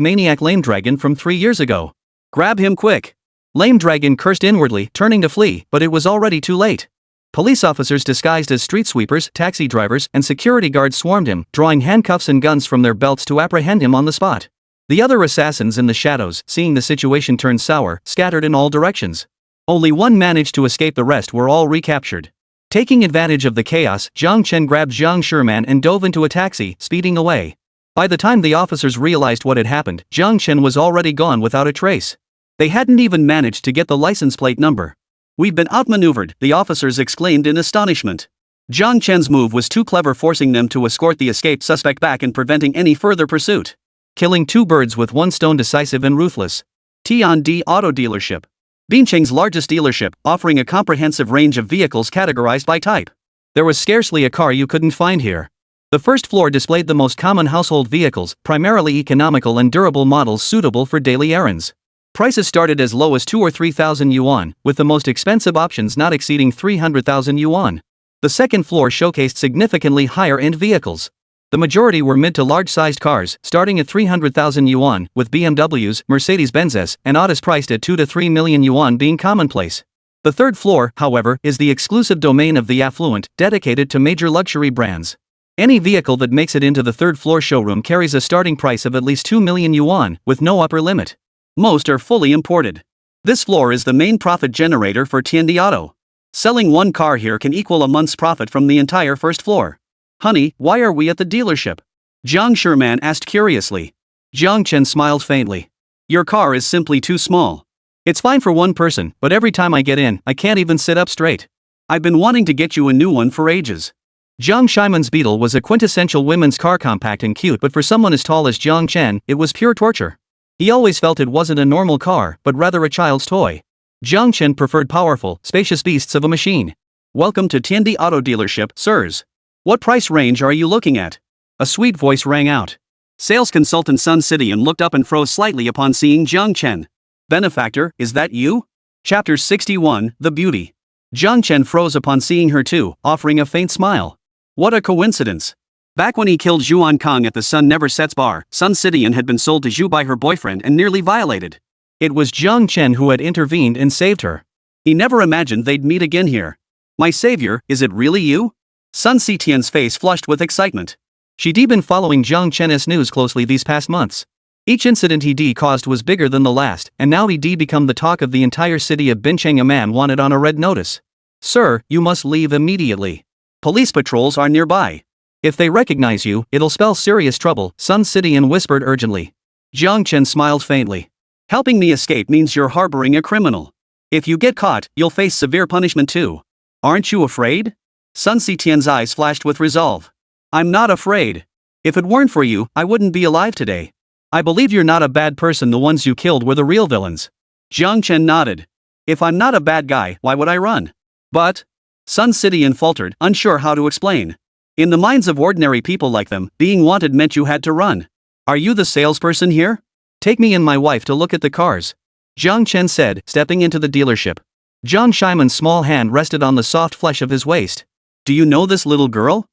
maniac Lame Dragon from 3 years ago. Grab him quick! Lame Dragon cursed inwardly, turning to flee, but it was already too late. Police officers disguised as street sweepers, taxi drivers, and security guards swarmed him, drawing handcuffs and guns from their belts to apprehend him on the spot. The other assassins in the shadows, seeing the situation turn sour, scattered in all directions. Only one managed to escape, the rest were all recaptured. Taking advantage of the chaos, Jiāng Chén grabbed Jiang Shiman and dove into a taxi, speeding away. By the time the officers realized what had happened, Jiāng Chén was already gone without a trace. They hadn't even managed to get the license plate number. We've been outmaneuvered, the officers exclaimed in astonishment. Jiāng Chén's move was too clever, forcing them to escort the escaped suspect back and preventing any further pursuit. Killing 2 birds with 1 stone, decisive and ruthless. T&D Auto Dealership. Binchang's largest dealership, offering a comprehensive range of vehicles categorized by type. There was scarcely a car you couldn't find here. The first floor displayed the most common household vehicles, primarily economical and durable models suitable for daily errands. Prices started as low as 2,000 or 3,000 yuan, with the most expensive options not exceeding 300,000 yuan. The second floor showcased significantly higher-end vehicles. The majority were mid to large-sized cars, starting at 300,000 yuan, with BMWs, Mercedes-Benzes, and Audis priced at 2 to 3 million yuan being commonplace. The third floor, however, is the exclusive domain of the affluent, dedicated to major luxury brands. Any vehicle that makes it into the third floor showroom carries a starting price of at least 2 million yuan, with no upper limit. Most are fully imported. This floor is the main profit generator for Tiandi Auto. Selling 1 car here can equal a month's profit from the entire first floor. Honey, why are we at the dealership? Jiāng Chén asked curiously. Jiāng Chén smiled faintly. Your car is simply too small. It's fine for one person, but every time I get in, I can't even sit up straight. I've been wanting to get you a new one for ages. Jiāng Chené's Beetle was a quintessential women's car, compact and cute, but for someone as tall as Jiāng Chén, it was pure torture. He always felt it wasn't a normal car, but rather a child's toy. Jiāng Chén preferred powerful, spacious beasts of a machine. Welcome to Tiandi Auto Dealership, sirs. What price range are you looking at? A sweet voice rang out. Sales consultant Sun Xitíng looked up and froze slightly upon seeing Jiāng Chén. Benefactor, is that you? Chapter 61, The Beauty. Jiāng Chén froze upon seeing her too, offering a faint smile. What a coincidence. Back when he killed Zhū Ānkāng at the Sun Never Sets bar, Sun Xitíng had been sold to Zhū by her boyfriend and nearly violated. It was Jiāng Chén who had intervened and saved her. He never imagined they'd meet again here. My savior, is it really you? Sun Xitíng's face flushed with excitement. She'd been following Jiāng Chén's news closely these past months. Each incident he'd caused was bigger than the last, and now he'd become the talk of the entire city of Bincheng. A man wanted on a red notice. Sir, you must leave immediately. Police patrols are nearby. If they recognize you, it'll spell serious trouble, Sun Xitíng whispered urgently. Jiāng Chén smiled faintly. Helping me escape means you're harboring a criminal. If you get caught, you'll face severe punishment too. Aren't you afraid? Sun Xitíng's eyes flashed with resolve. I'm not afraid. If it weren't for you, I wouldn't be alive today. I believe you're not a bad person. The ones you killed were the real villains. Jiāng Chén nodded. If I'm not a bad guy, why would I run? But? Sun Xitíng faltered, unsure how to explain. In the minds of ordinary people like them, being wanted meant you had to run. Are you the salesperson here? Take me and my wife to look at the cars. Jiāng Chén said, stepping into the dealership. Jiāng Chené's small hand rested on the soft flesh of his waist. Do you know this little girl?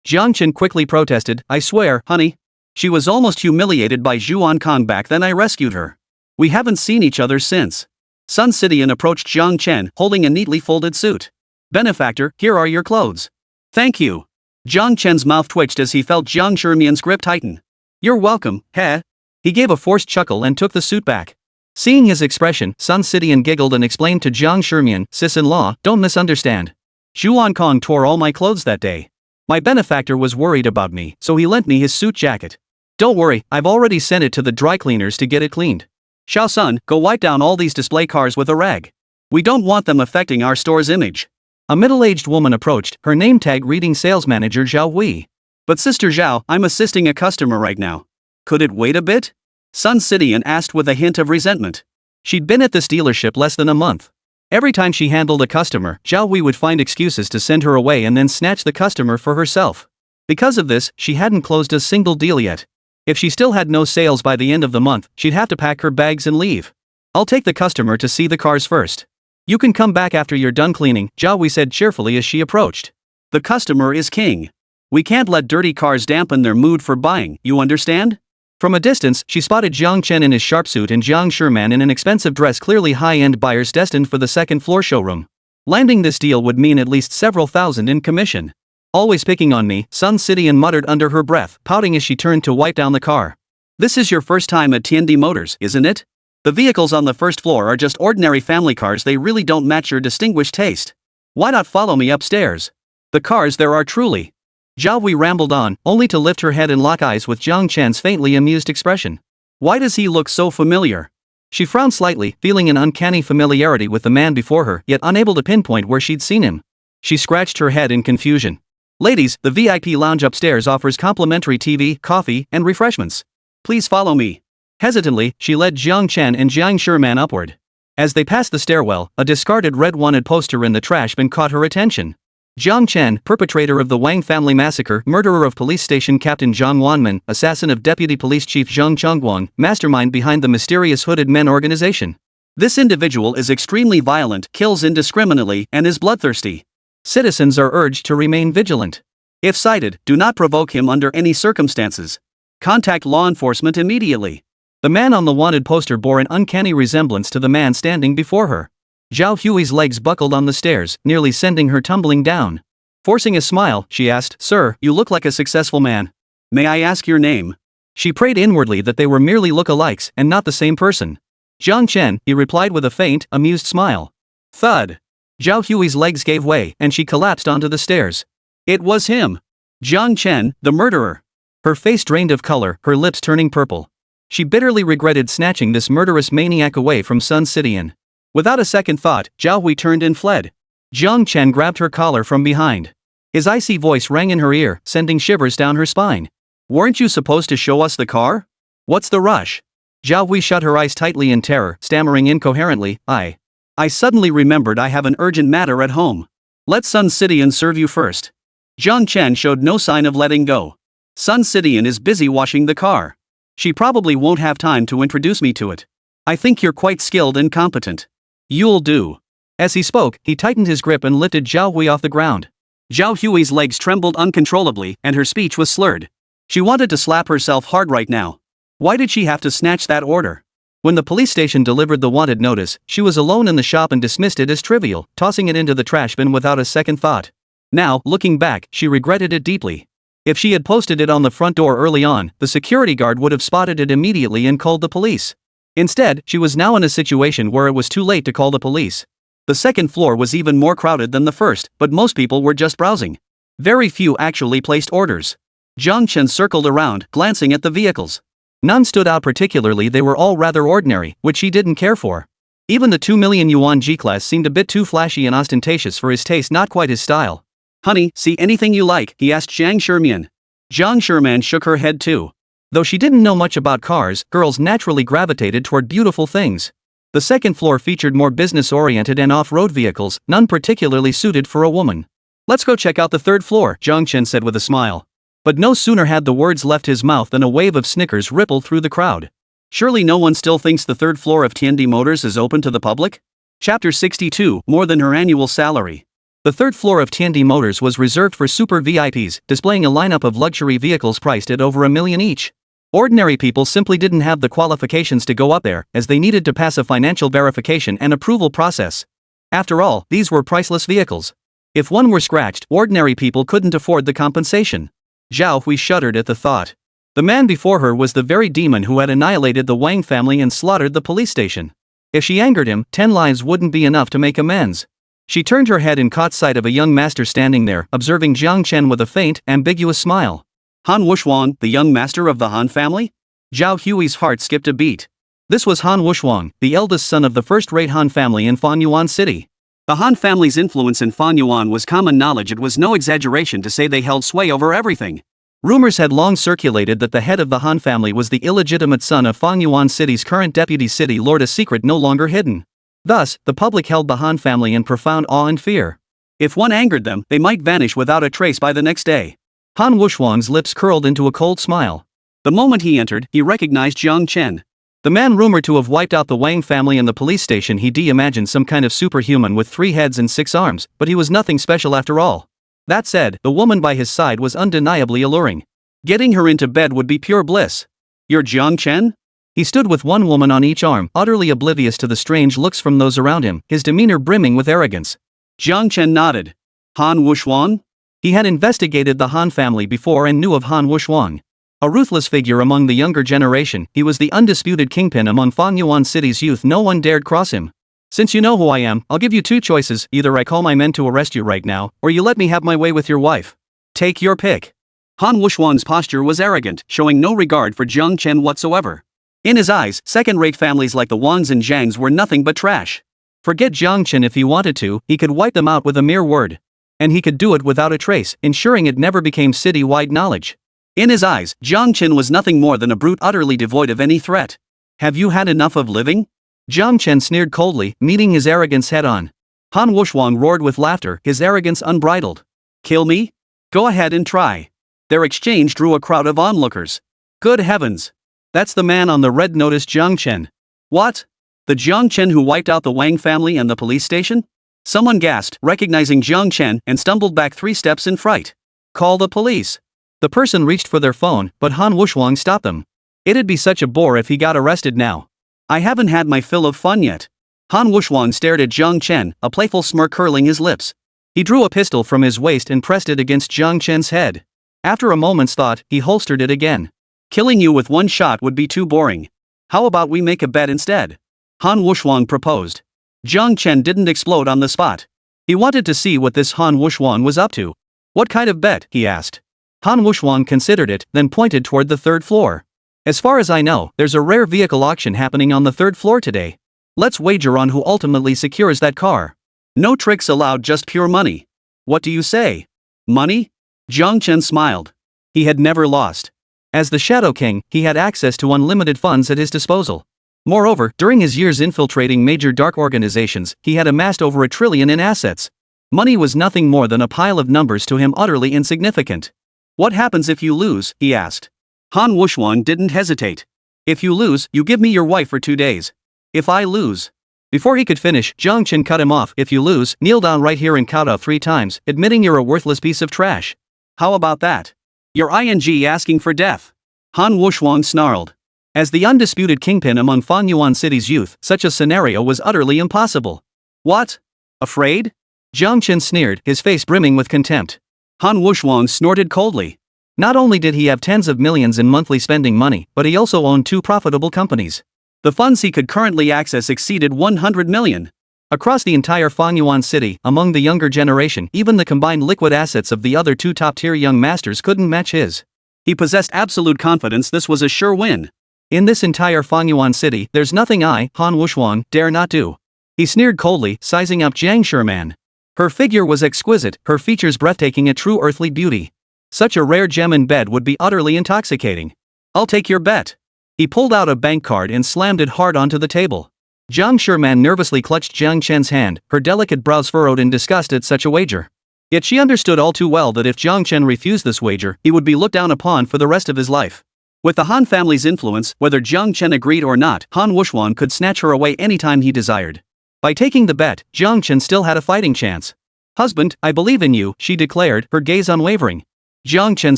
Jiāng Chén quickly protested. I swear, honey. She was almost humiliated by Zhū Ānkāng back then. I rescued her. We haven't seen each other since. Sun Xitíng approached Jiāng Chén, holding a neatly folded suit. Benefactor, here are your clothes. Thank you. Jiāng Chén's mouth twitched as he felt Jiāng Chené's grip tighten. You're welcome, heh? He gave a forced chuckle and took the suit back. Seeing his expression, Sun Xitíng giggled and explained to Jiāng Chén, sis-in-law, don't misunderstand. Zhū Ānkāng tore all my clothes that day. My benefactor was worried about me, so he lent me his suit jacket. Don't worry, I've already sent it to the dry cleaners to get it cleaned. Xiao Sun, go wipe down all these display cars with a rag. We don't want them affecting our store's image. A middle-aged woman approached, her name tag reading Sales Manager Zhao Hui. But Sister Zhao, I'm assisting a customer right now. Could it wait a bit? Sun Xitíng asked with a hint of resentment. She'd been at this dealership less than a month. Every time she handled a customer, Zhao Hui would find excuses to send her away and then snatch the customer for herself. Because of this, she hadn't closed a single deal yet. If she still had no sales by the end of the month, she'd have to pack her bags and leave. I'll take the customer to see the cars first. You can come back after you're done cleaning, Zhao Hui said cheerfully as she approached. The customer is king. We can't let dirty cars dampen their mood for buying, you understand? From a distance, she spotted Jiāng Chén in his sharp suit and Jiāng Chén in an expensive dress, clearly high-end buyers destined for the second-floor showroom. Landing this deal would mean at least several thousand in commission. Always picking on me, Sun Xitíng muttered under her breath, pouting as she turned to wipe down the car. This is your first time at Tiandi Motors, isn't it? The vehicles on the first floor are just ordinary family cars. They really don't match your distinguished taste. Why not follow me upstairs? The cars there are truly... Zhao Hui rambled on, only to lift her head and lock eyes with Jiāng Chén's faintly amused expression. Why does he look so familiar? She frowned slightly, feeling an uncanny familiarity with the man before her, yet unable to pinpoint where she'd seen him. She scratched her head in confusion. Ladies, the VIP lounge upstairs offers complimentary TV, coffee, and refreshments. Please follow me. Hesitantly, she led Jiāng Chén and Jiāng Chén upward. As they passed the stairwell, a discarded red wanted poster in the trash bin caught her attention. Jiāng Chén, perpetrator of the Wang family massacre, murderer of police station captain Zhang Wanman, assassin of deputy police chief Zheng Chongguang, mastermind behind the mysterious Hooded Men organization. This individual is extremely violent, kills indiscriminately, and is bloodthirsty. Citizens are urged to remain vigilant. If sighted, do not provoke him under any circumstances. Contact law enforcement immediately. The man on the wanted poster bore an uncanny resemblance to the man standing before her. Zhao Hui's legs buckled on the stairs, nearly sending her tumbling down. Forcing a smile, she asked, Sir, you look like a successful man. May I ask your name? She prayed inwardly that they were merely look-alikes and not the same person. Jiāng Chén, he replied with a faint, amused smile. Thud. Zhao Hui's legs gave way, and she collapsed onto the stairs. It was him. Jiāng Chén, the murderer. Her face drained of color, her lips turning purple. She bitterly regretted snatching this murderous maniac away from Sun City. Without a second thought, Zhao Hui turned and fled. Jiāng Chén grabbed her collar from behind. His icy voice rang in her ear, sending shivers down her spine. Weren't you supposed to show us the car? What's the rush? Zhao Hui shut her eyes tightly in terror, stammering incoherently, I suddenly remembered I have an urgent matter at home. Let Sun City serve you first. Jiāng Chén showed no sign of letting go. Sun City is busy washing the car. She probably won't have time to introduce me to it. I think you're quite skilled and competent. You'll do. As he spoke, he tightened his grip and lifted Zhao Hui off the ground. Zhao Hui's legs trembled uncontrollably, and her speech was slurred. She wanted to slap herself hard right now. Why did she have to snatch that order? When the police station delivered the wanted notice, she was alone in the shop and dismissed it as trivial, tossing it into the trash bin without a second thought. Now, looking back, she regretted it deeply. If she had posted it on the front door early on, the security guard would have spotted it immediately and called the police. Instead, she was now in a situation where it was too late to call the police. The second floor was even more crowded than the first, but most people were just browsing. Very few actually placed orders. Jiāng Chén circled around, glancing at the vehicles. None stood out particularly, they were all rather ordinary, which he didn't care for. Even the 2 million yuan G-Class seemed a bit too flashy and ostentatious for his taste, not quite his style. Honey, see anything you like? He asked Jiang Sherman. Jiang Sherman shook her head too. Though she didn't know much about cars, girls naturally gravitated toward beautiful things. The second floor featured more business-oriented and off-road vehicles, none particularly suited for a woman. Let's go check out the third floor, Jiāng Chén said with a smile. But no sooner had the words left his mouth than a wave of snickers rippled through the crowd. Surely no one still thinks the third floor of Tiandi Motors is open to the public? Chapter 62, More Than Her Annual Salary. The third floor of Tiandi Motors was reserved for super VIPs, displaying a lineup of luxury vehicles priced at over $1 million each. Ordinary people simply didn't have the qualifications to go up there, as they needed to pass a financial verification and approval process. After all, these were priceless vehicles. If one were scratched, ordinary people couldn't afford the compensation. Zhao Hui shuddered at the thought. The man before her was the very demon who had annihilated the Wang family and slaughtered the police station. If she angered him, 10 lives wouldn't be enough to make amends. She turned her head and caught sight of a young master standing there, observing Jiāng Chén with a faint, ambiguous smile. Han Wushuang, the young master of the Han family? Zhao Hui's heart skipped a beat. This was Han Wushuang, the eldest son of the first-rate Han family in Fanyuan City. The Han family's influence in Fanyuan was common knowledge. It was no exaggeration to say they held sway over everything. Rumors had long circulated that the head of the Han family was the illegitimate son of Fanyuan City's current deputy city lord, a secret no longer hidden. Thus, the public held the Han family in profound awe and fear. If one angered them, they might vanish without a trace by the next day. Han Wushuang's lips curled into a cold smile. The moment he entered, he recognized Jiāng Chén. The man rumored to have wiped out the Wang family and the police station. He imagined some kind of superhuman with 3 heads and 6 arms, but he was nothing special after all. That said, the woman by his side was undeniably alluring. Getting her into bed would be pure bliss. You're Jiāng Chén? He stood with one woman on each arm, utterly oblivious to the strange looks from those around him, his demeanor brimming with arrogance. Jiāng Chén nodded. Han Wushuang? He had investigated the Han family before and knew of Han Wushuang. A ruthless figure among the younger generation, he was the undisputed kingpin among Fanyuan City's youth. No one dared cross him. Since you know who I am, I'll give you 2 choices, either I call my men to arrest you right now, or you let me have my way with your wife. Take your pick. Han Wushuang's posture was arrogant, showing no regard for Jiāng Chén whatsoever. In his eyes, second-rate families like the Wangs and Zhangs were nothing but trash. Forget Jiāng Chén, if he wanted to, he could wipe them out with a mere word. And he could do it without a trace, ensuring it never became city-wide knowledge. In his eyes, Jiāng Chén was nothing more than a brute utterly devoid of any threat. Have you had enough of living? Jiāng Chén sneered coldly, meeting his arrogance head-on. Han Wushuang roared with laughter, his arrogance unbridled. Kill me? Go ahead and try. Their exchange drew a crowd of onlookers. Good heavens! That's the man on the red notice, Jiāng Chén. What? The Jiāng Chén who wiped out the Wang family and the police station? Someone gasped, recognizing Jiāng Chén, and stumbled back 3 steps in fright. Call the police. The person reached for their phone, but Han Wushuang stopped them. It'd be such a bore if he got arrested now. I haven't had my fill of fun yet. Han Wushuang stared at Jiāng Chén, a playful smirk curling his lips. He drew a pistol from his waist and pressed it against Jiāng Chén's head. After a moment's thought, he holstered it again. Killing you with 1 shot would be too boring. How about we make a bet instead? Han Wushuang proposed. Jiāng Chén didn't explode on the spot. He wanted to see what this Han Wushuang was up to. What kind of bet? He asked. Han Wushang considered it, then pointed toward the third floor. As far as I know, there's a rare vehicle auction happening on the third floor today. Let's wager on who ultimately secures that car. No tricks allowed, just pure money. What do you say? Money? Jiāng Chén smiled. He had never lost. As the Shadow King, he had access to unlimited funds at his disposal. Moreover, during his years infiltrating major dark organizations, he had amassed over $1 trillion in assets. Money was nothing more than a pile of numbers to him, utterly insignificant. What happens if you lose? He asked. Han Wushang didn't hesitate. If you lose, you give me your wife for 2 days. If I lose. Before he could finish, Jiāng Chén cut him off. If you lose, kneel down right here and kowtow 3 times, admitting you're a worthless piece of trash. How about that? You're asking for death. Han Wushang snarled. As the undisputed kingpin among Fanyuan City's youth, such a scenario was utterly impossible. What? Afraid? Jiāng Chén sneered, his face brimming with contempt. Han Wushang snorted coldly. Not only did he have tens of millions in monthly spending money, but he also owned 2 profitable companies. The funds he could currently access exceeded 100 million. Across the entire Fanyuan City, among the younger generation, even the combined liquid assets of the other 2 top-tier young masters couldn't match his. He possessed absolute confidence this was a sure win. In this entire Fanyuan City, there's nothing Han Wushang, dare not do. He sneered coldly, sizing up Jiang Sherman. Her figure was exquisite, her features breathtaking, a true earthly beauty. Such a rare gem in bed would be utterly intoxicating. I'll take your bet. He pulled out a bank card and slammed it hard onto the table. Jiang Sherman nervously clutched Jiāng Chén's hand, her delicate brows furrowed in disgust at such a wager. Yet she understood all too well that if Jiāng Chén refused this wager, he would be looked down upon for the rest of his life. With the Han family's influence, whether Jiāng Chén agreed or not, Han Wushang could snatch her away anytime he desired. By taking the bet, Jiāng Chén still had a fighting chance. Husband, I believe in you, she declared, her gaze unwavering. Jiāng Chén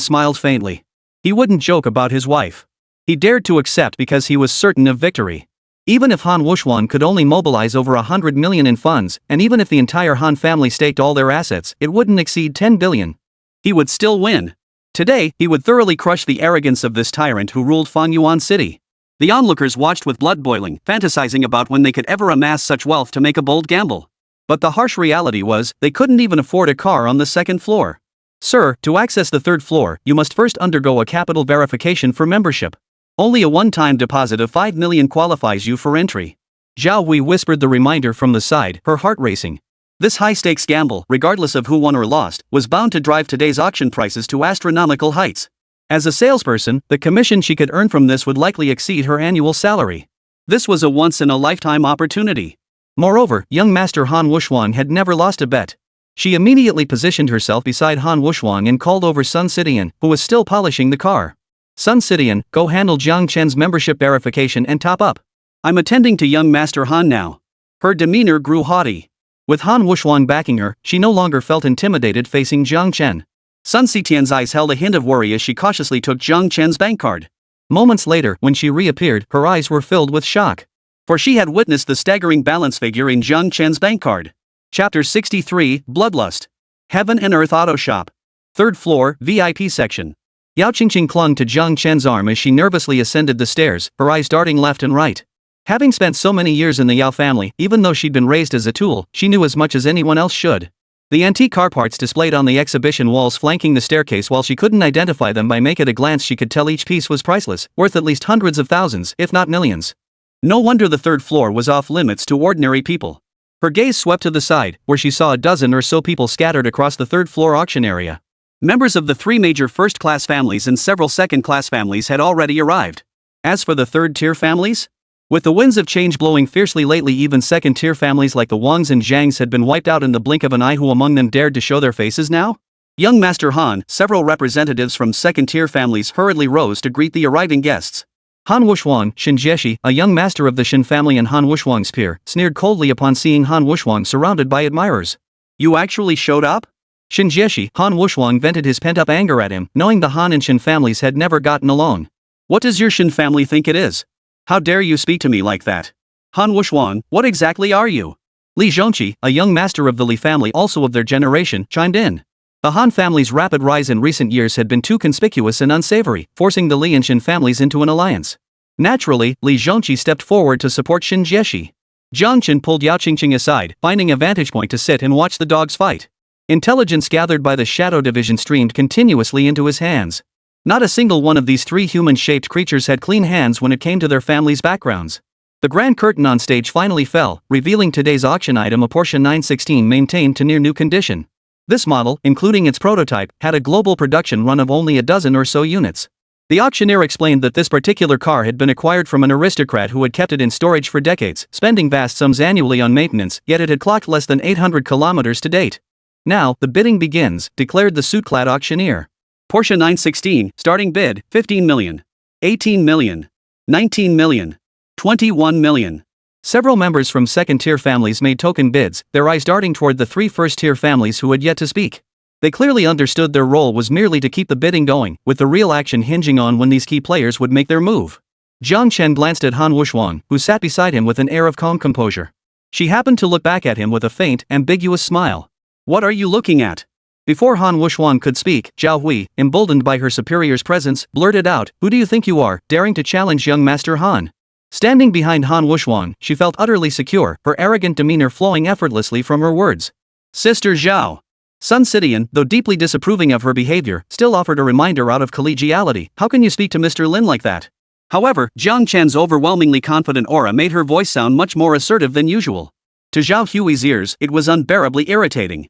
smiled faintly. He wouldn't joke about his wife. He dared to accept because he was certain of victory. Even if Han Wushang could only mobilize over 100 million in funds, and even if the entire Han family staked all their assets, it wouldn't exceed 10 billion. He would still win. Today, he would thoroughly crush the arrogance of this tyrant who ruled Fanyuan City. The onlookers watched with blood boiling, fantasizing about when they could ever amass such wealth to make a bold gamble. But the harsh reality was, they couldn't even afford a car on the second floor. Sir, to access the third floor, you must first undergo a capital verification for membership. Only a one-time deposit of 5 million qualifies you for entry. Zhao Hui whispered the reminder from the side, her heart racing. This high-stakes gamble, regardless of who won or lost, was bound to drive today's auction prices to astronomical heights. As a salesperson, the commission she could earn from this would likely exceed her annual salary. This was a once-in-a-lifetime opportunity. Moreover, young master Han Wushang had never lost a bet. She immediately positioned herself beside Han Wushang and called over Sun Xitíng, who was still polishing the car. Sun Xitíng, go handle Jiāng Chén's membership verification and top up. I'm attending to young master Han now. Her demeanor grew haughty. With Han Wushang backing her, she no longer felt intimidated facing Jiāng Chén. Sun Xitíng's eyes held a hint of worry as she cautiously took Jiāng Chén's bank card. Moments later, when she reappeared, her eyes were filled with shock. For she had witnessed the staggering balance figure in Jiāng Chén's bank card. Chapter 63, Bloodlust. Heaven and Earth Auto Shop. Third floor, VIP section. Yáo Qīngqing clung to Jiāng Chén's arm as she nervously ascended the stairs, her eyes darting left and right. Having spent so many years in the Yáo family, even though she'd been raised as a tool, she knew as much as anyone else should. The antique car parts displayed on the exhibition walls flanking the staircase, while she couldn't identify them by make at a glance, she could tell each piece was priceless, worth at least hundreds of thousands, if not millions. No wonder the third floor was off limits to ordinary people. Her gaze swept to the side, where she saw a dozen or so people scattered across the third floor auction area. Members of the 3 major first-class families and several second-class families had already arrived. As for the third-tier families? With the winds of change blowing fiercely lately, even second-tier families like the Wangs and Zhangs had been wiped out in the blink of an eye. Who among them dared to show their faces now? Young Master Han, several representatives from second-tier families hurriedly rose to greet the arriving guests. Han Wushang, Shin Jieshi, a young master of the Shin family and Han Wushang's peer, sneered coldly upon seeing Han Wushang surrounded by admirers. You actually showed up? Shin Jieshi, Han Wushang vented his pent-up anger at him, knowing the Han and Shin families had never gotten along. What does your Shin family think it is? How dare you speak to me like that? Han Wushang, what exactly are you? Li Zhongqi, a young master of the Li family also of their generation, chimed in. The Han family's rapid rise in recent years had been too conspicuous and unsavory, forcing the Li and Shin families into an alliance. Naturally, Li Zhongqi stepped forward to support Shin Jieshi. Jiāng Chén pulled Yáo Qīngqing aside, finding a vantage point to sit and watch the dogs fight. Intelligence gathered by the Shadow Division streamed continuously into his hands. Not a single one of these three human-shaped creatures had clean hands when it came to their families' backgrounds. The grand curtain on stage finally fell, revealing today's auction item, a Porsche 916 maintained to near new condition. This model, including its prototype, had a global production run of only a dozen or so units. The auctioneer explained that this particular car had been acquired from an aristocrat who had kept it in storage for decades, spending vast sums annually on maintenance, yet it had clocked less than 800 kilometers to date. Now, the bidding begins, declared the suit-clad auctioneer. Porsche 916, starting bid, 15 million. 18 million. 19 million. 21 million. Several members from second-tier families made token bids, their eyes darting toward the three first-tier families who had yet to speak. They clearly understood their role was merely to keep the bidding going, with the real action hinging on when these key players would make their move. Jiāng Chén glanced at Han Wuxuan, who sat beside him with an air of calm composure. She happened to look back at him with a faint, ambiguous smile. "What are you looking at?" Before Han Wuxuan could speak, Zhao Hui, emboldened by her superior's presence, blurted out, "Who do you think you are, daring to challenge young Master Han?" Standing behind Han Wuxuan, she felt utterly secure, her arrogant demeanor flowing effortlessly from her words. "Sister Zhao." Sun Xitíng, though deeply disapproving of her behavior, still offered a reminder out of collegiality. "How can you speak to Mr. Lin like that?" However, Jiāng Chén's overwhelmingly confident aura made her voice sound much more assertive than usual. To Zhao Hui's ears, it was unbearably irritating.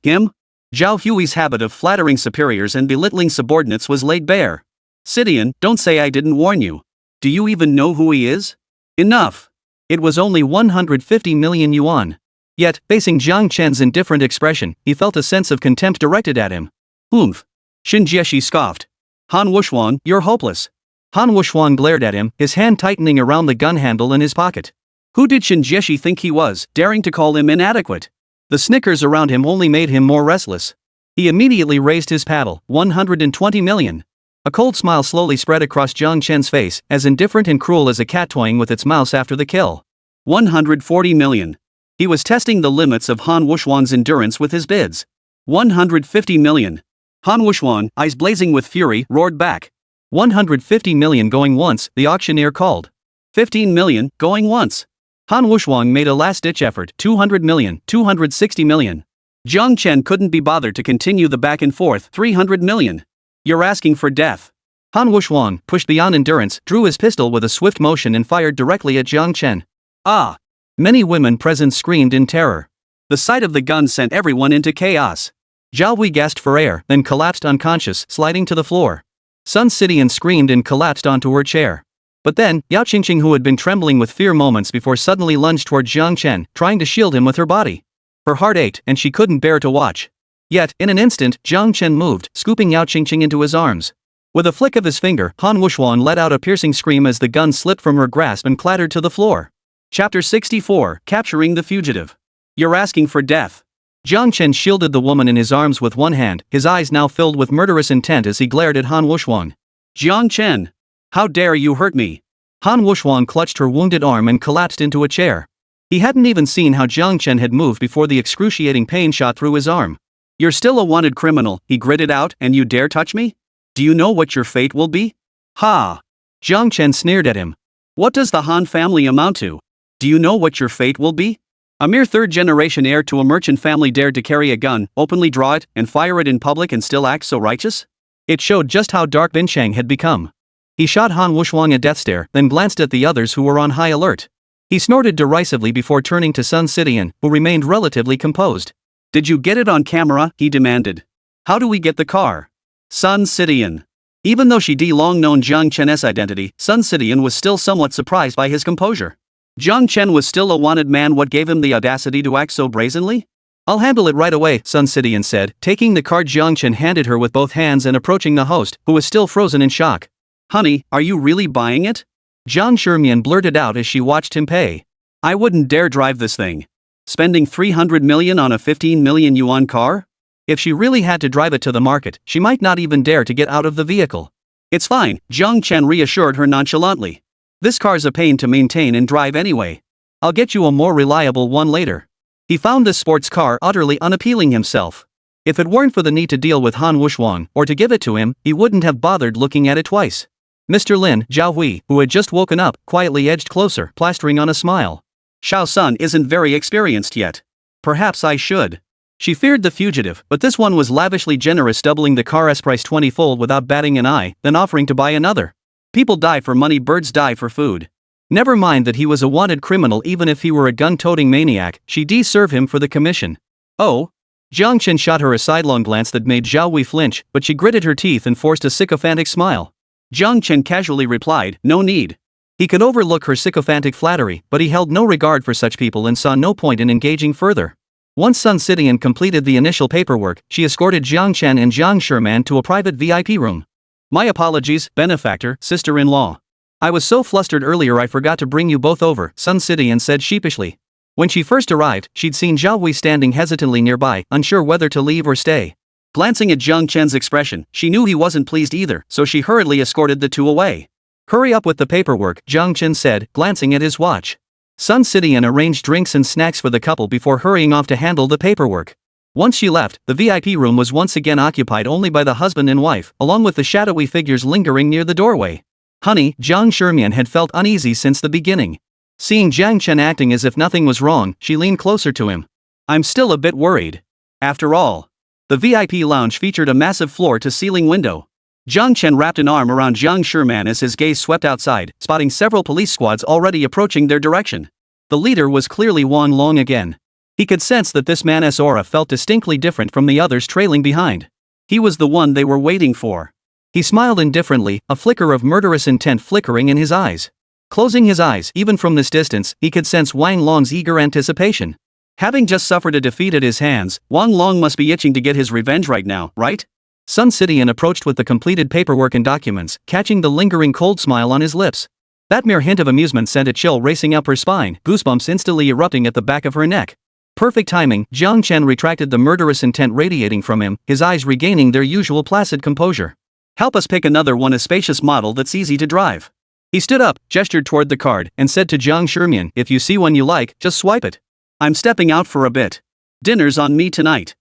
Him? Zhao Hui's habit of flattering superiors and belittling subordinates was laid bare. "Xitíng, don't say I didn't warn you. Do you even know who he is?" "Enough." It was only 150 million yuan. Yet, facing Jiāng Chén's indifferent expression, he felt a sense of contempt directed at him. Xin Jieshi scoffed. "Han Wuxuan, you're hopeless." Han Wuxuan glared at him, his hand tightening around the gun handle in his pocket. Who did Xin Jieshi think he was, daring to call him inadequate? The snickers around him only made him more restless. He immediately raised his paddle. 120 million. A cold smile slowly spread across Jiāng Chén's face, as indifferent and cruel as a cat toying with its mouse after the kill. 140 million. He was testing the limits of Han Wuxuan's endurance with his bids. 150 million. Han Wuxuan, eyes blazing with fury, roared back. 150 million going once, the auctioneer called. 15 million, going once. Han Wuxuan made a last-ditch effort. 200 million, 260 million. Jiāng Chén couldn't be bothered to continue the back and forth. 300 million. You're asking for death. Han Wuxuan, pushed beyond endurance, drew his pistol with a swift motion and fired directly at Jiāng Chén. Ah! Many women present screamed in terror. The sight of the gun sent everyone into chaos. Zhao Hui gasped for air, then collapsed unconscious, sliding to the floor. Sun Xitíng screamed and collapsed onto her chair. But then, Yáo Qīngqing, who had been trembling with fear moments before, suddenly lunged toward Jiāng Chén, trying to shield him with her body. Her heart ached, and she couldn't bear to watch. Yet, in an instant, Jiāng Chén moved, scooping Yáo Qīngqing into his arms. With a flick of his finger, Han Wuxuan let out a piercing scream as the gun slipped from her grasp and clattered to the floor. Chapter 64, Capturing the Fugitive. You're asking for death. Jiāng Chén shielded the woman in his arms with one hand, his eyes now filled with murderous intent as he glared at Han Wuxuan. Jiāng Chén! How dare you hurt me? Han Wuxuan clutched her wounded arm and collapsed into a chair. He hadn't even seen how Jiāng Chén had moved before the excruciating pain shot through his arm. You're still a wanted criminal, he gritted out, and you dare touch me? Do you know what your fate will be? Ha! Jiāng Chén sneered at him. What does the Han family amount to? Do you know what your fate will be? A mere third-generation heir to a merchant family dared to carry a gun, openly draw it, and fire it in public and still act so righteous? It showed just how dark Binchang had become. He shot Han Wuxuan a death stare, then glanced at the others who were on high alert. He snorted derisively before turning to Sun Xitíng, who remained relatively composed. Did you get it on camera? He demanded. How do we get the car? Sun Xitíng. Even though she had long known Jiāng Chén's identity, Sun Xitíng was still somewhat surprised by his composure. Jiāng Chén was still a wanted man. What gave him the audacity to act so brazenly? I'll handle it right away, Sun Xitíng said, taking the card Jiāng Chén handed her with both hands and approaching the host, who was still frozen in shock. Honey, are you really buying it? Jiāng Shimian blurted out as she watched him pay. I wouldn't dare drive this thing. Spending 300 million on a 15 million yuan car? If she really had to drive it to the market, she might not even dare to get out of the vehicle. It's fine, Jiāng Chén reassured her nonchalantly. This car's a pain to maintain and drive anyway. I'll get you a more reliable one later. He found this sports car utterly unappealing himself. If it weren't for the need to deal with Han Wuxuan, or to give it to him, he wouldn't have bothered looking at it twice. Mr. Lin, Zhao Hui, who had just woken up, quietly edged closer, plastering on a smile. Shao Sun isn't very experienced yet. Perhaps I should. She feared the fugitive, but this one was lavishly generous, doubling the car's price 20-fold without batting an eye, then offering to buy another. People die for money, birds die for food. Never mind that he was a wanted criminal. Even if he were a gun-toting maniac, she'd serve him for the commission. Oh? Jiāng Chén shot her a sidelong glance that made Zhao Wei flinch, but she gritted her teeth and forced a sycophantic smile. Jiāng Chén casually replied, "No need." He could overlook her sycophantic flattery, but he held no regard for such people and saw no point in engaging further. Once Sun Xitíng completed the initial paperwork, she escorted Jiāng Chén and Jiāng Shirman to a private VIP room. "My apologies, benefactor, sister-in-law. I was so flustered earlier I forgot to bring you both over," Sun Xitíng said sheepishly. When she first arrived, she'd seen Zhao Wei standing hesitantly nearby, unsure whether to leave or stay. Glancing at Jiāng Chén's expression, she knew he wasn't pleased either, so she hurriedly escorted the two away. "Hurry up with the paperwork," Jiāng Chén said, glancing at his watch. Sun Xitíng arranged drinks and snacks for the couple before hurrying off to handle the paperwork. Once she left, the VIP room was once again occupied only by the husband and wife, along with the shadowy figures lingering near the doorway. "Honey," Jiāng Shirman had felt uneasy since the beginning. Seeing Jiāng Chén acting as if nothing was wrong, she leaned closer to him. "I'm still a bit worried. After all." The VIP lounge featured a massive floor-to-ceiling window. Jiāng Chén wrapped an arm around Jiāng Shirman as his gaze swept outside, spotting several police squads already approaching their direction. The leader was clearly Wang Long again. He could sense that this man's aura felt distinctly different from the others trailing behind. He was the one they were waiting for. He smiled indifferently, a flicker of murderous intent flickering in his eyes. Closing his eyes, even from this distance, he could sense Wang Long's eager anticipation. Having just suffered a defeat at his hands, Wang Long must be itching to get his revenge right now, right? Sun Xitíng approached with the completed paperwork and documents, catching the lingering cold smile on his lips. That mere hint of amusement sent a chill racing up her spine, goosebumps instantly erupting at the back of her neck. Perfect timing, Jiāng Chén retracted the murderous intent radiating from him, his eyes regaining their usual placid composure. "Help us pick another one, a spacious model that's easy to drive." He stood up, gestured toward the card, and said to Jiāng Shirman, "If you see one you like, just swipe it. I'm stepping out for a bit. Dinner's on me tonight."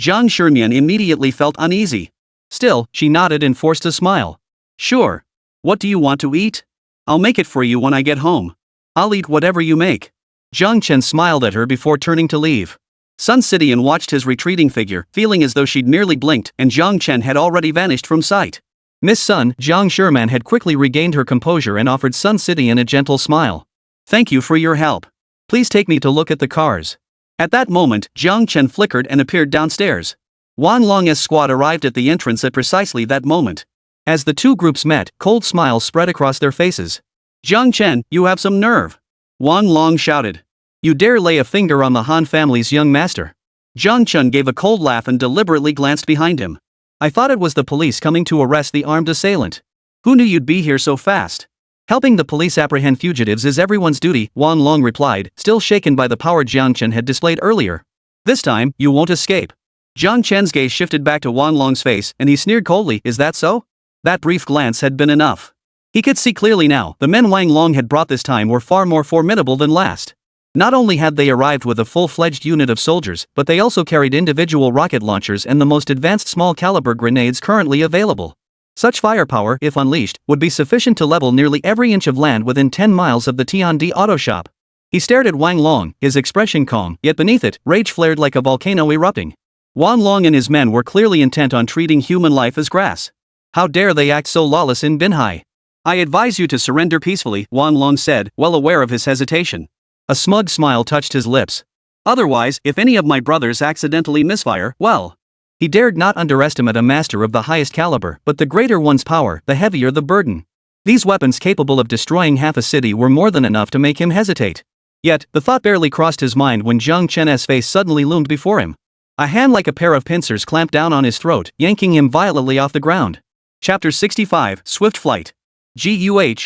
Jiāng Shirman immediately felt uneasy. Still, she nodded and forced a smile. "Sure. What do you want to eat? I'll make it for you when I get home." "I'll eat whatever you make." Jiāng Chén smiled at her before turning to leave. Sun Xitíng watched his retreating figure, feeling as though she'd merely blinked and Jiāng Chén had already vanished from sight. Miss Sun, Jiāng Shirman had quickly regained her composure and offered Sun Xitíng a gentle smile. "Thank you for your help. Please take me to look at the cars." At that moment, Jiāng Chén flickered and appeared downstairs. Wang Long's squad arrived at the entrance at precisely that moment. As the two groups met, cold smiles spread across their faces. "Jiāng Chén, you have some nerve!" Wang Long shouted. "You dare lay a finger on the Han family's young master?" Jiāng Chén gave a cold laugh and deliberately glanced behind him. "I thought it was the police coming to arrest the armed assailant. Who knew you'd be here so fast?" "Helping the police apprehend fugitives is everyone's duty," Wang Long replied, still shaken by the power Jiāng Chén had displayed earlier. "This time, you won't escape." Jiāng Chén's gaze shifted back to Wang Long's face, and he sneered coldly, "Is that so?" That brief glance had been enough. He could see clearly now, the men Wang Long had brought this time were far more formidable than last. Not only had they arrived with a full-fledged unit of soldiers, but they also carried individual rocket launchers and the most advanced small-caliber grenades currently available. Such firepower, if unleashed, would be sufficient to level nearly every inch of land within 10 miles of the Tiandi auto shop. He stared at Wang Long, his expression calm, yet beneath it, rage flared like a volcano erupting. Wang Long and his men were clearly intent on treating human life as grass. How dare they act so lawless in Binhai? "I advise you to surrender peacefully," Wang Long said, well aware of his hesitation. A smug smile touched his lips. "Otherwise, if any of my brothers accidentally misfire, well..." He dared not underestimate a master of the highest caliber, but the greater one's power, the heavier the burden. These weapons capable of destroying half a city were more than enough to make him hesitate. Yet, the thought barely crossed his mind when Jiāng Chén's face suddenly loomed before him. A hand like a pair of pincers clamped down on his throat, yanking him violently off the ground. Chapter 65, Swift Flight. Guh.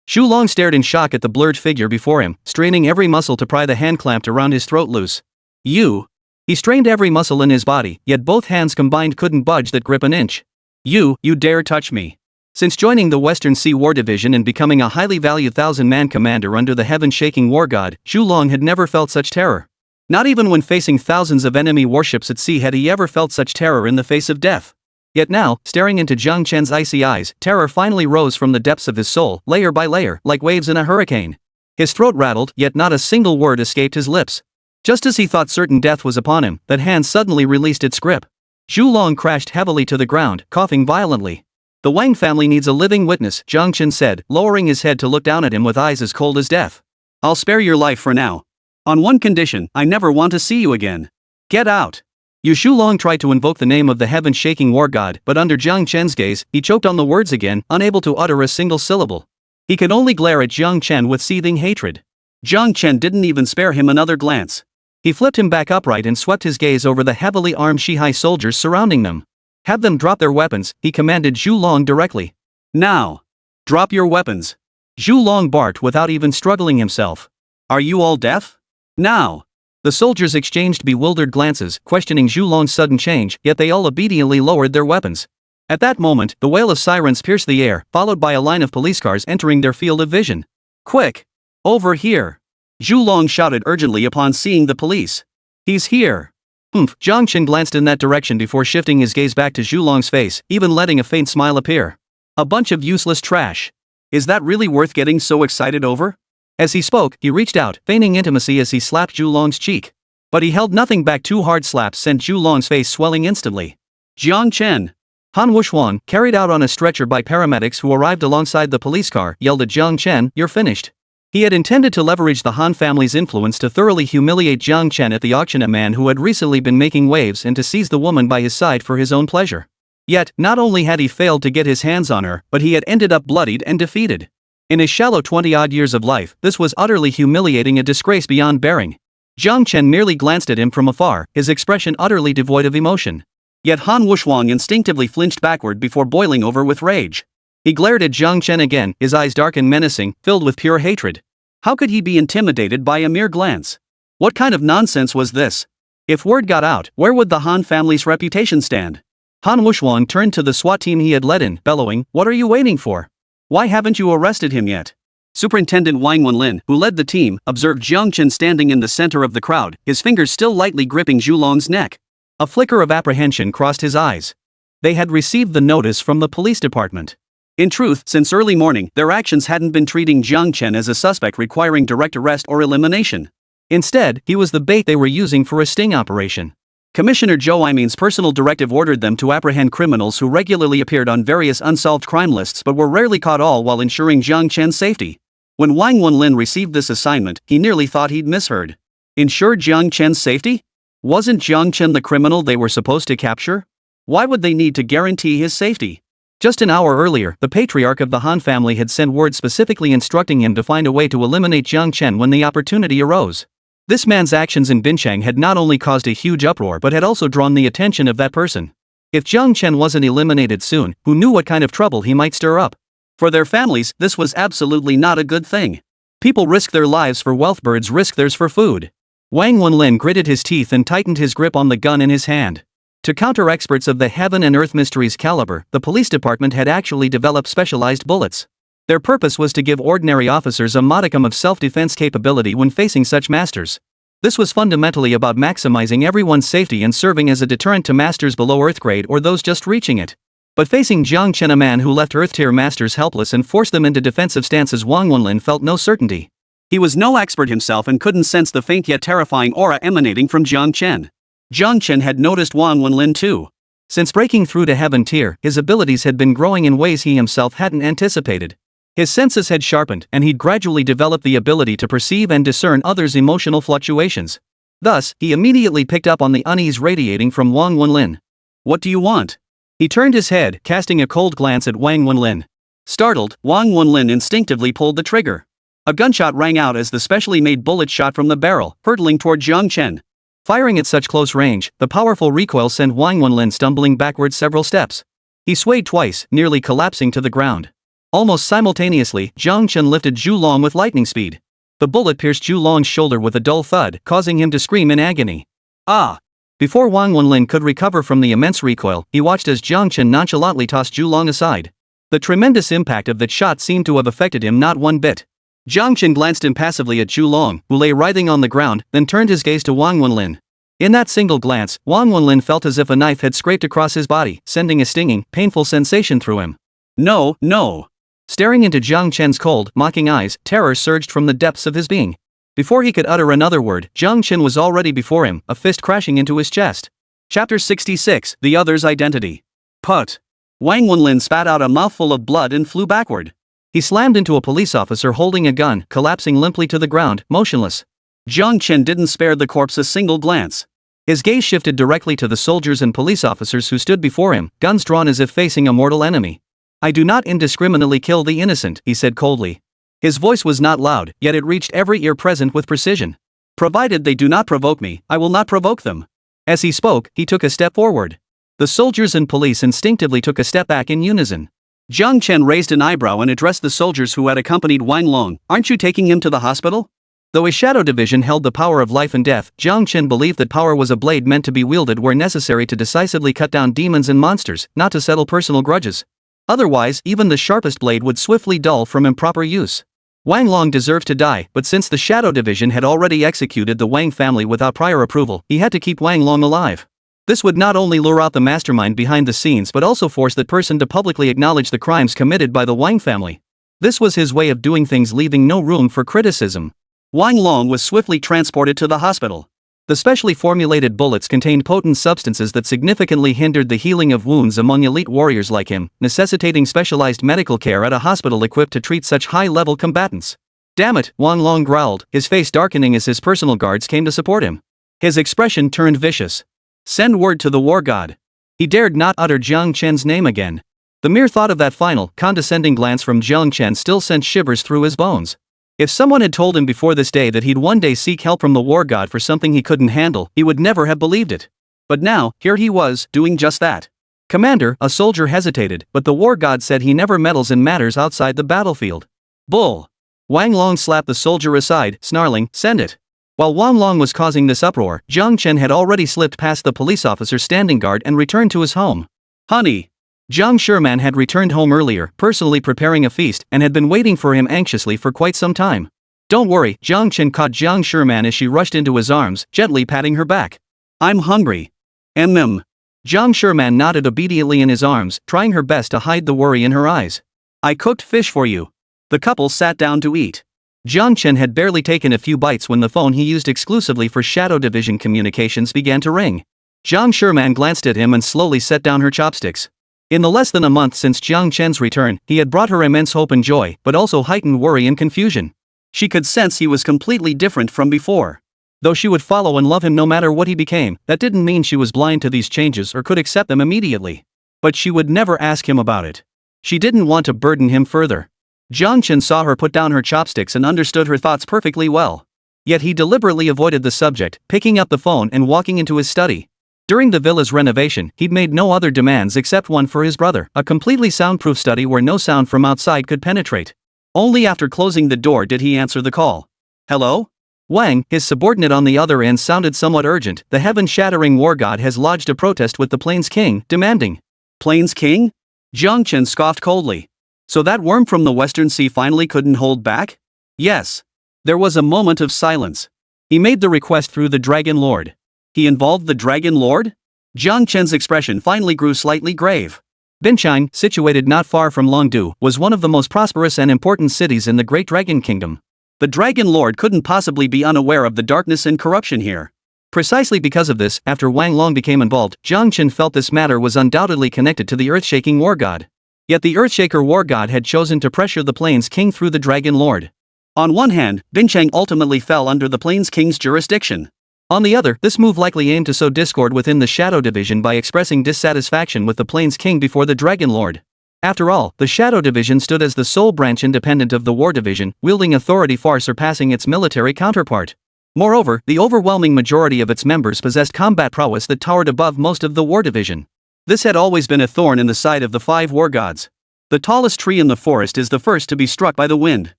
Shu Long stared in shock at the blurred figure before him, straining every muscle to pry the hand clamped around his throat loose. "You." He strained every muscle in his body, yet both hands combined couldn't budge that grip an inch. You dare touch me." Since joining the Western Sea War Division and becoming a highly valued 1,000-man commander under the heaven-shaking war god, Shu Long had never felt such terror. Not even when facing thousands of enemy warships at sea had he ever felt such terror in the face of death. Yet now, staring into Jiāng Chén's icy eyes, terror finally rose from the depths of his soul, layer by layer, like waves in a hurricane. His throat rattled, yet not a single word escaped his lips. Just as he thought certain death was upon him, that hand suddenly released its grip. Zhu Long crashed heavily to the ground, coughing violently. The Wang family needs a living witness, Jiāng Chén said, lowering his head to look down at him with eyes as cold as death. I'll spare your life for now. On one condition, I never want to see you again. Get out. Zhu Long tried to invoke the name of the heaven-shaking war god, but under Jiāng Chén's gaze, he choked on the words again, unable to utter a single syllable. He could only glare at Jiāng Chén with seething hatred. Jiāng Chén didn't even spare him another glance. He flipped him back upright and swept his gaze over the heavily armed Shihai soldiers surrounding them. Have them drop their weapons, he commanded Zhu Long directly. Now. Drop your weapons. Zhu Long barked without even struggling himself. Are you all deaf? Now. The soldiers exchanged bewildered glances, questioning Zhu Long's sudden change, yet they all obediently lowered their weapons. At that moment, the wail of sirens pierced the air, followed by a line of police cars entering their field of vision. Quick! Over here! Zhu Long shouted urgently upon seeing the police. He's here! Jiāng Chén glanced in that direction before shifting his gaze back to Zhu Long's face, even letting a faint smile appear. A bunch of useless trash. Is that really worth getting so excited over? As he spoke, he reached out, feigning intimacy as he slapped Zhu Long's cheek. But he held nothing back. 2 hard slaps sent Zhu Long's face swelling instantly. Jiāng Chén! Han Wuxuan, carried out on a stretcher by paramedics who arrived alongside the police car, yelled at Jiāng Chén, "You're finished." He had intended to leverage the Han family's influence to thoroughly humiliate Jiāng Chén at the auction, a man who had recently been making waves, and to seize the woman by his side for his own pleasure. Yet, not only had he failed to get his hands on her, but he had ended up bloodied and defeated. In his shallow 20-odd years of life, this was utterly humiliating, a disgrace beyond bearing. Jiāng Chén merely glanced at him from afar, his expression utterly devoid of emotion. Yet Han Wuxuan instinctively flinched backward before boiling over with rage. He glared at Jiāng Chén again, his eyes dark and menacing, filled with pure hatred. How could he be intimidated by a mere glance? What kind of nonsense was this? If word got out, where would the Han family's reputation stand? Han Wuxuan turned to the SWAT team he had led in, bellowing, "What are you waiting for? Why haven't you arrested him yet?" Superintendent Wang Wenlin, who led the team, observed Jiāng Chén standing in the center of the crowd, his fingers still lightly gripping Zhu Long's neck. A flicker of apprehension crossed his eyes. They had received the notice from the police department. In truth, since early morning, their actions hadn't been treating Jiāng Chén as a suspect requiring direct arrest or elimination. Instead, he was the bait they were using for a sting operation. Commissioner Zhou Aimin's personal directive ordered them to apprehend criminals who regularly appeared on various unsolved crime lists but were rarely caught, all while ensuring Jiāng Chén's safety. When Wang Wenlin received this assignment, he nearly thought he'd misheard. Ensure Jiāng Chén's safety? Wasn't Jiāng Chén the criminal they were supposed to capture? Why would they need to guarantee his safety? Just an hour earlier, the patriarch of the Han family had sent word specifically instructing him to find a way to eliminate Jiāng Chén when the opportunity arose. This man's actions in Binchang had not only caused a huge uproar but had also drawn the attention of that person. If Jiāng Chén wasn't eliminated soon, who knew what kind of trouble he might stir up? For their families, this was absolutely not a good thing. People risk their lives for wealth, birds risk theirs for food. Wang Wenlin gritted his teeth and tightened his grip on the gun in his hand. To counter experts of the heaven and earth mysteries caliber, the police department had actually developed specialized bullets. Their purpose was to give ordinary officers a modicum of self-defense capability when facing such masters. This was fundamentally about maximizing everyone's safety and serving as a deterrent to masters below Earth grade or those just reaching it. But facing Jiāng Chén, a man who left Earth-tier masters helpless and forced them into defensive stances, Wang Wenlin felt no certainty. He was no expert himself and couldn't sense the faint yet terrifying aura emanating from Jiāng Chén. Jiāng Chén had noticed Wang Wenlin too. Since breaking through to heaven tier, his abilities had been growing in ways he himself hadn't anticipated. His senses had sharpened, and he'd gradually developed the ability to perceive and discern others' emotional fluctuations. Thus, he immediately picked up on the unease radiating from Wang Wenlin. "What do you want?" He turned his head, casting a cold glance at Wang Wenlin. Startled, Wang Wenlin instinctively pulled the trigger. A gunshot rang out as the specially made bullet shot from the barrel, hurtling toward Jiāng Chén. Firing at such close range, the powerful recoil sent Wang Wenlin stumbling backwards several steps. He swayed twice, nearly collapsing to the ground. Almost simultaneously, Jiāng Chén lifted Zhu Long with lightning speed. The bullet pierced Zhu Long's shoulder with a dull thud, causing him to scream in agony. "Ah!" Before Wang Wenlin could recover from the immense recoil, he watched as Jiāng Chén nonchalantly tossed Zhu Long aside. The tremendous impact of that shot seemed to have affected him not one bit. Jiāng Chén glanced impassively at Zhu Long, who lay writhing on the ground, then turned his gaze to Wang Wenlin. In that single glance, Wang Wenlin felt as if a knife had scraped across his body, sending a stinging, painful sensation through him. "No, no." Staring into Jiāng Chén's cold, mocking eyes, terror surged from the depths of his being. Before he could utter another word, Jiāng Chén was already before him, a fist crashing into his chest. Chapter 66, The Other's Identity. Put. Wang Wenlin spat out a mouthful of blood and flew backward. He slammed into a police officer holding a gun, collapsing limply to the ground, motionless. Jiāng Chén didn't spare the corpse a single glance. His gaze shifted directly to the soldiers and police officers who stood before him, guns drawn as if facing a mortal enemy. "I do not indiscriminately kill the innocent," he said coldly. His voice was not loud, yet it reached every ear present with precision. "Provided they do not provoke me, I will not provoke them." As he spoke, he took a step forward. The soldiers and police instinctively took a step back in unison. Jiāng Chén raised an eyebrow and addressed the soldiers who had accompanied Wang Long. "Aren't you taking him to the hospital?" Though a shadow division held the power of life and death, Jiāng Chén believed that power was a blade meant to be wielded where necessary to decisively cut down demons and monsters, not to settle personal grudges. Otherwise, even the sharpest blade would swiftly dull from improper use. Wang Long deserved to die, but since the shadow division had already executed the Wang family without prior approval, he had to keep Wang Long alive. This would not only lure out the mastermind behind the scenes but also force that person to publicly acknowledge the crimes committed by the Wang family. This was his way of doing things, leaving no room for criticism. Wang Long was swiftly transported to the hospital. The specially formulated bullets contained potent substances that significantly hindered the healing of wounds among elite warriors like him, necessitating specialized medical care at a hospital equipped to treat such high-level combatants. "Damn it," Wang Long growled, his face darkening as his personal guards came to support him. His expression turned vicious. "Send word to the war god." He dared not utter Jiāng Chén's name again. The mere thought of that final, condescending glance from Jiāng Chén still sent shivers through his bones. If someone had told him before this day that he'd one day seek help from the war god for something he couldn't handle, he would never have believed it. But now, here he was, doing just that. "Commander," a soldier hesitated, "but the war god said he never meddles in matters outside the battlefield." "Bull." Wang Long slapped the soldier aside, snarling, "Send it." While Wang Long was causing this uproar, Jiāng Chén had already slipped past the police officer standing guard and returned to his home. "Honey." Jiang Sherman had returned home earlier, personally preparing a feast, and had been waiting for him anxiously for quite some time. "Don't worry," Jiāng Chén caught Jiang Sherman as she rushed into his arms, gently patting her back. "I'm hungry." Jiang Sherman nodded obediently in his arms, trying her best to hide the worry in her eyes. "I cooked fish for you." The couple sat down to eat. Jiāng Chén had barely taken a few bites when the phone he used exclusively for Shadow Division communications began to ring. Jiang Sherman glanced at him and slowly set down her chopsticks. In the less than a month since Jiāng Chén's return, he had brought her immense hope and joy, but also heightened worry and confusion. She could sense he was completely different from before. Though she would follow and love him no matter what he became, that didn't mean she was blind to these changes or could accept them immediately. But she would never ask him about it. She didn't want to burden him further. Jiāng Chén saw her put down her chopsticks and understood her thoughts perfectly well. Yet he deliberately avoided the subject, picking up the phone and walking into his study. During the villa's renovation, he'd made no other demands except one for his brother, a completely soundproof study where no sound from outside could penetrate. Only after closing the door did he answer the call. "Hello?" Wang, his subordinate on the other end, sounded somewhat urgent. "The heaven-shattering war god has lodged a protest with the Plains King, demanding..." "Plains King?" Jiāng Chén scoffed coldly. "So that worm from the Western Sea finally couldn't hold back?" "Yes." There was a moment of silence. "He made the request through the Dragon Lord." "He involved the Dragon Lord?" Jiāng Chén's expression finally grew slightly grave. Binchang, situated not far from Longdu, was one of the most prosperous and important cities in the Great Dragon Kingdom. The Dragon Lord couldn't possibly be unaware of the darkness and corruption here. Precisely because of this, after Wang Long became involved, Jiāng Chén felt this matter was undoubtedly connected to the earth-shaking war god. Yet the Earthshaker war god had chosen to pressure the Plains King through the Dragon Lord. On one hand, Binchang ultimately fell under the Plains King's jurisdiction. On the other, this move likely aimed to sow discord within the Shadow Division by expressing dissatisfaction with the Plains King before the Dragon Lord. After all, the Shadow Division stood as the sole branch independent of the War Division, wielding authority far surpassing its military counterpart. Moreover, the overwhelming majority of its members possessed combat prowess that towered above most of the War Division. This had always been a thorn in the side of the five war gods. The tallest tree in the forest is the first to be struck by the wind.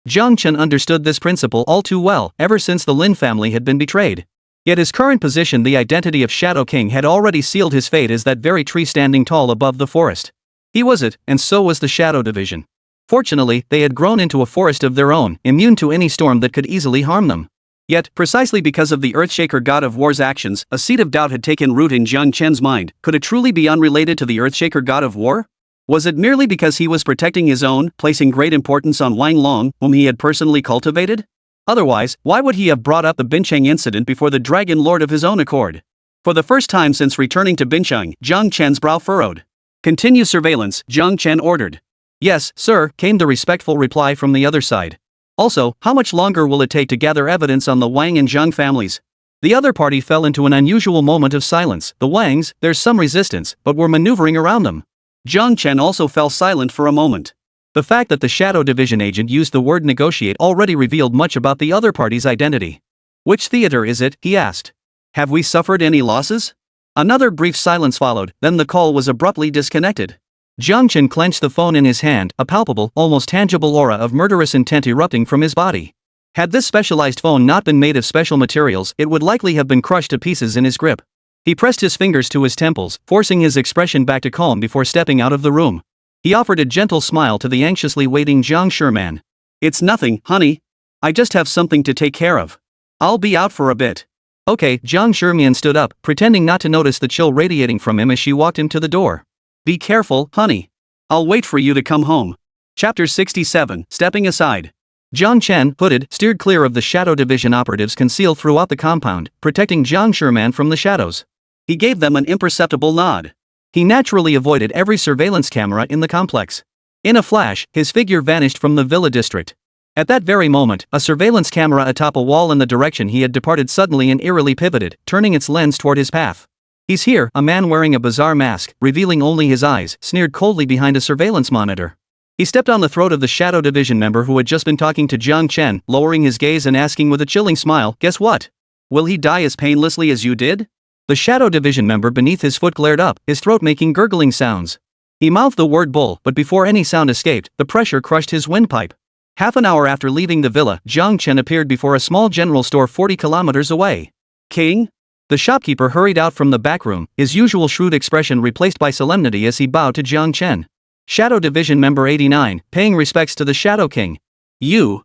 Jiāng Chén understood this principle all too well, ever since the Lin family had been betrayed. Yet his current position, the identity of Shadow King, had already sealed his fate as that very tree standing tall above the forest. He was it, and so was the Shadow Division. Fortunately, they had grown into a forest of their own, immune to any storm that could easily harm them. Yet, precisely because of the Earthshaker god of war's actions, a seed of doubt had taken root in Jiāng Chén's mind. Could it truly be unrelated to the Earthshaker god of war? Was it merely because he was protecting his own, placing great importance on Wang Long, whom he had personally cultivated? Otherwise, why would he have brought up the Bincheng incident before the Dragon Lord of his own accord? For the first time since returning to Bincheng, Jiāng Chén's brow furrowed. "Continue surveillance," Jiāng Chén ordered. "Yes, sir," came the respectful reply from the other side. "Also, how much longer will it take to gather evidence on the Wang and Zhang families?" The other party fell into an unusual moment of silence. The Wangs, there's some resistance, but we're maneuvering around them. Jiāng Chén also fell silent for a moment. The fact that the Shadow Division agent used the word negotiate already revealed much about the other party's identity. "Which theater is it?" he asked. "Have we suffered any losses?" Another brief silence followed, then the call was abruptly disconnected. Jiāng Chén clenched the phone in his hand, a palpable, almost tangible aura of murderous intent erupting from his body. Had this specialized phone not been made of special materials, it would likely have been crushed to pieces in his grip. He pressed his fingers to his temples, forcing his expression back to calm before stepping out of the room. He offered a gentle smile to the anxiously waiting Jiang Sherman. "It's nothing, honey. I just have something to take care of. I'll be out for a bit." "Okay." Jiang Sherman stood up, pretending not to notice the chill radiating from him as she walked him to the door. "Be careful, honey. I'll wait for you to come home." Chapter 67, Stepping Aside. Jiāng Chén, hooded, steered clear of the Shadow Division operatives concealed throughout the compound, protecting Jiang Sherman from the shadows. He gave them an imperceptible nod. He naturally avoided every surveillance camera in the complex. In a flash, his figure vanished from the villa district. At that very moment, a surveillance camera atop a wall in the direction he had departed suddenly and eerily pivoted, turning its lens toward his path. "He's here," a man wearing a bizarre mask, revealing only his eyes, sneered coldly behind a surveillance monitor. He stepped on the throat of the Shadow Division member who had just been talking to Jiāng Chén, lowering his gaze and asking with a chilling smile, "Guess what? Will he die as painlessly as you did?" The Shadow Division member beneath his foot glared up, his throat making gurgling sounds. He mouthed the word bull, but before any sound escaped, the pressure crushed his windpipe. Half an hour after leaving the villa, Jiāng Chén appeared before a small general store 40 kilometers away. "King?" The shopkeeper hurried out from the back room, his usual shrewd expression replaced by solemnity as he bowed to Jiāng Chén. "Shadow Division Member 89, paying respects to the Shadow King." "You?"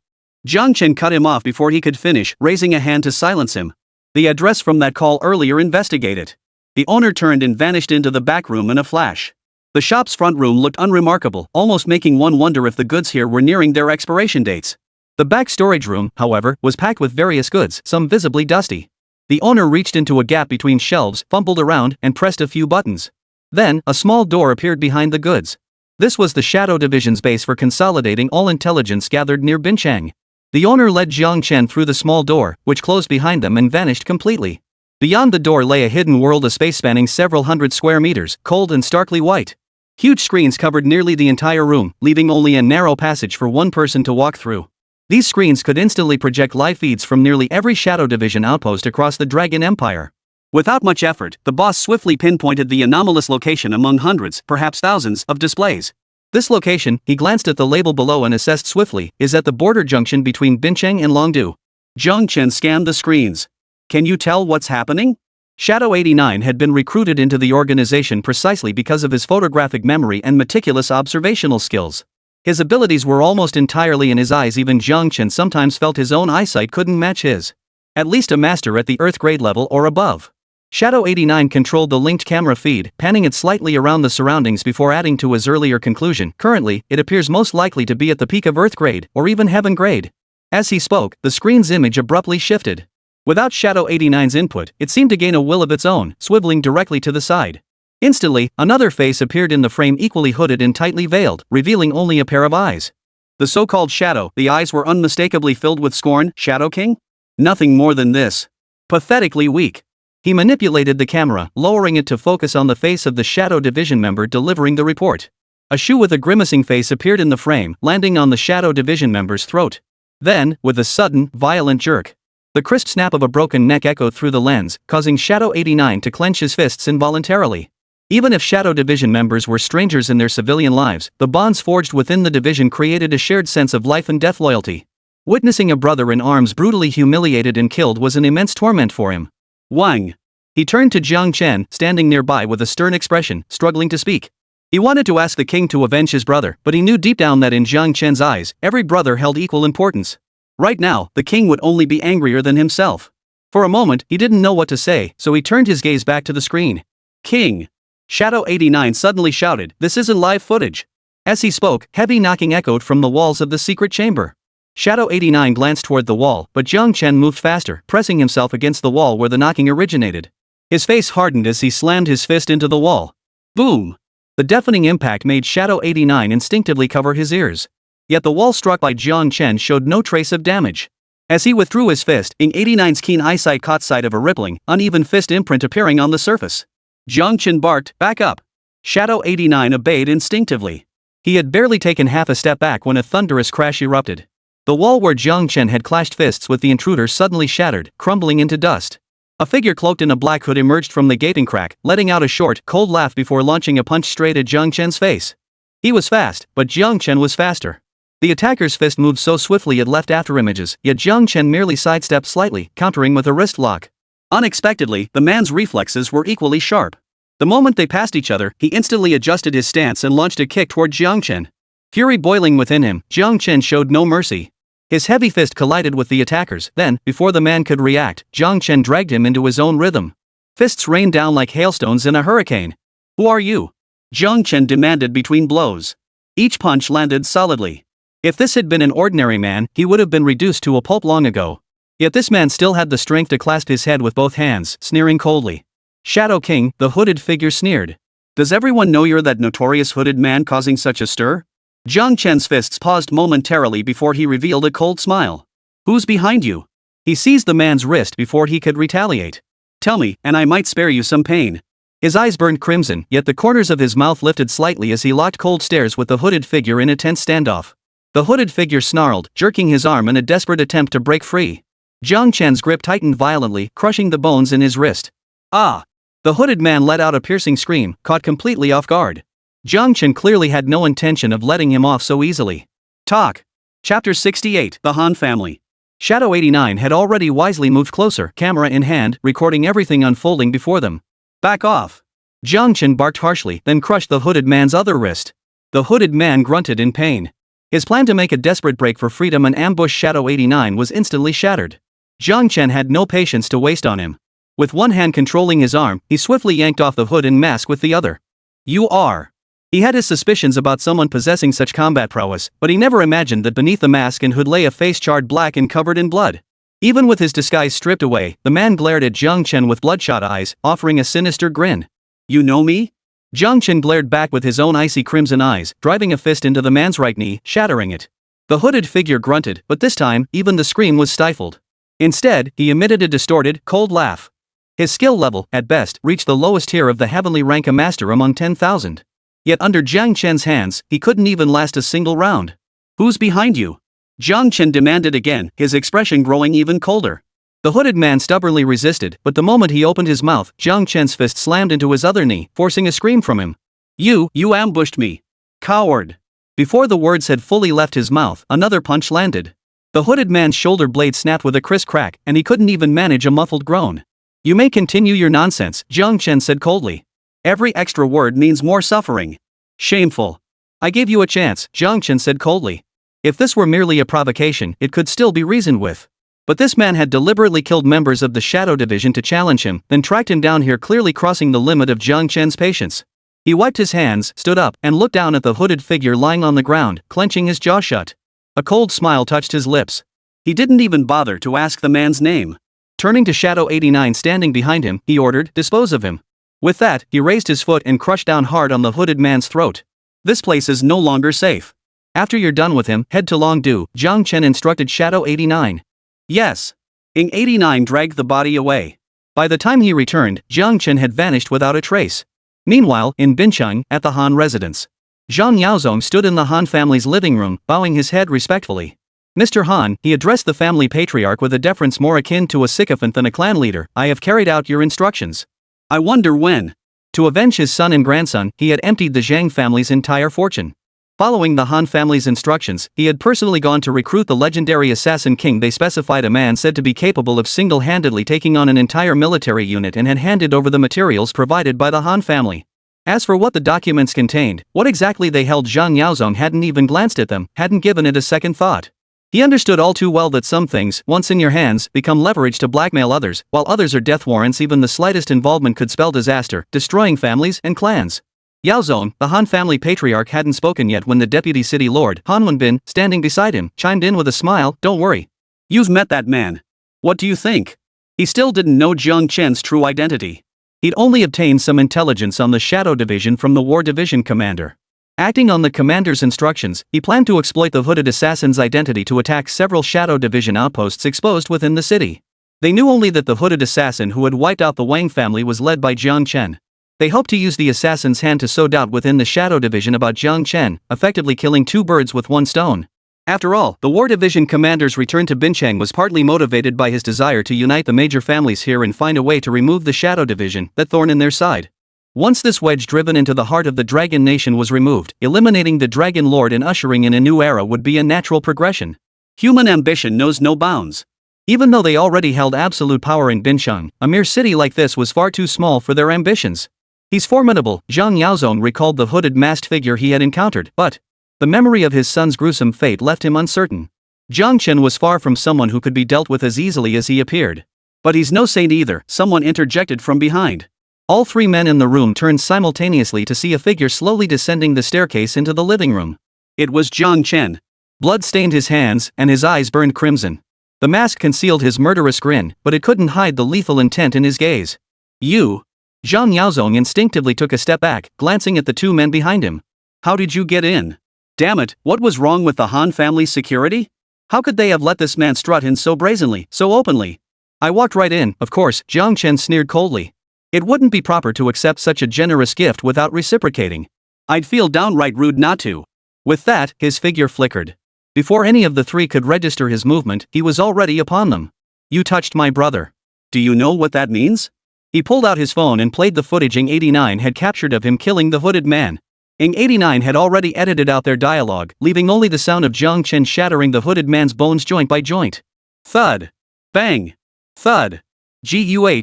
Jiāng Chén cut him off before he could finish, raising a hand to silence him. "The address from that call earlier, investigate it." The owner turned and vanished into the back room in a flash. The shop's front room looked unremarkable, almost making one wonder if the goods here were nearing their expiration dates. The back storage room, however, was packed with various goods, some visibly dusty. The owner reached into a gap between shelves, fumbled around, and pressed a few buttons. Then, a small door appeared behind the goods. This was the Shadow Division's base for consolidating all intelligence gathered near Bincheng. The owner led Jiāng Chén through the small door, which closed behind them and vanished completely. Beyond the door lay a hidden world of space spanning several hundred square meters, cold and starkly white. Huge screens covered nearly the entire room, leaving only a narrow passage for one person to walk through. These screens could instantly project live feeds from nearly every Shadow Division outpost across the Dragon Empire. Without much effort, the boss swiftly pinpointed the anomalous location among hundreds, perhaps thousands, of displays. This location, he glanced at the label below and assessed swiftly, is at the border junction between Bincheng and Longdu. Jiāng Chén scanned the screens. "Can you tell what's happening?" Shadow 89 had been recruited into the organization precisely because of his photographic memory and meticulous observational skills. His abilities were almost entirely in his eyes. Even Jiāng Chén sometimes felt his own eyesight couldn't match his. At least a master at the Earth grade level or above. Shadow 89 controlled the linked camera feed, panning it slightly around the surroundings before adding to his earlier conclusion. "Currently, it appears most likely to be at the peak of Earth grade, or even Heaven grade." As he spoke, the screen's image abruptly shifted. Without Shadow 89's input, it seemed to gain a will of its own, swiveling directly to the side. Instantly, another face appeared in the frame, equally hooded and tightly veiled, revealing only a pair of eyes. The so-called shadow, the eyes were unmistakably filled with scorn. "Shadow King? Nothing more than this. Pathetically weak." He manipulated the camera, lowering it to focus on the face of the Shadow Division member delivering the report. A shoe with a grimacing face appeared in the frame, landing on the Shadow Division member's throat. Then, with a sudden, violent jerk, the crisp snap of a broken neck echoed through the lens, causing Shadow 89 to clench his fists involuntarily. Even if Shadow Division members were strangers in their civilian lives, the bonds forged within the division created a shared sense of life and death loyalty. Witnessing a brother in arms brutally humiliated and killed was an immense torment for him. "Wang." He turned to Jiāng Chén, standing nearby with a stern expression, struggling to speak. He wanted to ask the king to avenge his brother, but he knew deep down that in Jiāng Chén's eyes, every brother held equal importance. Right now, the king would only be angrier than himself. For a moment, he didn't know what to say, so he turned his gaze back to the screen. "King!" Shadow 89 suddenly shouted, "This isn't live footage." As he spoke, heavy knocking echoed from the walls of the secret chamber. Shadow 89 glanced toward the wall, but Jiāng Chén moved faster, pressing himself against the wall where the knocking originated. His face hardened as he slammed his fist into the wall. Boom! The deafening impact made Shadow 89 instinctively cover his ears. Yet the wall struck by Jiāng Chén showed no trace of damage. As he withdrew his fist, Ying 89's keen eyesight caught sight of a rippling, uneven fist imprint appearing on the surface. Jiāng Chén barked, "Back up!" Shadow 89 obeyed instinctively. He had barely taken half a step back when a thunderous crash erupted. The wall where Jiāng Chén had clashed fists with the intruder suddenly shattered, crumbling into dust. A figure cloaked in a black hood emerged from the gaping crack, letting out a short, cold laugh before launching a punch straight at Jiāng Chén's face. He was fast, but Jiāng Chén was faster. The attacker's fist moved so swiftly it left afterimages, yet Jiāng Chén merely sidestepped slightly, countering with a wrist lock. Unexpectedly, the man's reflexes were equally sharp. The moment they passed each other, he instantly adjusted his stance and launched a kick toward Jiāng Chén. Fury boiling within him, Jiāng Chén showed no mercy. His heavy fist collided with the attacker's, then, before the man could react, Jiāng Chén dragged him into his own rhythm. Fists rained down like hailstones in a hurricane. "Who are you?" Jiāng Chén demanded between blows. Each punch landed solidly. If this had been an ordinary man, he would have been reduced to a pulp long ago. Yet this man still had the strength to clasp his head with both hands, sneering coldly. "Shadow King," the hooded figure sneered. "Does everyone know you're that notorious hooded man causing such a stir?" Jiāng Chén's fists paused momentarily before he revealed a cold smile. "Who's behind you?" He seized the man's wrist before he could retaliate. "Tell me, and I might spare you some pain." His eyes burned crimson, yet the corners of his mouth lifted slightly as he locked cold stares with the hooded figure in a tense standoff. The hooded figure snarled, jerking his arm in a desperate attempt to break free. Jiāng Chén's grip tightened violently, crushing the bones in his wrist. "Ah!" The hooded man let out a piercing scream, caught completely off guard. Jiāng Chén clearly had no intention of letting him off so easily. Talk. Chapter 68, The Han Family. Shadow 89 had already wisely moved closer, camera in hand, recording everything unfolding before them. "Back off!" Jiāng Chén barked harshly, then crushed the hooded man's other wrist. The hooded man grunted in pain. His plan to make a desperate break for freedom and ambush Shadow 89 was instantly shattered. Jiāng Chén had no patience to waste on him. With one hand controlling his arm, he swiftly yanked off the hood and mask with the other. "You are." He had his suspicions about someone possessing such combat prowess, but he never imagined that beneath the mask and hood lay a face charred black and covered in blood. Even with his disguise stripped away, the man glared at Jiāng Chén with bloodshot eyes, offering a sinister grin. "You know me?" Jiāng Chén glared back with his own icy crimson eyes, driving a fist into the man's right knee, shattering it. The hooded figure grunted, but this time, even the scream was stifled. Instead, he emitted a distorted, cold laugh. His skill level, at best, reached the lowest tier of the heavenly rank, a master among 10,000. Yet under Jiāng Chén's hands, he couldn't even last a single round. "Who's behind you?" Jiāng Chén demanded again, his expression growing even colder. The hooded man stubbornly resisted, but the moment he opened his mouth, Jiāng Chén's fist slammed into his other knee, forcing a scream from him. You ambushed me. Coward." Before the words had fully left his mouth, another punch landed. The hooded man's shoulder blade snapped with a crisp crack, and he couldn't even manage a muffled groan. "You may continue your nonsense," Jiāng Chén said coldly. "Every extra word means more suffering." "Shameful." "I gave you a chance," Jiāng Chén said coldly. If this were merely a provocation, it could still be reasoned with. But this man had deliberately killed members of the Shadow Division to challenge him, then tracked him down here, clearly crossing the limit of Jiāng Chén's patience. He wiped his hands, stood up, and looked down at the hooded figure lying on the ground, clenching his jaw shut. A cold smile touched his lips. He didn't even bother to ask the man's name. Turning to Shadow 89 standing behind him, he ordered, "Dispose of him." With that, he raised his foot and crushed down hard on the hooded man's throat. "This place is no longer safe. After you're done with him, head to Longdu," Jiāng Chén instructed Shadow 89. "Yes." Ying 89 dragged the body away. By the time he returned, Jiāng Chén had vanished without a trace. Meanwhile, in Bincheng, at the Han residence, Zhang Yaozong stood in the Han family's living room, bowing his head respectfully. "Mr. Han," he addressed the family patriarch with a deference more akin to a sycophant than a clan leader, "I have carried out your instructions." "I wonder when." To avenge his son and grandson, he had emptied the Zhang family's entire fortune. Following the Han family's instructions, he had personally gone to recruit the legendary assassin king. They specified a man said to be capable of single-handedly taking on an entire military unit, and had handed over the materials provided by the Han family. As for what the documents contained, what exactly they held, Zhang Yaozong hadn't even glanced at them, hadn't given it a second thought. He understood all too well that some things, once in your hands, become leverage to blackmail others, while others are death warrants. Even the slightest involvement could spell disaster, destroying families and clans. Yaozong, the Han family patriarch, hadn't spoken yet when the deputy city lord, Han Wenbin, standing beside him, chimed in with a smile, "Don't worry. You've met that man. What do you think?" He still didn't know Jiāng Chén's true identity. He'd only obtained some intelligence on the Shadow Division from the War Division commander. Acting on the commander's instructions, he planned to exploit the hooded assassin's identity to attack several Shadow Division outposts exposed within the city. They knew only that the hooded assassin who had wiped out the Wang family was led by Jiāng Chén. They hoped to use the assassin's hand to sow doubt within the Shadow Division about Jiāng Chén, effectively killing two birds with one stone. After all, the War Division commander's return to Binchang was partly motivated by his desire to unite the major families here and find a way to remove the Shadow Division, that thorn in their side. Once this wedge driven into the heart of the Dragon Nation was removed, eliminating the Dragon Lord and ushering in a new era would be a natural progression. Human ambition knows no bounds. Even though they already held absolute power in Binchang, a mere city like this was far too small for their ambitions. "He's formidable," Zhang Yaozong recalled the hooded masked figure he had encountered, but the memory of his son's gruesome fate left him uncertain. Jiāng Chén was far from someone who could be dealt with as easily as he appeared. "But he's no saint either," someone interjected from behind. All three men in the room turned simultaneously to see a figure slowly descending the staircase into the living room. It was Jiāng Chén. Blood stained his hands, and his eyes burned crimson. The mask concealed his murderous grin, but it couldn't hide the lethal intent in his gaze. "You?" Zhang Yaozong instinctively took a step back, glancing at the two men behind him. "How did you get in? Damn it, what was wrong with the Han family's security? How could they have let this man strut in so brazenly, so openly?" "I walked right in, of course," Jiāng Chén sneered coldly. "It wouldn't be proper to accept such a generous gift without reciprocating. I'd feel downright rude not to." With that, his figure flickered. Before any of the three could register his movement, he was already upon them. "You touched my brother. Do you know what that means?" He pulled out his phone and played the footage Ing 89 had captured of him killing the hooded man. Ing 89 had already edited out their dialogue, leaving only the sound of Jiāng Chén shattering the hooded man's bones joint by joint. Thud. Bang. Thud. Guh.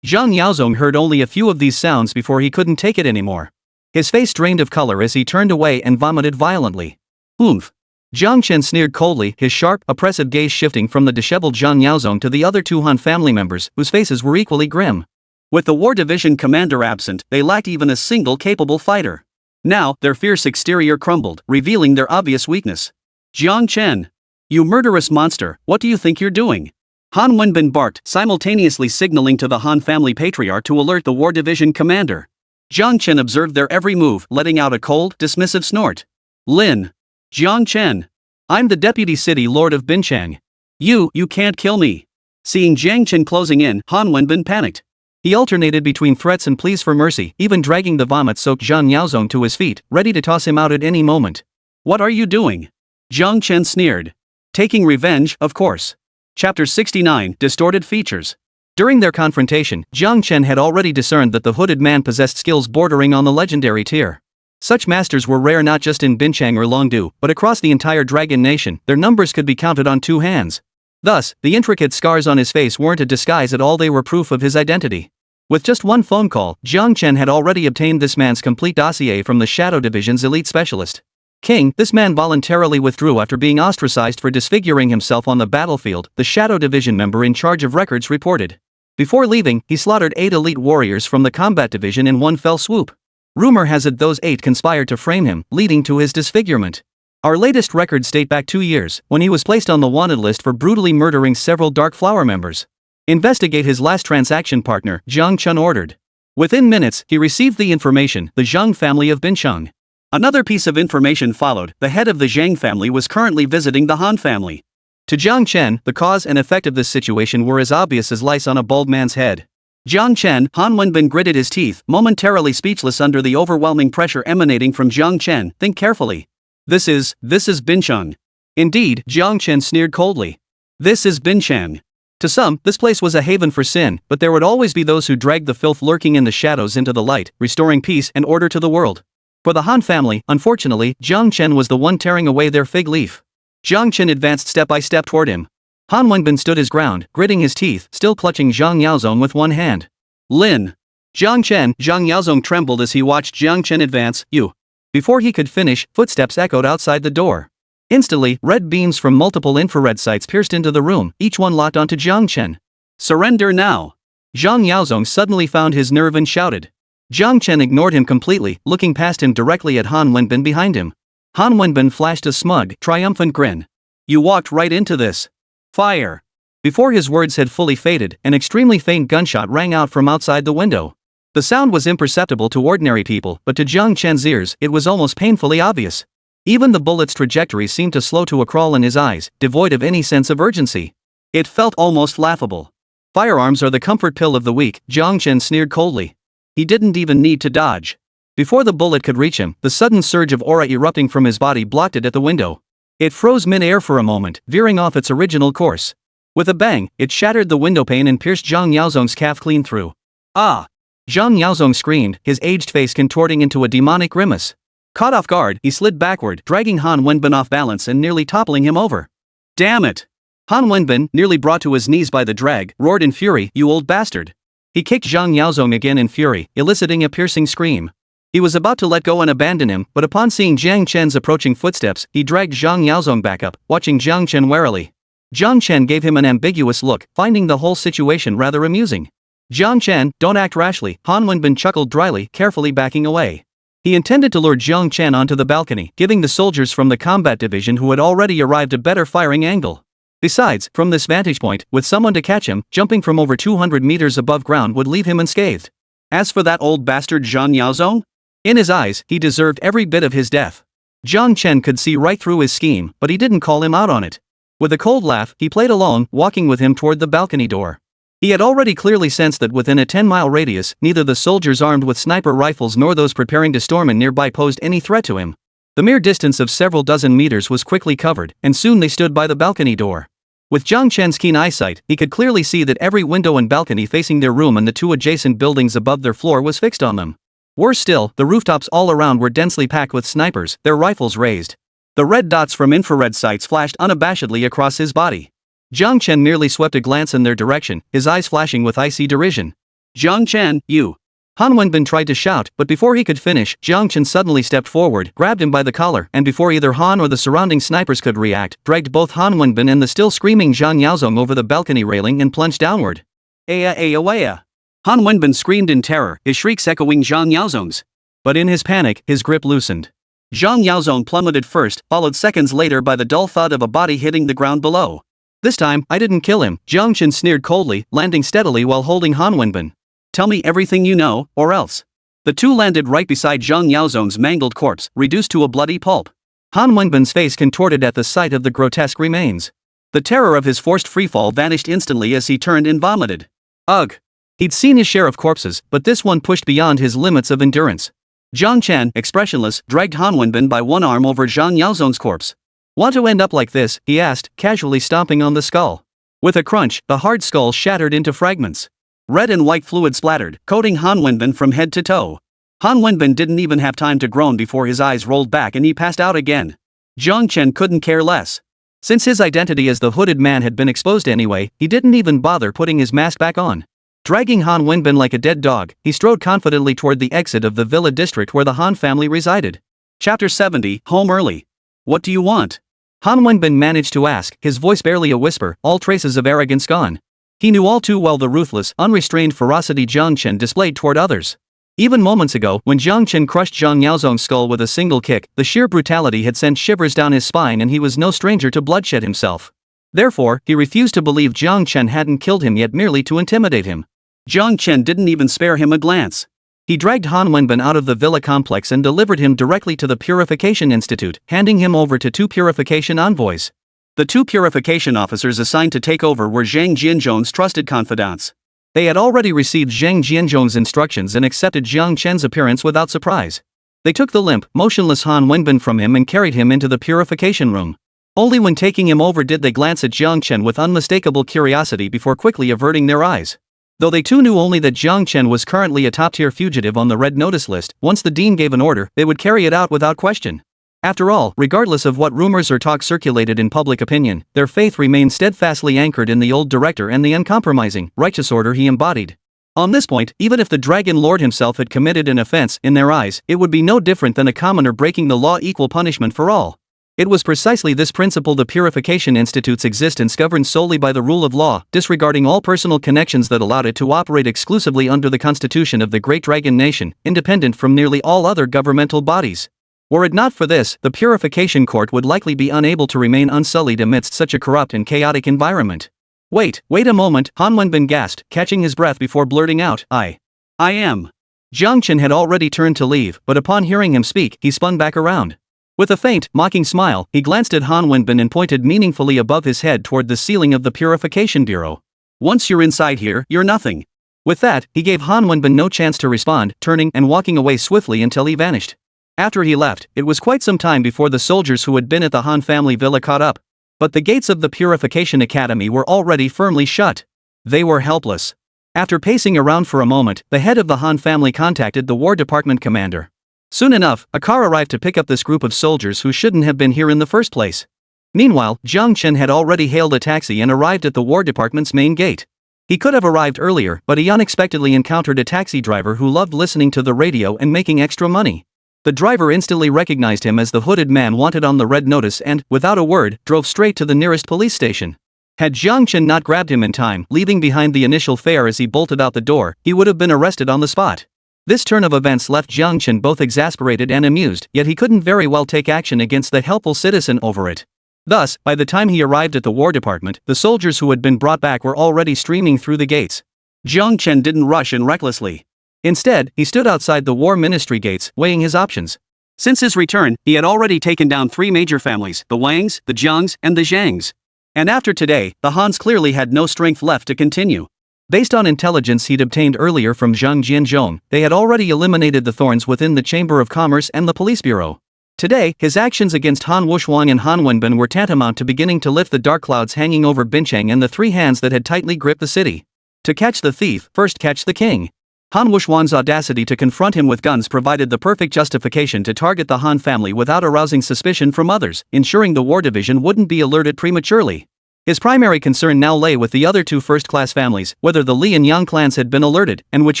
Zhang Yaozong heard only a few of these sounds before he couldn't take it anymore. His face drained of color as he turned away and vomited violently. "Oomph." Jiāng Chén sneered coldly, his sharp, oppressive gaze shifting from the disheveled Zhang Yaozong to the other two Han family members, whose faces were equally grim. With the War Division commander absent, they lacked even a single capable fighter. Now, their fierce exterior crumbled, revealing their obvious weakness. "Jiāng Chén! You murderous monster, what do you think you're doing?" Han Wenbin barked, simultaneously signaling to the Han family patriarch to alert the War Division commander. Jiāng Chén observed their every move, letting out a cold, dismissive snort. "Lin. Jiāng Chén. I'm the deputy city lord of Binchang. You can't kill me." Seeing Jiāng Chén closing in, Han Wenbin panicked. He alternated between threats and pleas for mercy, even dragging the vomit-soaked Zhang Yaozong to his feet, ready to toss him out at any moment. "What are you doing?" Jiāng Chén sneered. "Taking revenge, of course." Chapter 69, Distorted Features. During their confrontation, Jiāng Chén had already discerned that the hooded man possessed skills bordering on the legendary tier. Such masters were rare not just in Binchang or Longdu, but across the entire Dragon Nation. Their numbers could be counted on two hands. Thus, the intricate scars on his face weren't a disguise at all, they were proof of his identity. With just one phone call, Jiāng Chén had already obtained this man's complete dossier from the Shadow Division's elite specialist. "King, this man voluntarily withdrew after being ostracized for disfiguring himself on the battlefield," the Shadow Division member in charge of records reported. Before leaving, he slaughtered 8 elite warriors from the Combat Division in one fell swoop. Rumor has it those 8 conspired to frame him, leading to his disfigurement. Our latest records date back 2 years, when he was placed on the wanted list for brutally murdering several Dark Flower members. "Investigate his last transaction partner," Jiāng Chén ordered. Within minutes, he received the information, the Zhang family of Binchang. Another piece of information followed, the head of the Zhang family was currently visiting the Han family. To Jiāng Chén, the cause and effect of this situation were as obvious as lice on a bald man's head. Jiāng Chén, Han Wenbin gritted his teeth, momentarily speechless under the overwhelming pressure emanating from Jiāng Chén. "Think carefully. This is Binchang." "Indeed," Jiāng Chén sneered coldly. "This is Binchang." To some, this place was a haven for sin, but there would always be those who dragged the filth lurking in the shadows into the light, restoring peace and order to the world. For the Han family, unfortunately, Jiāng Chén was the one tearing away their fig leaf. Jiāng Chén advanced step by step toward him. Han Wenbin stood his ground, gritting his teeth, still clutching Zhang Yaozong with one hand. "Lin. Jiāng Chén." Zhang Yaozong trembled as he watched Jiāng Chén advance. "You." Before he could finish, footsteps echoed outside the door. Instantly, red beams from multiple infrared sights pierced into the room, each one locked onto Jiāng Chén. "Surrender now." Zhang Yaozong suddenly found his nerve and shouted. Jiāng Chén ignored him completely, looking past him directly at Han Wenbin behind him. Han Wenbin flashed a smug, triumphant grin. You walked right into this. Fire. Before his words had fully faded, an extremely faint gunshot rang out from outside the window. The sound was imperceptible to ordinary people, but to Jiāng Chén's ears, it was almost painfully obvious. Even the bullet's trajectory seemed to slow to a crawl in his eyes, devoid of any sense of urgency. It felt almost laughable. Firearms are the comfort pill of the weak, Jiāng Chén sneered coldly. He didn't even need to dodge. Before the bullet could reach him, the sudden surge of aura erupting from his body blocked it at the window. It froze mid-air for a moment, veering off its original course. With a bang, it shattered the windowpane and pierced Zhang Yaozong's calf clean through. Ah! Zhang Yaozong screamed, his aged face contorting into a demonic grimace. Caught off guard, he slid backward, dragging Han Wenbin off balance and nearly toppling him over. Damn it! Han Wenbin, nearly brought to his knees by the drag, roared in fury, you old bastard. He kicked Zhang Yaozong again in fury, eliciting a piercing scream. He was about to let go and abandon him, but upon seeing Jiāng Chén's approaching footsteps, he dragged Zhang Yaozong back up, watching Jiāng Chén warily. Jiāng Chén gave him an ambiguous look, finding the whole situation rather amusing. Jiāng Chén, don't act rashly, Han Wenbin chuckled dryly, carefully backing away. He intended to lure Jiāng Chén onto the balcony, giving the soldiers from the combat division who had already arrived a better firing angle. Besides, from this vantage point, with someone to catch him, jumping from over 200 meters above ground would leave him unscathed. As for that old bastard Zhang Yaozong? In his eyes, he deserved every bit of his death. Jiāng Chén could see right through his scheme, but he didn't call him out on it. With a cold laugh, he played along, walking with him toward the balcony door. He had already clearly sensed that within a 10-mile radius, neither the soldiers armed with sniper rifles nor those preparing to storm in nearby posed any threat to him. The mere distance of several dozen meters was quickly covered, and soon they stood by the balcony door. With Jiāng Chén's keen eyesight, he could clearly see that every window and balcony facing their room and the two adjacent buildings above their floor was fixed on them. Worse still, the rooftops all around were densely packed with snipers, their rifles raised. The red dots from infrared sights flashed unabashedly across his body. Jiāng Chén merely swept a glance in their direction, his eyes flashing with icy derision. Jiāng Chén, you! Han Wenbin tried to shout, but before he could finish, Jiāng Chén suddenly stepped forward, grabbed him by the collar, and before either Han or the surrounding snipers could react, dragged both Han Wenbin and the still screaming Zhang Yaozong over the balcony railing and plunged downward. Aya aya waya! Han Wenbin screamed in terror, his shrieks echoing Zhang Yaozong's. But in his panic, his grip loosened. Zhang Yaozong plummeted first, followed seconds later by the dull thud of a body hitting the ground below. This time, I didn't kill him, Jiāng Chén sneered coldly, landing steadily while holding Han Wenbin. Tell me everything you know, or else. The two landed right beside Zhang Yaozong's mangled corpse, reduced to a bloody pulp. Han Wenbin's face contorted at the sight of the grotesque remains. The terror of his forced freefall vanished instantly as he turned and vomited. Ugh! He'd seen his share of corpses, but this one pushed beyond his limits of endurance. Jiāng Chén, expressionless, dragged Han Wenbin by one arm over Zhang Yaozong's corpse. Want to end up like this? He asked, casually stomping on the skull. With a crunch, the hard skull shattered into fragments. Red and white fluid splattered, coating Han Wenbin from head to toe. Han Wenbin didn't even have time to groan before his eyes rolled back and he passed out again. Jiāng Chén couldn't care less. Since his identity as the hooded man had been exposed anyway, he didn't even bother putting his mask back on. Dragging Han Wenbin like a dead dog, he strode confidently toward the exit of the villa district where the Han family resided. Chapter 70, Home Early. What do you want? Han Wenbin managed to ask, his voice barely a whisper, all traces of arrogance gone. He knew all too well the ruthless, unrestrained ferocity Jiāng Chén displayed toward others. Even moments ago, when Jiāng Chén crushed Zhang Yaozong's skull with a single kick, the sheer brutality had sent shivers down his spine and he was no stranger to bloodshed himself. Therefore, he refused to believe Jiāng Chén hadn't killed him yet merely to intimidate him. Jiāng Chén didn't even spare him a glance. He dragged Han Wenbin out of the villa complex and delivered him directly to the Purification Institute, handing him over to two purification envoys. The two purification officers assigned to take over were Zhang Jianzhong's trusted confidants. They had already received Zhang Jianzhong's instructions and accepted Jiāng Chén's appearance without surprise. They took the limp, motionless Han Wenbin from him and carried him into the purification room. Only when taking him over did they glance at Jiāng Chén with unmistakable curiosity before quickly averting their eyes. Though they too knew only that Jiāng Chén was currently a top-tier fugitive on the red notice list, once the dean gave an order, they would carry it out without question. After all, regardless of what rumors or talk circulated in public opinion, their faith remained steadfastly anchored in the old director and the uncompromising, righteous order he embodied. On this point, even if the Dragon Lord himself had committed an offense, in their eyes, it would be no different than a commoner breaking the law, equal punishment for all. It was precisely this principle the Purification Institute's existence governed solely by the rule of law, disregarding all personal connections that allowed it to operate exclusively under the constitution of the Great Dragon Nation, independent from nearly all other governmental bodies. Were it not for this, the Purification Court would likely be unable to remain unsullied amidst such a corrupt and chaotic environment. Wait a moment, Han Wenbin gasped, catching his breath before blurting out, I am. Jiāng Chén had already turned to leave, but upon hearing him speak, he spun back around. With a faint, mocking smile, he glanced at Han Wenbin and pointed meaningfully above his head toward the ceiling of the Purification Bureau. Once you're inside here, you're nothing. With that, he gave Han Wenbin no chance to respond, turning and walking away swiftly until he vanished. After he left, it was quite some time before the soldiers who had been at the Han family villa caught up. But the gates of the Purification Academy were already firmly shut. They were helpless. After pacing around for a moment, the head of the Han family contacted the War Department commander. Soon enough, a car arrived to pick up this group of soldiers who shouldn't have been here in the first place. Meanwhile, Jiāng Chén had already hailed a taxi and arrived at the War Department's main gate. He could have arrived earlier, but he unexpectedly encountered a taxi driver who loved listening to the radio and making extra money. The driver instantly recognized him as the hooded man wanted on the red notice and, without a word, drove straight to the nearest police station. Had Jiāng Chén not grabbed him in time, leaving behind the initial fare as he bolted out the door, he would have been arrested on the spot. This turn of events left Jiāng Chén both exasperated and amused, yet he couldn't very well take action against the helpful citizen over it. Thus, by the time he arrived at the War Department, the soldiers who had been brought back were already streaming through the gates. Jiāng Chén didn't rush in recklessly. Instead, he stood outside the War Ministry gates, weighing his options. Since his return, he had already taken down 3 major families, the Wangs, the Zhangs, and the Zhangs. And after today, the Hans clearly had no strength left to continue. Based on intelligence he'd obtained earlier from Zhang Jianzhong, they had already eliminated the thorns within the Chamber of Commerce and the Police Bureau. Today, his actions against Han Wushuang and Han Wenbin were tantamount to beginning to lift the dark clouds hanging over Bincheng and the 3 hands that had tightly gripped the city. To catch the thief, first catch the king. Han Wushuang's audacity to confront him with guns provided the perfect justification to target the Han family without arousing suspicion from others, ensuring the War Division wouldn't be alerted prematurely. His primary concern now lay with the other 2 first-class families, whether the Li and Yang clans had been alerted, and which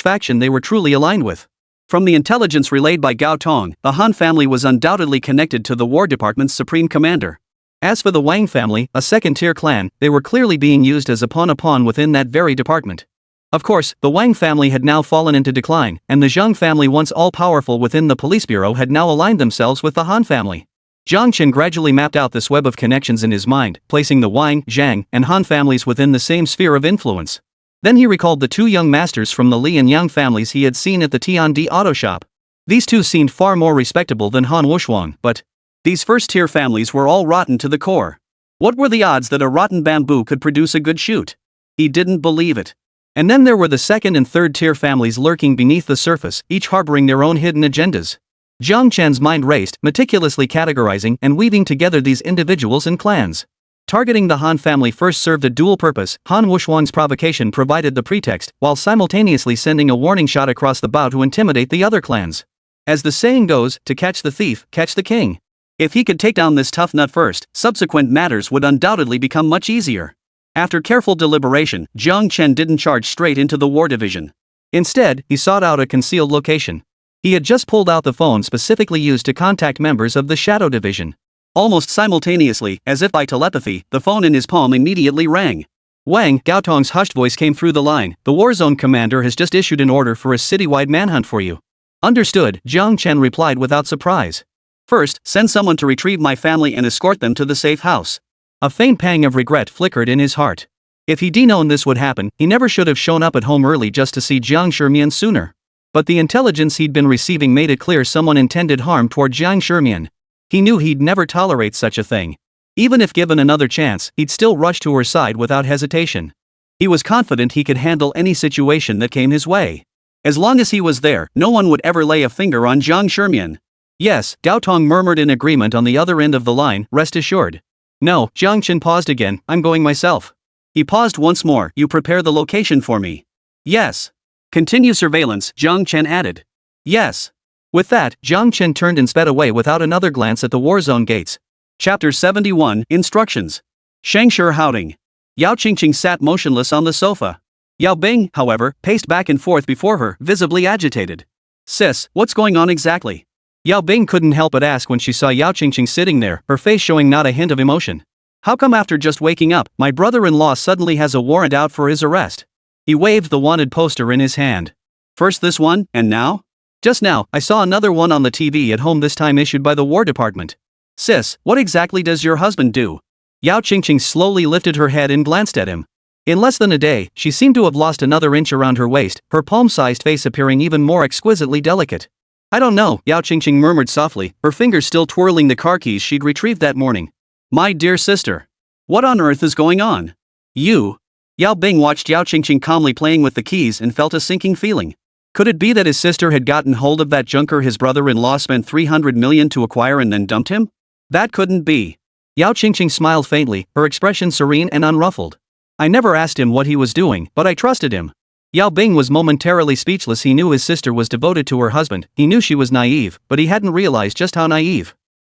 faction they were truly aligned with. From the intelligence relayed by Gao Tong, the Han family was undoubtedly connected to the War Department's supreme commander. As for the Wang family, a second-tier clan, they were clearly being used as a pawn within that very department. Of course, the Wang family had now fallen into decline, and the Zhang family, once all-powerful within the police bureau, had now aligned themselves with the Han family. Jiāng Chén gradually mapped out this web of connections in his mind, placing the Wang, Zhang, and Han families within the same sphere of influence. Then he recalled the 2 young masters from the Li and Yang families he had seen at the Tiandi auto shop. These 2 seemed far more respectable than Han Wushuang, but these first-tier families were all rotten to the core. What were the odds that a rotten bamboo could produce a good shoot? He didn't believe it. And then there were the second and third-tier families lurking beneath the surface, each harboring their own hidden agendas. Jiāng Chén's mind raced, meticulously categorizing and weaving together these individuals and clans. Targeting the Han family first served a dual purpose. Han Wushuang's provocation provided the pretext, while simultaneously sending a warning shot across the bow to intimidate the other clans. As the saying goes, to catch the thief, catch the king. If he could take down this tough nut first, subsequent matters would undoubtedly become much easier. After careful deliberation, Jiāng Chén didn't charge straight into the War Division. Instead, he sought out a concealed location. He had just pulled out the phone specifically used to contact members of the Shadow Division. Almost simultaneously, as if by telepathy, the phone in his palm immediately rang. Wang Gaotong's hushed voice came through the line. The War Zone commander has just issued an order for a citywide manhunt for you. Understood, Jiāng Chén replied without surprise. First, send someone to retrieve my family and escort them to the safe house. A faint pang of regret flickered in his heart. If he'd known this would happen, he never should have shown up at home early just to see Jiang Shimian sooner. But the intelligence he'd been receiving made it clear someone intended harm toward Jiang Shimian. He knew he'd never tolerate such a thing. Even if given another chance, he'd still rush to her side without hesitation. He was confident he could handle any situation that came his way. As long as he was there, no one would ever lay a finger on Jiang Shimian. Yes, Gao Tong murmured in agreement on the other end of the line, rest assured. No, Jiāng Chén paused again, I'm going myself. He paused once more, you prepare the location for me. Yes. Continue surveillance, Jiāng Chén added. Yes. With that, Jiāng Chén turned and sped away without another glance at the war zone gates. Chapter 71, Instructions. Shangshi Haoding. Yáo Qīngqing sat motionless on the sofa. Yao Bing, however, paced back and forth before her, visibly agitated. Sis, what's going on exactly? Yao Bing couldn't help but ask when she saw Yao Qīngqing sitting there, her face showing not a hint of emotion. How come after just waking up, my brother-in-law suddenly has a warrant out for his arrest? He waved the wanted poster in his hand. First this one, and now? Just now, I saw another one on the TV at home, this time issued by the War Department. Sis, what exactly does your husband do? Yao Qīngqing slowly lifted her head and glanced at him. In less than a day, she seemed to have lost another inch around her waist, her palm-sized face appearing even more exquisitely delicate. I don't know, Yao Qīngqing murmured softly, her fingers still twirling the car keys she'd retrieved that morning. My dear sister. What on earth is going on? You? Yao Bing watched Yao Qīngqing calmly playing with the keys and felt a sinking feeling. Could it be that his sister had gotten hold of that junker his brother-in-law spent 300 million to acquire and then dumped him? That couldn't be. Yao Qīngqing smiled faintly, her expression serene and unruffled. I never asked him what he was doing, but I trusted him. Yao Bing was momentarily speechless. He knew his sister was devoted to her husband, he knew she was naive, but he hadn't realized just how naive.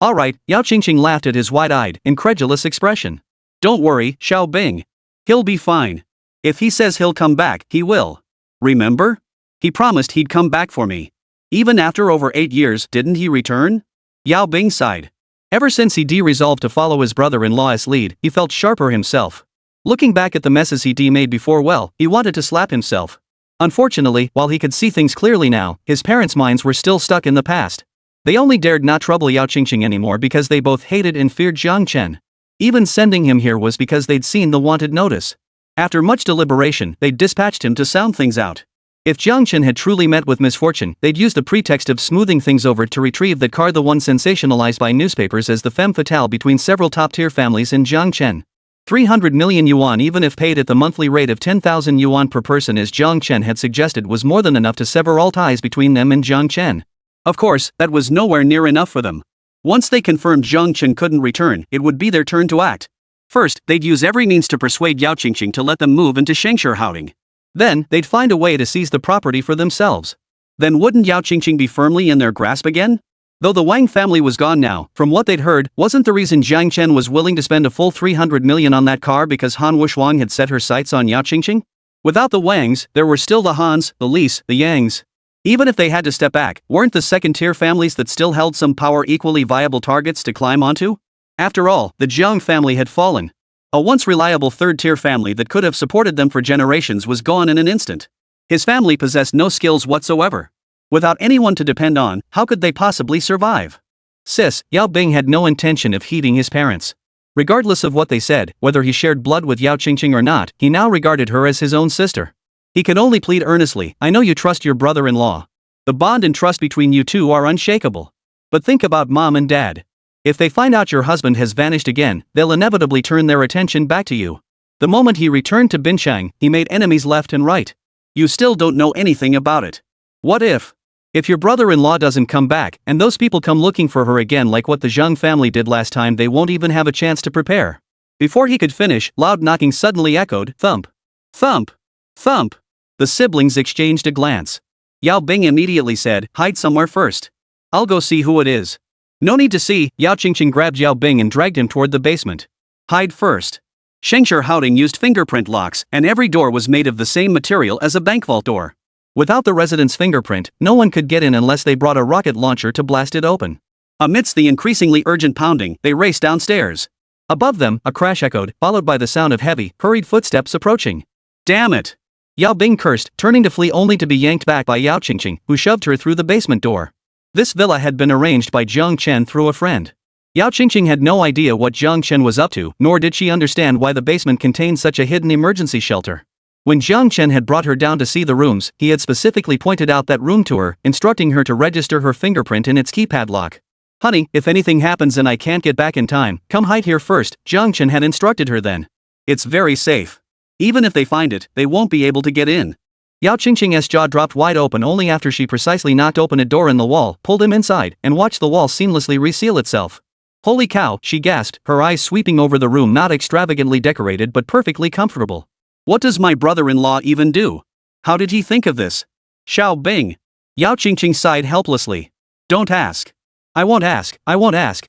Alright, Yao Qīngqing laughed at his wide-eyed, incredulous expression. Don't worry, Xiao Bing. He'll be fine. If he says he'll come back, he will. Remember? He promised he'd come back for me. Even after over 8 years, didn't he return? Yao Bing sighed. Ever since he resolved to follow his brother-in-law's lead, he felt sharper himself. Looking back at the messes he made before, well, he wanted to slap himself. Unfortunately, while he could see things clearly now, his parents' minds were still stuck in the past. They only dared not trouble Yao Qīngqing anymore because they both hated and feared Jiāng Chén. Even sending him here was because they'd seen the wanted notice. After much deliberation, they'd dispatched him to sound things out. If Jiāng Chén had truly met with misfortune, they'd use the pretext of smoothing things over to retrieve that car, the one sensationalized by newspapers as the femme fatale between several top-tier families in Jiāng Chén. 300 million yuan, even if paid at the monthly rate of 10,000 yuan per person as Jiāng Chén had suggested, was more than enough to sever all ties between them and Jiāng Chén. Of course, that was nowhere near enough for them. Once they confirmed Jiāng Chén couldn't return, it would be their turn to act. First, they'd use every means to persuade Yao Qīngqing to let them move into Shengshihouting. Then, they'd find a way to seize the property for themselves. Then wouldn't Yao Qīngqing be firmly in their grasp again? Though the Wang family was gone now, from what they'd heard, wasn't the reason Jiāng Chén was willing to spend a full 300 million on that car because Han Wuxiang had set her sights on Yao Qīngqing? Without the Wangs, there were still the Hans, the Lis, the Yangs. Even if they had to step back, weren't the second-tier families that still held some power equally viable targets to climb onto? After all, the Jiang family had fallen. A once reliable third-tier family that could have supported them for generations was gone in an instant. His family possessed no skills whatsoever. Without anyone to depend on, how could they possibly survive? Sis, Yao Bing had no intention of heeding his parents. Regardless of what they said, whether he shared blood with Yao Qīngqing or not, he now regarded her as his own sister. He could only plead earnestly, I know you trust your brother-in-law. The bond and trust between you two are unshakable. But think about mom and dad. If they find out your husband has vanished again, they'll inevitably turn their attention back to you. The moment he returned to Binchang, he made enemies left and right. You still don't know anything about it. What if? If your brother-in-law doesn't come back, and those people come looking for her again like what the Zhang family did last time, they won't even have a chance to prepare. Before he could finish, loud knocking suddenly echoed, thump. Thump. Thump. The siblings exchanged a glance. Yao Bing immediately said, hide somewhere first. I'll go see who it is. No need to see, Yao Qīngqing grabbed Yao Bing and dragged him toward the basement. Hide first. Shengshihouting used fingerprint locks, and every door was made of the same material as a bank vault door. Without the resident's fingerprint, no one could get in unless they brought a rocket launcher to blast it open. Amidst the increasingly urgent pounding, they raced downstairs. Above them, a crash echoed, followed by the sound of heavy, hurried footsteps approaching. Damn it! Yao Bing cursed, turning to flee only to be yanked back by Yao Qīngqing, who shoved her through the basement door. This villa had been arranged by Jiāng Chén through a friend. Yao Qīngqing had no idea what Jiāng Chén was up to, nor did she understand why the basement contained such a hidden emergency shelter. When Jiāng Chén had brought her down to see the rooms, he had specifically pointed out that room to her, instructing her to register her fingerprint in its keypad lock. Honey, if anything happens and I can't get back in time, come hide here first, Jiāng Chén had instructed her then. It's very safe. Even if they find it, they won't be able to get in. Yao Qīngqing's jaw dropped wide open only after she precisely knocked open a door in the wall, pulled him inside, and watched the wall seamlessly reseal itself. Holy cow, she gasped, her eyes sweeping over the room, not extravagantly decorated but perfectly comfortable. What does my brother-in-law even do? How did he think of this? Xiao Bing. Yao Qīngqing sighed helplessly. Don't ask. I won't ask,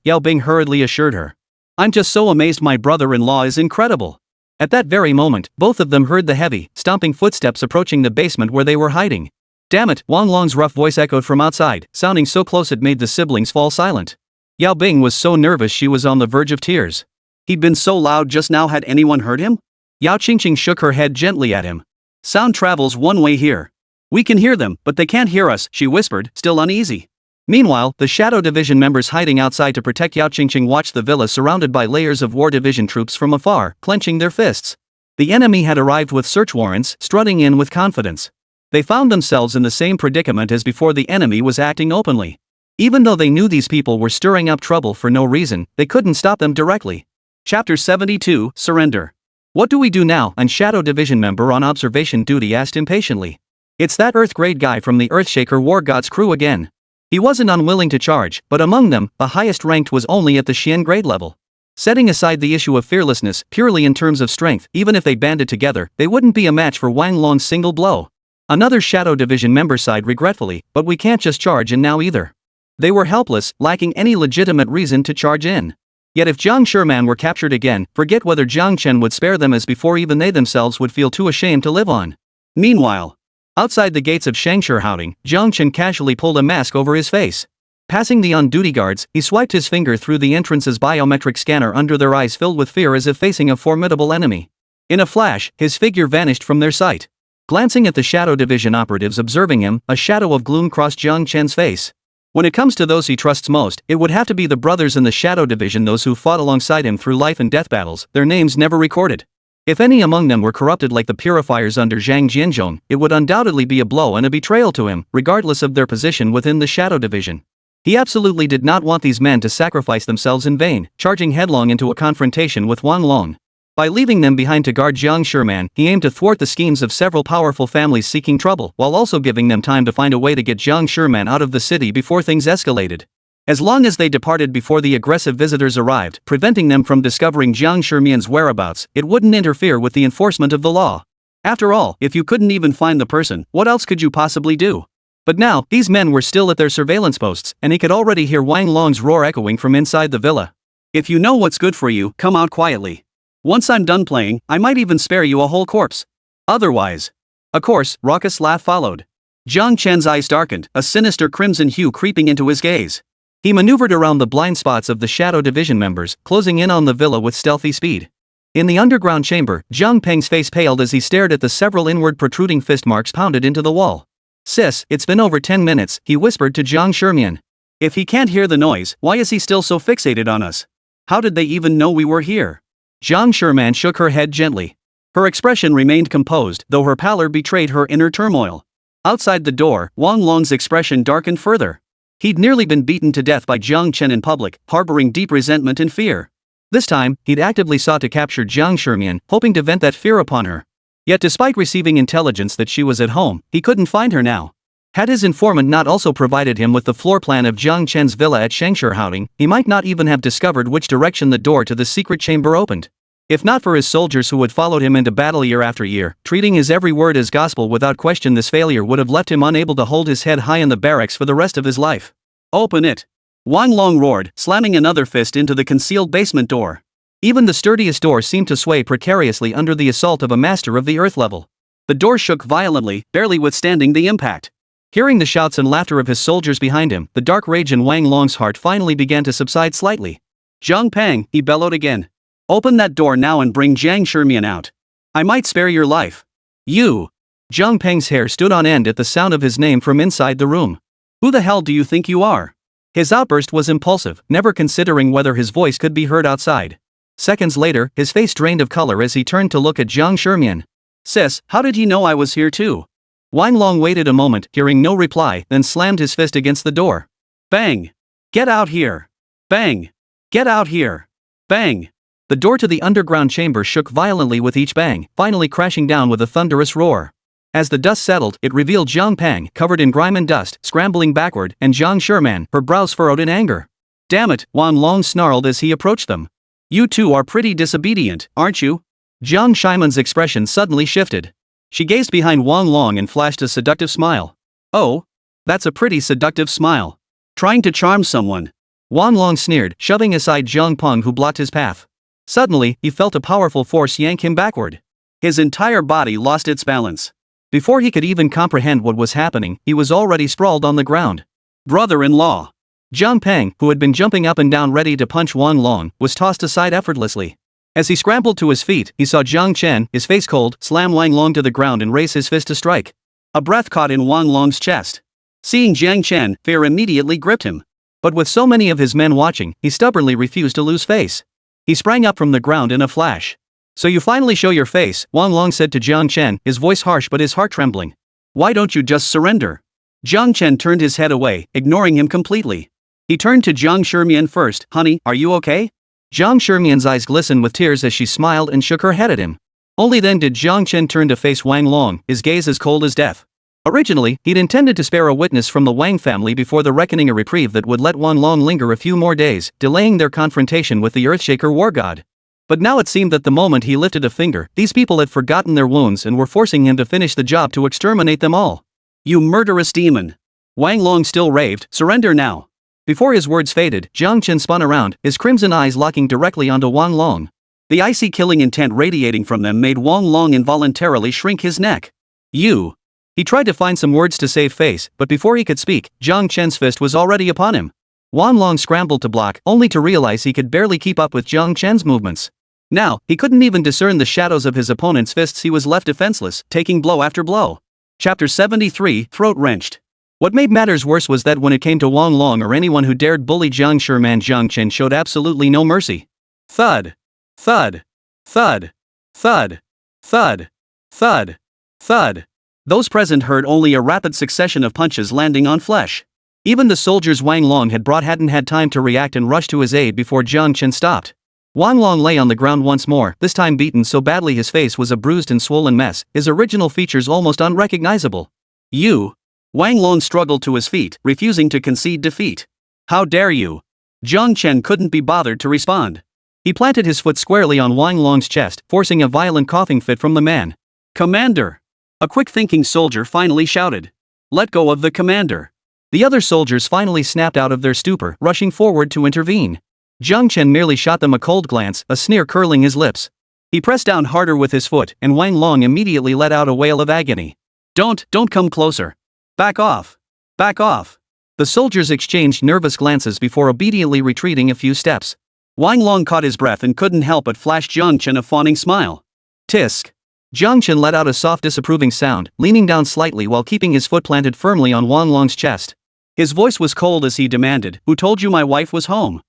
Yao Bing hurriedly assured her. I'm just so amazed, my brother-in-law is incredible. At that very moment, both of them heard the heavy, stomping footsteps approaching the basement where they were hiding. Damn it, Wang Long's rough voice echoed from outside, sounding so close it made the siblings fall silent. Yao Bing was so nervous she was on the verge of tears. He'd been so loud just now, had anyone heard him? Yáo Qīngqing shook her head gently at him. Sound travels one way here. We can hear them, but they can't hear us, she whispered, still uneasy. Meanwhile, the Shadow Division members hiding outside to protect Yáo Qīngqing watched the villa surrounded by layers of War Division troops from afar, clenching their fists. The enemy had arrived with search warrants, strutting in with confidence. They found themselves in the same predicament as before. The enemy was acting openly. Even though they knew these people were stirring up trouble for no reason, they couldn't stop them directly. Chapter 72, Surrender. What do we do now? An Shadow Division member on observation duty asked impatiently. It's that Earth grade guy from the Earthshaker War God's crew again. He wasn't unwilling to charge, but among them, the highest ranked was only at the Xian grade level. Setting aside the issue of fearlessness, purely in terms of strength, even if they banded together, they wouldn't be a match for Wang Long's single blow. Another Shadow Division member sighed regretfully, but we can't just charge in now either. They were helpless, lacking any legitimate reason to charge in. Yet if Jiāng Chén were captured again, forget whether Jiāng Chén would spare them, as before even they themselves would feel too ashamed to live on. Meanwhile, outside the gates of Shangshihouting, Jiāng Chén casually pulled a mask over his face. Passing the on-duty guards, he swiped his finger through the entrance's biometric scanner under their eyes filled with fear as if facing a formidable enemy. In a flash, his figure vanished from their sight. Glancing at the Shadow Division operatives observing him, a shadow of gloom crossed Jiāng Chén's face. When it comes to those he trusts most, it would have to be the brothers in the Shadow Division, those who fought alongside him through life and death battles, their names never recorded. If any among them were corrupted like the purifiers under Zhang Jianzhong, it would undoubtedly be a blow and a betrayal to him, regardless of their position within the Shadow Division. He absolutely did not want these men to sacrifice themselves in vain, charging headlong into a confrontation with Wang Long. By leaving them behind to guard Jiāng Chén, he aimed to thwart the schemes of several powerful families seeking trouble, while also giving them time to find a way to get Jiāng Chén out of the city before things escalated. As long as they departed before the aggressive visitors arrived, preventing them from discovering Jiāng Chén's whereabouts, it wouldn't interfere with the enforcement of the law. After all, if you couldn't even find the person, what else could you possibly do? But now, these men were still at their surveillance posts, and he could already hear Wang Long's roar echoing from inside the villa. If you know what's good for you, come out quietly. Once I'm done playing, I might even spare you a whole corpse. Otherwise. A coarse, raucous laugh followed. Jiāng Chén's eyes darkened, a sinister crimson hue creeping into his gaze. He maneuvered around the blind spots of the Shadow Division members, closing in on the villa with stealthy speed. In the underground chamber, Jiang Peng's face paled as he stared at the several inward protruding fist marks pounded into the wall. Sis, it's been over 10 minutes, he whispered to Jiāng Chén. If he can't hear the noise, why is he still so fixated on us? How did they even know we were here? Jiāng Chén shook her head gently. Her expression remained composed, though her pallor betrayed her inner turmoil. Outside the door, Wang Long's expression darkened further. He'd nearly been beaten to death by Jiāng Chén in public, harboring deep resentment and fear. This time, he'd actively sought to capture Jiāng Chén, hoping to vent that fear upon her. Yet despite receiving intelligence that she was at home, he couldn't find her now. Had his informant not also provided him with the floor plan of Jiāng Chén's villa at Shangshihouting, he might not even have discovered which direction the door to the secret chamber opened. If not for his soldiers who had followed him into battle year after year, treating his every word as gospel without question, this failure would have left him unable to hold his head high in the barracks for the rest of his life. Open it! Wang Long roared, slamming another fist into the concealed basement door. Even the sturdiest door seemed to sway precariously under the assault of a master of the earth level. The door shook violently, barely withstanding the impact. Hearing the shouts and laughter of his soldiers behind him, the dark rage in Wang Long's heart finally began to subside slightly. Jiang Peng, he bellowed again. Open that door now and bring Jiāng Chén out. I might spare your life. You! Jiang Peng's hair stood on end at the sound of his name from inside the room. Who the hell do you think you are? His outburst was impulsive, never considering whether his voice could be heard outside. Seconds later, his face drained of color as he turned to look at Jiāng Chén. Sis, how did he know I was here too? Wang Long waited a moment, hearing no reply, then slammed his fist against the door. Bang! Get out here! Bang! Get out here! Bang! The door to the underground chamber shook violently with each bang, finally crashing down with a thunderous roar. As the dust settled, it revealed Jiang Peng, covered in grime and dust, scrambling backward, and Jiāng Chén, her brows furrowed in anger. Damn it, Wang Long snarled as he approached them. You two are pretty disobedient, aren't you? Jiāng Chén's expression suddenly shifted. She gazed behind Wang Long and flashed a seductive smile. Oh? That's a pretty seductive smile. Trying to charm someone. Wang Long sneered, shoving aside Jiang Peng who blocked his path. Suddenly, he felt a powerful force yank him backward. His entire body lost its balance. Before he could even comprehend what was happening, he was already sprawled on the ground. Brother-in-law. Jiāng Peng, who had been jumping up and down ready to punch Wang Long, was tossed aside effortlessly. As he scrambled to his feet, he saw Jiāng Chén, his face cold, slam Wang Long to the ground and raise his fist to strike. A breath caught in Wang Long's chest. Seeing Jiāng Chén, fear immediately gripped him. But with so many of his men watching, he stubbornly refused to lose face. He sprang up from the ground in a flash. "So you finally show your face," Wang Long said to Jiāng Chén, his voice harsh but his heart trembling. "Why don't you just surrender?" Jiāng Chén turned his head away, ignoring him completely. He turned to Jiāng Shimian first. "Honey, are you okay?" Jiāng Shimian's eyes glistened with tears as she smiled and shook her head at him. Only then did Jiāng Chén turn to face Wang Long, his gaze as cold as death. Originally, he'd intended to spare a witness from the Wang family before the reckoning, a reprieve that would let Wang Long linger a few more days, delaying their confrontation with the Earthshaker war god. But now it seemed that the moment he lifted a finger, these people had forgotten their wounds and were forcing him to finish the job to exterminate them all. "You murderous demon!" Wang Long still raved, "Surrender now!" Before his words faded, Jiāng Chén spun around, his crimson eyes locking directly onto Wang Long. The icy killing intent radiating from them made Wang Long involuntarily shrink his neck. "You!" He tried to find some words to save face, but before he could speak, Jiāng Chén's fist was already upon him. Wang Long scrambled to block, only to realize he could barely keep up with Jiāng Chén's movements. Now, he couldn't even discern the shadows of his opponent's fists. He was left defenseless, taking blow after blow. Chapter 73, Throat-Wrenched. What made matters worse was that when it came to Wang Long or anyone who dared bully Jiāng Shimian, Jiāng Chén showed absolutely no mercy. Thud. Thud. Thud. Thud. Thud. Thud. Thud. Those present heard only a rapid succession of punches landing on flesh. Even the soldiers Wang Long had brought hadn't had time to react and rush to his aid before Jiāng Chén stopped. Wang Long lay on the ground once more, this time beaten so badly his face was a bruised and swollen mess, his original features almost unrecognizable. "You!" Wang Long struggled to his feet, refusing to concede defeat. "How dare you!" Jiāng Chén couldn't be bothered to respond. He planted his foot squarely on Wang Long's chest, forcing a violent coughing fit from the man. "Commander!" A quick-thinking soldier finally shouted. "Let go of the commander!" The other soldiers finally snapped out of their stupor, rushing forward to intervene. Jiāng Chén merely shot them a cold glance, a sneer curling his lips. He pressed down harder with his foot, and Wang Long immediately let out a wail of agony. Don't come closer. Back off. Back off." The soldiers exchanged nervous glances before obediently retreating a few steps. Wang Long caught his breath and couldn't help but flash Jiāng Chén a fawning smile. "Tisk." Jiāng Chén let out a soft disapproving sound, leaning down slightly while keeping his foot planted firmly on Wang Long's chest. His voice was cold as he demanded, "Who told you my wife was home?"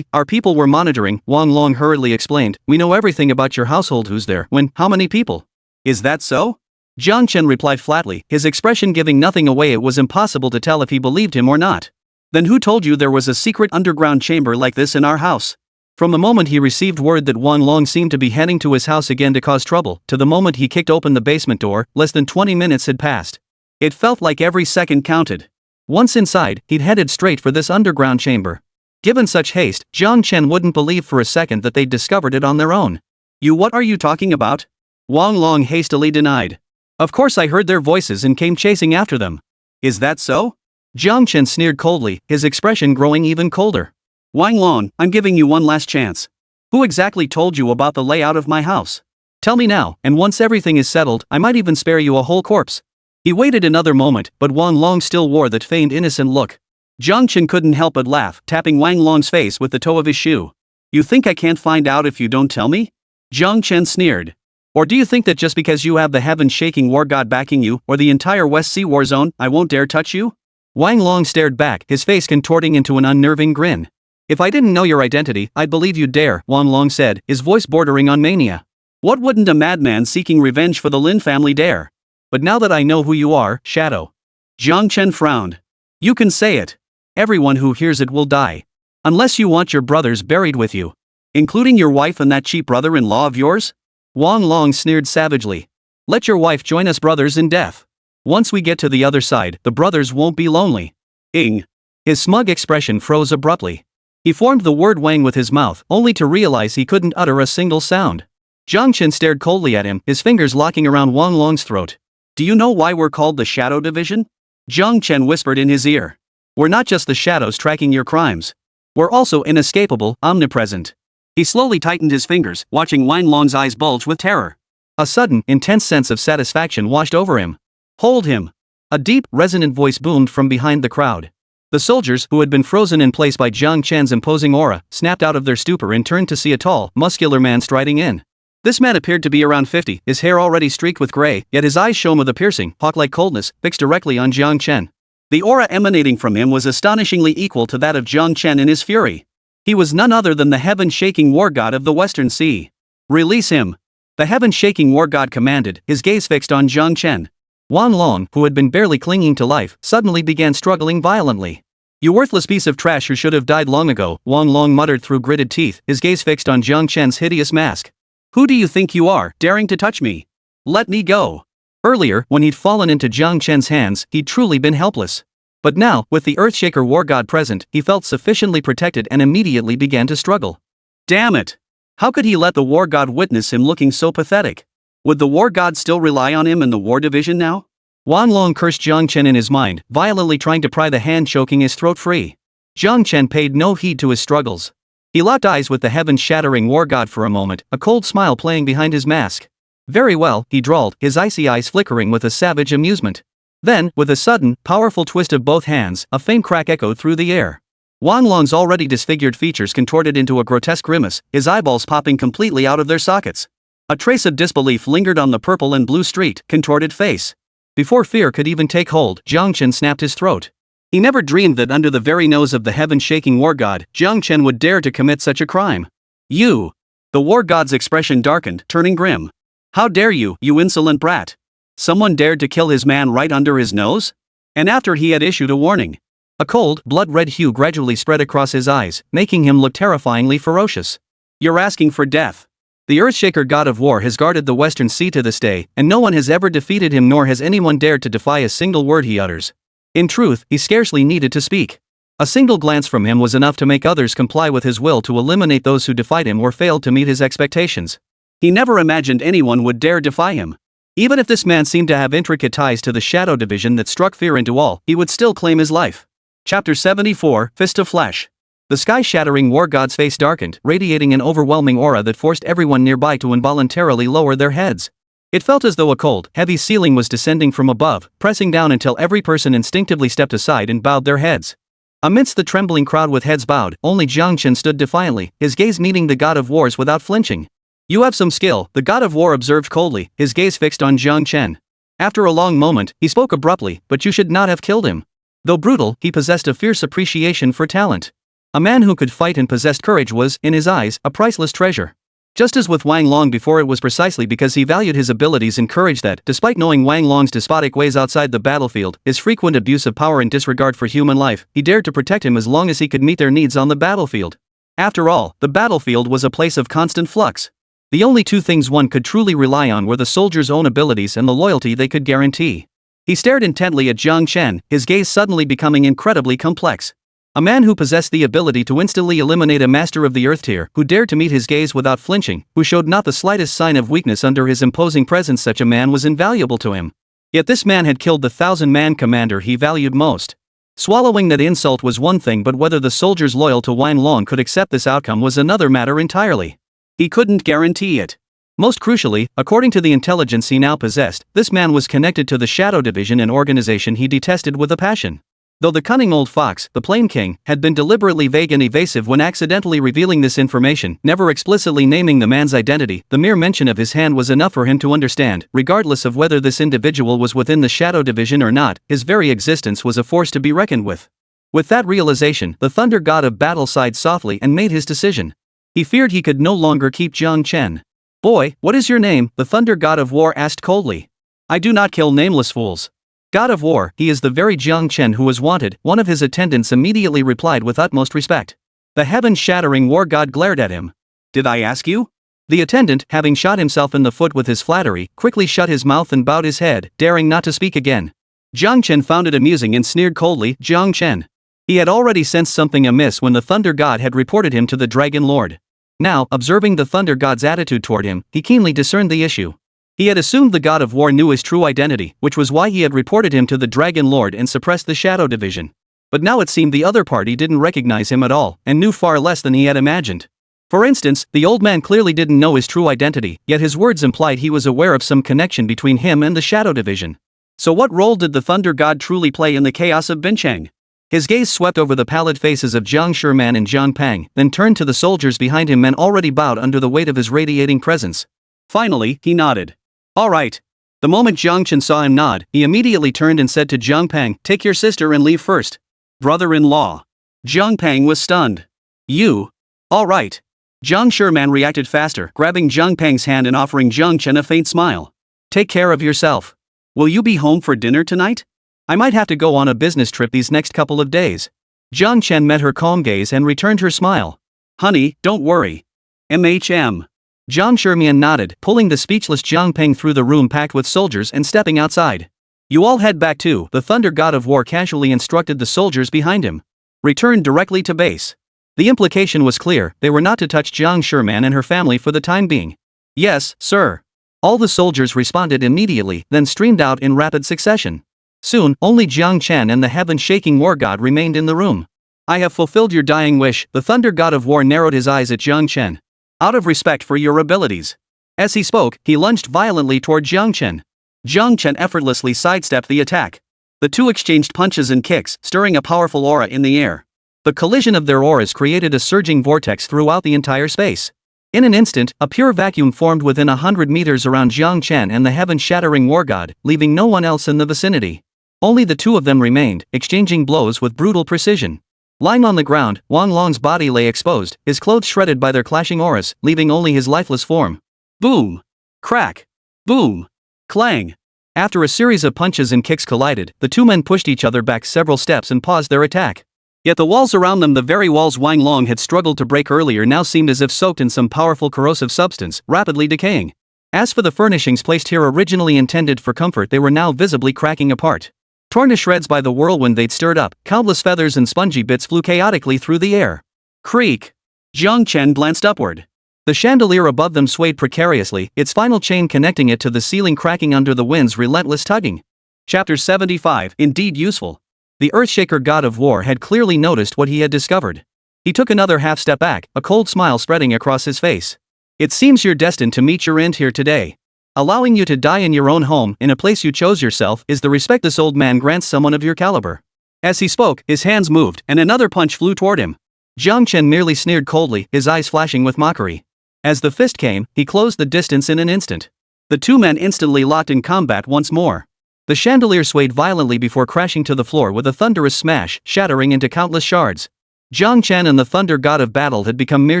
Our people were monitoring," Wang Long hurriedly explained. "We know everything about your household. Who's there, when, how many people?" "Is that so?" Jiāng Chén replied flatly, his expression giving nothing away. It was impossible to tell if he believed him or not. "Then who told you there was a secret underground chamber like this in our house?" From the moment he received word that Wang Long seemed to be heading to his house again to cause trouble, to the moment he kicked open the basement door, less than 20 minutes had passed. It felt like every second counted. Once inside, he'd headed straight for this underground chamber. Given such haste, Jiāng Chén wouldn't believe for a second that they'd discovered it on their own. What are you talking about?" Wang Long hastily denied. "Of course I heard their voices and came chasing after them." "Is that so?" Jiāng Chén sneered coldly, his expression growing even colder. "Wang Long, I'm giving you one last chance. Who exactly told you about the layout of my house? Tell me now, and once everything is settled, I might even spare you a whole corpse." He waited another moment, but Wang Long still wore that feigned innocent look. Jiāng Chén couldn't help but laugh, tapping Wang Long's face with the toe of his shoe. "You think I can't find out if you don't tell me?" Jiāng Chén sneered. "Or do you think that just because you have the heaven-shaking war god backing you, or the entire West Sea war zone, I won't dare touch you?" Wang Long stared back, his face contorting into an unnerving grin. "If I didn't know your identity, I'd believe you'd dare," Wang Long said, his voice bordering on mania. "What wouldn't a madman seeking revenge for the Lin family dare? But now that I know who you are, Shadow." Jiāng Chén frowned. "You can say it. Everyone who hears it will die. Unless you want your brothers buried with you. Including your wife and that cheap brother-in-law of yours?" Wang Long sneered savagely. "Let your wife join us brothers in death. Once we get to the other side, the brothers won't be lonely." "Ing." His smug expression froze abruptly. He formed the word Wang with his mouth, only to realize he couldn't utter a single sound. Jiāng Chén stared coldly at him, his fingers locking around Wang Long's throat. "Do you know why we're called the Shadow Division?" Jiāng Chén whispered in his ear. "We're not just the shadows tracking your crimes. We're also inescapable, omnipresent." He slowly tightened his fingers, watching Wang Long's eyes bulge with terror. A sudden, intense sense of satisfaction washed over him. Hold him! A deep, resonant voice boomed from behind the crowd. The soldiers, who had been frozen in place by Jiāng Chén's imposing aura, snapped out of their stupor and turned to see a tall, muscular man striding in. This man appeared to be around 50, his hair already streaked with gray, yet his eyes shone with a piercing, hawk-like coldness, fixed directly on Jiāng Chén. The aura emanating from him was astonishingly equal to that of Jiāng Chén in his fury. He was none other than the heaven-shaking war god of the Western Sea. Release him! The heaven-shaking war god commanded, his gaze fixed on Jiāng Chén. Wang Long, who had been barely clinging to life, suddenly began struggling violently. You worthless piece of trash who should have died long ago, Wang Long muttered through gritted teeth, his gaze fixed on Jiāng Chén's hideous mask. Who do you think you are, daring to touch me? Let me go! Earlier, when he'd fallen into Jiāng Chén's hands, he'd truly been helpless. But now, with the Earthshaker war god present, he felt sufficiently protected and immediately began to struggle. Damn it! How could he let the war god witness him looking so pathetic? Would the war god still rely on him in the war division now? Wang Long cursed Jiāng Chén in his mind, violently trying to pry the hand choking his throat free. Jiāng Chén paid no heed to his struggles. He locked eyes with the heaven-shattering war god for a moment, a cold smile playing behind his mask. Very well, he drawled, his icy eyes flickering with a savage amusement. Then, with a sudden, powerful twist of both hands, a faint crack echoed through the air. Wang Long's already disfigured features contorted into a grotesque grimace, his eyeballs popping completely out of their sockets. A trace of disbelief lingered on the purple and blue streaked, contorted face. Before fear could even take hold, Jiāng Chén snapped his throat. He never dreamed that under the very nose of the heaven-shaking war god, Jiāng Chén would dare to commit such a crime. You! The war god's expression darkened, turning grim. How dare you, you insolent brat! Someone dared to kill his man right under his nose? And after he had issued a warning. A cold, blood-red hue gradually spread across his eyes, making him look terrifyingly ferocious. You're asking for death. The Earthshaker god of war has guarded the Western Sea to this day, and no one has ever defeated him, nor has anyone dared to defy a single word he utters. In truth, he scarcely needed to speak. A single glance from him was enough to make others comply with his will to eliminate those who defied him or failed to meet his expectations. He never imagined anyone would dare defy him. Even if this man seemed to have intricate ties to the shadow division that struck fear into all, he would still claim his life. Chapter 74, Fist of Flesh. The sky-shattering war god's face darkened, radiating an overwhelming aura that forced everyone nearby to involuntarily lower their heads. It felt as though a cold, heavy ceiling was descending from above, pressing down until every person instinctively stepped aside and bowed their heads. Amidst the trembling crowd with heads bowed, only Jiāng Chén stood defiantly, his gaze meeting the god of wars without flinching. You have some skill, the god of war observed coldly, his gaze fixed on Jiāng Chén. After a long moment, he spoke abruptly, but you should not have killed him. Though brutal, he possessed a fierce appreciation for talent. A man who could fight and possessed courage was, in his eyes, a priceless treasure. Just as with Wang Long before, it was precisely because he valued his abilities and courage that, despite knowing Wang Long's despotic ways outside the battlefield, his frequent abuse of power and disregard for human life, he dared to protect him as long as he could meet their needs on the battlefield. After all, the battlefield was a place of constant flux. The only two things one could truly rely on were the soldier's own abilities and the loyalty they could guarantee. He stared intently at Jiāng Chén, his gaze suddenly becoming incredibly complex. A man who possessed the ability to instantly eliminate a master of the earth tier, who dared to meet his gaze without flinching, who showed not the slightest sign of weakness under his imposing presence. Such a man was invaluable to him. Yet this man had killed the 1,000-man commander he valued most. Swallowing that insult was one thing, but whether the soldiers loyal to Wang Long could accept this outcome was another matter entirely. He couldn't guarantee it. Most crucially, according to the intelligence he now possessed, this man was connected to the Shadow Division, an organization he detested with a passion. Though the cunning old fox, the Plain King, had been deliberately vague and evasive when accidentally revealing this information, never explicitly naming the man's identity, the mere mention of his hand was enough for him to understand, regardless of whether this individual was within the Shadow Division or not, his very existence was a force to be reckoned with. With that realization, the Thunder God of Battle sighed softly and made his decision. He feared he could no longer keep Jiāng Chén. Boy, what is your name? The Thunder God of War asked coldly. I do not kill nameless fools. God of War, he is the very Jiāng Chén who was wanted, one of his attendants immediately replied with utmost respect. The heaven-shattering war god glared at him. Did I ask you? The attendant, having shot himself in the foot with his flattery, quickly shut his mouth and bowed his head, daring not to speak again. Jiāng Chén found it amusing and sneered coldly, Jiāng Chén. He had already sensed something amiss when the Thunder God had reported him to the Dragon Lord. Now, observing the Thunder God's attitude toward him, he keenly discerned the issue. He had assumed the God of War knew his true identity, which was why he had reported him to the Dragon Lord and suppressed the Shadow Division. But now it seemed the other party didn't recognize him at all, and knew far less than he had imagined. For instance, the old man clearly didn't know his true identity, yet his words implied he was aware of some connection between him and the Shadow Division. So what role did the Thunder God truly play in the chaos of Binchang? His gaze swept over the pallid faces of Jiāng Chén and Zhang Pang, then turned to the soldiers behind him, men already bowed under the weight of his radiating presence. Finally, he nodded. All right. The moment Jiāng Chén saw him nod, he immediately turned and said to Zhang Pang, take your sister and leave first. Brother-in-law. Zhang Pang was stunned. You? All right. Jiāng Chén reacted faster, grabbing Zhang Pang's hand and offering Jiāng Chén a faint smile. Take care of yourself. Will you be home for dinner tonight? I might have to go on a business trip these next couple of days. Jiāng Chén met her calm gaze and returned her smile. Honey, don't worry. Jiāng Chén nodded, pulling the speechless Zhang Peng through the room packed with soldiers and stepping outside. You all head back to, the Thunder God of War casually instructed the soldiers behind him. Return directly to base. The implication was clear, they were not to touch Jiāng Chén and her family for the time being. Yes, sir. All the soldiers responded immediately, then streamed out in rapid succession. Soon, only Jiāng Chén and the heaven-shaking war god remained in the room. I have fulfilled your dying wish, the Thunder God of War narrowed his eyes at Jiāng Chén. Out of respect for your abilities. As he spoke, he lunged violently toward Jiāng Chén. Jiāng Chén effortlessly sidestepped the attack. The two exchanged punches and kicks, stirring a powerful aura in the air. The collision of their auras created a surging vortex throughout the entire space. In an instant, a pure vacuum formed within 100 meters around Jiāng Chén and the heaven-shattering war god, leaving no one else in the vicinity. Only the two of them remained, exchanging blows with brutal precision. Lying on the ground, Wang Long's body lay exposed, his clothes shredded by their clashing auras, leaving only his lifeless form. Boom! Crack! Boom! Clang! After a series of punches and kicks collided, the two men pushed each other back several steps and paused their attack. Yet the walls around them, the very walls Wang Long had struggled to break earlier, now seemed as if soaked in some powerful corrosive substance, rapidly decaying. As for the furnishings placed here originally intended for comfort, they were now visibly cracking apart. Torn to shreds by the whirlwind they'd stirred up, countless feathers and spongy bits flew chaotically through the air. Creak! Jiāng Chén glanced upward. The chandelier above them swayed precariously, its final chain connecting it to the ceiling cracking under the wind's relentless tugging. Chapter 75, indeed useful. The Earthshaker God of War had clearly noticed what he had discovered. He took another half step back, a cold smile spreading across his face. It seems you're destined to meet your end here today. Allowing you to die in your own home, in a place you chose yourself, is the respect this old man grants someone of your caliber. As he spoke, his hands moved, and another punch flew toward him. Jiāng Chén merely sneered coldly, his eyes flashing with mockery. As the fist came, he closed the distance in an instant. The two men instantly locked in combat once more. The chandelier swayed violently before crashing to the floor with a thunderous smash, shattering into countless shards. Jiāng Chén and the Thunder God of Battle had become mere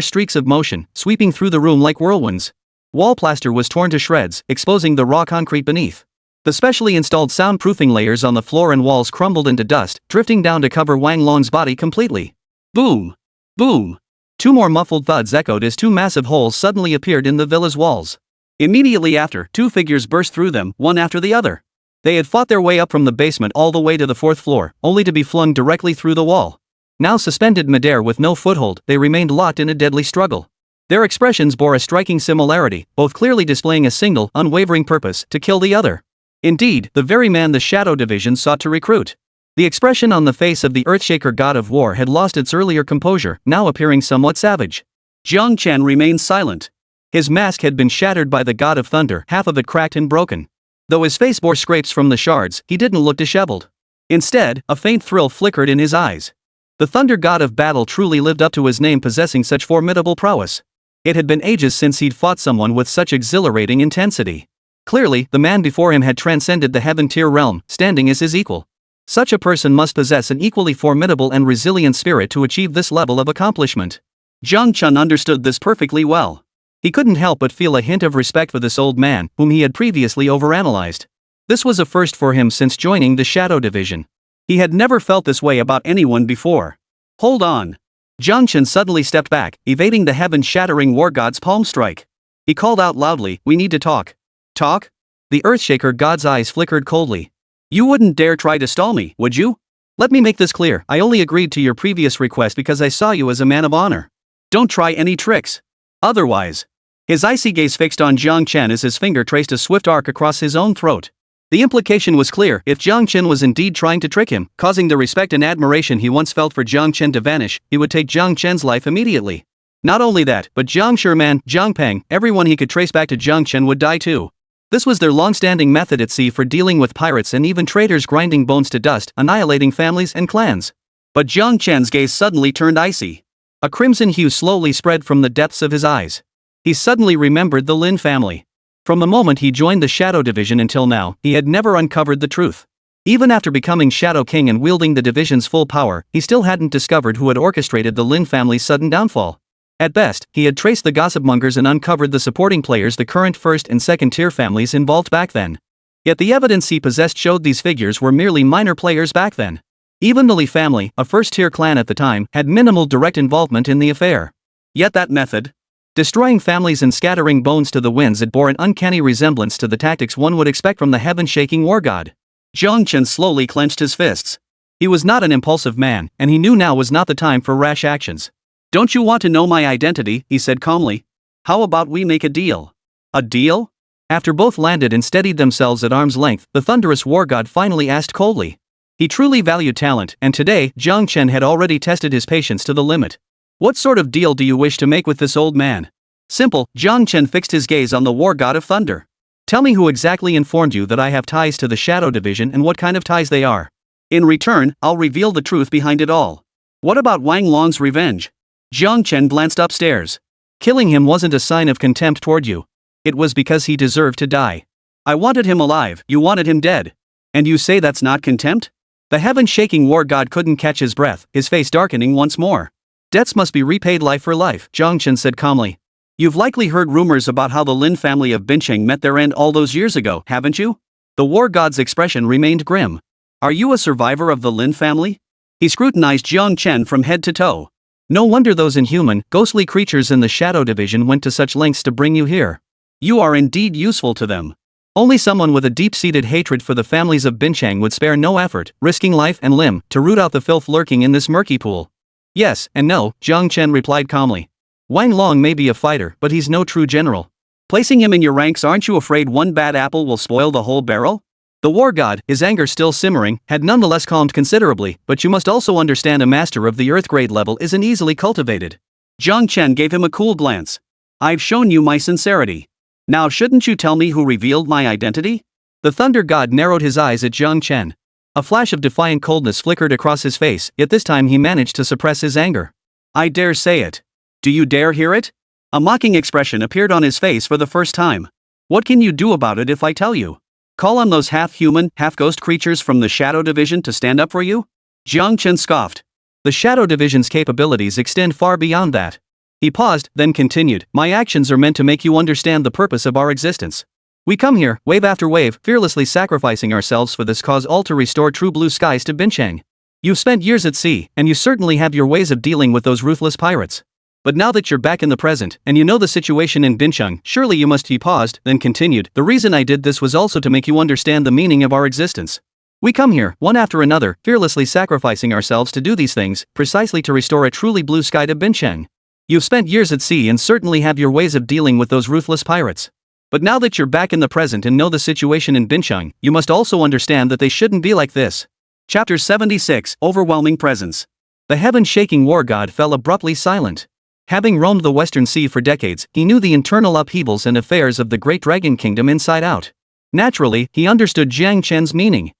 streaks of motion, sweeping through the room like whirlwinds. Wall plaster was torn to shreds, exposing the raw concrete beneath. The specially installed soundproofing layers on the floor and walls crumbled into dust, drifting down to cover Wang Long's body completely. Boom! Boom! Two more muffled thuds echoed as two massive holes suddenly appeared in the villa's walls. Immediately after, two figures burst through them, one after the other. They had fought their way up from the basement all the way to the fourth floor, only to be flung directly through the wall. Now suspended midair with no foothold, they remained locked in a deadly struggle. Their expressions bore a striking similarity, both clearly displaying a single, unwavering purpose, to kill the other. Indeed, the very man the Shadow Division sought to recruit. The expression on the face of the Earthshaker God of War had lost its earlier composure, now appearing somewhat savage. Jiāng Chén remained silent. His mask had been shattered by the God of Thunder, half of it cracked and broken. Though his face bore scrapes from the shards, he didn't look disheveled. Instead, a faint thrill flickered in his eyes. The Thunder God of Battle truly lived up to his name, possessing such formidable prowess. It had been ages since he'd fought someone with such exhilarating intensity. Clearly, the man before him had transcended the heaven-tier realm, standing as his equal. Such a person must possess an equally formidable and resilient spirit to achieve this level of accomplishment. Jiāng Chén understood this perfectly well. He couldn't help but feel a hint of respect for this old man, whom he had previously overanalyzed. This was a first for him since joining the Shadow Division. He had never felt this way about anyone before. Hold on. Jiāng Chén suddenly stepped back, evading the heaven-shattering war god's palm strike. He called out loudly, "We need to talk." Talk? The Earthshaker god's eyes flickered coldly. You wouldn't dare try to stall me, would you? Let me make this clear, I only agreed to your previous request because I saw you as a man of honor. Don't try any tricks. Otherwise. His icy gaze fixed on Jiāng Chén as his finger traced a swift arc across his own throat. The implication was clear: if Jiāng Chén was indeed trying to trick him, causing the respect and admiration he once felt for Jiāng Chén to vanish, he would take Jiāng Chén's life immediately. Not only that, but Jiāng Chén, Jiāng Peng, everyone he could trace back to Jiāng Chén would die too. This was their long-standing method at sea for dealing with pirates and even traitors, grinding bones to dust, annihilating families and clans. But Jiāng Chén's gaze suddenly turned icy. A crimson hue slowly spread from the depths of his eyes. He suddenly remembered the Lin family. From the moment he joined the Shadow Division until now, he had never uncovered the truth. Even after becoming Shadow King and wielding the division's full power, he still hadn't discovered who had orchestrated the Lin family's sudden downfall. At best, he had traced the gossipmongers and uncovered the supporting players, the current first and second tier families involved back then. Yet the evidence he possessed showed these figures were merely minor players back then. Even the Li family, a first tier clan at the time, had minimal direct involvement in the affair. Yet that method, destroying families and scattering bones to the winds, it bore an uncanny resemblance to the tactics one would expect from the heaven-shaking war god. Jiāng Chén slowly clenched his fists. He was not an impulsive man, and he knew now was not the time for rash actions. "Don't you want to know my identity?" he said calmly. "How about we make a deal?" "A deal?" After both landed and steadied themselves at arm's length, the thunderous war god finally asked coldly. He truly valued talent, and today, Jiāng Chén had already tested his patience to the limit. "What sort of deal do you wish to make with this old man?" "Simple." Jiāng Chén fixed his gaze on the war god of thunder. "Tell me who exactly informed you that I have ties to the Shadow Division and what kind of ties they are. In return, I'll reveal the truth behind it all." "What about Wang Long's revenge?" Jiāng Chén glanced upstairs. "Killing him wasn't a sign of contempt toward you. It was because he deserved to die. I wanted him alive, you wanted him dead. And you say that's not contempt?" The heaven-shaking war god couldn't catch his breath, his face darkening once more. "Debts must be repaid life for life," Jiāng Chén said calmly. "You've likely heard rumors about how the Lin family of Bincheng met their end all those years ago, haven't you?" The war god's expression remained grim. "Are you a survivor of the Lin family?" He scrutinized Jiāng Chén from head to toe. "No wonder those inhuman, ghostly creatures in the Shadow Division went to such lengths to bring you here. You are indeed useful to them. Only someone with a deep-seated hatred for the families of Bincheng would spare no effort, risking life and limb, to root out the filth lurking in this murky pool." "Yes and no," Jiāng Chén replied calmly. "Wang Long may be a fighter, but he's no true general. Placing him in your ranks, aren't you afraid one bad apple will spoil the whole barrel?" The war god, his anger still simmering, had nonetheless calmed considerably. "But you must also understand a master of the earth grade level isn't easily cultivated." Jiāng Chén gave him a cool glance. "I've shown you my sincerity. Now shouldn't you tell me who revealed my identity?" The thunder god narrowed his eyes at Jiāng Chén. A flash of defiant coldness flickered across his face, yet this time he managed to suppress his anger. "I dare say it. Do you dare hear it?" A mocking expression appeared on his face for the first time. "What can you do about it if I tell you? Call on those half-human, half-ghost creatures from the Shadow Division to stand up for you?" Jiāng Chén scoffed. "The Shadow Division's capabilities extend far beyond that." He paused, then continued, "My actions are meant to make you understand the purpose of our existence. We come here, wave after wave, fearlessly sacrificing ourselves for this cause, all to restore true blue skies to Bincheng. You've spent years at sea, and you certainly have your ways of dealing with those ruthless pirates. But now that you're back in the present, and you know the situation in Bincheng, surely you must." He paused, then continued, "The reason I did this was also to make you understand the meaning of our existence. We come here, one after another, fearlessly sacrificing ourselves to do these things, precisely to restore a truly blue sky to Bincheng. You've spent years at sea and certainly have your ways of dealing with those ruthless pirates. But now that you're back in the present and know the situation in Bincheng, you must also understand that they shouldn't be like this." Chapter 76, Overwhelming Presence. The heaven-shaking war god fell abruptly silent. Having roamed the Western Sea for decades, he knew the internal upheavals and affairs of the Great Dragon Kingdom inside out. Naturally, he understood Jiāng Chén's meaning.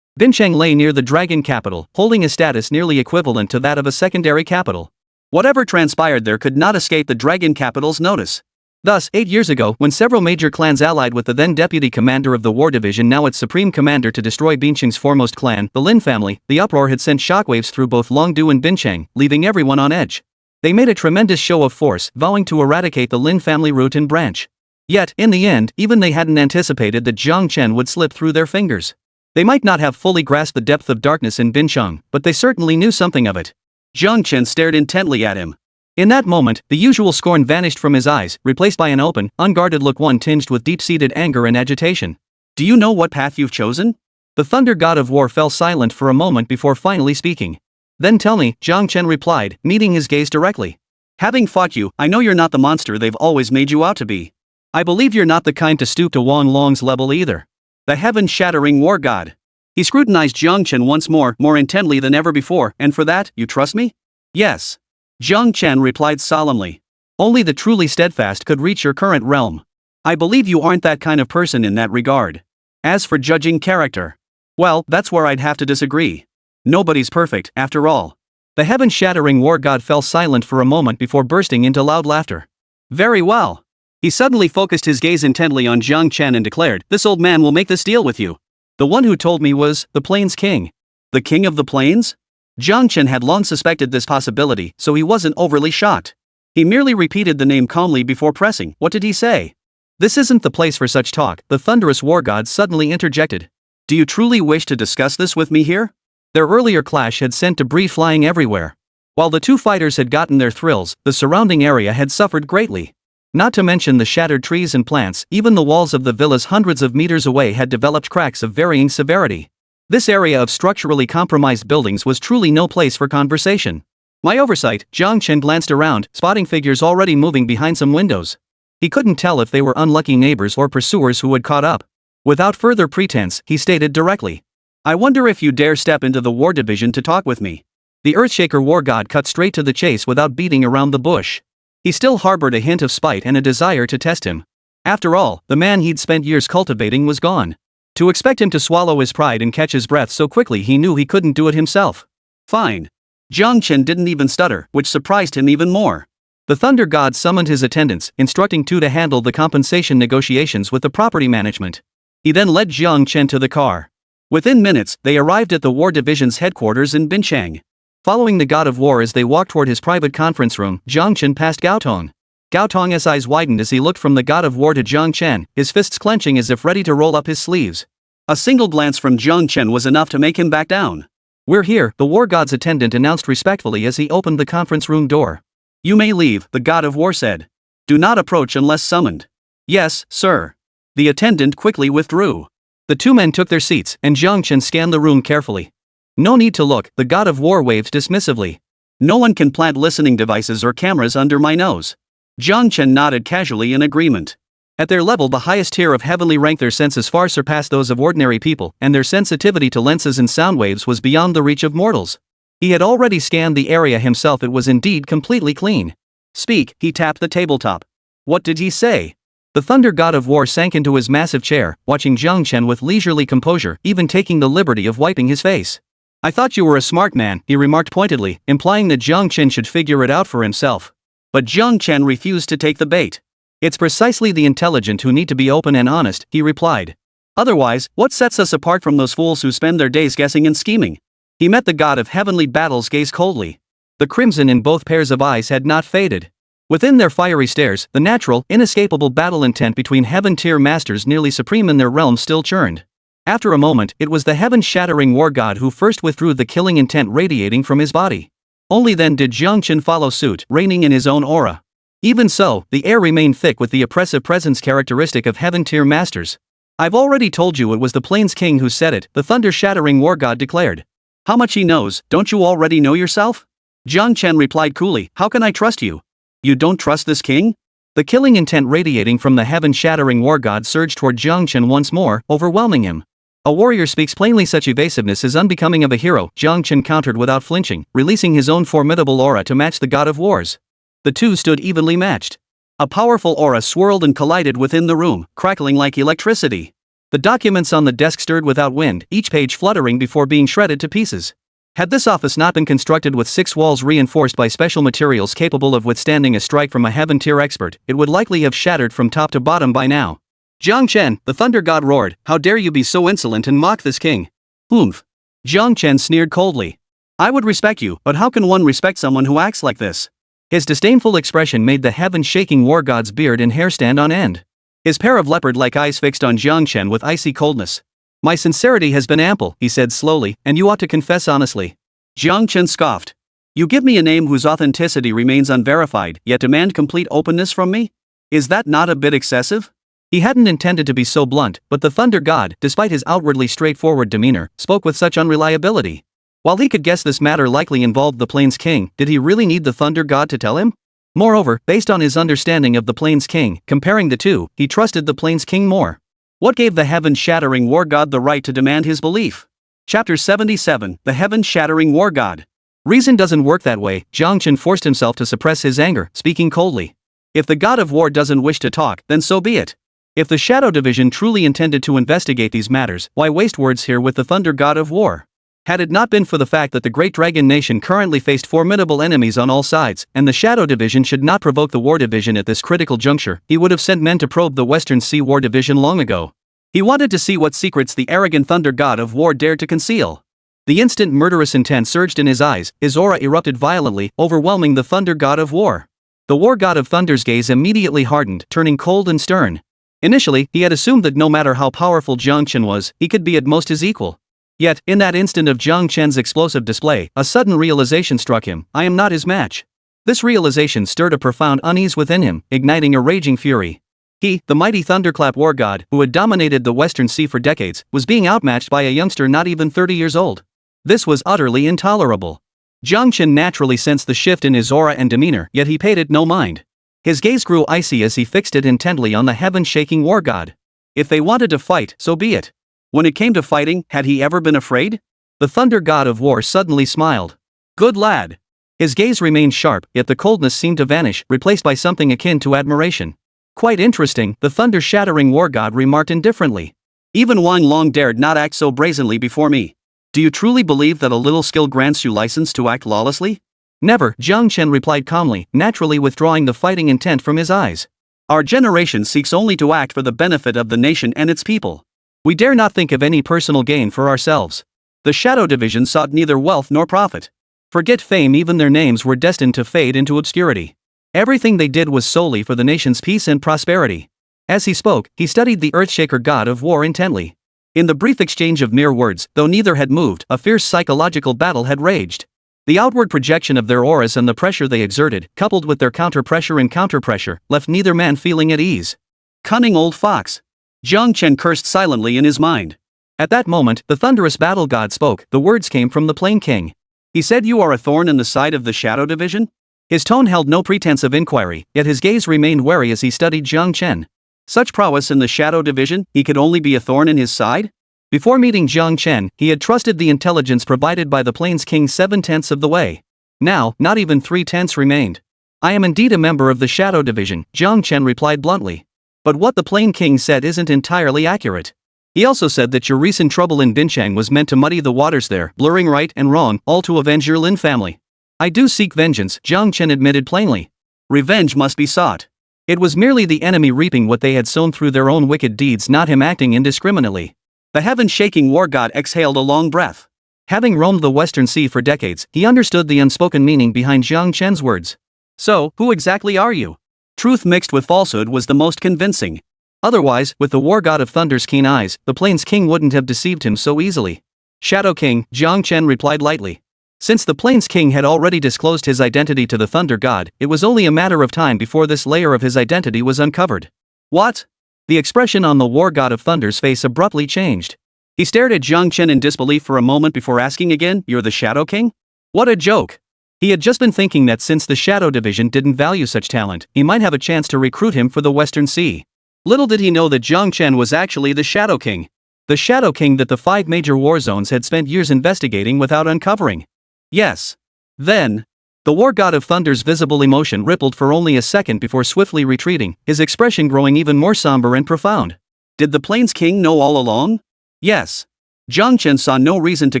Bincheng lay near the dragon capital, holding a status nearly equivalent to that of a secondary capital. Whatever transpired there could not escape the dragon capital's notice. Thus, 8 years ago, when several major clans allied with the then deputy commander of the war division, now its supreme commander, to destroy Bincheng's foremost clan, the Lin family, the uproar had sent shockwaves through both Longdu and Bincheng, leaving everyone on edge. They made a tremendous show of force, vowing to eradicate the Lin family root and branch. Yet, in the end, even they hadn't anticipated that Jiāng Chén would slip through their fingers. They might not have fully grasped the depth of darkness in Bincheng, but they certainly knew something of it. Jiāng Chén stared intently at him. In that moment, the usual scorn vanished from his eyes, replaced by an open, unguarded look, one tinged with deep-seated anger and agitation. "Do you know what path you've chosen?" The thunder god of war fell silent for a moment before finally speaking. "Then tell me," Jiāng Chén replied, meeting his gaze directly. "Having fought you, I know you're not the monster they've always made you out to be. I believe you're not the kind to stoop to Wang Long's level either. The heaven-shattering war god." He scrutinized Jiāng Chén once more intently than ever before. "And for that, you trust me?" "Yes." Jiāng Chén replied solemnly. Only the truly steadfast could reach your current realm. I believe you aren't that kind of person in that regard. As for judging character, well, that's where I'd have to disagree. Nobody's perfect, after all. The heaven-shattering war god fell silent for a moment before bursting into loud laughter. Very well. He suddenly focused his gaze intently on Jiāng Chén and declared, "This old man will make this deal with you. The one who told me was the Plains King." The King of the Plains? Jiāng Chén had long suspected this possibility, so he wasn't overly shocked. He merely repeated the name calmly before pressing. What did he say? "This isn't the place for such talk," the thunderous war god suddenly interjected. "Do you truly wish to discuss this with me here?" Their earlier clash had sent debris flying everywhere. While the two fighters had gotten their thrills, the surrounding area had suffered greatly. Not to mention the shattered trees and plants, even the walls of the villas hundreds of meters away had developed cracks of varying severity. This area of structurally compromised buildings was truly no place for conversation. My oversight, Jiāng Chén glanced around, spotting figures already moving behind some windows. He couldn't tell if they were unlucky neighbors or pursuers who had caught up. Without further pretense, he stated directly, "I wonder if you dare step into the war division to talk with me." The Earthshaker war god cut straight to the chase without beating around the bush. He still harbored a hint of spite and a desire to test him. After all, the man he'd spent years cultivating was gone. To expect him to swallow his pride and catch his breath so quickly, he knew he couldn't do it himself. Fine. Jiāng Chén didn't even stutter, which surprised him even more. The thunder god summoned his attendants, instructing two to handle the compensation negotiations with the property management. He then led Jiāng Chén to the car. Within minutes, they arrived at the War Division's headquarters in Binchang. Following the god of war as they walked toward his private conference room, Jiāng Chén passed Gaotong. Gaotong's eyes widened as he looked from the god of war to Jiāng Chén, his fists clenching as if ready to roll up his sleeves. A single glance from Jiāng Chén was enough to make him back down. "We're here," the war god's attendant announced respectfully as he opened the conference room door. "You may leave," the god of war said. "Do not approach unless summoned." "Yes, sir." The attendant quickly withdrew. The two men took their seats, and Jiāng Chén scanned the room carefully. "No need to look," the god of war waved dismissively. "No one can plant listening devices or cameras under my nose." Jiāng Chén nodded casually in agreement. At their level, the highest tier of heavenly rank, their senses far surpassed those of ordinary people, and their sensitivity to lenses and sound waves was beyond the reach of mortals. He had already scanned the area himself. It was indeed completely clean. "Speak," he tapped the tabletop. "What did he say?" The thunder god of war sank into his massive chair, watching Jiāng Chén with leisurely composure, even taking the liberty of wiping his face. "I thought you were a smart man," he remarked pointedly, implying that Jiāng Chén should figure it out for himself. But Jiāng Chén refused to take the bait. "It's precisely the intelligent who need to be open and honest," he replied. "Otherwise, what sets us apart from those fools who spend their days guessing and scheming?" He met the god of heavenly battles gaze coldly. The crimson in both pairs of eyes had not faded. Within their fiery stares, the natural, inescapable battle intent between heaven-tier masters nearly supreme in their realm still churned. After a moment, it was the heaven-shattering war god who first withdrew, the killing intent radiating from his body. Only then did Jiāng Chén follow suit, reigning in his own aura. Even so, the air remained thick with the oppressive presence characteristic of heaven-tier masters. "I've already told you it was the Plains King who said it," the thunder-shattering war god declared. "How much he knows, don't you already know yourself?" Jiāng Chén replied coolly, "How can I trust you? You don't trust this king?" The killing intent radiating from the heaven-shattering war god surged toward Jiāng Chén once more, overwhelming him. "A warrior speaks plainly. Such evasiveness is unbecoming of a hero," Jiāng Chén countered without flinching, releasing his own formidable aura to match the god of war's. The two stood evenly matched. A powerful aura swirled and collided within the room, crackling like electricity. The documents on the desk stirred without wind, each page fluttering before being shredded to pieces. Had this office not been constructed with 6 walls reinforced by special materials capable of withstanding a strike from a heaven-tier expert, it would likely have shattered from top to bottom by now. "Jiāng Chén," the thunder god roared, "how dare you be so insolent and mock this king?" "Humph." Jiāng Chén sneered coldly. "I would respect you, but how can one respect someone who acts like this?" His disdainful expression made the heaven-shaking war god's beard and hair stand on end. His pair of leopard-like eyes fixed on Jiāng Chén with icy coldness. "My sincerity has been ample," he said slowly, "and you ought to confess honestly." Jiāng Chén scoffed. "You give me a name whose authenticity remains unverified, yet demand complete openness from me? Is that not a bit excessive?" He hadn't intended to be so blunt, but the thunder god, despite his outwardly straightforward demeanor, spoke with such unreliability. While he could guess this matter likely involved the Plains King, did he really need the thunder god to tell him? Moreover, based on his understanding of the Plains King, comparing the two, he trusted the Plains King more. What gave the heaven-shattering war god the right to demand his belief? Chapter 77, The Heaven-Shattering War God. "Reason doesn't work that way." Jiāng Chén forced himself to suppress his anger, speaking coldly. If the god of war doesn't wish to talk, then so be it. If the Shadow Division truly intended to investigate these matters, why waste words here with the Thunder God of War? Had it not been for the fact that the Great Dragon Nation currently faced formidable enemies on all sides, and the Shadow Division should not provoke the War Division at this critical juncture, he would have sent men to probe the Western Sea War Division long ago. He wanted to see what secrets the arrogant Thunder God of War dared to conceal. The instant murderous intent surged in his eyes, his aura erupted violently, overwhelming the Thunder God of War. The War God of Thunder's gaze immediately hardened, turning cold and stern. Initially, he had assumed that no matter how powerful Jiāng Chén was, he could be at most his equal. Yet, in that instant of Jiāng Chén's explosive display, a sudden realization struck him: I am not his match. This realization stirred a profound unease within him, igniting a raging fury. He, the mighty thunderclap war god, who had dominated the Western Sea for decades, was being outmatched by a youngster not even 30 years old. This was utterly intolerable. Jiāng Chén naturally sensed the shift in his aura and demeanor, yet he paid it no mind. His gaze grew icy as he fixed it intently on the heaven-shaking war god. If they wanted to fight, so be it. When it came to fighting, had he ever been afraid? The Thunder God of War suddenly smiled. Good lad. His gaze remained sharp, yet the coldness seemed to vanish, replaced by something akin to admiration. Quite interesting, the thunder-shattering war god remarked indifferently. Even Wang Long dared not act so brazenly before me. Do you truly believe that a little skill grants you license to act lawlessly? Never, Jiāng Chén replied calmly, naturally withdrawing the fighting intent from his eyes. Our generation seeks only to act for the benefit of the nation and its people. We dare not think of any personal gain for ourselves. The Shadow Division sought neither wealth nor profit. Forget fame, even their names were destined to fade into obscurity. Everything they did was solely for the nation's peace and prosperity. As he spoke, he studied the Earthshaker God of War intently. In the brief exchange of mere words, though neither had moved, a fierce psychological battle had raged. The outward projection of their auras and the pressure they exerted, coupled with their counter-pressure and counter-pressure, left neither man feeling at ease. Cunning old fox. Jiāng Chén cursed silently in his mind. At that moment, the thunderous battle god spoke. The words came from the Plain King. He said, "You are a thorn in the side of the Shadow Division?" His tone held no pretense of inquiry, yet his gaze remained wary as he studied Jiāng Chén. Such prowess in the Shadow Division, he could only be a thorn in his side? Before meeting Jiāng Chén, he had trusted the intelligence provided by the Plains King 7/10 of the way. Now, not even 3/10 remained. I am indeed a member of the Shadow Division, Jiāng Chén replied bluntly. But what the Plain King said isn't entirely accurate. He also said that your recent trouble in Binchang was meant to muddy the waters there, blurring right and wrong, all to avenge your Lin family. I do seek vengeance, Jiāng Chén admitted plainly. Revenge must be sought. It was merely the enemy reaping what they had sown through their own wicked deeds, not him acting indiscriminately. The heaven-shaking war god exhaled a long breath. Having roamed the Western Sea for decades, he understood the unspoken meaning behind Jiāng Chén's words. So, who exactly are you? Truth mixed with falsehood was the most convincing. Otherwise, with the war god of Thunder's keen eyes, the Plains King wouldn't have deceived him so easily. Shadow King, Jiāng Chén replied lightly. Since the Plains King had already disclosed his identity to the Thunder God, it was only a matter of time before this layer of his identity was uncovered. What? The expression on the war god of Thunder's face abruptly changed. He stared at Jiāng Chén in disbelief for a moment before asking again, "You're the Shadow King?" What a joke! He had just been thinking that since the Shadow Division didn't value such talent, he might have a chance to recruit him for the Western Sea. Little did he know that Jiāng Chén was actually the Shadow King. The Shadow King that the 5 major war zones had spent years investigating without uncovering. Yes. Then, the war god of Thunder's visible emotion rippled for only a second before swiftly retreating, his expression growing even more somber and profound. Did the Plains King know all along? Yes. Jiāng Chén saw no reason to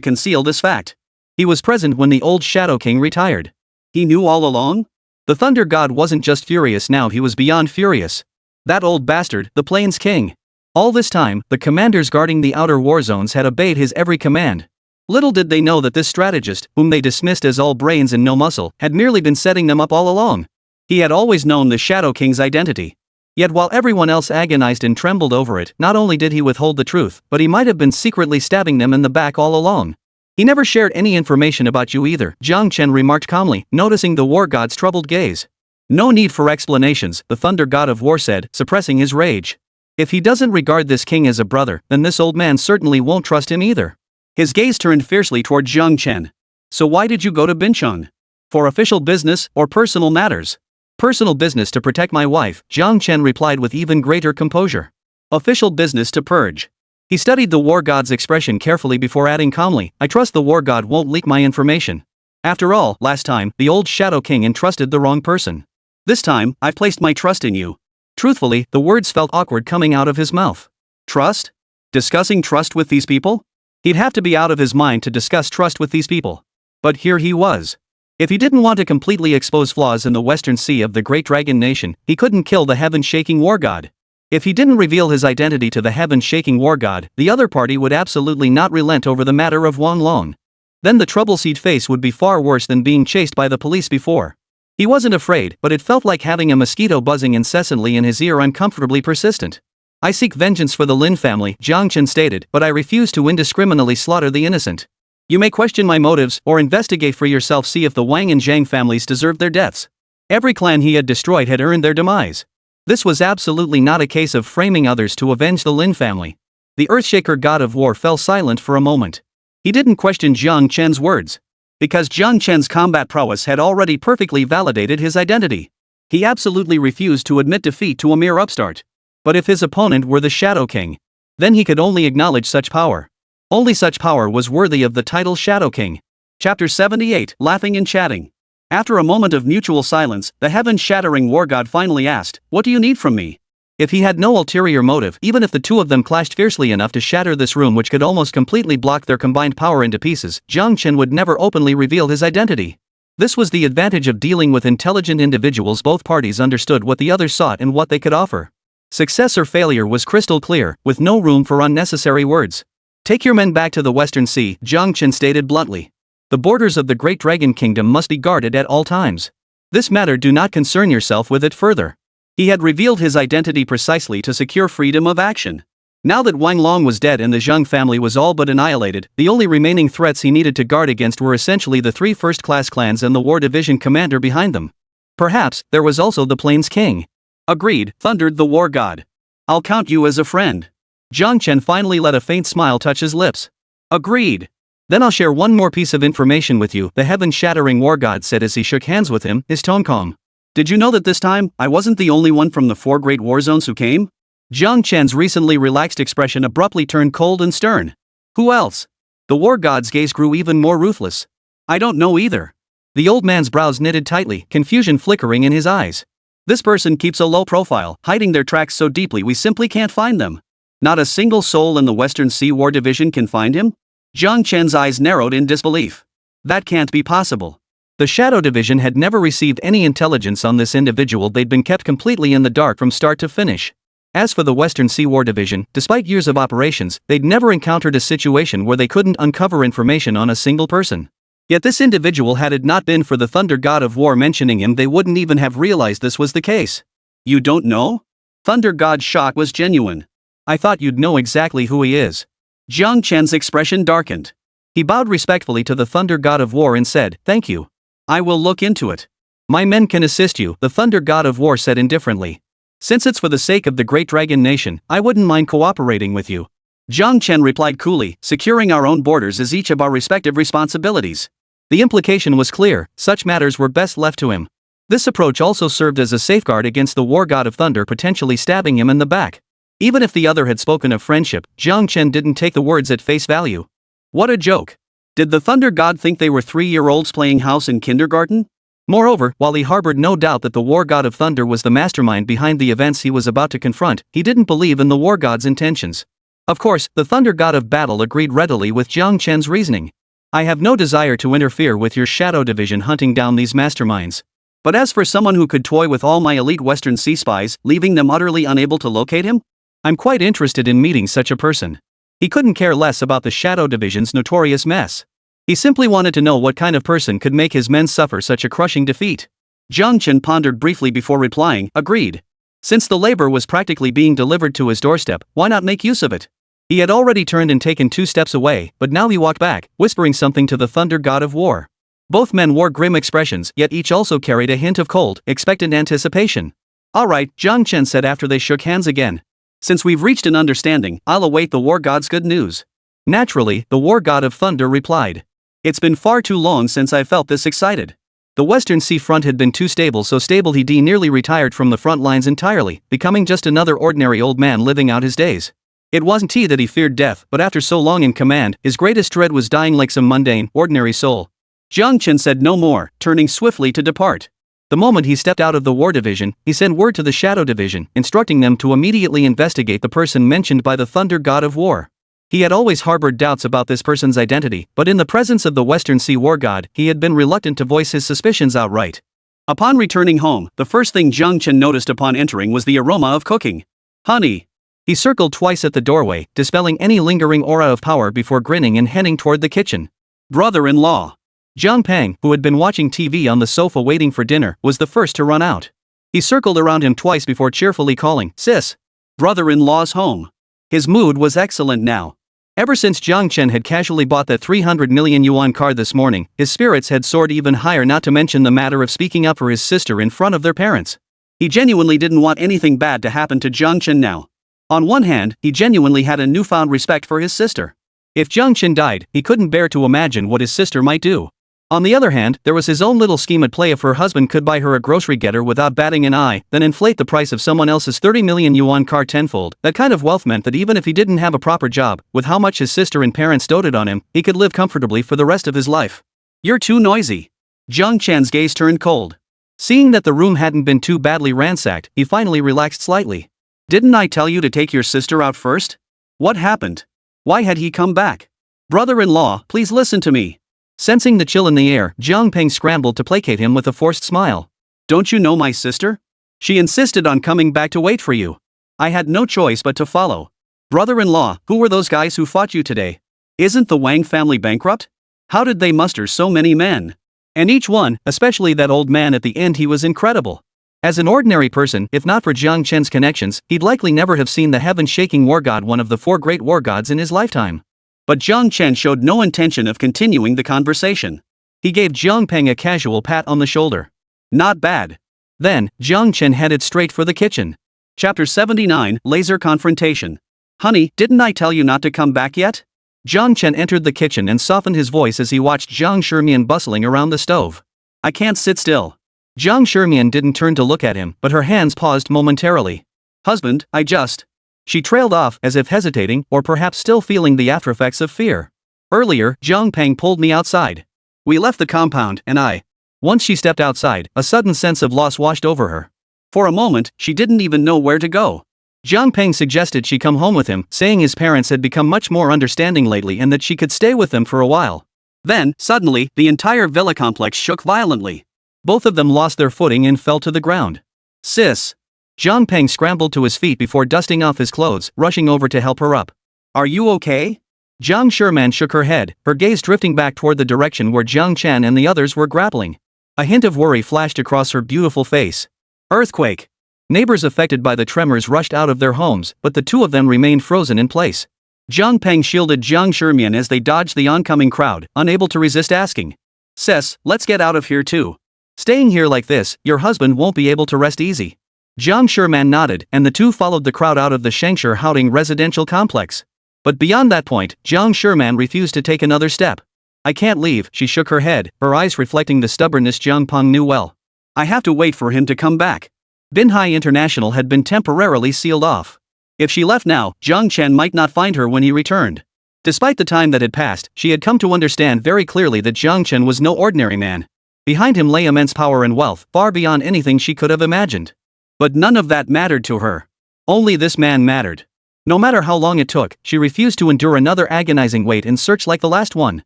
conceal this fact. He was present when the old Shadow King retired. He knew all along? The Thunder God wasn't just furious now, he was beyond furious. That old bastard, the Plains King. All this time, the commanders guarding the outer war zones had obeyed his every command. Little did they know that this strategist, whom they dismissed as all brains and no muscle, had merely been setting them up all along. He had always known the Shadow King's identity. Yet while everyone else agonized and trembled over it, not only did he withhold the truth, but he might have been secretly stabbing them in the back all along. He never shared any information about you either, Jiāng Chén remarked calmly, noticing the war god's troubled gaze. No need for explanations, the Thunder God of War said, suppressing his rage. If he doesn't regard this king as a brother, then this old man certainly won't trust him either. His gaze turned fiercely toward Jiāng Chén. So why did you go to Binchang? For official business or personal matters? Personal business to protect my wife, Jiāng Chén replied with even greater composure. Official business to purge. He studied the war god's expression carefully before adding calmly, I trust the war god won't leak my information. After all, last time, the old Shadow King entrusted the wrong person. This time, I've placed my trust in you. Truthfully, the words felt awkward coming out of his mouth. Trust? Discussing trust with these people? He'd have to be out of his mind to discuss trust with these people. But here he was. If he didn't want to completely expose flaws in the Western Sea of the Great Dragon Nation, he couldn't kill the heaven-shaking war god. If he didn't reveal his identity to the heaven-shaking war god, the other party would absolutely not relent over the matter of Wang Long. Then the trouble-seed face would be far worse than being chased by the police before. He wasn't afraid, but it felt like having a mosquito buzzing incessantly in his ear, uncomfortably persistent. I seek vengeance for the Lin family, Jiāng Chén stated, but I refuse to indiscriminately slaughter the innocent. You may question my motives, or investigate for yourself, see if the Wang and Zhang families deserved their deaths. Every clan he had destroyed had earned their demise. This was absolutely not a case of framing others to avenge the Lin family. The Earthshaker god of war fell silent for a moment. He didn't question Jiāng Chén's words. Because Jiāng Chén's combat prowess had already perfectly validated his identity. He absolutely refused to admit defeat to a mere upstart. But if his opponent were the Shadow King, then he could only acknowledge such power. Only such power was worthy of the title Shadow King. Chapter 78, Laughing and Chatting. After a moment of mutual silence, the heaven-shattering war god finally asked, "What do you need from me?" If he had no ulterior motive, even if the two of them clashed fiercely enough to shatter this room which could almost completely block their combined power into pieces, Jiāng Chén would never openly reveal his identity. This was the advantage of dealing with intelligent individuals. Both parties understood what the other sought and what they could offer. Success or failure was crystal clear, with no room for unnecessary words. Take your men back to the Western Sea, Jiāng Chén stated bluntly. The borders of the Great Dragon Kingdom must be guarded at all times. This matter, do not concern yourself with it further. He had revealed his identity precisely to secure freedom of action. Now that Wang Long was dead and the Zhang family was all but annihilated, the only remaining threats he needed to guard against were essentially the three first-class clans and the war division commander behind them. Perhaps there was also the Plains King. Agreed, thundered the war god. I'll count you as a friend. Jiāng Chén finally let a faint smile touch his lips. Agreed. Then I'll share one more piece of information with you, the heaven-shattering war god said as he shook hands with him, his tone calm. Did you know that this time, I wasn't the only one from the 4 great war zones who came? Jiāng Chén's recently relaxed expression abruptly turned cold and stern. Who else? The war god's gaze grew even more ruthless. I don't know either. The old man's brows knitted tightly, confusion flickering in his eyes. This person keeps a low profile, hiding their tracks so deeply we simply can't find them. Not a single soul in the Western Sea War Division can find him? Jiāng Chén's eyes narrowed in disbelief. That can't be possible. The Shadow Division had never received any intelligence on this individual. They'd been kept completely in the dark from start to finish. As for the Western Sea War Division, despite years of operations, they'd never encountered a situation where they couldn't uncover information on a single person. Yet this individual, had it not been for the Thunder God of War mentioning him, they wouldn't even have realized this was the case. You don't know? Thunder God's shock was genuine. I thought you'd know exactly who he is. Jiāng Chén's expression darkened. He bowed respectfully to the Thunder God of War and said, "Thank you. I will look into it. My men can assist you," the Thunder God of War said indifferently. "Since it's for the sake of the Great Dragon Nation, I wouldn't mind cooperating with you." Jiāng Chén replied coolly, "Securing our own borders is each of our respective responsibilities." The implication was clear, such matters were best left to him. This approach also served as a safeguard against the War God of Thunder potentially stabbing him in the back. Even if the other had spoken of friendship, Jiāng Chén didn't take the words at face value. What a joke. Did the Thunder God think they were 3-year-olds playing house in kindergarten? Moreover, while he harbored no doubt that the War God of Thunder was the mastermind behind the events he was about to confront, he didn't believe in the War God's intentions. Of course, the Thunder God of Battle agreed readily with Jiāng Chén's reasoning. I have no desire to interfere with your Shadow Division hunting down these masterminds. But as for someone who could toy with all my elite Western Sea spies, leaving them utterly unable to locate him? I'm quite interested in meeting such a person. He couldn't care less about the Shadow Division's notorious mess. He simply wanted to know what kind of person could make his men suffer such a crushing defeat. Jiāng Chén pondered briefly before replying, agreed. Since the labor was practically being delivered to his doorstep, why not make use of it? He had already turned and taken 2 steps away, but now he walked back, whispering something to the Thunder God of War. Both men wore grim expressions, yet each also carried a hint of cold, expectant anticipation. All right, Jiāng Chén said after they shook hands again. Since we've reached an understanding, I'll await the War God's good news. Naturally, the War God of Thunder replied. It's been far too long since I felt this excited. The Western Sea front had been too stable, so stable he nearly retired from the front lines entirely, becoming just another ordinary old man living out his days. It wasn't he that he feared death, but after so long in command, his greatest dread was dying like some mundane, ordinary soul. Jiāng Chén said no more, turning swiftly to depart. The moment he stepped out of the War Division, he sent word to the Shadow Division, instructing them to immediately investigate the person mentioned by the Thunder God of War. He had always harbored doubts about this person's identity, but in the presence of the Western Sea War God, he had been reluctant to voice his suspicions outright. Upon returning home, the first thing Jiāng Chén noticed upon entering was the aroma of cooking. Honey! He circled twice at the doorway, dispelling any lingering aura of power before grinning and heading toward the kitchen. Brother-in-law. Zhang Pang, who had been watching TV on the sofa waiting for dinner, was the first to run out. He circled around him twice before cheerfully calling, "Sis! Brother-in-law's home." His mood was excellent now. Ever since Jiāng Chén had casually bought that 300 million yuan card this morning, his spirits had soared even higher, not to mention the matter of speaking up for his sister in front of their parents. He genuinely didn't want anything bad to happen to Jiāng Chén now. On one hand, he genuinely had a newfound respect for his sister. If Jiāng Chén died, he couldn't bear to imagine what his sister might do. On the other hand, there was his own little scheme at play. If her husband could buy her a grocery getter without batting an eye, then inflate the price of someone else's 30 million yuan car tenfold. That kind of wealth meant that even if he didn't have a proper job, with how much his sister and parents doted on him, he could live comfortably for the rest of his life. "You're too noisy." Jiāng Chén's gaze turned cold. Seeing that the room hadn't been too badly ransacked, he finally relaxed slightly. "Didn't I tell you to take your sister out first? What happened? Why had he come back? Brother-in-law, please listen to me." Sensing the chill in the air, Jiang Peng scrambled to placate him with a forced smile. "Don't you know my sister? She insisted on coming back to wait for you. I had no choice but to follow. Brother-in-law, who were those guys who fought you today? Isn't the Wang family bankrupt? How did they muster so many men? And each one, especially that old man at the end, he was incredible. As an ordinary person, if not for Jiāng Chén's connections, he'd likely never have seen the heaven-shaking war god, one of the 4 great war gods, in his lifetime." But Jiāng Chén showed no intention of continuing the conversation. He gave Jiang Peng a casual pat on the shoulder. "Not bad." Then, Jiāng Chén headed straight for the kitchen. Chapter 79, Laser Confrontation. "Honey, didn't I tell you not to come back yet?" Jiāng Chén entered the kitchen and softened his voice as he watched Jiang Shimian bustling around the stove. "I can't sit still." Jiang Shimian didn't turn to look at him, but her hands paused momentarily. "Husband, I just..." She trailed off, as if hesitating, or perhaps still feeling the aftereffects of fear. "Earlier, Jiang Peng pulled me outside. We left the compound, and I..." Once she stepped outside, a sudden sense of loss washed over her. For a moment, she didn't even know where to go. Jiang Peng suggested she come home with him, saying his parents had become much more understanding lately and that she could stay with them for a while. Then, suddenly, the entire villa complex shook violently. Both of them lost their footing and fell to the ground. "Sis!" Jiang Peng scrambled to his feet before dusting off his clothes, rushing over to help her up. "Are you okay?" Jiang Shimian shook her head, her gaze drifting back toward the direction where Jiāng Chén and the others were grappling. A hint of worry flashed across her beautiful face. Earthquake! Neighbors affected by the tremors rushed out of their homes, but the two of them remained frozen in place. Jiang Peng shielded Jiang Shimian as they dodged the oncoming crowd, unable to resist asking, "Sis, let's get out of here too. Staying here like this, your husband won't be able to rest easy." Jiang Shimian nodded, and the two followed the crowd out of the Shengshi Haoding residential complex. But beyond that point, Jiang Shimian refused to take another step. "I can't leave," she shook her head, her eyes reflecting the stubbornness Jiang Peng knew well. "I have to wait for him to come back." Binhai International had been temporarily sealed off. If she left now, Jiāng Chén might not find her when he returned. Despite the time that had passed, she had come to understand very clearly that Jiāng Chén was no ordinary man. Behind him lay immense power and wealth, far beyond anything she could have imagined. But none of that mattered to her. Only this man mattered. No matter how long it took, she refused to endure another agonizing wait and search like the last one.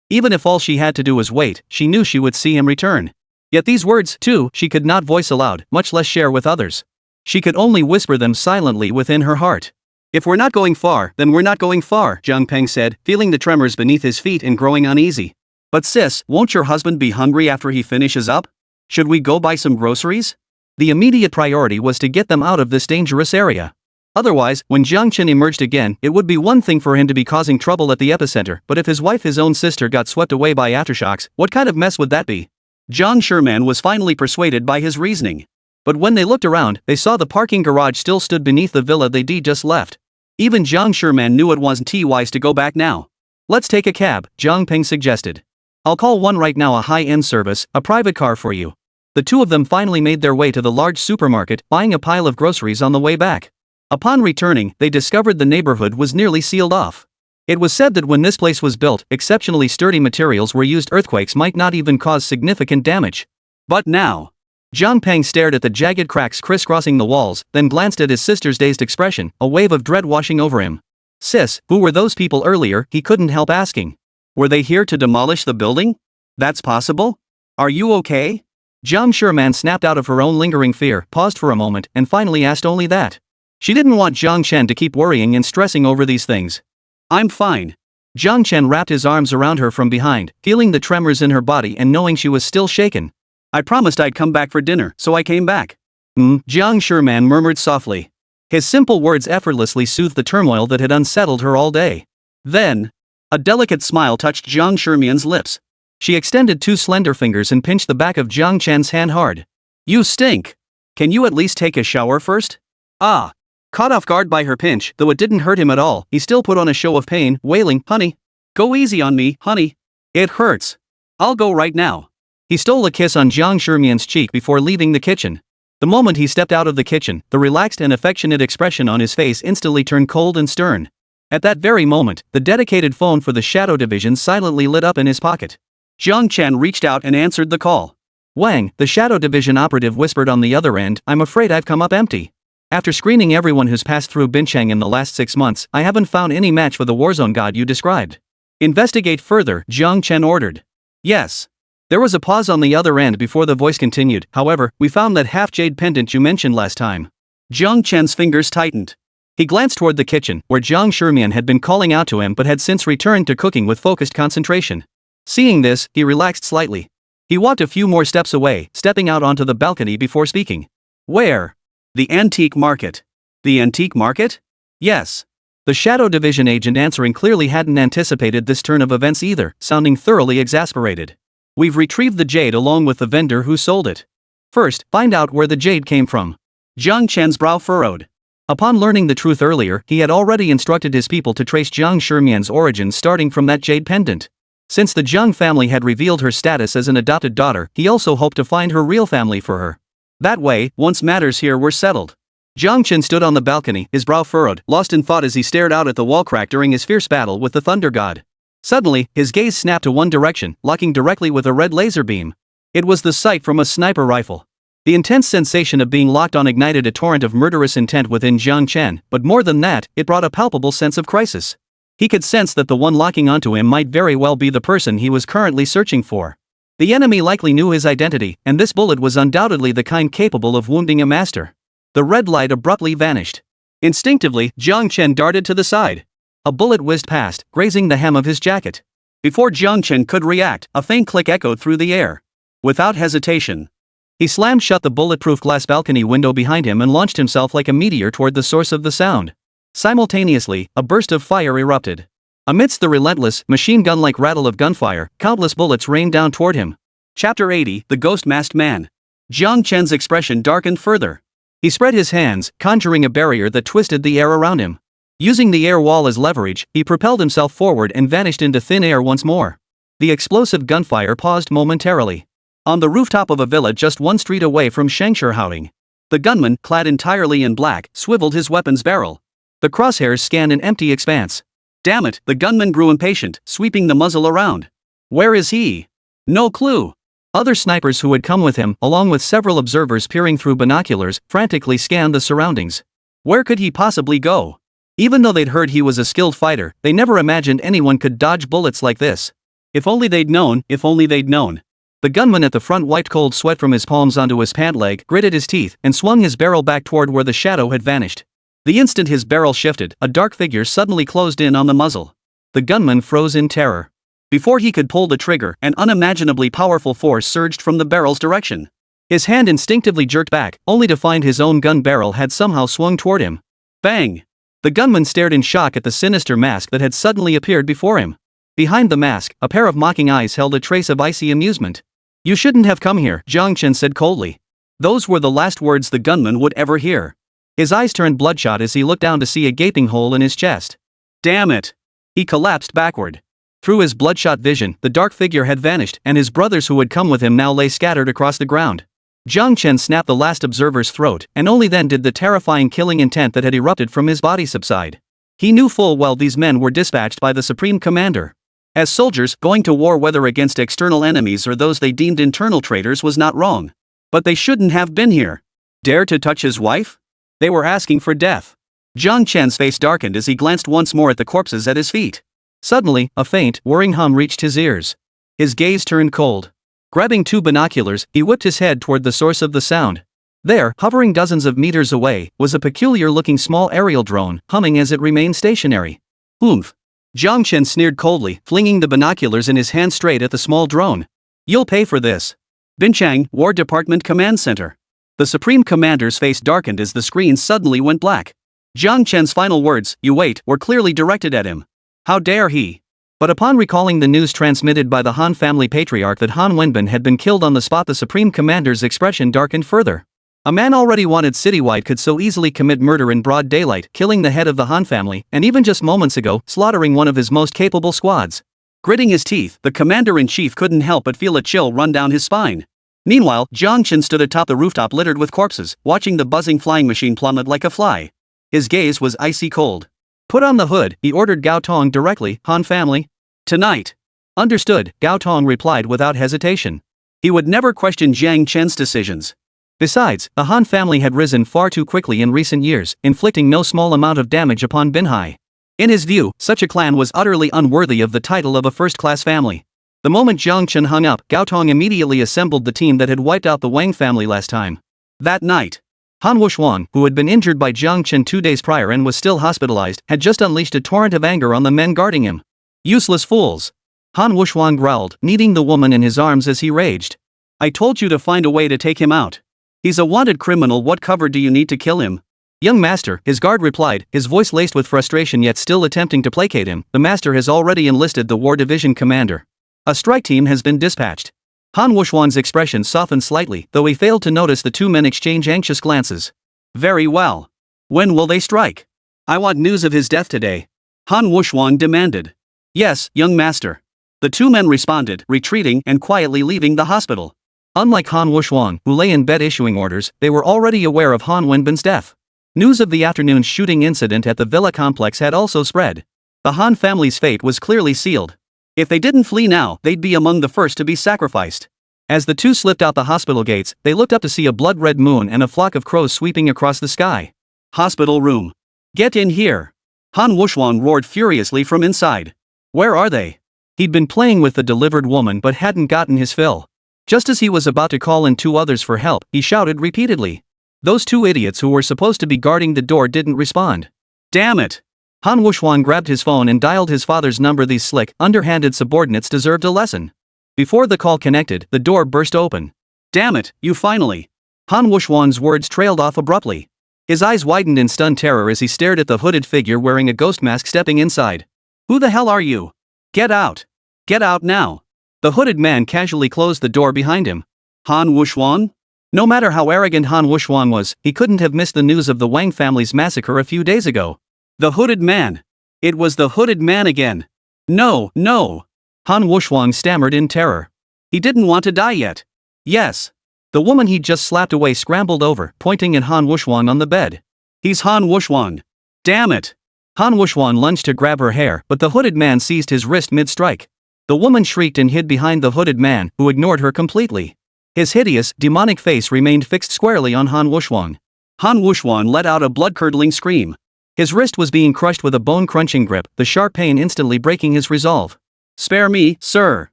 Even if all she had to do was wait, she knew she would see him return. Yet these words, too, she could not voice aloud, much less share with others. She could only whisper them silently within her heart. "If we're not going far, then we're not going far," Jiang Peng said, feeling the tremors beneath his feet and growing uneasy. "But sis, won't your husband be hungry after he finishes up? Should we go buy some groceries?" The immediate priority was to get them out of this dangerous area. Otherwise, when Jiāng Chén emerged again, it would be one thing for him to be causing trouble at the epicenter, but if his wife, his own sister, got swept away by aftershocks, what kind of mess would that be? Jiang Shimian was finally persuaded by his reasoning. But when they looked around, they saw the parking garage still stood beneath the villa they'd just left. Even Jiang Shimian knew it wasn't wise to go back now. "Let's take a cab," Jiang Peng suggested. "I'll call one right now, a high-end service, a private car for you." The two of them finally made their way to the large supermarket, buying a pile of groceries on the way back. Upon returning, they discovered the neighborhood was nearly sealed off. It was said that when this place was built, exceptionally sturdy materials were used. Earthquakes might not even cause significant damage. But now, Jiāng Peng stared at the jagged cracks crisscrossing the walls, then glanced at his sister's dazed expression, a wave of dread washing over him. Sis, who were those people earlier? He couldn't help asking. Were they here to demolish the building? That's possible? Are you okay? Jiang Shirman snapped out of her own lingering fear, paused for a moment, and finally asked only that. She didn't want Jiāng Chén to keep worrying and stressing over these things. I'm fine. Jiāng Chén wrapped his arms around her from behind, feeling the tremors in her body and knowing she was still shaken. I promised I'd come back for dinner, so I came back. Jiang Shirman murmured softly. His simple words effortlessly soothed the turmoil that had unsettled her all day. Then, a delicate smile touched Jiang Shirman's lips. She extended two slender fingers and pinched the back of Jiāng Chén's hand hard. You stink. Can you at least take a shower first? Ah. Caught off guard by her pinch, though it didn't hurt him at all, he still put on a show of pain, wailing, Honey. Go easy on me, honey. It hurts. I'll go right now. He stole a kiss on Jiang Shirman's cheek before leaving the kitchen. The moment he stepped out of the kitchen, the relaxed and affectionate expression on his face instantly turned cold and stern. At that very moment, the dedicated phone for the Shadow Division silently lit up in his pocket. Jiāng Chén reached out and answered the call. Wang, the Shadow Division operative, whispered on the other end, I'm afraid I've come up empty. After screening everyone who's passed through Bincheng in the last 6 months, I haven't found any match for the Warzone god you described. Investigate further, Jiāng Chén ordered. Yes. There was a pause on the other end before the voice continued, however, we found that half-jade pendant you mentioned last time. Jiāng Chén's fingers tightened. He glanced toward the kitchen, where Jiang Shirman had been calling out to him but had since returned to cooking with focused concentration. Seeing this, he relaxed slightly. He walked a few more steps away, stepping out onto the balcony before speaking. Where? The antique market. The antique market? Yes. The Shadow Division agent answering clearly hadn't anticipated this turn of events either, sounding thoroughly exasperated. We've retrieved the jade along with the vendor who sold it. First, find out where the jade came from. Jiāng Chén's brow furrowed. Upon learning the truth earlier, he had already instructed his people to trace Jiang Shirman's origins starting from that jade pendant. Since the Jiang family had revealed her status as an adopted daughter, he also hoped to find her real family for her. That way, once matters here were settled. Jiāng Chén stood on the balcony, his brow furrowed, lost in thought as he stared out at the wall crack during his fierce battle with the Thunder God. Suddenly, his gaze snapped to one direction, locking directly with a red laser beam. It was the sight from a sniper rifle. The intense sensation of being locked on ignited a torrent of murderous intent within Jiāng Chén, but more than that, it brought a palpable sense of crisis. He could sense that the one locking onto him might very well be the person he was currently searching for. The enemy likely knew his identity, and this bullet was undoubtedly the kind capable of wounding a master. The red light abruptly vanished. Instinctively, Jiāng Chén darted to the side. A bullet whizzed past, grazing the hem of his jacket. Before Jiāng Chén could react, a faint click echoed through the air. Without hesitation, he slammed shut the bulletproof glass balcony window behind him and launched himself like a meteor toward the source of the sound. Simultaneously, a burst of fire erupted. Amidst the relentless, machine-gun-like rattle of gunfire, countless bullets rained down toward him. Chapter 80, The Ghost Masked Man. Jiāng Chén's expression darkened further. He spread his hands, conjuring a barrier that twisted the air around him. Using the air wall as leverage, he propelled himself forward and vanished into thin air once more. The explosive gunfire paused momentarily. On the rooftop of a villa just one street away from Shangshihouting, the gunman, clad entirely in black, swiveled his weapon's barrel. The crosshairs scanned an empty expanse. Damn it, the gunman grew impatient, sweeping the muzzle around. Where is he? No clue. Other snipers who had come with him, along with several observers peering through binoculars, frantically scanned the surroundings. Where could he possibly go? Even though they'd heard he was a skilled fighter, they never imagined anyone could dodge bullets like this. If only they'd known, if only they'd known. The gunman at the front wiped cold sweat from his palms onto his pant leg, gritted his teeth, and swung his barrel back toward where the shadow had vanished. The instant his barrel shifted, a dark figure suddenly closed in on the muzzle. The gunman froze in terror. Before he could pull the trigger, an unimaginably powerful force surged from the barrel's direction. His hand instinctively jerked back, only to find his own gun barrel had somehow swung toward him. Bang! The gunman stared in shock at the sinister mask that had suddenly appeared before him. Behind the mask, a pair of mocking eyes held a trace of icy amusement. You shouldn't have come here, Jiāng Chén said coldly. Those were the last words the gunman would ever hear. His eyes turned bloodshot as he looked down to see a gaping hole in his chest. Damn it! He collapsed backward. Through his bloodshot vision, the dark figure had vanished, and his brothers who had come with him now lay scattered across the ground. Jiāng Chén snapped the last observer's throat, and only then did the terrifying killing intent that had erupted from his body subside. He knew full well these men were dispatched by the Supreme Commander. As soldiers, going to war whether against external enemies or those they deemed internal traitors was not wrong. But they shouldn't have been here. Dare to touch his wife? They were asking for death. Jiāng Chén's face darkened as he glanced once more at the corpses at his feet. Suddenly, a faint, whirring hum reached his ears. His gaze turned cold. Grabbing 2 binoculars, he whipped his head toward the source of the sound. There, hovering dozens of meters away, was a peculiar-looking small aerial drone, humming as it remained stationary. Oomph! Jiāng Chén sneered coldly, flinging the binoculars in his hand straight at the small drone. You'll pay for this. Binchang, War Department Command Center. The Supreme Commander's face darkened as the screen suddenly went black. Jiāng Chén's final words, "You wait," were clearly directed at him. How dare he? But upon recalling the news transmitted by the Han family patriarch that Han Wenbin had been killed on the spot, the Supreme Commander's expression darkened further. A man already wanted citywide could so easily commit murder in broad daylight, killing the head of the Han family, and even just moments ago, slaughtering one of his most capable squads. Gritting his teeth, the commander-in-chief couldn't help but feel a chill run down his spine. Meanwhile, Jiāng Chén stood atop the rooftop littered with corpses, watching the buzzing flying machine plummet like a fly. His gaze was icy cold. Put on the hood, he ordered Gao Tong directly. Han family? Tonight. Understood, Gao Tong replied without hesitation. He would never question Jiāng Chén's decisions. Besides, the Han family had risen far too quickly in recent years, inflicting no small amount of damage upon Binhai. In his view, such a clan was utterly unworthy of the title of a first-class family. The moment Jiāng Chén hung up, Gao Tong immediately assembled the team that had wiped out the Wang family last time. That night, Han Wuxuan, who had been injured by Jiāng Chén 2 days prior and was still hospitalized, had just unleashed a torrent of anger on the men guarding him. Useless fools! Han Wuxuan growled, kneading the woman in his arms as he raged. I told you to find a way to take him out. He's a wanted criminal. What cover do you need to kill him? Young master, his guard replied, his voice laced with frustration yet still attempting to placate him. The master has already enlisted the war division commander. A strike team has been dispatched. Han Wuxuan's expression softened slightly, though he failed to notice the 2 men exchange anxious glances. Very well. When will they strike? I want news of his death today. Han Wuxuan demanded. Yes, young master. The 2 men responded, retreating and quietly leaving the hospital. Unlike Han Wuxuan, who lay in bed issuing orders, they were already aware of Han Wenbin's death. News of the afternoon's shooting incident at the villa complex had also spread. The Han family's fate was clearly sealed. If they didn't flee now, they'd be among the first to be sacrificed. As the 2 slipped out the hospital gates, they looked up to see a blood-red moon and a flock of crows sweeping across the sky. Hospital room. Get in here. Han Wuxuan roared furiously from inside. Where are they? He'd been playing with the delivered woman but hadn't gotten his fill. Just as he was about to call in 2 others for help, he shouted repeatedly. Those 2 idiots who were supposed to be guarding the door didn't respond. Damn it! Han Wuxuan grabbed his phone and dialed his father's number. These slick, underhanded subordinates deserved a lesson. Before the call connected, the door burst open. Damn it, you finally! Han Wuxuan's words trailed off abruptly. His eyes widened in stunned terror as he stared at the hooded figure wearing a ghost mask stepping inside. Who the hell are you? Get out! Get out now! The hooded man casually closed the door behind him. Han Wuxuan? No matter how arrogant Han Wuxuan was, he couldn't have missed the news of the Wang family's massacre a few days ago. The hooded man. It was the hooded man again. No, no. Han Wuxuan stammered in terror. He didn't want to die yet. Yes. The woman he'd just slapped away scrambled over, pointing at Han Wuxuan on the bed. He's Han Wuxuan. Damn it. Han Wuxuan lunged to grab her hair, but the hooded man seized his wrist mid-strike. The woman shrieked and hid behind the hooded man, who ignored her completely. His hideous, demonic face remained fixed squarely on Han Wuxuan. Han Wuxuan let out a blood-curdling scream. His wrist was being crushed with a bone-crunching grip, the sharp pain instantly breaking his resolve. Spare me, sir.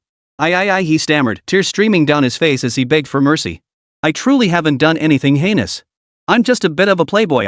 I, he stammered, tears streaming down his face as he begged for mercy. I truly haven't done anything heinous. I'm just a bit of a playboy,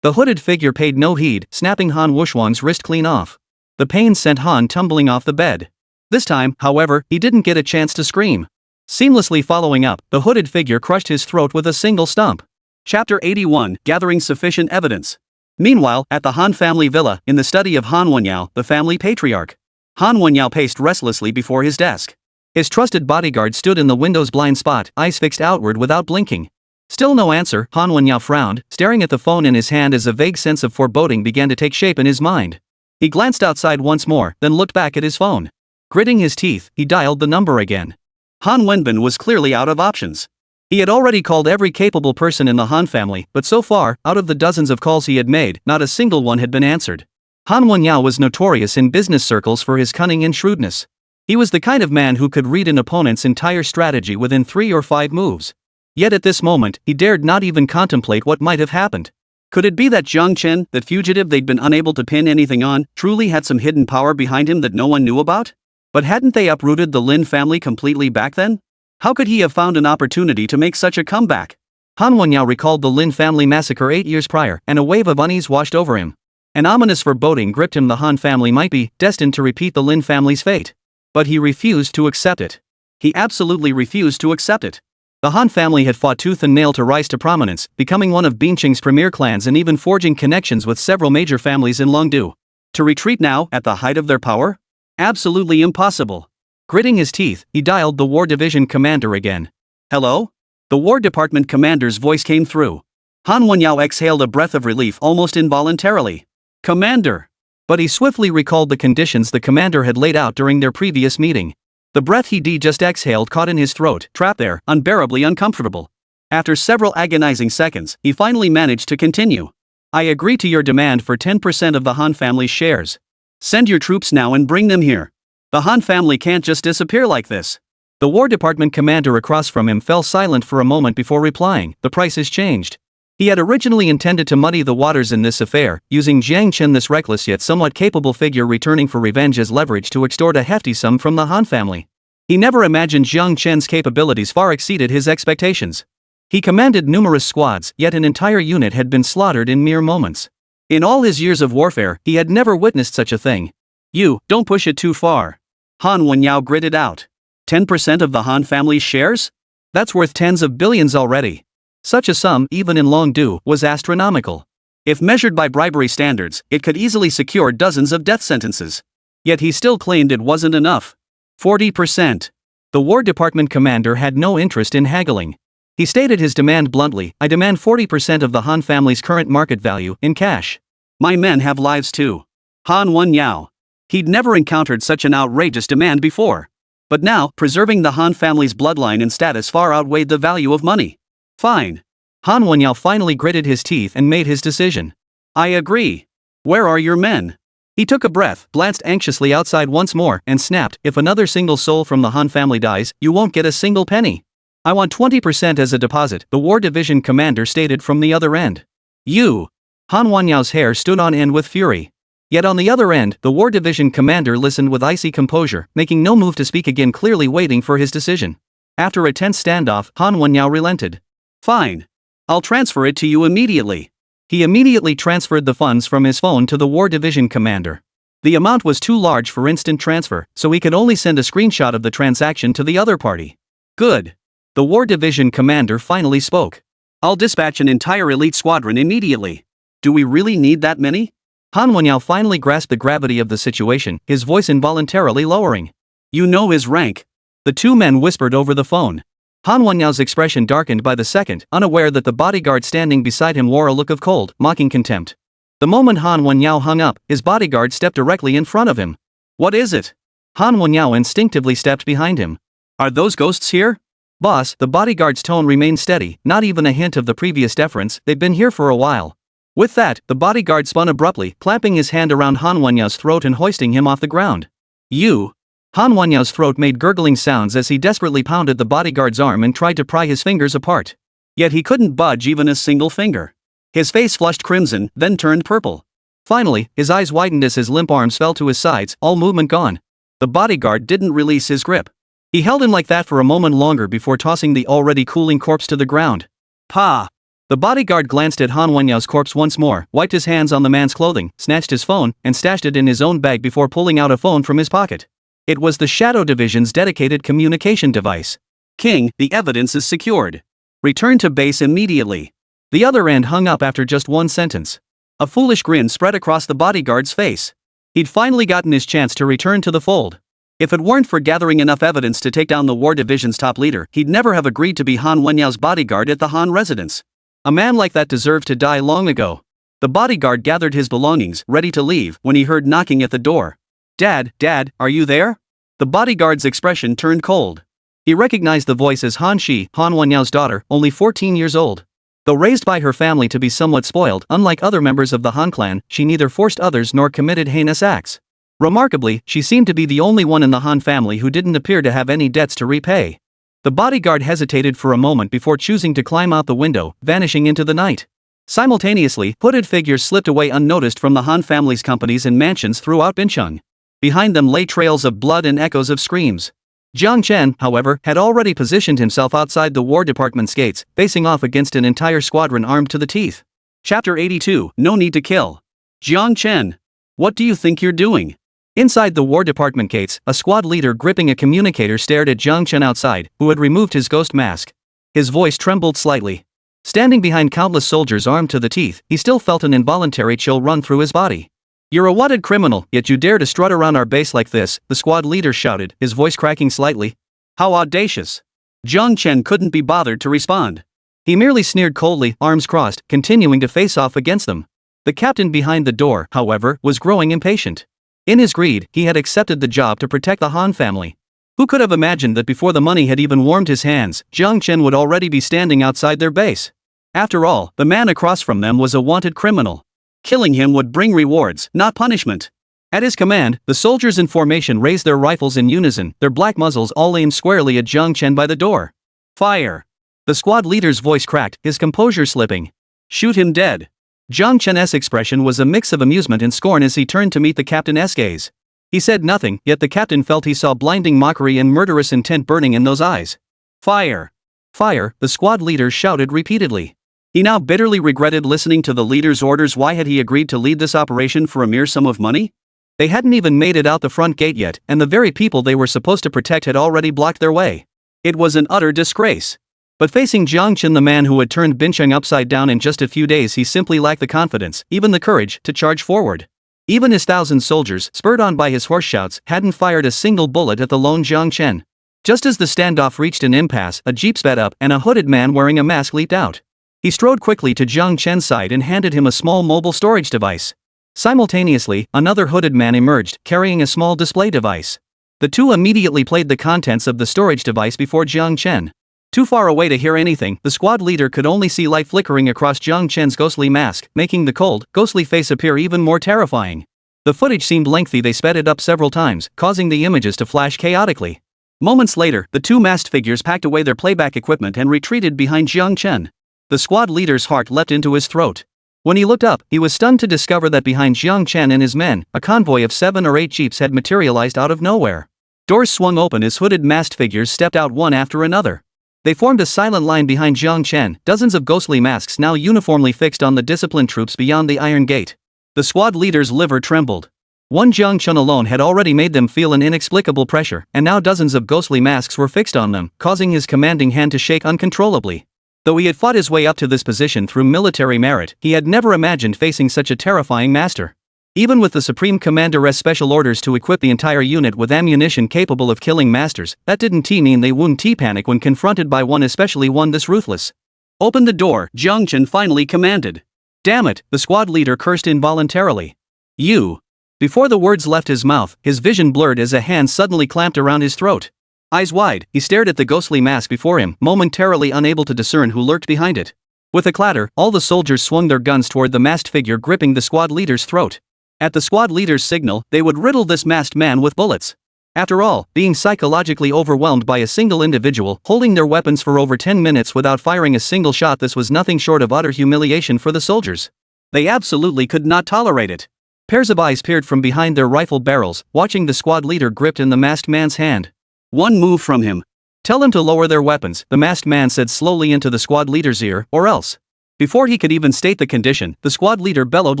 The hooded figure paid no heed, snapping Han Wuxuan's wrist clean off. The pain sent Han tumbling off the bed. This time, however, he didn't get a chance to scream. Seamlessly following up, the hooded figure crushed his throat with a single stump. Chapter 81, Gathering Sufficient Evidence. Meanwhile, at the Han family villa, in the study of Han Wenyao, the family patriarch. Han Wenyao paced restlessly before his desk. His trusted bodyguard stood in the window's blind spot, eyes fixed outward without blinking. Still no answer, Han Wenyao frowned, staring at the phone in his hand as a vague sense of foreboding began to take shape in his mind. He glanced outside once more, then looked back at his phone. Gritting his teeth, he dialed the number again. Han Wenbin was clearly out of options. He had already called every capable person in the Han family, but so far, out of the dozens of calls he had made, not a single one had been answered. Han Wenyao was notorious in business circles for his cunning and shrewdness. He was the kind of man who could read an opponent's entire strategy within 3 or 5 moves. Yet at this moment, he dared not even contemplate what might have happened. Could it be that Jiāng Chén, that fugitive they'd been unable to pin anything on, truly had some hidden power behind him that no one knew about? But hadn't they uprooted the Lin family completely back then? How could he have found an opportunity to make such a comeback? Han Wenyao recalled the Lin family massacre 8 years prior, and a wave of unease washed over him. An ominous foreboding gripped him. The Han family might be destined to repeat the Lin family's fate. But he refused to accept it. He absolutely refused to accept it. The Han family had fought tooth and nail to rise to prominence, becoming one of Bingqing's premier clans and even forging connections with several major families in Longdu. To retreat now, at the height of their power? Absolutely impossible. Gritting his teeth, he dialed the War Division commander again. Hello? The War Department commander's voice came through. Han Wenyao exhaled a breath of relief almost involuntarily. Commander! But he swiftly recalled the conditions the commander had laid out during their previous meeting. The breath he just exhaled caught in his throat, trapped there, unbearably uncomfortable. After several agonizing seconds, he finally managed to continue. I agree to your demand for 10% of the Han family's shares. Send your troops now and bring them here. The Han family can't just disappear like this. The War Department commander across from him fell silent for a moment before replying. The price has changed. He had originally intended to muddy the waters in this affair, using Jiāng Chén, this reckless yet somewhat capable figure, returning for revenge as leverage to extort a hefty sum from the Han family. He never imagined Jiāng Chén's capabilities far exceeded his expectations. He commanded numerous squads, yet an entire unit had been slaughtered in mere moments. In all his years of warfare, he had never witnessed such a thing. You, don't push it too far. Han Wenyao gritted out. 10% of the Han family's shares? That's worth tens of billions already. Such a sum, even in Longdu, was astronomical. If measured by bribery standards, it could easily secure dozens of death sentences. Yet he still claimed it wasn't enough. 40%. The War Department commander had no interest in haggling. He stated his demand bluntly. I demand 40% of the Han family's current market value, in cash. My men have lives too. Han Wenyao. He'd never encountered such an outrageous demand before. But now, preserving the Han family's bloodline and status far outweighed the value of money. Fine. Han Wenyao finally gritted his teeth and made his decision. I agree. Where are your men? He took a breath, glanced anxiously outside once more, and snapped, if another single soul from the Han family dies, you won't get a single penny. I want 20% as a deposit, the War Division commander stated from the other end. You! Han Wenyao's hair stood on end with fury. Yet on the other end, the War Division commander listened with icy composure, making no move to speak again, clearly waiting for his decision. After a tense standoff, Han Wenyao relented. Fine. I'll transfer it to you immediately. He immediately transferred the funds from his phone to the War Division commander. The amount was too large for instant transfer, so he could only send a screenshot of the transaction to the other party. Good. The War Division commander finally spoke. I'll dispatch an entire elite squadron immediately. Do we really need that many? Han Wenyao finally grasped the gravity of the situation, his voice involuntarily lowering. You know his rank. The two men whispered over the phone. Han Wenyao's expression darkened by the second, unaware that the bodyguard standing beside him wore a look of cold, mocking contempt. The moment Han Wenyao hung up, his bodyguard stepped directly in front of him. What is it? Han Wenyao instinctively stepped behind him. Are those ghosts here? Boss, the bodyguard's tone remained steady, not even a hint of the previous deference. They've been here for a while. With that, the bodyguard spun abruptly, clamping his hand around Han Wenyao's throat and hoisting him off the ground. You! Han Wenyao's throat made gurgling sounds as he desperately pounded the bodyguard's arm and tried to pry his fingers apart. Yet he couldn't budge even a single finger. His face flushed crimson, then turned purple. Finally, his eyes widened as his limp arms fell to his sides, all movement gone. The bodyguard didn't release his grip. He held him like that for a moment longer before tossing the already cooling corpse to the ground. Pa! The bodyguard glanced at Han Wenyao's corpse once more, wiped his hands on the man's clothing, snatched his phone, and stashed it in his own bag before pulling out a phone from his pocket. It was the Shadow Division's dedicated communication device. King, the evidence is secured. Return to base immediately. The other end hung up after just one sentence. A foolish grin spread across the bodyguard's face. He'd finally gotten his chance to return to the fold. If it weren't for gathering enough evidence to take down the War Division's top leader, he'd never have agreed to be Han Wenyao's bodyguard at the Han residence. A man like that deserved to die long ago. The bodyguard gathered his belongings, ready to leave, when he heard knocking at the door. Dad, are you there? The bodyguard's expression turned cold. He recognized the voice as Han Wenyao's daughter, only 14 years old. Though raised by her family to be somewhat spoiled, unlike other members of the Han clan, she neither forced others nor committed heinous acts. Remarkably, she seemed to be the only one in the Han family who didn't appear to have any debts to repay. The bodyguard hesitated for a moment before choosing to climb out the window, vanishing into the night. Simultaneously, hooded figures slipped away unnoticed from the Han family's companies and mansions throughout Bincheng. Behind them lay trails of blood and echoes of screams. Jiāng Chén, however, had already positioned himself outside the War Department's gates, facing off against an entire squadron armed to the teeth. Chapter 82, No Need to Kill. Jiāng Chén. What do you think you're doing? Inside the War Department gates, a squad leader gripping a communicator stared at Jiāng Chén outside, who had removed his ghost mask. His voice trembled slightly. Standing behind countless soldiers armed to the teeth, he still felt an involuntary chill run through his body. You're a wanted criminal, yet you dare to strut around our base like this, the squad leader shouted, his voice cracking slightly. How audacious. Jiāng Chén couldn't be bothered to respond. He merely sneered coldly, arms crossed, continuing to face off against them. The captain behind the door, however, was growing impatient. In his greed, he had accepted the job to protect the Han family. Who could have imagined that before the money had even warmed his hands, Jiāng Chén would already be standing outside their base? After all, the man across from them was a wanted criminal. Killing him would bring rewards, not punishment. At his command, the soldiers in formation raised their rifles in unison, their black muzzles all aimed squarely at Jiāng Chén by the door. Fire! The squad leader's voice cracked, his composure slipping. Shoot him dead. Jiāng Chén's expression was a mix of amusement and scorn as he turned to meet the captain's gaze. He said nothing, yet the captain felt he saw blinding mockery and murderous intent burning in those eyes. Fire! Fire! The squad leader shouted repeatedly. He now bitterly regretted listening to the leader's orders. Why had he agreed to lead this operation for a mere sum of money? They hadn't even made it out the front gate yet, and the very people they were supposed to protect had already blocked their way. It was an utter disgrace. But facing Jiāng Chén, the man who had turned Bincheng upside down in just a few days, he simply lacked the confidence, even the courage, to charge forward. Even his 1,000 soldiers, spurred on by his hoarse shouts, hadn't fired a single bullet at the lone Jiāng Chén. Just as the standoff reached an impasse, a jeep sped up, and a hooded man wearing a mask leaped out. He strode quickly to Jiāng Chén's side and handed him a small mobile storage device. Simultaneously, another hooded man emerged, carrying a small display device. The two immediately played the contents of the storage device before Jiāng Chén. Too far away to hear anything, the squad leader could only see light flickering across Jiāng Chén's ghostly mask, making the cold, ghostly face appear even more terrifying. The footage seemed lengthy. They sped it up several times, causing the images to flash chaotically. Moments later, the two masked figures packed away their playback equipment and retreated behind Jiāng Chén. The squad leader's heart leapt into his throat. When he looked up, he was stunned to discover that behind Jiāng Chén and his men, a convoy of 7 or 8 jeeps had materialized out of nowhere. Doors swung open as hooded masked figures stepped out one after another. They formed a silent line behind Jiāng Chén, dozens of ghostly masks now uniformly fixed on the disciplined troops beyond the iron gate. The squad leader's liver trembled. One Jiāng Chén alone had already made them feel an inexplicable pressure, and now dozens of ghostly masks were fixed on them, causing his commanding hand to shake uncontrollably. Though he had fought his way up to this position through military merit, he had never imagined facing such a terrifying master. Even with the Supreme Commander's special orders to equip the entire unit with ammunition capable of killing masters, that didn't mean they wouldn't panic when confronted by one, especially one this ruthless. Open the door, Jiāng Chén finally commanded. Damn it, the squad leader cursed involuntarily. You. Before the words left his mouth, his vision blurred as a hand suddenly clamped around his throat. Eyes wide, he stared at the ghostly mask before him, momentarily unable to discern who lurked behind it. With a clatter, all the soldiers swung their guns toward the masked figure gripping the squad leader's throat. At the squad leader's signal, they would riddle this masked man with bullets. After all, being psychologically overwhelmed by a single individual, holding their weapons for over 10 minutes without firing a single shot, this was nothing short of utter humiliation for the soldiers. They absolutely could not tolerate it. Pairs of eyes peered from behind their rifle barrels, watching the squad leader gripped in the masked man's hand. One move from him. Tell them to lower their weapons, the masked man said slowly into the squad leader's ear, or else. Before he could even state the condition, the squad leader bellowed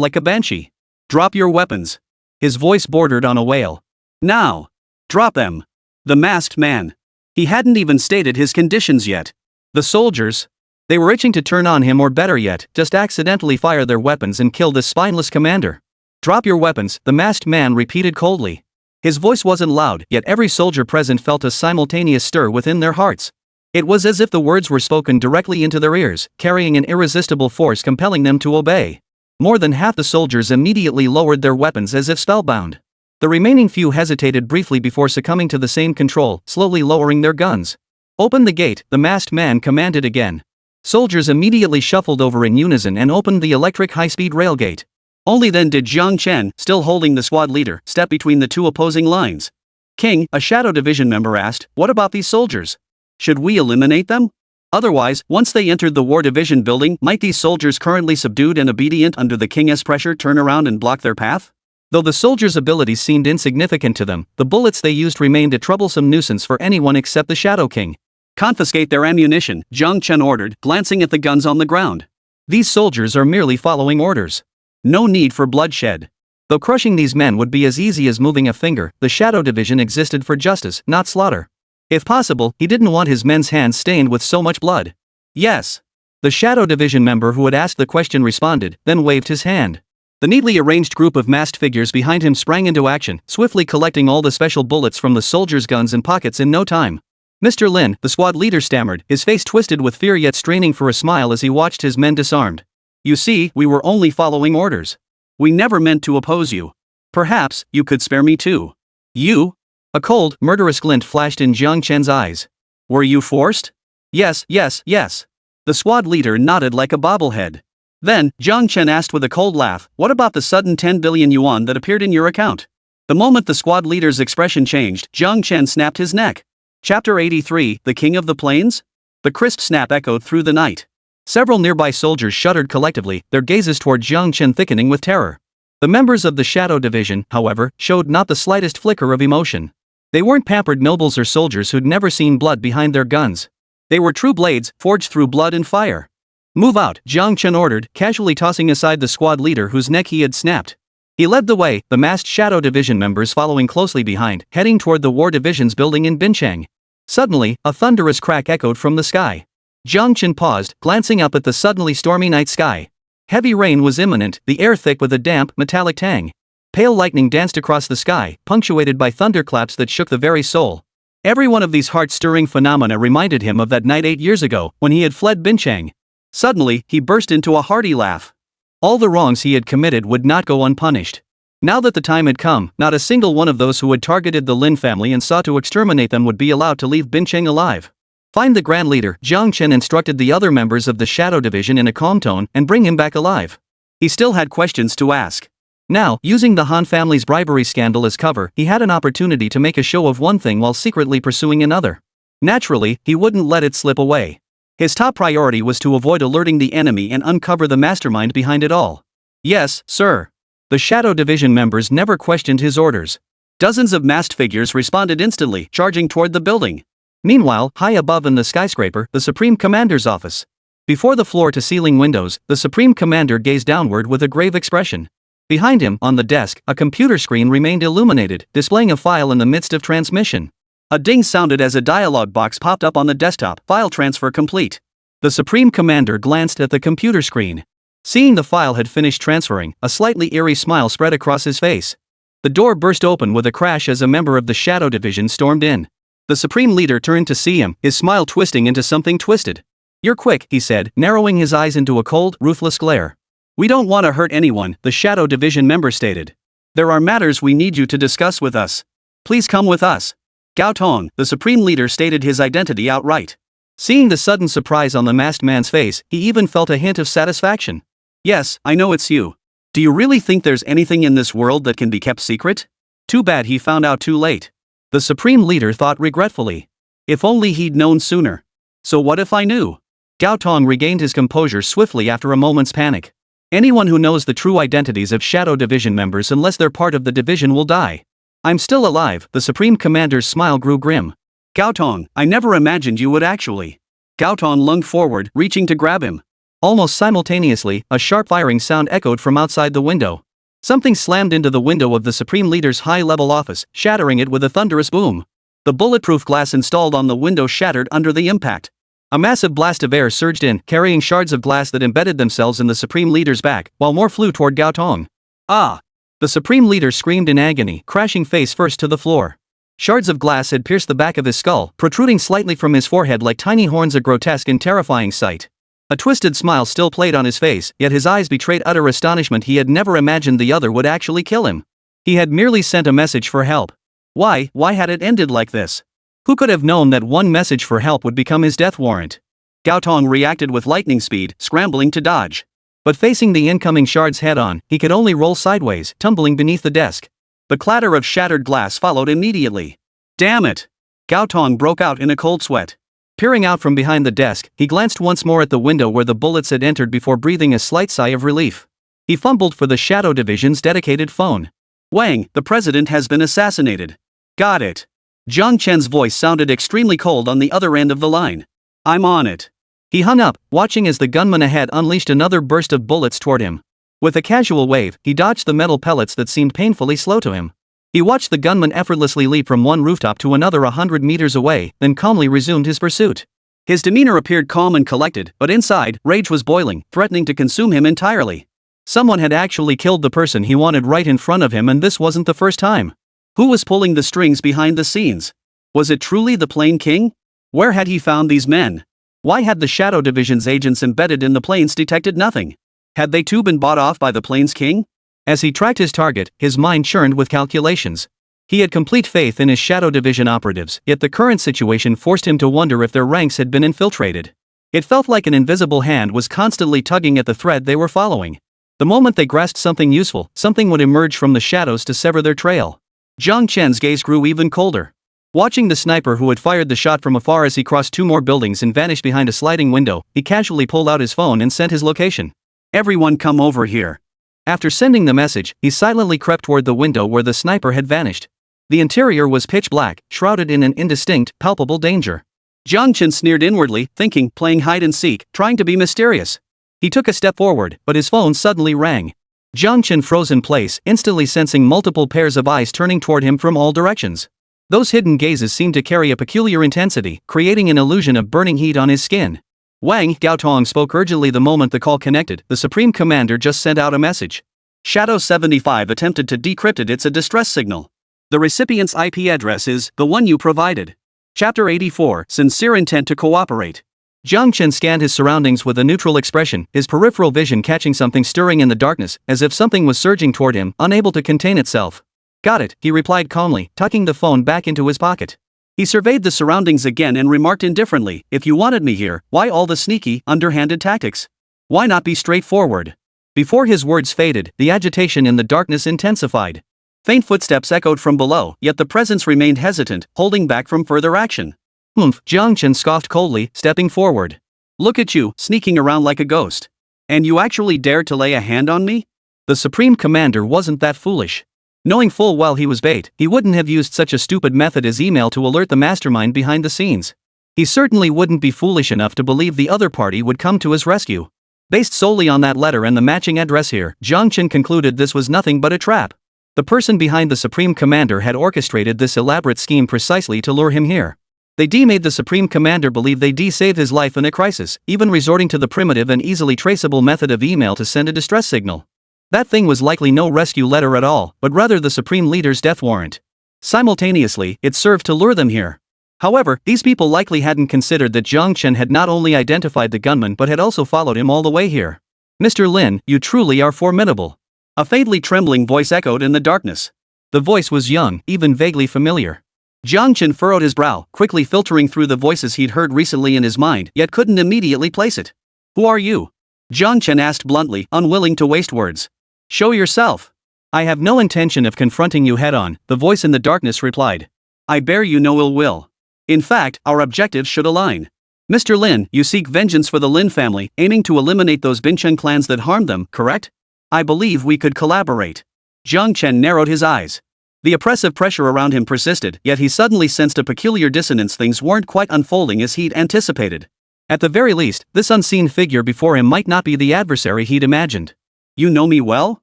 like a banshee. Drop your weapons. His voice bordered on a wail. Now. Drop them. The masked man. He hadn't even stated his conditions yet. The soldiers. They were itching to turn on him, or better yet, just accidentally fire their weapons and kill this spineless commander. Drop your weapons, the masked man repeated coldly. His voice wasn't loud, yet every soldier present felt a simultaneous stir within their hearts. It was as if the words were spoken directly into their ears, carrying an irresistible force compelling them to obey. More than half the soldiers immediately lowered their weapons as if spellbound. The remaining few hesitated briefly before succumbing to the same control, slowly lowering their guns. Open the gate, the masked man commanded again. Soldiers immediately shuffled over in unison and opened the electric high-speed rail gate. Only then did Jiāng Chén, still holding the squad leader, step between the two opposing lines. King, a Shadow Division member asked, what about these soldiers? Should we eliminate them? Otherwise, once they entered the War Division building, might these soldiers currently subdued and obedient under the king's pressure turn around and block their path? Though the soldiers' abilities seemed insignificant to them, the bullets they used remained a troublesome nuisance for anyone except the Shadow King. Confiscate their ammunition, Jiāng Chén ordered, glancing at the guns on the ground. These soldiers are merely following orders. No need for bloodshed. Though crushing these men would be as easy as moving a finger, the Shadow Division existed for justice, not slaughter. If possible, he didn't want his men's hands stained with so much blood. Yes. The Shadow Division member who had asked the question responded, then waved his hand. The neatly arranged group of masked figures behind him sprang into action, swiftly collecting all the special bullets from the soldiers' guns and pockets in no time. Mr. Lin, the squad leader, stammered, his face twisted with fear yet straining for a smile as he watched his men disarmed. You see, we were only following orders. We never meant to oppose you. Perhaps, you could spare me too. You? A cold, murderous glint flashed in Jiāng Chén's eyes. Were you forced? Yes. The squad leader nodded like a bobblehead. Then, Jiāng Chén asked with a cold laugh, what about the sudden 10 billion yuan that appeared in your account? The moment the squad leader's expression changed, Jiāng Chén snapped his neck. Chapter 83, The King of the Plains? The crisp snap echoed through the night. Several nearby soldiers shuddered collectively, their gazes toward Jiāng Chén thickening with terror. The members of the Shadow Division, however, showed not the slightest flicker of emotion. They weren't pampered nobles or soldiers who'd never seen blood behind their guns. They were true blades, forged through blood and fire. Move out, Jiāng Chén ordered, casually tossing aside the squad leader whose neck he had snapped. He led the way, the masked Shadow Division members following closely behind, heading toward the War Division's building in Binchang. Suddenly, a thunderous crack echoed from the sky. Jiāng Chén paused, glancing up at the suddenly stormy night sky. Heavy rain was imminent, the air thick with a damp, metallic tang. Pale lightning danced across the sky, punctuated by thunderclaps that shook the very soul. Every one of these heart-stirring phenomena reminded him of that night 8 years ago, when he had fled Binchang. Suddenly, he burst into a hearty laugh. All the wrongs he had committed would not go unpunished. Now that the time had come, not a single one of those who had targeted the Lin family and sought to exterminate them would be allowed to leave Binchang alive. Find the Grand Leader, Jiāng Chén instructed the other members of the Shadow Division in a calm tone, and bring him back alive. He still had questions to ask. Now, using the Han family's bribery scandal as cover, he had an opportunity to make a show of one thing while secretly pursuing another. Naturally, he wouldn't let it slip away. His top priority was to avoid alerting the enemy and uncover the mastermind behind it all. Yes, sir. The Shadow Division members never questioned his orders. Dozens of masked figures responded instantly, charging toward the building. Meanwhile, high above in the skyscraper, the Supreme Commander's office. Before the floor-to-ceiling windows, the Supreme Commander gazed downward with a grave expression. Behind him, on the desk, a computer screen remained illuminated, displaying a file in the midst of transmission. A ding sounded as a dialog box popped up on the desktop, file transfer complete. The Supreme Commander glanced at the computer screen. Seeing the file had finished transferring, a slightly eerie smile spread across his face. The door burst open with a crash as a member of the Shadow Division stormed in. The Supreme Leader turned to see him, his smile twisting into something twisted. You're quick, he said, narrowing his eyes into a cold, ruthless glare. We don't want to hurt anyone, the Shadow Division member stated. There are matters we need you to discuss with us. Please come with us. Gao Tong, the Supreme Leader, stated his identity outright. Seeing the sudden surprise on the masked man's face, he even felt a hint of satisfaction. Yes, I know it's you. Do you really think there's anything in this world that can be kept secret? Too bad he found out too late. The Supreme Leader thought regretfully. If only he'd known sooner. So what if I knew? Gao Tong regained his composure swiftly after a moment's panic. Anyone who knows the true identities of Shadow Division members unless they're part of the division will die. I'm still alive, the Supreme Commander's smile grew grim. Gao Tong, I never imagined you would actually. Gao Tong lunged forward, reaching to grab him. Almost simultaneously, a sharp firing sound echoed from outside the window. Something slammed into the window of the Supreme Leader's high-level office, shattering it with a thunderous boom. The bulletproof glass installed on the window shattered under the impact. A massive blast of air surged in, carrying shards of glass that embedded themselves in the Supreme Leader's back, while more flew toward Gao Tong. Ah! The Supreme Leader screamed in agony, crashing face first to the floor. Shards of glass had pierced the back of his skull, protruding slightly from his forehead like tiny horns, a grotesque and terrifying sight. A twisted smile still played on his face, yet his eyes betrayed utter astonishment. He had never imagined the other would actually kill him. He had merely sent a message for help. Why had it ended like this? Who could have known that one message for help would become his death warrant? Gao Tong reacted with lightning speed, scrambling to dodge. But facing the incoming shards head-on, he could only roll sideways, tumbling beneath the desk. The clatter of shattered glass followed immediately. Damn it! Gao Tong broke out in a cold sweat. Peering out from behind the desk, he glanced once more at the window where the bullets had entered before breathing a slight sigh of relief. He fumbled for the Shadow Division's dedicated phone. "Wang, the president has been assassinated." "Got it." Jiāng Chén's voice sounded extremely cold on the other end of the line. "I'm on it." He hung up, watching as the gunman ahead unleashed another burst of bullets toward him. With a casual wave, he dodged the metal pellets that seemed painfully slow to him. He watched the gunman effortlessly leap from one rooftop to another 100 meters away, then calmly resumed his pursuit. His demeanor appeared calm and collected, but inside, rage was boiling, threatening to consume him entirely. Someone had actually killed the person he wanted right in front of him, and this wasn't the first time. Who was pulling the strings behind the scenes? Was it truly the Plane King? Where had he found these men? Why had the Shadow Division's agents embedded in the planes detected nothing? Had they too been bought off by the Plane's King? As he tracked his target, his mind churned with calculations. He had complete faith in his Shadow Division operatives, yet the current situation forced him to wonder if their ranks had been infiltrated. It felt like an invisible hand was constantly tugging at the thread they were following. The moment they grasped something useful, something would emerge from the shadows to sever their trail. Jiāng Chén's gaze grew even colder. Watching the sniper who had fired the shot from afar as he crossed two more buildings and vanished behind a sliding window, he casually pulled out his phone and sent his location. "Everyone come over here." After sending the message, he silently crept toward the window where the sniper had vanished. The interior was pitch black, shrouded in an indistinct, palpable danger. Jiāng Chén sneered inwardly, thinking, playing hide and seek, trying to be mysterious. He took a step forward, but his phone suddenly rang. Jiāng Chén froze in place, instantly sensing multiple pairs of eyes turning toward him from all directions. Those hidden gazes seemed to carry a peculiar intensity, creating an illusion of burning heat on his skin. Wang Gaotong spoke urgently the moment the call connected. The Supreme Commander just sent out a message. Shadow 75 attempted to decrypt it. It's a distress signal. The recipient's IP address is the one you provided. Chapter 84, Sincere Intent to Cooperate. Jiāng Chén scanned his surroundings with a neutral expression, his peripheral vision catching something stirring in the darkness, as if something was surging toward him, unable to contain itself. "Got it," he replied calmly, tucking the phone back into his pocket. He surveyed the surroundings again and remarked indifferently, "If you wanted me here, why all the sneaky, underhanded tactics? Why not be straightforward?" Before his words faded, the agitation in the darkness intensified. Faint footsteps echoed from below, yet the presence remained hesitant, holding back from further action. "Humph," Jiāng Chén scoffed coldly, stepping forward. "Look at you, sneaking around like a ghost. And you actually dared to lay a hand on me?" The Supreme Commander wasn't that foolish. Knowing full well he was bait, he wouldn't have used such a stupid method as email to alert the mastermind behind the scenes. He certainly wouldn't be foolish enough to believe the other party would come to his rescue. Based solely on that letter and the matching address here, Jiāng Chén concluded this was nothing but a trap. The person behind the Supreme Commander had orchestrated this elaborate scheme precisely to lure him here. They made the Supreme Commander believe they saved his life in a crisis, even resorting to the primitive and easily traceable method of email to send a distress signal. That thing was likely no rescue letter at all, but rather the Supreme Leader's death warrant. Simultaneously, it served to lure them here. However, these people likely hadn't considered that Jiāng Chén had not only identified the gunman but had also followed him all the way here. "Mr. Lin, you truly are formidable." A faintly trembling voice echoed in the darkness. The voice was young, even vaguely familiar. Jiāng Chén furrowed his brow, quickly filtering through the voices he'd heard recently in his mind, yet couldn't immediately place it. "Who are you?" Jiāng Chén asked bluntly, unwilling to waste words. "Show yourself." "I have no intention of confronting you head-on," the voice in the darkness replied. "I bear you no ill will. In fact, our objectives should align. Mr. Lin, you seek vengeance for the Lin family, aiming to eliminate those Bincheng clans that harmed them, correct? I believe we could collaborate." Jiāng Chén narrowed his eyes. The oppressive pressure around him persisted, yet he suddenly sensed a peculiar dissonance. Things weren't quite unfolding as he'd anticipated. At the very least, this unseen figure before him might not be the adversary he'd imagined. "You know me well?"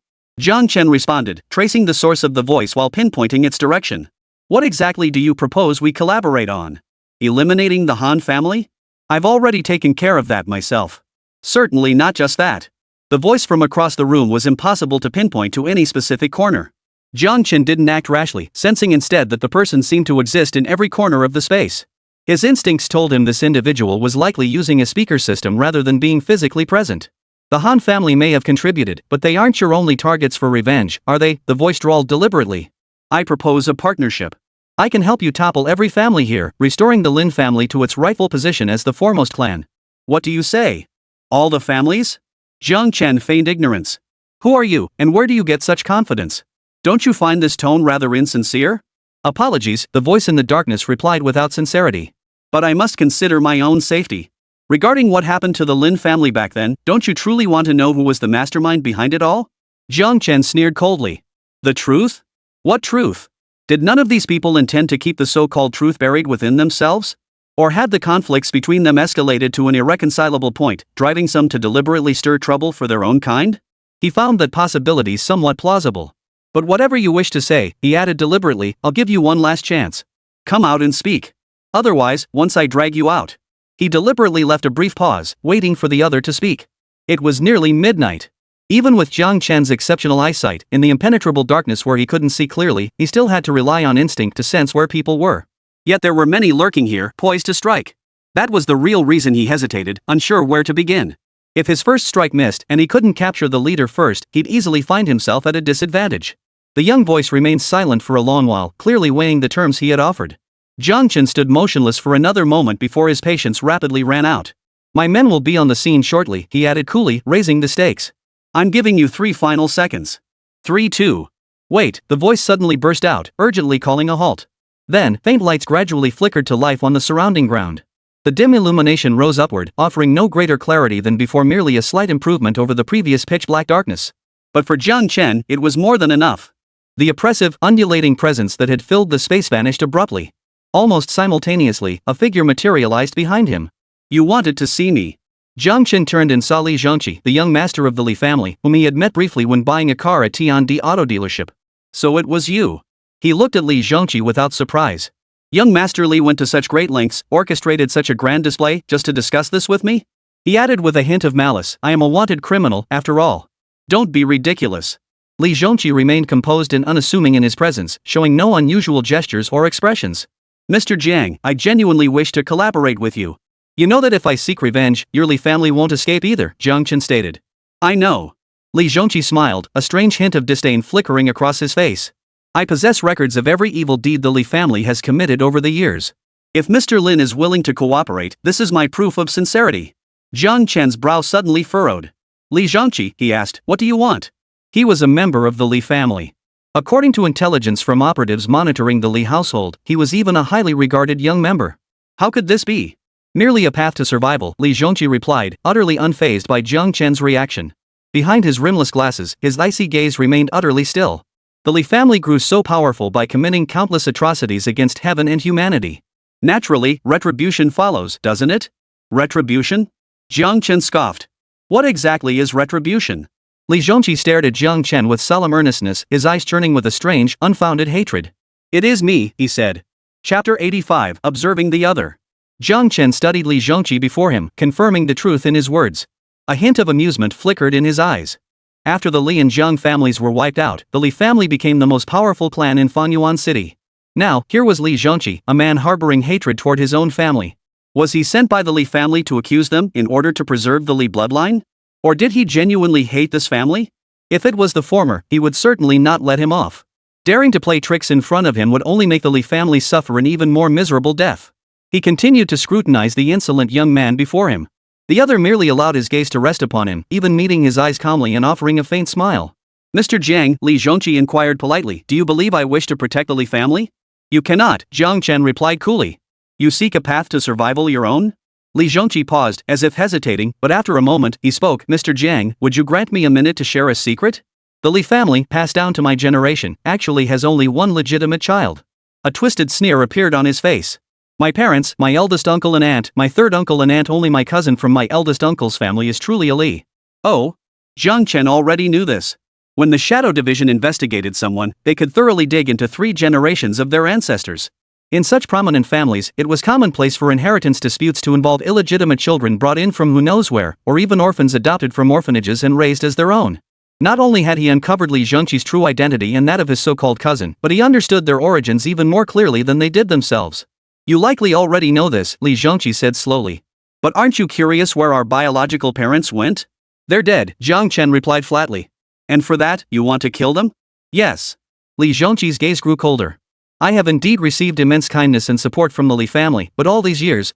Jiāng Chén responded, tracing the source of the voice while pinpointing its direction. "What exactly do you propose we collaborate on? Eliminating the Han family? I've already taken care of that myself." "Certainly not just that." The voice from across the room was impossible to pinpoint to any specific corner. Jiāng Chén didn't act rashly, sensing instead that the person seemed to exist in every corner of the space. His instincts told him this individual was likely using a speaker system rather than being physically present. "The Han family may have contributed, but they aren't your only targets for revenge, are they?" the voice drawled deliberately. "I propose a partnership. I can help you topple every family here, restoring the Lin family to its rightful position as the foremost clan." "What do you say? All the families?" Jiāng Chén feigned ignorance. "Who are you, and where do you get such confidence? Don't you find this tone rather insincere?" "Apologies," the voice in the darkness replied without sincerity. But I must consider my own safety. Regarding what happened to the Lin family back then, don't you truly want to know who was the mastermind behind it all? Jiāng Chén sneered coldly. The truth? What truth? Did none of these people intend to keep the so-called truth buried within themselves? Or had the conflicts between them escalated to an irreconcilable point, driving some to deliberately stir trouble for their own kind? He found that possibility somewhat plausible. But whatever you wish to say, he added deliberately, I'll give you one last chance. Come out and speak. Otherwise, once I drag you out. He deliberately left a brief pause, waiting for the other to speak. It was nearly midnight. Even with Jiāng Chén's exceptional eyesight, in the impenetrable darkness where he couldn't see clearly, he still had to rely on instinct to sense where people were. Yet there were many lurking here, poised to strike. That was the real reason he hesitated, unsure where to begin. If his first strike missed and he couldn't capture the leader first, he'd easily find himself at a disadvantage. The young voice remained silent for a long while, clearly weighing the terms he had offered. Jiāng Chén stood motionless for another moment before his patience rapidly ran out. My men will be on the scene shortly, he added coolly, raising the stakes. I'm giving you 3 final seconds. 3, 2. Wait, the voice suddenly burst out, urgently calling a halt. Then, faint lights gradually flickered to life on the surrounding ground. The dim illumination rose upward, offering no greater clarity than before, merely a slight improvement over the previous pitch-black darkness. But for Jiāng Chén, it was more than enough. The oppressive, undulating presence that had filled the space vanished abruptly. Almost simultaneously, a figure materialized behind him. You wanted to see me. Jiāng Chén turned and saw Li Zhongqi, the young master of the Li family, whom he had met briefly when buying a car at Tiandi auto dealership. So it was you. He looked at Li Zhongqi without surprise. Young Master Li went to such great lengths, orchestrated such a grand display, just to discuss this with me? He added with a hint of malice, I am a wanted criminal, after all. Don't be ridiculous. Li Zhongqi remained composed and unassuming in his presence, showing no unusual gestures or expressions. Mr. Jiang, I genuinely wish to collaborate with you. You know that if I seek revenge, your Li family won't escape either, Jiāng Chén stated. I know. Li Zhongqi smiled, a strange hint of disdain flickering across his face. I possess records of every evil deed the Li family has committed over the years. If Mr. Lin is willing to cooperate, this is my proof of sincerity. Jiāng Chén's brow suddenly furrowed. Li Zhongqi, he asked, what do you want? He was a member of the Li family. According to intelligence from operatives monitoring the Li household, he was even a highly regarded young member. How could this be? Merely a path to survival, Li Zhongqi replied, utterly unfazed by Jiāng Chén's reaction. Behind his rimless glasses, his icy gaze remained utterly still. The Li family grew so powerful by committing countless atrocities against heaven and humanity. Naturally, retribution follows, doesn't it? Retribution? Jiāng Chén scoffed. What exactly is retribution? Li Zhongqi stared at Jiāng Chén with solemn earnestness, his eyes churning with a strange, unfounded hatred. It is me, he said. Chapter 85, Observing the Other. Jiāng Chén studied Li Zhongqi before him, confirming the truth in his words. A hint of amusement flickered in his eyes. After the Li and Jiang families were wiped out, the Li family became the most powerful clan in Fanyuan City. Now, here was Li Zhongqi, a man harboring hatred toward his own family. Was he sent by the Li family to accuse them in order to preserve the Li bloodline? Or did he genuinely hate this family? If it was the former, he would certainly not let him off. Daring to play tricks in front of him would only make the Li family suffer an even more miserable death. He continued to scrutinize the insolent young man before him. The other merely allowed his gaze to rest upon him, even meeting his eyes calmly and offering a faint smile. Mr. Jiang, Li Zhongqi inquired politely, do you believe I wish to protect the Li family? You cannot, Jiāng Chén replied coolly. You seek a path to survival your own? Li Zhongqi paused, as if hesitating, but after a moment, he spoke, Mr. Jiang, would you grant me a minute to share a secret? The Li family, passed down to my generation, actually has only one legitimate child. A twisted sneer appeared on his face. My parents, my eldest uncle and aunt, my third uncle and aunt, only my cousin from my eldest uncle's family is truly a Li. Oh? Jiāng Chén already knew this. When the Shadow Division investigated someone, they could thoroughly dig into 3 generations of their ancestors. In such prominent families, it was commonplace for inheritance disputes to involve illegitimate children brought in from who knows where, or even orphans adopted from orphanages and raised as their own. Not only had he uncovered Li Zhongqi's true identity and that of his so-called cousin, but he understood their origins even more clearly than they did themselves. You likely already know this, Li Zhongqi said slowly. But aren't you curious where our biological parents went? They're dead, Jiāng Chén replied flatly. And for that, you want to kill them? Yes. Li Zhongqi's gaze grew colder. I have indeed received immense kindness and support from the Li family, but all these years,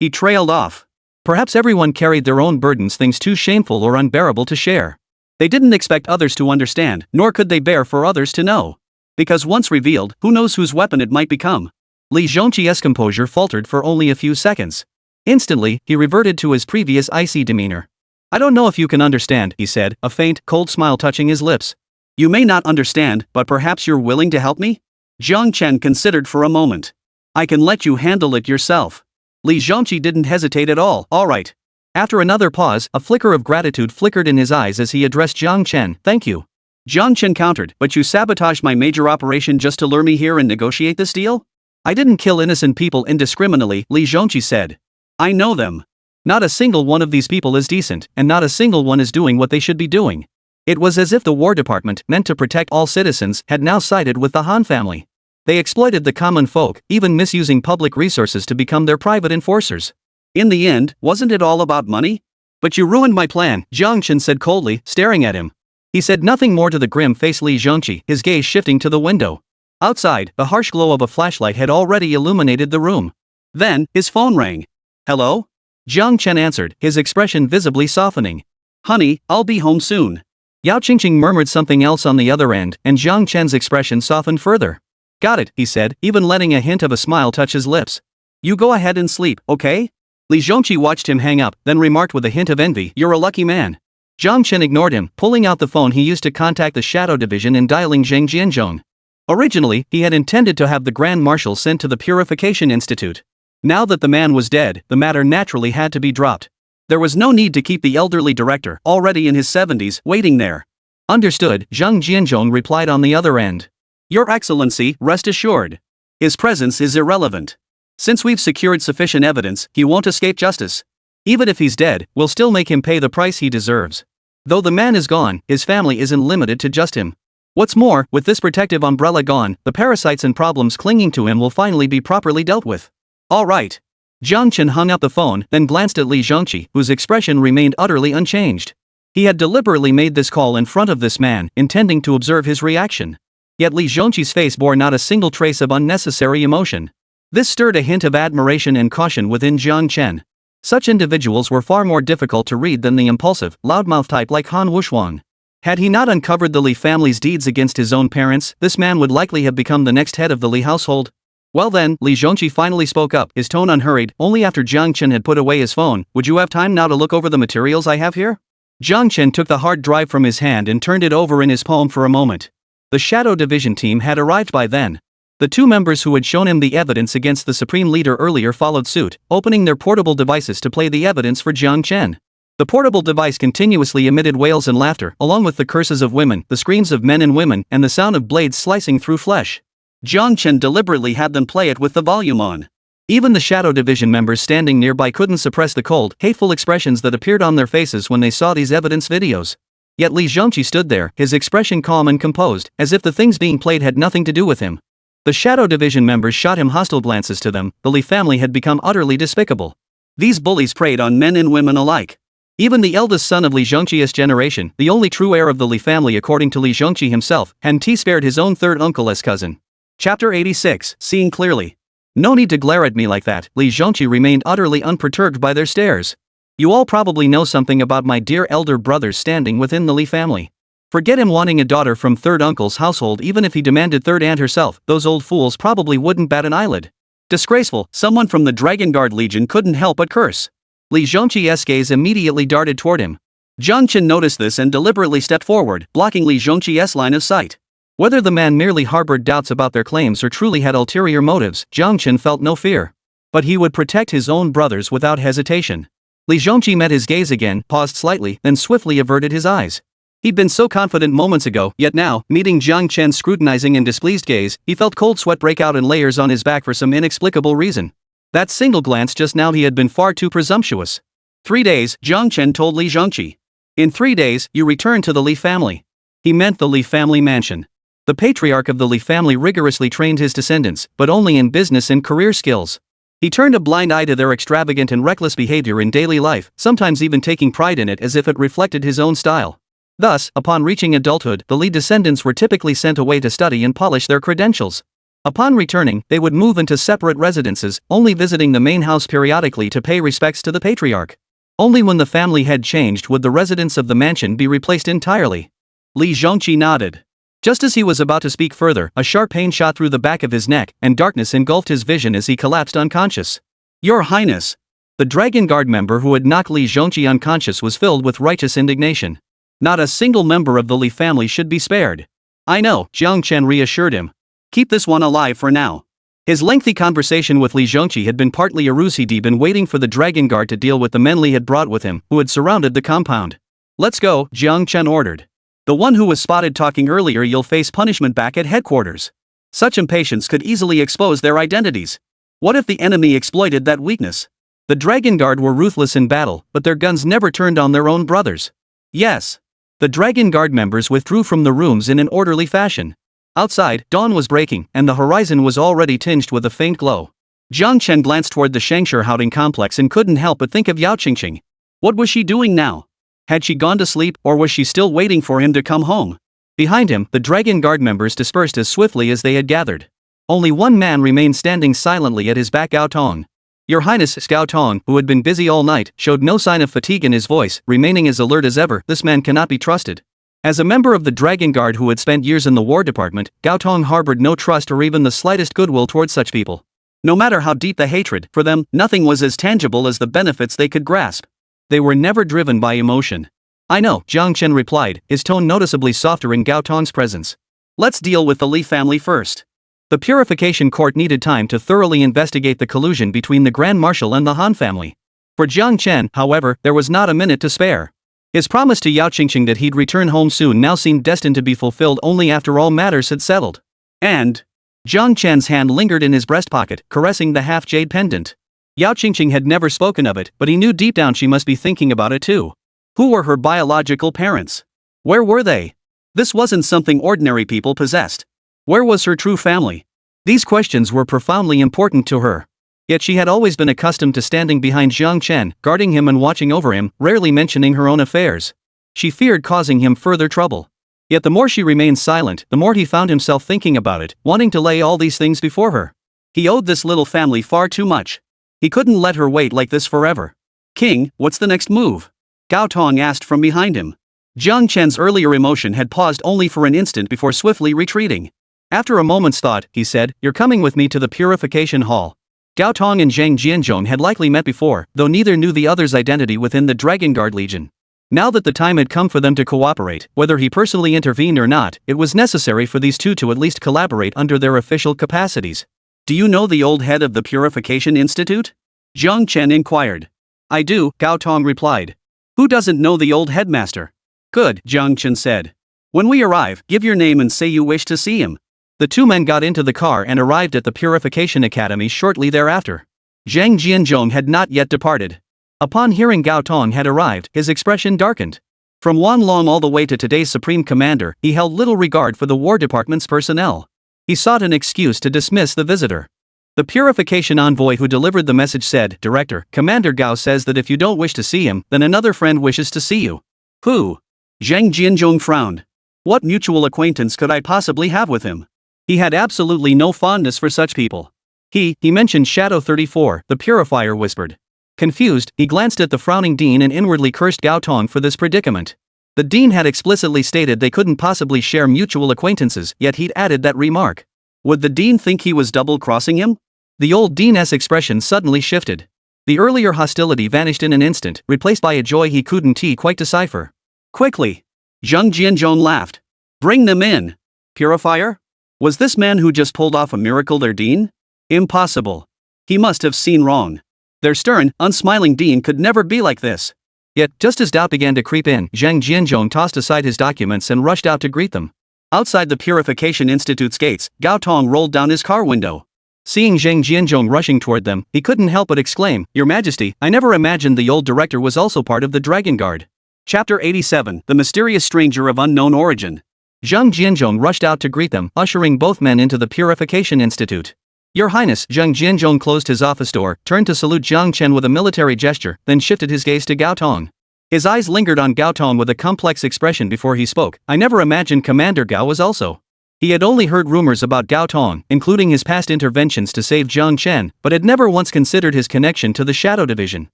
He trailed off. Perhaps everyone carried their own burdens, things too shameful or unbearable to share. They didn't expect others to understand, nor could they bear for others to know. Because once revealed, who knows whose weapon it might become. Li Zhongqi's composure faltered for only a few seconds. Instantly, he reverted to his previous icy demeanor. I don't know if you can understand, he said, a faint, cold smile touching his lips. You may not understand, but perhaps you're willing to help me? Jiāng Chén considered for a moment. I can let you handle it yourself. Li Zhongqi didn't hesitate at all. All right. After another pause, a flicker of gratitude flickered in his eyes as he addressed Jiāng Chén. Thank you. Jiāng Chén countered, but you sabotaged my major operation just to lure me here and negotiate this deal? I didn't kill innocent people indiscriminately, Li Zhongqi said. I know them. Not a single one of these people is decent, and not a single one is doing what they should be doing. It was as if the War Department, meant to protect all citizens, had now sided with the Han family. They exploited the common folk, even misusing public resources to become their private enforcers. In the end, wasn't it all about money? But you ruined my plan, Jiāng Chén said coldly, staring at him. He said nothing more to the grim-faced Li Zhongqi, his gaze shifting to the window. Outside, the harsh glow of a flashlight had already illuminated the room. Then, his phone rang. Hello? Jiāng Chén answered, his expression visibly softening. Honey, I'll be home soon. Yáo Qīngqing murmured something else on the other end, and Jiāng Chén's expression softened further. Got it, he said, even letting a hint of a smile touch his lips. You go ahead and sleep, okay? Li Zhongqi watched him hang up, then remarked with a hint of envy, you're a lucky man. Jiāng Chén ignored him, pulling out the phone he used to contact the Shadow Division and dialing Zheng Jianzhong. Originally, he had intended to have the Grand Marshal sent to the Purification Institute. Now that the man was dead, the matter naturally had to be dropped. There was no need to keep the elderly director, already in his 70s, waiting there. Understood, Zheng Jianzhong replied on the other end. Your Excellency, rest assured. His presence is irrelevant. Since we've secured sufficient evidence, he won't escape justice. Even if he's dead, we'll still make him pay the price he deserves. Though the man is gone, his family isn't limited to just him. What's more, with this protective umbrella gone, the parasites and problems clinging to him will finally be properly dealt with. All right. Jiāng Chén hung up the phone, then glanced at Li Zhongqi, whose expression remained utterly unchanged. He had deliberately made this call in front of this man, intending to observe his reaction. Yet Li Zhongqi's face bore not a single trace of unnecessary emotion. This stirred a hint of admiration and caution within Jiāng Chén. Such individuals were far more difficult to read than the impulsive, loudmouth type like Han Wuxuang. Had he not uncovered the Li family's deeds against his own parents, this man would likely have become the next head of the Li household. Well then, Li Zhongqi finally spoke up, his tone unhurried, only after Jiāng Chén had put away his phone. Would you have time now to look over the materials I have here? Jiāng Chén took the hard drive from his hand and turned it over in his palm for a moment. The Shadow Division team had arrived by then. The two members who had shown him the evidence against the Supreme Leader earlier followed suit, opening their portable devices to play the evidence for Jiāng Chén. The portable device continuously emitted wails and laughter, along with the curses of women, the screams of men and women, and the sound of blades slicing through flesh. Jiāng Chén deliberately had them play it with the volume on. Even the Shadow Division members standing nearby couldn't suppress the cold, hateful expressions that appeared on their faces when they saw these evidence videos. Yet Li Zhongqi stood there, his expression calm and composed, as if the things being played had nothing to do with him. The Shadow Division members shot him hostile glances. To them, the Li family had become utterly despicable. These bullies preyed on men and women alike. Even the eldest son of Li Zhongqi's generation, the only true heir of the Li family according to Li Zhongqi himself, hadn't spared his own third uncle's cousin. Chapter 86, Seeing Clearly. No need to glare at me like that, Li Zhongqi remained utterly unperturbed by their stares. You all probably know something about my dear elder brother's standing within the Li family. Forget him wanting a daughter from third uncle's household. Even if he demanded third aunt herself, those old fools probably wouldn't bat an eyelid. Disgraceful, someone from the Dragon Guard Legion couldn't help but curse. Li Zhongqi's gaze immediately darted toward him. Jiāng Chén noticed this and deliberately stepped forward, blocking Li Zhongqi's line of sight. Whether the man merely harbored doubts about their claims or truly had ulterior motives, Jiāng Chén felt no fear. But he would protect his own brothers without hesitation. Li Zhongqi met his gaze again, paused slightly, then swiftly averted his eyes. He'd been so confident moments ago, yet now, meeting Jiāng Chén's scrutinizing and displeased gaze, he felt cold sweat break out in layers on his back for some inexplicable reason. That single glance just now, he had been far too presumptuous. 3 days, Jiāng Chén told Li Zhongqi. In 3 days, you return to the Li family. He meant the Li family mansion. The patriarch of the Li family rigorously trained his descendants, but only in business and career skills. He turned a blind eye to their extravagant and reckless behavior in daily life, sometimes even taking pride in it as if it reflected his own style. Thus, upon reaching adulthood, the Li descendants were typically sent away to study and polish their credentials. Upon returning, they would move into separate residences, only visiting the main house periodically to pay respects to the patriarch. Only when the family had changed would the residence of the mansion be replaced entirely. Li Zhongqi nodded. Just as he was about to speak further, a sharp pain shot through the back of his neck, and darkness engulfed his vision as he collapsed unconscious. Your Highness! The Dragon Guard member who had knocked Li Zhongqi unconscious was filled with righteous indignation. Not a single member of the Li family should be spared. I know, Jiāng Chén reassured him. Keep this one alive for now. His lengthy conversation with Li Zhongqi had been partly a ruse. He'd been waiting for the Dragon Guard to deal with the men Li had brought with him, who had surrounded the compound. Let's go, Jiāng Chén ordered. The one who was spotted talking earlier, you'll face punishment back at headquarters. Such impatience could easily expose their identities. What if the enemy exploited that weakness? The Dragon Guard were ruthless in battle, but their guns never turned on their own brothers. Yes. The Dragon Guard members withdrew from the rooms in an orderly fashion. Outside, dawn was breaking, and the horizon was already tinged with a faint glow. Jiāng Chén glanced toward the Shangshihouting complex and couldn't help but think of Yáo Qīngqing. What was she doing now? Had she gone to sleep, or was she still waiting for him to come home? Behind him, the Dragon Guard members dispersed as swiftly as they had gathered. Only one man remained standing silently at his back. Gao Tong. Your Highness. Gao Tong, who had been busy all night, showed no sign of fatigue in his voice, remaining as alert as ever. This man cannot be trusted. As a member of the Dragon Guard who had spent years in the War Department, Gao Tong harbored no trust or even the slightest goodwill towards such people. No matter how deep the hatred, for them, nothing was as tangible as the benefits they could grasp. They were never driven by emotion. I know, Jiāng Chén replied, his tone noticeably softer in Gao Tong's presence. Let's deal with the Li family first. The Purification Court needed time to thoroughly investigate the collusion between the Grand Marshal and the Han family. For Jiāng Chén, however, there was not a minute to spare. His promise to Yáo Qīngqing that he'd return home soon now seemed destined to be fulfilled only after all matters had settled. And Jiāng Chén's hand lingered in his breast pocket, caressing the half-jade pendant. Yáo Qīngqing had never spoken of it, but he knew deep down she must be thinking about it too. Who were her biological parents? Where were they? This wasn't something ordinary people possessed. Where was her true family? These questions were profoundly important to her. Yet she had always been accustomed to standing behind Jiāng Chén, guarding him and watching over him, rarely mentioning her own affairs. She feared causing him further trouble. Yet the more she remained silent, the more he found himself thinking about it, wanting to lay all these things before her. He owed this little family far too much. He couldn't let her wait like this forever. King, what's the next move? Gao Tong asked from behind him. Jiāng Chén's earlier emotion had paused only for an instant before swiftly retreating. After a moment's thought, he said, You're coming with me to the Purification Hall. Gao Tong and Zhang Jianzhong had likely met before, though neither knew the other's identity within the Dragon Guard Legion. Now that the time had come for them to cooperate, whether he personally intervened or not, it was necessary for these two to at least collaborate under their official capacities. Do you know the old head of the Purification Institute? Jiāng Chén inquired. I do, Gao Tong replied. Who doesn't know the old headmaster? Good, Jiāng Chén said. When we arrive, give your name and say you wish to see him. The two men got into the car and arrived at the Purification Academy shortly thereafter. Zhang Jianzhong had not yet departed. Upon hearing Gao Tong had arrived, his expression darkened. From Wan Long all the way to today's Supreme Commander, he held little regard for the War Department's personnel. He sought an excuse to dismiss the visitor. The Purification envoy who delivered the message said, Director, Commander Gao says that if you don't wish to see him, then another friend wishes to see you. Who? Zhang Jianzhong frowned. What mutual acquaintance could I possibly have with him? He had absolutely no fondness for such people. He mentioned Shadow 34, the Purifier whispered. Confused, he glanced at the frowning dean and inwardly cursed Gao Tong for this predicament. The dean had explicitly stated they couldn't possibly share mutual acquaintances, yet he'd added that remark. Would the dean think he was double-crossing him? The old dean's expression suddenly shifted. The earlier hostility vanished in an instant, replaced by a joy he couldn't quite decipher. Quickly! Zhang Jianzhong laughed. Bring them in! Purifier? Was this man who just pulled off a miracle their dean? Impossible. He must have seen wrong. Their stern, unsmiling dean could never be like this. Yet, just as doubt began to creep in, Zhang Jianzhong tossed aside his documents and rushed out to greet them. Outside the Purification Institute's gates, Gao Tong rolled down his car window. Seeing Zhang Jianzhong rushing toward them, he couldn't help but exclaim, Your Majesty, I never imagined the old director was also part of the Dragon Guard. Chapter 87, The Mysterious Stranger of Unknown Origin. Zhang Jianzhong rushed out to greet them, ushering both men into the Purification Institute. Your Highness, Zhang Jianzhong closed his office door, turned to salute Jiāng Chén with a military gesture, then shifted his gaze to Gao Tong. His eyes lingered on Gao Tong with a complex expression before he spoke. I never imagined Commander Gao was also. He had only heard rumors about Gao Tong, including his past interventions to save Jiāng Chén, but had never once considered his connection to the Shadow Division.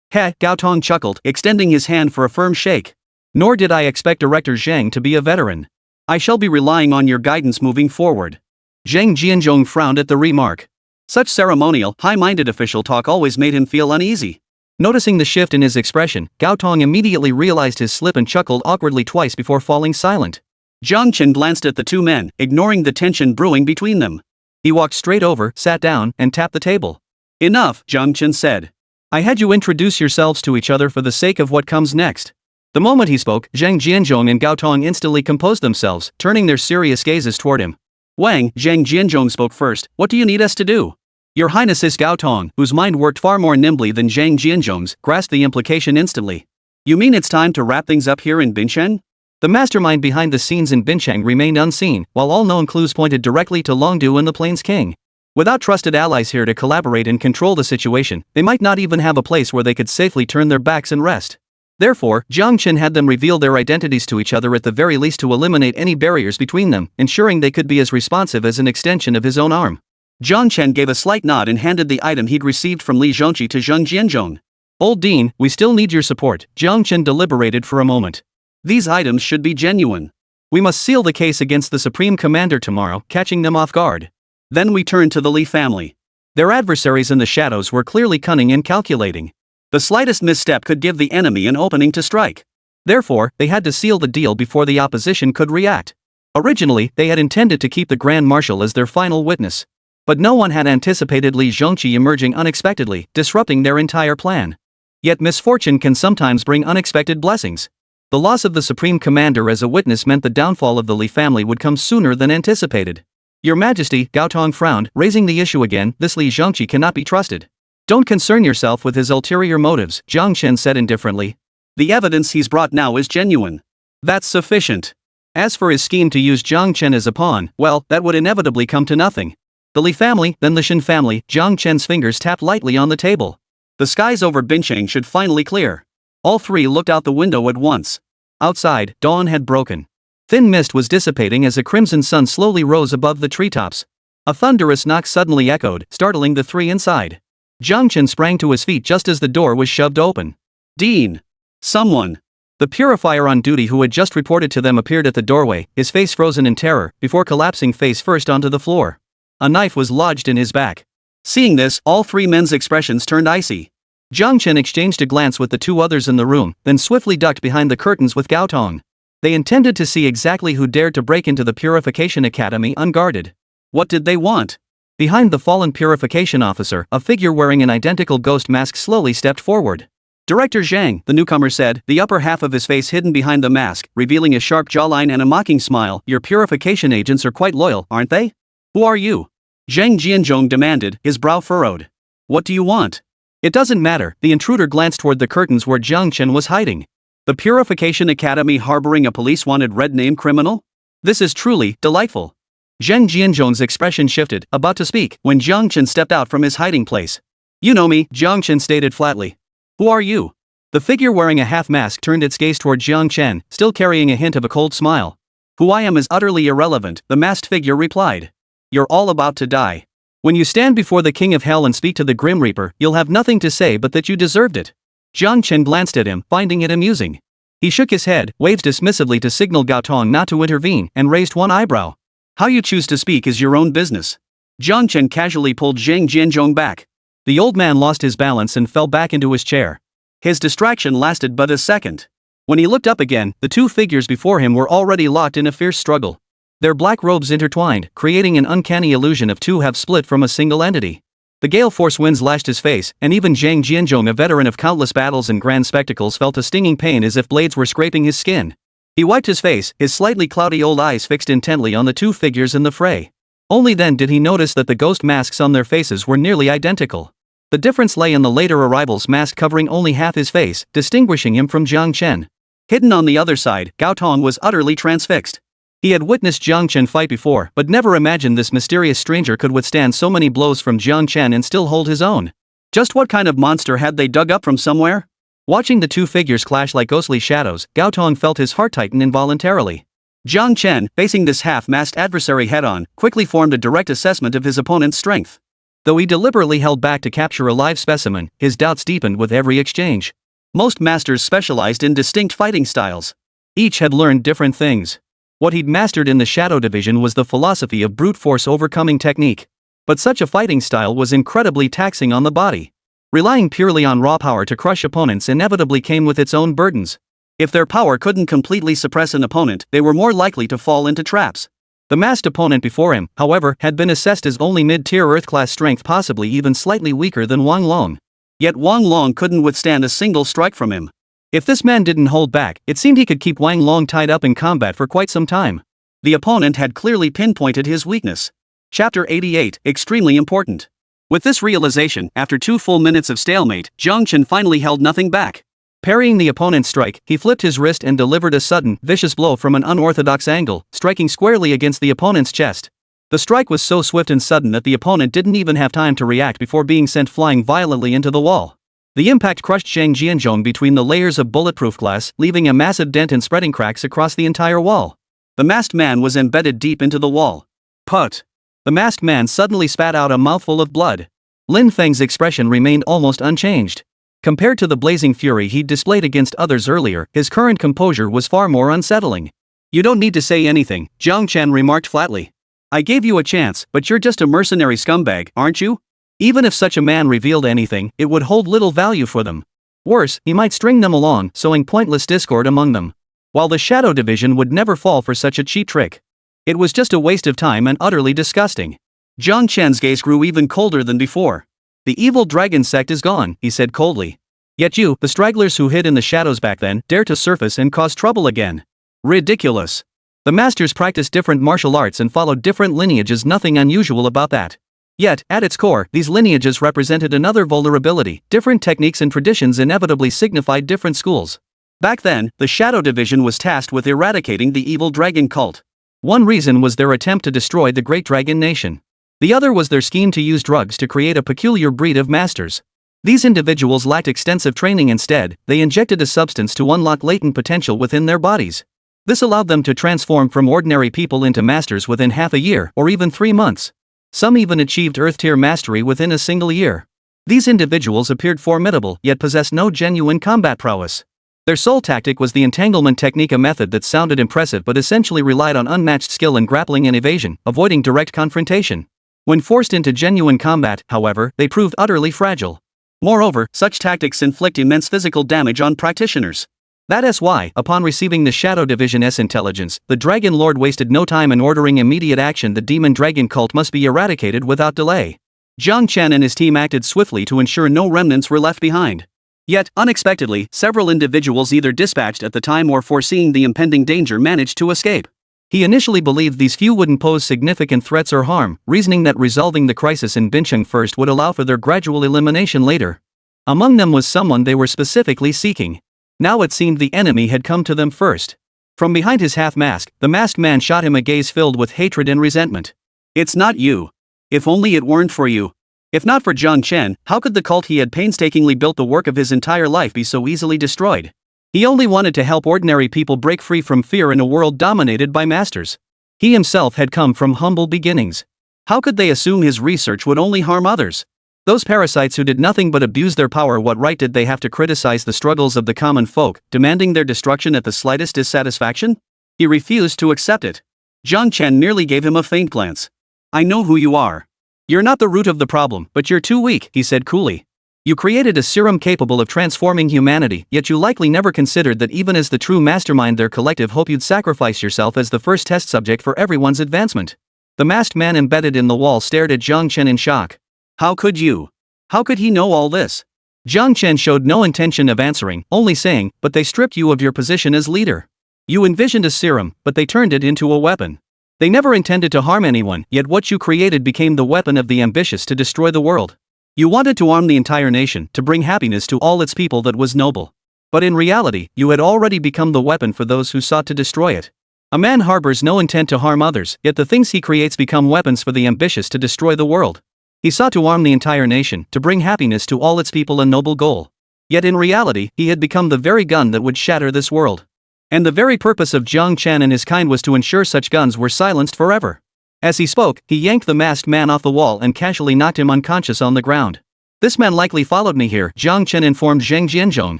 Heh, Gao Tong chuckled, extending his hand for a firm shake. Nor did I expect Director Zhang to be a veteran. I shall be relying on your guidance moving forward. Zhang Jianzhong frowned at the remark. Such ceremonial, high-minded official talk always made him feel uneasy. Noticing the shift in his expression, Gao Tong immediately realized his slip and chuckled awkwardly twice before falling silent. Jiāng Chén glanced at the two men, ignoring the tension brewing between them. He walked straight over, sat down, and tapped the table. Enough, Jiāng Chén said. I had you introduce yourselves to each other for the sake of what comes next. The moment he spoke, Zhang Jianzhong and Gao Tong instantly composed themselves, turning their serious gazes toward him. Wang, Zhang Jianzhong spoke first. What do you need us to do? Your Highness is Gao Tong, whose mind worked far more nimbly than Zhang Jianzhong's, grasped the implication instantly. You mean it's time to wrap things up here in Bincheng? The mastermind behind the scenes in Bincheng remained unseen, while all known clues pointed directly to Longdu and the Plains King. Without trusted allies here to collaborate and control the situation, they might not even have a place where they could safely turn their backs and rest. Therefore, Jiāng Chén had them reveal their identities to each other at the very least to eliminate any barriers between them, ensuring they could be as responsive as an extension of his own arm. Jiāng Chén gave a slight nod and handed the item he'd received from Li Zhongqi to Zhang Jianzhong. Old Dean, we still need your support. Jiāng Chén deliberated for a moment. These items should be genuine. We must seal the case against the Supreme Commander tomorrow, catching them off guard. Then we turned to the Li family. Their adversaries in the shadows were clearly cunning and calculating. The slightest misstep could give the enemy an opening to strike. Therefore, they had to seal the deal before the opposition could react. Originally, they had intended to keep the Grand Marshal as their final witness. But no one had anticipated Li Zhongqi emerging unexpectedly, disrupting their entire plan. Yet misfortune can sometimes bring unexpected blessings. The loss of the Supreme Commander as a witness meant the downfall of the Li family would come sooner than anticipated. Your Majesty, Gao Tong frowned, raising the issue again. This Li Zhongqi cannot be trusted. Don't concern yourself with his ulterior motives, Jiāng Chén said indifferently. The evidence he's brought now is genuine. That's sufficient. As for his scheme to use Jiāng Chén as a pawn, well, that would inevitably come to nothing. The Li family, then the Shen family. Jiāng Chén's fingers tapped lightly on the table. The skies over Bincheng should finally clear. All three looked out the window at once. Outside, dawn had broken. Thin mist was dissipating as a crimson sun slowly rose above the treetops. A thunderous knock suddenly echoed, startling the three inside. Jiāng Chén sprang to his feet just as the door was shoved open. Dean! Someone! The purifier on duty who had just reported to them appeared at the doorway, his face frozen in terror, before collapsing face first onto the floor. A knife was lodged in his back. Seeing this, all three men's expressions turned icy. Jiāng Chén exchanged a glance with the two others in the room, then swiftly ducked behind the curtains with Gao Tong. They intended to see exactly who dared to break into the Purification Academy unguarded. What did they want? Behind the fallen purification officer, a figure wearing an identical ghost mask slowly stepped forward. Director Zhang, the newcomer said, the upper half of his face hidden behind the mask, revealing a sharp jawline and a mocking smile. Your purification agents are quite loyal, aren't they? Who are you? Zhang Jianzhong demanded, his brow furrowed. What do you want? It doesn't matter. The intruder glanced toward the curtains where Jiāng Chén was hiding. The Purification Academy harboring a police-wanted red-name criminal? This is truly delightful. Zhang Jianzhong's expression shifted, about to speak, when Jiāng Chén stepped out from his hiding place. You know me, Jiāng Chén stated flatly. Who are you? The figure wearing a half-mask turned its gaze toward Jiāng Chén, still carrying a hint of a cold smile. Who I am is utterly irrelevant, the masked figure replied. You're all about to die. When you stand before the King of Hell and speak to the Grim Reaper, you'll have nothing to say but that you deserved it. Jiāng Chén glanced at him, finding it amusing. He shook his head, waved dismissively to signal Gao Tong not to intervene, and raised one eyebrow. How you choose to speak is your own business. Jiāng Chén casually pulled Zhang Jianzhong back. The old man lost his balance and fell back into his chair. His distraction lasted but a second. When he looked up again, the two figures before him were already locked in a fierce struggle. Their black robes intertwined, creating an uncanny illusion of two halves split from a single entity. The gale force winds lashed his face, and even Zhang Jianzhong, a veteran of countless battles and grand spectacles, felt a stinging pain as if blades were scraping his skin. He wiped his face, his slightly cloudy old eyes fixed intently on the two figures in the fray. Only then did he notice that the ghost masks on their faces were nearly identical. The difference lay in the later arrival's mask covering only half his face, distinguishing him from Jiāng Chén. Hidden on the other side, Gao Tong was utterly transfixed. He had witnessed Jiāng Chén fight before, but never imagined this mysterious stranger could withstand so many blows from Jiāng Chén and still hold his own. Just what kind of monster had they dug up from somewhere? Watching the two figures clash like ghostly shadows, Gao Tong felt his heart tighten involuntarily. Jiāng Chén, facing this half-masked adversary head-on, quickly formed a direct assessment of his opponent's strength. Though he deliberately held back to capture a live specimen, his doubts deepened with every exchange. Most masters specialized in distinct fighting styles. Each had learned different things. What he'd mastered in the Shadow Division was the philosophy of brute force overcoming technique. But such a fighting style was incredibly taxing on the body. Relying purely on raw power to crush opponents inevitably came with its own burdens. If their power couldn't completely suppress an opponent, they were more likely to fall into traps. The masked opponent before him, however, had been assessed as only mid-tier Earth-class strength, possibly even slightly weaker than Wang Long. Yet Wang Long couldn't withstand a single strike from him. If this man didn't hold back, it seemed he could keep Wang Long tied up in combat for quite some time. The opponent had clearly pinpointed his weakness. Chapter 88, extremely important. With this realization, after 2 full minutes of stalemate, Jiāng Chén finally held nothing back. Parrying the opponent's strike, he flipped his wrist and delivered a sudden, vicious blow from an unorthodox angle, striking squarely against the opponent's chest. The strike was so swift and sudden that the opponent didn't even have time to react before being sent flying violently into the wall. The impact crushed Zhang Jianzhong between the layers of bulletproof glass, leaving a massive dent and spreading cracks across the entire wall. The masked man was embedded deep into the wall. Put! The masked man suddenly spat out a mouthful of blood. Lin Feng's expression remained almost unchanged. Compared to the blazing fury he'd displayed against others earlier, his current composure was far more unsettling. "You don't need to say anything," Jiāng Chén remarked flatly. "I gave you a chance, but you're just a mercenary scumbag, aren't you?" Even if such a man revealed anything, it would hold little value for them. Worse, he might string them along, sowing pointless discord among them. While the Shadow Division would never fall for such a cheap trick. It was just a waste of time and utterly disgusting. Jiāng Chén's gaze grew even colder than before. "The evil dragon sect is gone," he said coldly. "Yet you, the stragglers who hid in the shadows back then, dare to surface and cause trouble again. Ridiculous. The masters practiced different martial arts and followed different lineages, nothing unusual about that. Yet, at its core, these lineages represented another vulnerability. Different techniques and traditions inevitably signified different schools. Back then, the Shadow Division was tasked with eradicating the evil dragon cult. One reason was their attempt to destroy the Great Dragon Nation. The other was their scheme to use drugs to create a peculiar breed of masters. These individuals lacked extensive training. Instead, they injected a substance to unlock latent potential within their bodies. This allowed them to transform from ordinary people into masters within half a year or even 3 months. Some even achieved Earth-tier mastery within a single year. These individuals appeared formidable yet possessed no genuine combat prowess. Their sole tactic was the entanglement technique, a method that sounded impressive but essentially relied on unmatched skill in grappling and evasion, avoiding direct confrontation. When forced into genuine combat, however, they proved utterly fragile. Moreover, such tactics inflict immense physical damage on practitioners. That is why, upon receiving the Shadow Division's intelligence, the Dragon Lord wasted no time in ordering immediate action. The demon dragon cult must be eradicated without delay. Jiāng Chén and his team acted swiftly to ensure no remnants were left behind. Yet, unexpectedly, several individuals either dispatched at the time or foreseeing the impending danger managed to escape. He initially believed these few wouldn't pose significant threats or harm, reasoning that resolving the crisis in Bincheng first would allow for their gradual elimination later. Among them was someone they were specifically seeking. Now it seemed the enemy had come to them first. From behind his half-mask, the masked man shot him a gaze filled with hatred and resentment. "It's not you. If only it weren't for you. If not for Jiāng Chén, how could the cult he had painstakingly built the work of his entire life be so easily destroyed? He only wanted to help ordinary people break free from fear in a world dominated by masters. He himself had come from humble beginnings. How could they assume his research would only harm others? Those parasites who did nothing but abuse their power, what right did they have to criticize the struggles of the common folk, demanding their destruction at the slightest dissatisfaction? He refused to accept it. Jiāng Chén merely gave him a faint glance. "I know who you are. You're not the root of the problem, but you're too weak," he said coolly. "You created a serum capable of transforming humanity, yet you likely never considered that even as the true mastermind their collective hope you'd sacrifice yourself as the first test subject for everyone's advancement." The masked man embedded in the wall stared at Jiāng Chén in shock. "How could you? How could he know all this?" Jiāng Chén showed no intention of answering, only saying, "But they stripped you of your position as leader. You envisioned a serum, but they turned it into a weapon. They never intended to harm anyone, yet what you created became the weapon of the ambitious to destroy the world. You wanted to arm the entire nation, to bring happiness to all its people that was noble. But in reality, you had already become the weapon for those who sought to destroy it. A man harbors no intent to harm others, yet the things he creates become weapons for the ambitious to destroy the world. He sought to arm the entire nation, to bring happiness to all its people, a noble goal. Yet in reality, he had become the very gun that would shatter this world. And the very purpose of Jiāng Chén and his kind was to ensure such guns were silenced forever." As he spoke, he yanked the masked man off the wall and casually knocked him unconscious on the ground. "This man likely followed me here," Jiāng Chén informed Zhang Jianzhong.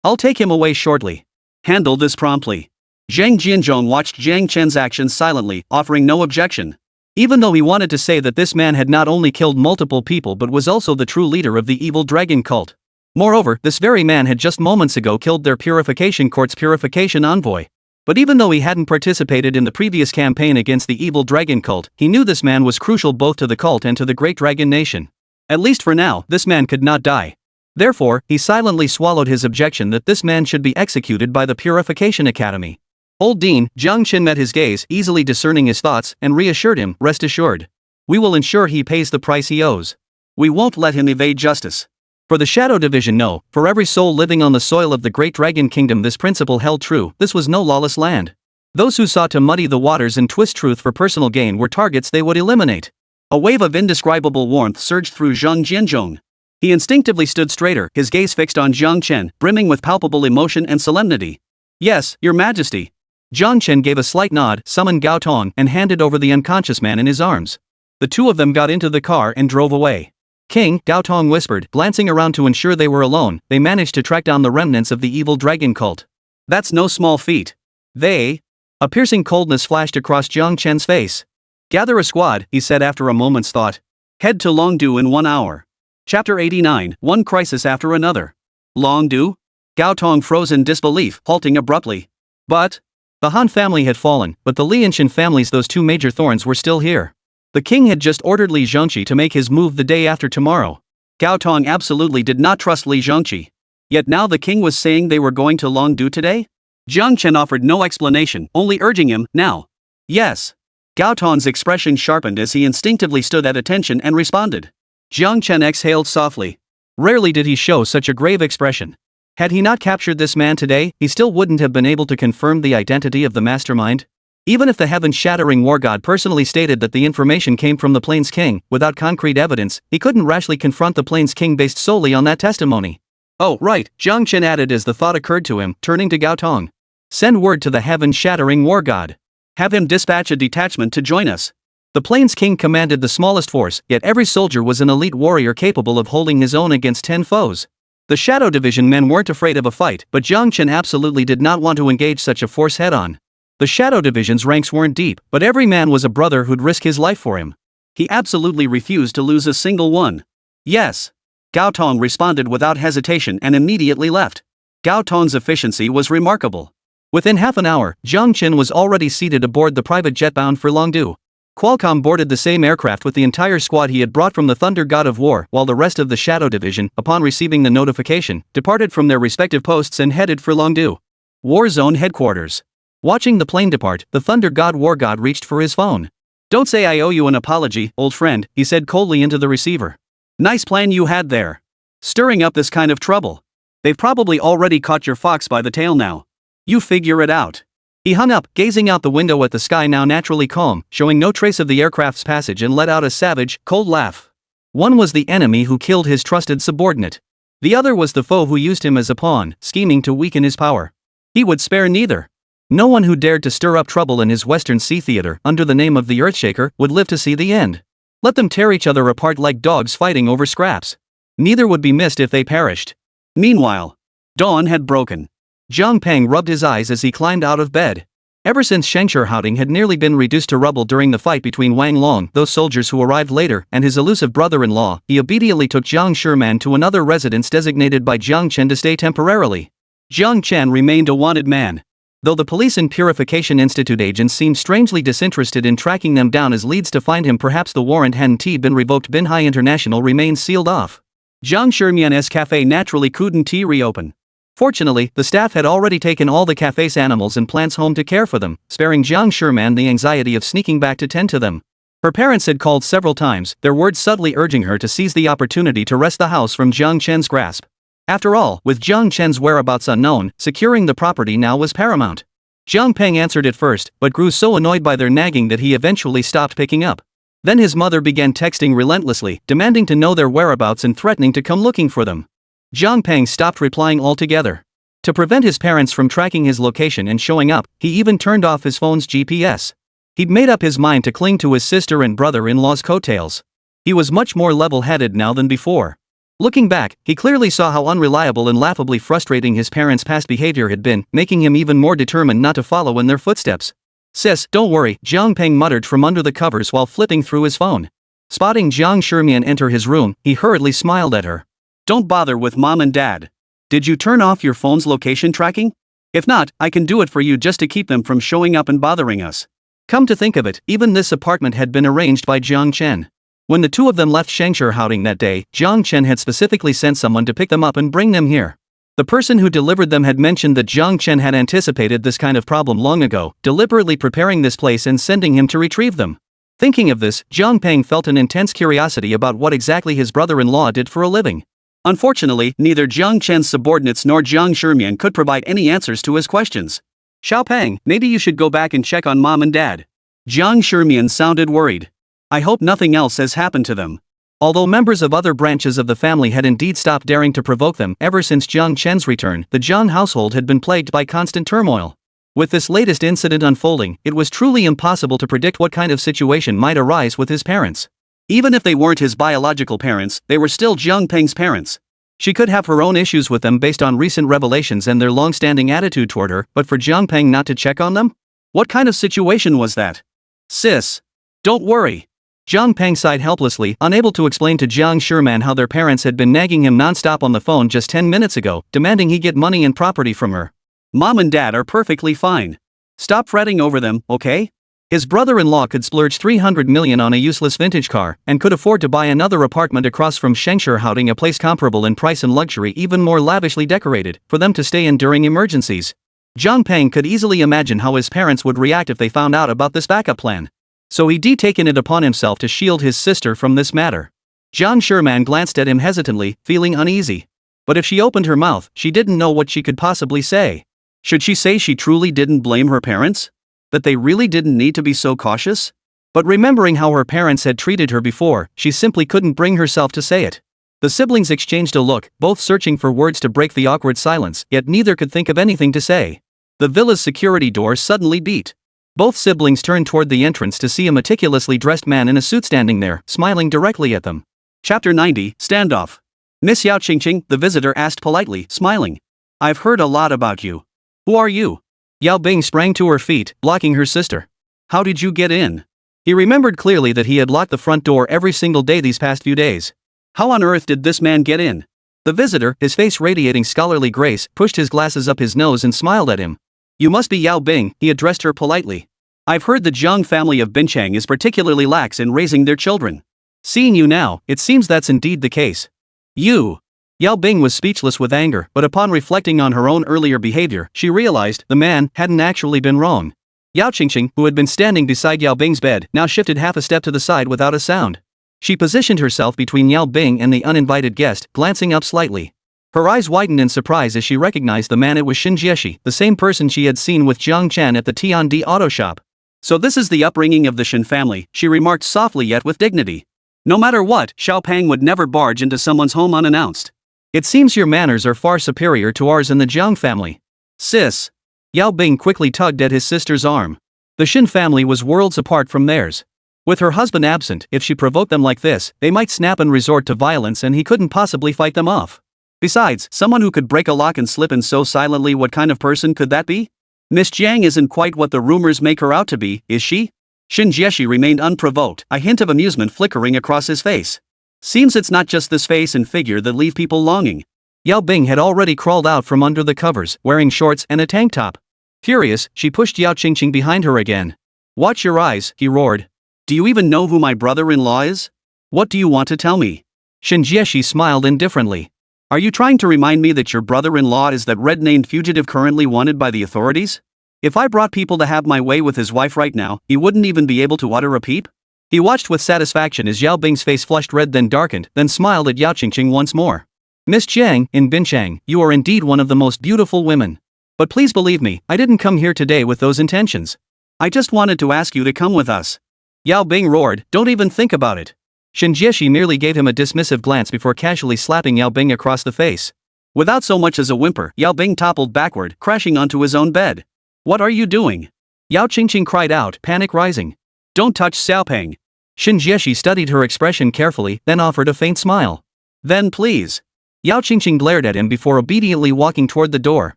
"I'll take him away shortly. Handle this promptly." Zhang Jianzhong watched Jiāng Chén's actions silently, offering no objection. Even though he wanted to say that this man had not only killed multiple people but was also the true leader of the evil dragon cult. Moreover, this very man had just moments ago killed their purification court's purification envoy. But even though he hadn't participated in the previous campaign against the evil dragon cult, he knew this man was crucial both to the cult and to the great dragon nation. At least for now, this man could not die. Therefore, he silently swallowed his objection that this man should be executed by the Purification Academy. Old Dean, Jiāng Chén met his gaze, easily discerning his thoughts, and reassured him, "Rest assured. We will ensure he pays the price he owes. We won't let him evade justice." For the Shadow Division, no, for every soul living on the soil of the Great Dragon Kingdom this principle held true. This was no lawless land. Those who sought to muddy the waters and twist truth for personal gain were targets they would eliminate. A wave of indescribable warmth surged through Zhang Jianzhong. He instinctively stood straighter, his gaze fixed on Jiāng Chén, brimming with palpable emotion and solemnity. "Yes, Your Majesty." Jiāng Chén gave a slight nod, summoned Gao Tong, and handed over the unconscious man in his arms. The two of them got into the car and drove away. "King," Gao Tong whispered, glancing around to ensure they were alone, "they managed to track down the remnants of the evil dragon cult. That's no small feat. They..." A piercing coldness flashed across Jiāng Chén's face. "Gather a squad," he said after a moment's thought. "Head to Longdu in 1 hour." Chapter 89, One Crisis After Another. Longdu? Gao Tong froze in disbelief, halting abruptly. But... The Han family had fallen, but the Lianshan families, those two major thorns, were still here. The king had just ordered Li Zhongqi to make his move the day after tomorrow. Gao Tong absolutely did not trust Li Zhongqi. Yet now the king was saying they were going to Longdu today? Jiāng Chén offered no explanation, only urging him, "Now." "Yes." Gao Tong's expression sharpened as he instinctively stood at attention and responded. Jiāng Chén exhaled softly. Rarely did he show such a grave expression. Had he not captured this man today, he still wouldn't have been able to confirm the identity of the mastermind. Even if the heaven-shattering war god personally stated that the information came from the Plains King, without concrete evidence, he couldn't rashly confront the Plains King based solely on that testimony. "Oh, right," Jiāng Chén added as the thought occurred to him, turning to Gao Tong. "Send word to the heaven-shattering war god. Have him dispatch a detachment to join us." The Plains King commanded the smallest force, yet every soldier was an elite warrior capable of holding his own against 10 foes. The Shadow Division men weren't afraid of a fight, but Jiāng Chén absolutely did not want to engage such a force head-on. The Shadow Division's ranks weren't deep, but every man was a brother who'd risk his life for him. He absolutely refused to lose a single one. "Yes." Gao Tong responded without hesitation and immediately left. Gao Tong's efficiency was remarkable. Within half an hour, Jiāng Chén was already seated aboard the private jet bound for Longdu. Qualcomm boarded the same aircraft with the entire squad he had brought from the Thunder God of War, while the rest of the Shadow Division, upon receiving the notification, departed from their respective posts and headed for Longdu. War Zone Headquarters. Watching the plane depart, the Thunder God War God reached for his phone. "Don't say I owe you an apology, old friend," he said coldly into the receiver. "Nice plan you had there. Stirring up this kind of trouble. They've probably already caught your fox by the tail now. You figure it out." He hung up, gazing out the window at the sky now naturally calm, showing no trace of the aircraft's passage, and let out a savage, cold laugh. One was the enemy who killed his trusted subordinate. The other was the foe who used him as a pawn, scheming to weaken his power. He would spare neither. No one who dared to stir up trouble in his Western Sea Theater, under the name of the Earthshaker, would live to see the end. Let them tear each other apart like dogs fighting over scraps. Neither would be missed if they perished. Meanwhile, dawn had broken. Zhang Peng rubbed his eyes as he climbed out of bed. Ever since Shengshihouting had nearly been reduced to rubble during the fight between Wang Long, those soldiers who arrived later, and his elusive brother-in-law, he obediently took Jiang Sherman to another residence designated by Jiāng Chén to stay temporarily. Jiāng Chén remained a wanted man. Though the Police and Purification Institute agents seemed strangely disinterested in tracking them down as leads to find him, perhaps the warrant hadn't been revoked. Binhai International remained sealed off. Jiang Sherman's cafe naturally couldn't reopen. Fortunately, the staff had already taken all the cafe's animals and plants home to care for them, sparing Jiang Sherman the anxiety of sneaking back to tend to them. Her parents had called several times, their words subtly urging her to seize the opportunity to wrest the house from Jiāng Chén's grasp. After all, with Jiāng Chén's whereabouts unknown, securing the property now was paramount. Zhang Peng answered at first, but grew so annoyed by their nagging that he eventually stopped picking up. Then his mother began texting relentlessly, demanding to know their whereabouts and threatening to come looking for them. Zhang Peng stopped replying altogether. To prevent his parents from tracking his location and showing up, he even turned off his phone's GPS. He'd made up his mind to cling to his sister and brother-in-law's coattails. He was much more level-headed now than before. Looking back, he clearly saw how unreliable and laughably frustrating his parents' past behavior had been, making him even more determined not to follow in their footsteps. "Sis, don't worry," Jiāng Peng muttered from under the covers while flipping through his phone. Spotting Jiang Shimian enter his room, he hurriedly smiled at her. "Don't bother with Mom and Dad. Did you turn off your phone's location tracking? If not, I can do it for you just to keep them from showing up and bothering us." Come to think of it, even this apartment had been arranged by Jiāng Chén. When the two of them left Shangshihouting that day, Jiāng Chén had specifically sent someone to pick them up and bring them here. The person who delivered them had mentioned that Jiāng Chén had anticipated this kind of problem long ago, deliberately preparing this place and sending him to retrieve them. Thinking of this, Jiāng Peng felt an intense curiosity about what exactly his brother-in-law did for a living. Unfortunately, neither Jiāng Chén's subordinates nor Jiāng Shimian could provide any answers to his questions. "Xiao Peng, maybe you should go back and check on Mom and Dad." Jiāng Shimian sounded worried. "I hope nothing else has happened to them." Although members of other branches of the family had indeed stopped daring to provoke them ever since Jiāng Chén's return, the Jiāng household had been plagued by constant turmoil. With this latest incident unfolding, it was truly impossible to predict what kind of situation might arise with his parents. Even if they weren't his biological parents, they were still Jiāng Peng's parents. She could have her own issues with them based on recent revelations and their long-standing attitude toward her, but for Jiāng Peng not to check on them? What kind of situation was that? "Sis, don't worry." Jiāng Peng sighed helplessly, unable to explain to Jiāng Shimian how their parents had been nagging him non-stop on the phone just 10 minutes ago, demanding he get money and property from her. "Mom and Dad are perfectly fine. Stop fretting over them, okay?" His brother-in-law could splurge 300 million on a useless vintage car, and could afford to buy another apartment across from Shangshihouting, a place comparable in price and luxury, even more lavishly decorated, for them to stay in during emergencies. Jiāng Peng could easily imagine how his parents would react if they found out about this backup plan. So he'd taken it upon himself to shield his sister from this matter. Jiāng Shimian glanced at him hesitantly, feeling uneasy. But if she opened her mouth, she didn't know what she could possibly say. Should she say she truly didn't blame her parents? That they really didn't need to be so cautious? But remembering how her parents had treated her before, she simply couldn't bring herself to say it. The siblings exchanged a look, both searching for words to break the awkward silence, yet neither could think of anything to say. The villa's security door suddenly beat. Both siblings turned toward the entrance to see a meticulously dressed man in a suit standing there, smiling directly at them. Chapter 90, Standoff. "Miss Yáo Qīngqing," the visitor asked politely, smiling. "I've heard a lot about you. Who are you?" Yao Bing sprang to her feet, blocking her sister. "How did you get in?" He remembered clearly that he had locked the front door every single day these past few days. How on earth did this man get in? The visitor, his face radiating scholarly grace, pushed his glasses up his nose and smiled at him. "You must be Yao Bing," he addressed her politely. "I've heard the Jiang family of Binchang is particularly lax in raising their children. Seeing you now, it seems that's indeed the case." "You." Yao Bing was speechless with anger, but upon reflecting on her own earlier behavior, she realized the man hadn't actually been wrong. Yáo Qīngqing, who had been standing beside Yao Bing's bed, now shifted half a step to the side without a sound. She positioned herself between Yao Bing and the uninvited guest, glancing up slightly. Her eyes widened in surprise as she recognized the man. It was Shin Jieshi, the same person she had seen with Jiāng Chén at the Tiandi auto shop. "So this is the upbringing of the Shin family," she remarked softly yet with dignity. "No matter what, Xiao Peng would never barge into someone's home unannounced. It seems your manners are far superior to ours in the Jiang family." "Sis." Yao Bing quickly tugged at his sister's arm. The Shin family was worlds apart from theirs. With her husband absent, if she provoked them like this, they might snap and resort to violence, and he couldn't possibly fight them off. Besides, someone who could break a lock and slip in so silently, what kind of person could that be? Miss Jiang isn't quite what the rumors make her out to be, is she? Shin Jieshi remained unprovoked, a hint of amusement flickering across his face. Seems it's not just this face and figure that leave people longing. Yao Bing had already crawled out from under the covers, wearing shorts and a tank top. Furious, she pushed Yáo Qīngqing behind her again. "Watch your eyes," he roared. "Do you even know who my brother-in-law is? What do you want to tell me?" Shin Jieshi smiled indifferently. "Are you trying to remind me that your brother-in-law is that red-named fugitive currently wanted by the authorities? If I brought people to have my way with his wife right now, he wouldn't even be able to utter a peep?" He watched with satisfaction as Yao Bing's face flushed red, then darkened, then smiled at Yáo Qīngqing once more. "Miss Jiang, in Binchang, you are indeed one of the most beautiful women. But please believe me, I didn't come here today with those intentions. I just wanted to ask you to come with us." Yao Bing roared, "Don't even think about it." Shin Jieshi merely gave him a dismissive glance before casually slapping Yao Bing across the face. Without so much as a whimper, Yao Bing toppled backward, crashing onto his own bed. "What are you doing?" Yáo Qīngqing cried out, panic rising. "Don't touch Xiao Peng." Shin Jieshi studied her expression carefully, then offered a faint smile. Then please. Yáo Qīngqing glared at him before obediently walking toward the door.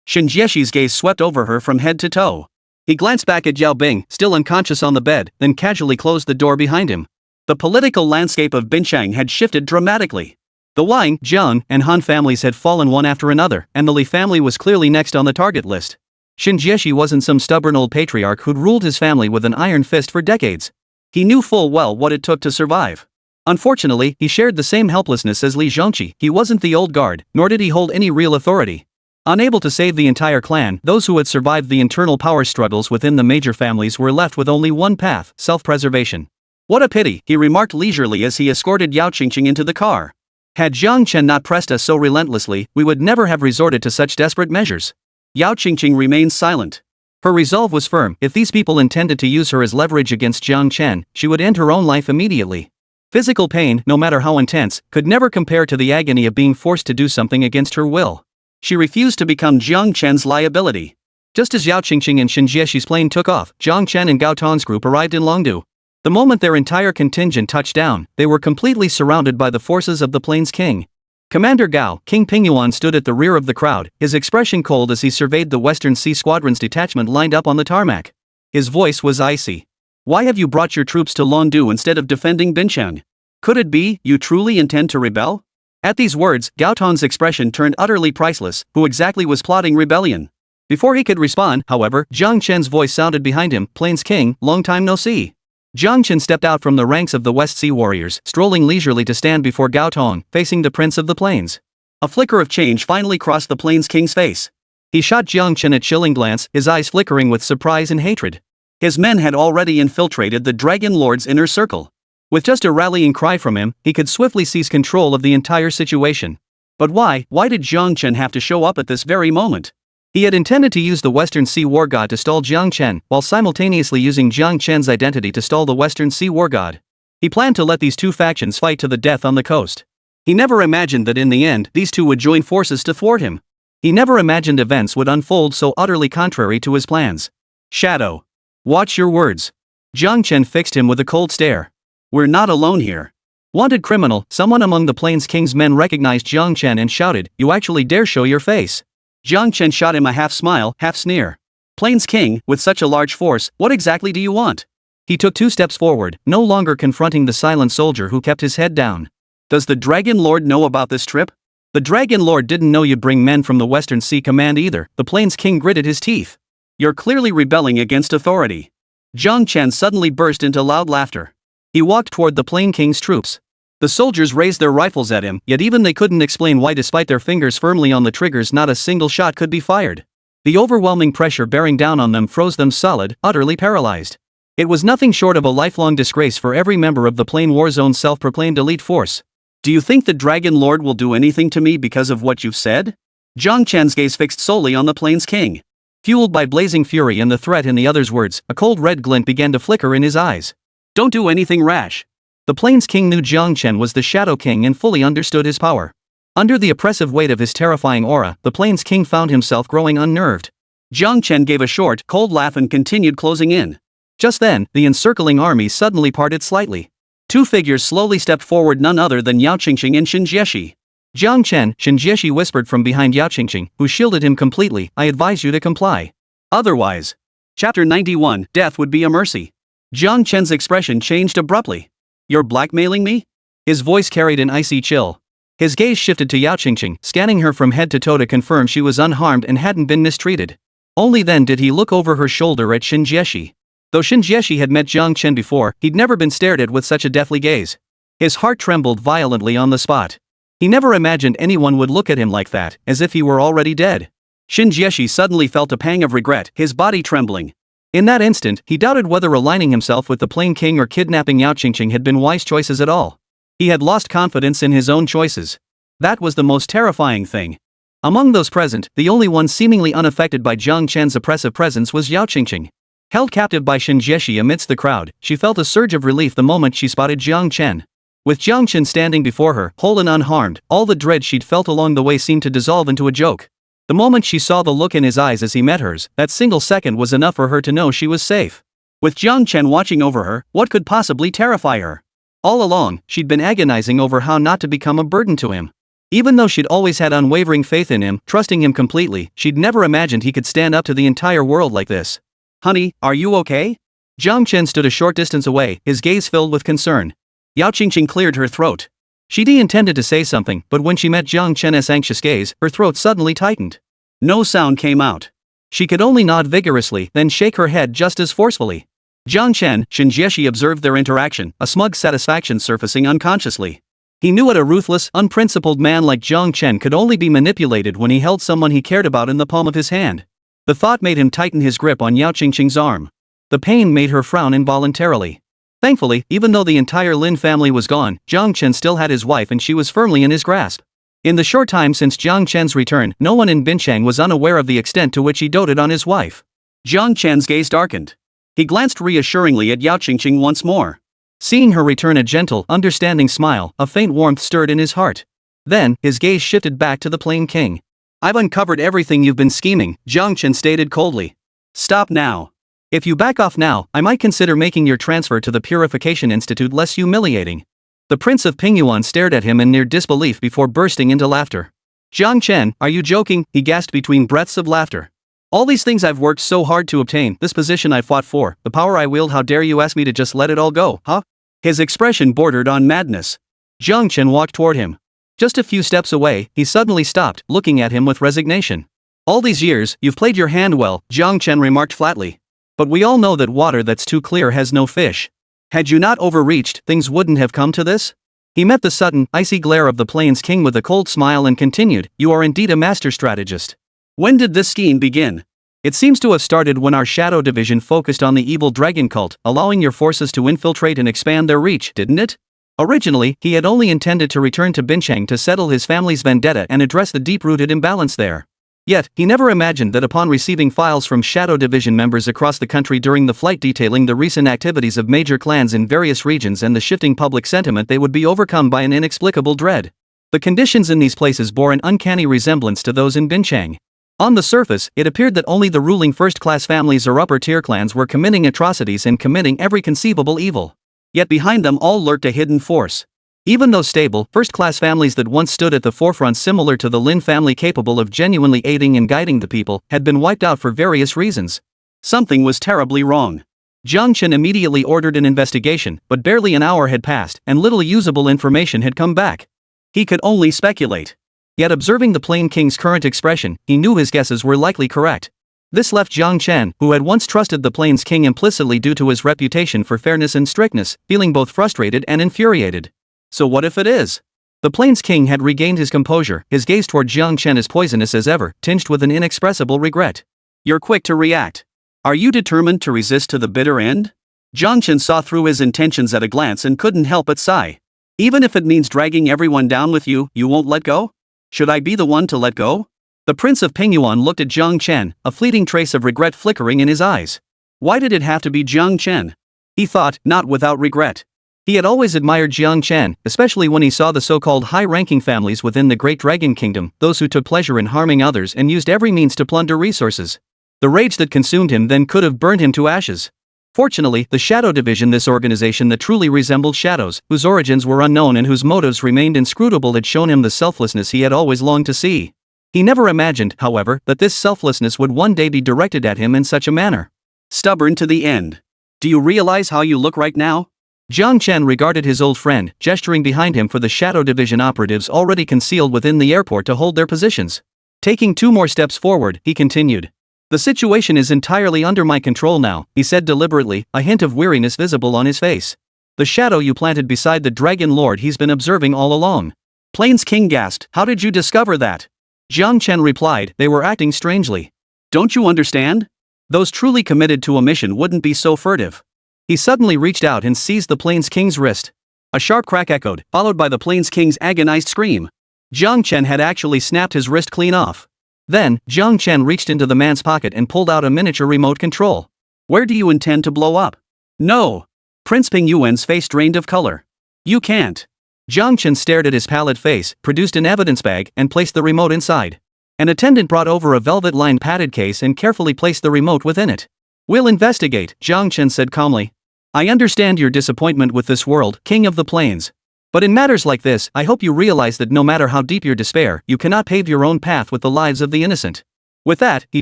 Shen Jieshi's gaze swept over her from head to toe. He glanced back at Yáo Bing, still unconscious on the bed, then casually closed the door behind him. The political landscape of Binchang had shifted dramatically. The Wang, Zhang, and Han families had fallen one after another, and the Li family was clearly next on the target list. Shen Jieshi wasn't some stubborn old patriarch who'd ruled his family with an iron fist for decades. He knew full well what it took to survive. Unfortunately, he shared the same helplessness as Li Zhongqi. He wasn't the old guard, nor did he hold any real authority. Unable to save the entire clan, those who had survived the internal power struggles within the major families were left with only one path: self-preservation. What a pity, he remarked leisurely as he escorted Yáo Qīngqing into the car. Had Jiāng Chén not pressed us so relentlessly, we would never have resorted to such desperate measures. Yáo Qīngqing remained silent. Her resolve was firm. If these people intended to use her as leverage against Jiāng Chén, she would end her own life immediately. Physical pain, no matter how intense, could never compare to the agony of being forced to do something against her will. She refused to become Jiāng Chén's liability. Just as Yáo Qīngqing and Shen Jieshi's plane took off, Jiāng Chén and Gao Tong's group arrived in Longdu. The moment their entire contingent touched down, they were completely surrounded by the forces of the plane's king. Commander Gao, King Pingyuan, stood at the rear of the crowd, his expression cold as he surveyed the Western Sea Squadron's detachment lined up on the tarmac. His voice was icy. Why have you brought your troops to Longdu instead of defending Binchang? Could it be you truly intend to rebel? At these words, Gao Tong's expression turned utterly priceless. Who exactly was plotting rebellion? Before he could respond, however, Jiāng Chén's voice sounded behind him. Plains King, long time no see. Jiāng Chén stepped out from the ranks of the West Sea warriors, strolling leisurely to stand before Gao Tong, facing the Prince of the Plains. A flicker of change finally crossed the Plains King's face. He shot Jiāng Chén a chilling glance, his eyes flickering with surprise and hatred. His men had already infiltrated the Dragon Lord's inner circle. With just a rallying cry from him, he could swiftly seize control of the entire situation. But why did Jiāng Chén have to show up at this very moment? He had intended to use the Western Sea War God to stall Jiāng Chén, while simultaneously using Jiāng Chén's identity to stall the Western Sea War God. He planned to let these two factions fight to the death on the coast. He never imagined that in the end, these two would join forces to thwart him. He never imagined events would unfold so utterly contrary to his plans. Shadow. Watch your words. Jiāng Chén fixed him with a cold stare. We're not alone here. Wanted criminal. Someone among the Plains King's men recognized Jiāng Chén and shouted, "You actually dare show your face?" Jiāng Chén shot him a half-smile, half-sneer. Plains King, with such a large force, what exactly do you want? He took 2 steps forward, no longer confronting the silent soldier who kept his head down. Does the Dragon Lord know about this trip? The Dragon Lord didn't know you'd bring men from the Western Sea Command either. The Plains King gritted his teeth. You're clearly rebelling against authority. Jiāng Chén suddenly burst into loud laughter. He walked toward the Plain King's troops. The soldiers raised their rifles at him, yet even they couldn't explain why, despite their fingers firmly on the triggers, not a single shot could be fired. The overwhelming pressure bearing down on them froze them solid, utterly paralyzed. It was nothing short of a lifelong disgrace for every member of the Plain War Zone's self-proclaimed elite force. Do you think the Dragon Lord will do anything to me because of what you've said? Jiāng Chén's gaze fixed solely on the Plains King. Fueled by blazing fury and the threat in the other's words, a cold red glint began to flicker in his eyes. Don't do anything rash. The Plains King knew Jiāng Chén was the Shadow King and fully understood his power. Under the oppressive weight of his terrifying aura, the Plains King found himself growing unnerved. Jiāng Chén gave a short, cold laugh and continued closing in. Just then, the encircling army suddenly parted slightly. 2 figures slowly stepped forward, none other than Yáo Qīngqing and Shen Jieshi. Jiāng Chén, Shen Jieshi whispered from behind Yáo Qīngqing, who shielded him completely, I advise you to comply. Otherwise. Chapter 91, Death would be a mercy. Jiāng Chén's expression changed abruptly. You're blackmailing me? His voice carried an icy chill. His gaze shifted to Yáo Qīngqing, scanning her from head to toe to confirm she was unharmed and hadn't been mistreated. Only then did he look over her shoulder at Shen Jieshi. Though Shen Jieshi had met Jiāng Chén before, he'd never been stared at with such a deathly gaze. His heart trembled violently on the spot. He never imagined anyone would look at him like that, as if he were already dead. Shen Jieshi suddenly felt a pang of regret, his body trembling. In that instant, he doubted whether aligning himself with the Plain King or kidnapping Yáo Qīngqing had been wise choices at all. He had lost confidence in his own choices. That was the most terrifying thing. Among those present, the only one seemingly unaffected by Jiāng Chén's oppressive presence was Yáo Qīngqing. Held captive by Shen Jieshi amidst the crowd, she felt a surge of relief the moment she spotted Jiāng Chén. With Jiāng Chén standing before her, whole and unharmed, all the dread she'd felt along the way seemed to dissolve into a joke. The moment she saw the look in his eyes as he met hers, that single second was enough for her to know she was safe. With Jiāng Chén watching over her, what could possibly terrify her? All along, she'd been agonizing over how not to become a burden to him. Even though she'd always had unwavering faith in him, trusting him completely, she'd never imagined he could stand up to the entire world like this. "Honey, are you okay?" Jiāng Chén stood a short distance away, his gaze filled with concern. Yáo Qīngqing cleared her throat. She'd intended to say something, but when she met Jiāng Chén's anxious gaze, her throat suddenly tightened. No sound came out. She could only nod vigorously, then shake her head just as forcefully. Jiāng Chén, Shinjieshi observed their interaction, a smug satisfaction surfacing unconsciously. He knew what a ruthless, unprincipled man like Jiāng Chén could only be manipulated when he held someone he cared about in the palm of his hand. The thought made him tighten his grip on Yáo Qīngqing's arm. The pain made her frown involuntarily. Thankfully, even though the entire Lin family was gone, Jiāng Chén still had his wife and she was firmly in his grasp. In the short time since Jiāng Chén's return, no one in Binchang was unaware of the extent to which he doted on his wife. Jiāng Chén's gaze darkened. He glanced reassuringly at Yáo Qīngqing once more. Seeing her return a gentle, understanding smile, a faint warmth stirred in his heart. Then, his gaze shifted back to the plain king. "I've uncovered everything you've been scheming," Jiāng Chén stated coldly. "Stop now. If you back off now, I might consider making your transfer to the Purification Institute less humiliating." The Prince of Pingyuan stared at him in near disbelief before bursting into laughter. "Jiāng Chén, are you joking?" he gasped between breaths of laughter. "All these things I've worked so hard to obtain, this position I fought for, the power I wield, how dare you ask me to just let it all go, huh?" His expression bordered on madness. Jiāng Chén walked toward him. Just a few steps away, he suddenly stopped, looking at him with resignation. "All these years, you've played your hand well," Jiāng Chén remarked flatly. "But we all know that water that's too clear has no fish. Had you not overreached, things wouldn't have come to this?" He met the sudden, icy glare of the Plains King with a cold smile and continued, "You are indeed a master strategist. When did this scheme begin?" "It seems to have started when our Shadow Division focused on the evil dragon cult, allowing your forces to infiltrate and expand their reach, didn't it?" Originally, he had only intended to return to Binchang to settle his family's vendetta and address the deep-rooted imbalance there. Yet, he never imagined that upon receiving files from Shadow Division members across the country during the flight detailing the recent activities of major clans in various regions and the shifting public sentiment, they would be overcome by an inexplicable dread. The conditions in these places bore an uncanny resemblance to those in Binchang. On the surface, it appeared that only the ruling first-class families or upper-tier clans were committing atrocities and committing every conceivable evil. Yet behind them all lurked a hidden force. Even those stable, first-class families that once stood at the forefront, similar to the Lin family, capable of genuinely aiding and guiding the people, had been wiped out for various reasons. Something was terribly wrong. Jiāng Chén immediately ordered an investigation, but barely an hour had passed, and little usable information had come back. He could only speculate. Yet observing the Plain King's current expression, he knew his guesses were likely correct. This left Jiāng Chén, who had once trusted the Plains King implicitly due to his reputation for fairness and strictness, feeling both frustrated and infuriated. So what if it is? The Plains King had regained his composure, his gaze toward Jiāng Chén as poisonous as ever, tinged with an inexpressible regret. "You're quick to react. Are you determined to resist to the bitter end?" Jiāng Chén saw through his intentions at a glance and couldn't help but sigh. "Even if it means dragging everyone down with you, you won't let go? Should I be the one to let go?" The Prince of Pingyuan looked at Jiāng Chén, a fleeting trace of regret flickering in his eyes. Why did it have to be Jiāng Chén? He thought, not without regret. He had always admired Jiāng Chén, especially when he saw the so-called high-ranking families within the Great Dragon Kingdom, those who took pleasure in harming others and used every means to plunder resources. The rage that consumed him then could have burned him to ashes. Fortunately, the Shadow Division, this organization that truly resembled shadows, whose origins were unknown and whose motives remained inscrutable, had shown him the selflessness he had always longed to see. He never imagined, however, that this selflessness would one day be directed at him in such a manner. "Stubborn to the end. Do you realize how you look right now?" Jiāng Chén regarded his old friend, gesturing behind him for the Shadow Division operatives already concealed within the airport to hold their positions. Taking 2 more steps forward, he continued. "The situation is entirely under my control now," he said deliberately, a hint of weariness visible on his face. "The shadow you planted beside the Dragon Lord he's been observing all along." Plains King gasped, "How did you discover that?" Jiāng Chén replied, "They were acting strangely. Don't you understand? Those truly committed to a mission wouldn't be so furtive." He suddenly reached out and seized the Plains King's wrist. A sharp crack echoed, followed by the Plains King's agonized scream. Jiāng Chén had actually snapped his wrist clean off. Then, Jiāng Chén reached into the man's pocket and pulled out a miniature remote control. "Where do you intend to blow up?" "No." Prince Ping Yuan's face drained of color. "You can't." Jiāng Chén stared at his pallid face, produced an evidence bag, and placed the remote inside. An attendant brought over a velvet-lined padded case and carefully placed the remote within it. "We'll investigate," Jiāng Chén said calmly. I understand your disappointment with this world, King of the Plains. But in matters like this, I hope you realize that no matter how deep your despair, you cannot pave your own path with the lives of the innocent. With that, he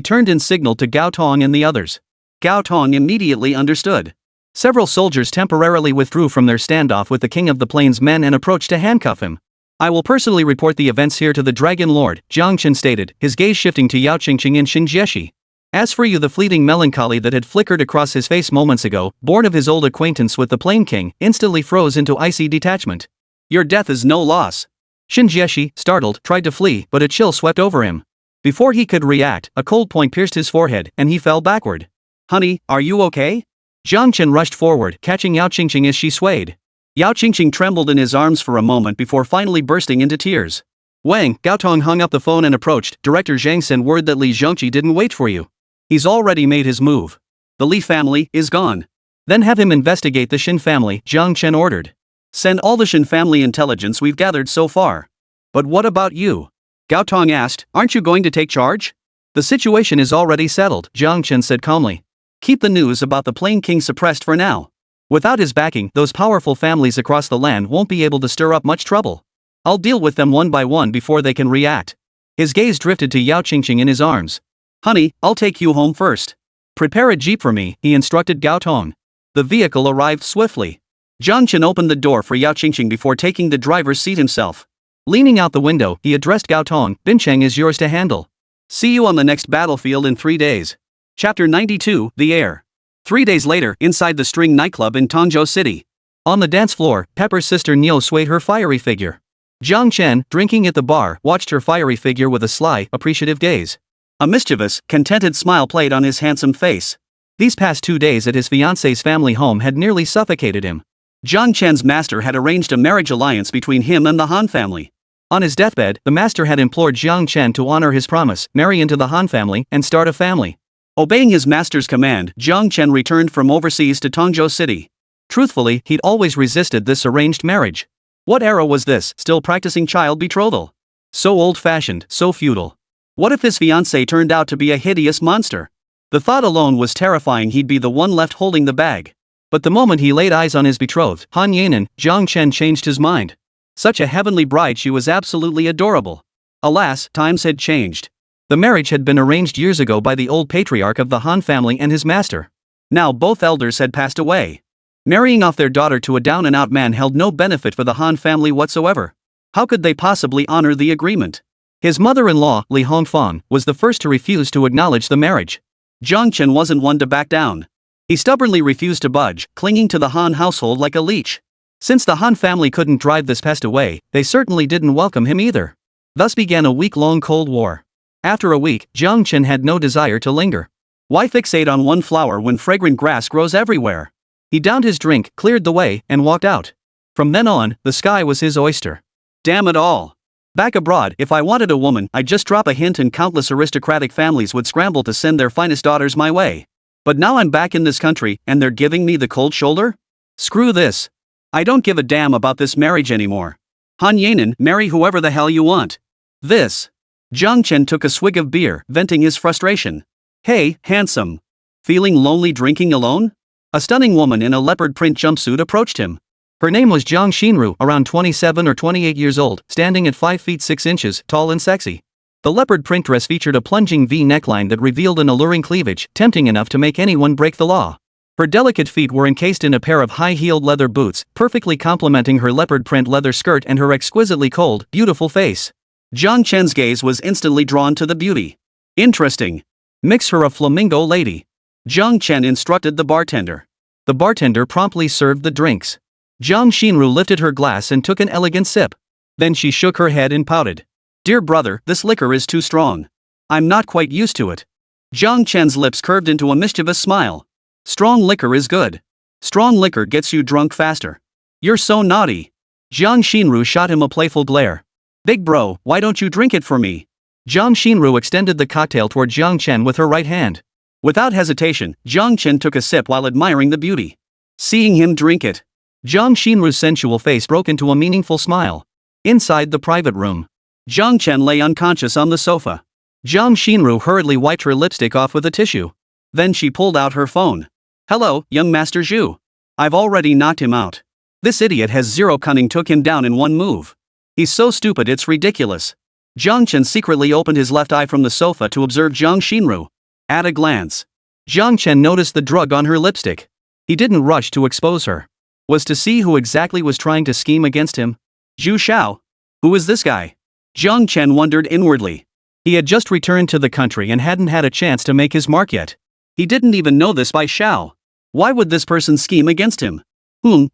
turned and signaled to Gao Tong and the others. Gao Tong immediately understood. Several soldiers temporarily withdrew from their standoff with the King of the Plains men and approached to handcuff him. I will personally report the events here to the Dragon Lord, Jiāng Chén stated, his gaze shifting to Yáo Qīngqing and Shinjieshi. As for you, the fleeting melancholy that had flickered across his face moments ago, born of his old acquaintance with the Plain King, instantly froze into icy detachment. Your death is no loss. Shinjieshi, startled, tried to flee, but a chill swept over him. Before he could react, a cold point pierced his forehead, and he fell backward. Honey, are you okay? Jiāng Chén rushed forward, catching Yáo Qīngqing as she swayed. Yáo Qīngqing trembled in his arms for a moment before finally bursting into tears. Wang, Gao Tong hung up the phone and approached. Director Zhang sent word that Li Zhongqi didn't wait for you. He's already made his move. The Li family is gone. Then have him investigate the Shin family, Jiāng Chén ordered. Send all the Shin family intelligence we've gathered so far. But what about you? Gao Tong asked, aren't you going to take charge? The situation is already settled, Jiāng Chén said calmly. Keep the news about the Plain King suppressed for now. Without his backing, those powerful families across the land won't be able to stir up much trouble. I'll deal with them one by one before they can react. His gaze drifted to Yáo Qīngqing in his arms. Honey, I'll take you home first. Prepare a jeep for me, he instructed Gao Tong. The vehicle arrived swiftly. Jiāng Chén opened the door for Yáo Qīngqing before taking the driver's seat himself. Leaning out the window, he addressed Gao Tong, Bincheng is yours to handle. See you on the next battlefield in 3 days. Chapter 92, The Heir. 3 days later, inside the String nightclub in Tongzhou City. On the dance floor, Pepper's sister Niu swayed her fiery figure. Jiāng Chén, drinking at the bar, watched her fiery figure with a sly, appreciative gaze. A mischievous, contented smile played on his handsome face. These past 2 days at his fiancée's family home had nearly suffocated him. Jiāng Chén's master had arranged a marriage alliance between him and the Han family. On his deathbed, the master had implored Jiāng Chén to honor his promise, marry into the Han family, and start a family. Obeying his master's command, Jiāng Chén returned from overseas to Tongzhou City. Truthfully, he'd always resisted this arranged marriage. What era was this, still practicing child betrothal? So old-fashioned, so feudal. What if his fiancée turned out to be a hideous monster? The thought alone was terrifying. He'd be the one left holding the bag. But the moment he laid eyes on his betrothed, Han Yanan, Jiāng Chén changed his mind. Such a heavenly bride, she was absolutely adorable. Alas, times had changed. The marriage had been arranged years ago by the old patriarch of the Han family and his master. Now both elders had passed away. Marrying off their daughter to a down-and-out man held no benefit for the Han family whatsoever. How could they possibly honor the agreement? His mother-in-law, Li Hongfang, was the first to refuse to acknowledge the marriage. Jiāng Chén wasn't one to back down. He stubbornly refused to budge, clinging to the Han household like a leech. Since the Han family couldn't drive this pest away, they certainly didn't welcome him either. Thus began a week-long Cold War. After a week, Jiāng Chén had no desire to linger. Why fixate on one flower when fragrant grass grows everywhere? He downed his drink, cleared the way, and walked out. From then on, the sky was his oyster. Damn it all. Back abroad, if I wanted a woman, I'd just drop a hint and countless aristocratic families would scramble to send their finest daughters my way. But now I'm back in this country, and they're giving me the cold shoulder? Screw this. I don't give a damn about this marriage anymore. Han Yanan, marry whoever the hell you want. This. Jiāng Chén took a swig of beer, venting his frustration. Hey, handsome. Feeling lonely drinking alone? A stunning woman in a leopard print jumpsuit approached him. Her name was Jiang Xinru, around 27 or 28 years old, standing at 5 feet 6 inches, tall and sexy. The leopard print dress featured a plunging V neckline that revealed an alluring cleavage, tempting enough to make anyone break the law. Her delicate feet were encased in a pair of high-heeled leather boots, perfectly complementing her leopard print leather skirt and her exquisitely cold, beautiful face. Jiāng Chén's gaze was instantly drawn to the beauty. Interesting. Mix her a flamingo lady. Jiāng Chén instructed the bartender. The bartender promptly served the drinks. Jiang Xinru lifted her glass and took an elegant sip. Then she shook her head and pouted. Dear brother, this liquor is too strong. I'm not quite used to it. Jiāng Chén's lips curved into a mischievous smile. Strong liquor is good. Strong liquor gets you drunk faster. You're so naughty. Jiang Xinru shot him a playful glare. Big bro, why don't you drink it for me? Jiang Xinru extended the cocktail toward Jiāng Chén with her right hand. Without hesitation, Jiāng Chén took a sip while admiring the beauty. Seeing him drink it, Jiang Xinru's sensual face broke into a meaningful smile. Inside the private room, Jiāng Chén lay unconscious on the sofa. Jiang Xinru hurriedly wiped her lipstick off with a tissue. Then she pulled out her phone. Hello, young Master Zhu. I've already knocked him out. This idiot has zero cunning, took him down in one move. He's so stupid it's ridiculous. Jiāng Chén secretly opened his left eye from the sofa to observe Jiang Xinru. At a glance, Jiāng Chén noticed the drug on her lipstick. He didn't rush to expose her. Was to see who exactly was trying to scheme against him. Zhu Xiao? Who is this guy? Jiāng Chén wondered inwardly. He had just returned to the country and hadn't had a chance to make his mark yet. He didn't even know this by Xiao. Why would this person scheme against him?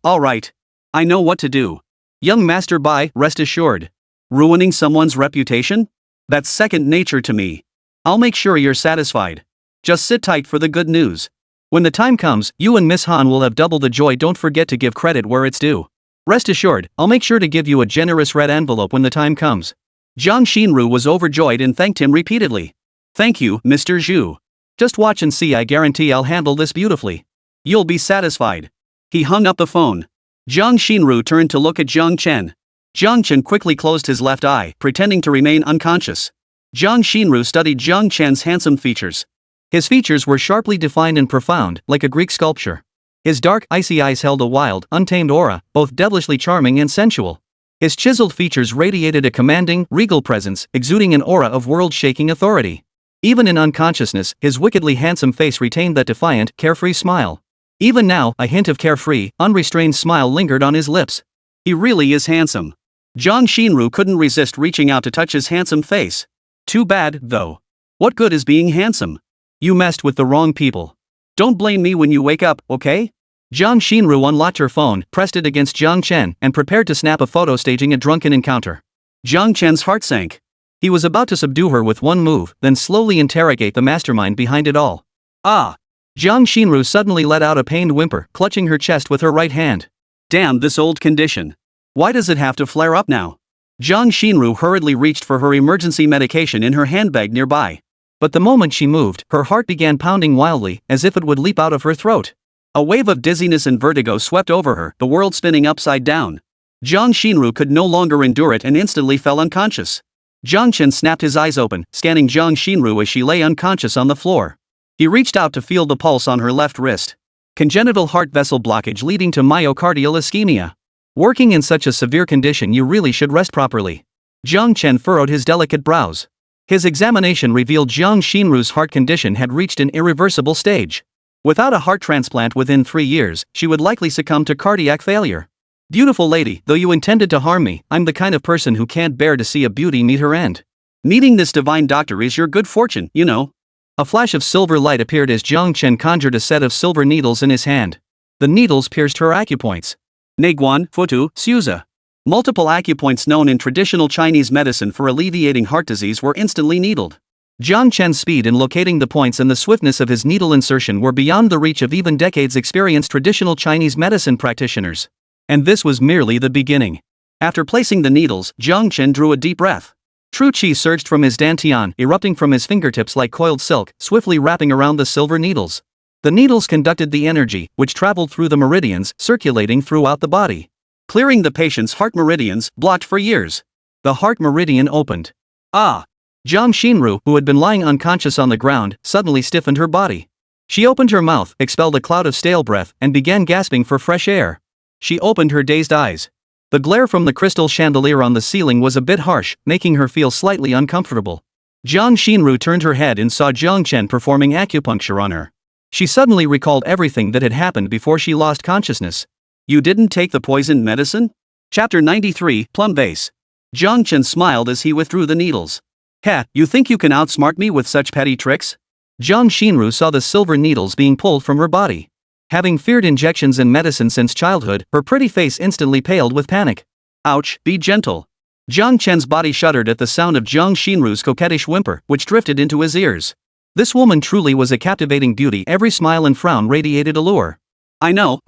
Alright. I know what to do. Young master, rest assured. Ruining someone's reputation? That's second nature to me. I'll make sure you're satisfied. Just sit tight for the good news. When the time comes, you and Miss Han will have double the joy. Don't forget to give credit where it's due. Rest assured, I'll make sure to give you a generous red envelope when the time comes. Jiang Xinru was overjoyed and thanked him repeatedly. Thank you, Mr. Zhu. Just watch and see, I guarantee I'll handle this beautifully. You'll be satisfied. He hung up the phone. Jiang Xinru turned to look at Jiāng Chén. Jiāng Chén quickly closed his left eye, pretending to remain unconscious. Jiang Xinru studied Jiāng Chén's handsome features. His features were sharply defined and profound, like a Greek sculpture. His dark, icy eyes held a wild, untamed aura, both devilishly charming and sensual. His chiseled features radiated a commanding, regal presence, exuding an aura of world-shaking authority. Even in unconsciousness, his wickedly handsome face retained that defiant, carefree smile. Even now, a hint of carefree, unrestrained smile lingered on his lips. He really is handsome. Jiang Xinru couldn't resist reaching out to touch his handsome face. Too bad, though. What good is being handsome? You messed with the wrong people. Don't blame me when you wake up, okay? Jiang Xinru unlocked her phone, pressed it against Jiāng Chén, and prepared to snap a photo staging a drunken encounter. Jiāng Chén's heart sank. He was about to subdue her with one move, then slowly interrogate the mastermind behind it all. Ah! Jiāng Xinru suddenly let out a pained whimper, clutching her chest with her right hand. Damn this old condition. Why does it have to flare up now? Jiāng Xinru hurriedly reached for her emergency medication in her handbag nearby. But the moment she moved, her heart began pounding wildly, as if it would leap out of her throat. A wave of dizziness and vertigo swept over her, the world spinning upside down. Jiāng Xinru could no longer endure it and instantly fell unconscious. Jiāng Chén snapped his eyes open, scanning Jiāng Xinru as she lay unconscious on the floor. He reached out to feel the pulse on her left wrist. Congenital heart vessel blockage leading to myocardial ischemia. Working in such a severe condition, you really should rest properly. Jiāng Chén furrowed his delicate brows. His examination revealed Jiāng Xinru's heart condition had reached an irreversible stage. Without a heart transplant within 3 years, she would likely succumb to cardiac failure. Beautiful lady, though you intended to harm me, I'm the kind of person who can't bear to see a beauty meet her end. Meeting this divine doctor is your good fortune, you know. A flash of silver light appeared as Jiāng Chén conjured a set of silver needles in his hand. The needles pierced her acupoints. Neiguan, Futu, Suza. Multiple acupoints known in traditional Chinese medicine for alleviating heart disease were instantly needled. Jiāng Chén's speed in locating the points and the swiftness of his needle insertion were beyond the reach of even decades-experienced traditional Chinese medicine practitioners. And this was merely the beginning. After placing the needles, Jiāng Chén drew a deep breath. True qi surged from his dantian, erupting from his fingertips like coiled silk, swiftly wrapping around the silver needles. The needles conducted the energy, which traveled through the meridians, circulating throughout the body, clearing the patient's heart meridians, blocked for years. The heart meridian opened. Ah! Jiāng Xinru, who had been lying unconscious on the ground, suddenly stiffened her body. She opened her mouth, expelled a cloud of stale breath, and began gasping for fresh air. She opened her dazed eyes. The glare from the crystal chandelier on the ceiling was a bit harsh, making her feel slightly uncomfortable. Jiāng Xinru turned her head and saw Jiāng Chén performing acupuncture on her. She suddenly recalled everything that had happened before she lost consciousness. You didn't take the poisoned medicine? Chapter 93, Plum Vase. Jiāng Chén smiled as he withdrew the needles. Heh, you think you can outsmart me with such petty tricks? Jiāng Xinru saw the silver needles being pulled from her body. Having feared injections and medicine since childhood, her pretty face instantly paled with panic. Ouch, be gentle. Jiāng Chén's body shuddered at the sound of Jiāng Xinru's coquettish whimper, which drifted into his ears. This woman truly was a captivating beauty, every smile and frown radiated allure. I know.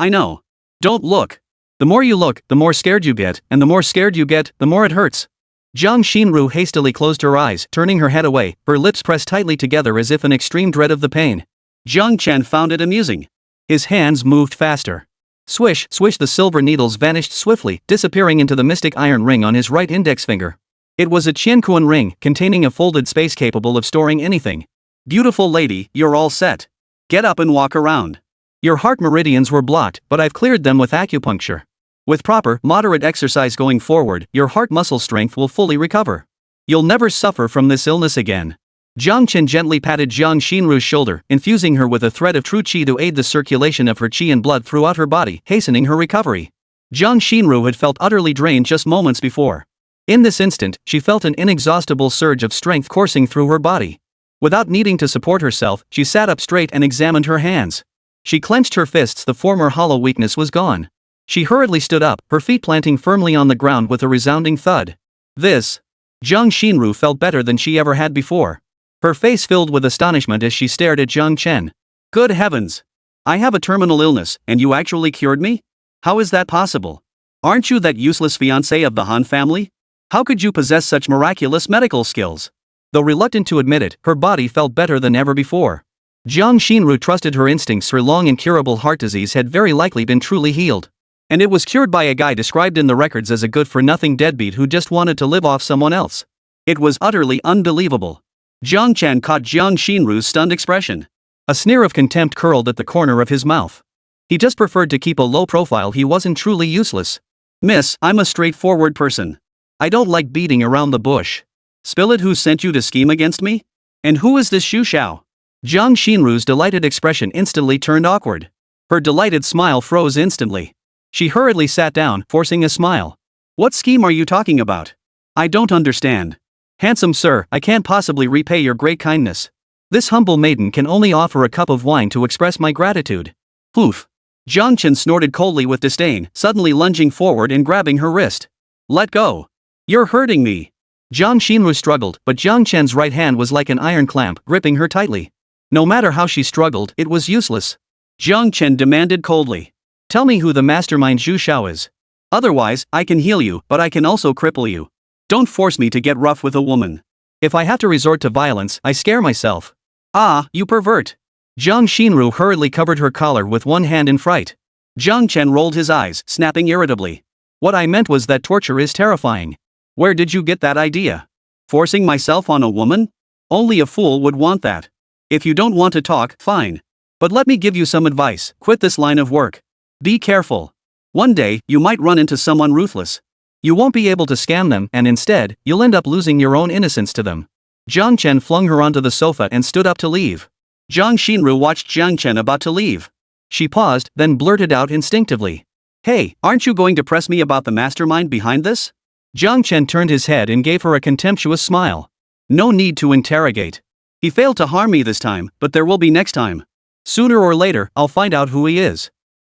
Don't look. The more you look, the more scared you get, and the more scared you get, the more it hurts. Jiāng Xinru hastily closed her eyes, turning her head away, her lips pressed tightly together as if in extreme dread of the pain. Jiāng Chén found it amusing. His hands moved faster. Swish, swish, the silver needles vanished swiftly, disappearing into the mystic iron ring on his right index finger. It was a Qianquan ring, containing a folded space capable of storing anything. Beautiful lady, you're all set. Get up and walk around. Your heart meridians were blocked, but I've cleared them with acupuncture. With proper, moderate exercise going forward, your heart muscle strength will fully recover. You'll never suffer from this illness again. Jiāng Chén gently patted Jiāng Xinru's shoulder, infusing her with a thread of true qi to aid the circulation of her qi and blood throughout her body, hastening her recovery. Jiāng Xinru had felt utterly drained just moments before. In this instant, she felt an inexhaustible surge of strength coursing through her body. Without needing to support herself, she sat up straight and examined her hands. She clenched her fists, the former hollow weakness was gone. She hurriedly stood up, her feet planting firmly on the ground with a resounding thud. Jiāng Xinru felt better than she ever had before. Her face filled with astonishment as she stared at Jiāng Chén. Good heavens! I have a terminal illness, and you actually cured me? How is that possible? Aren't you that useless fiancé of the Han family? How could you possess such miraculous medical skills? Though reluctant to admit it, her body felt better than ever before. Jiāng Xinru trusted her instincts. Her long incurable heart disease had very likely been truly healed. And it was cured by a guy described in the records as a good-for-nothing deadbeat who just wanted to live off someone else. It was utterly unbelievable. Jiāng Chén caught Jiāng Xinru's stunned expression. A sneer of contempt curled at the corner of his mouth. He just preferred to keep a low profile. He wasn't truly useless. Miss, I'm a straightforward person. I don't like beating around the bush. Spill it. Who sent you to scheme against me? And who is this Xu Xiao? Jiāng Xinru's delighted expression instantly turned awkward. Her delighted smile froze instantly. She hurriedly sat down, forcing a smile. What scheme are you talking about? I don't understand. Handsome sir, I can't possibly repay your great kindness. This humble maiden can only offer a cup of wine to express my gratitude. Poof. Jiāng Chén snorted coldly with disdain, suddenly lunging forward and grabbing her wrist. Let go. You're hurting me. Jiāng Xinru struggled, but Jiāng Chén's right hand was like an iron clamp, gripping her tightly. No matter how she struggled, it was useless. Jiāng Chén demanded coldly. Tell me who the mastermind Xu Xiao is. Otherwise, I can heal you, but I can also cripple you. Don't force me to get rough with a woman. If I have to resort to violence, I scare myself. Ah, you pervert. Jiāng Xinru hurriedly covered her collar with one hand in fright. Jiāng Chén rolled his eyes, snapping irritably. What I meant was that torture is terrifying. Where did you get that idea? Forcing myself on a woman? Only a fool would want that. If you don't want to talk, fine. But let me give you some advice. Quit this line of work. Be careful. One day, you might run into someone ruthless. You won't be able to scam them, and instead, you'll end up losing your own innocence to them. Jiāng Chén flung her onto the sofa and stood up to leave. Jiāng Xinru watched Jiāng Chén about to leave. She paused, then blurted out instinctively. Hey, aren't you going to press me about the mastermind behind this? Jiāng Chén turned his head and gave her a contemptuous smile. No need to interrogate. He failed to harm me this time, but there will be next time. Sooner or later, I'll find out who he is.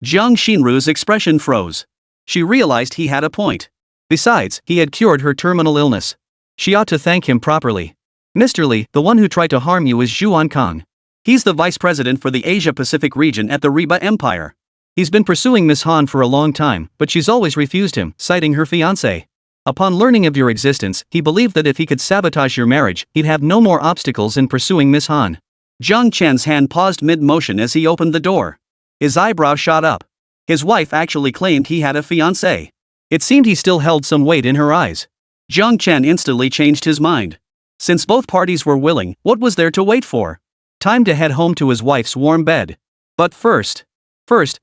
Jiāng Xinru's expression froze. She realized he had a point. Besides, he had cured her terminal illness. She ought to thank him properly. Mr. Li, the one who tried to harm you is Zhū Ānkāng. He's the vice president for the Asia-Pacific region at the Reba Empire. He's been pursuing Miss Han for a long time, but she's always refused him, citing her fiancé. Upon learning of your existence, he believed that if he could sabotage your marriage, he'd have no more obstacles in pursuing Miss Han. Jiāng Chén's hand paused mid-motion as he opened the door. His eyebrow shot up. His wife actually claimed he had a fiancé. It seemed he still held some weight in her eyes. Jiāng Chén instantly changed his mind. Since both parties were willing, what was there to wait for? Time to head home to his wife's warm bed. But first,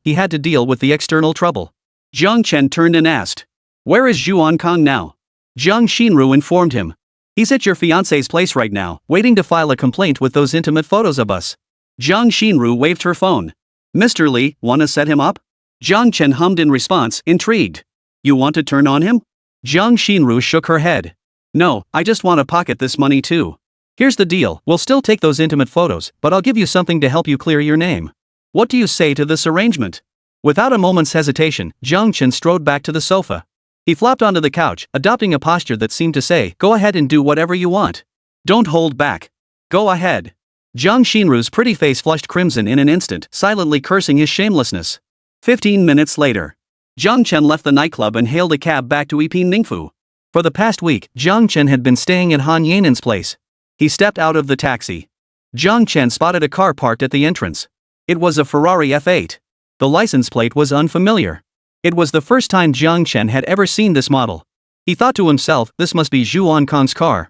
he had to deal with the external trouble. Jiāng Chén turned and asked, Where is Zhū Ānkāng now? Jiāng Xinru informed him. He's at your fiancé's place right now, waiting to file a complaint with those intimate photos of us. Jiāng Xinru waved her phone. Mr. Li, wanna set him up? Jiāng Chén hummed in response, intrigued. You want to turn on him? Jiāng Xinru shook her head. No, I just want to pocket this money too. Here's the deal, we'll still take those intimate photos, but I'll give you something to help you clear your name. What do you say to this arrangement? Without a moment's hesitation, Jiāng Chén strode back to the sofa. He flopped onto the couch, adopting a posture that seemed to say, Go ahead and do whatever you want. Don't hold back. Go ahead. Jiāng Xinru's pretty face flushed crimson in an instant, silently cursing his shamelessness. 15 minutes later. Jiāng Chén left the nightclub and hailed a cab back to Yiping Ningfu. For the past week, Jiāng Chén had been staying at Han Yanan's place. He stepped out of the taxi. Jiāng Chén spotted a car parked at the entrance. It was a Ferrari F8. The license plate was unfamiliar. It was the first time Jiāng Chén had ever seen this model. He thought to himself, this must be Zhū Ānkāng's car.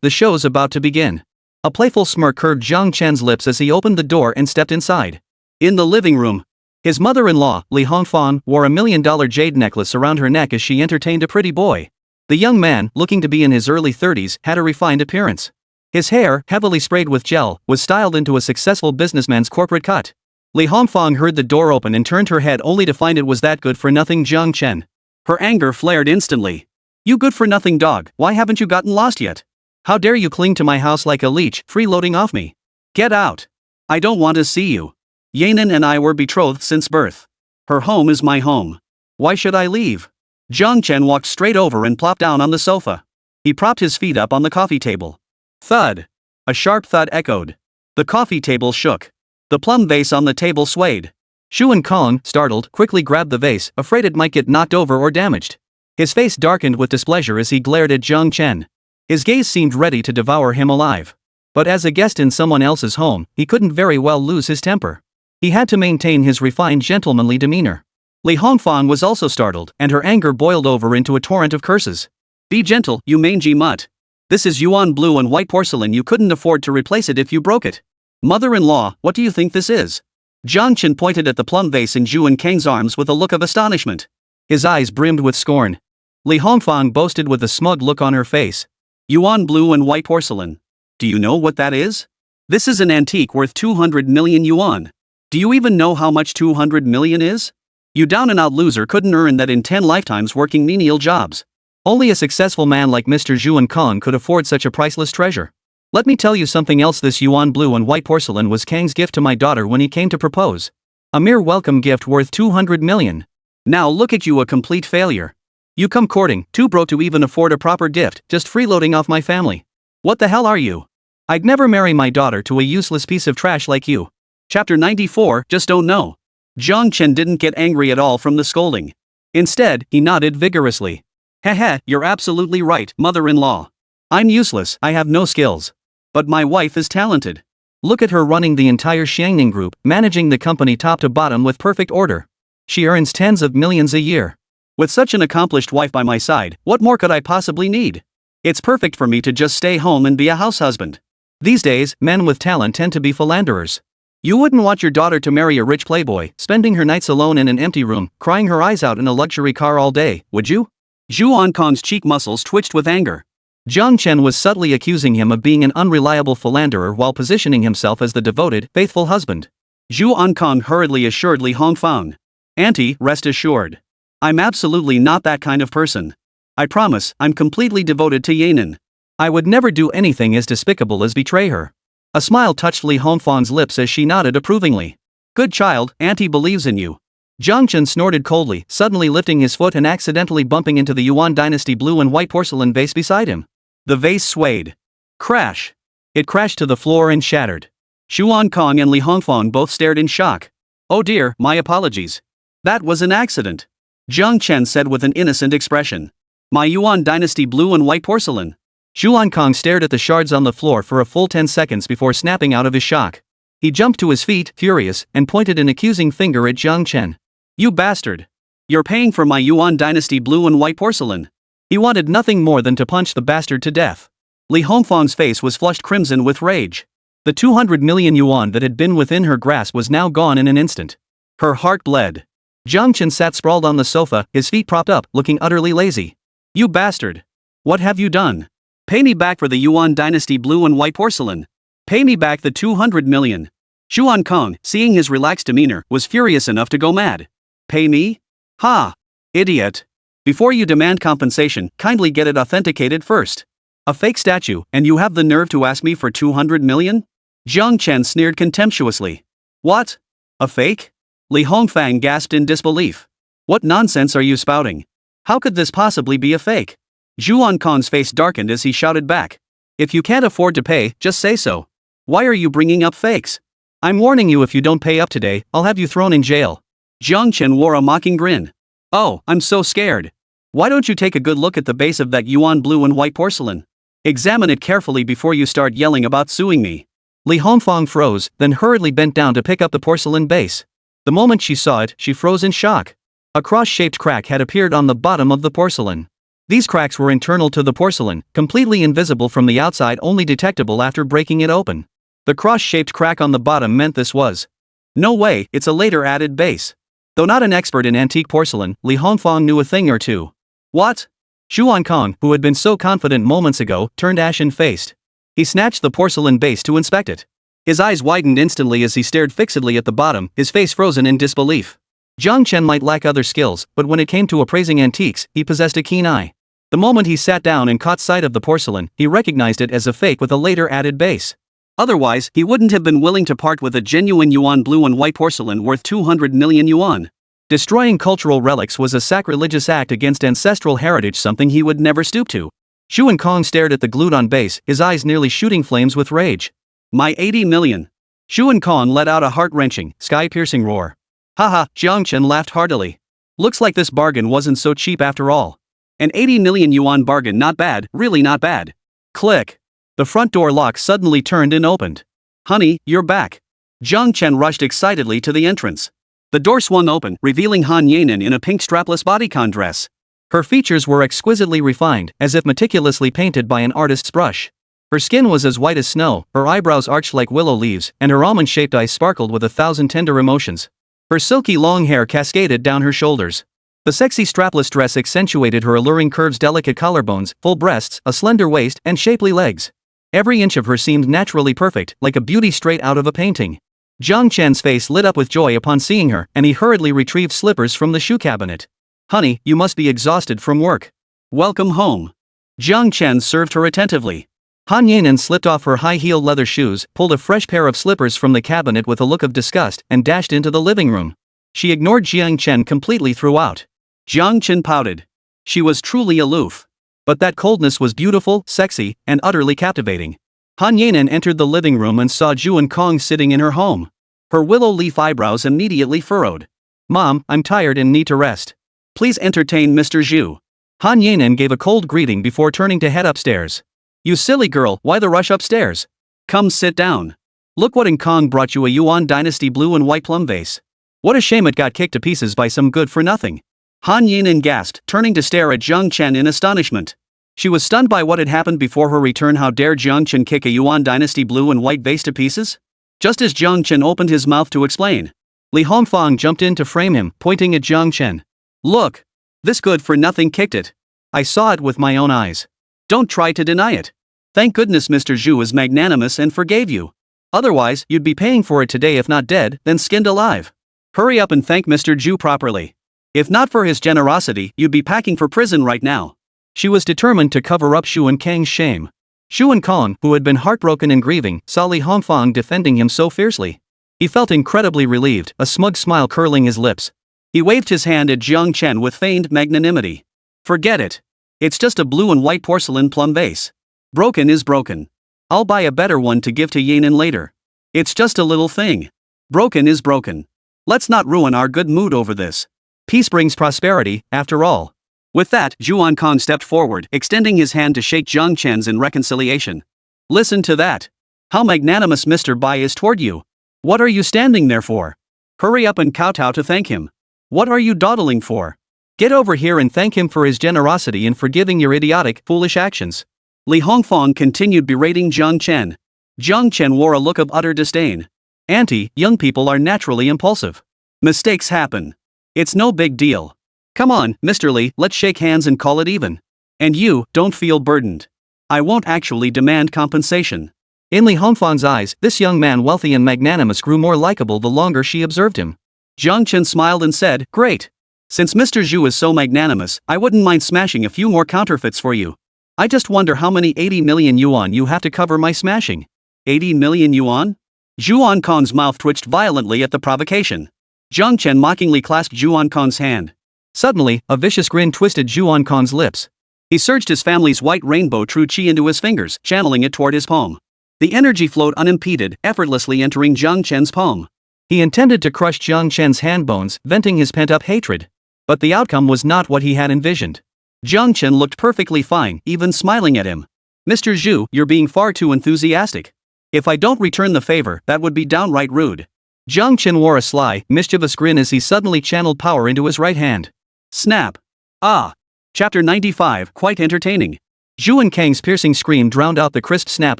The show's about to begin. A playful smirk curved Jiāng Chén's lips as he opened the door and stepped inside. In the living room, his mother-in-law, Li Hongfang, wore a $1 million jade necklace around her neck as she entertained a pretty boy. The young man, looking to be in his early 30s, had a refined appearance. His hair, heavily sprayed with gel, was styled into a successful businessman's corporate cut. Li Hongfang heard the door open and turned her head only to find it was that good-for-nothing Jiāng Chén. Her anger flared instantly. "You good-for-nothing dog, why haven't you gotten lost yet? How dare you cling to my house like a leech, freeloading off me? Get out. I don't want to see you. Yanan and I were betrothed since birth. Her home is my home. Why should I leave?" Jiāng Chén walked straight over and plopped down on the sofa. He propped his feet up on the coffee table. Thud. A sharp thud echoed. The coffee table shook. The plum vase on the table swayed. Zhū Ānkāng, startled, quickly grabbed the vase, afraid it might get knocked over or damaged. His face darkened with displeasure as he glared at Jiāng Chén. His gaze seemed ready to devour him alive. But as a guest in someone else's home, he couldn't very well lose his temper. He had to maintain his refined gentlemanly demeanor. Li Hongfang was also startled, and her anger boiled over into a torrent of curses. "Be gentle, you mangy mutt. This is Yuan blue and white porcelain. You couldn't afford to replace it if you broke it. Mother-in-law, what do you think this is?" Jiāng Chén pointed at the plum vase in Zhū Ānkāng's arms with a look of astonishment. His eyes brimmed with scorn. Li Hongfang boasted with a smug look on her face. "Yuan blue and white porcelain. Do you know what that is? This is an antique worth 200 million yuan. Do you even know how much 200 million is? You down-and-out loser couldn't earn that in 10 lifetimes working menial jobs. Only a successful man like Mr. Zhū Ānkāng could afford such a priceless treasure. Let me tell you something else. This yuan blue and white porcelain was Kang's gift to my daughter when he came to propose. A mere welcome gift worth 200 million. Now look at you, a complete failure. You come courting, too broke to even afford a proper gift, just freeloading off my family. What the hell are you? I'd never marry my daughter to a useless piece of trash like you." Chapter 94, Just Don't Know. Jiāng Chén didn't get angry at all from the scolding. Instead, he nodded vigorously. "Heh, you're absolutely right, mother-in-law. I'm useless, I have no skills. But my wife is talented. Look at her running the entire Xiangning group, managing the company top to bottom with perfect order. She earns tens of millions a year. With such an accomplished wife by my side, what more could I possibly need? It's perfect for me to just stay home and be a house husband. These days, men with talent tend to be philanderers. You wouldn't want your daughter to marry a rich playboy, spending her nights alone in an empty room, crying her eyes out in a luxury car all day, would you?" Zhū Ānkāng's cheek muscles twitched with anger. Jiāng Chén was subtly accusing him of being an unreliable philanderer while positioning himself as the devoted, faithful husband. Zhū Ānkāng hurriedly assured Li Hongfang. "Auntie, rest assured. I'm absolutely not that kind of person. I promise, I'm completely devoted to Yanan. I would never do anything as despicable as betray her." A smile touched Li Hongfang's lips as she nodded approvingly. "Good child, Auntie believes in you." Jiāng Chén snorted coldly, suddenly lifting his foot and accidentally bumping into the Yuan dynasty blue and white porcelain vase beside him. The vase swayed. Crash! It crashed to the floor and shattered. Zhū Ānkāng and Li Hongfang both stared in shock. "Oh dear, my apologies. That was an accident," Jiāng Chén said with an innocent expression. "My Yuan dynasty blue and white porcelain." Zhū Ānkāng stared at the shards on the floor for a full 10 seconds before snapping out of his shock. He jumped to his feet, furious, and pointed an accusing finger at Jiāng Chén. "You bastard! You're paying for my Yuan dynasty blue and white porcelain." He wanted nothing more than to punch the bastard to death. Li Hongfang's face was flushed crimson with rage. The 200 million yuan that had been within her grasp was now gone in an instant. Her heart bled. Jiāng Chén sat sprawled on the sofa, his feet propped up, looking utterly lazy. "You bastard! What have you done? Pay me back for the Yuan dynasty blue and white porcelain. Pay me back the 200 million. Zhū Ānkāng, seeing his relaxed demeanor, was furious enough to go mad. "Pay me? Ha! Idiot! Before you demand compensation, kindly get it authenticated first. A fake statue, and you have the nerve to ask me for 200 million? Jiāng Chén sneered contemptuously. "What? A fake?" Li Hongfang gasped in disbelief. "What nonsense are you spouting? How could this possibly be a fake?" Zhū Ānkāng's face darkened as he shouted back. "If you can't afford to pay, just say so. Why are you bringing up fakes? I'm warning you, if you don't pay up today, I'll have you thrown in jail." Jiāng Chén wore a mocking grin. "Oh, I'm so scared. Why don't you take a good look at the base of that Yuan blue and white porcelain? Examine it carefully before you start yelling about suing me." Li Hongfang froze, then hurriedly bent down to pick up the porcelain base. The moment she saw it, she froze in shock. A cross-shaped crack had appeared on the bottom of the porcelain. These cracks were internal to the porcelain, completely invisible from the outside, only detectable after breaking it open. The cross-shaped crack on the bottom meant this was No way, it's a later added base. Though not an expert in antique porcelain, Li Hongfang knew a thing or two. What? Zhū Ānkāng, who had been so confident moments ago, turned ashen-faced. He snatched the porcelain base to inspect it. His eyes widened instantly as he stared fixedly at the bottom, his face frozen in disbelief. Jiāng Chén might lack other skills, but when it came to appraising antiques, he possessed a keen eye. The moment he sat down and caught sight of the porcelain, he recognized it as a fake with a later added base. Otherwise, he wouldn't have been willing to part with a genuine yuan blue and white porcelain worth 200 million yuan. Destroying cultural relics was a sacrilegious act against ancestral heritage, something he would never stoop to. Zhū Ānkāng stared at the glued-on base, his eyes nearly shooting flames with rage. My 80 million. Zhū Ānkāng let out a heart-wrenching, sky-piercing roar. Haha, Jiāng Chén laughed heartily. Looks like this bargain wasn't so cheap after all. An 80 million yuan bargain, not bad, really not bad. Click. The front door lock suddenly turned and opened. Honey, you're back. Jiāng Chén rushed excitedly to the entrance. The door swung open, revealing Han Yanan in a pink strapless bodycon dress. Her features were exquisitely refined, as if meticulously painted by an artist's brush. Her skin was as white as snow, her eyebrows arched like willow leaves, and her almond-shaped eyes sparkled with 1,000 tender emotions. Her silky long hair cascaded down her shoulders. The sexy strapless dress accentuated her alluring curves, delicate collarbones, full breasts, a slender waist, and shapely legs. Every inch of her seemed naturally perfect, like a beauty straight out of a painting. Jiāng Chén's face lit up with joy upon seeing her, and he hurriedly retrieved slippers from the shoe cabinet. Honey, you must be exhausted from work. Welcome home. Jiāng Chén served her attentively. Han Yanan slipped off her high-heeled leather shoes, pulled a fresh pair of slippers from the cabinet with a look of disgust, and dashed into the living room. She ignored Jiāng Chén completely throughout. Jiāng Chén pouted. She was truly aloof. But that coldness was beautiful, sexy, and utterly captivating. Han Yanan entered the living room and saw Zhū Ānkāng sitting in her home. Her willow leaf eyebrows immediately furrowed. Mom, I'm tired and need to rest. Please entertain Mr. Zhū. Han Yanan gave a cold greeting before turning to head upstairs. You silly girl, why the rush upstairs? Come sit down. Look what Ānkāng brought you, a Yuan Dynasty blue and white plum vase. What a shame it got kicked to pieces by some good-for-nothing. Han Yanan gasped, turning to stare at Jiāng Chén in astonishment. She was stunned by what had happened before her return. How dare Jiāng Chén kick a Yuan Dynasty blue and white vase to pieces? Just as Jiāng Chén opened his mouth to explain, Li Hongfang jumped in to frame him, pointing at Jiāng Chén. Look! This good-for-nothing kicked it. I saw it with my own eyes. Don't try to deny it. Thank goodness Mr. Zhū is magnanimous and forgave you. Otherwise, you'd be paying for it today, if not dead, then skinned alive. Hurry up and thank Mr. Zhū properly. If not for his generosity, you'd be packing for prison right now. She was determined to cover up Zhū Ānkāng's shame. Zhū Ānkāng, who had been heartbroken and grieving, saw Li Hongfang defending him so fiercely. He felt incredibly relieved, a smug smile curling his lips. He waved his hand at Jiāng Chén with feigned magnanimity. Forget it. It's just a blue and white porcelain plum vase. Broken is broken. I'll buy a better one to give to Yanan later. It's just a little thing. Broken is broken. Let's not ruin our good mood over this. Peace brings prosperity, after all. With that, Zhū Ānkāng stepped forward, extending his hand to shake Jiāng Chén's in reconciliation. Listen to that. How magnanimous Mr. Bai is toward you. What are you standing there for? Hurry up and kowtow to thank him. What are you dawdling for? Get over here and thank him for his generosity in forgiving your idiotic, foolish actions. Li Hongfang continued berating Jiāng Chén. Jiāng Chén wore a look of utter disdain. Auntie, young people are naturally impulsive. Mistakes happen. It's no big deal. Come on, Mr. Li, let's shake hands and call it even. And you, don't feel burdened. I won't actually demand compensation. In Li Hongfang's eyes, this young man, wealthy and magnanimous, grew more likable the longer she observed him. Jiāng Chén smiled and said, Great. Since Mr. Zhū is so magnanimous, I wouldn't mind smashing a few more counterfeits for you. I just wonder how many 80 million yuan you have to cover my smashing. 80 million yuan? Zhū Ānkāng's mouth twitched violently at the provocation. Jiāng Chén mockingly clasped Zhū Ānkāng's hand. Suddenly, a vicious grin twisted Zhū Ānkāng's lips. He surged his family's white rainbow true chi into his fingers, channeling it toward his palm. The energy flowed unimpeded, effortlessly entering Jiāng Chén's palm. He intended to crush Jiāng Chén's hand bones, venting his pent-up hatred. But the outcome was not what he had envisioned. Jiāng Chén looked perfectly fine, even smiling at him. Mr. Zhū, you're being far too enthusiastic. If I don't return the favor, that would be downright rude. Jiāng Chén wore a sly, mischievous grin as he suddenly channeled power into his right hand. Snap. Ah. Chapter 95, quite entertaining. Zhū Ānkāng's piercing scream drowned out the crisp snap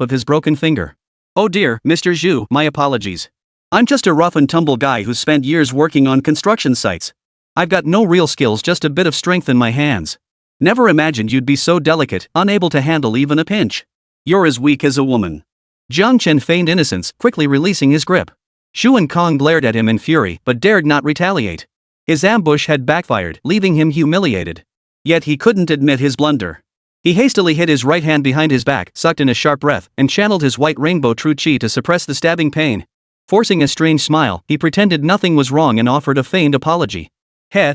of his broken finger. Oh dear, Mr. Zhū, my apologies. I'm just a rough and tumble guy who's spent years working on construction sites. I've got no real skills, just a bit of strength in my hands. Never imagined you'd be so delicate, unable to handle even a pinch. You're as weak as a woman. Jiāng Chén feigned innocence, quickly releasing his grip. Zhū Ānkāng glared at him in fury, but dared not retaliate. His ambush had backfired, leaving him humiliated. Yet he couldn't admit his blunder. He hastily hid his right hand behind his back, sucked in a sharp breath, and channeled his white rainbow true chi to suppress the stabbing pain. Forcing a strange smile, he pretended nothing was wrong and offered a feigned apology.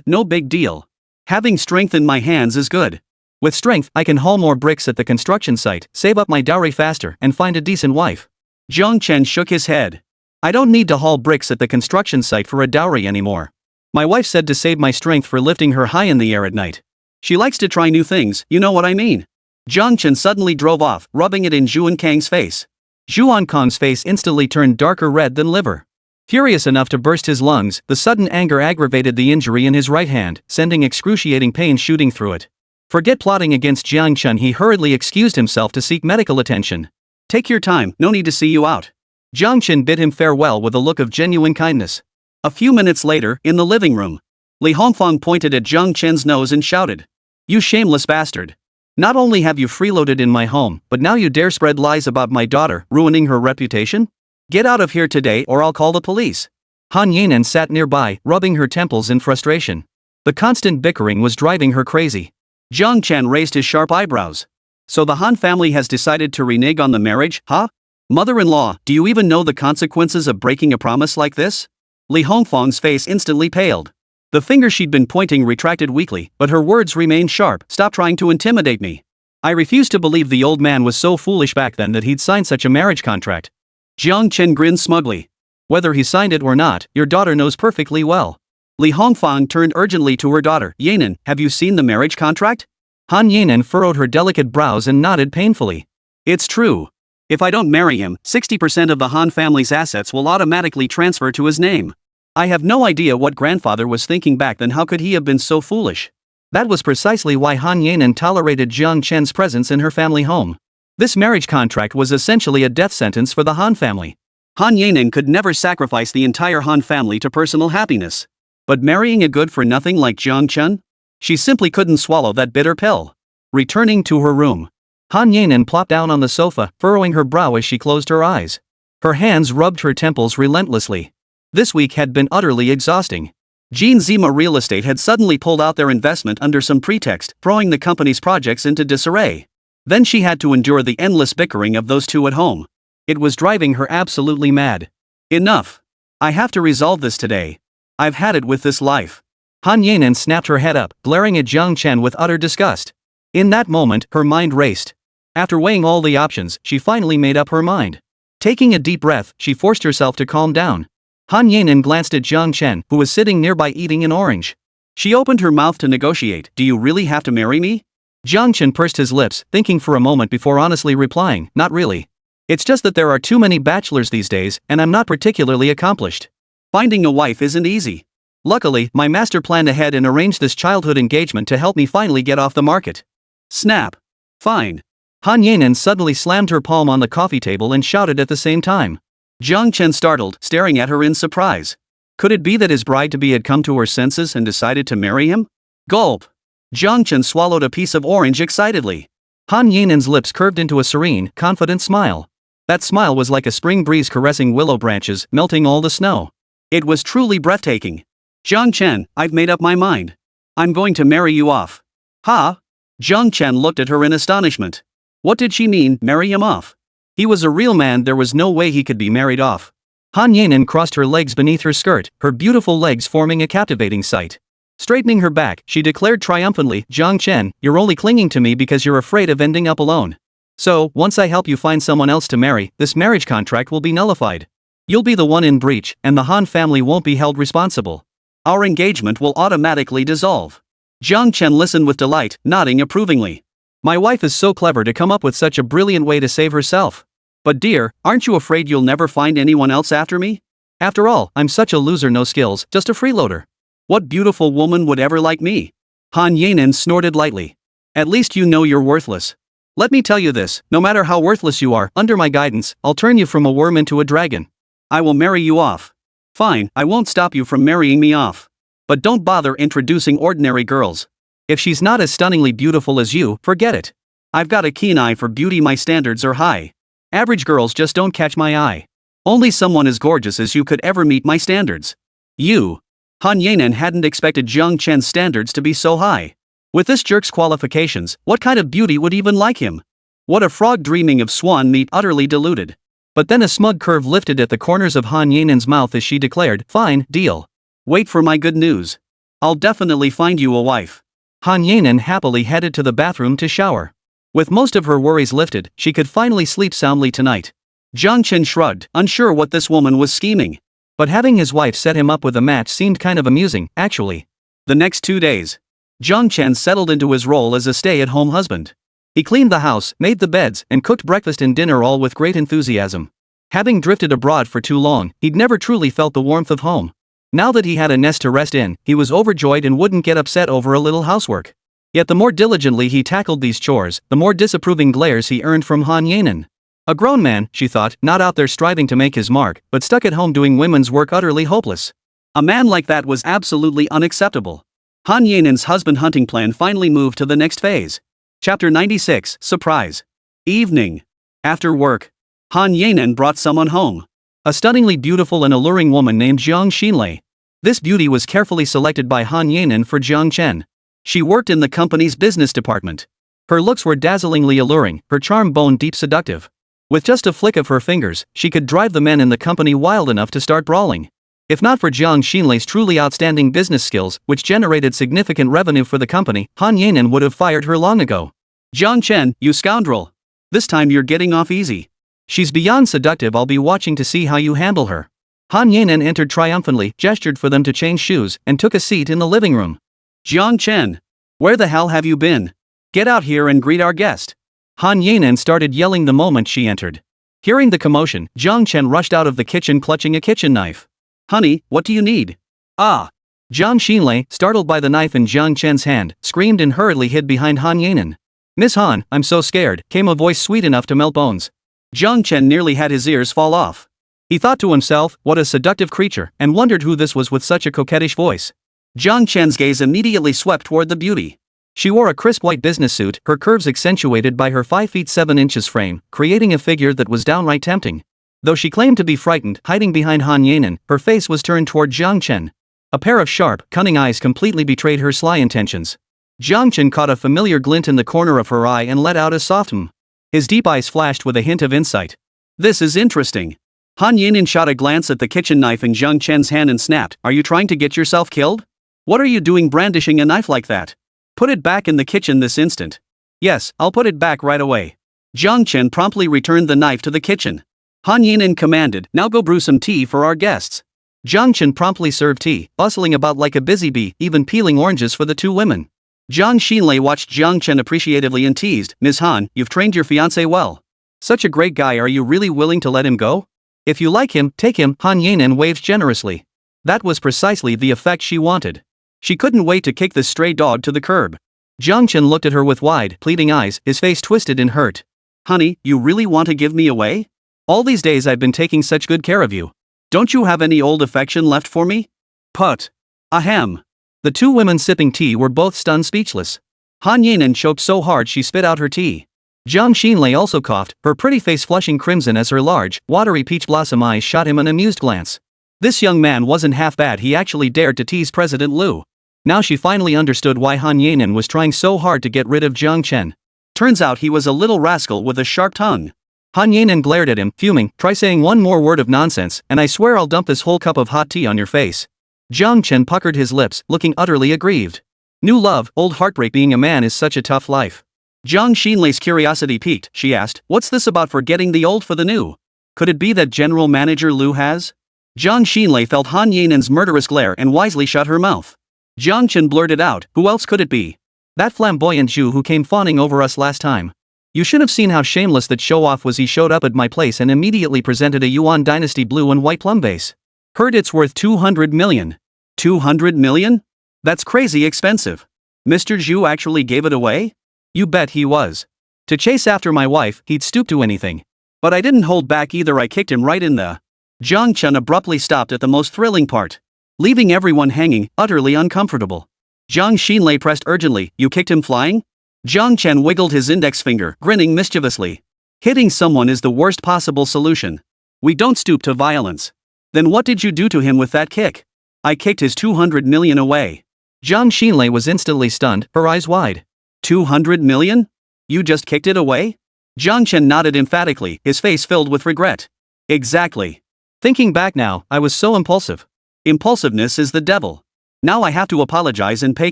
No big deal. Having strength in my hands is good. With strength, I can haul more bricks at the construction site, save up my dowry faster, and find a decent wife. Jiāng Chén shook his head. I don't need to haul bricks at the construction site for a dowry anymore. My wife said to save my strength for lifting her high in the air at night. She likes to try new things, you know what I mean. Jiāng Chén suddenly drove off, rubbing it in Zhū Ānkāng's face. Zhū Ānkāng's face instantly turned darker red than liver. Furious enough to burst his lungs, the sudden anger aggravated the injury in his right hand, sending excruciating pain shooting through it. Forget plotting against Jiāng Chén, he hurriedly excused himself to seek medical attention. Take your time, no need to see you out. Jiāng Chén bid him farewell with a look of genuine kindness. A few minutes later, in the living room, Li Hongfang pointed at Jiāng Chén's nose and shouted. You shameless bastard. Not only have you freeloaded in my home, but now you dare spread lies about my daughter, ruining her reputation? Get out of here today or I'll call the police. Han Yanan sat nearby, rubbing her temples in frustration. The constant bickering was driving her crazy. Jiāng Chén raised his sharp eyebrows. So the Han family has decided to renege on the marriage, huh? Mother-in-law, do you even know the consequences of breaking a promise like this? Li Hongfang's face instantly paled. The finger she'd been pointing retracted weakly, but her words remained sharp. Stop trying to intimidate me. I refuse to believe the old man was so foolish back then that he'd sign such a marriage contract. Jiāng Chén grinned smugly. Whether he signed it or not, your daughter knows perfectly well. Li Hongfang turned urgently to her daughter. Yanan, have you seen the marriage contract? Han Yanan furrowed her delicate brows and nodded painfully. It's true. If I don't marry him, 60% of the Han family's assets will automatically transfer to his name. I have no idea what grandfather was thinking back then. How could he have been so foolish? That was precisely why Han Yanan tolerated Jiāng Chén's presence in her family home. This marriage contract was essentially a death sentence for the Han family. Han Yanan could never sacrifice the entire Han family to personal happiness. But marrying a good-for-nothing like Jiāng Chén? She simply couldn't swallow that bitter pill. Returning to her room, Han Yanan plopped down on the sofa, furrowing her brow as she closed her eyes. Her hands rubbed her temples relentlessly. This week had been utterly exhausting. Jean Zima Real Estate had suddenly pulled out their investment under some pretext, throwing the company's projects into disarray. Then she had to endure the endless bickering of those two at home. It was driving her absolutely mad. Enough. I have to resolve this today. I've had it with this life. Han Yanan snapped her head up, glaring at Jiāng Chén with utter disgust. In that moment, her mind raced. After weighing all the options, she finally made up her mind. Taking a deep breath, she forced herself to calm down. Han Yanan glanced at Jiāng Chén, who was sitting nearby eating an orange. She opened her mouth to negotiate. Do you really have to marry me? Jiāng Chén pursed his lips, thinking for a moment before honestly replying, not really. It's just that there are too many bachelors these days, and I'm not particularly accomplished. Finding a wife isn't easy. Luckily, my master planned ahead and arranged this childhood engagement to help me finally get off the market. Snap. Fine. Han Yanan suddenly slammed her palm on the coffee table and shouted at the same time. Jiāng Chén startled, staring at her in surprise. Could it be that his bride-to-be had come to her senses and decided to marry him? Gulp. Jiāng Chén swallowed a piece of orange excitedly. Han Yanan's lips curved into a serene, confident smile. That smile was like a spring breeze caressing willow branches, melting all the snow. It was truly breathtaking. Jiāng Chén, I've made up my mind. I'm going to marry you off. Huh? Jiāng Chén looked at her in astonishment. What did she mean, marry him off? He was a real man, there was no way he could be married off. Han Yanan crossed her legs beneath her skirt, her beautiful legs forming a captivating sight. Straightening her back, she declared triumphantly, Jiāng Chén, you're only clinging to me because you're afraid of ending up alone. So, once I help you find someone else to marry, this marriage contract will be nullified. You'll be the one in breach, and the Han family won't be held responsible. Our engagement will automatically dissolve. Jiāng Chén listened with delight, nodding approvingly. My wife is so clever to come up with such a brilliant way to save herself. But dear, aren't you afraid you'll never find anyone else after me? After all, I'm such a loser, no skills, just a freeloader. What beautiful woman would ever like me? Han Yanan snorted lightly. At least you know you're worthless. Let me tell you this, no matter how worthless you are, under my guidance, I'll turn you from a worm into a dragon. I will marry you off. Fine, I won't stop you from marrying me off. But don't bother introducing ordinary girls. If she's not as stunningly beautiful as you, forget it. I've got a keen eye for beauty, my standards are high. Average girls just don't catch my eye. Only someone as gorgeous as you could ever meet my standards. You. Han Yanan hadn't expected Jiāng Chén's standards to be so high. With this jerk's qualifications, what kind of beauty would even like him? What a frog dreaming of swan meat, utterly deluded. But then a smug curve lifted at the corners of Han Yanan's mouth as she declared, fine, deal. Wait for my good news. I'll definitely find you a wife. Han Yanan happily headed to the bathroom to shower. With most of her worries lifted, she could finally sleep soundly tonight. Jiāng Chén shrugged, unsure what this woman was scheming. But having his wife set him up with a match seemed kind of amusing, actually. The next 2 days, Jiāng Chén settled into his role as a stay-at-home husband. He cleaned the house, made the beds, and cooked breakfast and dinner, all with great enthusiasm. Having drifted abroad for too long, he'd never truly felt the warmth of home. Now that he had a nest to rest in, he was overjoyed and wouldn't get upset over a little housework. Yet the more diligently he tackled these chores, the more disapproving glares he earned from Han Yanan. A grown man, she thought, not out there striving to make his mark, but stuck at home doing women's work, utterly hopeless. A man like that was absolutely unacceptable. Han Yanan's husband hunting plan finally moved to the next phase. Chapter 96, Surprise. Evening. After work, Han Yanan brought someone home. A stunningly beautiful and alluring woman named Jiāng Xīnlei. This beauty was carefully selected by Han Yanan for Jiāng Chén. She worked in the company's business department. Her looks were dazzlingly alluring, her charm bone-deep seductive. With just a flick of her fingers, she could drive the men in the company wild enough to start brawling. If not for Jiāng Xīnlei's truly outstanding business skills, which generated significant revenue for the company, Han Yanan would have fired her long ago. Jiāng Chén, you scoundrel. This time you're getting off easy. She's beyond seductive, I'll be watching to see how you handle her. Han Yanan entered triumphantly, gestured for them to change shoes, and took a seat in the living room. Jiāng Chén. Where the hell have you been? Get out here and greet our guest. Han Yanan started yelling the moment she entered. Hearing the commotion, Jiāng Chén rushed out of the kitchen clutching a kitchen knife. Honey, what do you need? Ah! Jiāng Xīnlei, startled by the knife in Jiāng Chén's hand, screamed and hurriedly hid behind Han Yanan. Miss Han, I'm so scared, came a voice sweet enough to melt bones. Jiāng Chén nearly had his ears fall off. He thought to himself, what a seductive creature, and wondered who this was with such a coquettish voice. Jiāng Chén's gaze immediately swept toward the beauty. She wore a crisp white business suit, her curves accentuated by her 5 feet 7 inches frame, creating a figure that was downright tempting. Though she claimed to be frightened, hiding behind Han Yanan, her face was turned toward Jiāng Chén. A pair of sharp, cunning eyes completely betrayed her sly intentions. Jiāng Chén caught a familiar glint in the corner of her eye and let out a soft "hmm." His deep eyes flashed with a hint of insight. This is interesting. Han Yanan shot a glance at the kitchen knife in Jiāng Chén's hand and snapped, are you trying to get yourself killed? What are you doing brandishing a knife like that? Put it back in the kitchen this instant. Yes, I'll put it back right away. Jiāng Chén promptly returned the knife to the kitchen. Han Yanan commanded, now go brew some tea for our guests. Jiāng Chén promptly served tea, bustling about like a busy bee, even peeling oranges for the two women. Jiāng Xīnlei watched Jiāng Chén appreciatively and teased, Ms. Han, you've trained your fiancé well. Such a great guy, are you really willing to let him go? If you like him, take him, Han Yanan waved generously. That was precisely the effect she wanted. She couldn't wait to kick this stray dog to the curb. Jiāng Chén looked at her with wide, pleading eyes, his face twisted in hurt. Honey, you really want to give me away? All these days I've been taking such good care of you. Don't you have any old affection left for me? Put. Ahem. The two women sipping tea were both stunned speechless. Han Yanan choked so hard she spit out her tea. Jiāng Xīnlei also coughed, her pretty face flushing crimson as her large, watery peach blossom eyes shot him an amused glance. This young man wasn't half bad, he actually dared to tease President Liu. Now she finally understood why Han Yanan was trying so hard to get rid of Jiāng Chén. Turns out he was a little rascal with a sharp tongue. Han Yanan glared at him, fuming, try saying one more word of nonsense, and I swear I'll dump this whole cup of hot tea on your face. Jiāng Chén puckered his lips, looking utterly aggrieved. New love, old heartbreak, being a man is such a tough life. Jiāng Xīnlei's curiosity piqued, she asked, what's this about forgetting the old for the new? Could it be that General Manager Liu has? Jiāng Xīnlei felt Han Yanan's murderous glare and wisely shut her mouth. Jiāng Chén blurted out, who else could it be? That flamboyant Jew who came fawning over us last time. You should have seen how shameless that show-off was. He showed up at my place and immediately presented a Yuan Dynasty blue and white plum vase. Heard it's worth 200 million. 200 million? That's crazy expensive. Mr. Zhu actually gave it away? You bet he was. To chase after my wife, he'd stoop to anything. But I didn't hold back either, I kicked him right in the... Jiāng Chén abruptly stopped at the most thrilling part, leaving everyone hanging, utterly uncomfortable. Jiāng Xinlei pressed urgently, "You kicked him flying?" Jiāng Chén wiggled his index finger, grinning mischievously. "Hitting someone is the worst possible solution. We don't stoop to violence." "Then what did you do to him with that kick?" "I kicked his 200 million away." Jiāng Xinlei was instantly stunned, her eyes wide. 200 million? You just kicked it away? Jiāng Chén nodded emphatically, his face filled with regret. Exactly. Thinking back now, I was so impulsive. Impulsiveness is the devil. Now I have to apologize and pay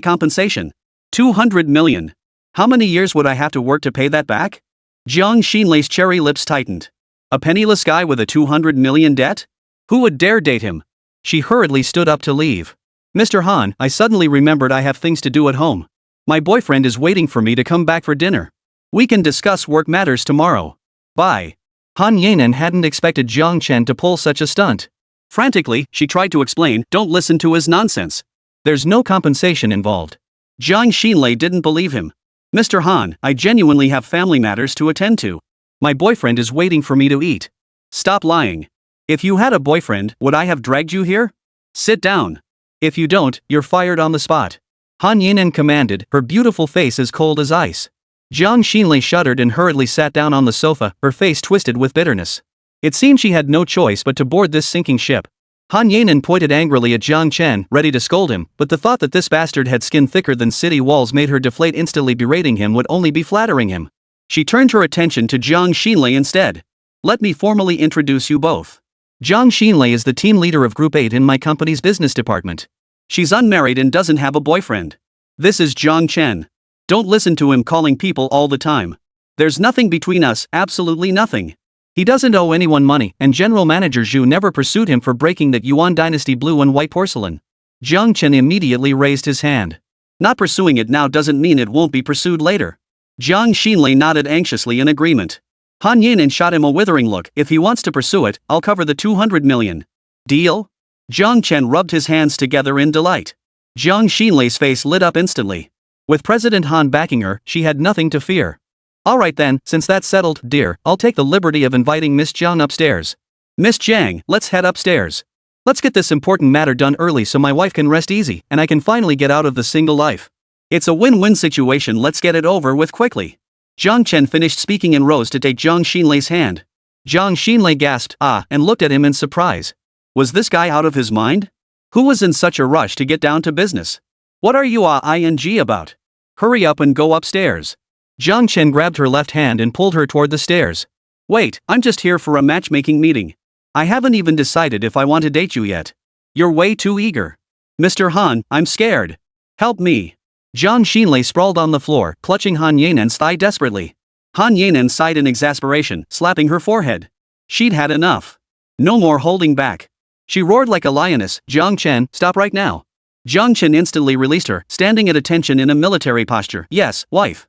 compensation. 200 million. How many years would I have to work to pay that back? Jiāng Xinlei's cherry lips tightened. A penniless guy with a 200 million debt? Who would dare date him? She hurriedly stood up to leave. Mr. Han, I suddenly remembered I have things to do at home. My boyfriend is waiting for me to come back for dinner. We can discuss work matters tomorrow. Bye. Han Yanan hadn't expected Jiāng Chén to pull such a stunt. Frantically, she tried to explain, don't listen to his nonsense. There's no compensation involved. Jiāng Xinlei didn't believe him. Mr. Han, I genuinely have family matters to attend to. My boyfriend is waiting for me to eat. Stop lying. If you had a boyfriend, would I have dragged you here? Sit down. If you don't, you're fired on the spot. Han Yanan commanded, her beautiful face as cold as ice. Jiāng Xinlei shuddered and hurriedly sat down on the sofa, her face twisted with bitterness. It seemed she had no choice but to board this sinking ship. Han Yanan pointed angrily at Jiāng Chén, ready to scold him, but the thought that this bastard had skin thicker than city walls made her deflate, instantly berating him would only be flattering him. She turned her attention to Jiāng Xinlei instead. Let me formally introduce you both. Jiāng Xinlei is the team leader of Group 8 in my company's business department. She's unmarried and doesn't have a boyfriend. This is Jiāng Chén. Don't listen to him calling people all the time. There's nothing between us, absolutely nothing. He doesn't owe anyone money, and General Manager Zhou never pursued him for breaking that Yuan Dynasty blue and white porcelain. Jiāng Chén immediately raised his hand. Not pursuing it now doesn't mean it won't be pursued later. Jiāng Xinlei nodded anxiously in agreement. Han Yanan shot him a withering look. If he wants to pursue it, I'll cover the 200 million. Deal? Jiāng Chén rubbed his hands together in delight. Jiāng Xinlei's face lit up instantly. With President Han backing her, she had nothing to fear. Alright then, since that's settled, dear, I'll take the liberty of inviting Miss Jiang upstairs. Miss Jiang, let's head upstairs. Let's get this important matter done early so my wife can rest easy, and I can finally get out of the single life. It's a win-win situation, let's get it over with quickly. Jiāng Chén finished speaking and rose to take Jiāng Xinlei's hand. Jiāng Xinlei gasped, and looked at him in surprise. Was this guy out of his mind? Who was in such a rush to get down to business? What are you ing about? Hurry up and go upstairs. Jiāng Chén grabbed her left hand and pulled her toward the stairs. Wait, I'm just here for a matchmaking meeting. I haven't even decided if I want to date you yet. You're way too eager. Mr. Han, I'm scared. Help me. Jiāng Xinlei sprawled on the floor, clutching Han Yanan's thigh desperately. Han Yanan sighed in exasperation, slapping her forehead. She'd had enough. No more holding back. She roared like a lioness, Jiāng Chén, stop right now. Jiāng Chén instantly released her, standing at attention in a military posture. Yes, wife.